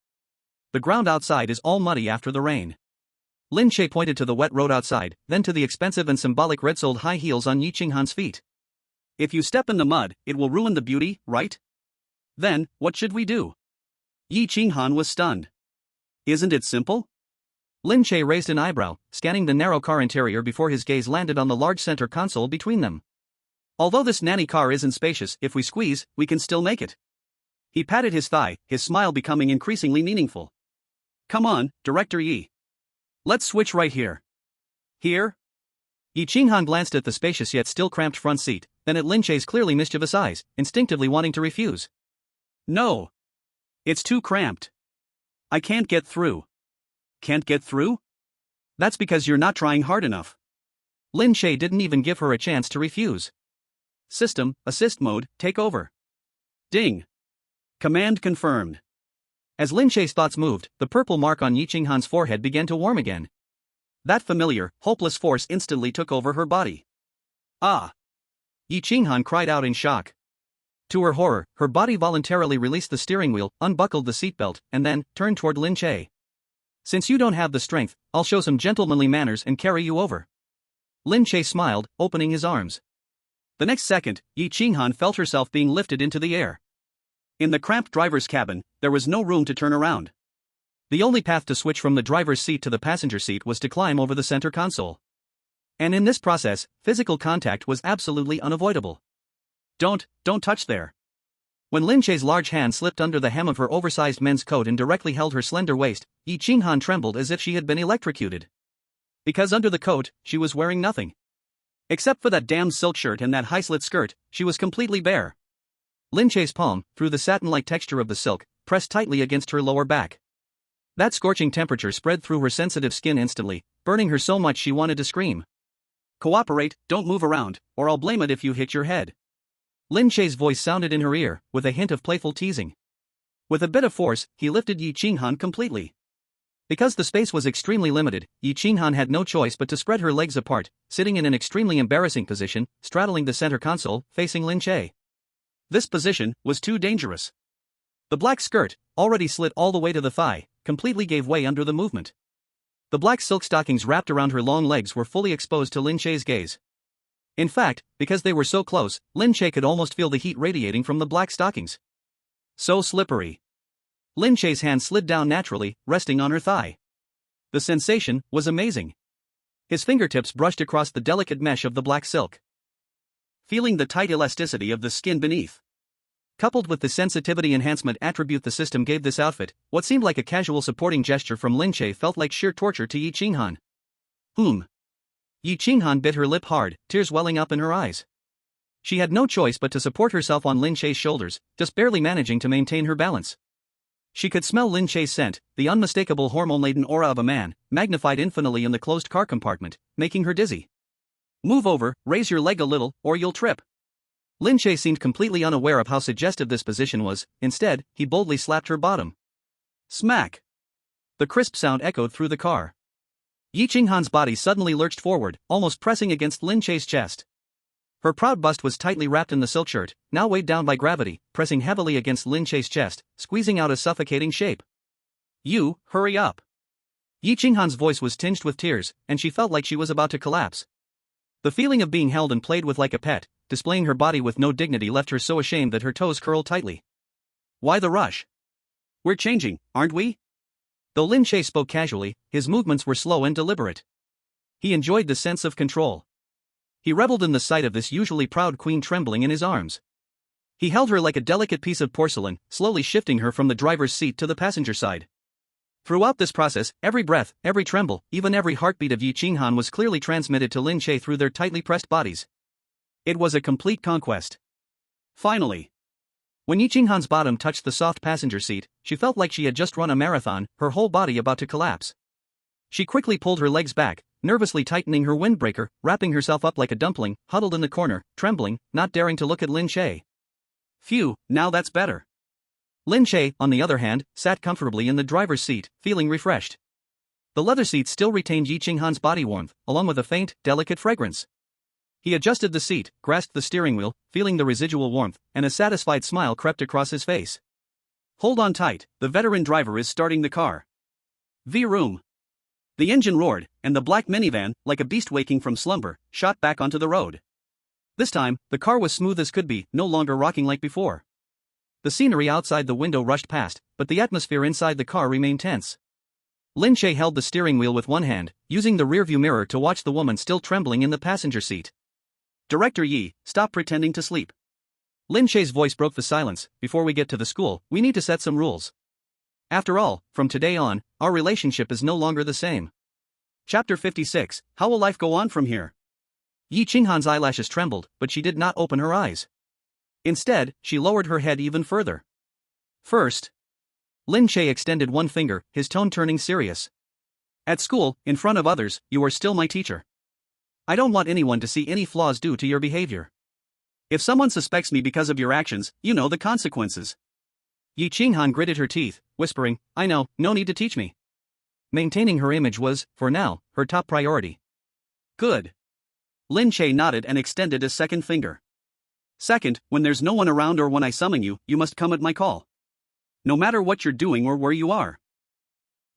The ground outside is all muddy after the rain. Lin Che pointed to the wet road outside, then to the expensive and symbolic red-soled high heels on Yi Qinghan's feet. If you step in the mud, it will ruin the beauty, right? Then, what should we do? Yi Qinghan was stunned. Isn't it simple? Lin Che raised an eyebrow, scanning the narrow car interior before his gaze landed on the large center console between them. Although this nanny car isn't spacious, if we squeeze, we can still make it. He patted his thigh, his smile becoming increasingly meaningful. Come on, Director Yi. Let's switch right here. Here? Yi Qinghan glanced at the spacious yet still cramped front seat, then at Lin Che's clearly mischievous eyes, instinctively wanting to refuse. No. It's too cramped. I can't get through. Can't get through? That's because you're not trying hard enough. Lin Che didn't even give her a chance to refuse. System, assist mode, take over. Ding. Command confirmed. As Lin Che's thoughts moved, the purple mark on Yi Qinghan's forehead began to warm again. That familiar, hopeless force instantly took over her body. Ah! Yi Qinghan cried out in shock. To her horror, her body voluntarily released the steering wheel, unbuckled the seatbelt, and then turned toward Lin Che. Since you don't have the strength, I'll show some gentlemanly manners and carry you over. Lin Che smiled, opening his arms. The next second, Yi Qinghan felt herself being lifted into the air. In the cramped driver's cabin, there was no room to turn around. The only path to switch from the driver's seat to the passenger seat was to climb over the center console. And in this process, physical contact was absolutely unavoidable. Don't touch there. When Lin Che's large hand slipped under the hem of her oversized men's coat and directly held her slender waist, Yi Qinghan trembled as if she had been electrocuted. Because under the coat, she was wearing nothing. Except for that damn silk shirt and that high-slit skirt, she was completely bare. Lin Che's palm, through the satin-like texture of the silk, pressed tightly against her lower back. That scorching temperature spread through her sensitive skin instantly, burning her so much she wanted to scream. Cooperate, don't move around, or I'll blame it if you hit your head. Lin Che's voice sounded in her ear, with a hint of playful teasing. With a bit of force, he lifted Yi Qinghan completely. Because the space was extremely limited, Yi Qinghan had no choice but to spread her legs apart, sitting in an extremely embarrassing position, straddling the center console, facing Lin Che. This position was too dangerous. The black skirt, already slit all the way to the thigh, completely gave way under the movement. The black silk stockings wrapped around her long legs were fully exposed to Lin Che's gaze. In fact, because they were so close, Lin Che could almost feel the heat radiating from the black stockings. So slippery. Lin Che's hand slid down naturally, resting on her thigh. The sensation was amazing. His fingertips brushed across the delicate mesh of the black silk. Feeling the tight elasticity of the skin beneath. Coupled with the sensitivity enhancement attribute the system gave this outfit, what seemed like a casual supporting gesture from Lin Che felt like sheer torture to Yi Qinghan. Yi Qinghan bit her lip hard, tears welling up in her eyes. She had no choice but to support herself on Lin Che's shoulders, just barely managing to maintain her balance. She could smell Lin Che's scent, the unmistakable hormone-laden aura of a man, magnified infinitely in the closed car compartment, making her dizzy. Move over, raise your leg a little, or you'll trip. Lin Che seemed completely unaware of how suggestive this position was. Instead, he boldly slapped her bottom. Smack! The crisp sound echoed through the car. Yi Qinghan's body suddenly lurched forward, almost pressing against Lin Che's chest. Her proud bust was tightly wrapped in the silk shirt, now weighed down by gravity, pressing heavily against Lin Che's chest, squeezing out a suffocating shape. "You, hurry up." Yi Qinghan's voice was tinged with tears, and she felt like she was about to collapse. The feeling of being held and played with like a pet, displaying her body with no dignity, left her so ashamed that her toes curled tightly. "Why the rush? We're changing, aren't we?" Though Lin Che spoke casually, his movements were slow and deliberate. He enjoyed the sense of control. He reveled in the sight of this usually proud queen trembling in his arms. He held her like a delicate piece of porcelain, slowly shifting her from the driver's seat to the passenger side. Throughout this process, every breath, every tremble, even every heartbeat of Yi Qinghan was clearly transmitted to Lin Che through their tightly pressed bodies. It was a complete conquest. Finally, when Yi Qinghan's bottom touched the soft passenger seat, she felt like she had just run a marathon, her whole body about to collapse. She quickly pulled her legs back, nervously tightening her windbreaker, wrapping herself up like a dumpling, huddled in the corner, trembling, not daring to look at Lin Che. "Phew, now that's better." Lin Che, on the other hand, sat comfortably in the driver's seat, feeling refreshed. The leather seat still retained Yi Qinghan's body warmth, along with a faint, delicate fragrance. He adjusted the seat, grasped the steering wheel, feeling the residual warmth, and a satisfied smile crept across his face. "Hold on tight, the veteran driver is starting the car." Vroom. The engine roared, and the black minivan, like a beast waking from slumber, shot back onto the road. This time, the car was smooth as could be, no longer rocking like before. The scenery outside the window rushed past, but the atmosphere inside the car remained tense. Lin Che held the steering wheel with one hand, using the rearview mirror to watch the woman still trembling in the passenger seat. "Director Yi, stop pretending to sleep." Lin Che's voice broke the silence. "Before we get to the school, we need to set some rules. After all, from today on, our relationship is no longer the same." Chapter 56, How Will Life Go On From Here? Yi Qinghan's eyelashes trembled, but she did not open her eyes. Instead, she lowered her head even further. "First." Lin Che extended one finger, his tone turning serious. "At school, in front of others, you are still my teacher. I don't want anyone to see any flaws due to your behavior. If someone suspects me because of your actions, you know the consequences." Yi Qinghan gritted her teeth, whispering, "I know, no need to teach me." Maintaining her image was, for now, her top priority. "Good." Lin Che nodded and extended a second finger. "Second, when there's no one around or when I summon you, you must come at my call. No matter what you're doing or where you are.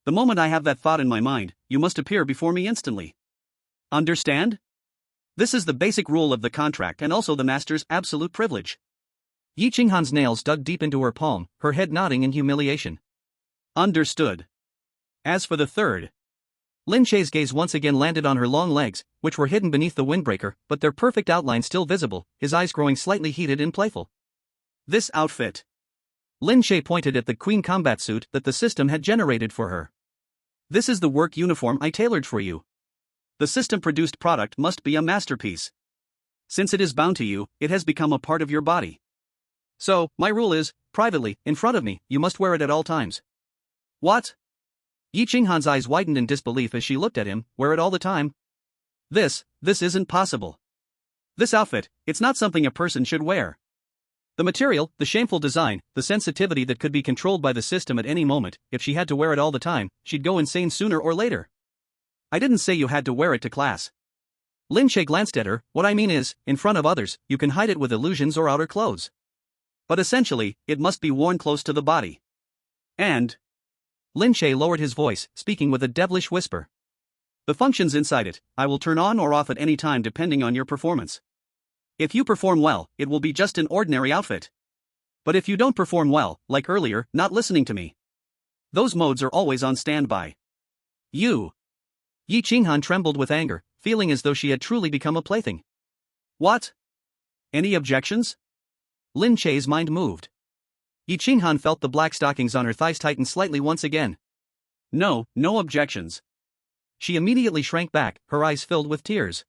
The moment I have that thought in my mind, you must appear before me instantly. Understand? This is the basic rule of the contract and also the master's absolute privilege." Yi Qinghan's nails dug deep into her palm, her head nodding in humiliation. "Understood." As for the third, Lin Che's gaze once again landed on her long legs, which were hidden beneath the windbreaker, but their perfect outline still visible, his eyes growing slightly heated and playful. "This outfit." Lin Che pointed at the queen combat suit that the system had generated for her. "This is the work uniform I tailored for you. The system-produced product must be a masterpiece. Since it is bound to you, it has become a part of your body. So, my rule is, privately, in front of me, you must wear it at all times." "What?" Yi Qinghan's eyes widened in disbelief as she looked at him. "Wear it all the time? This isn't possible. This outfit, it's not something a person should wear. The material, the shameful design, the sensitivity that could be controlled by the system at any moment, if she had to wear it all the time, she'd go insane sooner or later. I didn't say you had to wear it to class." Lin Che glanced at her. "What I mean is, in front of others, you can hide it with illusions or outer clothes. But essentially, it must be worn close to the body. And..." Lin Che lowered his voice, speaking with a devilish whisper. "The functions inside it, I will turn on or off at any time depending on your performance. If you perform well, it will be just an ordinary outfit. But if you don't perform well, like earlier, not listening to me, those modes are always on standby. You." Yi Qinghan trembled with anger, feeling as though she had truly become a plaything. "What? Any objections?" Lin Che's mind moved. Yi Qinghan felt the black stockings on her thighs tighten slightly once again. No objections." She immediately shrank back, her eyes filled with tears.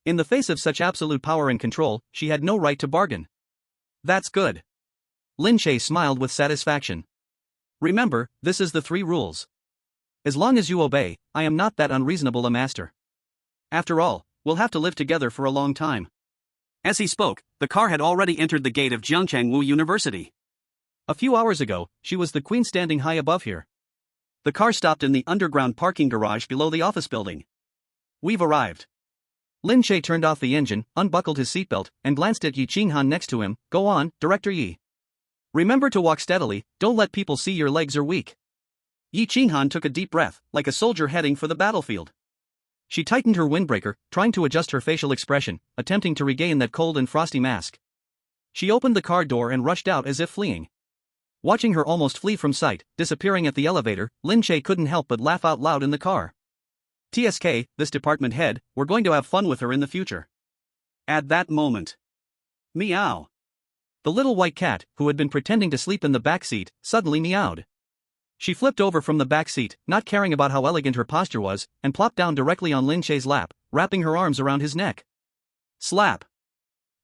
In the face of such absolute power and control, she had no right to bargain. "That's good." Lin Che smiled with satisfaction. "Remember, this is the 3 rules. As long as you obey, I am not that unreasonable a master. After all, we'll have to live together for a long time." As he spoke, the car had already entered the gate of Jiangchangwu University. A few hours ago, she was the queen standing high above here. The car stopped in the underground parking garage below the office building. "We've arrived." Lin Che turned off the engine, unbuckled his seatbelt, and glanced at Yi Qinghan next to him. Go on, Director Yi. Remember to walk steadily, don't let people see your legs are weak. Yi Qinghan took a deep breath, like a soldier heading for the battlefield. She tightened her windbreaker, trying to adjust her facial expression, attempting to regain that cold and frosty mask. She opened the car door and rushed out as if fleeing. Watching her almost flee from sight, disappearing at the elevator, Lin Che couldn't help but laugh out loud in the car. TSK, this department head, we're going to have fun with her in the future. At that moment. Meow. The little white cat, who had been pretending to sleep in the back seat, suddenly meowed. She flipped over from the back seat, not caring about how elegant her posture was, and plopped down directly on Lin Che's lap, wrapping her arms around his neck. Slap.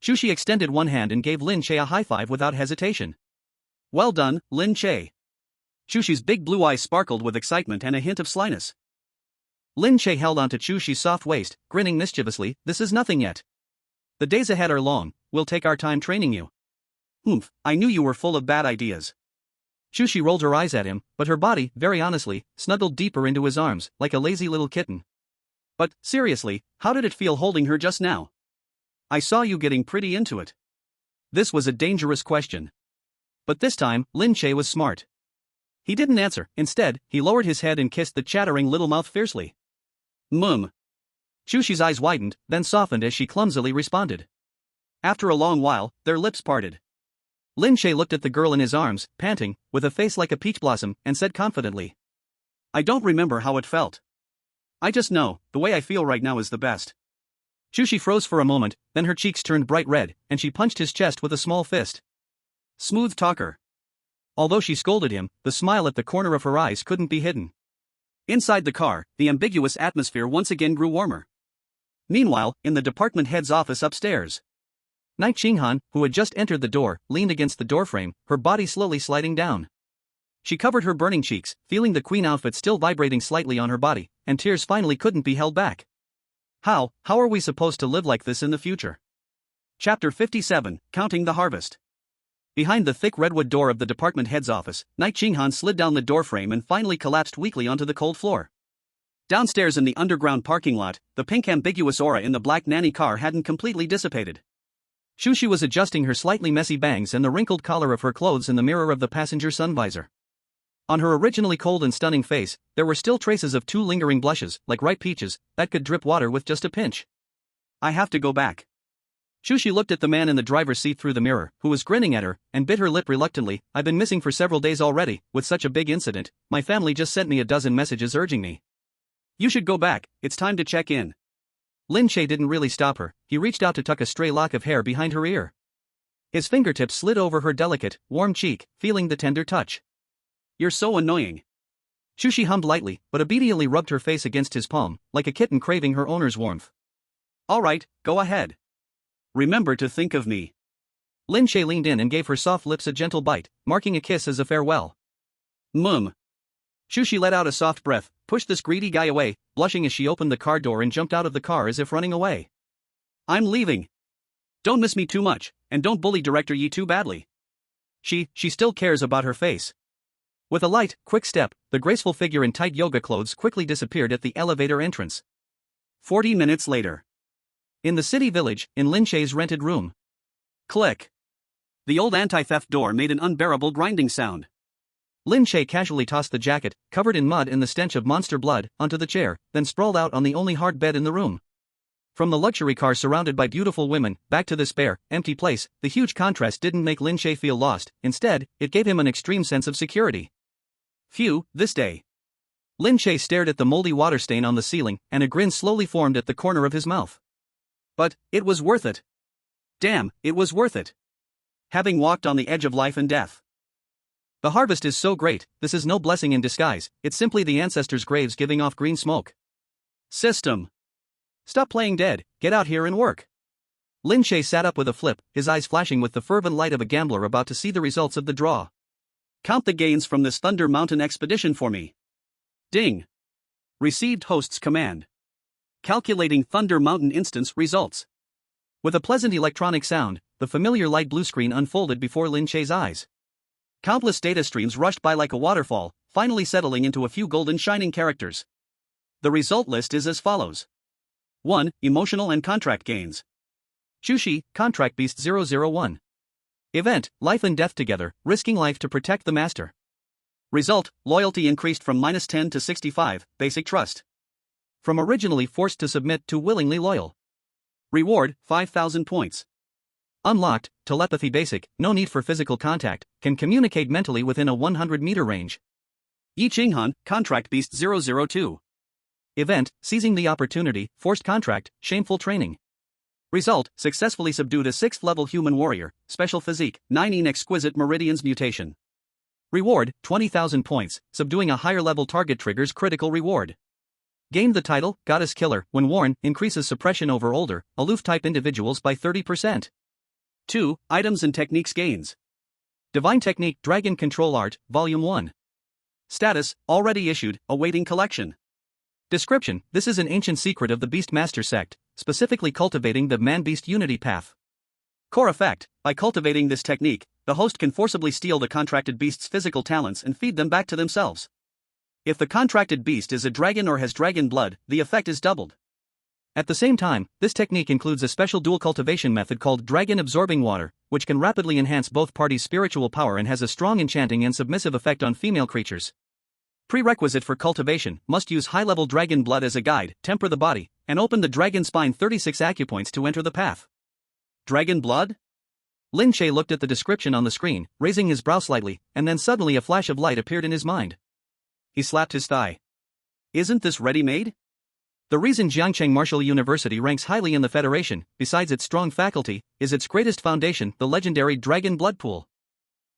Chu Xi extended one hand and gave Lin Che a high five without hesitation. Well done, Lin Che. Chu Xi's big blue eyes sparkled with excitement and a hint of slyness. Lin Che held onto Chu Xi's soft waist, grinning mischievously. This is nothing yet. The days ahead are long, we'll take our time training you. Humph, I knew you were full of bad ideas. Chu Xi rolled her eyes at him, but her body, very honestly, snuggled deeper into his arms, like a lazy little kitten. But, seriously, how did it feel holding her just now? I saw you getting pretty into it. This was a dangerous question. But this time, Lin Che was smart. He didn't answer, instead, he lowered his head and kissed the chattering little mouth fiercely. Chu Xi's eyes widened, then softened as she clumsily responded. After a long while, their lips parted. Lin Che looked at the girl in his arms, panting, with a face like a peach blossom, and said confidently. I don't remember how it felt. I just know, the way I feel right now is the best. Chu Xi froze for a moment, then her cheeks turned bright red, and she punched his chest with a small fist. Smooth talker. Although she scolded him, the smile at the corner of her eyes couldn't be hidden. Inside the car, the ambiguous atmosphere once again grew warmer. Meanwhile, in the department head's office upstairs, Yi Qinghan, who had just entered the door, leaned against the doorframe, her body slowly sliding down. She covered her burning cheeks, feeling the queen outfit still vibrating slightly on her body, and tears finally couldn't be held back. How are we supposed to live like this in the future? Chapter 57, Counting the Harvest. Behind the thick redwood door of the department head's office, Yi Qinghan slid down the doorframe and finally collapsed weakly onto the cold floor. Downstairs in the underground parking lot, the pink ambiguous aura in the black nanny car hadn't completely dissipated. Chu Xi was adjusting her slightly messy bangs and the wrinkled collar of her clothes in the mirror of the passenger sun visor. On her originally cold and stunning face, there were still traces of 2 lingering blushes, like ripe peaches, that could drip water with just a pinch. I have to go back. Chu Xi looked at the man in the driver's seat through the mirror, who was grinning at her, and bit her lip reluctantly. I've been missing for several days already, with such a big incident. My family just sent me a dozen messages urging me. You should go back, it's time to check in. Lin Che didn't really stop her, he reached out to tuck a stray lock of hair behind her ear. His fingertips slid over her delicate, warm cheek, feeling the tender touch. You're so annoying. Chu Xi hummed lightly, but obediently rubbed her face against his palm, like a kitten craving her owner's warmth. Alright, go ahead. Remember to think of me. Lin Che leaned in and gave her soft lips a gentle bite, marking a kiss as a farewell. Chu Xi let out a soft breath, pushed this greedy guy away, blushing as she opened the car door and jumped out of the car as if running away. I'm leaving. Don't miss me too much, and don't bully Director Yi too badly. She still cares about her face. With a light, quick step, the graceful figure in tight yoga clothes quickly disappeared at the elevator entrance. 40 minutes later. In the city village, in Lin Che's rented room. Click. The old anti-theft door made an unbearable grinding sound. Lin Che casually tossed the jacket, covered in mud and the stench of monster blood, onto the chair, then sprawled out on the only hard bed in the room. From the luxury car surrounded by beautiful women, back to this bare, empty place, the huge contrast didn't make Lin Che feel lost, instead, it gave him an extreme sense of security. Phew, this day. Lin Che stared at the moldy water stain on the ceiling, and a grin slowly formed at the corner of his mouth. But, it was worth it. Damn, it was worth it. Having walked on the edge of life and death. The harvest is so great, this is no blessing in disguise, it's simply the ancestors' graves giving off green smoke. System. Stop playing dead, get out here and work. Lin Che sat up with a flip, his eyes flashing with the fervent light of a gambler about to see the results of the draw. Count the gains from this Thunder Mountain expedition for me. Ding. Received host's command. Calculating Thunder Mountain instance results. With a pleasant electronic sound, the familiar light blue screen unfolded before Lin Che's eyes. Countless data streams rushed by like a waterfall, finally settling into a few golden shining characters. The result list is as follows. 1. Emotional and contract gains. Chu Xi, Contract Beast 001. Event, life and death together, risking life to protect the master. Result, loyalty increased from -10 to 65, basic trust. From originally forced to submit to willingly loyal. Reward, 5,000 points. Unlocked, telepathy basic, no need for physical contact, can communicate mentally within a 100-meter range. Yi Qinghan, Contract Beast 002. Event, seizing the opportunity, forced contract, shameful training. Result, successfully subdued a 6th-level human warrior, special physique, 9 exquisite meridians mutation. Reward, 20,000 points, subduing a higher-level target triggers critical reward. Gained the title, Goddess Killer, when worn, increases suppression over older, aloof-type individuals by 30%. 2. Items and techniques gains. Divine Technique Dragon Control Art, Volume 1. Status, already issued, awaiting collection. Description, this is an ancient secret of the Beastmaster sect, specifically cultivating the man-beast unity path. Core effect, by cultivating this technique, the host can forcibly steal the contracted beast's physical talents and feed them back to themselves. If the contracted beast is a dragon or has dragon blood, the effect is doubled. At the same time, this technique includes a special dual cultivation method called Dragon Absorbing Water, which can rapidly enhance both parties' spiritual power and has a strong enchanting and submissive effect on female creatures. Prerequisite for cultivation, must use high-level dragon blood as a guide, temper the body, and open the dragon spine 36 acupoints to enter the path. Dragon blood? Lin Che looked at the description on the screen, raising his brow slightly, and then suddenly a flash of light appeared in his mind. He slapped his thigh. Isn't this ready-made? The reason Jiangcheng Martial University ranks highly in the Federation, besides its strong faculty, is its greatest foundation, the legendary Dragon Blood Pool.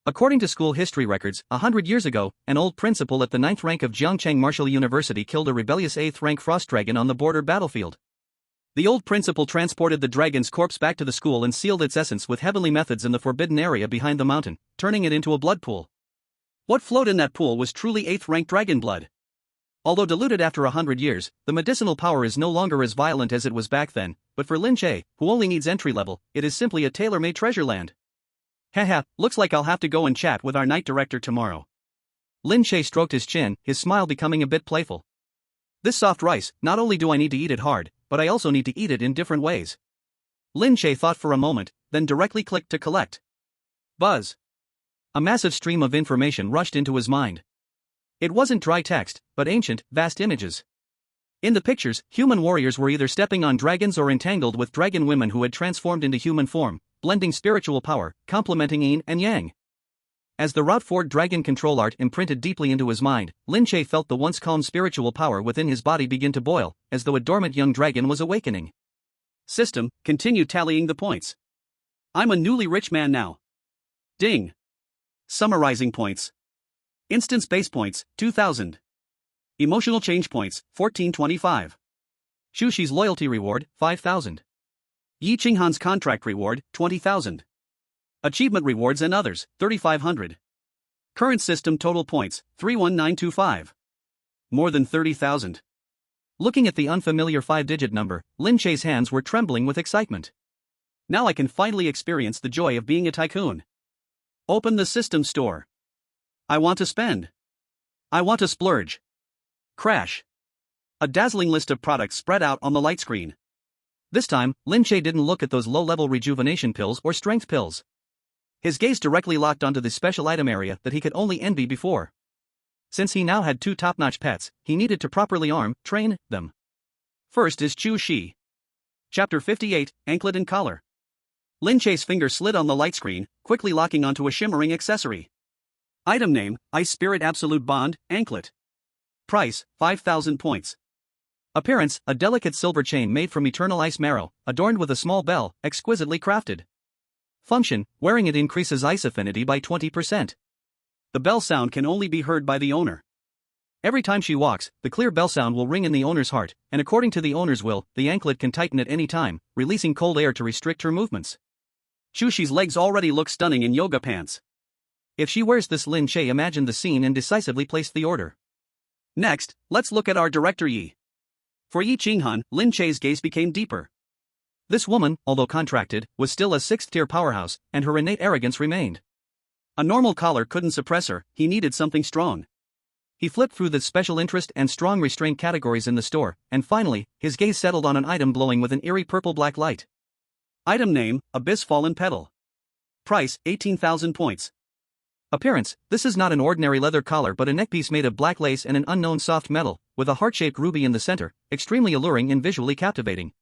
According to school history records, 100 years ago, an old principal at the 9th rank of Jiangcheng Martial University killed a rebellious 8th rank frost dragon on the border battlefield. The old principal transported the dragon's corpse back to the school and sealed its essence with heavenly methods in the forbidden area behind the mountain, turning it into a blood pool. What flowed in that pool was truly 8th rank dragon blood. Although diluted after 100 years, the medicinal power is no longer as violent as it was back then, but for Lin Che, who only needs entry level, it is simply a tailor-made treasure land. Haha, looks like I'll have to go and chat with our night director tomorrow. Lin Che stroked his chin, his smile becoming a bit playful. This soft rice, not only do I need to eat it hard, but I also need to eat it in different ways. Lin Che thought for a moment, then directly clicked to collect. Buzz. A massive stream of information rushed into his mind. It wasn't dry text, but ancient, vast images. In the pictures, human warriors were either stepping on dragons or entangled with dragon women who had transformed into human form, blending spiritual power, complementing yin and yang. As the Route 4 dragon control art imprinted deeply into his mind, Lin Che felt the once calm spiritual power within his body begin to boil, as though a dormant young dragon was awakening. System, continue tallying the points. I'm a newly rich man now. Ding. Summarizing points. Instance base points, 2,000. Emotional change points, 1425. Chu Xi's loyalty reward, 5,000. Yi Qinghan's contract reward, 20,000. Achievement rewards and others, 3,500. Current system total points, 31925. More than 30,000. Looking at the unfamiliar 5-digit number, Lin Che's hands were trembling with excitement. Now I can finally experience the joy of being a tycoon. Open the system store. I want to spend. I want to splurge. Crash. A dazzling list of products spread out on the light screen. This time, Lin Che didn't look at those low-level rejuvenation pills or strength pills. His gaze directly locked onto the special item area that he could only envy before. Since he now had 2 top-notch pets, he needed to properly train them. First is Chu Xi. Chapter 58, Anklet and Collar. Lin Che's finger slid on the light screen, quickly locking onto a shimmering accessory. Item name, Ice Spirit Absolute Bond, Anklet. Price, 5,000 points. Appearance, a delicate silver chain made from eternal ice marrow, adorned with a small bell, exquisitely crafted. Function, wearing it increases ice affinity by 20%. The bell sound can only be heard by the owner. Every time she walks, the clear bell sound will ring in the owner's heart, and according to the owner's will, the anklet can tighten at any time, releasing cold air to restrict her movements. Chu Xi's legs already look stunning in yoga pants. If she wears this, Lin Che imagined the scene and decisively placed the order. Next, let's look at our director Yi. For Yi Qinghan, Lin Che's gaze became deeper. This woman, although contracted, was still a 6th-tier powerhouse, and her innate arrogance remained. A normal collar couldn't suppress her, he needed something strong. He flipped through the special interest and strong restraint categories in the store, and finally, his gaze settled on an item glowing with an eerie purple-black light. Item name, Abyss Fallen Petal. Price, 18,000 points. Appearance, this is not an ordinary leather collar but a neckpiece made of black lace and an unknown soft metal, with a heart-shaped ruby in the center, extremely alluring and visually captivating.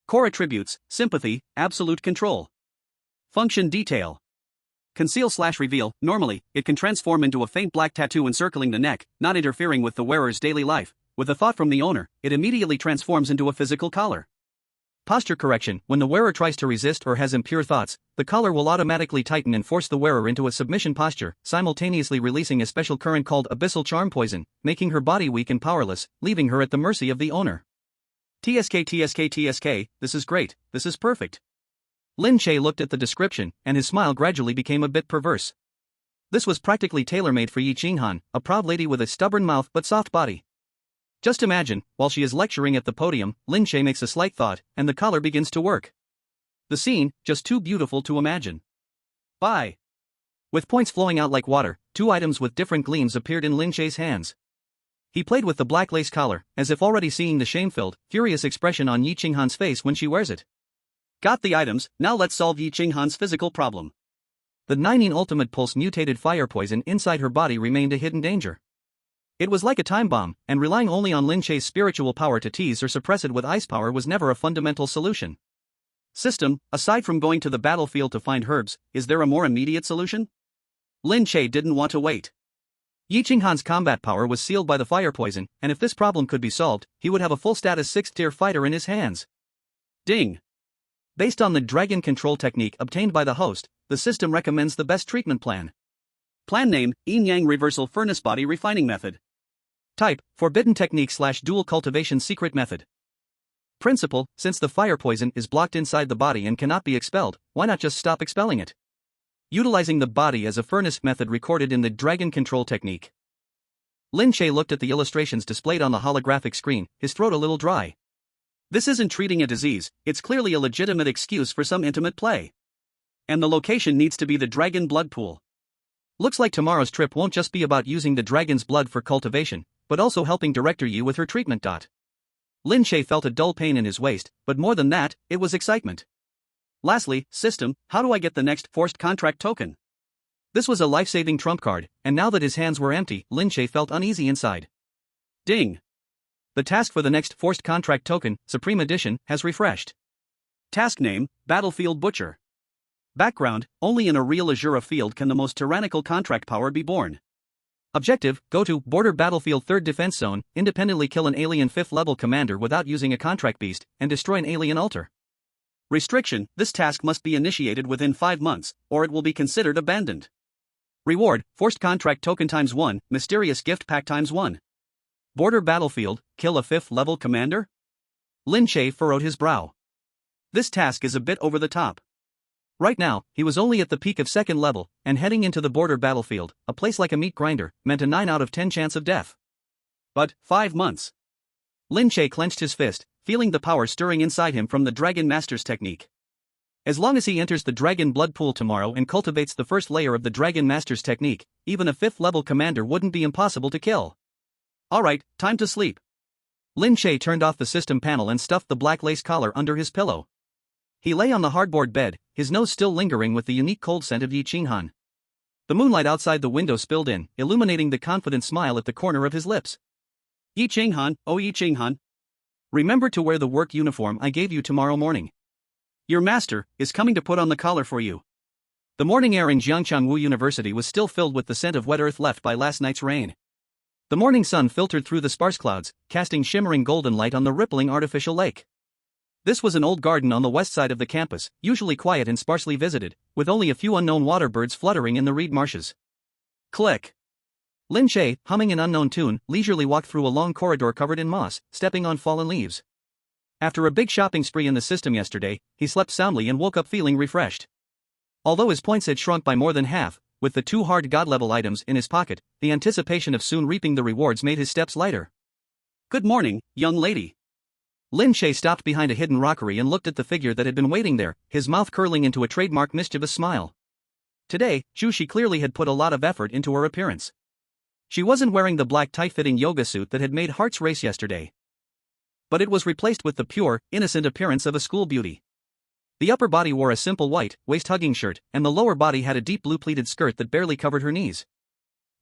Core attributes, sympathy, absolute control. Function detail. Conceal/reveal, normally, it can transform into a faint black tattoo encircling the neck, not interfering with the wearer's daily life. With a thought from the owner, it immediately transforms into a physical collar. Posture correction, when the wearer tries to resist or has impure thoughts, the collar will automatically tighten and force the wearer into a submission posture, simultaneously releasing a special current called abyssal charm poison, making her body weak and powerless, leaving her at the mercy of the owner. TSK, this is great, this is perfect. Lin Che looked at the description, and his smile gradually became a bit perverse. This was practically tailor-made for Yi Qinghan, a proud lady with a stubborn mouth but soft body. Just imagine, while she is lecturing at the podium, Lin Che makes a slight thought, and the collar begins to work. The scene, just too beautiful to imagine. Buy. With points flowing out like water, 2 items with different gleams appeared in Lin Che's hands. He played with the black lace collar, as if already seeing the shame-filled, furious expression on Yi Qinghan's face when she wears it. Got the items, now let's solve Yi Qinghan's physical problem. The 19 ultimate pulse mutated fire poison inside her body remained a hidden danger. It was like a time bomb, and relying only on Lin Che's spiritual power to tease or suppress it with ice power was never a fundamental solution. System, aside from going to the battlefield to find herbs, is there a more immediate solution? Lin Che didn't want to wait. Yi Qinghan's combat power was sealed by the fire poison, and if this problem could be solved, he would have a full-status 6th-tier fighter in his hands. Ding! Based on the dragon control technique obtained by the host, the system recommends the best treatment plan. Plan name, Yin-Yang Reversal Furnace Body Refining Method. Type, Forbidden Technique/Dual Cultivation Secret Method. Principle, since the fire poison is blocked inside the body and cannot be expelled, why not just stop expelling it? Utilizing the body as a furnace method recorded in the dragon control technique. Lin Che looked at the illustrations displayed on the holographic screen, his throat a little dry. This isn't treating a disease, it's clearly a legitimate excuse for some intimate play. And the location needs to be the dragon blood pool. Looks like tomorrow's trip won't just be about using the dragon's blood for cultivation, but also helping Director Yu with her treatment. Lin Che felt a dull pain in his waist, but more than that, it was excitement. Lastly, system, how do I get the next forced contract token? This was a life-saving trump card, and now that his hands were empty, Lin Che felt uneasy inside. Ding! The task for the next forced contract token, Supreme Edition, has refreshed. Task name, Battlefield Butcher. Background, only in a real Azura field can the most tyrannical contract power be born. Objective, go to Border Battlefield 3rd Defense Zone, independently kill an alien 5th level commander without using a contract beast, and destroy an alien altar. Restriction, this task must be initiated within 5 months, or it will be considered abandoned. Reward, Forced Contract Token ×1, Mysterious Gift Pack ×1. Border Battlefield, kill a 5th level commander? Lin Che furrowed his brow. This task is a bit over the top. Right now, he was only at the peak of 2nd level, and heading into the border battlefield, a place like a meat grinder, meant a 9 out of 10 chance of death. But, 5 months. Lin Che clenched his fist, feeling the power stirring inside him from the Dragon Master's technique. As long as he enters the Dragon Blood Pool tomorrow and cultivates the first layer of the Dragon Master's technique, even a 5th level commander wouldn't be impossible to kill. Alright, time to sleep. Lin Che turned off the system panel and stuffed the black lace collar under his pillow. He lay on the hardboard bed, his nose still lingering with the unique cold scent of Yi Qinghan. The moonlight outside the window spilled in, illuminating the confident smile at the corner of his lips. Yi Qinghan, oh Yi Qinghan. Remember to wear the work uniform I gave you tomorrow morning. Your master is coming to put on the collar for you. The morning air in Jiangchangwu University was still filled with the scent of wet earth left by last night's rain. The morning sun filtered through the sparse clouds, casting shimmering golden light on the rippling artificial lake. This was an old garden on the west side of the campus, usually quiet and sparsely visited, with only a few unknown water birds fluttering in the reed marshes. Click. Lin Che, humming an unknown tune, leisurely walked through a long corridor covered in moss, stepping on fallen leaves. After a big shopping spree in the system yesterday, he slept soundly and woke up feeling refreshed. Although his points had shrunk by more than half, with the 2 hard god-level items in his pocket, the anticipation of soon reaping the rewards made his steps lighter. Good morning, young lady. Lin Che stopped behind a hidden rockery and looked at the figure that had been waiting there, his mouth curling into a trademark mischievous smile. Today, Chu Xi clearly had put a lot of effort into her appearance. She wasn't wearing the black tight-fitting yoga suit that had made hearts race yesterday, but it was replaced with the pure, innocent appearance of a school beauty. The upper body wore a simple white, waist-hugging shirt, and the lower body had a deep blue pleated skirt that barely covered her knees.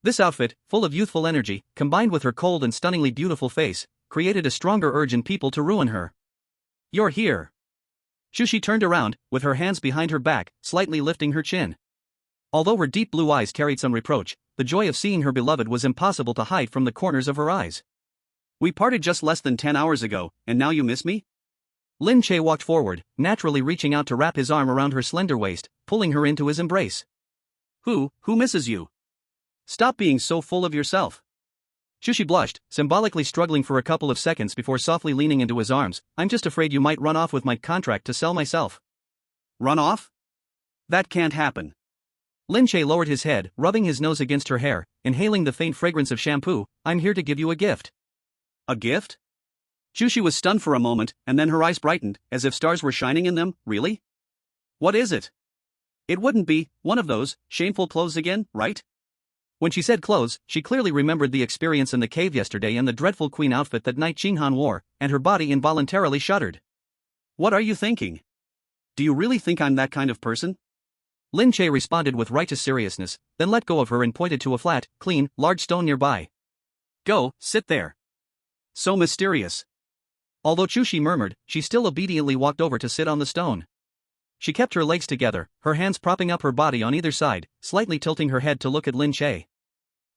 This outfit, full of youthful energy, combined with her cold and stunningly beautiful face, created a stronger urge in people to ruin her. "You're here." Chu Xi turned around, with her hands behind her back, slightly lifting her chin. Although her deep blue eyes carried some reproach, the joy of seeing her beloved was impossible to hide from the corners of her eyes. "We parted just less than 10 hours ago, and now you miss me?" Lin Che walked forward, naturally reaching out to wrap his arm around her slender waist, pulling her into his embrace. Who misses you? Stop being so full of yourself." Chu Xi blushed, symbolically struggling for a couple of seconds before softly leaning into his arms. "I'm just afraid you might run off with my contract to sell myself." "Run off? That can't happen." Lin Che lowered his head, rubbing his nose against her hair, inhaling the faint fragrance of shampoo. "I'm here to give you a gift." "A gift?" Chu Xi was stunned for a moment, and then her eyes brightened, as if stars were shining in them. "Really? What is it? It wouldn't be one of those shameful clothes again, right?" When she said clothes, she clearly remembered the experience in the cave yesterday and the dreadful queen outfit that Knight Qinghan wore, and her body involuntarily shuddered. "What are you thinking? Do you really think I'm that kind of person?" Lin Che responded with righteous seriousness, then let go of her and pointed to a flat, clean, large stone nearby. "Go, sit there." "So mysterious." Although Chu Xi murmured, she still obediently walked over to sit on the stone. She kept her legs together, her hands propping up her body on either side, slightly tilting her head to look at Lin Che.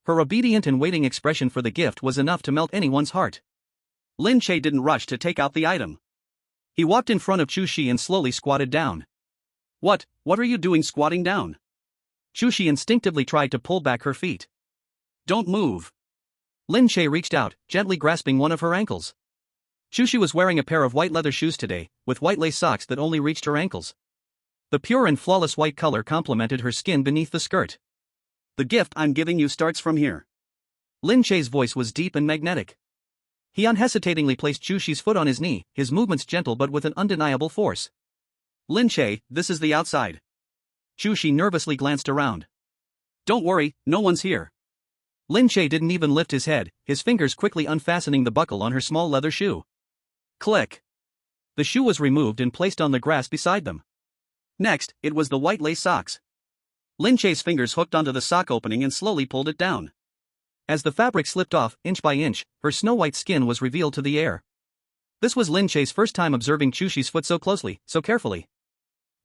Her obedient and waiting expression for the gift was enough to melt anyone's heart. Lin Che didn't rush to take out the item. He walked in front of Chu Xi and slowly squatted down. What are you doing squatting down?" Chu Xi instinctively tried to pull back her feet. "Don't move." Lin Che reached out, gently grasping one of her ankles. Chu Xi was wearing a pair of white leather shoes today, with white lace socks that only reached her ankles. The pure and flawless white color complemented her skin beneath the skirt. "The gift I'm giving you starts from here." Lin Che's voice was deep and magnetic. He unhesitatingly placed Chu Xi's foot on his knee, his movements gentle but with an undeniable force. "Lin Che, this is the outside." Chu Xi nervously glanced around. "Don't worry, no one's here." Lin Che didn't even lift his head, his fingers quickly unfastening the buckle on her small leather shoe. Click. The shoe was removed and placed on the grass beside them. Next, it was the white lace socks. Lin Che's fingers hooked onto the sock opening and slowly pulled it down. As the fabric slipped off, inch by inch, her snow-white skin was revealed to the air. This was Lin Che's first time observing Chu Xi's foot so closely, so carefully.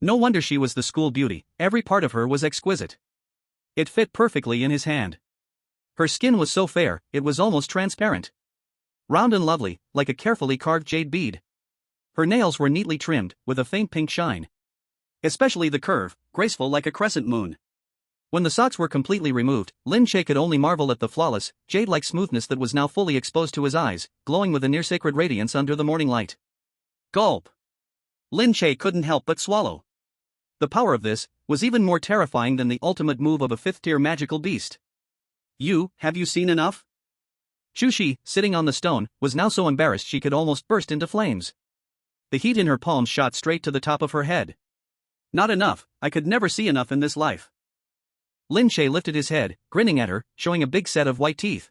No wonder she was the school beauty, every part of her was exquisite. It fit perfectly in his hand. Her skin was so fair, it was almost transparent. Round and lovely, like a carefully carved jade bead. Her nails were neatly trimmed, with a faint pink shine. Especially the curve, graceful like a crescent moon. When the socks were completely removed, Lin Che could only marvel at the flawless, jade-like smoothness that was now fully exposed to his eyes, glowing with a near-sacred radiance under the morning light. Gulp! Lin Che couldn't help but swallow. The power of this was even more terrifying than the ultimate move of a fifth-tier magical beast. Have you seen enough? Chu Xi, sitting on the stone, was now so embarrassed she could almost burst into flames. The heat in her palms shot straight to the top of her head. Not enough, I could never see enough in this life. Lin Che lifted his head, grinning at her, showing a big set of white teeth.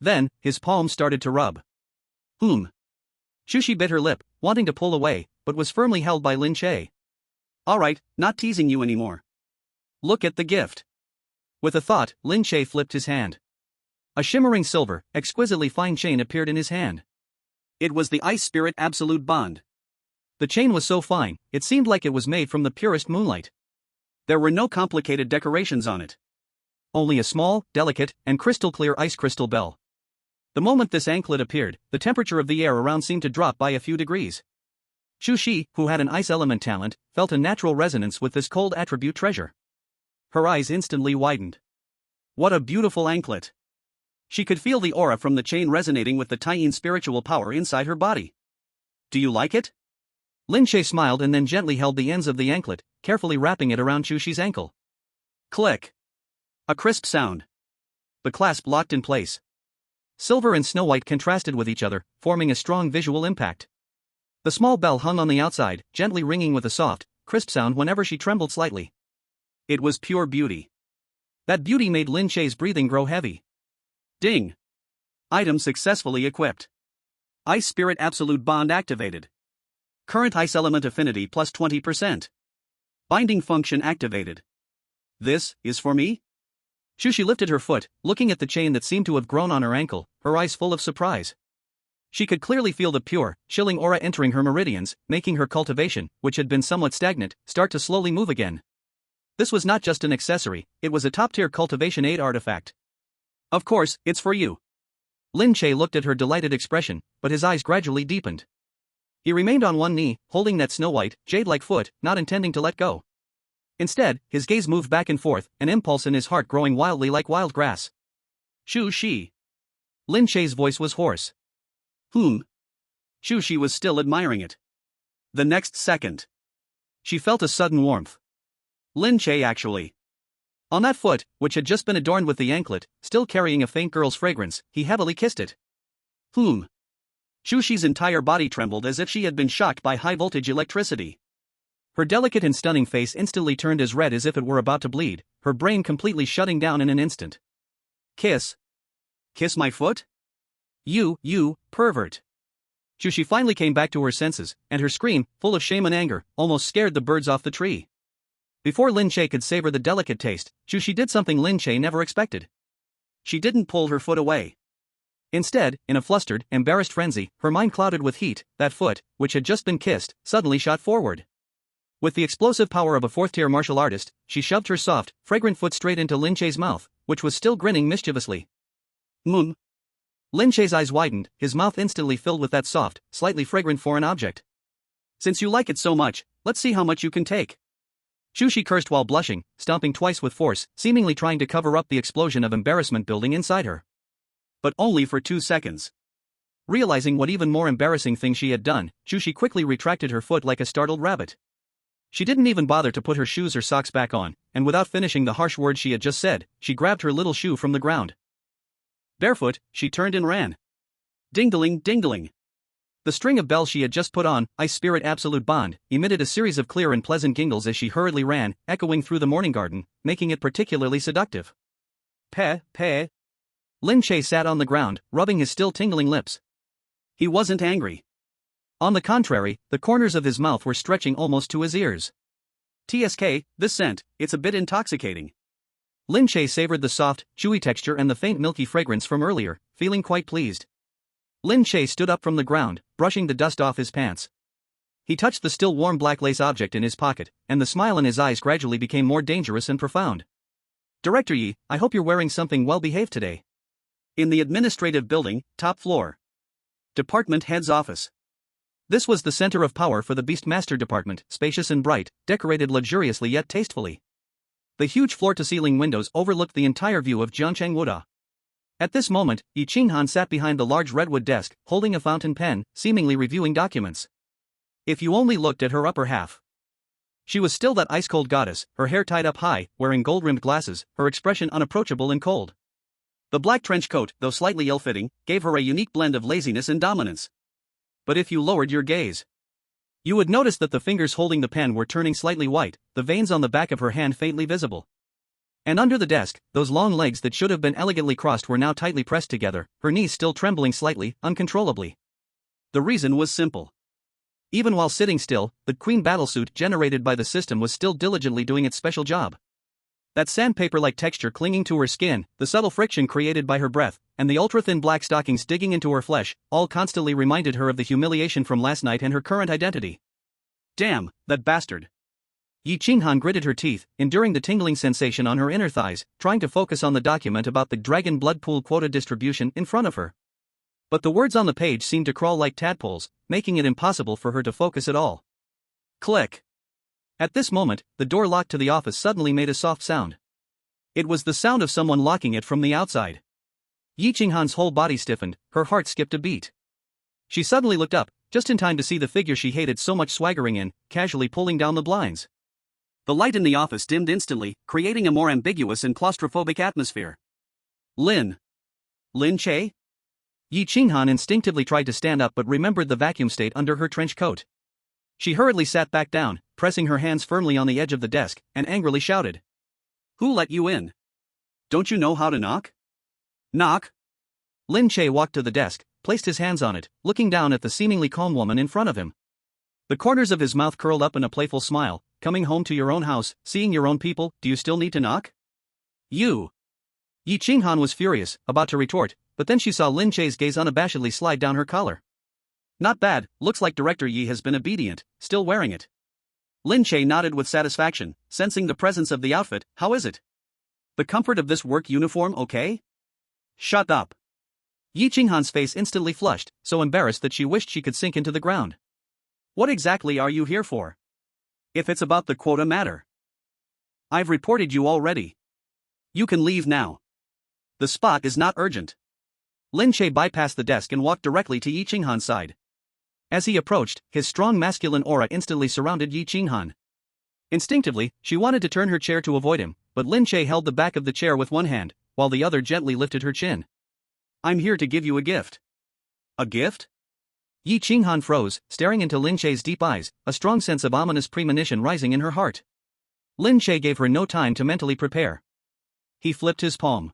Then, his palms started to rub. Chu Xi bit her lip, wanting to pull away, but was firmly held by Lin Che. Alright, not teasing you anymore. Look at the gift. With a thought, Lin Che flipped his hand. A shimmering silver, exquisitely fine chain appeared in his hand. It was the Ice Spirit Absolute Bond. The chain was so fine, it seemed like it was made from the purest moonlight. There were no complicated decorations on it. Only a small, delicate, and crystal-clear ice crystal bell. The moment this anklet appeared, the temperature of the air around seemed to drop by a few degrees. Chu Xi, who had an ice element talent, felt a natural resonance with this cold attribute treasure. Her eyes instantly widened. What a beautiful anklet! She could feel the aura from the chain resonating with the Taiyin spiritual power inside her body. Do you like it? Lin Che smiled and then gently held the ends of the anklet, carefully wrapping it around Chu Xi's ankle. Click! A crisp sound. The clasp locked in place. Silver and snow white contrasted with each other, forming a strong visual impact. The small bell hung on the outside, gently ringing with a soft, crisp sound whenever she trembled slightly. It was pure beauty. That beauty made Lin Che's breathing grow heavy. Ding. Item successfully equipped. Ice Spirit Absolute Bond activated. Current Ice Element Affinity plus 20%. Binding function activated. This is for me? Chu Xi lifted her foot, looking at the chain that seemed to have grown on her ankle, her eyes full of surprise. She could clearly feel the pure, chilling aura entering her meridians, making her cultivation, which had been somewhat stagnant, start to slowly move again. This was not just an accessory, it was a top-tier cultivation aid artifact. Of course, it's for you. Lin Che looked at her delighted expression, but his eyes gradually deepened. He remained on one knee, holding that snow-white, jade-like foot, not intending to let go. Instead, his gaze moved back and forth, an impulse in his heart growing wildly like wild grass. Chu Xi. Lin Che's voice was hoarse. Chu Xi was still admiring it. The next second, she felt a sudden warmth. Lin Che actually. On that foot, which had just been adorned with the anklet, still carrying a faint girl's fragrance, he heavily kissed it. Chu Xi's entire body trembled as if she had been shocked by high-voltage electricity. Her delicate and stunning face instantly turned as red as if it were about to bleed, her brain completely shutting down in an instant. Kiss? Kiss my foot? You, pervert. Chu Xi finally came back to her senses, and her scream, full of shame and anger, almost scared the birds off the tree. Before Lin Che could savor the delicate taste, Chu Xi did something Lin Che never expected. She didn't pull her foot away. Instead, in a flustered, embarrassed frenzy, her mind clouded with heat, that foot, which had just been kissed, suddenly shot forward. With the explosive power of a fourth-tier martial artist, she shoved her soft, fragrant foot straight into Lin Che's mouth, which was still grinning mischievously. Lin Che's eyes widened, his mouth instantly filled with that soft, slightly fragrant foreign object. Since you like it so much, let's see how much you can take. Chu Xi cursed while blushing, stomping twice with force, seemingly trying to cover up the explosion of embarrassment building inside her. But only for 2 seconds. Realizing what even more embarrassing thing she had done, Chu Xi quickly retracted her foot like a startled rabbit. She didn't even bother to put her shoes or socks back on, and without finishing the harsh words she had just said, she grabbed her little shoe from the ground. Barefoot, she turned and ran. Ding-a-ling, ding-a-ling. The string of bells she had just put on, Ice Spirit Absolute Bond, emitted a series of clear and pleasant gingles as she hurriedly ran, echoing through the morning garden, making it particularly seductive. Peh. Lin Che sat on the ground, rubbing his still tingling lips. He wasn't angry. On the contrary, the corners of his mouth were stretching almost to his ears. TSK, this scent, it's a bit intoxicating. Lin Che savored the soft, chewy texture and the faint milky fragrance from earlier, feeling quite pleased. Lin Che stood up from the ground, brushing the dust off his pants. He touched the still warm black lace object in his pocket, and the smile in his eyes gradually became more dangerous and profound. Director Yi, I hope you're wearing something well-behaved today. In the administrative building, top floor. Department head's office. This was the center of power for the Beastmaster Department, spacious and bright, decorated luxuriously yet tastefully. The huge floor-to-ceiling windows overlooked the entire view of Jiangcheng Wuda. At this moment, Yi Qinghan sat behind the large redwood desk, holding a fountain pen, seemingly reviewing documents. If you only looked at her upper half. She was still that ice-cold goddess, her hair tied up high, wearing gold-rimmed glasses, her expression unapproachable and cold. The black trench coat, though slightly ill-fitting, gave her a unique blend of laziness and dominance. But if you lowered your gaze, you would notice that the fingers holding the pen were turning slightly white, the veins on the back of her hand faintly visible. And under the desk, those long legs that should have been elegantly crossed were now tightly pressed together, her knees still trembling slightly, uncontrollably. The reason was simple. Even while sitting still, the queen battlesuit generated by the system was still diligently doing its special job. That sandpaper-like texture clinging to her skin, the subtle friction created by her breath, and the ultra-thin black stockings digging into her flesh, all constantly reminded her of the humiliation from last night and her current identity. Damn, that bastard. Yi Qinghan gritted her teeth, enduring the tingling sensation on her inner thighs, trying to focus on the document about the dragon blood pool quota distribution in front of her. But the words on the page seemed to crawl like tadpoles, making it impossible for her to focus at all. Click. At this moment, the door locked to the office suddenly made a soft sound. It was the sound of someone locking it from the outside. Yi Qinghan's whole body stiffened, her heart skipped a beat. She suddenly looked up, just in time to see the figure she hated so much swaggering in, casually pulling down the blinds. The light in the office dimmed instantly, creating a more ambiguous and claustrophobic atmosphere. Lin Che? Yi Qinghan instinctively tried to stand up but remembered the vacuum state under her trench coat. She hurriedly sat back down, pressing her hands firmly on the edge of the desk, and angrily shouted. Who let you in? Don't you know how to knock? Knock? Lin Che walked to the desk, placed his hands on it, looking down at the seemingly calm woman in front of him. The corners of his mouth curled up in a playful smile. Coming home to your own house, seeing your own people, do you still need to knock? You. Yi Qinghan was furious, about to retort, but then she saw Lin Che's gaze unabashedly slide down her collar. Not bad, looks like Director Yi has been obedient, still wearing it. Lin Che nodded with satisfaction, sensing the presence of the outfit. How is it? The comfort of this work uniform okay? Shut up. Yi Qinghan's face instantly flushed, so embarrassed that she wished she could sink into the ground. What exactly are you here for? If it's about the quota matter. I've reported you already. You can leave now. The spot is not urgent. Lin Che bypassed the desk and walked directly to Yi Qinghan's side. As he approached, his strong masculine aura instantly surrounded Yi Qinghan. Instinctively, she wanted to turn her chair to avoid him, but Lin Che held the back of the chair with one hand, while the other gently lifted her chin. I'm here to give you a gift. A gift? Yi Qinghan froze, staring into Lin Che's deep eyes, a strong sense of ominous premonition rising in her heart. Lin Che gave her no time to mentally prepare. He flipped his palm.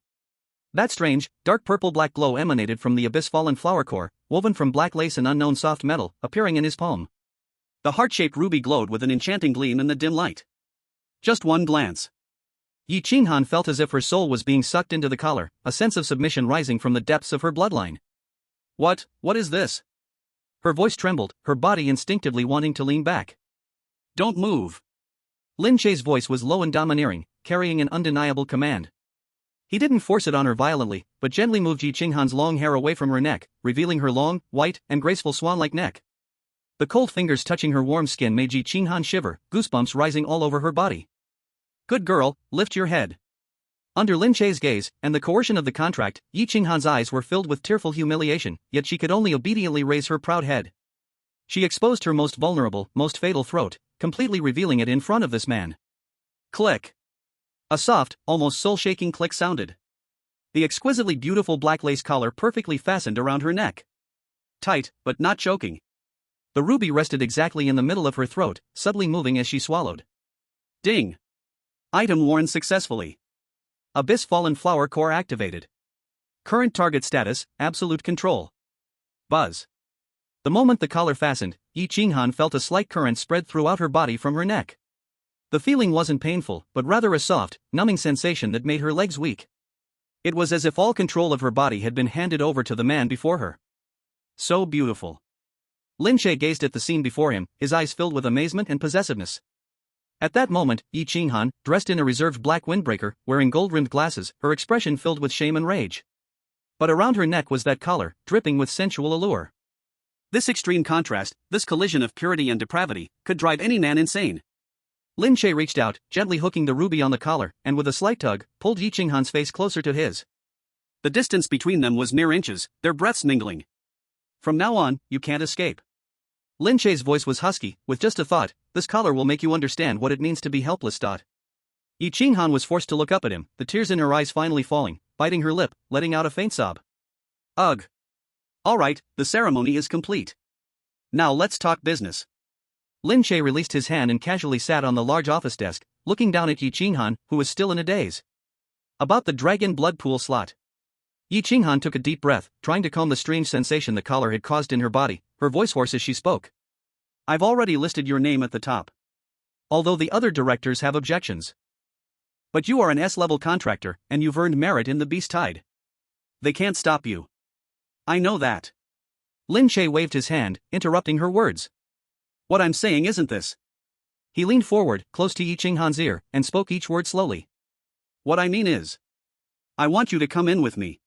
That strange, dark purple-black glow emanated from the abyss-fallen flower core, woven from black lace and unknown soft metal, appearing in his palm. The heart-shaped ruby glowed with an enchanting gleam in the dim light. Just one glance. Yi Qinghan felt as if her soul was being sucked into the collar, a sense of submission rising from the depths of her bloodline. What is this? Her voice trembled, her body instinctively wanting to lean back. Don't move. Lin Che's voice was low and domineering, carrying an undeniable command. He didn't force it on her violently, but gently moved Yi Qinghan's long hair away from her neck, revealing her long, white, and graceful swan-like neck. The cold fingers touching her warm skin made Yi Qinghan shiver, goosebumps rising all over her body. Good girl, lift your head. Under Lin Che's gaze, and the coercion of the contract, Yi Qinghan's eyes were filled with tearful humiliation, yet she could only obediently raise her proud head. She exposed her most vulnerable, most fatal throat, completely revealing it in front of this man. Click. A soft, almost soul-shaking click sounded. The exquisitely beautiful black lace collar perfectly fastened around her neck. Tight, but not choking. The ruby rested exactly in the middle of her throat, subtly moving as she swallowed. Ding. Item worn successfully. Abyss Fallen Flower Core activated. Current target status, absolute control. Buzz. The moment the collar fastened, Yi Qinghan felt a slight current spread throughout her body from her neck. The feeling wasn't painful, but rather a soft, numbing sensation that made her legs weak. It was as if all control of her body had been handed over to the man before her. So beautiful. Lin Che gazed at the scene before him, his eyes filled with amazement and possessiveness. At that moment, Yi Qinghan, dressed in a reserved black windbreaker, wearing gold-rimmed glasses, her expression filled with shame and rage. But around her neck was that collar, dripping with sensual allure. This extreme contrast, this collision of purity and depravity, could drive any man insane. Lin Che reached out, gently hooking the ruby on the collar, and with a slight tug, pulled Yi Qinghan's face closer to his. The distance between them was mere inches, their breaths mingling. From now on, you can't escape. Lin Che's voice was husky, with just a thought, this collar will make you understand what it means to be helpless. Yi Qinghan was forced to look up at him, the tears in her eyes finally falling, biting her lip, letting out a faint sob. Ugh. All right, the ceremony is complete. Now let's talk business. Lin Che released his hand and casually sat on the large office desk, looking down at Yi Qinghan, who was still in a daze. About the dragon blood pool slot. Yi Qinghan took a deep breath, trying to calm the strange sensation the collar had caused in her body, her voice hoarse as she spoke. I've already listed your name at the top. Although the other directors have objections. But you are an S-level contractor, and you've earned merit in the Beast Tide. They can't stop you. I know that. Lin Che waved his hand, interrupting her words. What I'm saying isn't this. He leaned forward, close to Yi Qinghan's ear, and spoke each word slowly. What I mean is, I want you to come in with me.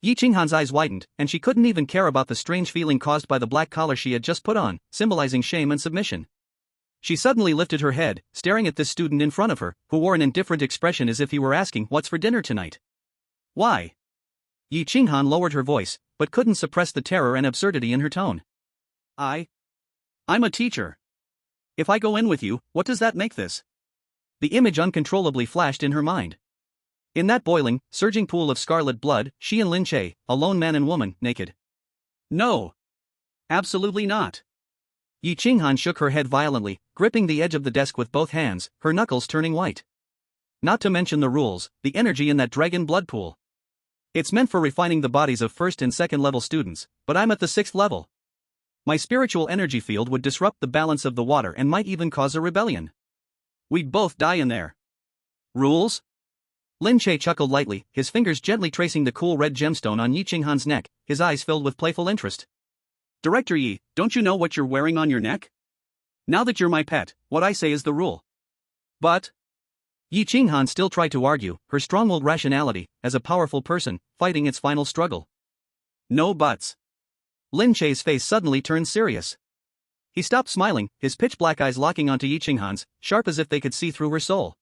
Yi Qinghan's eyes widened, and she couldn't even care about the strange feeling caused by the black collar she had just put on, symbolizing shame and submission. She suddenly lifted her head, staring at this student in front of her, who wore an indifferent expression as if he were asking what's for dinner tonight. Why? Yi Qinghan lowered her voice, but couldn't suppress the terror and absurdity in her tone. I'm a teacher. If I go in with you, what does that make this? The image uncontrollably flashed in her mind. In that boiling, surging pool of scarlet blood, she and Lin Che, a lone man and woman, naked. No. Absolutely not. Yi Qinghan shook her head violently, gripping the edge of the desk with both hands, her knuckles turning white. Not to mention the rules, the energy in that dragon blood pool. It's meant for refining the bodies of first and second level students, but I'm at the 6th level. My spiritual energy field would disrupt the balance of the water and might even cause a rebellion. We'd both die in there. Rules? Lin Che chuckled lightly, his fingers gently tracing the cool red gemstone on Yi Qinghan's neck, his eyes filled with playful interest. Director Yi, don't you know what you're wearing on your neck? Now that you're my pet, what I say is the rule. But Yi Qinghan still tried to argue, her strong-willed rationality, as a powerful person, fighting its final struggle. No buts. Lin Che's face suddenly turned serious. He stopped smiling, his pitch-black eyes locking onto Yi Qinghan's, sharp as if they could see through her soul.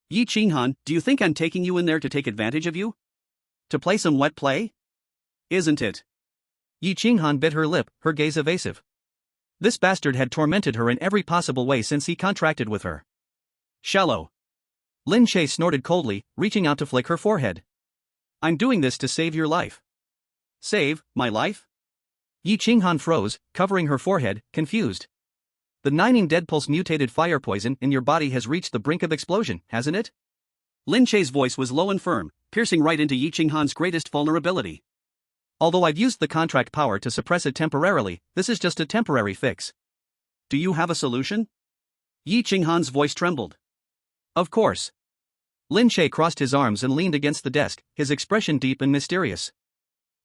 Yi Qinghan, do you think I'm taking you in there to take advantage of you? To play some wet play? Isn't it? Yi Qinghan bit her lip, her gaze evasive. This bastard had tormented her in every possible way since he contracted with her. Shallow. Lin Che snorted coldly, reaching out to flick her forehead. I'm doing this to save your life. Save my life? Yi Qinghan froze, covering her forehead, confused. The nining dead pulse mutated fire poison in your body has reached the brink of explosion, hasn't it? Lin Che's voice was low and firm, piercing right into Yi Qinghan's greatest vulnerability. Although I've used the contract power to suppress it temporarily, this is just a temporary fix. Do you have a solution? Yi Qinghan's voice trembled. Of course. Lin Che crossed his arms and leaned against the desk, his expression deep and mysterious.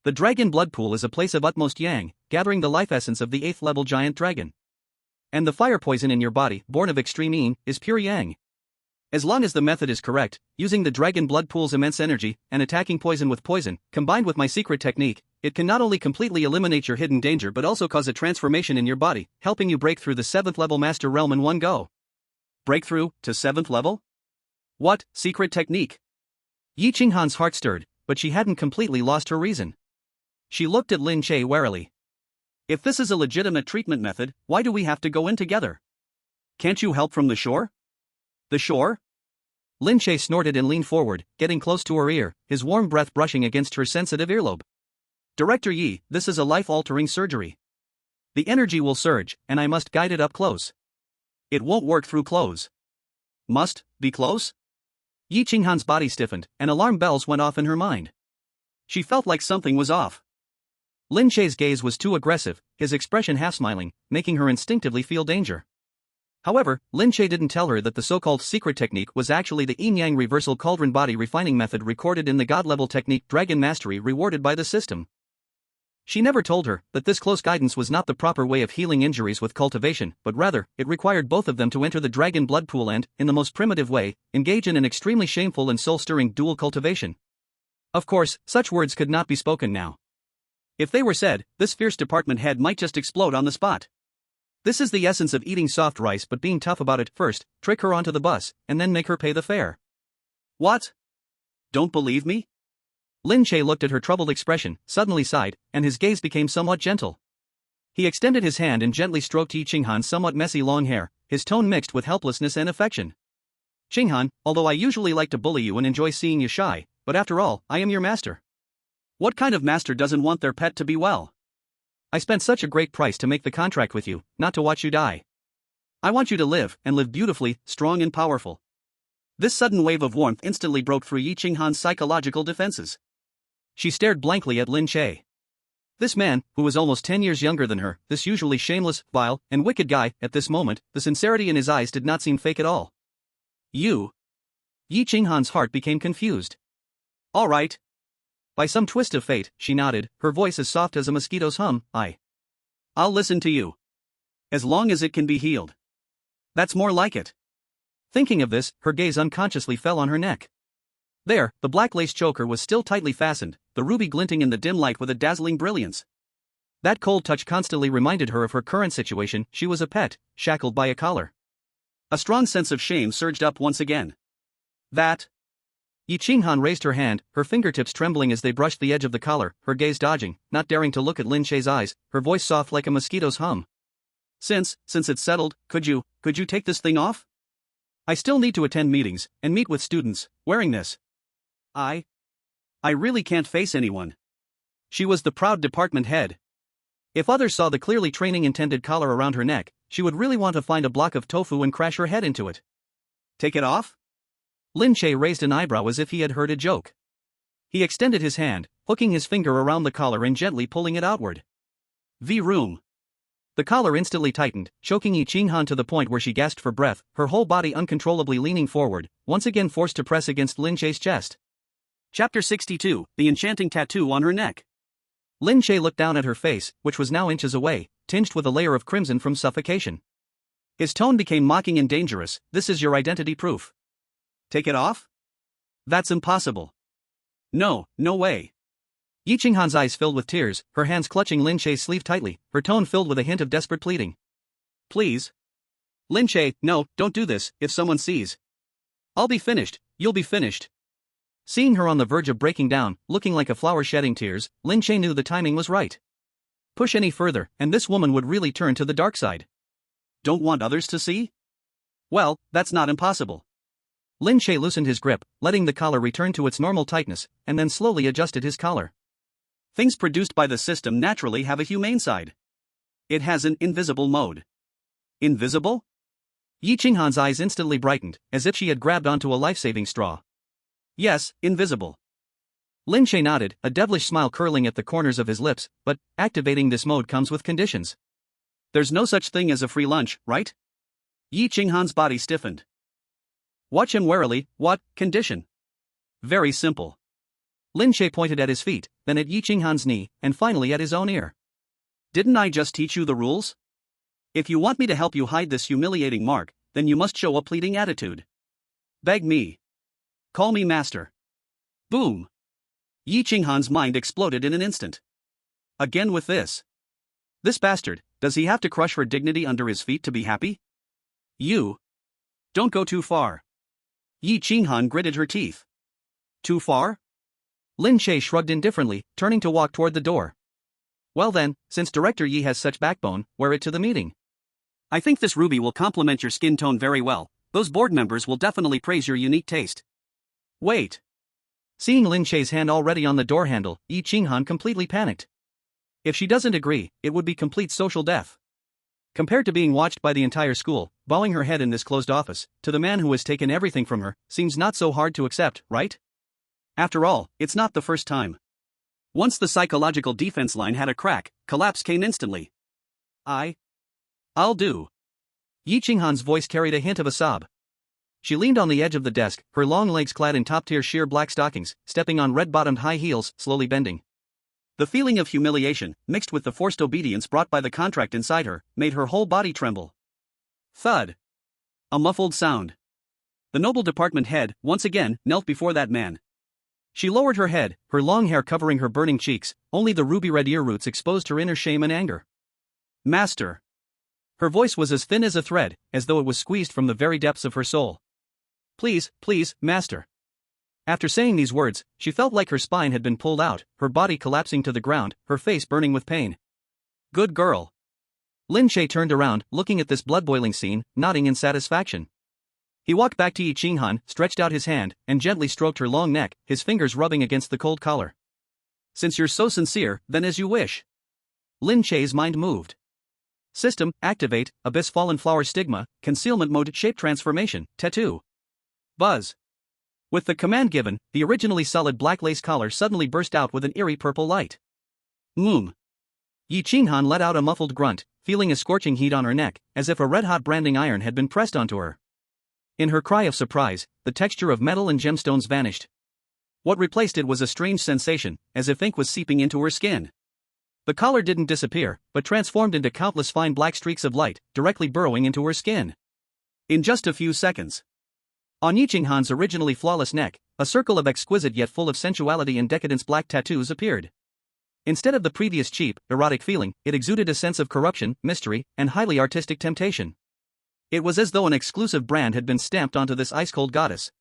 The dragon blood pool is a place of utmost yang, gathering the life essence of the 8th level giant dragon. And the fire poison in your body, born of extreme yin, is pure yang. As long as the method is correct, using the dragon blood pool's immense energy, and attacking poison with poison, combined with my secret technique, it can not only completely eliminate your hidden danger but also cause a transformation in your body, helping you break through the 7th level master realm in one go. Breakthrough to 7th level? What secret technique? Yi Qinghan's heart stirred, but she hadn't completely lost her reason. She looked at Lin Che warily. If this is a legitimate treatment method, why do we have to go in together? Can't you help from the shore? The shore? Lin Che snorted and leaned forward, getting close to her ear, his warm breath brushing against her sensitive earlobe. Director Yi, this is a life-altering surgery. The energy will surge, and I must guide it up close. It won't work through clothes. Must be close? Yi Qinghan's body stiffened, and alarm bells went off in her mind. She felt like something was off. Lin Che's gaze was too aggressive, his expression half-smiling, making her instinctively feel danger. However, Lin Che didn't tell her that the so-called secret technique was actually the yin-yang reversal cauldron body refining method recorded in the god-level technique Dragon Mastery rewarded by the system. She never told her that this close guidance was not the proper way of healing injuries with cultivation, but rather, it required both of them to enter the dragon blood pool and, in the most primitive way, engage in an extremely shameful and soul-stirring dual cultivation. Of course, such words could not be spoken now. If they were said, this fierce department head might just explode on the spot. This is the essence of eating soft rice but being tough about it. First, trick her onto the bus, and then make her pay the fare. What? Don't believe me? Lin Che looked at her troubled expression, suddenly sighed, and his gaze became somewhat gentle. He extended his hand and gently stroked Yi Qinghan's somewhat messy long hair, his tone mixed with helplessness and affection. Qinghan, although I usually like to bully you and enjoy seeing you shy, but after all, I am your master. What kind of master doesn't want their pet to be well? I spent such a great price to make the contract with you, not to watch you die. I want you to live, and live beautifully, strong and powerful. This sudden wave of warmth instantly broke through Yi Qinghan's psychological defenses. She stared blankly at Lin Che. This man, who was almost 10 years younger than her, this usually shameless, vile, and wicked guy, at this moment, the sincerity in his eyes did not seem fake at all. You? Yi Qinghan's heart became confused. All right. By some twist of fate, she nodded, her voice as soft as a mosquito's hum. I'll listen to you. As long as it can be healed. That's more like it. Thinking of this, her gaze unconsciously fell on her neck. There, the black lace choker was still tightly fastened, the ruby glinting in the dim light with a dazzling brilliance. That cold touch constantly reminded her of her current situation. She was a pet, shackled by a collar. A strong sense of shame surged up once again. That. Yi Qinghan raised her hand, her fingertips trembling as they brushed the edge of the collar, her gaze dodging, not daring to look at Lin Che's eyes, her voice soft like a mosquito's hum. Since it's settled, could you take this thing off? I still need to attend meetings, and meet with students, wearing this. I really can't face anyone. She was the proud department head. If others saw the clearly training-intended collar around her neck, she would really want to find a block of tofu and crash her head into it. Take it off? Lin Che raised an eyebrow as if he had heard a joke. He extended his hand, hooking his finger around the collar and gently pulling it outward. V-room. The collar instantly tightened, choking Yi Qinghan to the point where she gasped for breath, her whole body uncontrollably leaning forward, once again forced to press against Lin Che's chest. Chapter 62, The Enchanting Tattoo on Her Neck. Lin Che looked down at her face, which was now inches away, tinged with a layer of crimson from suffocation. His tone became mocking and dangerous. This is your identity proof. Take it off? That's impossible. No, no way. Yi Qinghan's eyes filled with tears, her hands clutching Lin Che's sleeve tightly, her tone filled with a hint of desperate pleading. Please. Lin Che, no, don't do this, if someone sees. I'll be finished, you'll be finished. Seeing her on the verge of breaking down, looking like a flower shedding tears, Lin Che knew the timing was right. Push any further, and this woman would really turn to the dark side. Don't want others to see? Well, that's not impossible. Lin Che loosened his grip, letting the collar return to its normal tightness, and then slowly adjusted his collar. Things produced by the system naturally have a humane side. It has an invisible mode. Invisible? Yi Qinghan's eyes instantly brightened, as if she had grabbed onto a life-saving straw. Yes, invisible. Lin Che nodded, a devilish smile curling at the corners of his lips, but activating this mode comes with conditions. There's no such thing as a free lunch, right? Yi Qinghan's body stiffened. Watch him warily. What condition? Very simple. Lin Che pointed at his feet, then at Yi Qinghan's knee, and finally at his own ear. Didn't I just teach you the rules? If you want me to help you hide this humiliating mark, then you must show a pleading attitude. Beg me. Call me master. Boom. Yi Qinghan's mind exploded in an instant. Again with this. This bastard, does he have to crush her dignity under his feet to be happy? You. Don't go too far. Yi Qinghan gritted her teeth. Too far? Lin Che shrugged indifferently, turning to walk toward the door. Well then, since Director Yi has such backbone, wear it to the meeting. I think this ruby will complement your skin tone very well. Those board members will definitely praise your unique taste. Wait. Seeing Lin Che's hand already on the door handle, Yi Qinghan completely panicked. If she doesn't agree, it would be complete social death. Compared to being watched by the entire school, bowing her head in this closed office, to the man who has taken everything from her, seems not so hard to accept, right? After all, it's not the first time. Once the psychological defense line had a crack, collapse came instantly. I'll do. Yi Qinghan's voice carried a hint of a sob. She leaned on the edge of the desk, her long legs clad in top-tier sheer black stockings, stepping on red-bottomed high heels, slowly bending. The feeling of humiliation, mixed with the forced obedience brought by the contract inside her, made her whole body tremble. Thud. A muffled sound. The noble department head, once again, knelt before that man. She lowered her head, her long hair covering her burning cheeks, only the ruby-red ear roots exposed her inner shame and anger. Master. Her voice was as thin as a thread, as though it was squeezed from the very depths of her soul. Please, please, master. After saying these words, she felt like her spine had been pulled out, her body collapsing to the ground, her face burning with pain. Good girl. Lin Che turned around, looking at this blood-boiling scene, nodding in satisfaction. He walked back to Yi Qinghan, stretched out his hand, and gently stroked her long neck, his fingers rubbing against the cold collar. Since you're so sincere, then as you wish. Lin Che's mind moved. System, activate, Abyss Fallen Flower Stigma, Concealment Mode Shape Transformation, Tattoo. Buzz. With the command given, the originally solid black lace collar suddenly burst out with an eerie purple light. Yi Qinghan let out a muffled grunt, feeling a scorching heat on her neck, as if a red-hot branding iron had been pressed onto her. In her cry of surprise, the texture of metal and gemstones vanished. What replaced it was a strange sensation, as if ink was seeping into her skin. The collar didn't disappear, but transformed into countless fine black streaks of light, directly burrowing into her skin. In just a few seconds. On Yi Qinghan's originally flawless neck, a circle of exquisite yet full of sensuality and decadence black tattoos appeared. Instead of the previous cheap, erotic feeling, it exuded a sense of corruption, mystery, and highly artistic temptation. It was as though an exclusive brand had been stamped onto this ice-cold goddess.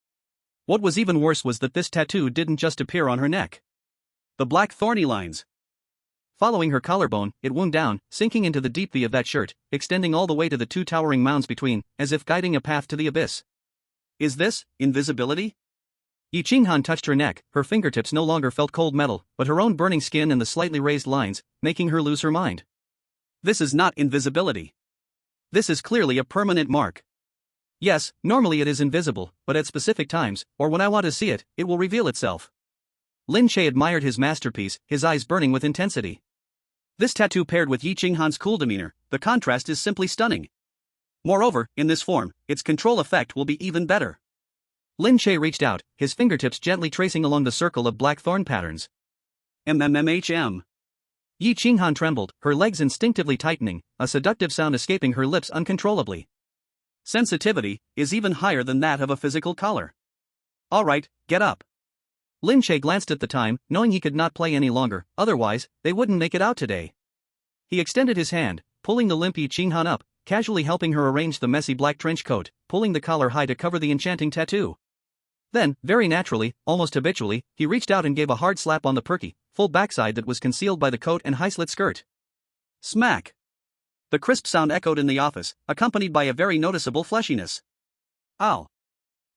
What was even worse was that this tattoo didn't just appear on her neck. The black thorny lines. Following her collarbone, it wound down, sinking into the deep V of that shirt, extending all the way to the two towering mounds between, as if guiding a path to the abyss. Is this invisibility? Yi Qinghan touched her neck, her fingertips no longer felt cold metal, but her own burning skin and the slightly raised lines, making her lose her mind. This is not invisibility. This is clearly a permanent mark. Yes, normally it is invisible, but at specific times, or when I want to see it, it will reveal itself. Lin Che admired his masterpiece, his eyes burning with intensity. This tattoo paired with Yi Qinghan's cool demeanor, the contrast is simply stunning. Moreover, in this form, its control effect will be even better. Lin Che reached out, his fingertips gently tracing along the circle of black thorn patterns. MMMHM. Yi Qinghan trembled, her legs instinctively tightening, a seductive sound escaping her lips uncontrollably. Sensitivity is even higher than that of a physical collar. Alright, get up. Lin Che glanced at the time, knowing he could not play any longer, otherwise, they wouldn't make it out today. He extended his hand, pulling the limp Yi Qinghan up, casually helping her arrange the messy black trench coat, pulling the collar high to cover the enchanting tattoo. Then, very naturally, almost habitually, he reached out and gave a hard slap on the perky, full backside that was concealed by the coat and high-slit skirt. Smack! The crisp sound echoed in the office, accompanied by a very noticeable fleshiness. Ow!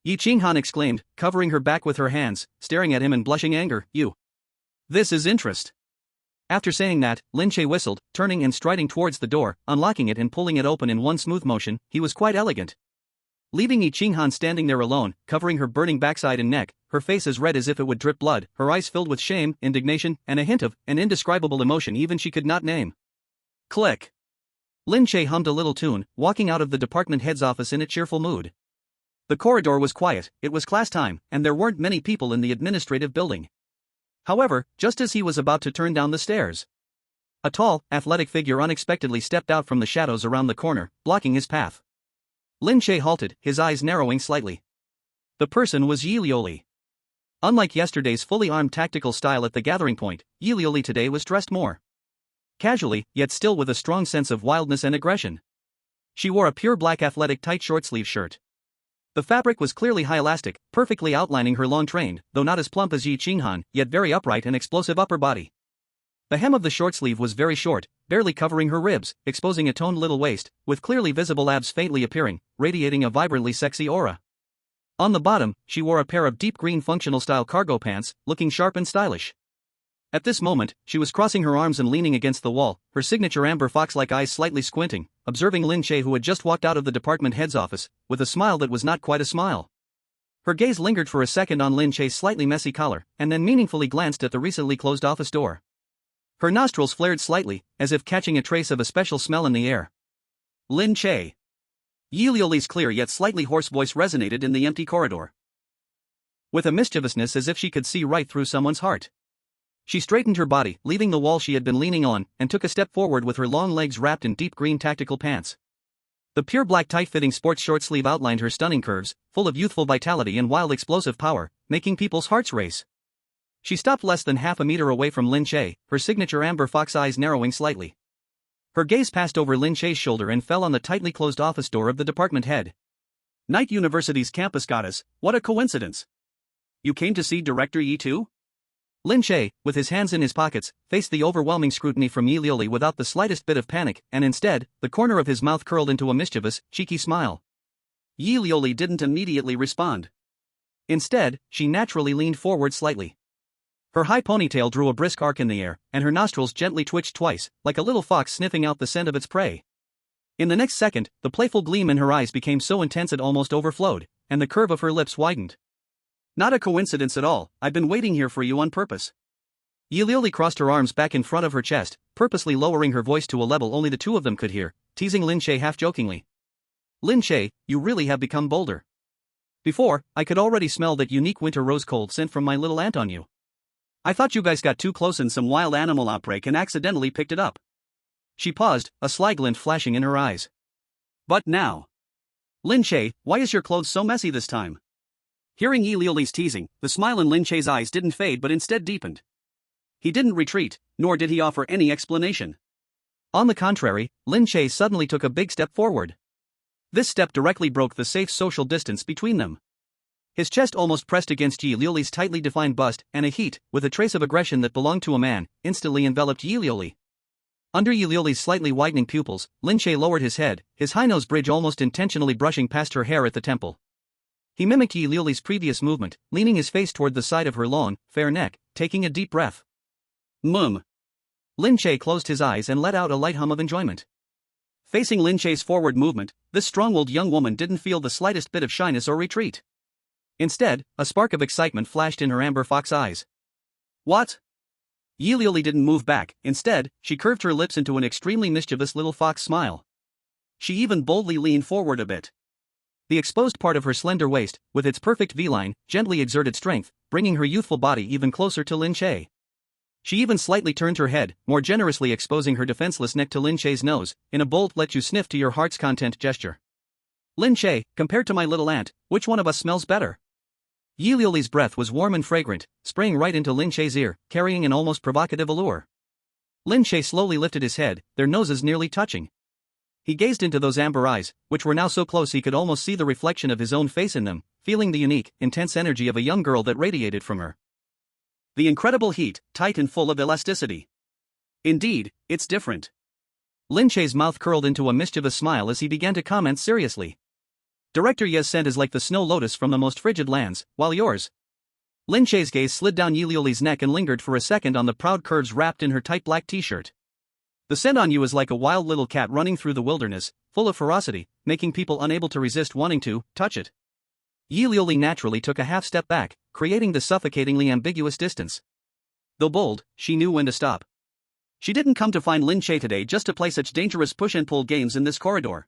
Yi Qinghan exclaimed, covering her back with her hands, staring at him in blushing anger. You. This is interest. After saying that, Lin Che whistled, turning and striding towards the door, unlocking it and pulling it open in one smooth motion. He was quite elegant. Leaving Yi Qinghan standing there alone, covering her burning backside and neck, her face as red as if it would drip blood, her eyes filled with shame, indignation, and a hint of an indescribable emotion even she could not name. Click. Lin Che hummed a little tune, walking out of the department head's office in a cheerful mood. The corridor was quiet, it was class time, and there weren't many people in the administrative building. However, just as he was about to turn down the stairs, a tall, athletic figure unexpectedly stepped out from the shadows around the corner, blocking his path. Lin Che halted, his eyes narrowing slightly. The person was Yi Lioli. Unlike yesterday's fully armed tactical style at the gathering point, Yi Lioli today was dressed more casually, yet still with a strong sense of wildness and aggression. She wore a pure black athletic tight short-sleeve shirt. The fabric was clearly high elastic, perfectly outlining her long-trained, though not as plump as Yi Qinghan, yet very upright and explosive upper body. The hem of the short sleeve was very short, barely covering her ribs, exposing a toned little waist, with clearly visible abs faintly appearing, radiating a vibrantly sexy aura. On the bottom, she wore a pair of deep green functional-style cargo pants, looking sharp and stylish. At this moment, she was crossing her arms and leaning against the wall, her signature amber fox-like eyes slightly squinting, observing Lin Che, who had just walked out of the department head's office, with a smile that was not quite a smile. Her gaze lingered for a second on Lin Che's slightly messy collar, and then meaningfully glanced at the recently closed office door. Her nostrils flared slightly, as if catching a trace of a special smell in the air. Lin Che. Yi Lioli's clear yet slightly hoarse voice resonated in the empty corridor, with a mischievousness as if she could see right through someone's heart. She straightened her body, leaving the wall she had been leaning on, and took a step forward with her long legs wrapped in deep green tactical pants. The pure black tight-fitting sports short sleeve outlined her stunning curves, full of youthful vitality and wild explosive power, making people's hearts race. She stopped less than half a meter away from Lin Che, her signature amber fox eyes narrowing slightly. Her gaze passed over Lin Che's shoulder and fell on the tightly closed office door of the department head. Night University's campus goddess, what a coincidence. You came to see Director Yi too? Lin Che, with his hands in his pockets, faced the overwhelming scrutiny from Yi Lioli without the slightest bit of panic, and instead, the corner of his mouth curled into a mischievous, cheeky smile. Yi Lioli didn't immediately respond. Instead, she naturally leaned forward slightly. Her high ponytail drew a brisk arc in the air, and her nostrils gently twitched twice, like a little fox sniffing out the scent of its prey. In the next second, the playful gleam in her eyes became so intense it almost overflowed, and the curve of her lips widened. Not a coincidence at all, I've been waiting here for you on purpose. Yi Lioli crossed her arms back in front of her chest, purposely lowering her voice to a level only the two of them could hear, teasing Lin Che half-jokingly. Lin Che, you really have become bolder. Before, I could already smell that unique winter rose cold scent from my little aunt on you. I thought you guys got too close in some wild animal outbreak and accidentally picked it up. She paused, a sly glint flashing in her eyes. But now. Lin Che, why is your clothes so messy this time? Hearing Yi Lioli's teasing, the smile in Lin Che's eyes didn't fade but instead deepened. He didn't retreat, nor did he offer any explanation. On the contrary, Lin Che suddenly took a big step forward. This step directly broke the safe social distance between them. His chest almost pressed against Yi Lioli's tightly defined bust, and a heat, with a trace of aggression that belonged to a man, instantly enveloped Yi Lioli. Under Yi Lioli's slightly widening pupils, Lin Che lowered his head, his high nose bridge almost intentionally brushing past her hair at the temple. He mimicked Yi Lioli's previous movement, leaning his face toward the side of her long, fair neck, taking a deep breath. Lin Che closed his eyes and let out a light hum of enjoyment. Facing Lin Che's forward movement, this strong-willed young woman didn't feel the slightest bit of shyness or retreat. Instead, a spark of excitement flashed in her amber fox eyes. What? Yi Liuli didn't move back, instead, she curved her lips into an extremely mischievous little fox smile. She even boldly leaned forward a bit. The exposed part of her slender waist, with its perfect V-line, gently exerted strength, bringing her youthful body even closer to Lin Che. She even slightly turned her head, more generously exposing her defenseless neck to Lin Che's nose, in a bold let you sniff to your heart's content gesture. Lin Che, compared to my little aunt, which one of us smells better? Yi Liuli's breath was warm and fragrant, spraying right into Lin Che's ear, carrying an almost provocative allure. Lin Che slowly lifted his head, their noses nearly touching. He gazed into those amber eyes, which were now so close he could almost see the reflection of his own face in them, feeling the unique, intense energy of a young girl that radiated from her. The incredible heat, tight and full of elasticity. Indeed, it's different. Lin Che's mouth curled into a mischievous smile as he began to comment seriously. Director Ye's scent is like the snow lotus from the most frigid lands, while yours. Lin Che's gaze slid down Yi Liuli's neck and lingered for a second on the proud curves wrapped in her tight black t-shirt. The scent on you is like a wild little cat running through the wilderness, full of ferocity, making people unable to resist wanting to touch it. Yi Liuli naturally took a half step back, creating the suffocatingly ambiguous distance. Though bold, she knew when to stop. She didn't come to find Lin Che today just to play such dangerous push-and-pull games in this corridor.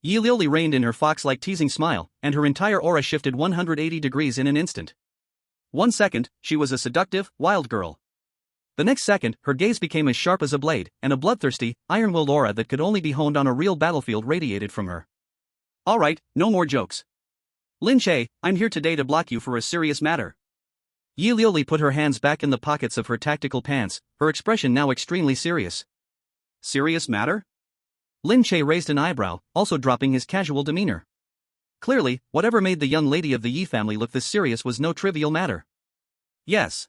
Yi Liuli reined in her fox-like teasing smile, and her entire aura shifted 180 degrees in an instant. 1 second, she was a seductive, wild girl. The next second, her gaze became as sharp as a blade, and a bloodthirsty, iron-willed aura that could only be honed on a real battlefield radiated from her. Alright, no more jokes. Lin Che, I'm here today to block you for a serious matter. Yi Liuli put her hands back in the pockets of her tactical pants, her expression now extremely serious. Serious matter? Lin Che raised an eyebrow, also dropping his casual demeanor. Clearly, whatever made the young lady of the Yi family look this serious was no trivial matter. Yes.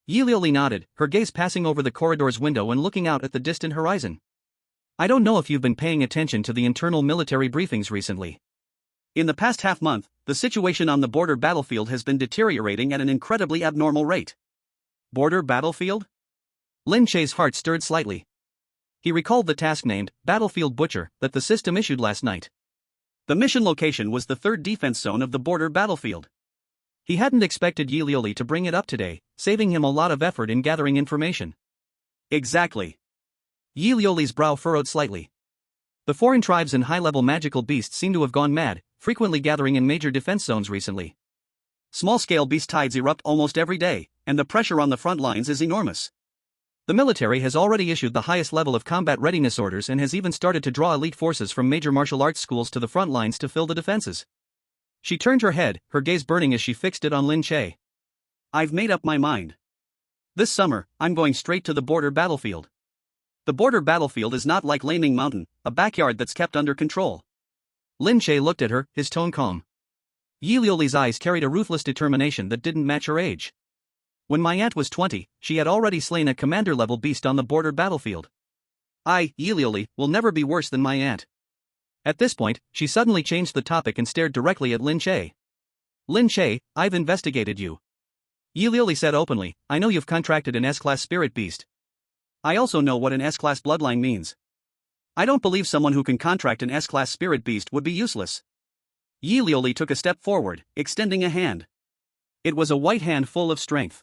Yi Liuli nodded, her gaze passing over the corridor's window and looking out at the distant horizon. I don't know if you've been paying attention to the internal military briefings recently. In the past half-month, the situation on the border battlefield has been deteriorating at an incredibly abnormal rate. Border battlefield? Lin Che's heart stirred slightly. He recalled the task named Battlefield Butcher that the system issued last night. The mission location was the third defense zone of the border battlefield. He hadn't expected Yi Liuli to bring it up today, saving him a lot of effort in gathering information. Exactly. Yi Liuli's brow furrowed slightly. The foreign tribes and high-level magical beasts seem to have gone mad, frequently gathering in major defense zones recently. Small-scale beast tides erupt almost every day, and the pressure on the front lines is enormous. The military has already issued the highest level of combat readiness orders and has even started to draw elite forces from major martial arts schools to the front lines to fill the defenses. She turned her head, her gaze burning as she fixed it on Lin Che. I've made up my mind. This summer, I'm going straight to the border battlefield. The border battlefield is not like Laming Mountain, a backyard that's kept under control. Lin Che looked at her, his tone calm. Yi Liuli's eyes carried a ruthless determination that didn't match her age. When my aunt was 20, she had already slain a commander-level beast on the border battlefield. Yi Liuli, will never be worse than my aunt. At this point, she suddenly changed the topic and stared directly at Lin Che. Lin Che, I've investigated you. Yi Liuli said openly, I know you've contracted an S-class spirit beast. I also know what an S-class bloodline means. I don't believe someone who can contract an S-class spirit beast would be useless. Yi Liuli took a step forward, extending a hand. It was a white hand full of strength.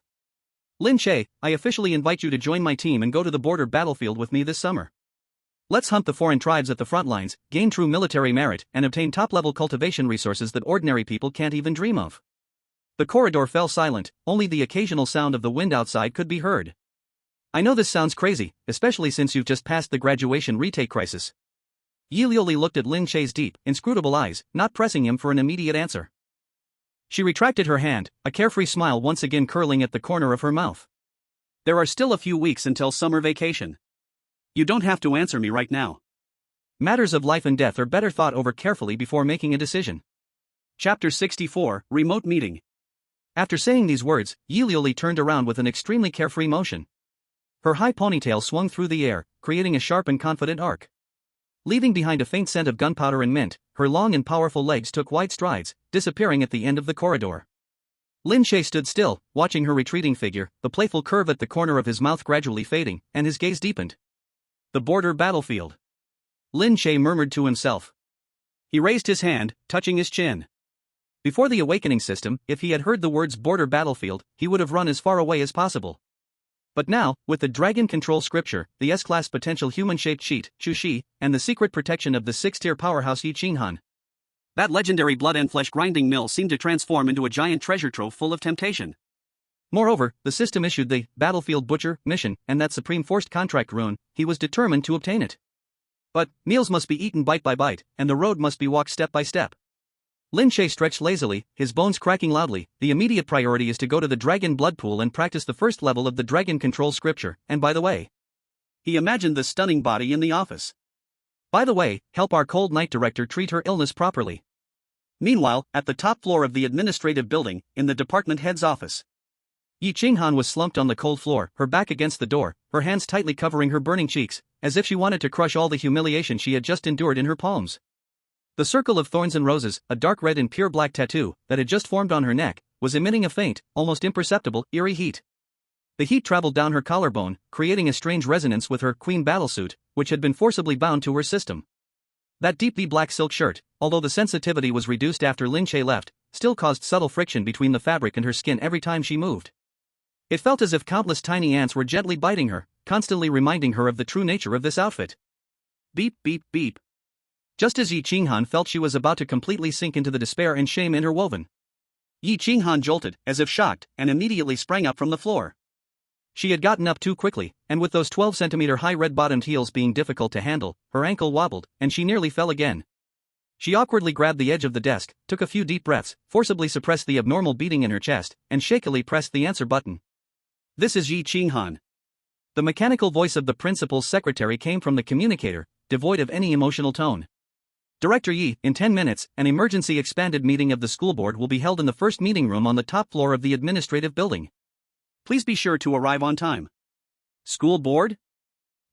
Lin Che, I officially invite you to join my team and go to the border battlefield with me this summer. Let's hunt the foreign tribes at the front lines, gain true military merit, and obtain top-level cultivation resources that ordinary people can't even dream of. The corridor fell silent, only the occasional sound of the wind outside could be heard. I know this sounds crazy, especially since you've just passed the graduation retake crisis. Yi Liuli looked at Lin Che's deep, inscrutable eyes, not pressing him for an immediate answer. She retracted her hand, a carefree smile once again curling at the corner of her mouth. There are still a few weeks until summer vacation. You don't have to answer me right now. Matters of life and death are better thought over carefully before making a decision. Chapter 64, Remote Meeting. After saying these words, Yi Liuli turned around with an extremely carefree motion. Her high ponytail swung through the air, creating a sharp and confident arc. Leaving behind a faint scent of gunpowder and mint, her long and powerful legs took wide strides, disappearing at the end of the corridor. Lin Che stood still, watching her retreating figure, the playful curve at the corner of his mouth gradually fading, and his gaze deepened. The border battlefield. Lin Che murmured to himself. He raised his hand, touching his chin. Before the awakening system, if he had heard the words border battlefield, he would have run as far away as possible. But now, with the Dragon Control Scripture, the S-Class potential human-shaped cheat, Chu Xi, and the secret protection of the 6th-tier powerhouse Yi Qinghan, that legendary blood and flesh grinding mill seemed to transform into a giant treasure trove full of temptation. Moreover, the system issued the Battlefield Butcher mission, and that supreme forced contract rune, he was determined to obtain it. But, meals must be eaten bite by bite, and the road must be walked step by step. Lin Che stretched lazily, his bones cracking loudly. The immediate priority is to go to the Dragon Blood Pool and practice the first level of the Dragon Control Scripture, and by the way, he imagined the stunning body in the office. By the way, help our cold night director treat her illness properly. Meanwhile, at the top floor of the administrative building, in the department head's office, Yi Qinghan was slumped on the cold floor, her back against the door, her hands tightly covering her burning cheeks, as if she wanted to crush all the humiliation she had just endured in her palms. The circle of thorns and roses, a dark red and pure black tattoo that had just formed on her neck, was emitting a faint, almost imperceptible, eerie heat. The heat traveled down her collarbone, creating a strange resonance with her queen battlesuit, which had been forcibly bound to her system. That deeply black silk shirt, although the sensitivity was reduced after Lin Che left, still caused subtle friction between the fabric and her skin every time she moved. It felt as if countless tiny ants were gently biting her, constantly reminding her of the true nature of this outfit. Beep, beep, beep. Just as Yi Qinghan felt she was about to completely sink into the despair and shame interwoven, Yi Qinghan jolted, as if shocked, and immediately sprang up from the floor. She had gotten up too quickly, and with those 12-centimeter high red-bottomed heels being difficult to handle, her ankle wobbled, and she nearly fell again. She awkwardly grabbed the edge of the desk, took a few deep breaths, forcibly suppressed the abnormal beating in her chest, and shakily pressed the answer button. This is Yi Qinghan. The mechanical voice of the principal's secretary came from the communicator, devoid of any emotional tone. Director Yi, in 10 minutes, an emergency expanded meeting of the school board will be held in the first meeting room on the top floor of the administrative building. Please be sure to arrive on time. School board?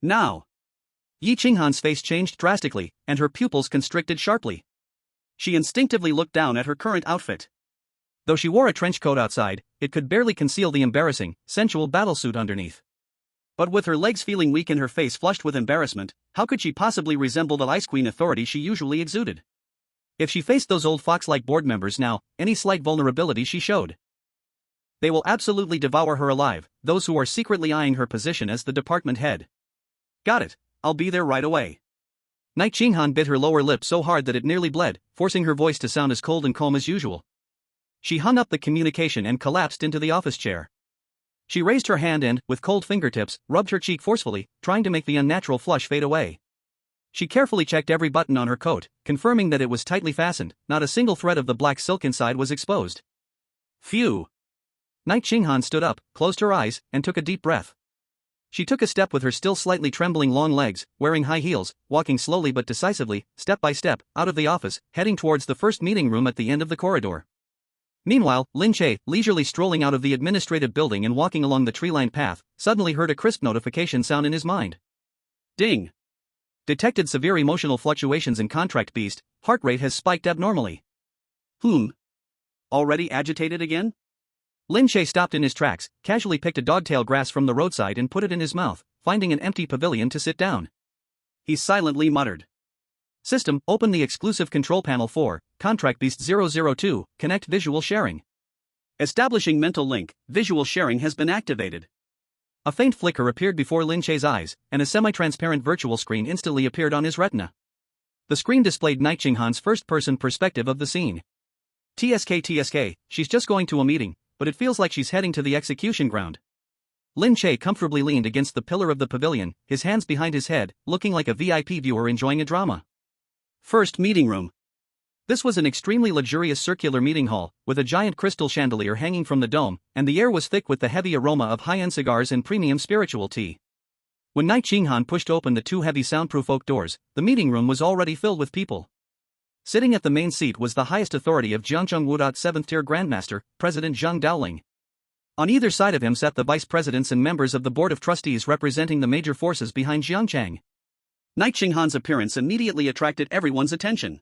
Now. Yi Qinghan's face changed drastically, and her pupils constricted sharply. She instinctively looked down at her current outfit. Though she wore a trench coat outside, it could barely conceal the embarrassing, sensual battlesuit underneath. But with her legs feeling weak and her face flushed with embarrassment, how could she possibly resemble the Ice Queen authority she usually exuded? If she faced those old fox-like board members now, any slight vulnerability she showed, they will absolutely devour her alive, those who are secretly eyeing her position as the department head. Got it, I'll be there right away. Yi Qinghan bit her lower lip so hard that it nearly bled, forcing her voice to sound as cold and calm as usual. She hung up the communication and collapsed into the office chair. She raised her hand and, with cold fingertips, rubbed her cheek forcefully, trying to make the unnatural flush fade away. She carefully checked every button on her coat, confirming that it was tightly fastened, not a single thread of the black silk inside was exposed. Phew! Yi Qinghan stood up, closed her eyes, and took a deep breath. She took a step with her still slightly trembling long legs, wearing high heels, walking slowly but decisively, step by step, out of the office, heading towards the first meeting room at the end of the corridor. Meanwhile, Lin Che, leisurely strolling out of the administrative building and walking along the tree-lined path, suddenly heard a crisp notification sound in his mind. Ding! Detected severe emotional fluctuations in Contract Beast, heart rate has spiked abnormally. Already agitated again? Lin Che stopped in his tracks, casually picked a dogtail grass from the roadside and put it in his mouth, finding an empty pavilion to sit down. He silently muttered. System, open the exclusive control panel for Contract Beast 002, connect visual sharing. Establishing mental link, visual sharing has been activated. A faint flicker appeared before Lin Che's eyes, and a semi-transparent virtual screen instantly appeared on his retina. The screen displayed Yi Qinghan's first-person perspective of the scene. TSK, she's just going to a meeting, but it feels like she's heading to the execution ground. Lin Che comfortably leaned against the pillar of the pavilion, his hands behind his head, looking like a VIP viewer enjoying a drama. First meeting room. This was an extremely luxurious circular meeting hall, with a giant crystal chandelier hanging from the dome, and the air was thick with the heavy aroma of high-end cigars and premium spiritual tea. When Yi Qinghan pushed open the two heavy soundproof oak doors, the meeting room was already filled with people. Sitting at the main seat was the highest authority of Jiangcheng Wudot 7th-tier Grandmaster, President Zhang Daoling. On either side of him sat the vice presidents and members of the board of trustees representing the major forces behind Jiangcheng. Yi Qinghan's appearance immediately attracted everyone's attention.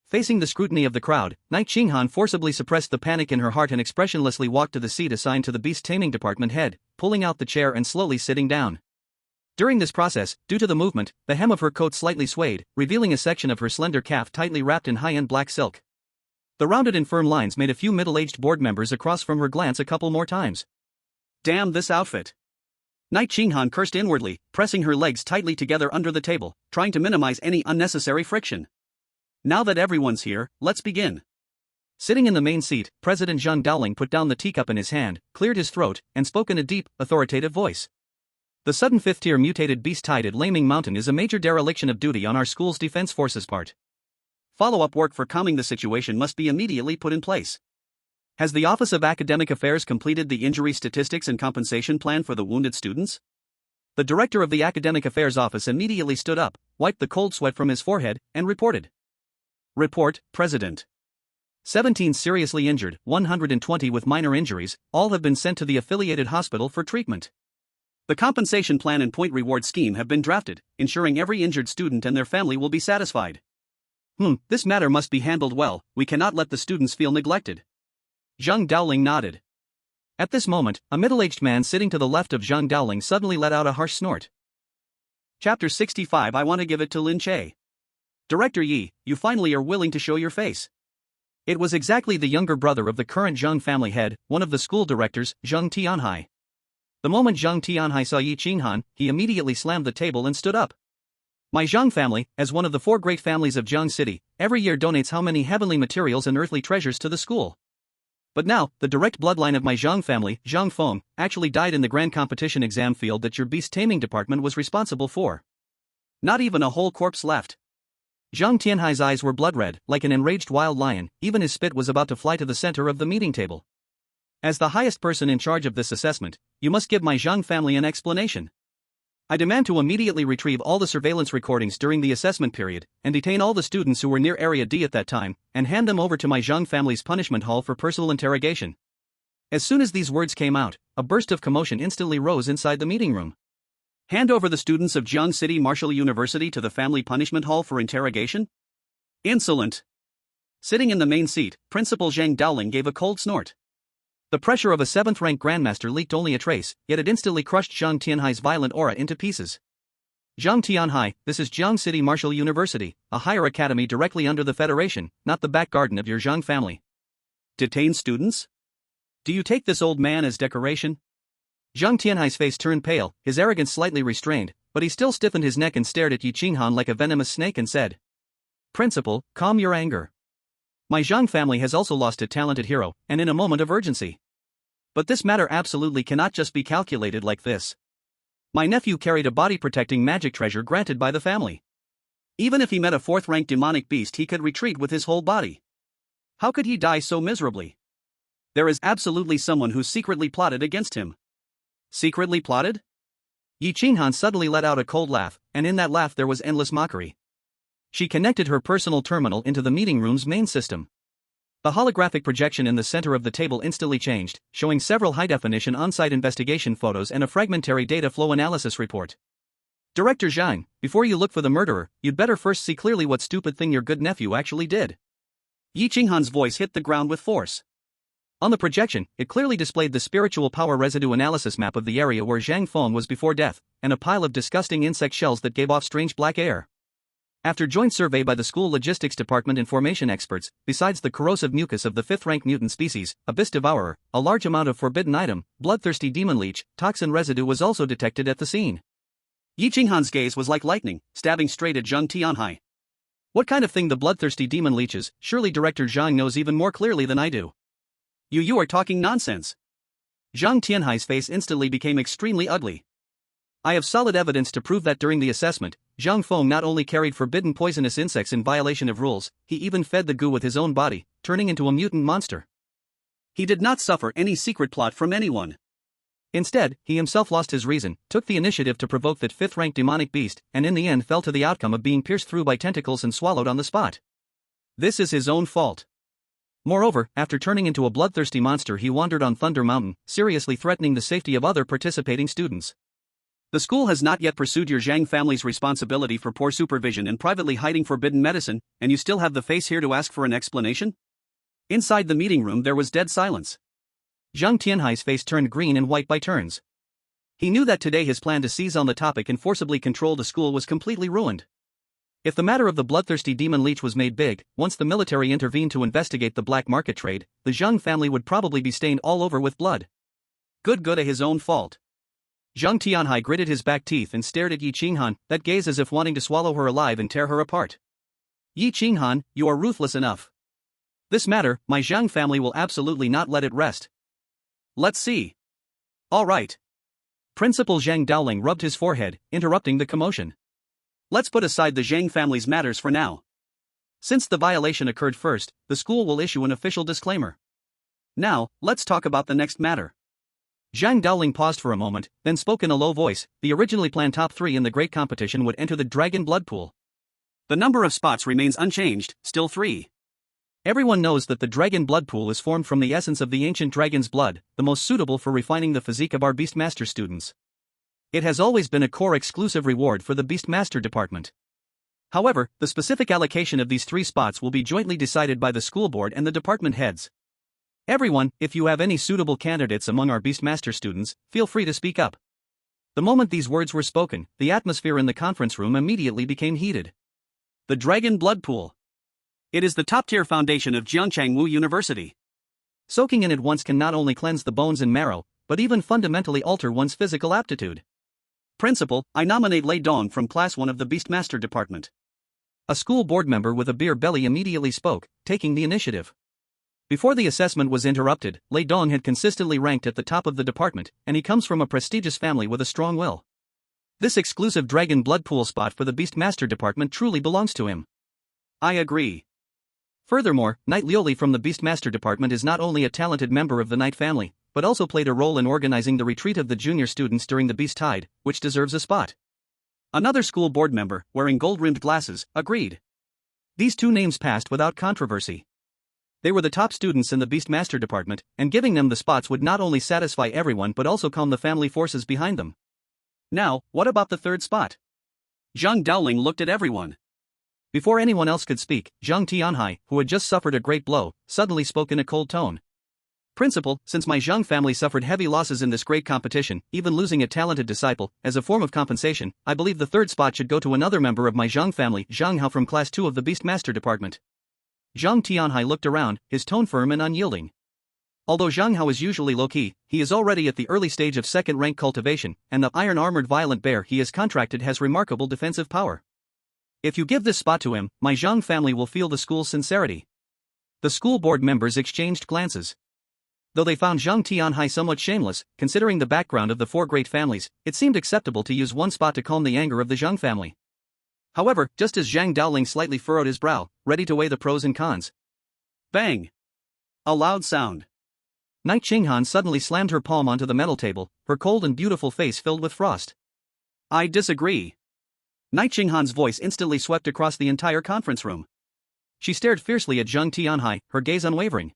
Facing the scrutiny of the crowd, Yi Qinghan forcibly suppressed the panic in her heart and expressionlessly walked to the seat assigned to the beast taming department head, pulling out the chair and slowly sitting down. During this process, due to the movement, the hem of her coat slightly swayed, revealing a section of her slender calf tightly wrapped in high-end black silk. The rounded and firm lines made a few middle-aged board members across from her glance a couple more times. Damn this outfit. Night Qinghan cursed inwardly, pressing her legs tightly together under the table, trying to minimize any unnecessary friction. Now that everyone's here, let's begin. Sitting in the main seat, President Zhang Dowling put down the teacup in his hand, cleared his throat, and spoke in a deep, authoritative voice. The sudden fifth-tier mutated beast tied at Laming Mountain is a major dereliction of duty on our school's defense forces' part. Follow-up work for calming the situation must be immediately put in place. Has the Office of Academic Affairs completed the injury statistics and compensation plan for the wounded students? The director of the Academic Affairs Office immediately stood up, wiped the cold sweat from his forehead, and reported. Report, President. 17 seriously injured, 120 with minor injuries, all have been sent to the affiliated hospital for treatment. The compensation plan and point reward scheme have been drafted, ensuring every injured student and their family will be satisfied. This matter must be handled well, we cannot let the students feel neglected. Zhang Dowling nodded. At this moment, a middle-aged man sitting to the left of Zhang Dowling suddenly let out a harsh snort. Chapter 65. I want to give it to Lin Che. Director Yi, you finally are willing to show your face. It was exactly the younger brother of the current Zhang family head, one of the school directors, Zhang Tianhai. The moment Zhang Tianhai saw Yi Qinghan, he immediately slammed the table and stood up. My Zhang family, as one of the four great families of Zhang City, every year donates how many heavenly materials and earthly treasures to the school. But now, the direct bloodline of my Zhang family, Zhang Feng, actually died in the grand competition exam field that your beast taming department was responsible for. Not even a whole corpse left. Zhang Tianhai's eyes were blood red, like an enraged wild lion, even his spit was about to fly to the center of the meeting table. As the highest person in charge of this assessment, you must give my Zhang family an explanation. I demand to immediately retrieve all the surveillance recordings during the assessment period, and detain all the students who were near Area D at that time, and hand them over to my Zhang family's punishment hall for personal interrogation. As soon as these words came out, a burst of commotion instantly rose inside the meeting room. Hand over the students of Jiang City Martial University to the family punishment hall for interrogation? Insolent! Sitting in the main seat, Principal Zhang Dowling gave a cold snort. The pressure of a 7th-rank grandmaster leaked only a trace, yet it instantly crushed Zhang Tianhai's violent aura into pieces. Zhang Tianhai, this is Jiang City Martial University, a higher academy directly under the Federation, not the back garden of your Zhang family. Detain students? Do you take this old man as decoration? Zhang Tianhai's face turned pale, his arrogance slightly restrained, but he still stiffened his neck and stared at Yi Qinghan like a venomous snake and said, Principal, calm your anger. My Zhang family has also lost a talented hero, and in a moment of urgency. But this matter absolutely cannot just be calculated like this. My nephew carried a body-protecting magic treasure granted by the family. Even if he met a 4th-rank demonic beast, he could retreat with his whole body. How could he die so miserably? There is absolutely someone who secretly plotted against him. Secretly plotted? Yi Qinghan suddenly let out a cold laugh, and in that laugh there was endless mockery. She connected her personal terminal into the meeting room's main system. The holographic projection in the center of the table instantly changed, showing several high-definition on-site investigation photos and a fragmentary data flow analysis report. Director Zhang, before you look for the murderer, you'd better first see clearly what stupid thing your good nephew actually did. Yi Qinghan's voice hit the ground with force. On the projection, it clearly displayed the spiritual power residue analysis map of the area where Zhang Feng was before death, and a pile of disgusting insect shells that gave off strange black air. After joint survey by the school logistics department and formation experts, besides the corrosive mucus of the 5th-rank mutant species, Abyss Devourer, a large amount of forbidden item, bloodthirsty demon leech, toxin residue was also detected at the scene. Yi Qinghan's gaze was like lightning, stabbing straight at Zhang Tianhai. What kind of thing the bloodthirsty demon leech is? Surely Director Zhang knows even more clearly than I do. You are talking nonsense. Zhang Tianhai's face instantly became extremely ugly. I have solid evidence to prove that during the assessment, Zhang Feng not only carried forbidden poisonous insects in violation of rules, he even fed the goo with his own body, turning into a mutant monster. He did not suffer any secret plot from anyone. Instead, he himself lost his reason, took the initiative to provoke that 5th-rank demonic beast, and in the end fell to the outcome of being pierced through by tentacles and swallowed on the spot. This is his own fault. Moreover, after turning into a bloodthirsty monster, he wandered on Thunder Mountain, seriously threatening the safety of other participating students. The school has not yet pursued your Zhang family's responsibility for poor supervision and privately hiding forbidden medicine, and you still have the face here to ask for an explanation? Inside the meeting room there was dead silence. Zhang Tianhai's face turned green and white by turns. He knew that today his plan to seize on the topic and forcibly control the school was completely ruined. If the matter of the bloodthirsty demon leech was made big, once the military intervened to investigate the black market trade, the Zhang family would probably be stained all over with blood. Good his own fault. Zhang Tianhai gritted his back teeth and stared at Yi Qinghan, that gaze as if wanting to swallow her alive and tear her apart. Yi Qinghan, you are ruthless enough. This matter, my Zhang family will absolutely not let it rest. Let's see. All right. Principal Zhang Dowling rubbed his forehead, interrupting the commotion. Let's put aside the Zhang family's matters for now. Since the violation occurred first, the school will issue an official disclaimer. Now, let's talk about the next matter. Zhang Dowling paused for a moment, then spoke in a low voice. The originally planned top 3 in the great competition would enter the Dragon Blood Pool. The number of spots remains unchanged, still 3. Everyone knows that the Dragon Blood Pool is formed from the essence of the ancient dragon's blood, the most suitable for refining the physique of our Beastmaster students. It has always been a core exclusive reward for the Beastmaster department. However, the specific allocation of these 3 spots will be jointly decided by the school board and the department heads. Everyone, if you have any suitable candidates among our Beastmaster students, feel free to speak up. The moment these words were spoken, the atmosphere in the conference room immediately became heated. The Dragon Blood Pool. It is the top-tier foundation of Jiangchangwu University. Soaking in it once can not only cleanse the bones and marrow, but even fundamentally alter one's physical aptitude. Principal, I nominate Lei Dong from Class 1 of the Beastmaster Department. A school board member with a beer belly immediately spoke, taking the initiative. Before the assessment was interrupted, Lei Dong had consistently ranked at the top of the department, and he comes from a prestigious family with a strong will. This exclusive Dragon Blood Pool spot for the Beastmaster department truly belongs to him. I agree. Furthermore, Knight Liuli from the Beastmaster department is not only a talented member of the Knight family, but also played a role in organizing the retreat of the junior students during the Beast Tide, which deserves a spot. Another school board member, wearing gold-rimmed glasses, agreed. These 2 names passed without controversy. They were the top students in the Beastmaster department, and giving them the spots would not only satisfy everyone but also calm the family forces behind them. Now, what about the 3rd spot? Zhang Dowling looked at everyone. Before anyone else could speak, Zhang Tianhai, who had just suffered a great blow, suddenly spoke in a cold tone. Principal, since my Zhang family suffered heavy losses in this great competition, even losing a talented disciple, as a form of compensation, I believe the 3rd spot should go to another member of my Zhang family, Zhang Hao from Class 2 of the Beastmaster department. Zhang Tianhai looked around, his tone firm and unyielding. Although Zhang Hao is usually low-key, he is already at the early stage of 2nd rank cultivation, and the iron-armored violent bear he has contracted has remarkable defensive power. If you give this spot to him, my Zhang family will feel the school's sincerity. The school board members exchanged glances. Though they found Zhang Tianhai somewhat shameless, considering the background of the 4 great families, it seemed acceptable to use one spot to calm the anger of the Zhang family. However, just as Zhang Dowling slightly furrowed his brow, ready to weigh the pros and cons. Bang! A loud sound. Knight Qinghan suddenly slammed her palm onto the metal table, her cold and beautiful face filled with frost. I disagree. Knight Qinghan's voice instantly swept across the entire conference room. She stared fiercely at Zhang Tianhai, her gaze unwavering.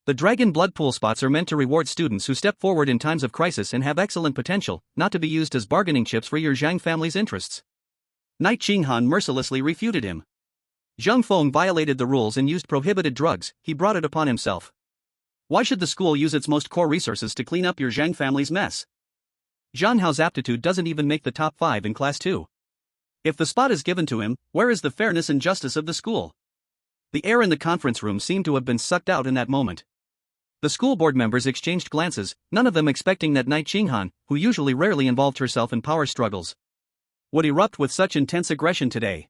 The Dragon Blood Pool spots are meant to reward students who step forward in times of crisis and have excellent potential, not to be used as bargaining chips for your Zhang family's interests. Knight Qinghan mercilessly refuted him. Zhang Feng violated the rules and used prohibited drugs, he brought it upon himself. Why should the school use its most core resources to clean up your Zhang family's mess? Zhang Hao's aptitude doesn't even make the top 5 in Class 2. If the spot is given to him, where is the fairness and justice of the school? The air in the conference room seemed to have been sucked out in that moment. The school board members exchanged glances, none of them expecting that Knight Qinghan, who usually rarely involved herself in power struggles, would erupt with such intense aggression today.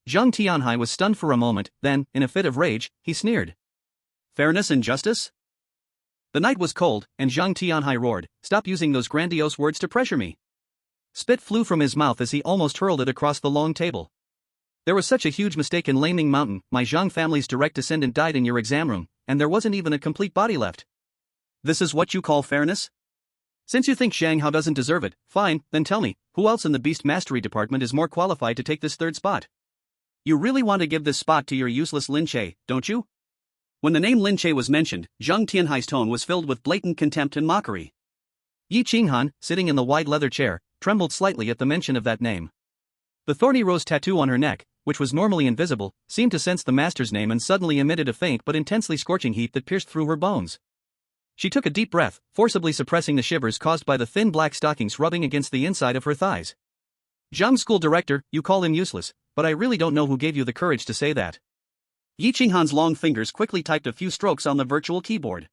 Zhang Tianhai was stunned for a moment, then, in a fit of rage, he sneered. Fairness and justice? The night was cold, and Zhang Tianhai roared, "Stop using those grandiose words to pressure me." Spit flew from his mouth as he almost hurled it across the long table. There was such a huge mistake in Laming Mountain, my Zhang family's direct descendant died in your exam room, and there wasn't even a complete body left. This is what you call fairness? Since you think Zhang Hao doesn't deserve it, fine, then tell me, who else in the Beast Mastery department is more qualified to take this 3rd spot? You really want to give this spot to your useless Lin Che, don't you? When the name Lin Che was mentioned, Zhang Tianhai's tone was filled with blatant contempt and mockery. Yi Qinghan, sitting in the wide leather chair, trembled slightly at the mention of that name. The thorny rose tattoo on her neck, which was normally invisible, seemed to sense the master's name and suddenly emitted a faint but intensely scorching heat that pierced through her bones. She took a deep breath, forcibly suppressing the shivers caused by the thin black stockings rubbing against the inside of her thighs. Zhang school director, you call him useless, but I really don't know who gave you the courage to say that. Yi Qinghan's long fingers quickly typed a few strokes on the virtual keyboard.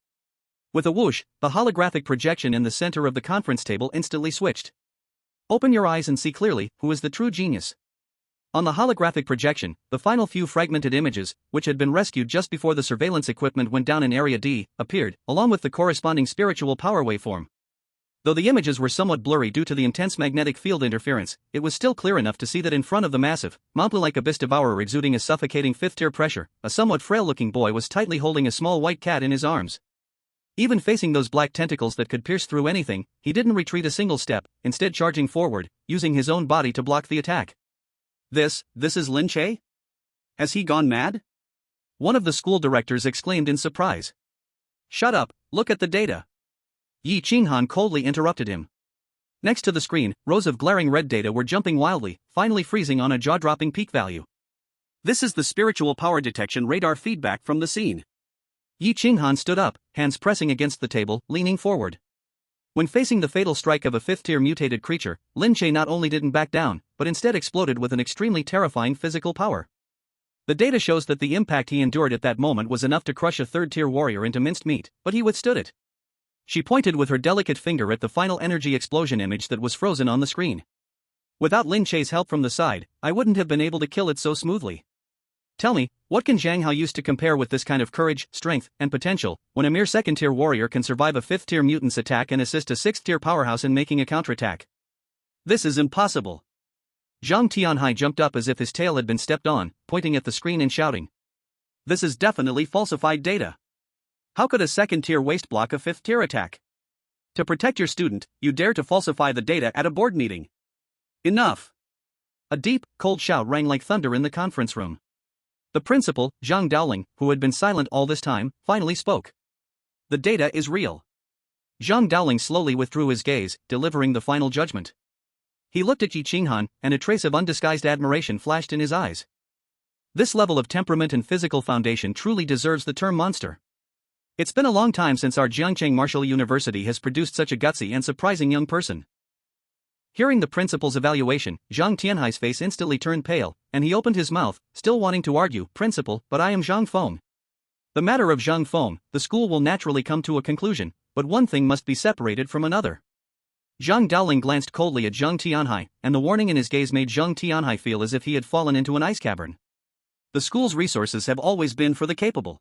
With a whoosh, the holographic projection in the center of the conference table instantly switched. Open your eyes and see clearly who is the true genius. On the holographic projection, the final few fragmented images, which had been rescued just before the surveillance equipment went down in Area D, appeared, along with the corresponding spiritual power waveform. Though the images were somewhat blurry due to the intense magnetic field interference, it was still clear enough to see that in front of the massive, mountain-like abyss devourer exuding a suffocating fifth-tier pressure, a somewhat frail-looking boy was tightly holding a small white cat in his arms. Even facing those black tentacles that could pierce through anything, he didn't retreat a single step, instead charging forward, using his own body to block the attack. This is Lin Che? Has he gone mad? One of the school directors exclaimed in surprise. Shut up, look at the data. Yi Qinghan coldly interrupted him. Next to the screen, rows of glaring red data were jumping wildly, finally freezing on a jaw-dropping peak value. This is the spiritual power detection radar feedback from the scene. Yi Qinghan stood up, hands pressing against the table, leaning forward. When facing the fatal strike of a fifth-tier mutated creature, Lin Che not only didn't back down, but instead exploded with an extremely terrifying physical power. The data shows that the impact he endured at that moment was enough to crush a third-tier warrior into minced meat, but he withstood it. She pointed with her delicate finger at the final energy explosion image that was frozen on the screen. Without Lin Che's help from the side, I wouldn't have been able to kill it so smoothly. Tell me, what can Zhang Hao use to compare with this kind of courage, strength, and potential, when a mere second-tier warrior can survive a fifth-tier mutant's attack and assist a sixth-tier powerhouse in making a counterattack? This is impossible. Zhang Tianhai jumped up as if his tail had been stepped on, pointing at the screen and shouting. This is definitely falsified data. How could a second-tier waste block a fifth-tier attack? To protect your student, you dare to falsify the data at a board meeting. Enough! A deep, cold shout rang like thunder in the conference room. The principal, Zhang Dowling, who had been silent all this time, finally spoke. The data is real. Zhang Dowling slowly withdrew his gaze, delivering the final judgment. He looked at Yi Qinghan, and a trace of undisguised admiration flashed in his eyes. This level of temperament and physical foundation truly deserves the term monster. It's been a long time since our Jiangcheng Martial University has produced such a gutsy and surprising young person. Hearing the principal's evaluation, Zhang Tianhai's face instantly turned pale, and he opened his mouth, still wanting to argue, Principal, but I am Zhang Feng. The matter of Zhang Feng, the school will naturally come to a conclusion, but one thing must be separated from another. Zhang Dowling glanced coldly at Zhang Tianhai, and the warning in his gaze made Zhang Tianhai feel as if he had fallen into an ice cavern. The school's resources have always been for the capable.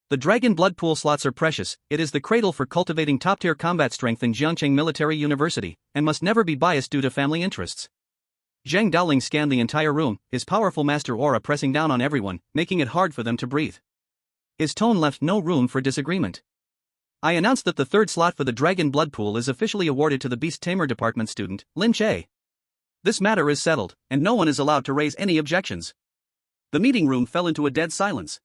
The Dragon Blood Pool slots are precious, it is the cradle for cultivating top-tier combat strength in Jiangcheng Military University, and must never be biased due to family interests. Zhang Dowling scanned the entire room, his powerful master aura pressing down on everyone, making it hard for them to breathe. His tone left no room for disagreement. I announce that the third slot for the Dragon Blood Pool is officially awarded to the Beast Tamer Department student, Lin Che. This matter is settled, and no one is allowed to raise any objections. The meeting room fell into a dead silence.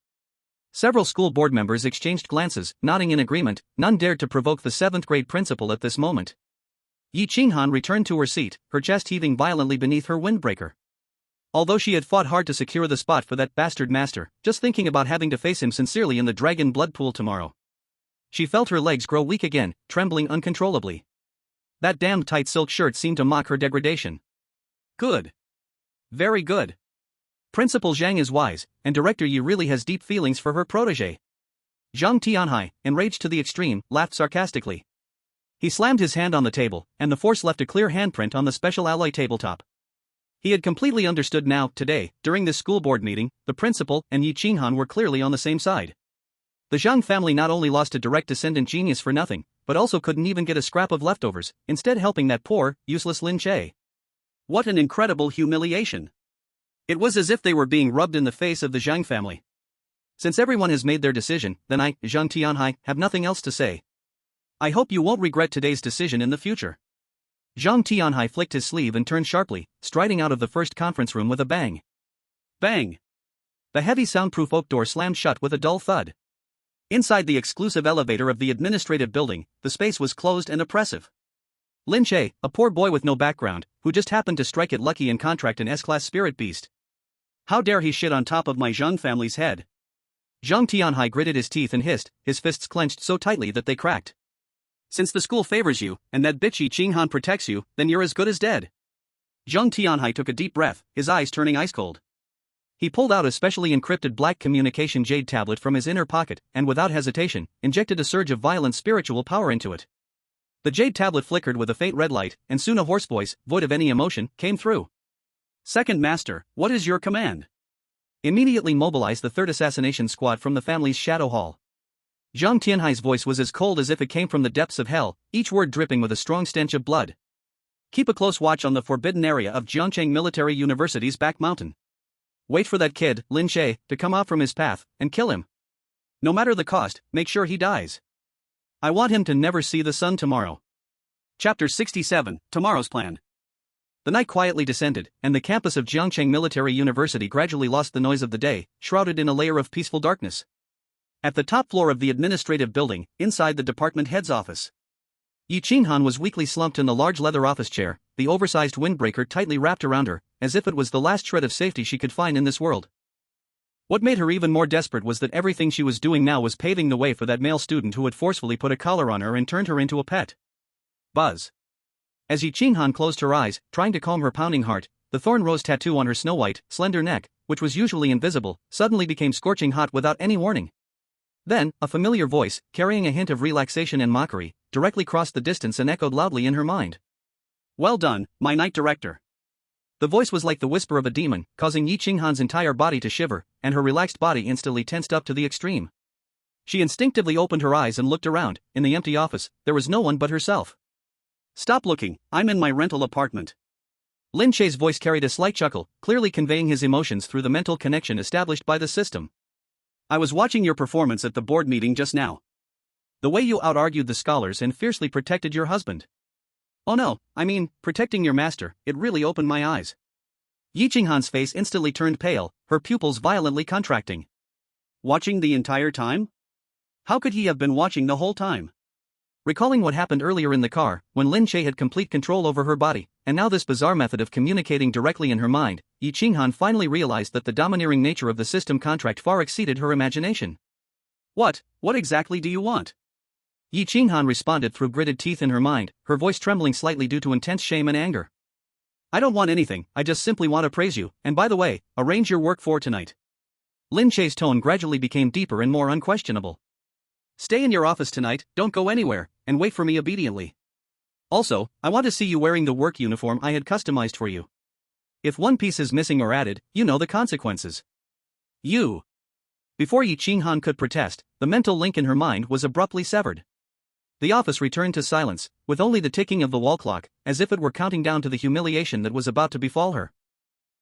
Several school board members exchanged glances, nodding in agreement. None dared to provoke the 7th-grade principal at this moment. Yi Qinghan returned to her seat, her chest heaving violently beneath her windbreaker. Although she had fought hard to secure the spot for that bastard master, just thinking about having to face him sincerely in the Dragon Blood Pool tomorrow. She felt her legs grow weak again, trembling uncontrollably. That damned tight silk shirt seemed to mock her degradation. Good. Very good. Principal Zhang is wise, and Director Yi really has deep feelings for her protégé. Zhang Tianhai, enraged to the extreme, laughed sarcastically. He slammed his hand on the table, and the force left a clear handprint on the special alloy tabletop. He had completely understood now, today, during this school board meeting, the principal and Yi Qinghan were clearly on the same side. The Zhang family not only lost a direct descendant genius for nothing, but also couldn't even get a scrap of leftovers, instead helping that poor, useless Lin Che. What an incredible humiliation! It was as if they were being rubbed in the face of the Zhang family. Since everyone has made their decision, then I, Zhang Tianhai, have nothing else to say. I hope you won't regret today's decision in the future. Zhang Tianhai flicked his sleeve and turned sharply, striding out of the first conference room with a bang. Bang! The heavy soundproof oak door slammed shut with a dull thud. Inside the exclusive elevator of the administrative building, the space was closed and oppressive. Lin Che, a poor boy with no background, who just happened to strike it lucky and contract an S-class spirit beast. How dare he shit on top of my Zhang family's head? Zhang Tianhai gritted his teeth and hissed, his fists clenched so tightly that they cracked. Since the school favors you, and that bitch Yi Qinghan protects you, then you're as good as dead. Zhang Tianhai took a deep breath, his eyes turning ice cold. He pulled out a specially encrypted black communication jade tablet from his inner pocket and without hesitation, injected a surge of violent spiritual power into it. The jade tablet flickered with a faint red light, and soon a hoarse voice, void of any emotion, came through. Second Master, what is your command? Immediately mobilize the third assassination squad from the family's shadow hall. Zhang Tianhai's voice was as cold as if it came from the depths of hell, each word dripping with a strong stench of blood. Keep a close watch on the forbidden area of Jiangcheng Military University's back mountain. Wait for that kid, Lin Che, to come out from his path, and kill him. No matter the cost, make sure he dies. I want him to never see the sun tomorrow. Chapter 67, Tomorrow's Plan. The night quietly descended, and the campus of Jiangcheng Military University gradually lost the noise of the day, shrouded in a layer of peaceful darkness. At the top floor of the administrative building, inside the department head's office, Yi Qinghan was weakly slumped in the large leather office chair, the oversized windbreaker tightly wrapped around her, as if it was the last shred of safety she could find in this world. What made her even more desperate was that everything she was doing now was paving the way for that male student who had forcefully put a collar on her and turned her into a pet. Buzz. As Yi Qinghan closed her eyes, trying to calm her pounding heart, the thorn rose tattoo on her snow-white, slender neck, which was usually invisible, suddenly became scorching hot without any warning. Then, a familiar voice, carrying a hint of relaxation and mockery, directly crossed the distance and echoed loudly in her mind. Well done, my Knight Director. The voice was like the whisper of a demon, causing Yi Qinghan's entire body to shiver, and her relaxed body instantly tensed up to the extreme. She instinctively opened her eyes and looked around. In the empty office, there was no one but herself. Stop looking, I'm in my rental apartment. Lin Che's voice carried a slight chuckle, clearly conveying his emotions through the mental connection established by the system. I was watching your performance at the board meeting just now. The way you out-argued the scholars and fiercely protected your husband. Oh no, I mean, protecting your master, it really opened my eyes. Yi Qinghan's face instantly turned pale, her pupils violently contracting. Watching the entire time? How could he have been watching the whole time? Recalling what happened earlier in the car, when Lin Che had complete control over her body, and now this bizarre method of communicating directly in her mind, Yi Qinghan finally realized that the domineering nature of the system contract far exceeded her imagination. What exactly do you want? Yi Qinghan responded through gritted teeth in her mind, her voice trembling slightly due to intense shame and anger. I don't want anything, I just simply want to praise you, and by the way, arrange your work for tonight. Lin Che's tone gradually became deeper and more unquestionable. Stay in your office tonight, don't go anywhere, and wait for me obediently. Also, I want to see you wearing the work uniform I had customized for you. If one piece is missing or added, you know the consequences. You. Before Yi Qinghan could protest, the mental link in her mind was abruptly severed. The office returned to silence, with only the ticking of the wall clock, as if it were counting down to the humiliation that was about to befall her.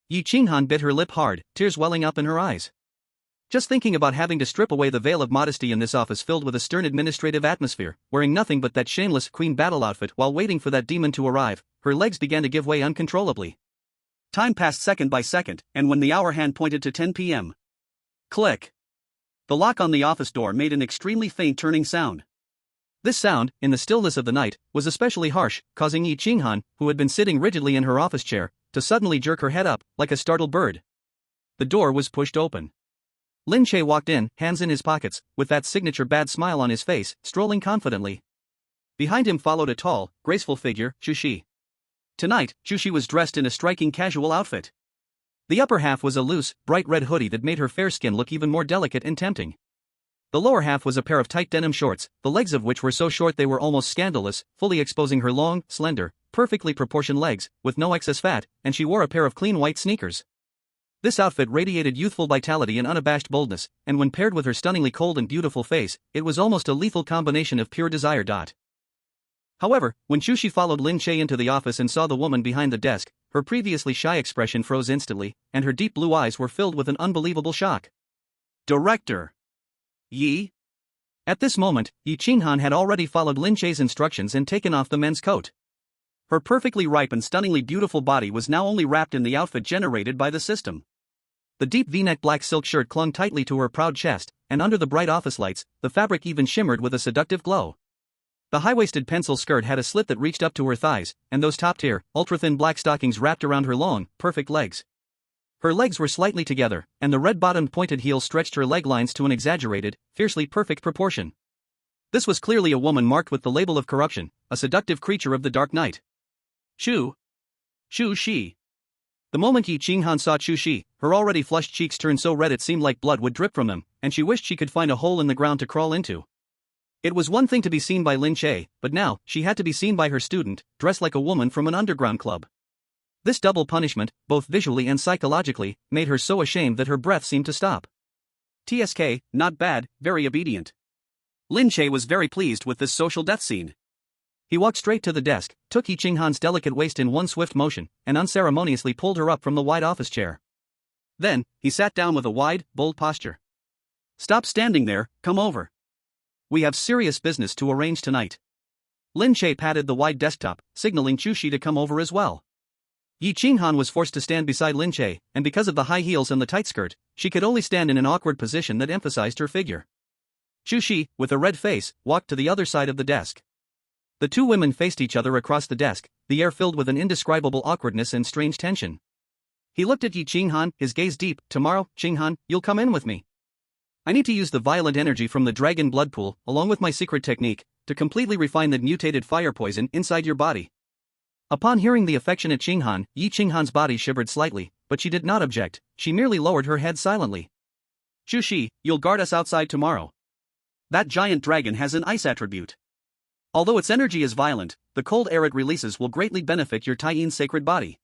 Yi Qinghan bit her lip hard, tears welling up in her eyes. Just thinking about having to strip away the veil of modesty in this office filled with a stern administrative atmosphere, wearing nothing but that shameless queen battle outfit while waiting for that demon to arrive, her legs began to give way uncontrollably. Time passed second by second, and when the hour hand pointed to 10 p.m. Click. The lock on the office door made an extremely faint turning sound. This sound, in the stillness of the night, was especially harsh, causing Yi Qinghan, who had been sitting rigidly in her office chair, to suddenly jerk her head up, like a startled bird. The door was pushed open. Lin Che walked in, hands in his pockets, with that signature bad smile on his face, strolling confidently. Behind him followed a tall, graceful figure, Chu Xi. Tonight, Chu Xi was dressed in a striking casual outfit. The upper half was a loose, bright red hoodie that made her fair skin look even more delicate and tempting. The lower half was a pair of tight denim shorts, the legs of which were so short they were almost scandalous, fully exposing her long, slender, perfectly proportioned legs, with no excess fat, and she wore a pair of clean white sneakers. This outfit radiated youthful vitality and unabashed boldness, and when paired with her stunningly cold and beautiful face, it was almost a lethal combination of pure desire. However, when Chu Xi followed Lin Che into the office and saw the woman behind the desk, her previously shy expression froze instantly, and her deep blue eyes were filled with an unbelievable shock. Director! Yi? At this moment, Yi Qinghan had already followed Lin Che's instructions and taken off the men's coat. Her perfectly ripe and stunningly beautiful body was now only wrapped in the outfit generated by the system. The deep V-neck black silk shirt clung tightly to her proud chest, and under the bright office lights, the fabric even shimmered with a seductive glow. The high-waisted pencil skirt had a slit that reached up to her thighs, and those top-tier, ultra-thin black stockings wrapped around her long, perfect legs. Her legs were slightly together, and the red-bottomed pointed heel stretched her leg lines to an exaggerated, fiercely perfect proportion. This was clearly a woman marked with the label of corruption, a seductive creature of the dark night. Chu Chu Xi. The moment Yi Qinghan saw Chu Xi, her already flushed cheeks turned so red it seemed like blood would drip from them, and she wished she could find a hole in the ground to crawl into. It was one thing to be seen by Lin Che, but now, she had to be seen by her student, dressed like a woman from an underground club. This double punishment, both visually and psychologically, made her so ashamed that her breath seemed to stop. TSK, not bad, very obedient. Lin Che was very pleased with this social death scene. He walked straight to the desk, took Yi Qinghan's delicate waist in one swift motion, and unceremoniously pulled her up from the wide office chair. Then, he sat down with a wide, bold posture. Stop standing there, come over. We have serious business to arrange tonight. Lin Che patted the wide desktop, signaling Chu Xi to come over as well. Yi Qinghan was forced to stand beside Lin Che, and because of the high heels and the tight skirt, she could only stand in an awkward position that emphasized her figure. Chu Xi, with a red face, walked to the other side of the desk. The two women faced each other across the desk, the air filled with an indescribable awkwardness and strange tension. He looked at Yi Qinghan, his gaze deep. Tomorrow, Qinghan, you'll come in with me. I need to use the violent energy from the dragon blood pool, along with my secret technique, to completely refine the mutated fire poison inside your body. Upon hearing the affectionate Qinghan, Yi Qinghan's body shivered slightly, but she did not object, she merely lowered her head silently. Chu Xi, you'll guard us outside tomorrow. That giant dragon has an ice attribute. Although its energy is violent, the cold air it releases will greatly benefit your Taiyin sacred body.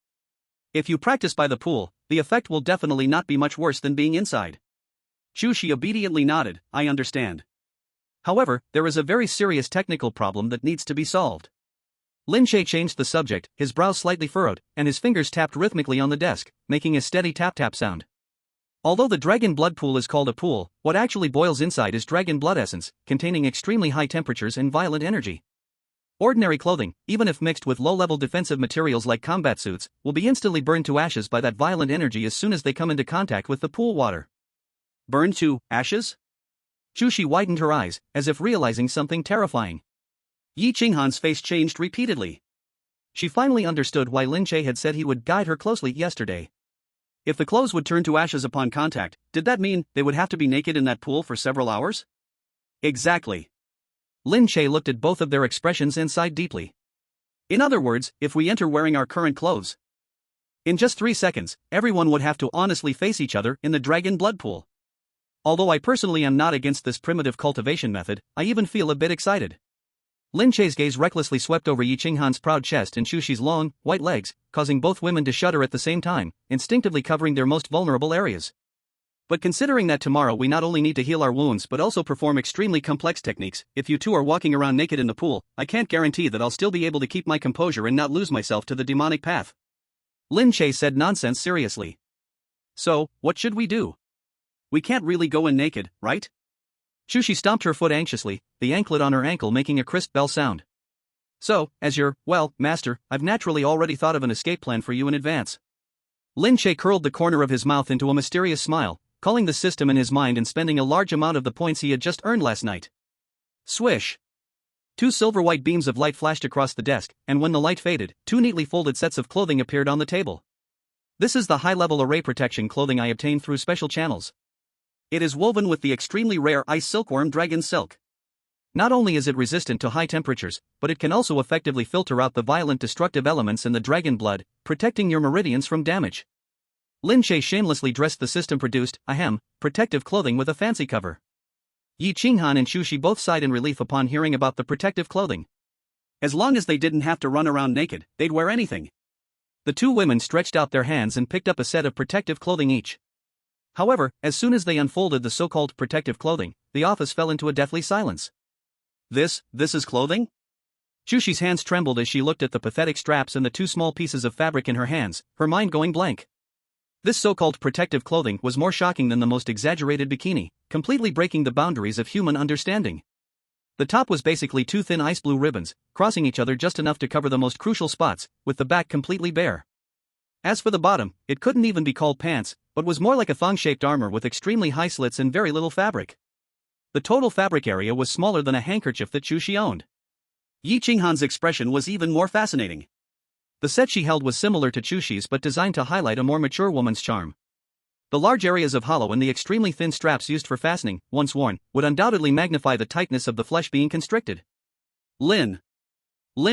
If you practice by the pool, the effect will definitely not be much worse than being inside. Chu Xi obediently nodded, I understand. However, there is a very serious technical problem that needs to be solved. Lin Che changed the subject, his brows slightly furrowed, and his fingers tapped rhythmically on the desk, making a steady tap-tap sound. Although the dragon blood pool is called a pool, what actually boils inside is dragon blood essence, containing extremely high temperatures and violent energy. Ordinary clothing, even if mixed with low-level defensive materials like combat suits, will be instantly burned to ashes by that violent energy as soon as they come into contact with the pool water. Burned to ashes? Chu Xi widened her eyes, as if realizing something terrifying. Yi Qinghan's face changed repeatedly. She finally understood why Lin Che had said he would guide her closely yesterday. If the clothes would turn to ashes upon contact, did that mean they would have to be naked in that pool for several hours? Exactly. Lin Che looked at both of their expressions and sighed deeply. In other words, if we enter wearing our current clothes, in just 3 seconds, everyone would have to honestly face each other in the dragon blood pool. Although I personally am not against this primitive cultivation method, I even feel a bit excited. Lin Che's gaze recklessly swept over Yi Qinghan's proud chest and Chu Xi's long, white legs, causing both women to shudder at the same time, instinctively covering their most vulnerable areas. But considering that tomorrow we not only need to heal our wounds but also perform extremely complex techniques, if you two are walking around naked in the pool, I can't guarantee that I'll still be able to keep my composure and not lose myself to the demonic path. Lin Che said nonsense seriously. So, what should we do? We can't really go in naked, right? Chu Xi stomped her foot anxiously, the anklet on her ankle making a crisp bell sound. So, as your, well, master, I've naturally already thought of an escape plan for you in advance. Lin Che curled the corner of his mouth into a mysterious smile, calling the system in his mind and spending a large amount of the points he had just earned last night. Swish! 2 silver-white beams of light flashed across the desk, and when the light faded, 2 neatly folded sets of clothing appeared on the table. This is the high-level array protection clothing I obtained through special channels. It is woven with the extremely rare ice silkworm dragon silk. Not only is it resistant to high temperatures, but it can also effectively filter out the violent destructive elements in the dragon blood, protecting your meridians from damage. Lin Che shamelessly dressed the system-produced, protective clothing with a fancy cover. Yi Qinghan and Chu Xi both sighed in relief upon hearing about the protective clothing. As long as they didn't have to run around naked, they'd wear anything. The 2 women stretched out their hands and picked up a set of protective clothing each. However, as soon as they unfolded the so-called protective clothing, the office fell into a deathly silence. This is clothing? Chu Xi's hands trembled as she looked at the pathetic straps and the 2 small pieces of fabric in her hands, her mind going blank. This so-called protective clothing was more shocking than the most exaggerated bikini, completely breaking the boundaries of human understanding. The top was basically 2 thin ice blue ribbons, crossing each other just enough to cover the most crucial spots, with the back completely bare. As for the bottom, it couldn't even be called pants, but was more like a thong-shaped armor with extremely high slits and very little fabric. The total fabric area was smaller than a handkerchief that Chu Xi owned. Yi Qinghan's expression was even more fascinating. The set she held was similar to Chu Xi's but designed to highlight a more mature woman's charm. The large areas of hollow and the extremely thin straps used for fastening, once worn, would undoubtedly magnify the tightness of the flesh being constricted. Lin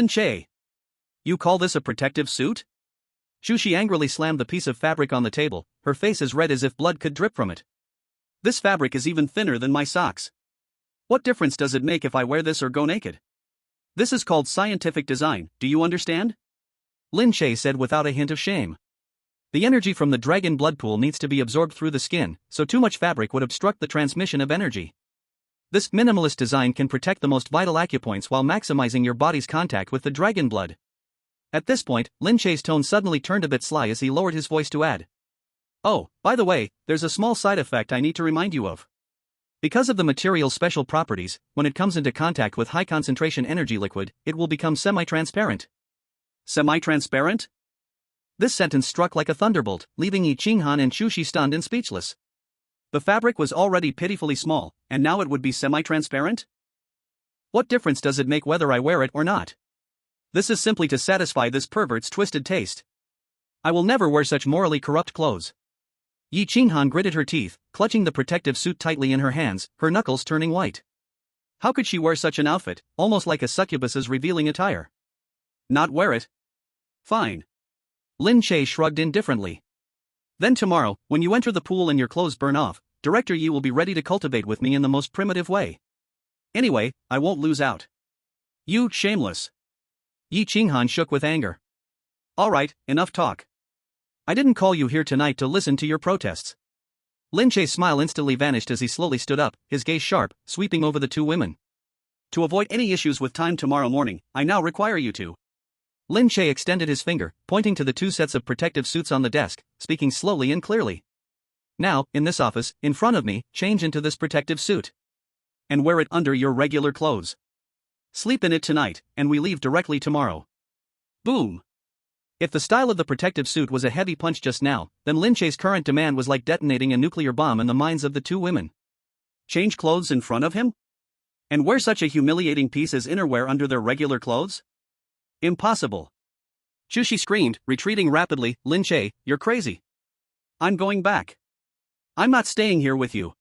Che. You call this a protective suit? Chu Xi angrily slammed the piece of fabric on the table, her face as red as if blood could drip from it. This fabric is even thinner than my socks. What difference does it make if I wear this or go naked? This is called scientific design, do you understand? Lin Che said without a hint of shame. The energy from the dragon blood pool needs to be absorbed through the skin, so too much fabric would obstruct the transmission of energy. This minimalist design can protect the most vital acupoints while maximizing your body's contact with the dragon blood. At this point, Lin Che's tone suddenly turned a bit sly as he lowered his voice to add. Oh, by the way, there's a small side effect I need to remind you of. Because of the material's special properties, when it comes into contact with high-concentration energy liquid, it will become semi-transparent. Semi-transparent? This sentence struck like a thunderbolt, leaving Yi Qinghan and Chu Xi stunned and speechless. The fabric was already pitifully small, and now it would be semi-transparent? What difference does it make whether I wear it or not? This is simply to satisfy this pervert's twisted taste. I will never wear such morally corrupt clothes. Yi Qinghan gritted her teeth, clutching the protective suit tightly in her hands, her knuckles turning white. How could she wear such an outfit, almost like a succubus's revealing attire? Not wear it? Fine. Lin Che shrugged indifferently. Then tomorrow, when you enter the pool and your clothes burn off, Director Yi will be ready to cultivate with me in the most primitive way. Anyway, I won't lose out. You shameless. Yi Qinghan shook with anger. Alright, enough talk. I didn't call you here tonight to listen to your protests. Lin Che's smile instantly vanished as he slowly stood up, his gaze sharp, sweeping over the two women. To avoid any issues with time tomorrow morning, I now require you to. Lin Che extended his finger, pointing to the two sets of protective suits on the desk, speaking slowly and clearly. Now, in this office, in front of me, change into this protective suit. And wear it under your regular clothes. Sleep in it tonight, and we leave directly tomorrow. Boom. If the style of the protective suit was a heavy punch just now, then Lin Che's current demand was like detonating a nuclear bomb in the minds of the two women. Change clothes in front of him? And wear such a humiliating piece as innerwear under their regular clothes? Impossible. Chu Xi screamed, retreating rapidly. Lin Che, you're crazy. I'm going back. I'm not staying here with you.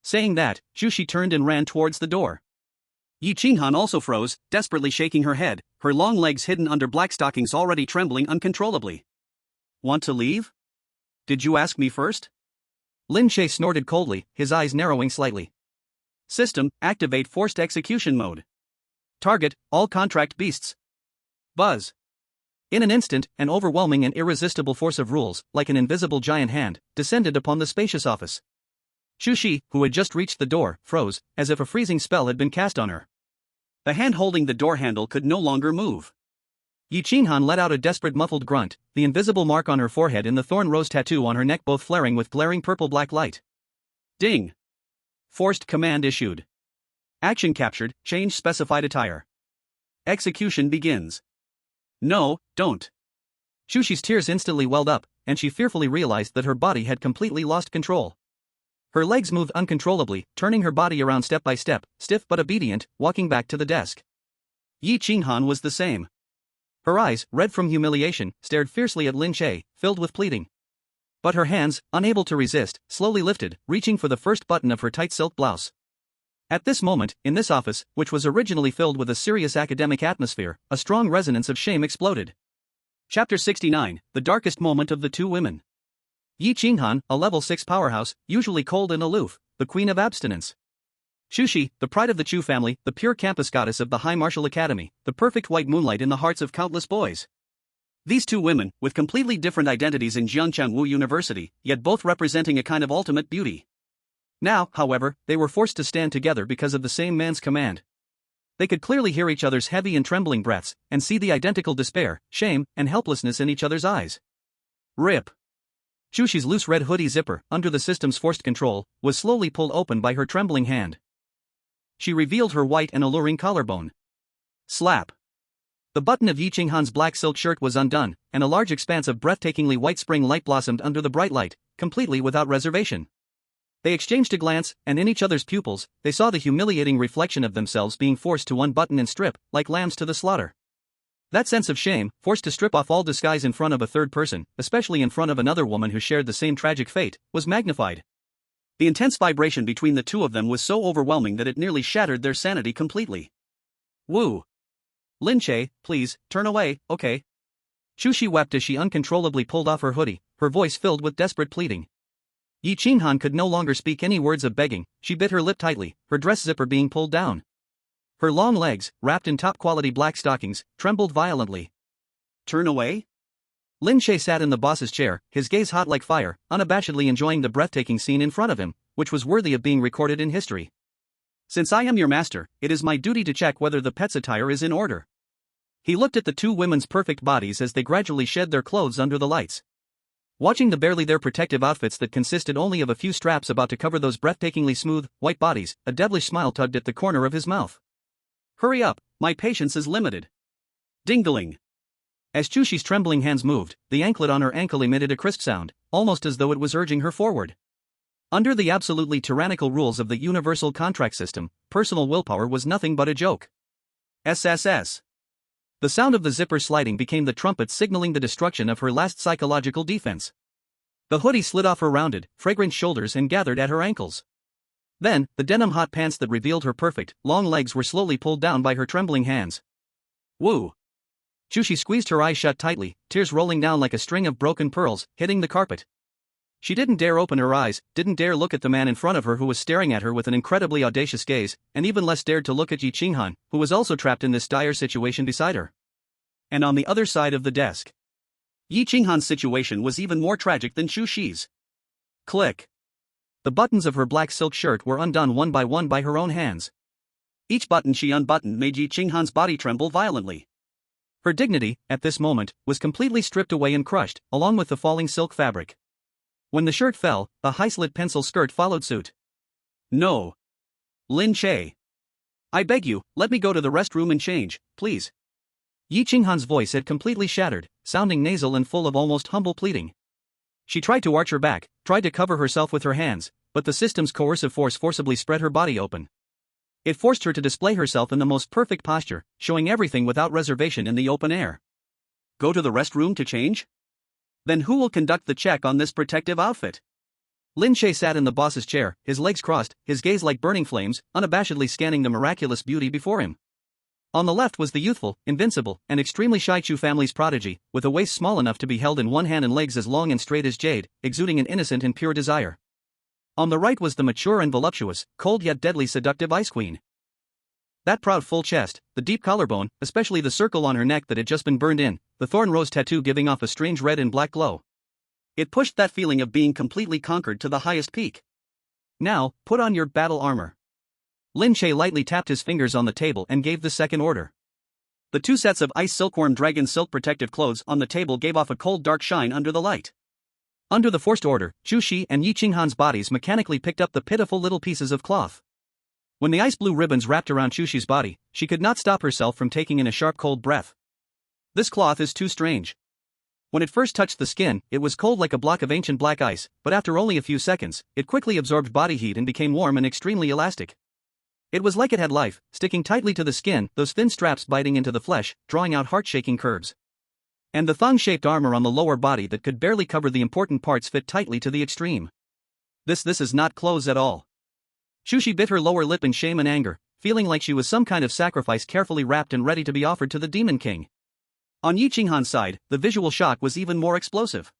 Saying that, Chu Xi turned and ran towards the door. Yi Qinghan also froze, desperately shaking her head, her long legs hidden under black stockings already trembling uncontrollably. Want to leave? Did you ask me first? Lin Che snorted coldly, his eyes narrowing slightly. System, activate forced execution mode. Target, all contract beasts. Buzz. In an instant, an overwhelming and irresistible force of rules, like an invisible giant hand, descended upon the spacious office. Chu Xi, who had just reached the door, froze, as if a freezing spell had been cast on her. The hand holding the door handle could no longer move. Yi Qinghan let out a desperate muffled grunt, the invisible mark on her forehead and the thorn rose tattoo on her neck both flaring with glaring purple-black light. Ding! Forced command issued. Action captured, change specified attire. Execution begins. No, don't. Chu Xi's tears instantly welled up, and she fearfully realized that her body had completely lost control. Her legs moved uncontrollably, turning her body around step by step, stiff but obedient, walking back to the desk. Yi Qinghan was the same. Her eyes, red from humiliation, stared fiercely at Lin Che, filled with pleading. But her hands, unable to resist, slowly lifted, reaching for the first button of her tight silk blouse. At this moment, in this office, which was originally filled with a serious academic atmosphere, a strong resonance of shame exploded. Chapter 69, The Darkest Moment of the Two Women. Yi Qinghan, a level 6 powerhouse, usually cold and aloof, the queen of abstinence. Chu Xi, the pride of the Chu family, the pure campus goddess of the High Martial Academy, the perfect white moonlight in the hearts of countless boys. These two women, with completely different identities in Jiangchengwu University, yet both representing a kind of ultimate beauty. Now, however, they were forced to stand together because of the same man's command. They could clearly hear each other's heavy and trembling breaths, and see the identical despair, shame, and helplessness in each other's eyes. Rip. Chu Xi's loose red hoodie zipper, under the system's forced control, was slowly pulled open by her trembling hand. She revealed her white and alluring collarbone. Slap. The button of Yi Qinghan's black silk shirt was undone, and a large expanse of breathtakingly white spring light blossomed under the bright light, completely without reservation. They exchanged a glance, and in each other's pupils, they saw the humiliating reflection of themselves being forced to unbutton and strip, like lambs to the slaughter. That sense of shame, forced to strip off all disguise in front of a third person, especially in front of another woman who shared the same tragic fate, was magnified. The intense vibration between the two of them was so overwhelming that it nearly shattered their sanity completely. Woo! Lin Che, please, turn away, okay? Chu Xi wept as she uncontrollably pulled off her hoodie, her voice filled with desperate pleading. Yi Qinghan could no longer speak any words of begging, she bit her lip tightly, her dress zipper being pulled down. Her long legs, wrapped in top-quality black stockings, trembled violently. Turn away? Lin Che sat in the boss's chair, his gaze hot like fire, unabashedly enjoying the breathtaking scene in front of him, which was worthy of being recorded in history. Since I am your master, it is my duty to check whether the pet's attire is in order. He looked at the two women's perfect bodies as they gradually shed their clothes under the lights. Watching the barely there protective outfits that consisted only of a few straps about to cover those breathtakingly smooth, white bodies, a devilish smile tugged at the corner of his mouth. Hurry up, my patience is limited. Dingling. As Chu Xi's trembling hands moved, the anklet on her ankle emitted a crisp sound, almost as though it was urging her forward. Under the absolutely tyrannical rules of the universal contract system, personal willpower was nothing but a joke. SSS. The sound of the zipper sliding became the trumpet signaling the destruction of her last psychological defense. The hoodie slid off her rounded, fragrant shoulders and gathered at her ankles. Then, the denim hot pants that revealed her perfect, long legs were slowly pulled down by her trembling hands. Woo! Chu Xi squeezed her eyes shut tightly, tears rolling down like a string of broken pearls, hitting the carpet. She didn't dare open her eyes, didn't dare look at the man in front of her who was staring at her with an incredibly audacious gaze, and even less dared to look at Yi Qinghan, who was also trapped in this dire situation beside her. And on the other side of the desk, Yi Qinghan's situation was even more tragic than Chu Xi's. Click. The buttons of her black silk shirt were undone one by her own hands. Each button she unbuttoned made Yi Qinghan's body tremble violently. Her dignity, at this moment, was completely stripped away and crushed, along with the falling silk fabric. When the shirt fell, a high-slit pencil skirt followed suit. No. Lin Che. I beg you, let me go to the restroom and change, please. Yi Qinghan's voice had completely shattered, sounding nasal and full of almost humble pleading. She tried to arch her back, tried to cover herself with her hands, but the system's coercive force forcibly spread her body open. It forced her to display herself in the most perfect posture, showing everything without reservation in the open air. Go to the restroom to change? Then who will conduct the check on this protective outfit? Lin Che sat in the boss's chair, his legs crossed, his gaze like burning flames, unabashedly scanning the miraculous beauty before him. On the left was the youthful, invincible, and extremely shy Chu family's prodigy, with a waist small enough to be held in one hand and legs as long and straight as jade, exuding an innocent and pure desire. On the right was the mature and voluptuous, cold yet deadly seductive Ice Queen. That proud full chest, the deep collarbone, especially the circle on her neck that had just been burned in, the thorn rose tattoo giving off a strange red and black glow. It pushed that feeling of being completely conquered to the highest peak. Now, put on your battle armor. Lin Che lightly tapped his fingers on the table and gave the second order. The two sets of ice silkworm dragon silk protective clothes on the table gave off a cold dark shine under the light. Under the forced order, Chu Xi and Yi Qinghan's bodies mechanically picked up the pitiful little pieces of cloth. When the ice blue ribbons wrapped around Chu Xi's body, she could not stop herself from taking in a sharp cold breath. This cloth is too strange. When it first touched the skin, it was cold like a block of ancient black ice, but after only a few seconds, it quickly absorbed body heat and became warm and extremely elastic. It was like it had life, sticking tightly to the skin, those thin straps biting into the flesh, drawing out heart-shaking curves. And the thong-shaped armor on the lower body that could barely cover the important parts fit tightly to the extreme. This is not clothes at all. Chu Xi bit her lower lip in shame and anger, feeling like she was some kind of sacrifice carefully wrapped and ready to be offered to the Demon King. On Yi Qinghan's side, the visual shock was even more explosive.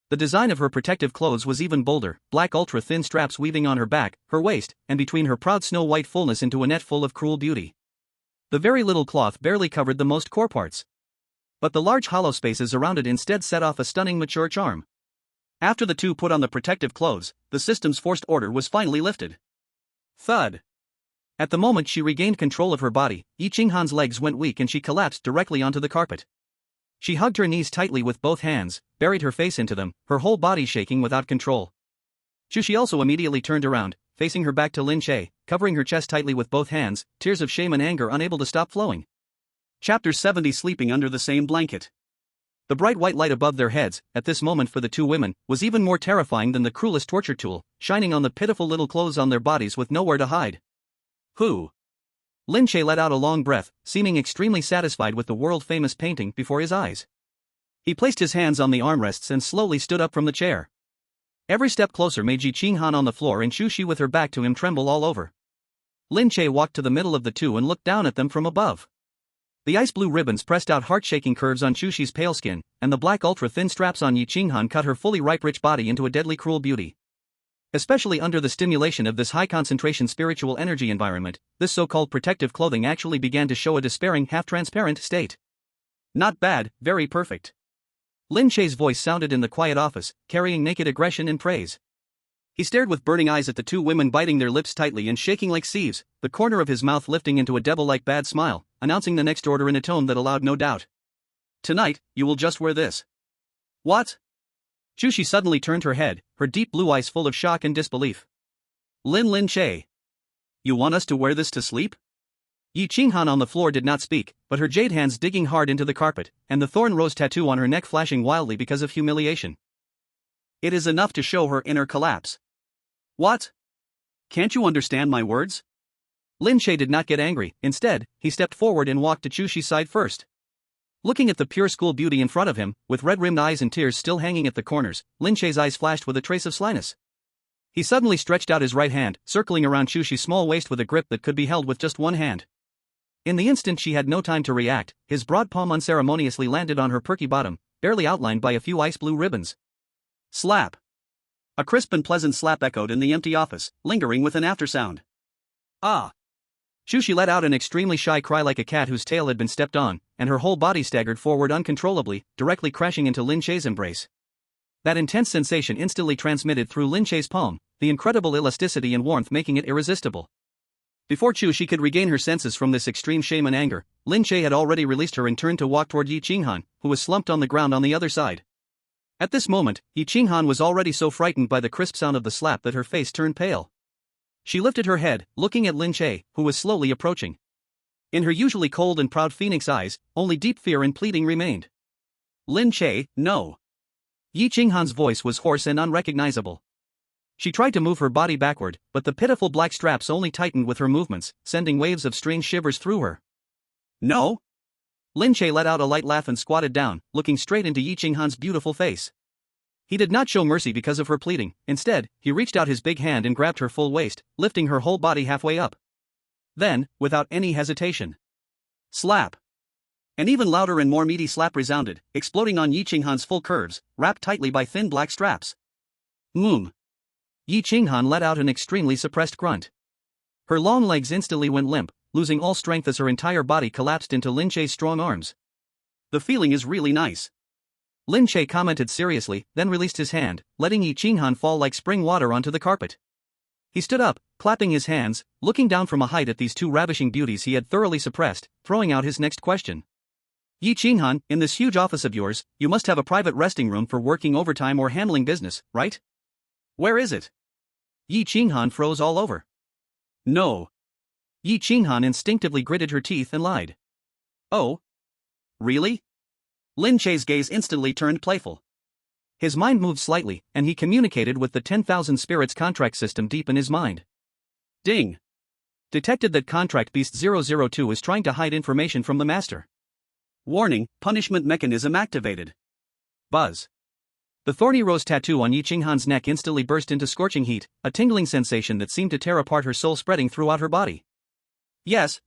The design of her protective clothes was even bolder, black ultra-thin straps weaving on her back, her waist, and between her proud snow-white fullness into a net full of cruel beauty. The very little cloth barely covered the most core parts. But the large hollow spaces around it instead set off a stunning mature charm. After the two put on the protective clothes, the system's forced order was finally lifted. Thud. At the moment she regained control of her body, Yi Qinghan's legs went weak and she collapsed directly onto the carpet. She hugged her knees tightly with both hands, buried her face into them, her whole body shaking without control. Chu Xi also immediately turned around, facing her back to Lin Che, covering her chest tightly with both hands, tears of shame and anger unable to stop flowing. Chapter 70 Sleeping under the same blanket. The bright white light above their heads, at this moment for the two women, was even more terrifying than the cruelest torture tool, shining on the pitiful little clothes on their bodies with nowhere to hide. Who? Lin Che let out a long breath, seeming extremely satisfied with the world-famous painting before his eyes. He placed his hands on the armrests and slowly stood up from the chair. Every step closer made Yi Qinghan on the floor and Chu Xi with her back to him tremble all over. Lin Che walked to the middle of the two and looked down at them from above. The ice blue ribbons pressed out heart-shaking curves on Chu Xi's pale skin, and the black ultra-thin straps on Yi Qinghan cut her fully ripe rich body into a deadly cruel beauty. Especially under the stimulation of this high-concentration spiritual energy environment, this so-called protective clothing actually began to show a despairing half-transparent state. Not bad, very perfect. Lin Che's voice sounded in the quiet office, carrying naked aggression and praise. He stared with burning eyes at the two women, biting their lips tightly and shaking like sieves, the corner of his mouth lifting into a devil-like bad smile, announcing the next order in a tone that allowed no doubt. "Tonight, you will just wear this." "What?" Chu Xi suddenly turned her head, her deep blue eyes full of shock and disbelief. Lin Che. You want us to wear this to sleep?" Yi Qinghan on the floor did not speak, but her jade hands digging hard into the carpet, and the thorn rose tattoo on her neck flashing wildly because of humiliation. It is enough to show her inner collapse. "What? Can't you understand my words?" Lin Che did not get angry. Instead, he stepped forward and walked to Chu Xi's side first. Looking at the pure school beauty in front of him, with red-rimmed eyes and tears still hanging at the corners, Lin Che's eyes flashed with a trace of slyness. He suddenly stretched out his right hand, circling around Chu Xi's small waist with a grip that could be held with just one hand. In the instant she had no time to react, his broad palm unceremoniously landed on her perky bottom, barely outlined by a few ice blue ribbons. Slap. A crisp and pleasant slap echoed in the empty office, lingering with an aftersound. Ah! Chu Xi let out an extremely shy cry like a cat whose tail had been stepped on, and her whole body staggered forward uncontrollably, directly crashing into Lin Che's embrace. That intense sensation instantly transmitted through Lin Che's palm, the incredible elasticity and warmth making it irresistible. Before Chu Xi could regain her senses from this extreme shame and anger, Lin Che had already released her and turned to walk toward Yi Qinghan, who was slumped on the ground on the other side. At this moment, Yi Qinghan was already so frightened by the crisp sound of the slap that her face turned pale. She lifted her head, looking at Lin Che, who was slowly approaching. In her usually cold and proud phoenix eyes, only deep fear and pleading remained. "Lin Che, no." Yi Qinghan's voice was hoarse and unrecognizable. She tried to move her body backward, but the pitiful black straps only tightened with her movements, sending waves of strange shivers through her. "No?" Lin Che let out a light laugh and squatted down, looking straight into Yi Qinghan's beautiful face. He did not show mercy because of her pleading. Instead, he reached out his big hand and grabbed her full waist, lifting her whole body halfway up. Then, without any hesitation, slap. An even louder and more meaty slap resounded, exploding on Yi Qinghan's full curves, wrapped tightly by thin black straps. Yi Qinghan let out an extremely suppressed grunt. Her long legs instantly went limp, losing all strength as her entire body collapsed into Lin Che's strong arms. "The feeling is really nice," Lin Che commented seriously, then released his hand, letting Yi Qinghan fall like spring water onto the carpet. He stood up, clapping his hands, looking down from a height at these two ravishing beauties he had thoroughly suppressed, throwing out his next question. "Yi Qinghan, in this huge office of yours, you must have a private resting room for working overtime or handling business, right? Where is it?" Yi Qinghan froze all over. "No." Yi Qinghan instinctively gritted her teeth and lied. "Oh? Really?" Lin Che's gaze instantly turned playful. His mind moved slightly, and he communicated with the 10,000 spirits contract system deep in his mind. Ding! Detected that Contract Beast 002 is trying to hide information from the master. Warning, punishment mechanism activated. Buzz. The thorny rose tattoo on Yi Qinghan's neck instantly burst into scorching heat, a tingling sensation that seemed to tear apart her soul spreading throughout her body. Yes.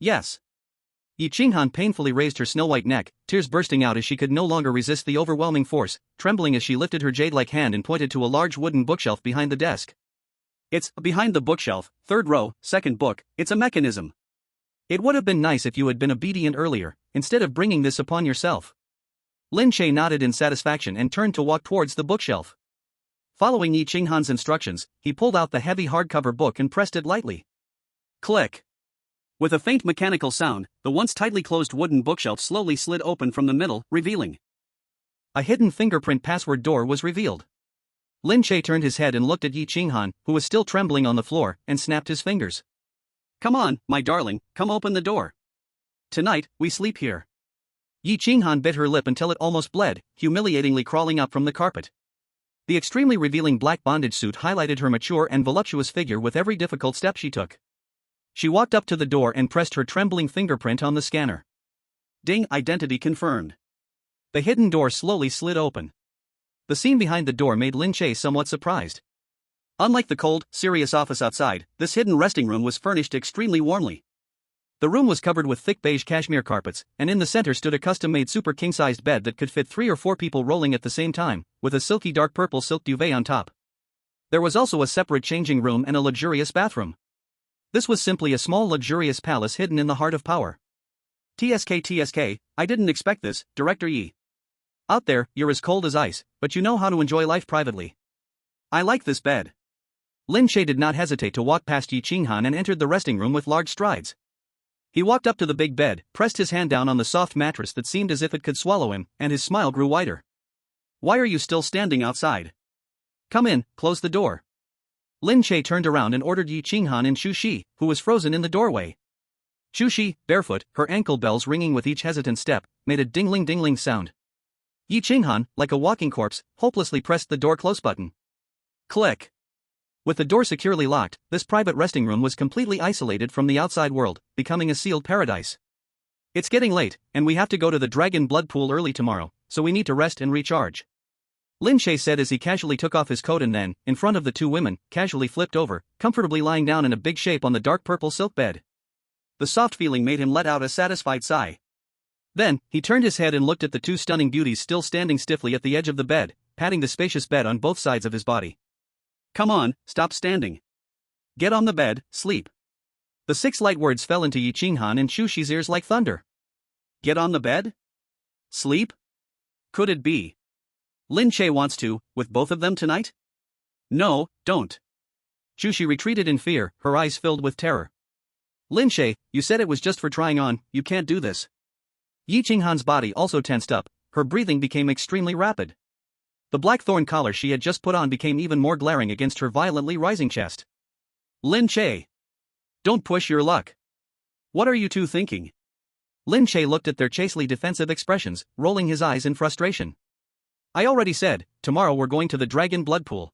Yi Qinghan painfully raised her snow-white neck, tears bursting out as she could no longer resist the overwhelming force, trembling as she lifted her jade-like hand and pointed to a large wooden bookshelf behind the desk. "It's behind the bookshelf, third row, second book, it's a mechanism. It would have been nice if you had been obedient earlier, instead of bringing this upon yourself." Lin Che nodded in satisfaction and turned to walk towards the bookshelf. Following Yi Qinghan's instructions, he pulled out the heavy hardcover book and pressed it lightly. Click. With a faint mechanical sound, the once tightly closed wooden bookshelf slowly slid open from the middle, revealing. A hidden fingerprint password door was revealed. Lin Che turned his head and looked at Yi Qinghan, who was still trembling on the floor, and snapped his fingers. "Come on, my darling, come open the door. Tonight, we sleep here." Yi Qinghan bit her lip until it almost bled, humiliatingly crawling up from the carpet. The extremely revealing black bondage suit highlighted her mature and voluptuous figure with every difficult step she took. She walked up to the door and pressed her trembling fingerprint on the scanner. Ding, identity confirmed. The hidden door slowly slid open. The scene behind the door made Lin Che somewhat surprised. Unlike the cold, serious office outside, this hidden resting room was furnished extremely warmly. The room was covered with thick beige cashmere carpets, and in the center stood a custom-made super king-sized bed that could fit 3 or 4 people rolling at the same time, with a silky dark purple silk duvet on top. There was also a separate changing room and a luxurious bathroom. This was simply a small luxurious palace hidden in the heart of power. TSK, I didn't expect this, Director Yi. Out there, you're as cold as ice, but you know how to enjoy life privately. I like this bed. Lin Che did not hesitate to walk past Yi Qinghan and entered the resting room with large strides. He walked up to the big bed, pressed his hand down on the soft mattress that seemed as if it could swallow him, and his smile grew wider. Why are you still standing outside? Come in, close the door. Lin Che turned around and ordered Yi Qinghan and Chu Xi, who was frozen in the doorway. Chu Xi, barefoot, her ankle bells ringing with each hesitant step, made a dingling sound. Yi Qinghan, like a walking corpse, hopelessly pressed the door close button. Click. With the door securely locked, this private resting room was completely isolated from the outside world, becoming a sealed paradise. It's getting late, and we have to go to the dragon blood pool early tomorrow, so we need to rest and recharge. Lin Che said as he casually took off his coat and then, in front of the two women, casually flipped over, comfortably lying down in a big shape on the dark purple silk bed. The soft feeling made him let out a satisfied sigh. Then, he turned his head and looked at the two stunning beauties still standing stiffly at the edge of the bed, patting the spacious bed on both sides of his body. Come on, stop standing. Get on the bed, sleep. The 6 light words fell into Yi Qinghan and Chu Xi's ears like thunder. Get on the bed? Sleep? Could it be? Lin Che wants to, with both of them tonight? No, don't. Chu Xi retreated in fear, her eyes filled with terror. Lin Che, you said it was just for trying on, you can't do this. Yi Qinghan's body also tensed up, her breathing became extremely rapid. The black thorn collar she had just put on became even more glaring against her violently rising chest. Lin Che! Don't push your luck. What are you two thinking? Lin Che looked at their chastely defensive expressions, rolling his eyes in frustration. I already said, tomorrow we're going to the dragon blood pool.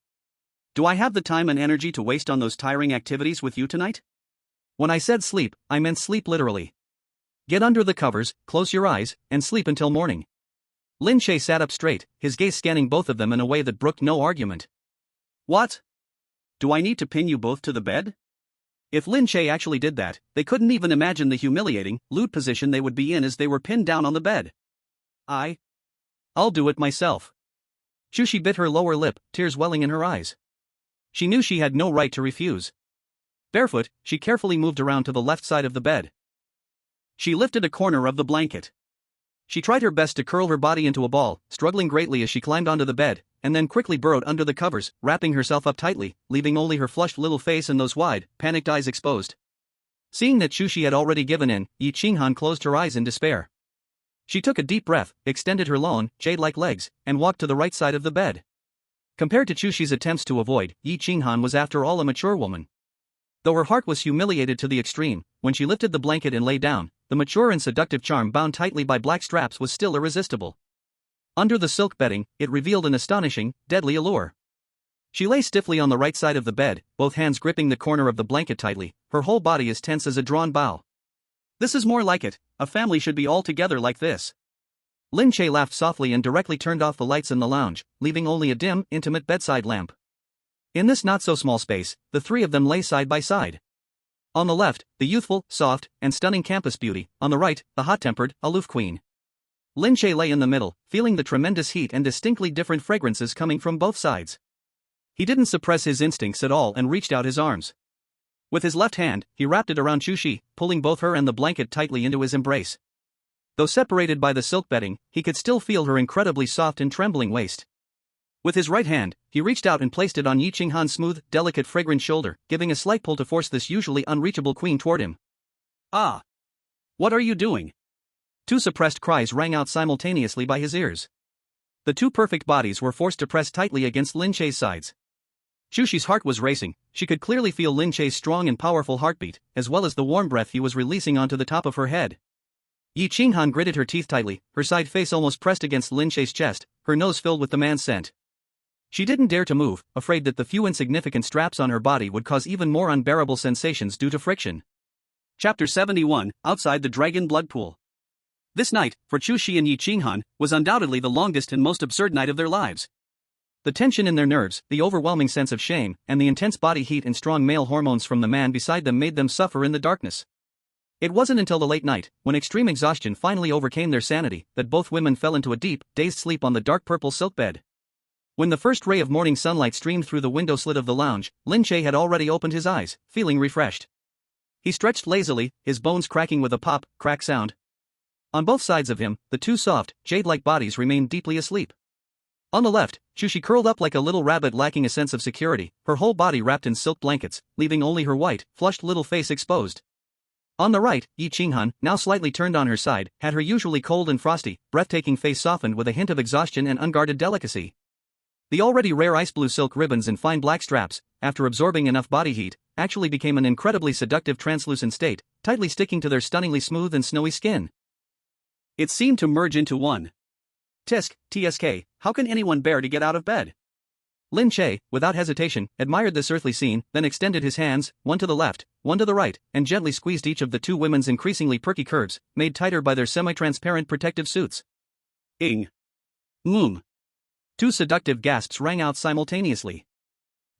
Do I have the time and energy to waste on those tiring activities with you tonight? When I said sleep, I meant sleep literally. Get under the covers, close your eyes, and sleep until morning. Lin Che sat up straight, his gaze scanning both of them in a way that brooked no argument. What? Do I need to pin you both to the bed? If Lin Che actually did that, they couldn't even imagine the humiliating, lewd position they would be in as they were pinned down on the bed. I'll do it myself. Chu Xi bit her lower lip, tears welling in her eyes. She knew she had no right to refuse. Barefoot, she carefully moved around to the left side of the bed. She lifted a corner of the blanket. She tried her best to curl her body into a ball, struggling greatly as she climbed onto the bed, and then quickly burrowed under the covers, wrapping herself up tightly, leaving only her flushed little face and those wide, panicked eyes exposed. Seeing that Chu Xi had already given in, Yi Qinghan closed her eyes in despair. She took a deep breath, extended her long, jade-like legs, and walked to the right side of the bed. Compared to Chu Xi's attempts to avoid, Yi Qinghan was after all a mature woman. Though her heart was humiliated to the extreme, when she lifted the blanket and lay down, the mature and seductive charm bound tightly by black straps was still irresistible. Under the silk bedding, it revealed an astonishing, deadly allure. She lay stiffly on the right side of the bed, both hands gripping the corner of the blanket tightly, her whole body as tense as a drawn bow. This is more like it, a family should be all together like this. Lin Che laughed softly and directly turned off the lights in the lounge, leaving only a dim, intimate bedside lamp. In this not-so-small space, the three of them lay side by side. On the left, the youthful, soft, and stunning campus beauty, on the right, the hot-tempered, aloof queen. Lin Che lay in the middle, feeling the tremendous heat and distinctly different fragrances coming from both sides. He didn't suppress his instincts at all and reached out his arms. With his left hand, he wrapped it around Chu Xi, pulling both her and the blanket tightly into his embrace. Though separated by the silk bedding, he could still feel her incredibly soft and trembling waist. With his right hand, he reached out and placed it on Yi Qinghan's smooth, delicate fragrant shoulder, giving a slight pull to force this usually unreachable queen toward him. Ah! What are you doing? Two suppressed cries rang out simultaneously by his ears. The two perfect bodies were forced to press tightly against Lin Che's sides. Chu Xi's heart was racing, she could clearly feel Lin Che's strong and powerful heartbeat, as well as the warm breath he was releasing onto the top of her head. Yi Qinghan gritted her teeth tightly, her side face almost pressed against Lin Che's chest, her nose filled with the man's scent. She didn't dare to move, afraid that the few insignificant straps on her body would cause even more unbearable sensations due to friction. Chapter 71, Outside the Dragon Blood Pool. This night, for Chu Xi and Yi Qinghan, was undoubtedly the longest and most absurd night of their lives. The tension in their nerves, the overwhelming sense of shame, and the intense body heat and strong male hormones from the man beside them made them suffer in the darkness. It wasn't until the late night, when extreme exhaustion finally overcame their sanity, that both women fell into a deep, dazed sleep on the dark purple silk bed. When the first ray of morning sunlight streamed through the window slit of the lounge, Lin Che had already opened his eyes, feeling refreshed. He stretched lazily, his bones cracking with a pop, crack sound. On both sides of him, the two soft, jade-like bodies remained deeply asleep. On the left, Chu Xi curled up like a little rabbit lacking a sense of security, her whole body wrapped in silk blankets, leaving only her white, flushed little face exposed. On the right, Yi Qinghan, now slightly turned on her side, had her usually cold and frosty, breathtaking face softened with a hint of exhaustion and unguarded delicacy. The already rare ice blue silk ribbons and fine black straps, after absorbing enough body heat, actually became an incredibly seductive translucent state, tightly sticking to their stunningly smooth and snowy skin. It seemed to merge into one. Tisk, TSK, how can anyone bear to get out of bed? Lin Che, without hesitation, admired this earthly scene, then extended his hands, one to the left, one to the right, and gently squeezed each of the two women's increasingly perky curves, made tighter by their semi-transparent protective suits. Ing. Two seductive gasps rang out simultaneously.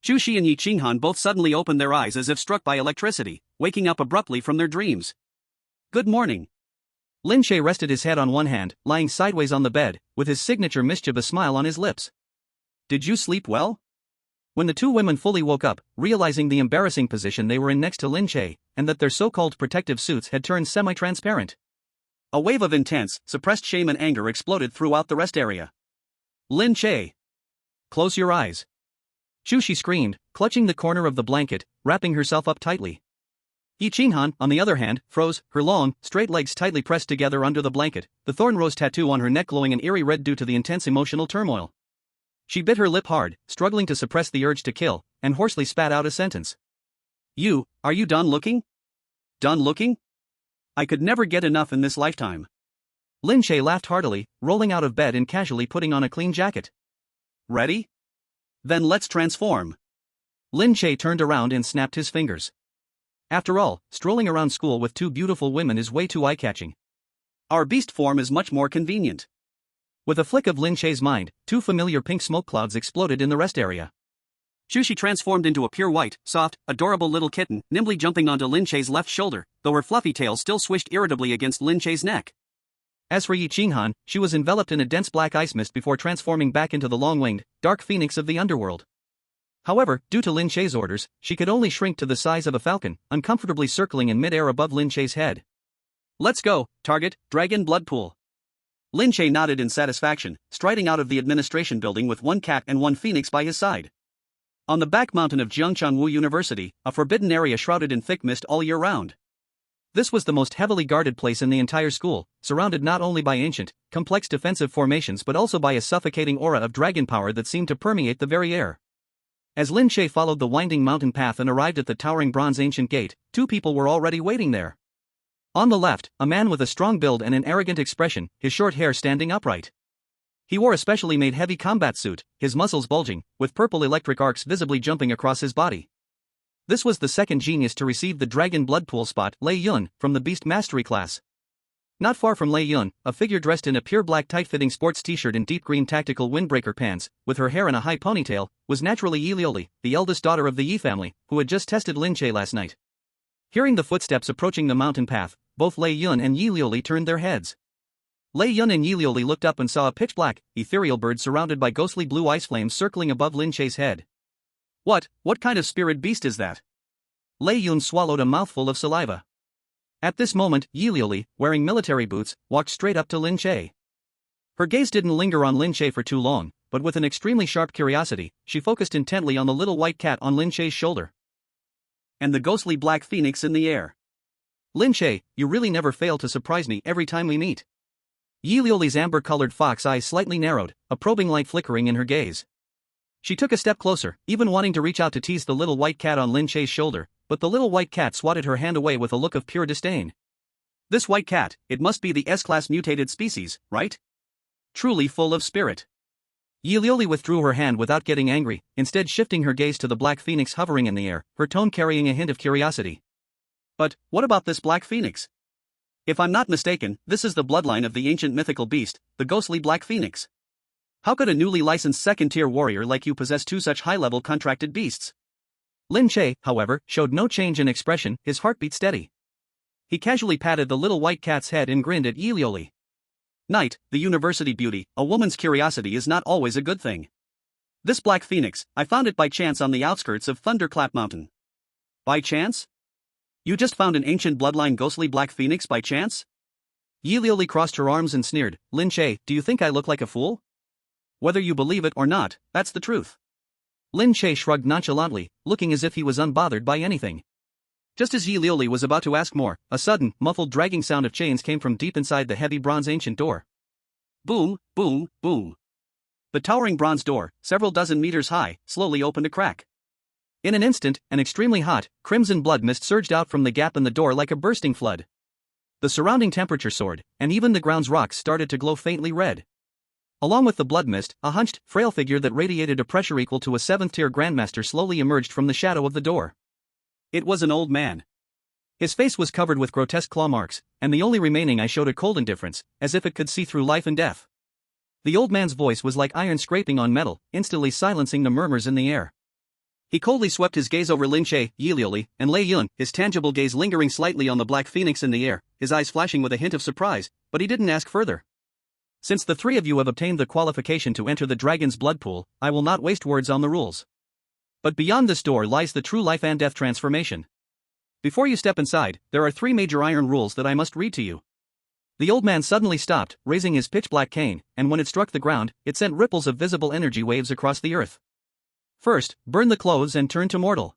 Chu Xi and Yi Qinghan both suddenly opened their eyes as if struck by electricity, waking up abruptly from their dreams. Good morning. Lin Che rested his head on one hand, lying sideways on the bed, with his signature mischievous smile on his lips. Did you sleep well? When the two women fully woke up, realizing the embarrassing position they were in next to Lin Che, and that their so-called protective suits had turned semi-transparent. A wave of intense, suppressed shame and anger exploded throughout the rest area. Lin Che! Close your eyes. Chu Xi screamed, clutching the corner of the blanket, wrapping herself up tightly. Yi Qinghan, on the other hand, froze, her long, straight legs tightly pressed together under the blanket, the thorn rose tattoo on her neck glowing an eerie red due to the intense emotional turmoil. She bit her lip hard, struggling to suppress the urge to kill, and hoarsely spat out a sentence. Are you done looking? Done looking? I could never get enough in this lifetime. Lin Che laughed heartily, rolling out of bed and casually putting on a clean jacket. Ready? Then let's transform. Lin Che turned around and snapped his fingers. After all, strolling around school with two beautiful women is way too eye-catching. Our beast form is much more convenient. With a flick of Lin Che's mind, two familiar pink smoke clouds exploded in the rest area. Chu Xi transformed into a pure white, soft, adorable little kitten, nimbly jumping onto Lin Che's left shoulder, though her fluffy tail still swished irritably against Lin Che's neck. As for Yi Qinghan, she was enveloped in a dense black ice mist before transforming back into the long-winged, dark phoenix of the underworld. However, due to Lin Che's orders, she could only shrink to the size of a falcon, uncomfortably circling in mid-air above Lin Che's head. Let's go, target, Dragon Blood Pool. Lin Che nodded in satisfaction, striding out of the administration building with one cat and one phoenix by his side. On the back mountain of Jiangchangwu University, a forbidden area shrouded in thick mist all year round. This was the most heavily guarded place in the entire school, surrounded not only by ancient, complex defensive formations but also by a suffocating aura of dragon power that seemed to permeate the very air. As Lin Che followed the winding mountain path and arrived at the towering bronze ancient gate, two people were already waiting there. On the left, a man with a strong build and an arrogant expression, his short hair standing upright. He wore a specially made heavy combat suit, his muscles bulging, with purple electric arcs visibly jumping across his body. This was the second genius to receive the Dragon Blood Pool spot, Lei Yun, from the Beast Mastery class. Not far from Lei Yun, a figure dressed in a pure black tight-fitting sports t-shirt and deep green tactical windbreaker pants, with her hair in a high ponytail, was naturally Yi Liuli, the eldest daughter of the Yi family, who had just tested Lin Che last night. Hearing the footsteps approaching the mountain path, both Lei Yun and Yi Liuli turned their heads. Lei Yun and Yi Liuli looked up and saw a pitch-black, ethereal bird surrounded by ghostly blue ice flames circling above Lin Che's head. What kind of spirit beast is that? Lei Yun swallowed a mouthful of saliva. At this moment, Yi Liuli, wearing military boots, walked straight up to Lin Che. Her gaze didn't linger on Lin Che for too long, but with an extremely sharp curiosity, she focused intently on the little white cat on Lin Che's shoulder. And the ghostly black phoenix in the air. Lin Che, you really never fail to surprise me every time we meet. Yi Liuli's amber-colored fox eyes slightly narrowed, a probing light flickering in her gaze. She took a step closer, even wanting to reach out to tease the little white cat on Lin Che's shoulder, but the little white cat swatted her hand away with a look of pure disdain. This white cat, it must be the S-class mutated species, right? Truly full of spirit. Yi Liuli withdrew her hand without getting angry, instead shifting her gaze to the black phoenix hovering in the air, her tone carrying a hint of curiosity. But, what about this black phoenix? If I'm not mistaken, this is the bloodline of the ancient mythical beast, the ghostly black phoenix. How could a newly licensed second-tier warrior like you possess two such high-level contracted beasts? Lin Che, however, showed no change in expression, his heartbeat steady. He casually patted the little white cat's head and grinned at Yilioli. Knight, the university beauty, a woman's curiosity is not always a good thing. This black phoenix, I found it by chance on the outskirts of Thunderclap Mountain. By chance? You just found an ancient bloodline ghostly black phoenix by chance? Yilioli crossed her arms and sneered, Lin Che, do you think I look like a fool? Whether you believe it or not, that's the truth. Lin Che shrugged nonchalantly, looking as if he was unbothered by anything. Just as Yilioli was about to ask more, a sudden, muffled dragging sound of chains came from deep inside the heavy bronze ancient door. Boom, boom, boom. The towering bronze door, several dozen meters high, slowly opened a crack. In an instant, an extremely hot, crimson blood mist surged out from the gap in the door like a bursting flood. The surrounding temperature soared, and even the ground's rocks started to glow faintly red. Along with the blood mist, a hunched, frail figure that radiated a pressure equal to a 7th-tier grandmaster slowly emerged from the shadow of the door. It was an old man. His face was covered with grotesque claw marks, and the only remaining eye showed a cold indifference, as if it could see through life and death. The old man's voice was like iron scraping on metal, instantly silencing the murmurs in the air. He coldly swept his gaze over Lin Che, Yilioli, and Lei Yun, his tangible gaze lingering slightly on the black phoenix in the air, his eyes flashing with a hint of surprise, but he didn't ask further. Since the three of you have obtained the qualification to enter the dragon's blood pool, I will not waste words on the rules. But beyond this door lies the true life and death transformation. Before you step inside, there are 3 major iron rules that I must read to you. The old man suddenly stopped, raising his pitch-black cane, and when it struck the ground, it sent ripples of visible energy waves across the earth. First, burn the clothes and turn to mortal.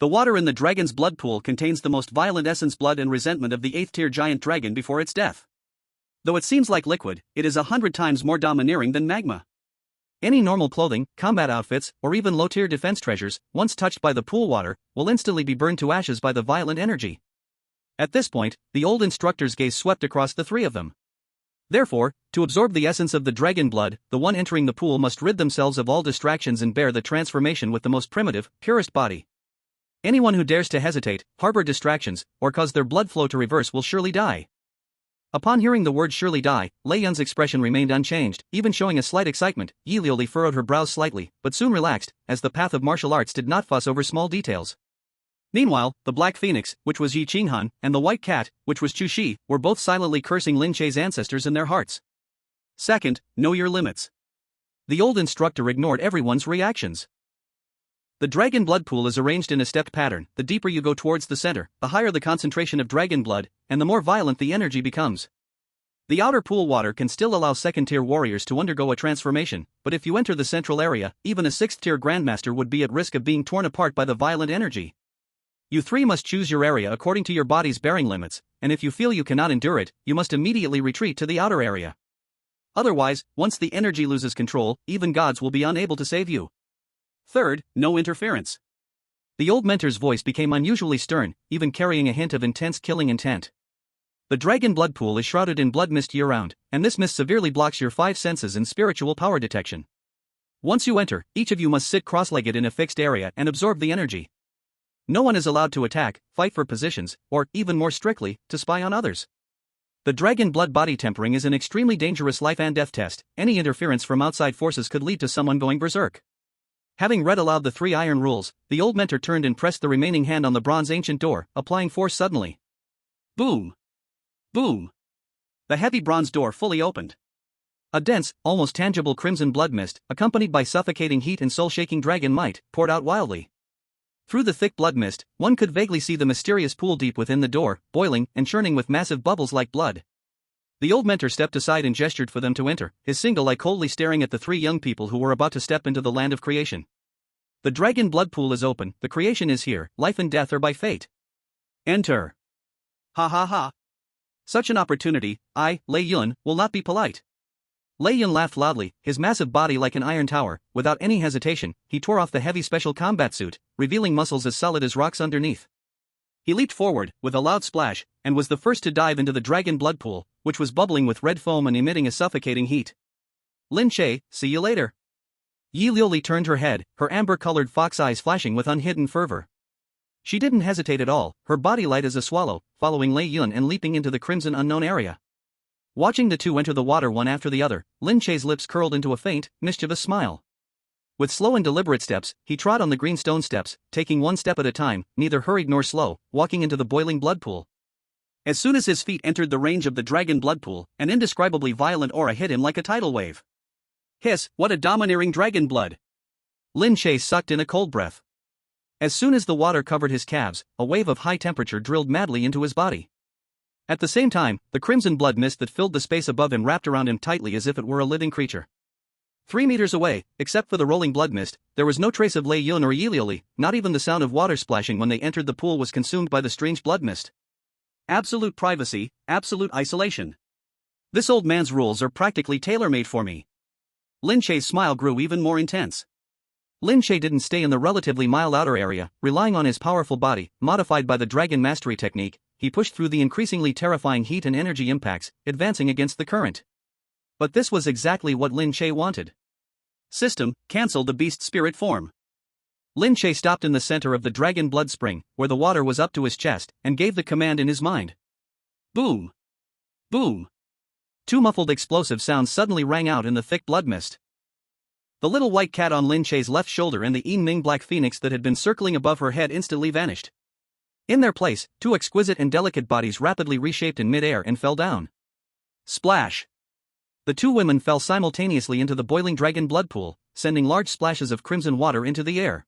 The water in the dragon's blood pool contains the most violent essence, blood and resentment of the 8th-tier giant dragon before its death. Though it seems like liquid, it is 100 times more domineering than magma. Any normal clothing, combat outfits, or even low-tier defense treasures, once touched by the pool water, will instantly be burned to ashes by the violent energy. At this point, the old instructor's gaze swept across the 3 of them. Therefore, to absorb the essence of the dragon blood, the one entering the pool must rid themselves of all distractions and bear the transformation with the most primitive, purest body. Anyone who dares to hesitate, harbor distractions, or cause their blood flow to reverse will surely die. Upon hearing the word surely die, Lei Yun's expression remained unchanged, even showing a slight excitement. Yilioli furrowed her brows slightly, but soon relaxed, as the path of martial arts did not fuss over small details. Meanwhile, the Black Phoenix, which was Yi Qinghan, and the White Cat, which was Chu Xi, were both silently cursing Lin Che's ancestors in their hearts. Second, know your limits. The old instructor ignored everyone's reactions. The dragon blood pool is arranged in a stepped pattern. The deeper you go towards the center, the higher the concentration of dragon blood, and the more violent the energy becomes. The outer pool water can still allow 2nd-tier warriors to undergo a transformation, but if you enter the central area, even a 6th-tier grandmaster would be at risk of being torn apart by the violent energy. You 3 must choose your area according to your body's bearing limits, and if you feel you cannot endure it, you must immediately retreat to the outer area. Otherwise, once the energy loses control, even gods will be unable to save you. Third, no interference. The old mentor's voice became unusually stern, even carrying a hint of intense killing intent. The dragon blood pool is shrouded in blood mist year-round, and this mist severely blocks your 5 senses and spiritual power detection. Once you enter, each of you must sit cross-legged in a fixed area and absorb the energy. No one is allowed to attack, fight for positions, or, even more strictly, to spy on others. The dragon blood body tempering is an extremely dangerous life and death test. Any interference from outside forces could lead to someone going berserk. Having read aloud the 3 iron rules, the old mentor turned and pressed the remaining hand on the bronze ancient door, applying force suddenly. Boom! Boom! The heavy bronze door fully opened. A dense, almost tangible crimson blood mist, accompanied by suffocating heat and soul-shaking dragon might, poured out wildly. Through the thick blood mist, one could vaguely see the mysterious pool deep within the door, boiling and churning with massive bubbles like blood. The old mentor stepped aside and gestured for them to enter, his single eye coldly staring at the 3 young people who were about to step into the land of creation. The dragon blood pool is open, the creation is here, life and death are by fate. Enter. Ha ha ha. Such an opportunity, I, Lei Yun, will not be polite. Lei Yun laughed loudly, his massive body like an iron tower. Without any hesitation, he tore off the heavy special combat suit, revealing muscles as solid as rocks underneath. He leaped forward, with a loud splash, and was the first to dive into the dragon blood pool, which was bubbling with red foam and emitting a suffocating heat. Lin Che, see you later. Yilioli turned her head, her amber-colored fox eyes flashing with unhidden fervor. She didn't hesitate at all, her body light as a swallow, following Lei Yun and leaping into the crimson unknown area. Watching the 2 enter the water one after the other, Lin Che's lips curled into a faint, mischievous smile. With slow and deliberate steps, he trod on the green stone steps, taking 1 step at a time, neither hurried nor slow, walking into the boiling blood pool. As soon as his feet entered the range of the dragon blood pool, an indescribably violent aura hit him like a tidal wave. Hiss, what a domineering dragon blood! Lin Che sucked in a cold breath. As soon as the water covered his calves, a wave of high temperature drilled madly into his body. At the same time, the crimson blood mist that filled the space above him wrapped around him tightly as if it were a living creature. 3 meters away, except for the rolling blood mist, there was no trace of Lei Yun or Yi Liuli, not even the sound of water splashing when they entered the pool was consumed by the strange blood mist. Absolute privacy, absolute isolation. This old man's rules are practically tailor-made for me. Lin Che's smile grew even more intense. Lin Che didn't stay in the relatively mild outer area, relying on his powerful body, modified by the dragon mastery technique. He pushed through the increasingly terrifying heat and energy impacts, advancing against the current. But this was exactly what Lin Che wanted. System, cancel the beast spirit form. Lin Che stopped in the center of the dragon blood spring, where the water was up to his chest, and gave the command in his mind. Boom! Boom! 2 muffled explosive sounds suddenly rang out in the thick blood mist. The little white cat on Lin Che's left shoulder and the Yinming black phoenix that had been circling above her head instantly vanished. In their place, 2 exquisite and delicate bodies rapidly reshaped in mid-air and fell down. Splash! The 2 women fell simultaneously into the boiling dragon blood pool, sending large splashes of crimson water into the air.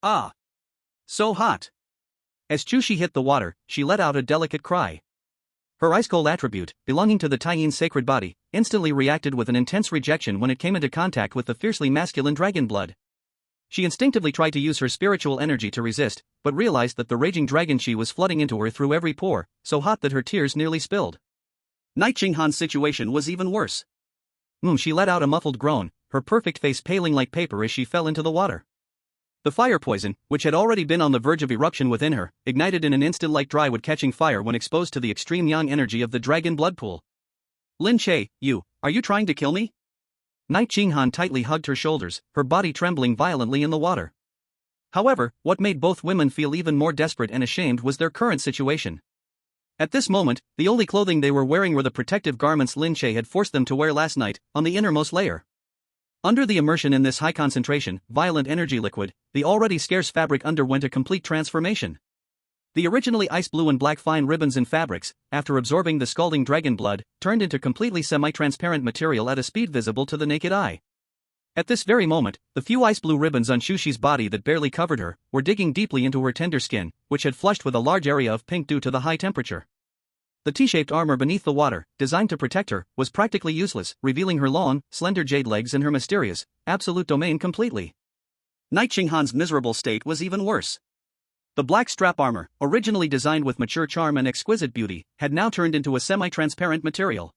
Ah! So hot! As Chu Xi hit the water, she let out a delicate cry. Her ice-cold attribute, belonging to the Taiyin sacred body, instantly reacted with an intense rejection when it came into contact with the fiercely masculine dragon blood. She instinctively tried to use her spiritual energy to resist, but realized that the raging dragon Qi was flooding into her through every pore, so hot that her tears nearly spilled. Night Jinghan's situation was even worse. She let out a muffled groan, her perfect face paling like paper as she fell into the water. The fire poison, which had already been on the verge of eruption within her, ignited in an instant like dry wood catching fire when exposed to the extreme yang energy of the dragon blood pool. Lin Che, are you trying to kill me? Night Jinghan tightly hugged her shoulders, her body trembling violently in the water. However, what made both women feel even more desperate and ashamed was their current situation. At this moment, the only clothing they were wearing were the protective garments Lin Che had forced them to wear last night, on the innermost layer. Under the immersion in this high-concentration, violent energy liquid, the already scarce fabric underwent a complete transformation. The originally ice blue and black fine ribbons and fabrics, after absorbing the scalding dragon blood, turned into completely semi-transparent material at a speed visible to the naked eye. At this very moment, the few ice blue ribbons on Chu Xi's body that barely covered her, were digging deeply into her tender skin, which had flushed with a large area of pink due to the high temperature. The T-shaped armor beneath the water, designed to protect her, was practically useless, revealing her long, slender jade legs and her mysterious, absolute domain completely. Night Jinghan's miserable state was even worse. The black strap armor, originally designed with mature charm and exquisite beauty, had now turned into a semi-transparent material.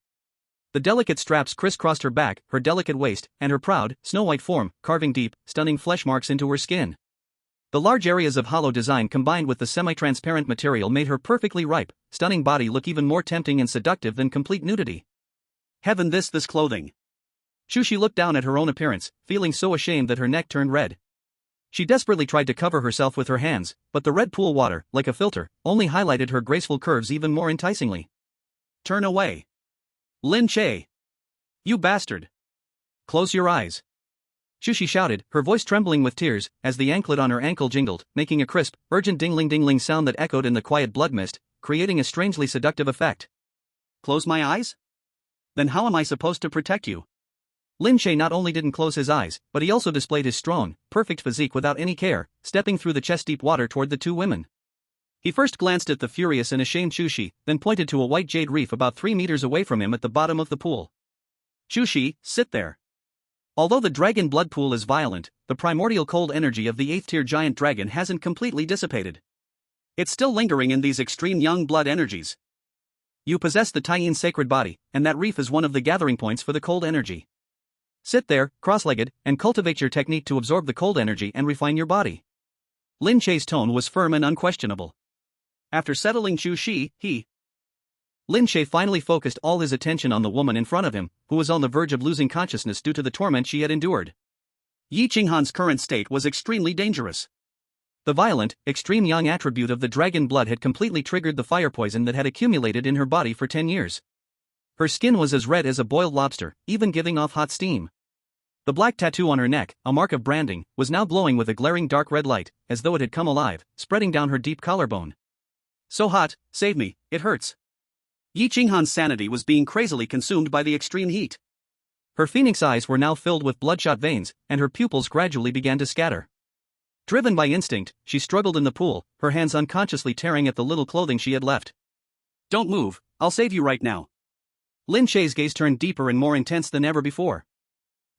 The delicate straps crisscrossed her back, her delicate waist, and her proud, snow-white form, carving deep, stunning flesh marks into her skin. The large areas of hollow design combined with the semi-transparent material made her perfectly ripe, stunning body look even more tempting and seductive than complete nudity. Heaven, this clothing! Chu Xi looked down at her own appearance, feeling so ashamed that her neck turned red. She desperately tried to cover herself with her hands, but the red pool water, like a filter, only highlighted her graceful curves even more enticingly. Turn away! Lin Che! You bastard! Close your eyes! Chu Xi shouted, her voice trembling with tears, as the anklet on her ankle jingled, making a crisp, urgent dingling-dingling sound that echoed in the quiet blood mist, creating a strangely seductive effect. Close my eyes? Then how am I supposed to protect you? Lin Che not only didn't close his eyes, but he also displayed his strong, perfect physique without any care, stepping through the chest-deep water toward the 2 women. He first glanced at the furious and ashamed Chu Xi, then pointed to a white jade reef about 3 meters away from him at the bottom of the pool. Chu Xi, sit there. Although the dragon blood pool is violent, the primordial cold energy of the 8th-tier giant dragon hasn't completely dissipated. It's still lingering in these extreme young blood energies. You possess the Taiyin sacred body, and that reef is one of the gathering points for the cold energy. Sit there, cross-legged, and cultivate your technique to absorb the cold energy and refine your body. Lin Che's tone was firm and unquestionable. After settling Chu Xi, Lin Che finally focused all his attention on the woman in front of him, who was on the verge of losing consciousness due to the torment she had endured. Yi Qinghan's current state was extremely dangerous. The violent, extreme yang attribute of the dragon blood had completely triggered the fire poison that had accumulated in her body for 10 years. Her skin was as red as a boiled lobster, even giving off hot steam. The black tattoo on her neck, a mark of branding, was now glowing with a glaring dark red light, as though it had come alive, spreading down her deep collarbone. So hot, save me, it hurts. Yi Qinghan's sanity was being crazily consumed by the extreme heat. Her phoenix eyes were now filled with bloodshot veins, and her pupils gradually began to scatter. Driven by instinct, she struggled in the pool, her hands unconsciously tearing at the little clothing she had left. Don't move, I'll save you right now. Lin Che's gaze turned deeper and more intense than ever before.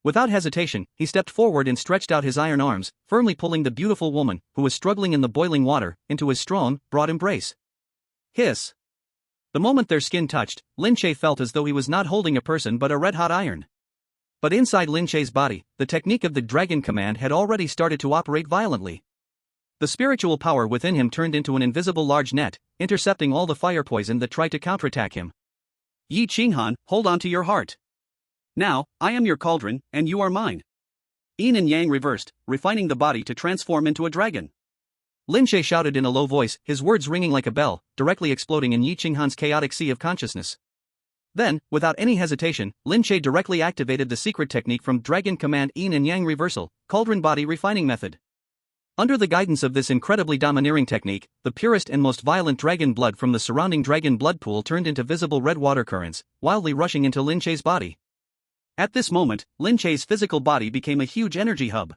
Without hesitation, he stepped forward and stretched out his iron arms, firmly pulling the beautiful woman, who was struggling in the boiling water, into his strong, broad embrace. Hiss. The moment their skin touched, Lin Che felt as though he was not holding a person but a red-hot iron. But inside Lin Che's body, the technique of the Dragon Command had already started to operate violently. The spiritual power within him turned into an invisible large net, intercepting all the fire poison that tried to counterattack him. Yi Qinghan, hold on to your heart. Now, I am your cauldron, and you are mine. Yin and Yang reversed, refining the body to transform into a dragon. Lin Che shouted in a low voice, his words ringing like a bell, directly exploding in Yi Qinghan's chaotic sea of consciousness. Then, without any hesitation, Lin Che directly activated the secret technique from Dragon Command Yin and Yang Reversal, Cauldron Body Refining Method. Under the guidance of this incredibly domineering technique, the purest and most violent dragon blood from the surrounding dragon blood pool turned into visible red water currents, wildly rushing into Lin Che's body. At this moment, Lin Che's physical body became a huge energy hub.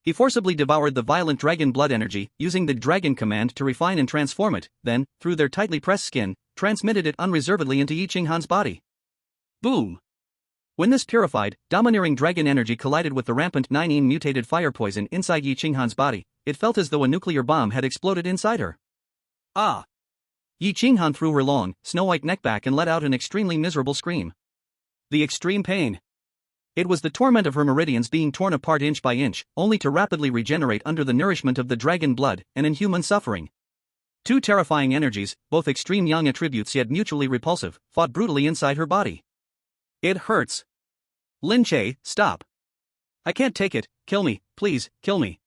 He forcibly devoured the violent dragon blood energy, using the Dragon Command to refine and transform it, then, through their tightly pressed skin, transmitted it unreservedly into Yi Qinghan's body. Boom! When this purified, domineering dragon energy collided with the rampant 9 mutated fire poison inside Yi Qinghan's body, it felt as though a nuclear bomb had exploded inside her. Ah! Yi Qinghan threw her long, snow-white neck back and let out an extremely miserable scream. The extreme pain. It was the torment of her meridians being torn apart inch by inch, only to rapidly regenerate under the nourishment of the dragon blood, and inhuman suffering. Two terrifying energies, both extreme yang attributes yet mutually repulsive, fought brutally inside her body. It hurts. Lin Che, stop. I can't take it, kill me, please, kill me.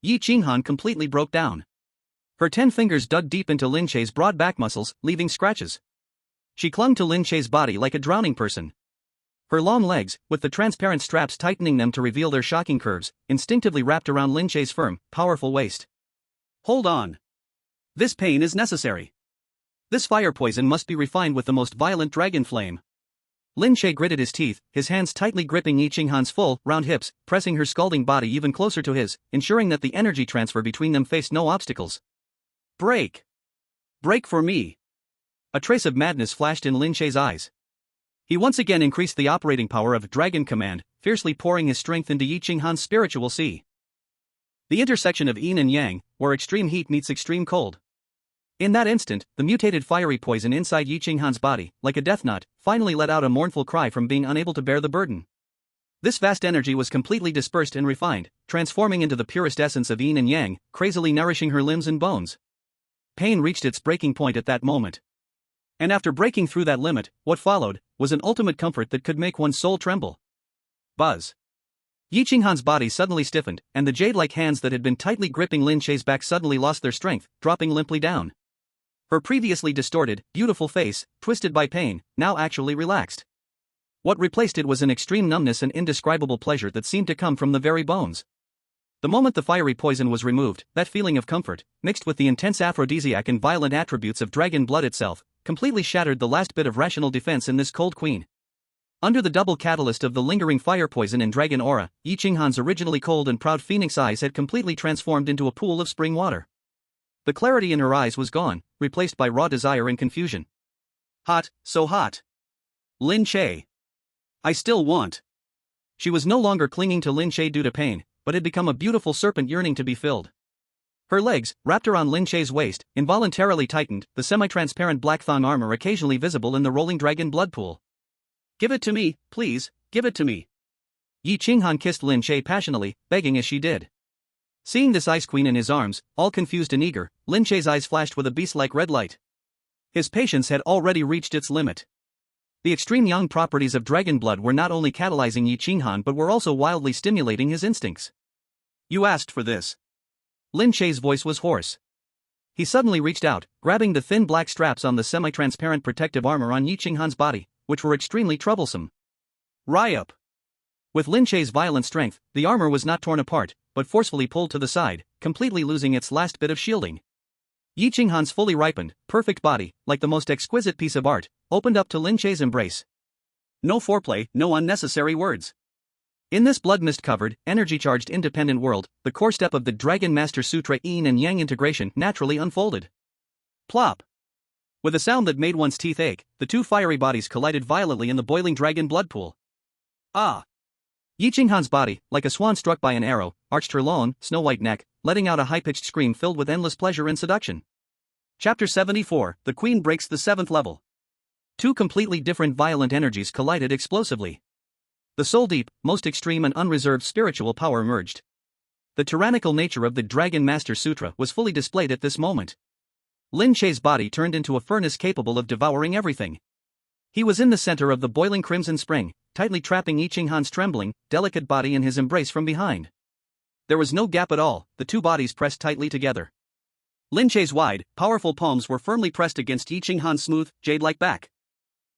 Yi Qinghan completely broke down. Her 10 fingers dug deep into Lin Che's broad back muscles, leaving scratches. She clung to Lin Che's body like a drowning person. Her long legs, with the transparent straps tightening them to reveal their shocking curves, instinctively wrapped around Lin Che's firm, powerful waist. Hold on. This pain is necessary. This fire poison must be refined with the most violent dragon flame. Lin Che gritted his teeth, his hands tightly gripping Yi Qinghan's full, round hips, pressing her scalding body even closer to his, ensuring that the energy transfer between them faced no obstacles. Break! Break for me! A trace of madness flashed in Lin Che's eyes. He once again increased the operating power of Dragon Command, fiercely pouring his strength into Yi Qinghan's spiritual sea. The intersection of yin and yang, where extreme heat meets extreme cold. In that instant, the mutated fiery poison inside Yi Qinghan's body, like a death knot, finally let out a mournful cry from being unable to bear the burden. This vast energy was completely dispersed and refined, transforming into the purest essence of yin and yang, crazily nourishing her limbs and bones. Pain reached its breaking point at that moment. And after breaking through that limit, what followed was an ultimate comfort that could make one's soul tremble. Buzz. Yi Qinghan's body suddenly stiffened, and the jade-like hands that had been tightly gripping Lin Che's back suddenly lost their strength, dropping limply down. Her previously distorted, beautiful face, twisted by pain, now actually relaxed. What replaced it was an extreme numbness and indescribable pleasure that seemed to come from the very bones. The moment the fiery poison was removed, that feeling of comfort, mixed with the intense aphrodisiac and violent attributes of dragon blood itself, completely shattered the last bit of rational defense in this cold queen. Under the double catalyst of the lingering fire poison and dragon aura, Yi Qinghan's originally cold and proud phoenix eyes had completely transformed into a pool of spring water. The clarity in her eyes was gone, replaced by raw desire and confusion. Hot, so hot. Lin Che. I still want. She was no longer clinging to Lin Che due to pain, but had become a beautiful serpent yearning to be filled. Her legs, wrapped around Lin Che's waist, involuntarily tightened, the semi-transparent black thong armor occasionally visible in the rolling dragon blood pool. Give it to me, please, give it to me. Yi Qinghan kissed Lin Che passionately, begging as she did. Seeing this ice queen in his arms, all confused and eager, Lin Che's eyes flashed with a beast-like red light. His patience had already reached its limit. The extreme yang properties of dragon blood were not only catalyzing Yi Qinghan but were also wildly stimulating his instincts. You asked for this. Lin Che's voice was hoarse. He suddenly reached out, grabbing the thin black straps on the semi-transparent protective armor on Yi Qinghan's body, which were extremely troublesome. Rie up! With Lin Che's violent strength, the armor was not torn apart, but forcefully pulled to the side, completely losing its last bit of shielding. Yi Qinghan's fully ripened, perfect body, like the most exquisite piece of art, opened up to Lin Che's embrace. No foreplay, no unnecessary words. In this blood mist-covered, energy-charged independent world, the core step of the Dragon Master Sutra Yin and Yang integration naturally unfolded. Plop! With a sound that made one's teeth ache, the two fiery bodies collided violently in the boiling dragon blood pool. Ah! Yi Qinghan's body, like a swan struck by an arrow, arched her long, snow-white neck, letting out a high-pitched scream filled with endless pleasure and seduction. Chapter 74, The Queen Breaks the Seventh Level. Two completely different violent energies collided explosively. The soul-deep, most extreme and unreserved spiritual power merged. The tyrannical nature of the Dragon Master Sutra was fully displayed at this moment. Lin Che's body turned into a furnace capable of devouring everything. He was in the center of the boiling crimson spring, tightly trapping Yi Qinghan's trembling, delicate body in his embrace from behind. There was no gap at all, the two bodies pressed tightly together. Lin Che's wide, powerful palms were firmly pressed against Yi Qinghan's smooth, jade-like back.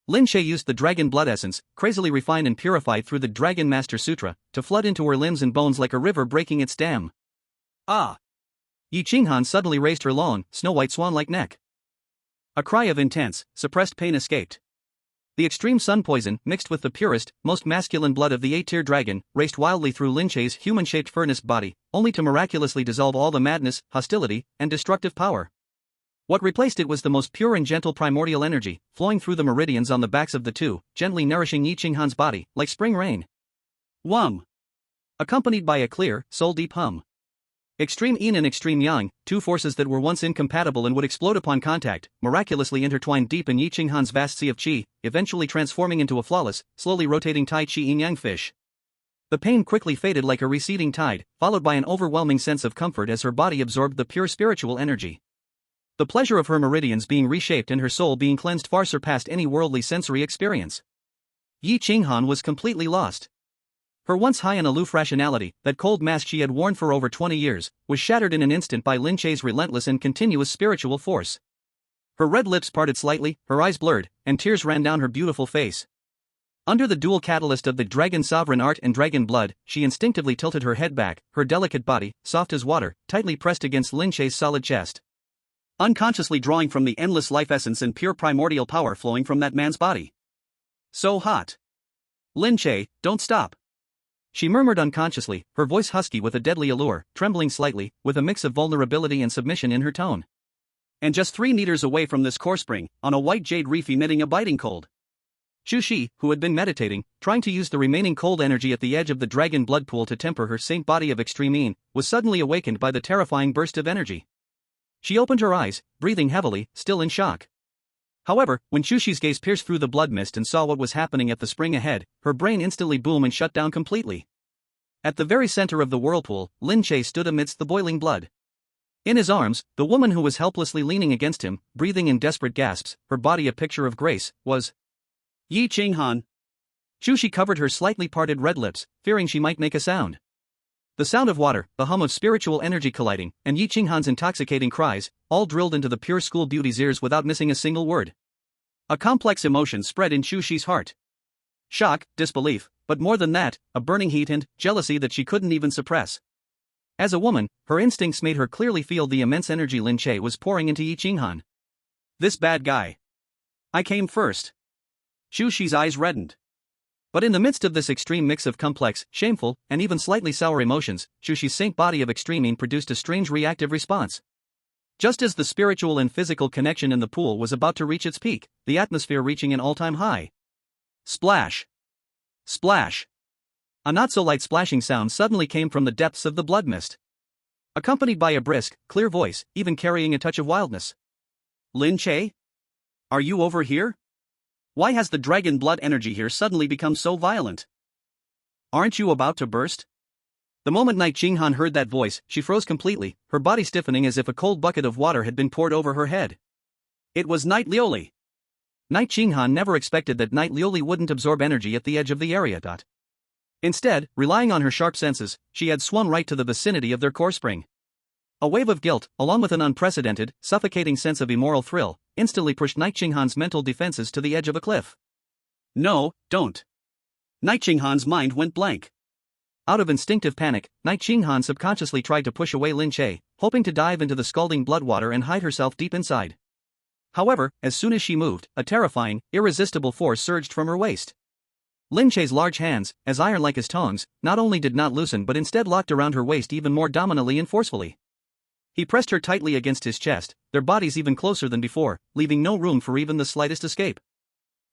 Lin Che used the dragon blood essence, crazily refined and purified through the Dragon Master Sutra, to flood into her limbs and bones like a river breaking its dam. Ah! Yi Qinghan suddenly raised her long, snow-white swan-like neck. A cry of intense, suppressed pain escaped. The extreme sun poison, mixed with the purest, most masculine blood of the eight-tier dragon, raced wildly through Lin Che's human-shaped furnace body, only to miraculously dissolve all the madness, hostility, and destructive power. What replaced it was the most pure and gentle primordial energy, flowing through the meridians on the backs of the two, gently nourishing Yi Qinghan's body, like spring rain. Whum! Accompanied by a clear, soul-deep hum. Extreme Yin and Extreme Yang, two forces that were once incompatible and would explode upon contact, miraculously intertwined deep in Yi Qinghan's vast sea of qi, eventually transforming into a flawless, slowly rotating Tai Chi Yin-Yang fish. The pain quickly faded like a receding tide, followed by an overwhelming sense of comfort as her body absorbed the pure spiritual energy. The pleasure of her meridians being reshaped and her soul being cleansed far surpassed any worldly sensory experience. Yi Qinghan was completely lost. Her once high and aloof rationality, that cold mask she had worn for over 20 years, was shattered in an instant by Lin Che's relentless and continuous spiritual force. Her red lips parted slightly, her eyes blurred, and tears ran down her beautiful face. Under the dual catalyst of the Dragon Sovereign Art and Dragon Blood, she instinctively tilted her head back, her delicate body, soft as water, tightly pressed against Lin Che's solid chest. Unconsciously drawing from the endless life essence and pure primordial power flowing from that man's body. So hot. Lin Che, don't stop. She murmured unconsciously, her voice husky with a deadly allure, trembling slightly, with a mix of vulnerability and submission in her tone. And just 3 meters away from this core spring, on a white jade reef emitting a biting cold. Chu Xi, who had been meditating, trying to use the remaining cold energy at the edge of the dragon blood pool to temper her saint body of extreme Yin, was suddenly awakened by the terrifying burst of energy. She opened her eyes, breathing heavily, still in shock. However, when Chu Xi's gaze pierced through the blood mist and saw what was happening at the spring ahead, her brain instantly boomed and shut down completely. At the very center of the whirlpool, Lin Che stood amidst the boiling blood. In his arms, the woman who was helplessly leaning against him, breathing in desperate gasps, her body a picture of grace, was Yi Qinghan. Chu Xi covered her slightly parted red lips, fearing she might make a sound. The sound of water, the hum of spiritual energy colliding, and Yi Qinghan's intoxicating cries, all drilled into the pure school beauty's ears without missing a single word. A complex emotion spread in Chu Xi's heart. Shock, disbelief, but more than that, a burning heat and jealousy that she couldn't even suppress. As a woman, her instincts made her clearly feel the immense energy Lin Che was pouring into Yi Qinghan. This bad guy. I came first. Chu Xi's eyes reddened. But in the midst of this extreme mix of complex, shameful, and even slightly sour emotions, Chu Xi's saint body of extreme Yin produced a strange reactive response. Just as the spiritual and physical connection in the pool was about to reach its peak, the atmosphere reaching an all-time high. Splash! Splash! A not-so-light splashing sound suddenly came from the depths of the blood mist. Accompanied by a brisk, clear voice, even carrying a touch of wildness. Lin Che? Are you over here? Why has the dragon blood energy here suddenly become so violent? Aren't you about to burst? The moment Yi Qinghan heard that voice, she froze completely, her body stiffening as if a cold bucket of water had been poured over her head. It was Night Liuli. Yi Qinghan never expected that Night Liuli wouldn't absorb energy at the edge of the area. Instead, relying on her sharp senses, she had swum right to the vicinity of their core spring. A wave of guilt, along with an unprecedented, suffocating sense of immoral thrill, instantly pushed Yi Qinghan's mental defenses to the edge of a cliff. No, don't. Yi Qinghan's mind went blank. Out of instinctive panic, Yi Qinghan subconsciously tried to push away Lin Che, hoping to dive into the scalding blood water and hide herself deep inside. However, as soon as she moved, a terrifying, irresistible force surged from her waist. Lin Che's large hands, as iron-like as tongs, not only did not loosen but instead locked around her waist even more dominantly and forcefully. He pressed her tightly against his chest, their bodies even closer than before, leaving no room for even the slightest escape.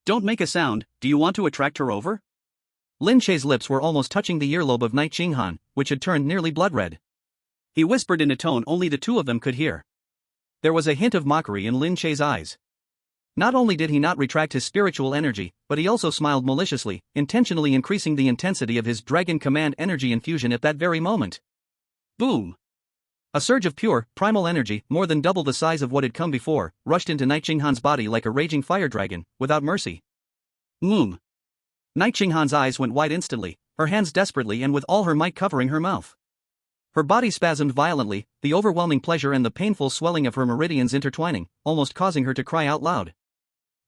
"Don't make a sound, do you want to attract her over?" Lin Che's lips were almost touching the earlobe of Knight Xinghan, which had turned nearly blood-red. He whispered in a tone only the two of them could hear. There was a hint of mockery in Lin Che's eyes. Not only did he not retract his spiritual energy, but he also smiled maliciously, intentionally increasing the intensity of his Dragon Command energy infusion at that very moment. Boom! A surge of pure, primal energy, more than double the size of what had come before, rushed into Knight Xinghan's body like a raging fire dragon, without mercy. Moom! Knight Xinghan's eyes went wide instantly, her hands desperately and with all her might covering her mouth. Her body spasmed violently, the overwhelming pleasure and the painful swelling of her meridians intertwining, almost causing her to cry out loud.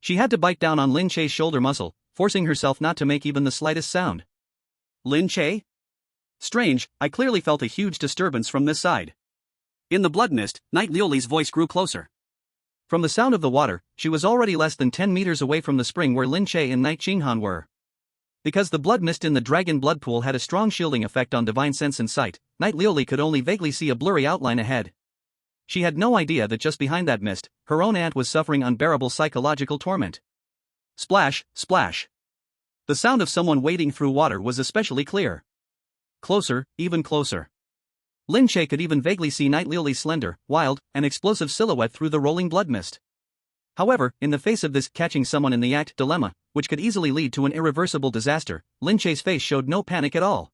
She had to bite down on Lin Che's shoulder muscle, forcing herself not to make even the slightest sound. Lin Che? Strange, I clearly felt a huge disturbance from this side. In the blood mist, Knight Liuli's voice grew closer. From the sound of the water, she was already less than 10 meters away from the spring where Lin Che and Knight Xinghan were. Because the blood mist in the dragon blood pool had a strong shielding effect on divine sense and sight, Knight Liuli could only vaguely see a blurry outline ahead. She had no idea that just behind that mist, her own aunt was suffering unbearable psychological torment. Splash, splash. The sound of someone wading through water was especially clear. Closer, even closer. Lin Che could even vaguely see Knight Liuli's slender, wild, and explosive silhouette through the rolling blood mist. However, in the face of this catching someone in the act dilemma, which could easily lead to an irreversible disaster, Lin Che's face showed no panic at all.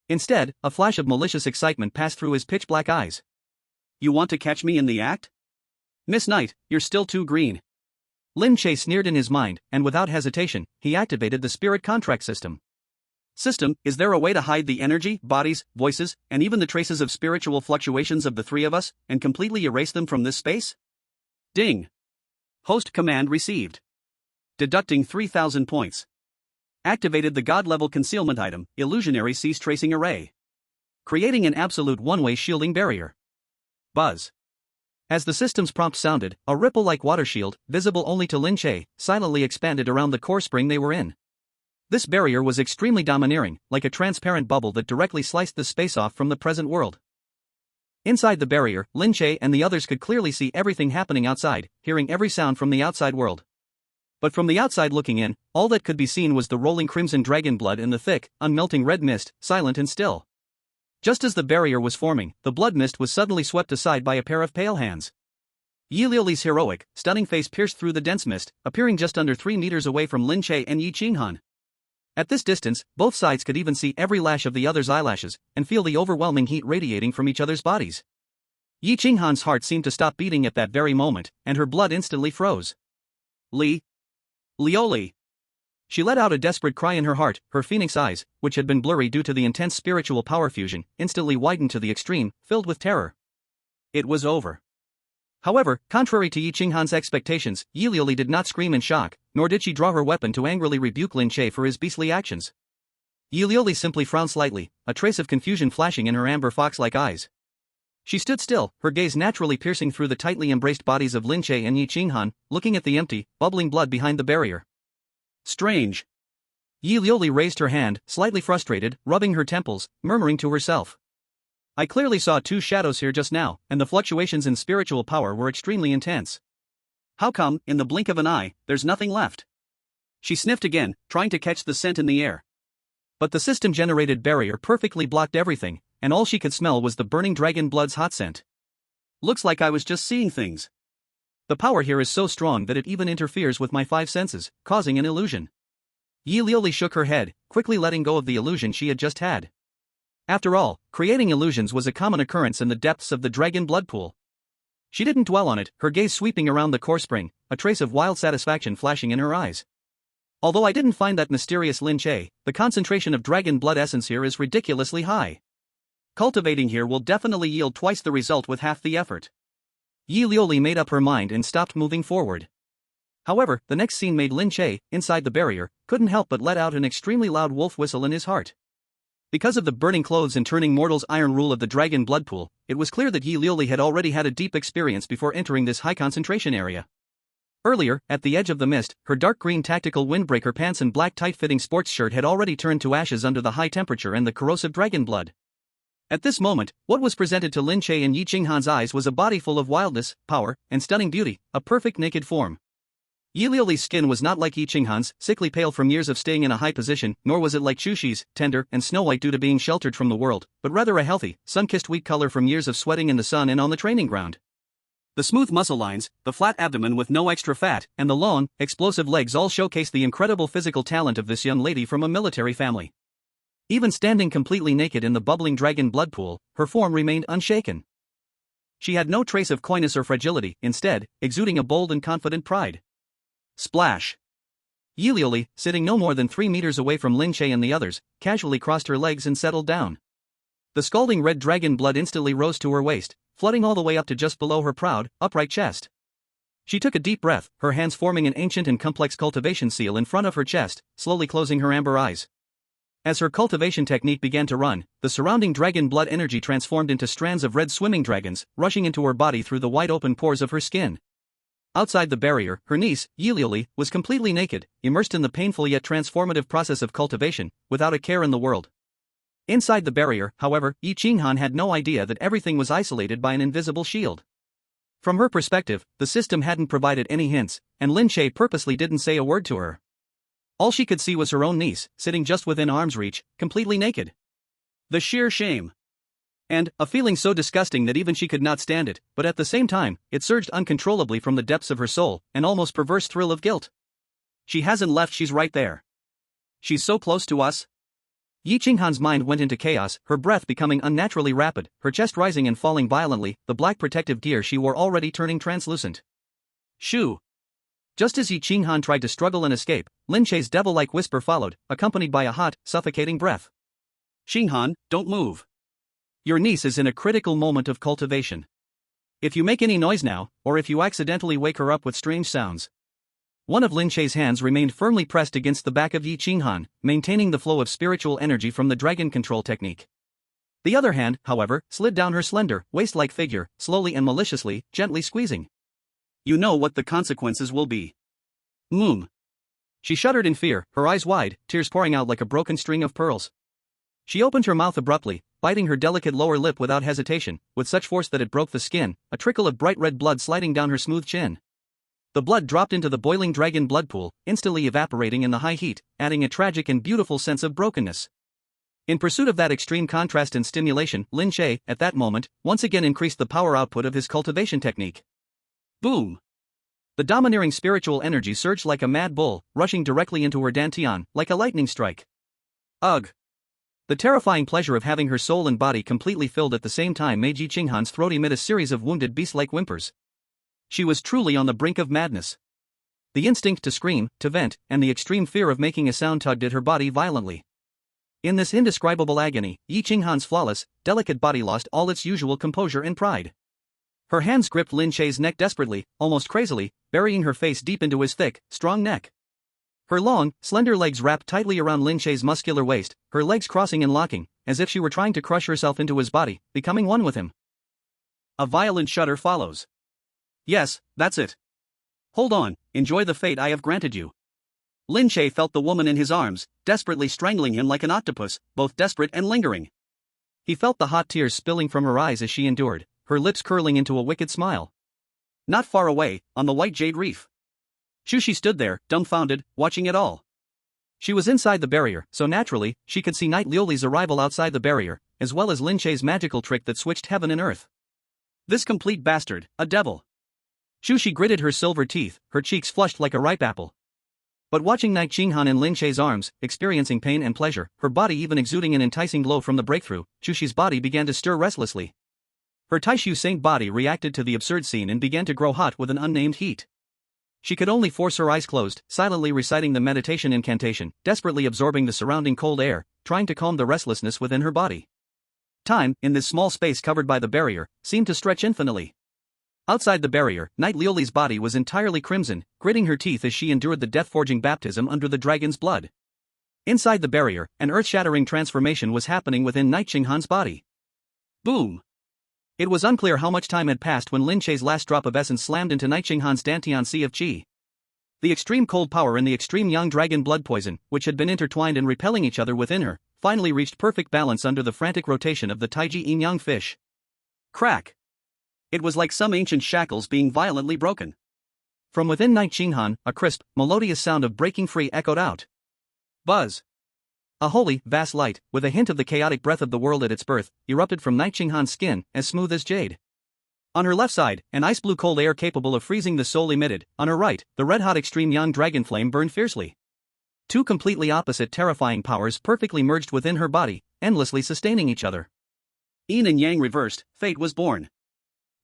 Instead, a flash of malicious excitement passed through his pitch-black eyes. You want to catch me in the act? Miss Knight, you're still too green. Lin Che sneered in his mind, and without hesitation, he activated the Spirit Contract System. System, is there a way to hide the energy, bodies, voices, and even the traces of spiritual fluctuations of the three of us, and completely erase them from this space? Ding. Host command received. Deducting 3,000 points. Activated the God-level concealment item, Illusionary Cease Tracing Array. Creating an absolute one-way shielding barrier. Buzz. As the system's prompt sounded, a ripple-like water shield, visible only to Lin Che, silently expanded around the core spring they were in. This barrier was extremely domineering, like a transparent bubble that directly sliced the space off from the present world. Inside the barrier, Lin Che and the others could clearly see everything happening outside, hearing every sound from the outside world. But from the outside looking in, all that could be seen was the rolling crimson dragon blood in the thick, unmelting red mist, silent and still. Just as the barrier was forming, the blood mist was suddenly swept aside by a pair of pale hands. Yi Liuli's heroic, stunning face pierced through the dense mist, appearing just under 3 meters away from Lin Che and Yi Qinghan. At this distance, both sides could even see every lash of the other's eyelashes, and feel the overwhelming heat radiating from each other's bodies. Yi Qinghan's heart seemed to stop beating at that very moment, and her blood instantly froze. Lioli! She let out a desperate cry in her heart, her phoenix eyes, which had been blurry due to the intense spiritual power fusion, instantly widened to the extreme, filled with terror. It was over. However, contrary to Yi Qinghan's expectations, Yi Liuli did not scream in shock, nor did she draw her weapon to angrily rebuke Lin Che for his beastly actions. Yi Liuli simply frowned slightly, a trace of confusion flashing in her amber fox-like eyes. She stood still, her gaze naturally piercing through the tightly embraced bodies of Lin Che and Yi Qinghan, looking at the empty, bubbling blood behind the barrier. Strange. Yi Liuli raised her hand, slightly frustrated, rubbing her temples, murmuring to herself. I clearly saw two shadows here just now, and the fluctuations in spiritual power were extremely intense. How come, in the blink of an eye, there's nothing left? She sniffed again, trying to catch the scent in the air. But the system-generated barrier perfectly blocked everything, and all she could smell was the burning dragon blood's hot scent. Looks like I was just seeing things. The power here is so strong that it even interferes with my 5 senses, causing an illusion. Yi Liuli shook her head, quickly letting go of the illusion she had just had. After all, creating illusions was a common occurrence in the depths of the dragon blood pool. She didn't dwell on it, her gaze sweeping around the core spring, a trace of wild satisfaction flashing in her eyes. Although I didn't find that mysterious Lin Che, the concentration of dragon blood essence here is ridiculously high. Cultivating here will definitely yield twice the result with half the effort. Yi Liuli made up her mind and stopped moving forward. However, the next scene made Lin Che, inside the barrier, couldn't help but let out an extremely loud wolf whistle in his heart. Because of the burning clothes and turning mortal's iron rule of the dragon blood pool, it was clear that Yi Liuli had already had a deep experience before entering this high concentration area. Earlier, at the edge of the mist, her dark green tactical windbreaker pants and black tight-fitting sports shirt had already turned to ashes under the high temperature and the corrosive dragon blood. At this moment, what was presented to Lin Che and Yi Qinghan's eyes was a body full of wildness, power, and stunning beauty, a perfect naked form. Yi Liuli's skin was not like Yi Qinghan's, sickly pale from years of staying in a high position, nor was it like Chu Xi's, tender and snow-white due to being sheltered from the world, but rather a healthy, sun-kissed wheat color from years of sweating in the sun and on the training ground. The smooth muscle lines, the flat abdomen with no extra fat, and the long, explosive legs all showcase the incredible physical talent of this young lady from a military family. Even standing completely naked in the bubbling dragon blood pool, her form remained unshaken. She had no trace of coyness or fragility, instead, exuding a bold and confident pride. Splash! Yi Liuli, sitting no more than 3 meters away from Lin Che and the others, casually crossed her legs and settled down. The scalding red dragon blood instantly rose to her waist, flooding all the way up to just below her proud, upright chest. She took a deep breath, her hands forming an ancient and complex cultivation seal in front of her chest, slowly closing her amber eyes. As her cultivation technique began to run, the surrounding dragon blood energy transformed into strands of red swimming dragons, rushing into her body through the wide-open pores of her skin. Outside the barrier, her niece, Yi Liuli, was completely naked, immersed in the painful yet transformative process of cultivation, without a care in the world. Inside the barrier, however, Yi Qinghan had no idea that everything was isolated by an invisible shield. From her perspective, the system hadn't provided any hints, and Lin Che purposely didn't say a word to her. All she could see was her own niece, sitting just within arm's reach, completely naked. The sheer shame. And, a feeling so disgusting that even she could not stand it, but at the same time, it surged uncontrollably from the depths of her soul, an almost perverse thrill of guilt. She hasn't left, she's right there. She's so close to us. Yi Qinghan's mind went into chaos, her breath becoming unnaturally rapid, her chest rising and falling violently, the black protective gear she wore already turning translucent. Shoo! Just as Yi Qinghan tried to struggle and escape, Lin Che's devil-like whisper followed, accompanied by a hot, suffocating breath. Qinghan, don't move. Your niece is in a critical moment of cultivation. If you make any noise now, or if you accidentally wake her up with strange sounds. One of Lin Che's hands remained firmly pressed against the back of Yi Qinghan, maintaining the flow of spiritual energy from the dragon control technique. The other hand, however, slid down her slender, waist-like figure, slowly and maliciously, gently squeezing. You know what the consequences will be. She shuddered in fear, her eyes wide, tears pouring out like a broken string of pearls. She opened her mouth abruptly, biting her delicate lower lip without hesitation, with such force that it broke the skin, a trickle of bright red blood sliding down her smooth chin. The blood dropped into the boiling dragon blood pool, instantly evaporating in the high heat, adding a tragic and beautiful sense of brokenness. In pursuit of that extreme contrast and stimulation, Lin Che, at that moment, once again increased the power output of his cultivation technique. Boom! The domineering spiritual energy surged like a mad bull, rushing directly into her dantian, like a lightning strike. Ugh! The terrifying pleasure of having her soul and body completely filled at the same time made Yi Qinghan's throat emit a series of wounded beast-like whimpers. She was truly on the brink of madness. The instinct to scream, to vent, and the extreme fear of making a sound tugged at her body violently. In this indescribable agony, Yi Qinghan's flawless, delicate body lost all its usual composure and pride. Her hands gripped Lin Che's neck desperately, almost crazily, burying her face deep into his thick, strong neck. Her long, slender legs wrapped tightly around Lin Che's muscular waist, her legs crossing and locking, as if she were trying to crush herself into his body, becoming one with him. A violent shudder follows. Yes, that's it. Hold on, enjoy the fate I have granted you. Lin Che felt the woman in his arms, desperately strangling him like an octopus, both desperate and lingering. He felt the hot tears spilling from her eyes as she endured, her lips curling into a wicked smile. Not far away, on the white jade reef, Chu Xi stood there, dumbfounded, watching it all. She was inside the barrier, so naturally, she could see Knight Liuli's arrival outside the barrier, as well as Lin Che's magical trick that switched heaven and earth. This complete bastard, a devil. Chu Xi gritted her silver teeth, her cheeks flushed like a ripe apple. But watching Knight Qinghan in Lin Che's arms, experiencing pain and pleasure, her body even exuding an enticing glow from the breakthrough, Chu Xi's body began to stir restlessly. Her Taishu Saint body reacted to the absurd scene and began to grow hot with an unnamed heat. She could only force her eyes closed, silently reciting the meditation incantation, desperately absorbing the surrounding cold air, trying to calm the restlessness within her body. Time, in this small space covered by the barrier, seemed to stretch infinitely. Outside the barrier, Knight Liuli's body was entirely crimson, gritting her teeth as she endured the death-forging baptism under the dragon's blood. Inside the barrier, an earth-shattering transformation was happening within Knight Qinghan's body. Boom! It was unclear how much time had passed when Lin Che's last drop of essence slammed into Nightjinghan's Dantian Sea of Qi. The extreme cold power and the extreme young dragon blood poison, which had been intertwined and repelling each other within her, finally reached perfect balance under the frantic rotation of the Taiji yin-yang fish. Crack! It was like some ancient shackles being violently broken. From within Nightjinghan, a crisp, melodious sound of breaking free echoed out. Buzz! A holy, vast light, with a hint of the chaotic breath of the world at its birth, erupted from Nightjinghan's skin, as smooth as jade. On her left side, an ice-blue cold air capable of freezing the soul emitted. On her right, the red-hot extreme yang dragon flame burned fiercely. Two completely opposite terrifying powers perfectly merged within her body, endlessly sustaining each other. Yin and yang reversed, fate was born.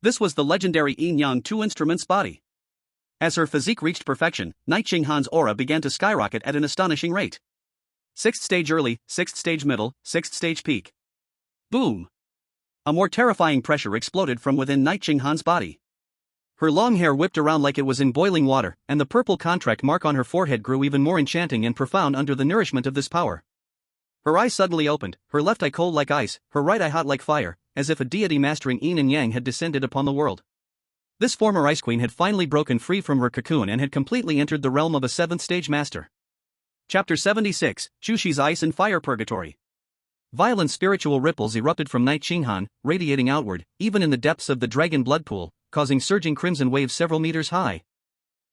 This was the legendary yin-yang two instruments body. As her physique reached perfection, Nightjinghan's aura began to skyrocket at an astonishing rate. 6th stage early, 6th stage middle, 6th stage peak. Boom! A more terrifying pressure exploded from within Nightjinghan's body. Her long hair whipped around like it was in boiling water, and the purple contract mark on her forehead grew even more enchanting and profound under the nourishment of this power. Her eyes suddenly opened, her left eye cold like ice, her right eye hot like fire, as if a deity mastering yin and yang had descended upon the world. This former Ice Queen had finally broken free from her cocoon and had completely entered the realm of a 7th stage master. Chapter 76, Chu Xi's Ice and Fire Purgatory. Violent spiritual ripples erupted from Nightjinghan, radiating outward, even in the depths of the dragon blood pool, causing surging crimson waves several meters high.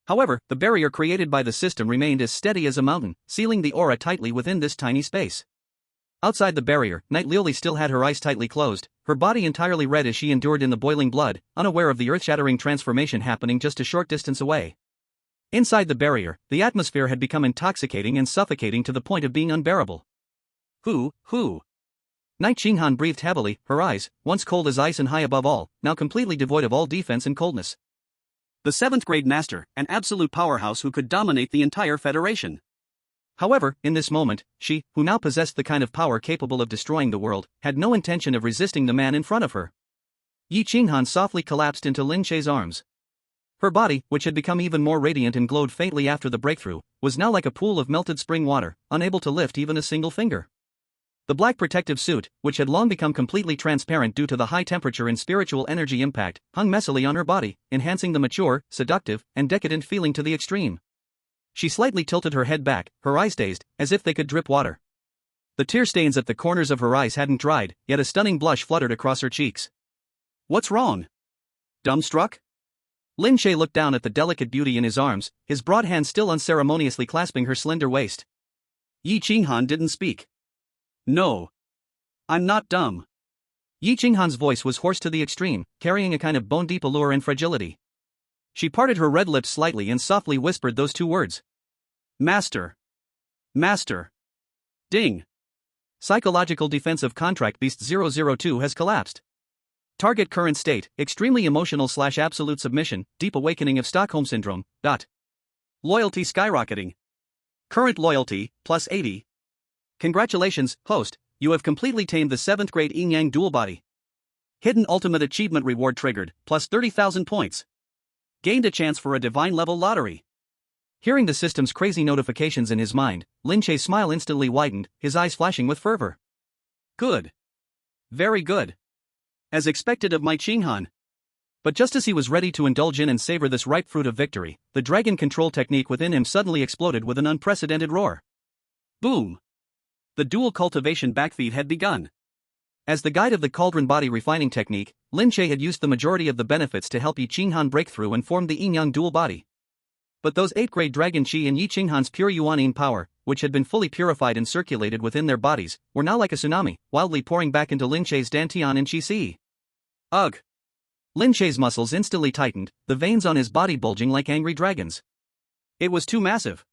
However, the barrier created by the system remained as steady as a mountain, sealing the aura tightly within this tiny space. Outside the barrier, Night Lily still had her eyes tightly closed, her body entirely red as she endured in the boiling blood, unaware of the earth-shattering transformation happening just a short distance away. Inside the barrier, the atmosphere had become intoxicating and suffocating to the point of being unbearable. Who? Nightjinghan breathed heavily, her eyes, once cold as ice and high above all, now completely devoid of all defense and coldness. The 7th grade master, an absolute powerhouse who could dominate the entire federation. However, in this moment, she, who now possessed the kind of power capable of destroying the world, had no intention of resisting the man in front of her. Nightjinghan softly collapsed into Lin Che's arms. Her body, which had become even more radiant and glowed faintly after the breakthrough, was now like a pool of melted spring water, unable to lift even a single finger. The black protective suit, which had long become completely transparent due to the high temperature and spiritual energy impact, hung messily on her body, enhancing the mature, seductive, and decadent feeling to the extreme. She slightly tilted her head back, her eyes dazed, as if they could drip water. The tear stains at the corners of her eyes hadn't dried, yet a stunning blush fluttered across her cheeks. What's wrong? Dumbstruck? Lin Che looked down at the delicate beauty in his arms, his broad hand still unceremoniously clasping her slender waist. Nightjinghan didn't speak. No. I'm not dumb. Nightjinghan's voice was hoarse to the extreme, carrying a kind of bone-deep allure and fragility. She parted her red lips slightly and softly whispered those two words. Master. Master. Ding. Psychological defense of Contract Beast 002 has collapsed. Target current state, extremely emotional/absolute submission, deep awakening of Stockholm Syndrome, ... Loyalty skyrocketing. Current loyalty, plus 80. Congratulations, host, you have completely tamed the 7th grade yin-yang dual body. Hidden ultimate achievement reward triggered, plus 30,000 points. Gained a chance for a divine level lottery. Hearing the system's crazy notifications in his mind, Lin Che's smile instantly widened, his eyes flashing with fervor. Good. Very good. As expected of Nightjinghan. But just as he was ready to indulge in and savor this ripe fruit of victory, the dragon control technique within him suddenly exploded with an unprecedented roar. Boom! The dual cultivation backfeed had begun. As the guide of the cauldron body refining technique, Lin Che had used the majority of the benefits to help Nightjinghan break through and form the yin-yang dual body. But those 8th grade dragon chi and Nightjinghan's pure yuan-yin power, which had been fully purified and circulated within their bodies, were now like a tsunami, wildly pouring back into Lin Che's Dantian and Chu Xi. Ugh! Lin Che's muscles instantly tightened, the veins on his body bulging like angry dragons. It was too massive.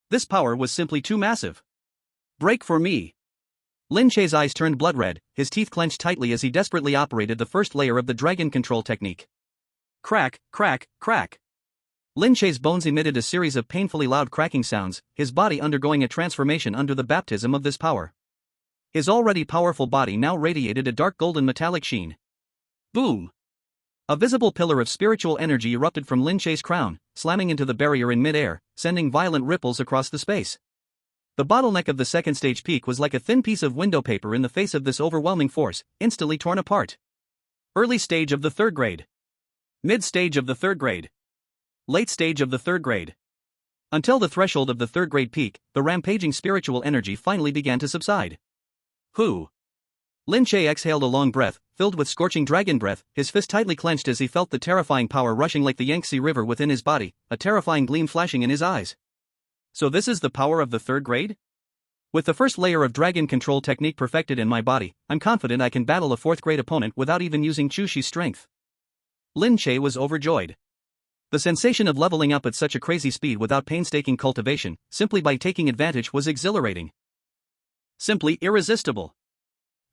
This power was simply too massive. Break for me. Lin Che's eyes turned blood red, his teeth clenched tightly as he desperately operated the first layer of the dragon control technique. Crack, crack, crack. Lin Che's bones emitted a series of painfully loud cracking sounds, his body undergoing a transformation under the baptism of this power. His already powerful body now radiated a dark golden metallic sheen. Boom! A visible pillar of spiritual energy erupted from Lin Che's crown, slamming into the barrier in mid-air, sending violent ripples across the space. The bottleneck of the 2nd stage peak was like a thin piece of window paper in the face of this overwhelming force, instantly torn apart. Early stage of the third grade. Mid stage of the third grade. Late stage of the third grade. Until the threshold of the third grade peak, the rampaging spiritual energy finally began to subside. Who? Lin Che exhaled a long breath, filled with scorching dragon breath, his fist tightly clenched as he felt the terrifying power rushing like the Yangtze River within his body, a terrifying gleam flashing in his eyes. So this is the power of the third grade? With the first layer of dragon control technique perfected in my body, I'm confident I can battle a fourth grade opponent without even using Chu Xi's strength. Lin Che was overjoyed. The sensation of leveling up at such a crazy speed without painstaking cultivation, simply by taking advantage, was exhilarating. Simply irresistible.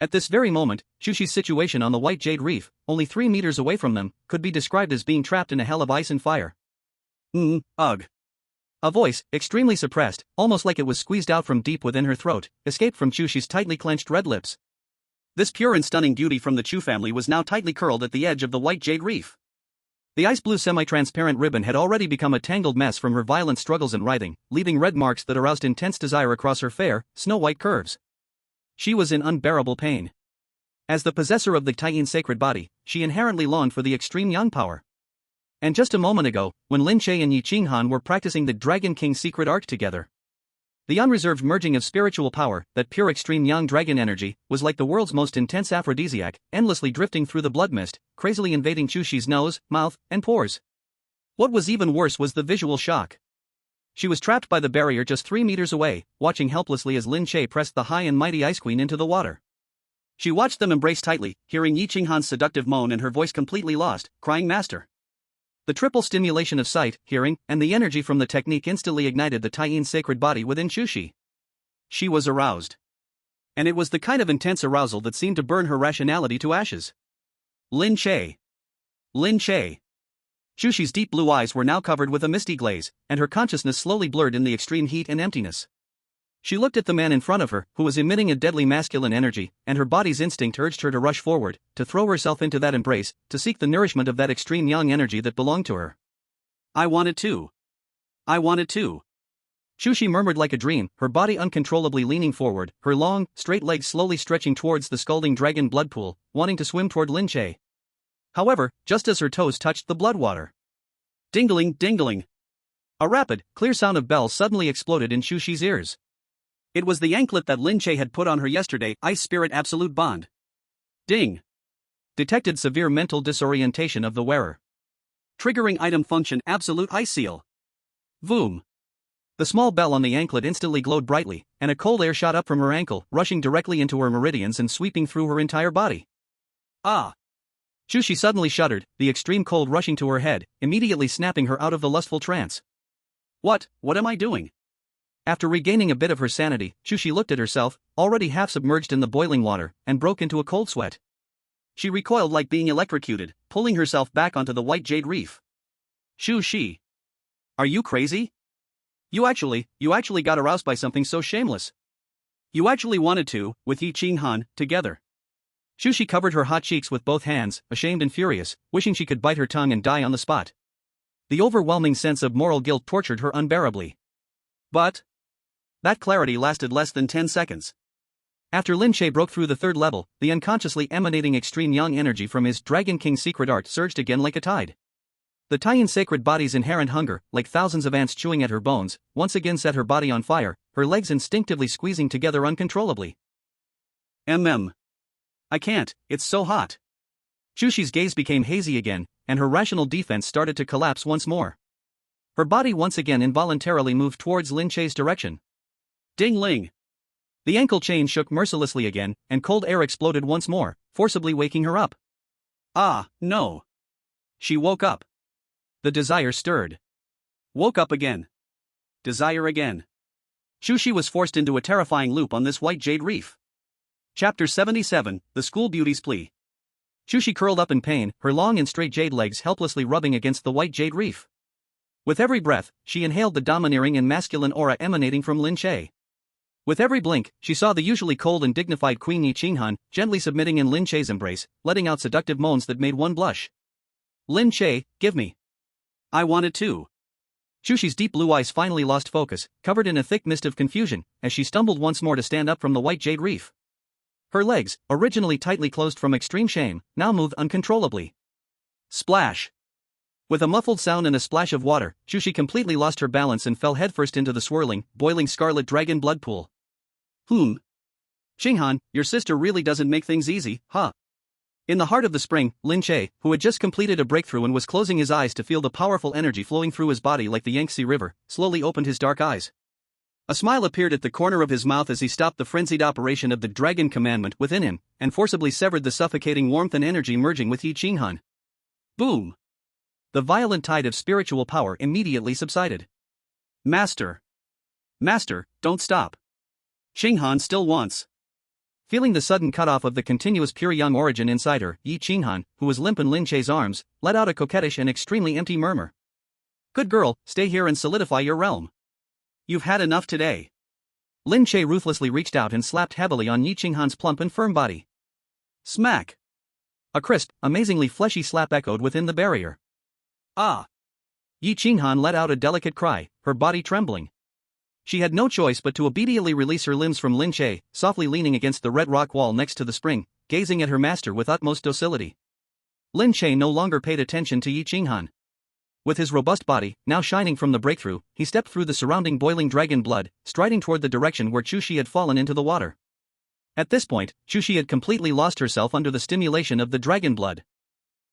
At this very moment, Chu Xi's situation on the White Jade Reef, only 3 meters away from them, could be described as being trapped in a hell of ice and fire. Ugh. A voice, extremely suppressed, almost like it was squeezed out from deep within her throat, escaped from Chu Xi's tightly clenched red lips. This pure and stunning beauty from the Chu family was now tightly curled at the edge of the White Jade Reef. The ice-blue semi-transparent ribbon had already become a tangled mess from her violent struggles and writhing, leaving red marks that aroused intense desire across her fair, snow-white curves. She was in unbearable pain. As the possessor of the Tian's sacred body, she inherently longed for the extreme yang power. And just a moment ago, when Lin Che and Yi Qinghan were practicing the Dragon King's secret art together, the unreserved merging of spiritual power, that pure extreme yang dragon energy, was like the world's most intense aphrodisiac, endlessly drifting through the blood mist, crazily invading Chu Xi's nose, mouth, and pores. What was even worse was the visual shock. She was trapped by the barrier just 3 meters away, watching helplessly as Lin Che pressed the high and mighty Ice Queen into the water. She watched them embrace tightly, hearing Yi Qinghan's seductive moan and her voice completely lost, crying master. The triple stimulation of sight, hearing, and the energy from the technique instantly ignited the Tian's sacred body within Chu Xi. She was aroused. And it was the kind of intense arousal that seemed to burn her rationality to ashes. Lin Che. Lin Che. Chu Xi's deep blue eyes were now covered with a misty glaze, and her consciousness slowly blurred in the extreme heat and emptiness. She looked at the man in front of her, who was emitting a deadly masculine energy, and her body's instinct urged her to rush forward, to throw herself into that embrace, to seek the nourishment of that extreme yang energy that belonged to her. I wanted to. I wanted to. Chu Xi murmured like a dream, her body uncontrollably leaning forward, her long, straight legs slowly stretching towards the scalding dragon blood pool, wanting to swim toward Lin Che. However, just as her toes touched the blood water, dingling, dingling, a rapid, clear sound of Belle suddenly exploded in Chu Xi's ears. It was the anklet that Lin Che had put on her yesterday, Ice Spirit Absolute Bond. Ding. Detected severe mental disorientation of the wearer. Triggering item function Absolute Ice Seal. Voom. The small bell on the anklet instantly glowed brightly, and a cold air shot up from her ankle, rushing directly into her meridians and sweeping through her entire body. Ah! Chu Xi suddenly shuddered, the extreme cold rushing to her head, immediately snapping her out of the lustful trance. What am I doing? After regaining a bit of her sanity, Chu Xi looked at herself, already half submerged in the boiling water, and broke into a cold sweat. She recoiled like being electrocuted, pulling herself back onto the White Jade Reef. Chu Xi. Are you crazy? You actually got aroused by something so shameless. You actually wanted to, with Yi Qinghan, together. Chu Xi covered her hot cheeks with both hands, ashamed and furious, wishing she could bite her tongue and die on the spot. The overwhelming sense of moral guilt tortured her unbearably. But that clarity lasted less than 10 seconds. After Lin Che broke through the third level, the unconsciously emanating extreme yang energy from his Dragon King's secret art surged again like a tide. The Tian's sacred body's inherent hunger, like thousands of ants chewing at her bones, once again set her body on fire, her legs instinctively squeezing together uncontrollably. I can't, it's so hot. Chu Xi's gaze became hazy again, and her rational defense started to collapse once more. Her body once again involuntarily moved towards Lin Che's direction. Ding-ling! The ankle chain shook mercilessly again, and cold air exploded once more, forcibly waking her up. Ah, no! She woke up. The desire stirred. Woke up again. Desire again. Chu Xi was forced into a terrifying loop on this White Jade Reef. Chapter 77, The School Beauty's Plea. Chu Xi curled up in pain, her long and straight jade legs helplessly rubbing against the White Jade Reef. With every breath, she inhaled the domineering and masculine aura emanating from Lin Che. With every blink, she saw the usually cold and dignified Queen Yi Qinghan gently submitting in Lin Che's embrace, letting out seductive moans that made one blush. Lin Che, give me. I wanted to. Chu Xi's deep blue eyes finally lost focus, covered in a thick mist of confusion, as she stumbled once more to stand up from the White Jade Reef. Her legs, originally tightly closed from extreme shame, now moved uncontrollably. Splash! With a muffled sound and a splash of water, Chu Xi completely lost her balance and fell headfirst into the swirling, boiling scarlet dragon blood pool. Xinghan, your sister really doesn't make things easy, huh? In the heart of the spring, Lin Che, who had just completed a breakthrough and was closing his eyes to feel the powerful energy flowing through his body like the Yangtze River, slowly opened his dark eyes. A smile appeared at the corner of his mouth as he stopped the frenzied operation of the dragon commandment within him, and forcibly severed the suffocating warmth and energy merging with Yi Qinghan. Boom! The violent tide of spiritual power immediately subsided. Master! Master, don't stop! Qinghan still wants. Feeling the sudden cutoff of the continuous pure young origin inside her, Yi Qinghan, who was limp in Lin Che's arms, let out a coquettish and extremely empty murmur. Good girl, stay here and solidify your realm. You've had enough today. Lin Che ruthlessly reached out and slapped heavily on Yi Qinghan's plump and firm body. Smack! A crisp, amazingly fleshy slap echoed within the barrier. Ah! Yi Qinghan let out a delicate cry, her body trembling. She had no choice but to obediently release her limbs from Lin Che, softly leaning against the red rock wall next to the spring, gazing at her master with utmost docility. Lin Che no longer paid attention to Yi Qinghan. With his robust body, now shining from the breakthrough, he stepped through the surrounding boiling dragon blood, striding toward the direction where Chu Xi had fallen into the water. At this point, Chu Xi had completely lost herself under the stimulation of the dragon blood.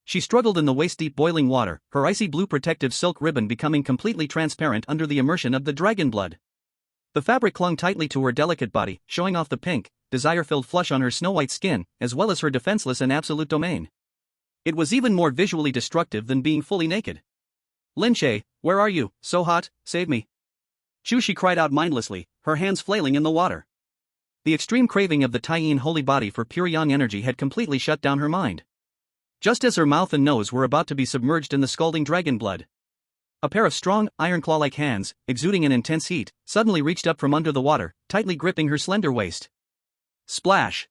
She struggled in the waist-deep boiling water, her icy blue protective silk ribbon becoming completely transparent under the immersion of the dragon blood. The fabric clung tightly to her delicate body, showing off the pink, desire-filled flush on her snow-white skin, as well as her defenseless and absolute domain. It was even more visually destructive than being fully naked. Lin Che, where are you? So hot, save me. Chu Xi cried out mindlessly, her hands flailing in the water. The extreme craving of the Taiyin holy body for pure yang energy had completely shut down her mind. Just as her mouth and nose were about to be submerged in the scalding dragon blood, a pair of strong, iron claw-like hands, exuding an intense heat, suddenly reached up from under the water, tightly gripping her slender waist. Splash!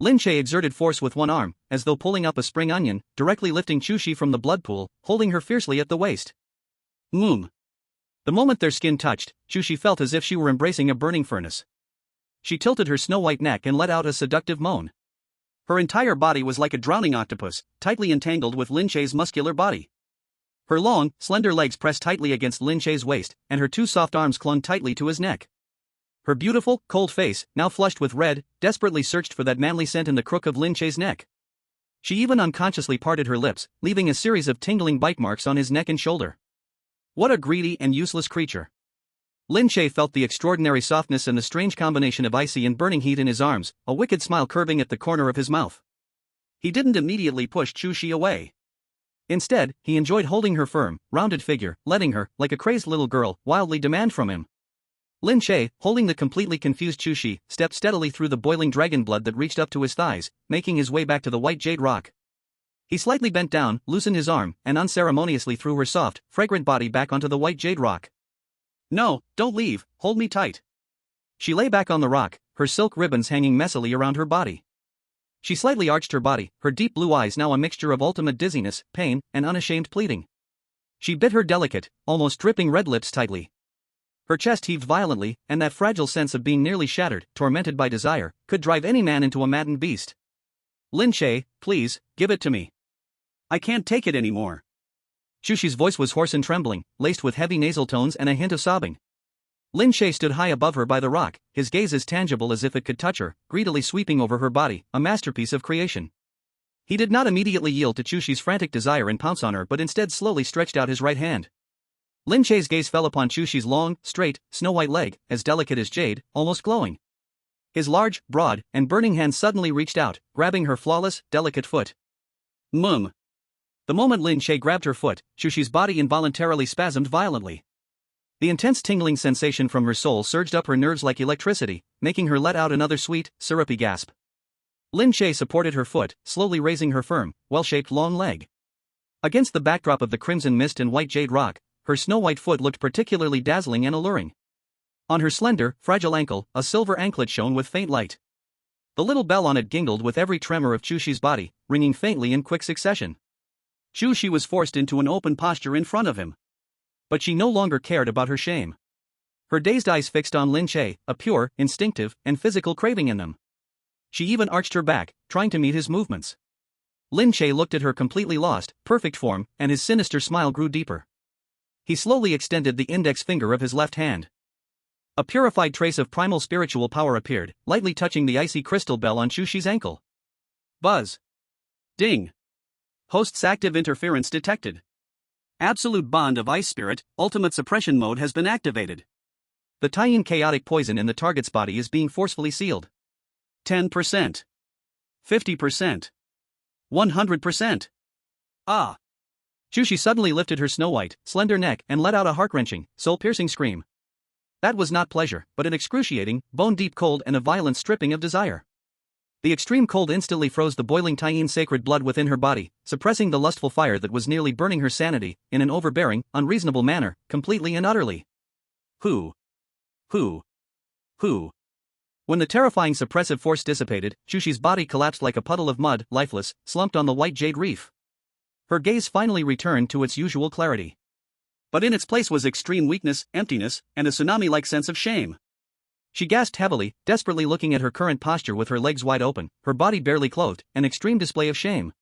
Lin Che exerted force with one arm, as though pulling up a spring onion, directly lifting Chu Xi from the blood pool, holding her fiercely at the waist. The moment their skin touched, Chu Xi felt as if she were embracing a burning furnace. She tilted her snow-white neck and let out a seductive moan. Her entire body was like a drowning octopus, tightly entangled with Lin Che's muscular body. Her long, slender legs pressed tightly against Lin Che's waist, and her two soft arms clung tightly to his neck. Her beautiful, cold face, now flushed with red, desperately searched for that manly scent in the crook of Lin Che's neck. She even unconsciously parted her lips, leaving a series of tingling bite marks on his neck and shoulder. What a greedy and useless creature. Lin Che felt the extraordinary softness and the strange combination of icy and burning heat in his arms, a wicked smile curving at the corner of his mouth. He didn't immediately push Chu Xi away. Instead, he enjoyed holding her firm, rounded figure, letting her, like a crazed little girl, wildly demand from him. Lin Che, holding the completely confused Chu Xi, stepped steadily through the boiling dragon blood that reached up to his thighs, making his way back to the white jade rock. He slightly bent down, loosened his arm, and unceremoniously threw her soft, fragrant body back onto the white jade rock. No, don't leave, hold me tight. She lay back on the rock, her silk ribbons hanging messily around her body. She slightly arched her body, her deep blue eyes now a mixture of ultimate dizziness, pain, and unashamed pleading. She bit her delicate, almost dripping red lips tightly. Her chest heaved violently, and that fragile sense of being nearly shattered, tormented by desire, could drive any man into a maddened beast. Lin Che, please, give it to me. I can't take it anymore. Chu Xi's voice was hoarse and trembling, laced with heavy nasal tones and a hint of sobbing. Lin Che stood high above her by the rock, his gaze as tangible as if it could touch her, greedily sweeping over her body, a masterpiece of creation. He did not immediately yield to Chu Xi's frantic desire and pounce on her but instead slowly stretched out his right hand. Lin Che's gaze fell upon Chu Xi's long, straight, snow-white leg, as delicate as jade, almost glowing. His large, broad, and burning hand suddenly reached out, grabbing her flawless, delicate foot. The moment Lin Che grabbed her foot, Chu Xi's body involuntarily spasmed violently. The intense tingling sensation from her soul surged up her nerves like electricity, making her let out another sweet, syrupy gasp. Lin Che supported her foot, slowly raising her firm, well-shaped long leg. Against the backdrop of the crimson mist and white jade rock, her snow-white foot looked particularly dazzling and alluring. On her slender, fragile ankle, a silver anklet shone with faint light. The little bell on it gingled with every tremor of Chu Xi's body, ringing faintly in quick succession. Chu Xi was forced into an open posture in front of him. But she no longer cared about her shame. Her dazed eyes fixed on Lin Che, a pure, instinctive, and physical craving in them. She even arched her back, trying to meet his movements. Lin Che looked at her completely lost, perfect form, and his sinister smile grew deeper. He slowly extended the index finger of his left hand. A purified trace of primal spiritual power appeared, lightly touching the icy crystal bell on Chu Xi's ankle. Buzz. Ding. Host's active interference detected. Absolute bond of ice spirit, ultimate suppression mode has been activated. The Taiyin chaotic poison in the target's body is being forcefully sealed. 10%. 50%. 100%. Ah! Chu Xi suddenly lifted her snow-white, slender neck and let out a heart-wrenching, soul-piercing scream. That was not pleasure, but an excruciating, bone-deep cold and a violent stripping of desire. The extreme cold instantly froze the boiling Taiyin sacred blood within her body, suppressing the lustful fire that was nearly burning her sanity, in an overbearing, unreasonable manner, completely and utterly. Who? When the terrifying suppressive force dissipated, Chu Xi's body collapsed like a puddle of mud, lifeless, slumped on the white jade reef. Her gaze finally returned to its usual clarity. But in its place was extreme weakness, emptiness, and a tsunami-like sense of shame. She gasped heavily, desperately looking at her current posture with her legs wide open, her body barely clothed, an extreme display of shame.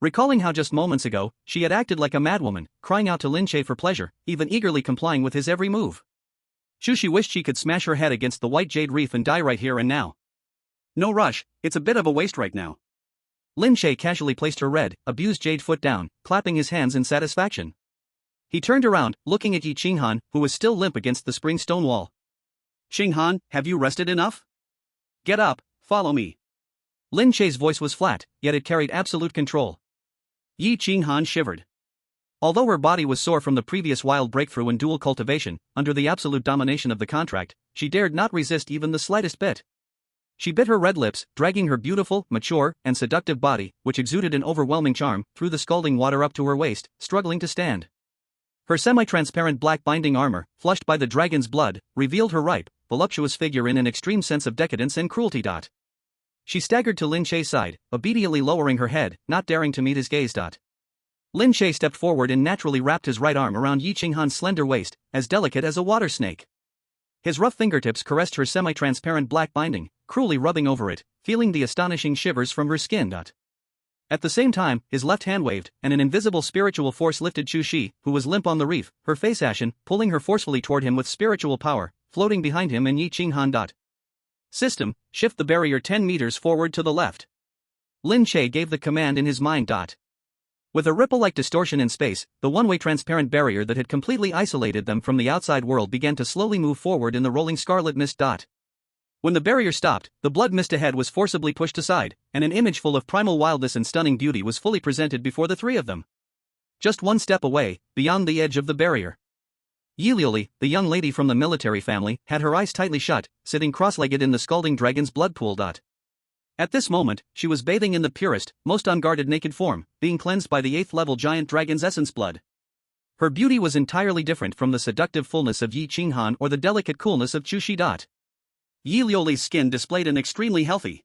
Recalling how just moments ago, she had acted like a madwoman, crying out to Lin Che for pleasure, even eagerly complying with his every move. Chu Xi wished she could smash her head against the white jade reef and die right here and now. No rush, it's a bit of a waste right now. Lin Che casually placed her red, abused jade foot down, clapping his hands in satisfaction. He turned around, looking at Yi Qinghan, who was still limp against the spring stone wall. Qinghan, have you rested enough? Get up, follow me. Lin Che's voice was flat, yet it carried absolute control. Yi Qinghan shivered. Although her body was sore from the previous wild breakthrough in dual cultivation, under the absolute domination of the contract, she dared not resist even the slightest bit. She bit her red lips, dragging her beautiful, mature, and seductive body, which exuded an overwhelming charm, through the scalding water up to her waist, struggling to stand. Her semi-transparent black binding armor, flushed by the dragon's blood, revealed her ripe, voluptuous figure in an extreme sense of decadence and cruelty. She staggered to Lin Che's side, obediently lowering her head, not daring to meet his gaze. Lin Che stepped forward and naturally wrapped his right arm around Yi Qinghan's slender waist, as delicate as a water snake. His rough fingertips caressed her semi-transparent black binding, cruelly rubbing over it, feeling the astonishing shivers from her skin. At the same time, his left hand waved, and an invisible spiritual force lifted Chu Xi, who was limp on the reef, her face ashen, pulling her forcefully toward him with spiritual power, floating behind him and Yi Qinghan. System, shift the barrier 10 meters forward to the left. Lin Che gave the command in his mind. With a ripple-like distortion in space, the one-way transparent barrier that had completely isolated them from the outside world began to slowly move forward in the rolling scarlet mist. When the barrier stopped, the blood mist ahead was forcibly pushed aside, and an image full of primal wildness and stunning beauty was fully presented before the three of them. Just one step away, beyond the edge of the barrier. Yi Liuli, the young lady from the military family, had her eyes tightly shut, sitting cross-legged in the scalding dragon's blood pool. At this moment, she was bathing in the purest, most unguarded naked form, being cleansed by the 8th-level giant dragon's essence blood. Her beauty was entirely different from the seductive fullness of Yi Qinghan or the delicate coolness of Chu Xi. Yi Liuli's skin displayed an extremely healthy,